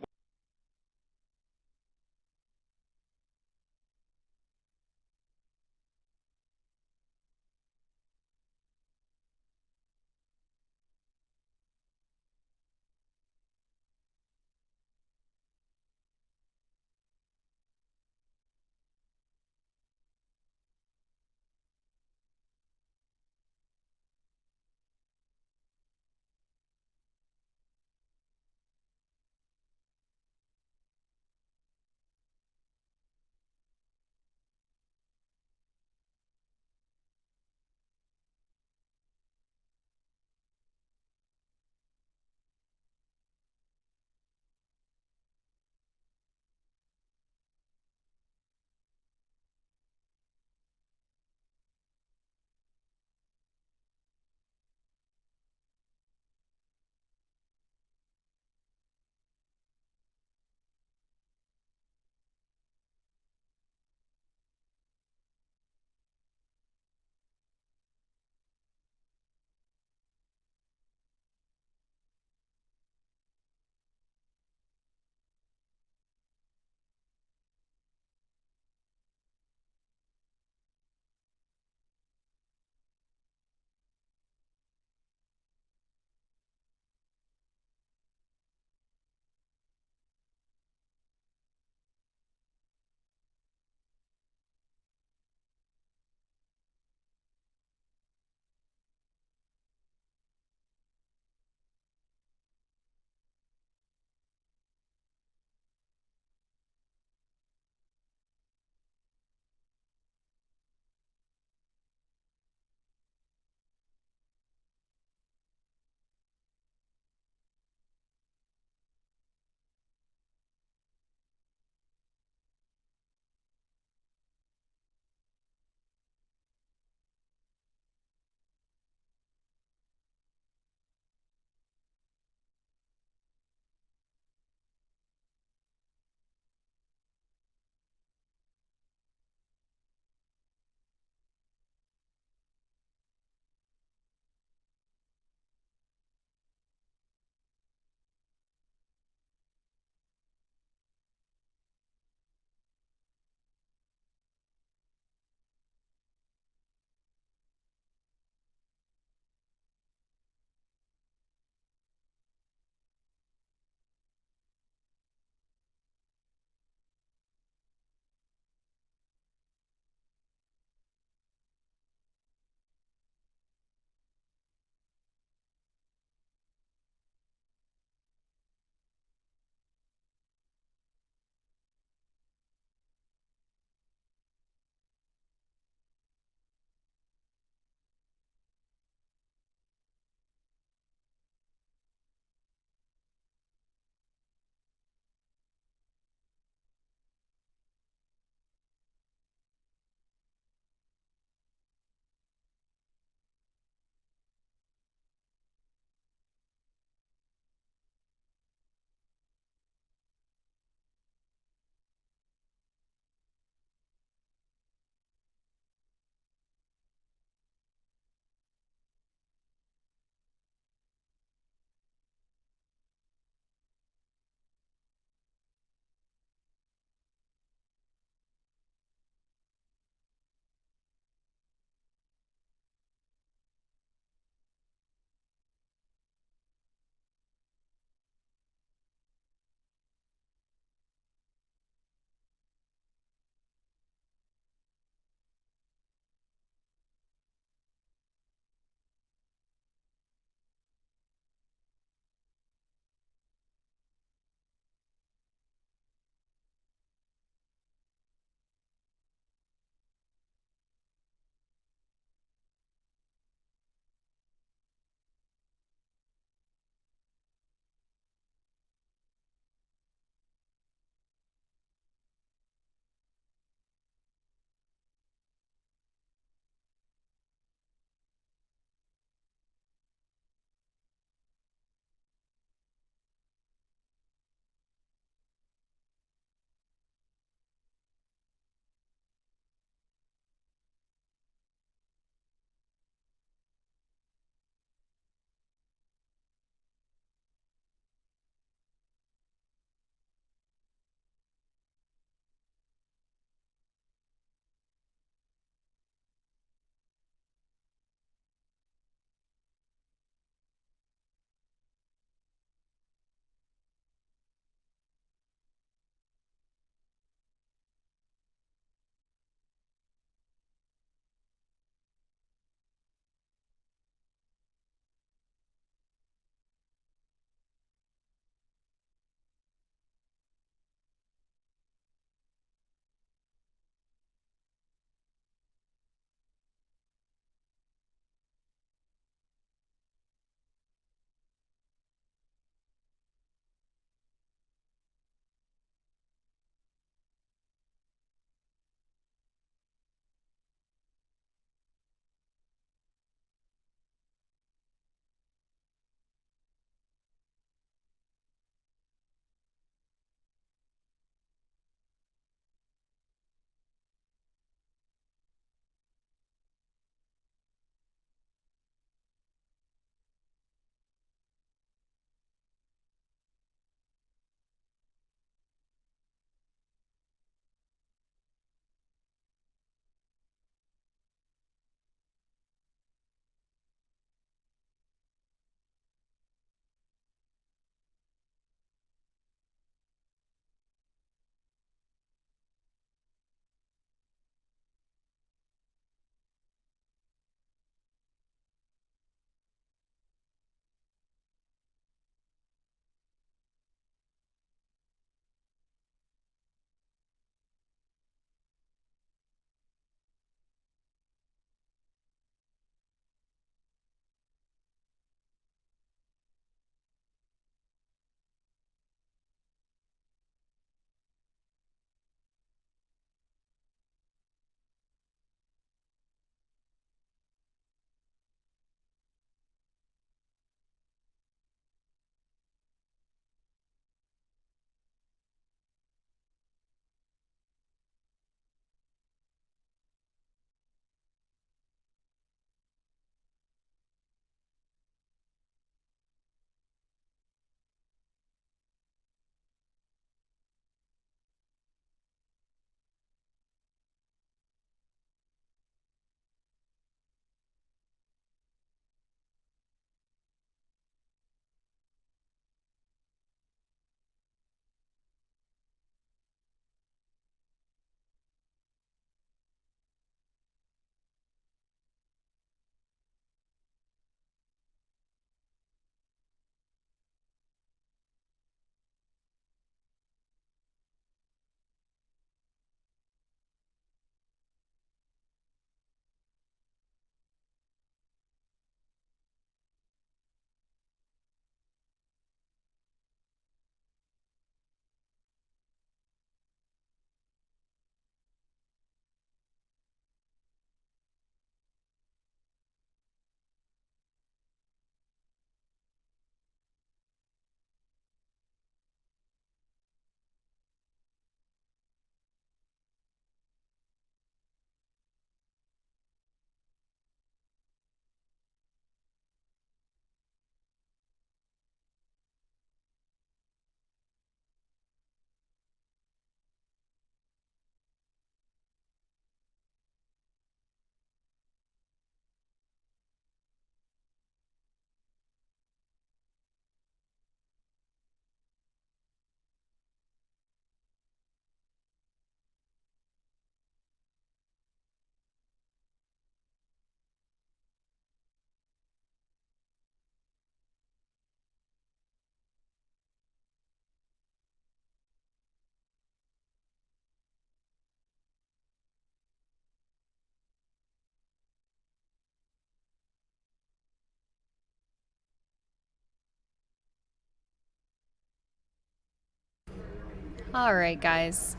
All right, guys.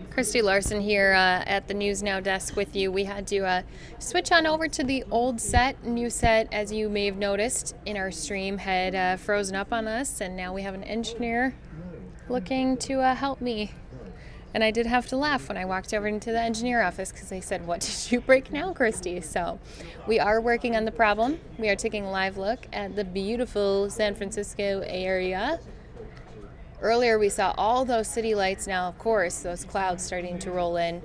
Christy Larson here at the News Now desk with you. We had to switch on over to the old set. New set, as you may have noticed in our stream, had frozen up on us, and now we have an engineer looking to help me. And I did have to laugh when I walked over into the engineer office because they said, "What did you break now, Christy?" So we are working on the problem. We are taking a live look at the beautiful San Francisco area. Earlier we saw all those city lights. Now, of course, those clouds starting to roll in.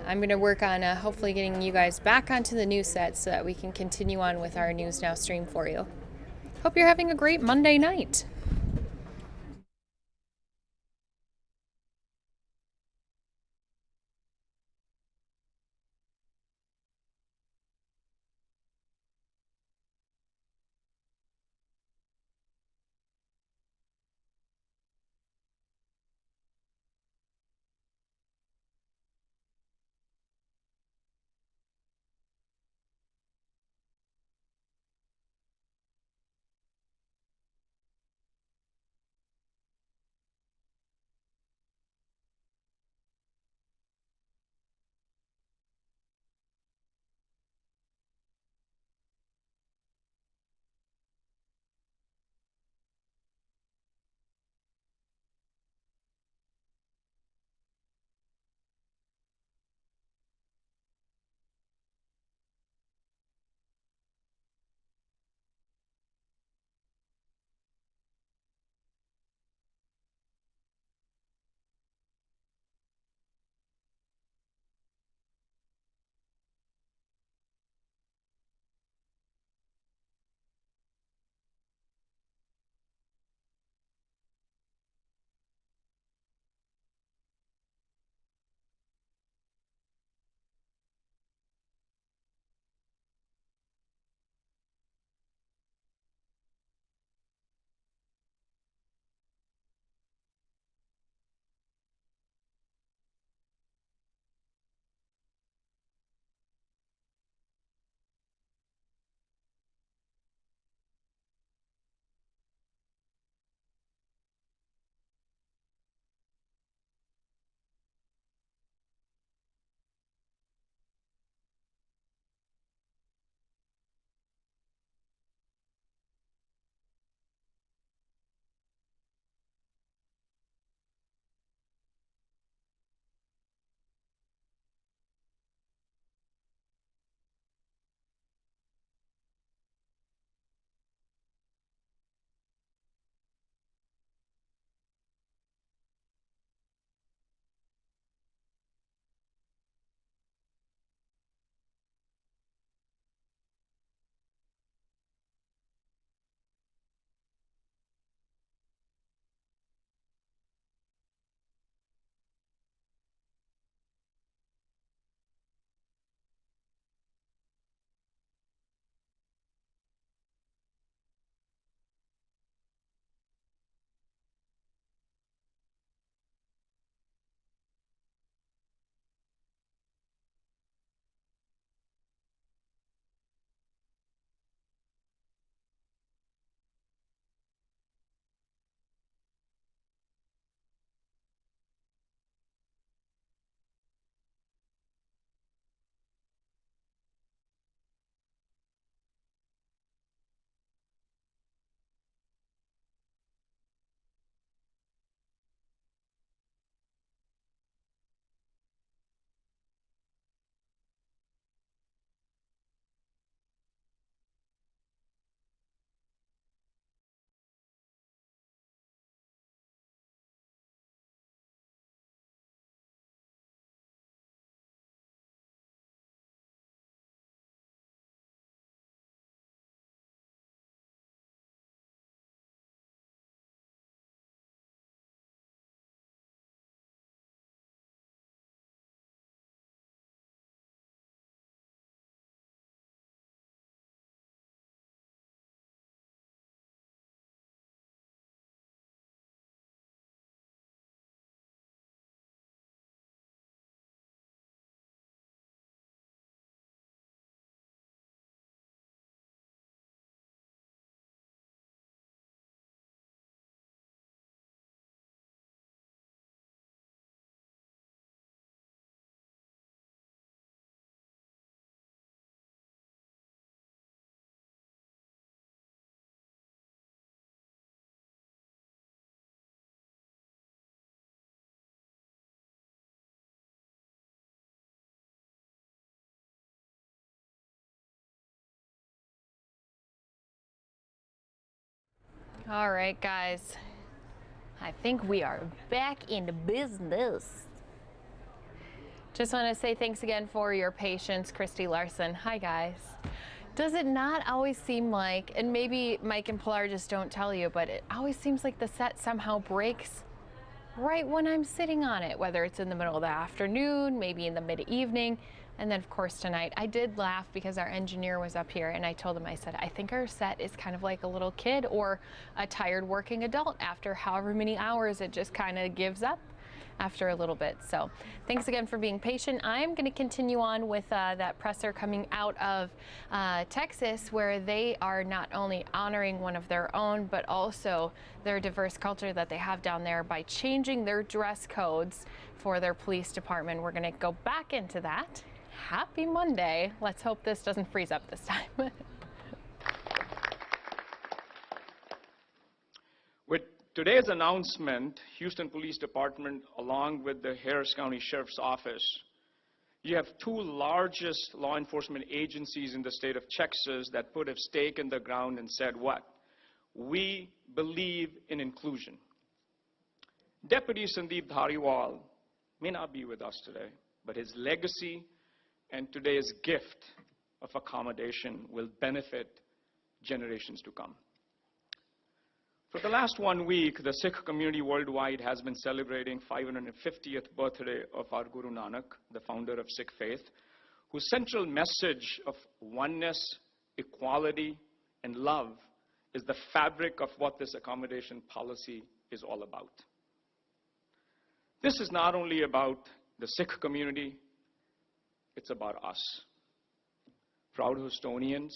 I'm going to work on hopefully getting you guys back onto the news set so that we can continue on with our News Now stream for you. Hope you're having a great Monday night. All right, guys. I think we are back in business. Just want to say thanks again for your patience, Christy Larson. Hi, guys. Does it not always seem like, and maybe Mike and Pilar just don't tell you, but it always seems like the set somehow breaks right when I'm sitting on it, whether it's in the middle of the afternoon, maybe in the mid-evening. And then, of course, tonight, I did laugh because our engineer was up here, and I told him, I said, I think our set is kind of like a little kid or a tired working adult. After however many hours, it just kind of gives up after a little bit. So thanks again for being patient. I'm going to continue on with that presser coming out of Texas, where they are not only honoring one of their own, but also their diverse culture that they have down there by changing their dress codes for their police department. We're going to go back into that. Happy Monday. Let's hope this doesn't freeze up this time. With today's announcement, Houston Police Department, along with the Harris County Sheriff's Office, you have two largest law enforcement agencies in the state of Texas that put a stake in the ground and said what? We believe in inclusion. Deputy Sandeep Dhariwal may not be with us today, but his legacy and today's gift of accommodation will benefit generations to come. For the last 1 week, the Sikh community worldwide has been celebrating 550th birthday of our Guru Nanak, the founder of Sikh faith, whose central message of oneness, equality, and love is the fabric of what this accommodation policy is all about. This is not only about the Sikh community, it's about us. Proud Houstonians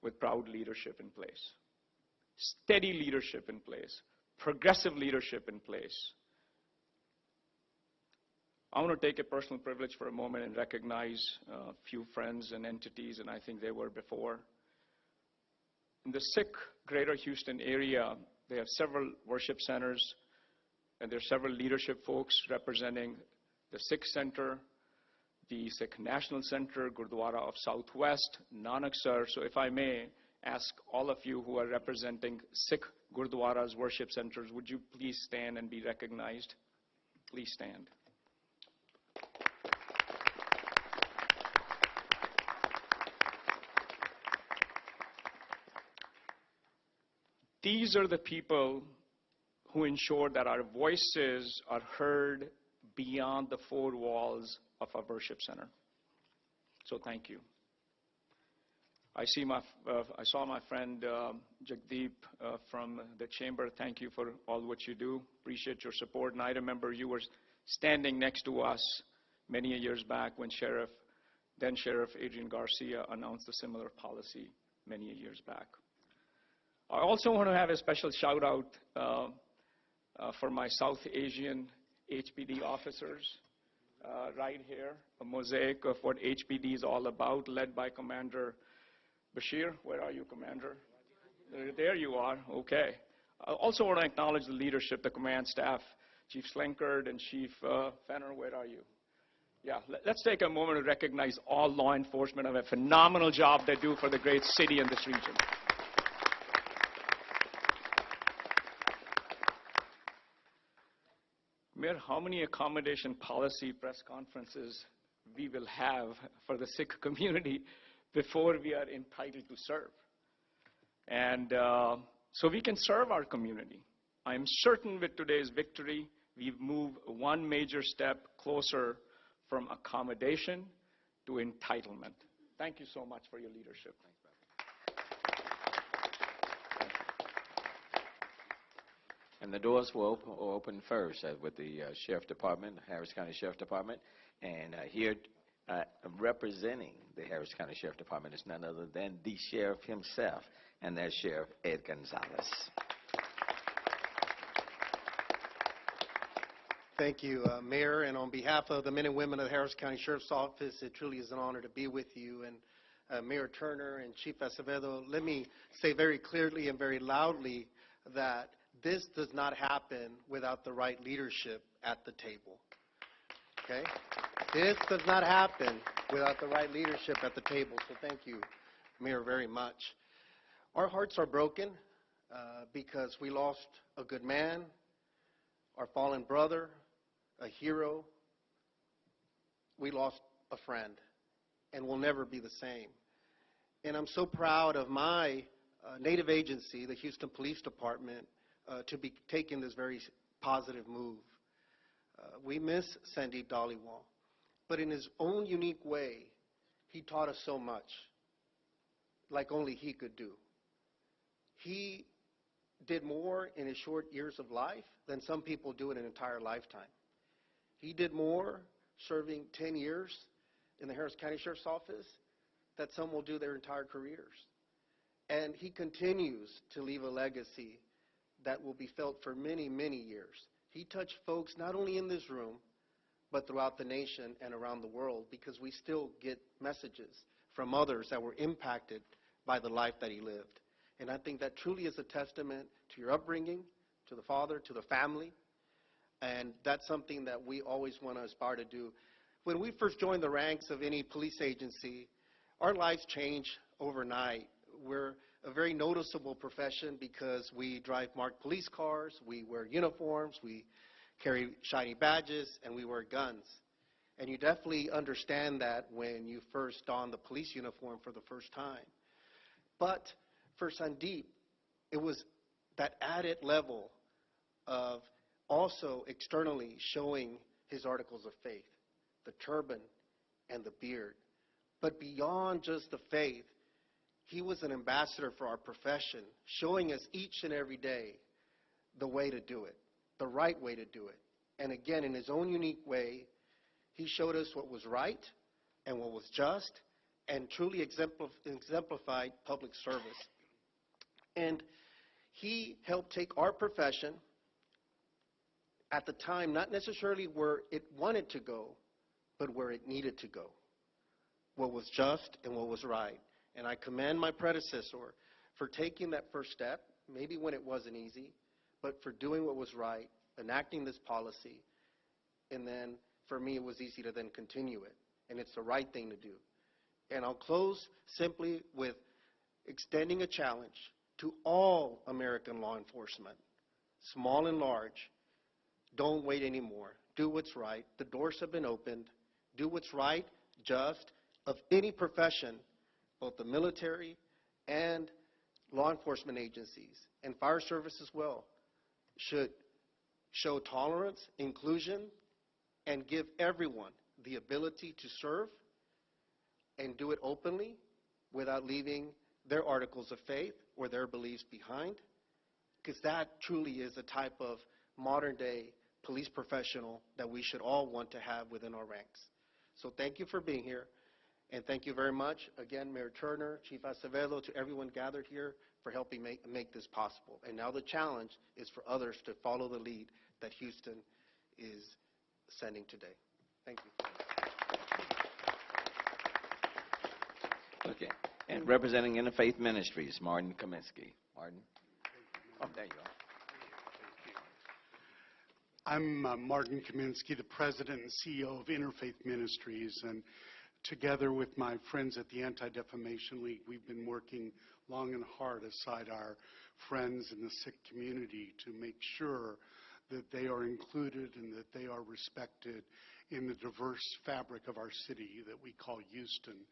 with proud leadership in place. Steady leadership in place. Progressive leadership in place. I want to take a personal privilege for a moment and recognize a few friends and entities, and I think they were before. In the Sikh greater Houston area, they have several worship centers, and there are several leadership folks representing the Sikh Center, the Sikh National Center, Gurdwara of Southwest, Nanaksar. So if I may ask all of you who are representing Sikh Gurdwaras, worship centers, would you please stand and be recognized? Please stand. These are the people who ensure that our voices are heard beyond the four walls of our worship center. So thank you. I saw my friend Jagdeep from the chamber. Thank you for all what you do. Appreciate your support. And I remember you were standing next to us many years back when then Sheriff Adrian Garcia announced a similar policy many years back. I also want to have a special shout out for my South Asian HPD officers right here, a mosaic of what HPD is all about, led by Commander Bashir. Where are you, Commander? There you are. Okay. I also want to acknowledge the leadership, the command staff, Chief Slenkard and Chief Fenner. Where are you? Yeah, let's take a moment to recognize all law enforcement of a phenomenal job they do for the great city and this region. Mayor, how many accommodation policy press conferences we will have for the Sikh community before we are entitled to serve? And so we can serve our community. I'm certain with today's victory, we've moved one major step closer from accommodation to entitlement. Thank you so much for your leadership. And the doors will open first with the Sheriff Department, Harris County Sheriff Department. And here representing the Harris County Sheriff Department is none other than the Sheriff himself, and that's Sheriff Ed Gonzalez. Thank you, Mayor. And on behalf of the men and women of the Harris County Sheriff's Office, it truly is an honor to be with you. And Mayor Turner and Chief Acevedo, let me say very clearly and very loudly that this does not happen without the right leadership at the table. Okay? This does not happen without the right leadership at the table. So thank you, Mayor, very much. Our hearts are broken because we lost a good man, our fallen brother, a hero. We lost a friend, and we'll never be the same. And I'm so proud of my native agency, the Houston Police Department, to be taking this very positive move. We miss Sandeep Dhaliwal, but in his own unique way, he taught us so much, like only he could do. He did more in his short years of life than some people do in an entire lifetime. He did more serving 10 years in the Harris County Sheriff's Office that some will do their entire careers. And he continues to leave a legacy that will be felt for many, many years. He touched folks not only in this room, but throughout the nation and around the world, because we still get messages from others that were impacted by the life that he lived. And I think that truly is a testament to your upbringing, to the father, to the family, and that's something that we always want to aspire to do. When we first joined the ranks of any police agency, our lives change overnight. We're a very noticeable profession because we drive marked police cars, we wear uniforms, we carry shiny badges, and we wear guns. And you definitely understand that when you first don the police uniform for the first time. But for Sandeep, it was that added level of also externally showing his articles of faith, the turban and the beard. But beyond just the faith, he was an ambassador for our profession, showing us each and every day the way to do it, the right way to do it. And again, in his own unique way, he showed us what was right and what was just, and truly exemplified public service. And he helped take our profession at the time, not necessarily where it wanted to go, but where it needed to go, what was just and what was right. And I commend my predecessor for taking that first step, maybe when it wasn't easy, but for doing what was right, enacting this policy, and then for me it was easy to then continue it. And it's the right thing to do. And I'll close simply with extending a challenge to all American law enforcement, small and large. Don't wait anymore. Do what's right. The doors have been opened. Do what's right, just, of any profession, both the military and law enforcement agencies, and fire service as well, should show tolerance, inclusion, and give everyone the ability to serve and do it openly without leaving their articles of faith or their beliefs behind, because that truly is a type of modern-day police professional that we should all want to have within our ranks. So thank you for being here, and thank you very much, again, Mayor Turner, Chief Acevedo, to everyone gathered here for helping make this possible. And now the challenge is for others to follow the lead that Houston is sending today. Thank you. Okay. And representing Interfaith Ministries, Martin Kaminsky. Martin? Oh, there you are. I'm Martin Kaminsky, the president and CEO of Interfaith Ministries, and together with my friends at the Anti-Defamation League, we've been working long and hard aside our friends in the Sikh community to make sure that they are included and that they are respected in the diverse fabric of our city that we call Houston.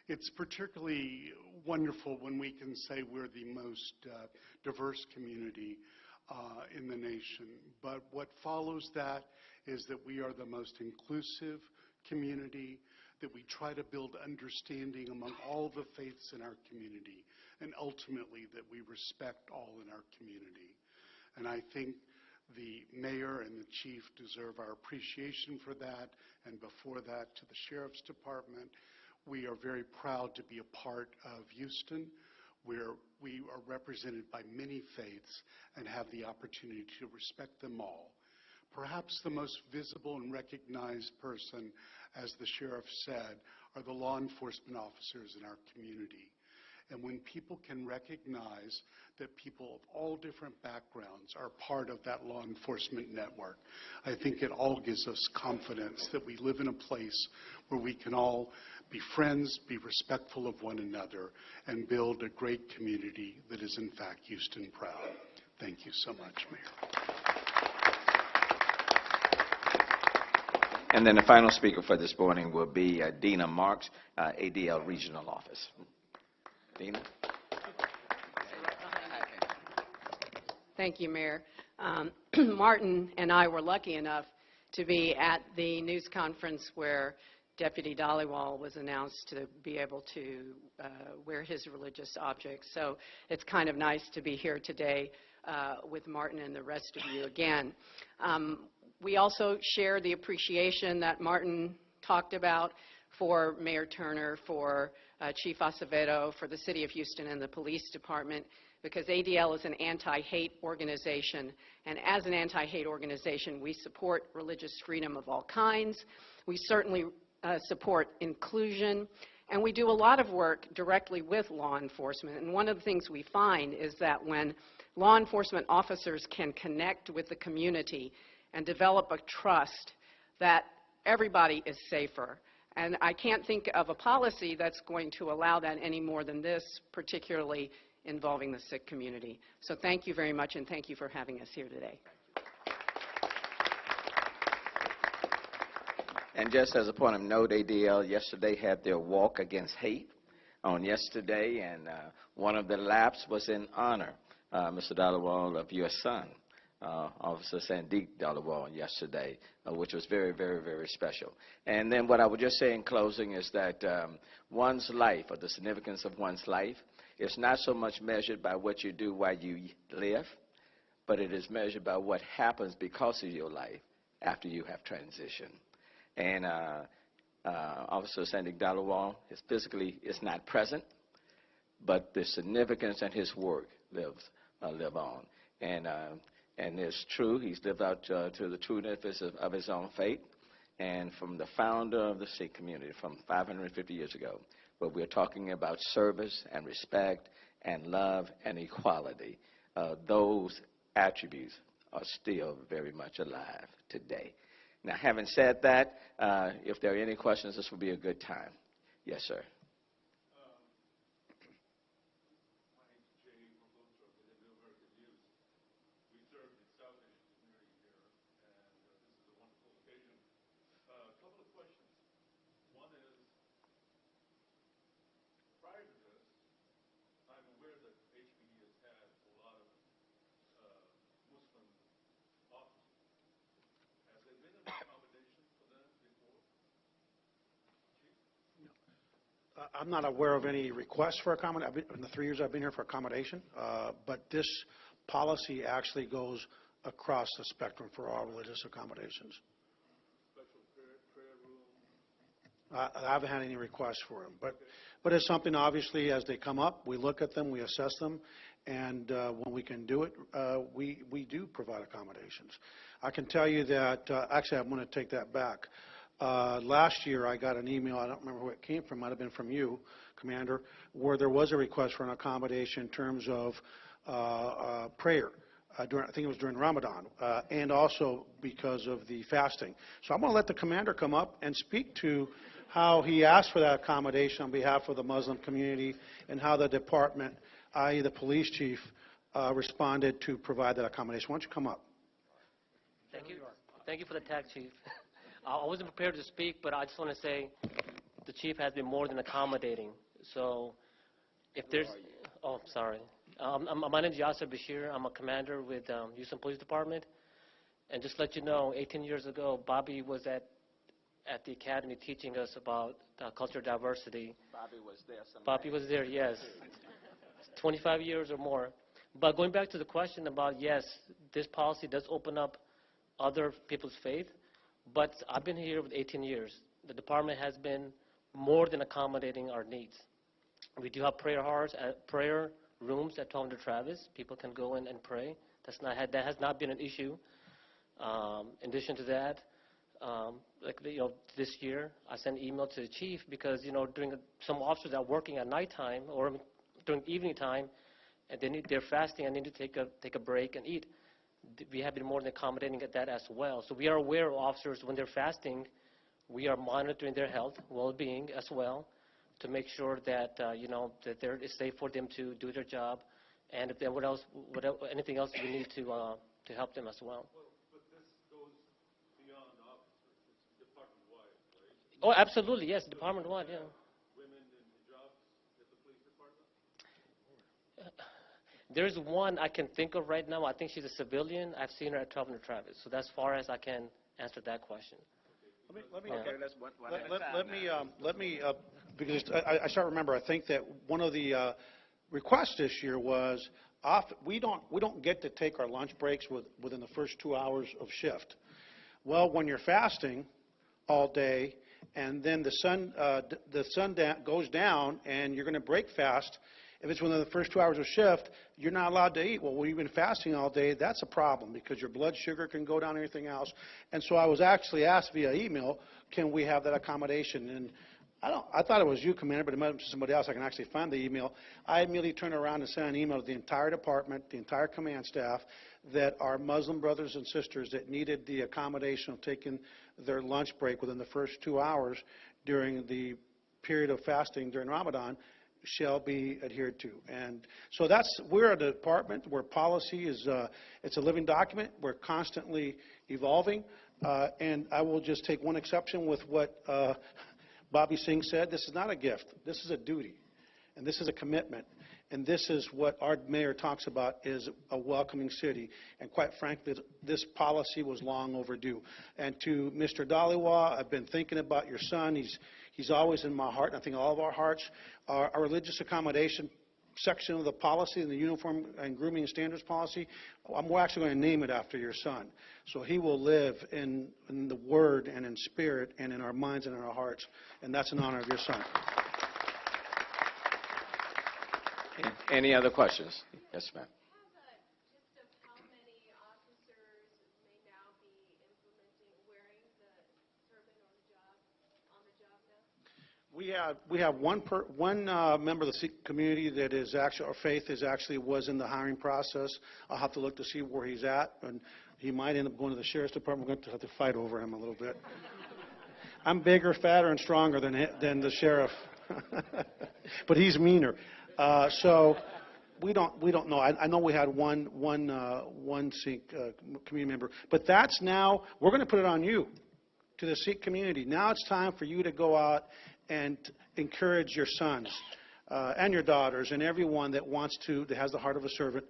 It's particularly wonderful when we can say we're the most diverse community in the nation. But what follows that is that we are the most inclusive community, that we try to build understanding among all the faiths in our community, and ultimately that we respect all in our community. And I think the mayor and the chief deserve our appreciation for that, and before that to the sheriff's department. We are very proud to be a part of Houston, where we are represented by many faiths and have the opportunity to respect them all. Perhaps the most visible and recognized person, as the sheriff said, are the law enforcement officers in our community. And when people can recognize that people of all different backgrounds are part of that law enforcement network, I think it all gives us confidence that we live in a place where we can all be friends, be respectful of one another, and build a great community that is in fact Houston proud. Thank you so much, Mayor. And then the final speaker for this morning will be Dina Marks, ADL Regional Office. Dina? Thank you, Mayor. Martin and I were lucky enough to be at the news conference where Deputy Dhaliwal was announced to be able to wear his religious objects. So it's kind of nice to be here today with Martin and the rest of you again. We also share the appreciation that Martin talked about for Mayor Turner, for Chief Acevedo, for the City of Houston and the Police Department, because ADL is an anti-hate organization, and as an anti-hate organization, we support religious freedom of all kinds. We certainly support inclusion, and we do a lot of work directly with law enforcement. And one of the things we find is that when law enforcement officers can connect with the community and develop a trust, that everybody is safer. And I can't think of a policy that's going to allow that any more than this, particularly involving the Sikh community. So thank you very much, and thank you for having us here today. And just as a point of note, ADL yesterday had their walk against hate on yesterday, and one of the laps was in honor, Mr. Dhaliwal, of your son, Officer Sandeep Dhaliwal, yesterday, which was very, very, very special. And then what I would just say in closing is that one's life, or the significance of one's life, is not so much measured by what you do while you live, but it is measured by what happens because of your life after you have transitioned. And Officer Sandeep Dhaliwal physically is not present, but the significance and his work live on. And it's true, he's lived out to the trueness of his own faith, and from the founder of the Sikh community from 550 years ago. But we're talking about service and respect and love and equality. Those attributes are still very much alive today. Now, having said that, if there are any questions, this will be a good time. Yes, sir. I'm not aware of any requests for accommodation in the 3 years I've been here for accommodation, but this policy actually goes across the spectrum for all religious accommodations. I haven't had any requests for them, but it's something, obviously, as they come up, we look at them, we assess them, and when we can do it, we do provide accommodations. I can tell you that, actually, I'm going to take that back. Last year, I got an email, I don't remember where it came from, might have been from you, Commander, where there was a request for an accommodation in terms of prayer. I think it was during Ramadan, and also because of the fasting. So I'm going to let the commander come up and speak to how he asked for that accommodation on behalf of the Muslim community and how the department, i.e. the police chief, responded to provide that accommodation. Why don't you come up? Thank you. Thank you for the tag, Chief. I wasn't prepared to speak, but I just want to say the chief has been more than accommodating. So if there's, oh, sorry. My name is Yasser Bashir. I'm a commander with Houston Police Department. And just to let you know, 18 years ago, Bobby was at the academy teaching us about cultural diversity. Bobby was there. Bobby was there, yes. 25 years or more. But going back to the question about, yes, this policy does open up other people's faith. But I've been here with 18 years. The department has been more than accommodating our needs. We do have prayer rooms at 1200 Travis. People can go in and pray. That has not been an issue. In addition to that, this year I sent an email to the chief because during some officers are working at nighttime or during evening time, and they're fasting and need to take a break and eat. We have been more than accommodating at that as well. So we are aware of officers when they're fasting. We are monitoring their health, well-being as well, to make sure that that it's safe for them to do their job, and if there anything else we need to help them as well. But this goes beyond officers. It's department-wide, right? Oh, absolutely, yes, department-wide, yeah. Women in hijabs at the police department? There's one I can think of right now. I think she's a civilian. I've seen her at Governor Travis. So that's far as I can answer that question. Let me because I start to remember. I think that one of the requests this year was we don't get to take our lunch breaks within the first 2 hours of shift. Well, when you're fasting all day and then the sun goes down and you're going to break fast. If it's within the first 2 hours of shift, you're not allowed to eat. Well, when you've been fasting all day, that's a problem because your blood sugar can go down and everything else. And so I was actually asked via email, can we have that accommodation? And I thought it was you, Commander, but it might have been somebody else. I can actually find the email. I immediately turned around and sent an email to the entire department, the entire command staff, that our Muslim brothers and sisters that needed the accommodation of taking their lunch break within the first 2 hours during the period of fasting during Ramadan shall be adhered to. And so we're a department where policy is, it's a living document. We're constantly evolving. And I will just take one exception with what Bobby Singh said. This is not a gift. This is a duty. And this is a commitment. And this is what our mayor talks about is a welcoming city. And quite frankly, this policy was long overdue. And to Mr. Dhaliwal, I've been thinking about your son. He's always in my heart, and I think all of our hearts. Our religious accommodation section of the policy and the uniform and grooming standards policy, we're actually going to name it after your son. So he will live in the word and in spirit and in our minds and in our hearts. And that's in honor of your son. Any other questions? Yes, ma'am. We have one member of the Sikh community that is actually, our faith is actually was in the hiring process. I'll have to look to see where he's at, and he might end up going to the sheriff's department. We're going to have to fight over him a little bit. I'm bigger, fatter, and stronger than the sheriff, but he's meaner. So we don't know. I know we had one Sikh community member, but that's now we're going to put it on you, to the Sikh community. Now it's time for you to go out and encourage your sons and your daughters and everyone that has the heart of a servant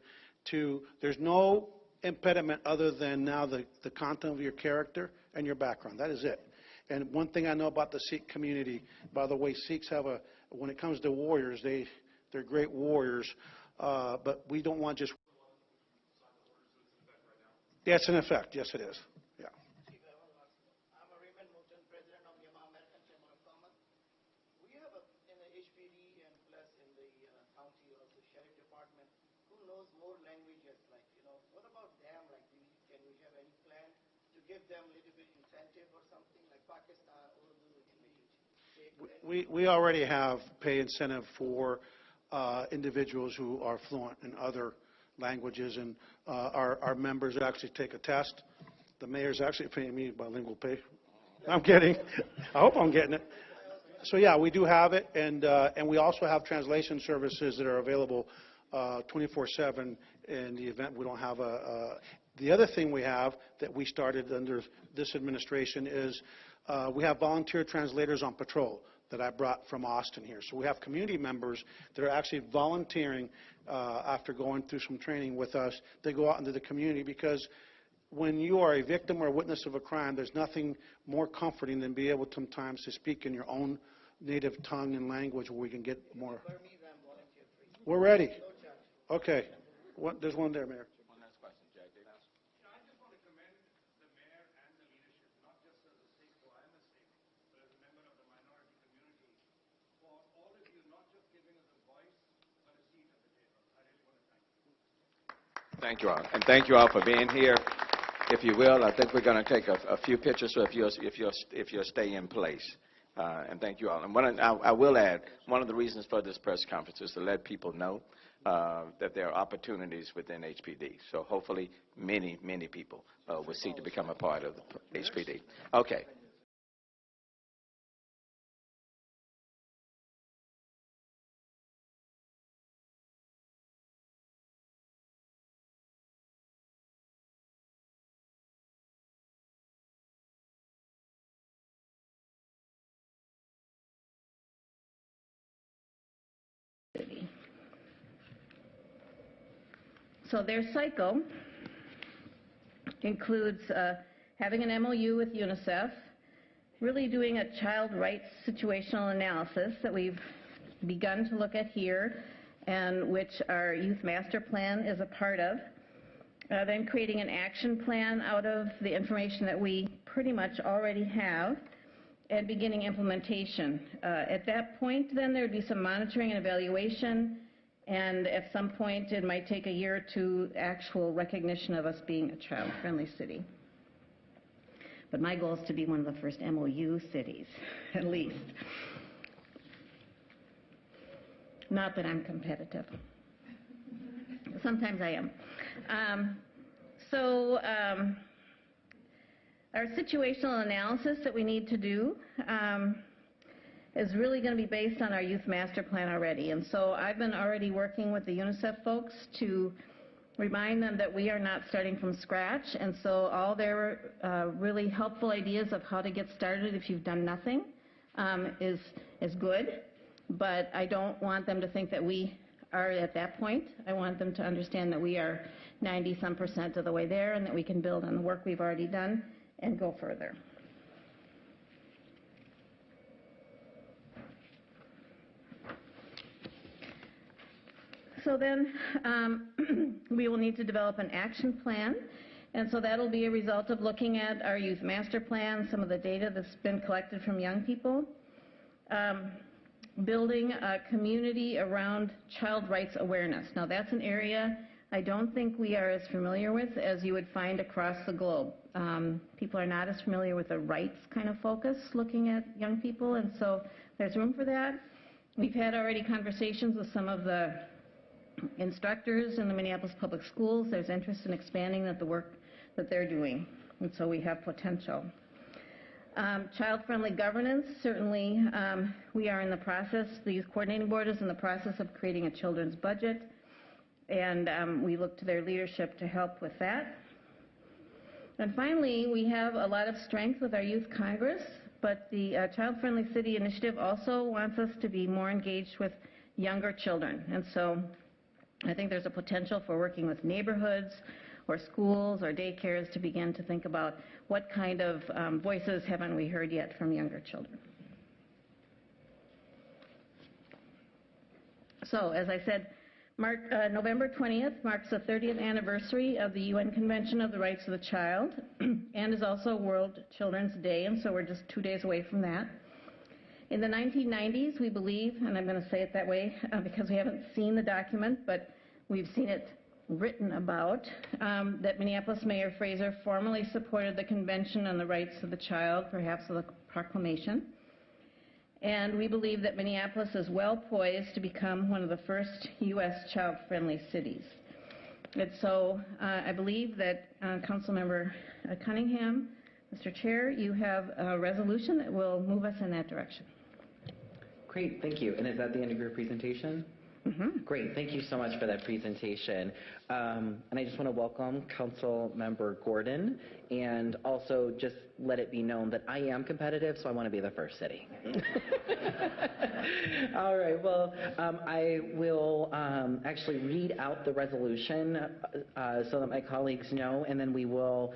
there's no impediment other than now the content of your character and your background. That is it. And one thing I know about the Sikh community, by the way, Sikhs when it comes to warriors, they're great warriors, but we don't want just... Yeah, it's in effect. Yes, it is. Yeah. We already have pay incentive for individuals who are fluent in other languages, and our members actually take a test. The mayor's actually paying me bilingual pay. I'm kidding. I hope I'm getting it. So yeah, we do have it, and we also have translation services that are available 24/7 in the event we don't have The other thing we have that we started under this administration is we have volunteer translators on patrol that I brought from Austin here. So we have community members that are actually volunteering after going through some training with us. They go out into the community because when you are a victim or a witness of a crime, there's nothing more comforting than be able sometimes to speak in your own native tongue and language where we can get more. We're ready. Okay. There's one there, Mayor. One last question, Jack. I just want to commend the mayor and the leadership, not just as a Sikh, though I am a Sikh, but as a member of the minority community, for all of you not just giving us a voice, but a seat at the table. I really want to thank you. Thank you all. And thank you all for being here. If you will, I think we're going to take a few pictures, so if you'll stay in place. And thank you all. And I will add, one of the reasons for this press conference is to let people know that there are opportunities within HPD. So hopefully many, many people will seek to become a part of the HPD. Okay. So their cycle includes having an MOU with UNICEF, really doing a child rights situational analysis that we've begun to look at here, and which our youth master plan is a part of. Then creating an action plan out of the information that we pretty much already have, and beginning implementation. At that point, then there would be some monitoring and evaluation, and at some point it might take a year or two actual recognition of us being a child-friendly city. But my goal is to be one of the first MOU cities, at least. Not that I'm competitive. Sometimes I am. Our situational analysis that we need to do is really going to be based on our youth master plan already. And so I've been already working with the UNICEF folks to remind them that we are not starting from scratch. And so all their really helpful ideas of how to get started if you've done nothing is good. But I don't want them to think that we are at that point. I want them to understand that we are 90-some% of the way there, and that we can build on the work we've already done and go further. So then we will need to develop an action plan, and so that'll be a result of looking at our youth master plan, some of the data that's been collected from young people, building a community around child rights awareness. Now that's an area I don't think we are as familiar with as you would find across the globe. People are not as familiar with the rights kind of focus looking at young people, and so there's room for that. We've had already conversations with some of the instructors in the Minneapolis Public Schools. There's interest in expanding the work that they're doing, and so we have potential. Child-friendly governance, certainly we are in the process, the Youth Coordinating Board is in the process of creating a children's budget, and we look to their leadership to help with that. And finally, we have a lot of strength with our Youth Congress, but the Child-Friendly City Initiative also wants us to be more engaged with younger children, and so I think there's a potential for working with neighborhoods or schools or daycares to begin to think about what kind of voices haven't we heard yet from younger children. So, as I said, November 20th marks the 30th anniversary of the UN Convention of the Rights of the Child and is also World Children's Day, and so we're just 2 days away from that. In the 1990s, we believe, and I'm going to say it that way because we haven't seen the document, but we've seen it written about, that Minneapolis Mayor Fraser formally supported the Convention on the Rights of the Child, perhaps with a proclamation. And we believe that Minneapolis is well poised to become one of the first U.S. child-friendly cities. And so I believe that Councilmember Cunningham, Mr. Chair, you have a resolution that will move us in that direction. Great, thank you. And is that the end of your presentation? Mm-hmm. Great, thank you so much for that presentation. And I just want to welcome Council Member Gordon, and also just let it be known that I am competitive, so I want to be the first city. All right, well, I will actually read out the resolution so that my colleagues know, and then we will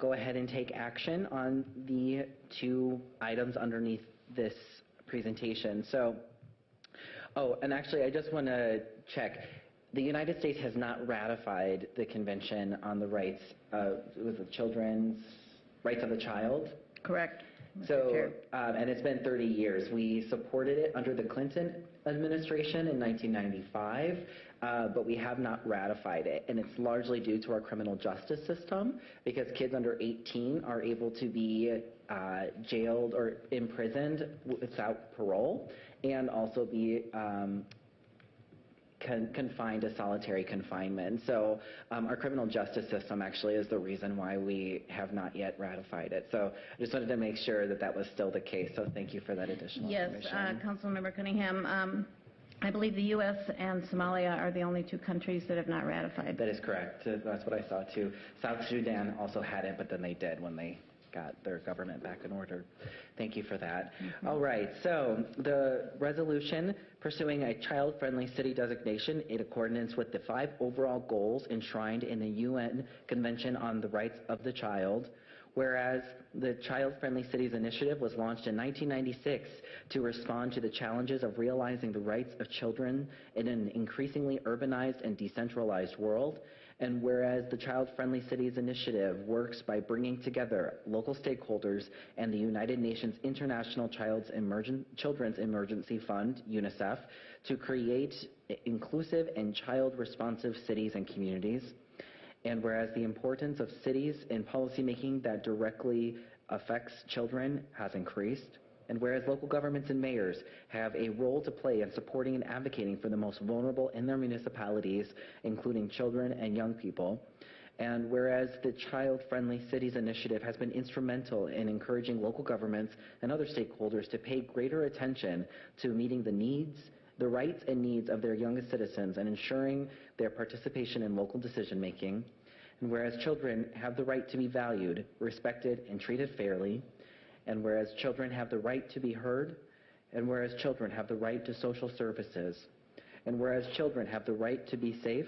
go ahead and take action on the 2 items underneath this presentation. So, oh, and actually, I just want to check. The United States has not ratified the Convention on the Rights of the Children's Rights of the Child. Correct. So, and it's been 30 years. We supported it under the Clinton administration in 1995. but we have not ratified it. And it's largely due to our criminal justice system, because kids under 18 are able to be jailed or imprisoned without parole, and also be confined to solitary confinement. So our criminal justice system actually is the reason why we have not yet ratified it. So I just wanted to make sure that that was still the case. So thank you for that additional information. Yes, Councilmember Cunningham. I believe the U.S. and Somalia are the only two countries that have not ratified. That is correct. That's what I saw too. South Sudan also hadn't, but then they did when they got their government back in order. Thank you for that. All right, so the resolution pursuing a child-friendly city designation in accordance with the 5 overall goals enshrined in the UN Convention on the Rights of the Child. Whereas the Child-Friendly Cities Initiative was launched in 1996 to respond to the challenges of realizing the rights of children in an increasingly urbanized and decentralized world. And whereas the Child-Friendly Cities Initiative works by bringing together local stakeholders and the United Nations International Children's Emergency Fund, UNICEF, to create inclusive and child-responsive cities and communities. And whereas the importance of cities in policymaking that directly affects children has increased, and whereas local governments and mayors have a role to play in supporting and advocating for the most vulnerable in their municipalities, including children and young people, and whereas the Child-Friendly Cities Initiative has been instrumental in encouraging local governments and other stakeholders to pay greater attention to meeting the rights and needs of their youngest citizens and ensuring their participation in local decision making. And whereas children have the right to be valued, respected, and treated fairly, and whereas children have the right to be heard, and whereas children have the right to social services, and whereas children have the right to be safe,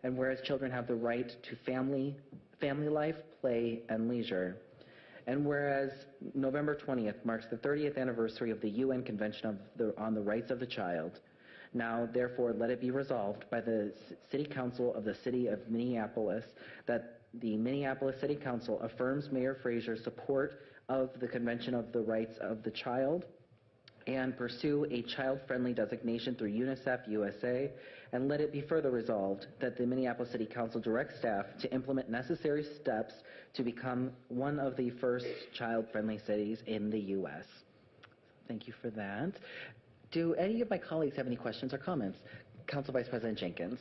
and whereas children have the right to family life, play, and leisure. And whereas November 20th marks the 30th anniversary of the UN Convention on the Rights of the Child, now therefore let it be resolved by the City Council of the City of Minneapolis that the Minneapolis City Council affirms Mayor Frazier's support of the Convention of the Rights of the Child and pursue a child-friendly designation through UNICEF USA, and let it be further resolved that the Minneapolis City Council directs staff to implement necessary steps to become one of the first child-friendly cities in the U.S. Thank you for that. Do any of my colleagues have any questions or comments? Council Vice President Jenkins.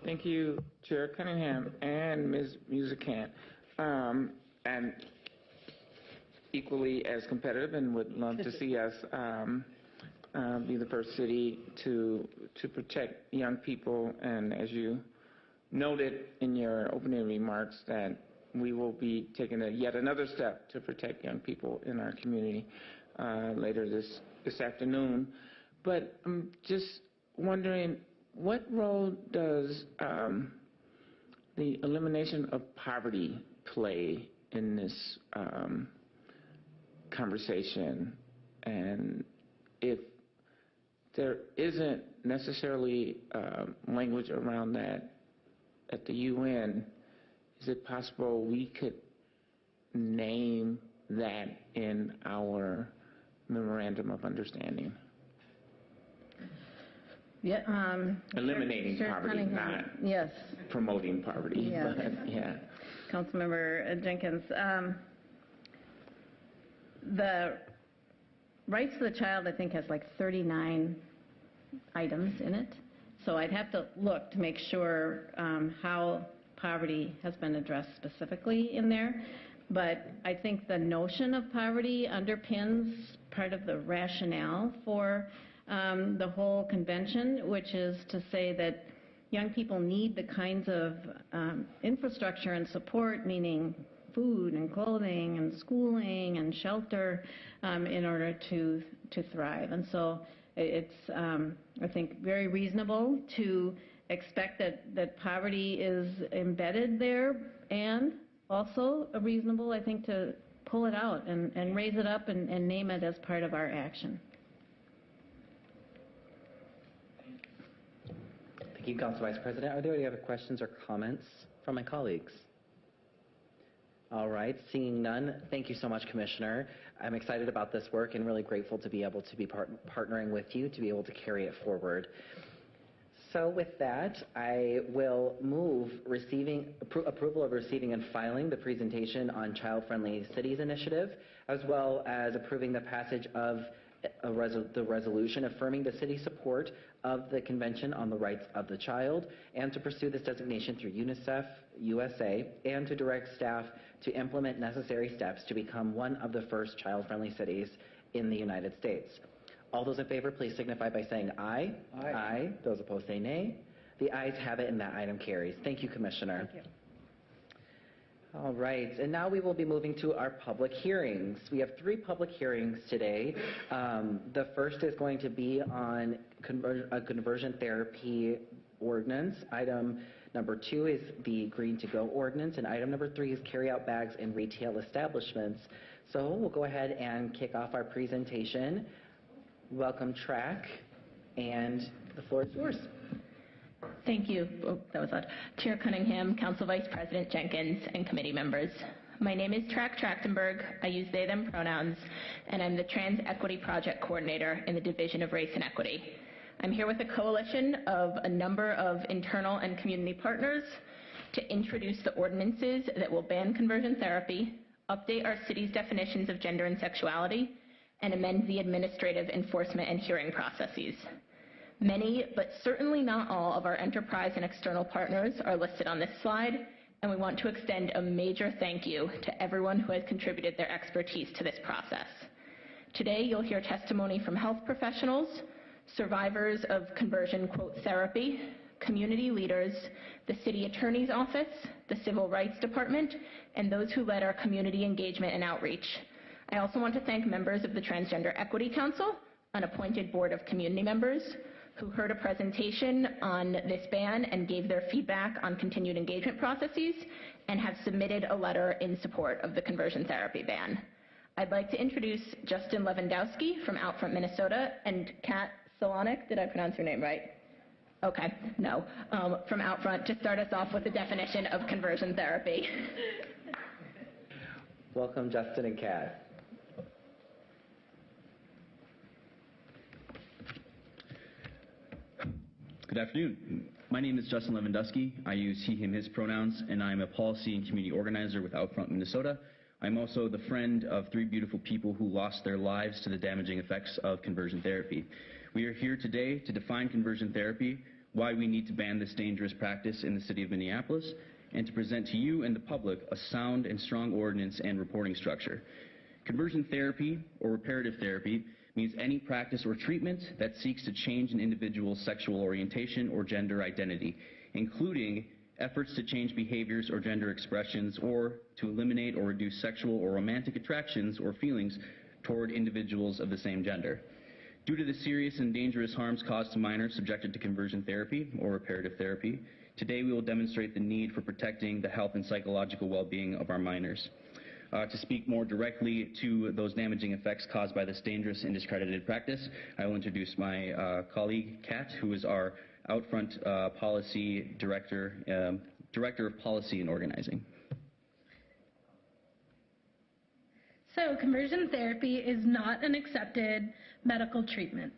Thank you, Chair Cunningham and Ms. Musicant. And equally as competitive, and would love to see us be the first city to protect young people. And as you noted in your opening remarks, that we will be taking yet another step to protect young people in our community later this afternoon. But I'm just wondering, what role does the elimination of poverty play in this conversation? And if there isn't necessarily language around that at the UN, is it possible we could name that in our memorandum of understanding? Yeah, eliminating poverty, not yes, promoting poverty. Yeah. But, yeah. Councilmember Jenkins, the rights of the child, I think, has like 39 items in it. So I'd have to look to make sure how poverty has been addressed specifically in there. But I think the notion of poverty underpins part of the rationale for the whole convention, which is to say that young people need the kinds of infrastructure and support, meaning food and clothing and schooling and shelter, in order to thrive. And so it's, I think, very reasonable to expect that poverty is embedded there, and also reasonable, I think, to pull it out and raise it up and name it as part of our action. Thank you, Council Vice President. Are there any other questions or comments from my colleagues? All right, seeing none, thank you so much, Commissioner. I'm excited about this work and really grateful to be able to be partnering with you to be able to carry it forward. So with that, I will move approval of receiving and filing the presentation on Child-Friendly Cities Initiative, as well as approving the passage of the resolution affirming the city's support of the Convention on the Rights of the Child, and to pursue this designation through UNICEF USA, and to direct staff to implement necessary steps to become one of the first child-friendly cities in the United States. All those in favor, please signify by saying aye. Aye. Aye. Those opposed say nay. The ayes have it, and that item carries. Thank you, Commissioner. Thank you. All right, and now we will be moving to our public hearings. We have 3 public hearings today. The first is going to be on a conversion therapy ordinance. Item number 2 is the Green to Go ordinance, and item number 3 is carry-out bags in retail establishments. So we'll go ahead and kick off our presentation. Welcome, TRAC, and the floor is yours. Thank you. Oh, that was odd. Chair Cunningham, Council Vice President Jenkins, and committee members. My name is Track Trachtenberg. I use they, them pronouns, and I'm the Trans Equity Project Coordinator in the Division of Race and Equity. I'm here with a coalition of a number of internal and community partners to introduce the ordinances that will ban conversion therapy, update our city's definitions of gender and sexuality, and amend the administrative enforcement and hearing processes. Many, but certainly not all, of our enterprise and external partners are listed on this slide, and we want to extend a major thank you to everyone who has contributed their expertise to this process. Today, you'll hear testimony from health professionals, survivors of conversion, quote, therapy, community leaders, the city attorney's office, the civil rights department, and those who led our community engagement and outreach. I also want to thank members of the Transgender Equity Council, an appointed board of community members, who heard a presentation on this ban and gave their feedback on continued engagement processes, and have submitted a letter in support of the conversion therapy ban. I'd like to introduce Justin Lewandowski from Outfront, Minnesota, and Kat Solonik, did I pronounce your name right? Okay, no, from Outfront, to start us off with the definition of conversion therapy. Welcome, Justin and Kat. Good afternoon. My name is Justin Lewandowski. I use he, him, his pronouns, and I'm a policy and community organizer with Outfront, Minnesota. I'm also the friend of 3 beautiful people who lost their lives to the damaging effects of conversion therapy. We are here today to define conversion therapy, why we need to ban this dangerous practice in the city of Minneapolis, and to present to you and the public a sound and strong ordinance and reporting structure. Conversion therapy, or reparative therapy, means any practice or treatment that seeks to change an individual's sexual orientation or gender identity, including efforts to change behaviors or gender expressions, or to eliminate or reduce sexual or romantic attractions or feelings toward individuals of the same gender. Due to the serious and dangerous harms caused to minors subjected to conversion therapy or reparative therapy, today we will demonstrate the need for protecting the health and psychological well-being of our minors. To speak more directly to those damaging effects caused by this dangerous and discredited practice, I will introduce my colleague, Kat, who is our Outfront Policy Director, Director of Policy and Organizing. So, conversion therapy is not an accepted medical treatment.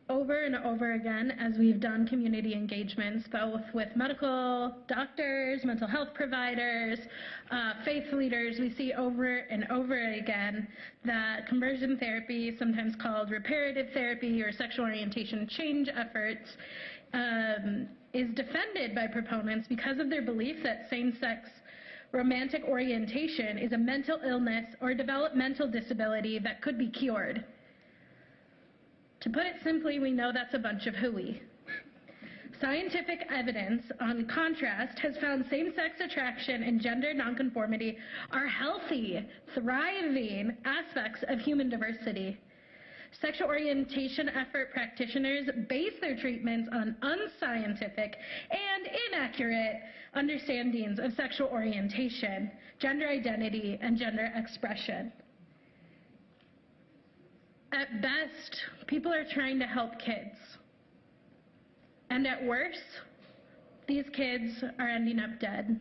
Over and over again, as we've done community engagements, both with medical doctors, mental health providers, faith leaders, we see over and over again that conversion therapy, sometimes called reparative therapy or sexual orientation change efforts, is defended by proponents because of their belief that same-sex romantic orientation is a mental illness or developmental disability that could be cured. To put it simply, we know that's a bunch of hooey. Scientific evidence, on contrast, has found same-sex attraction and gender nonconformity are healthy, thriving aspects of human diversity. Sexual orientation effort practitioners base their treatments on unscientific and inaccurate understandings of sexual orientation, gender identity, and gender expression. At best, people are trying to help kids. And at worst, these kids are ending up dead.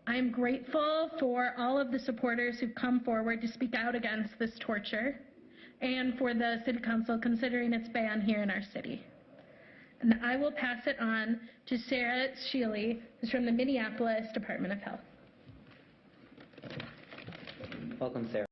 I am grateful for all of the supporters who've come forward to speak out against this torture and for the City Council considering its ban here in our city. And I will pass it on to Sarah Shealy, who's from the Minneapolis Department of Health. Welcome, Sarah.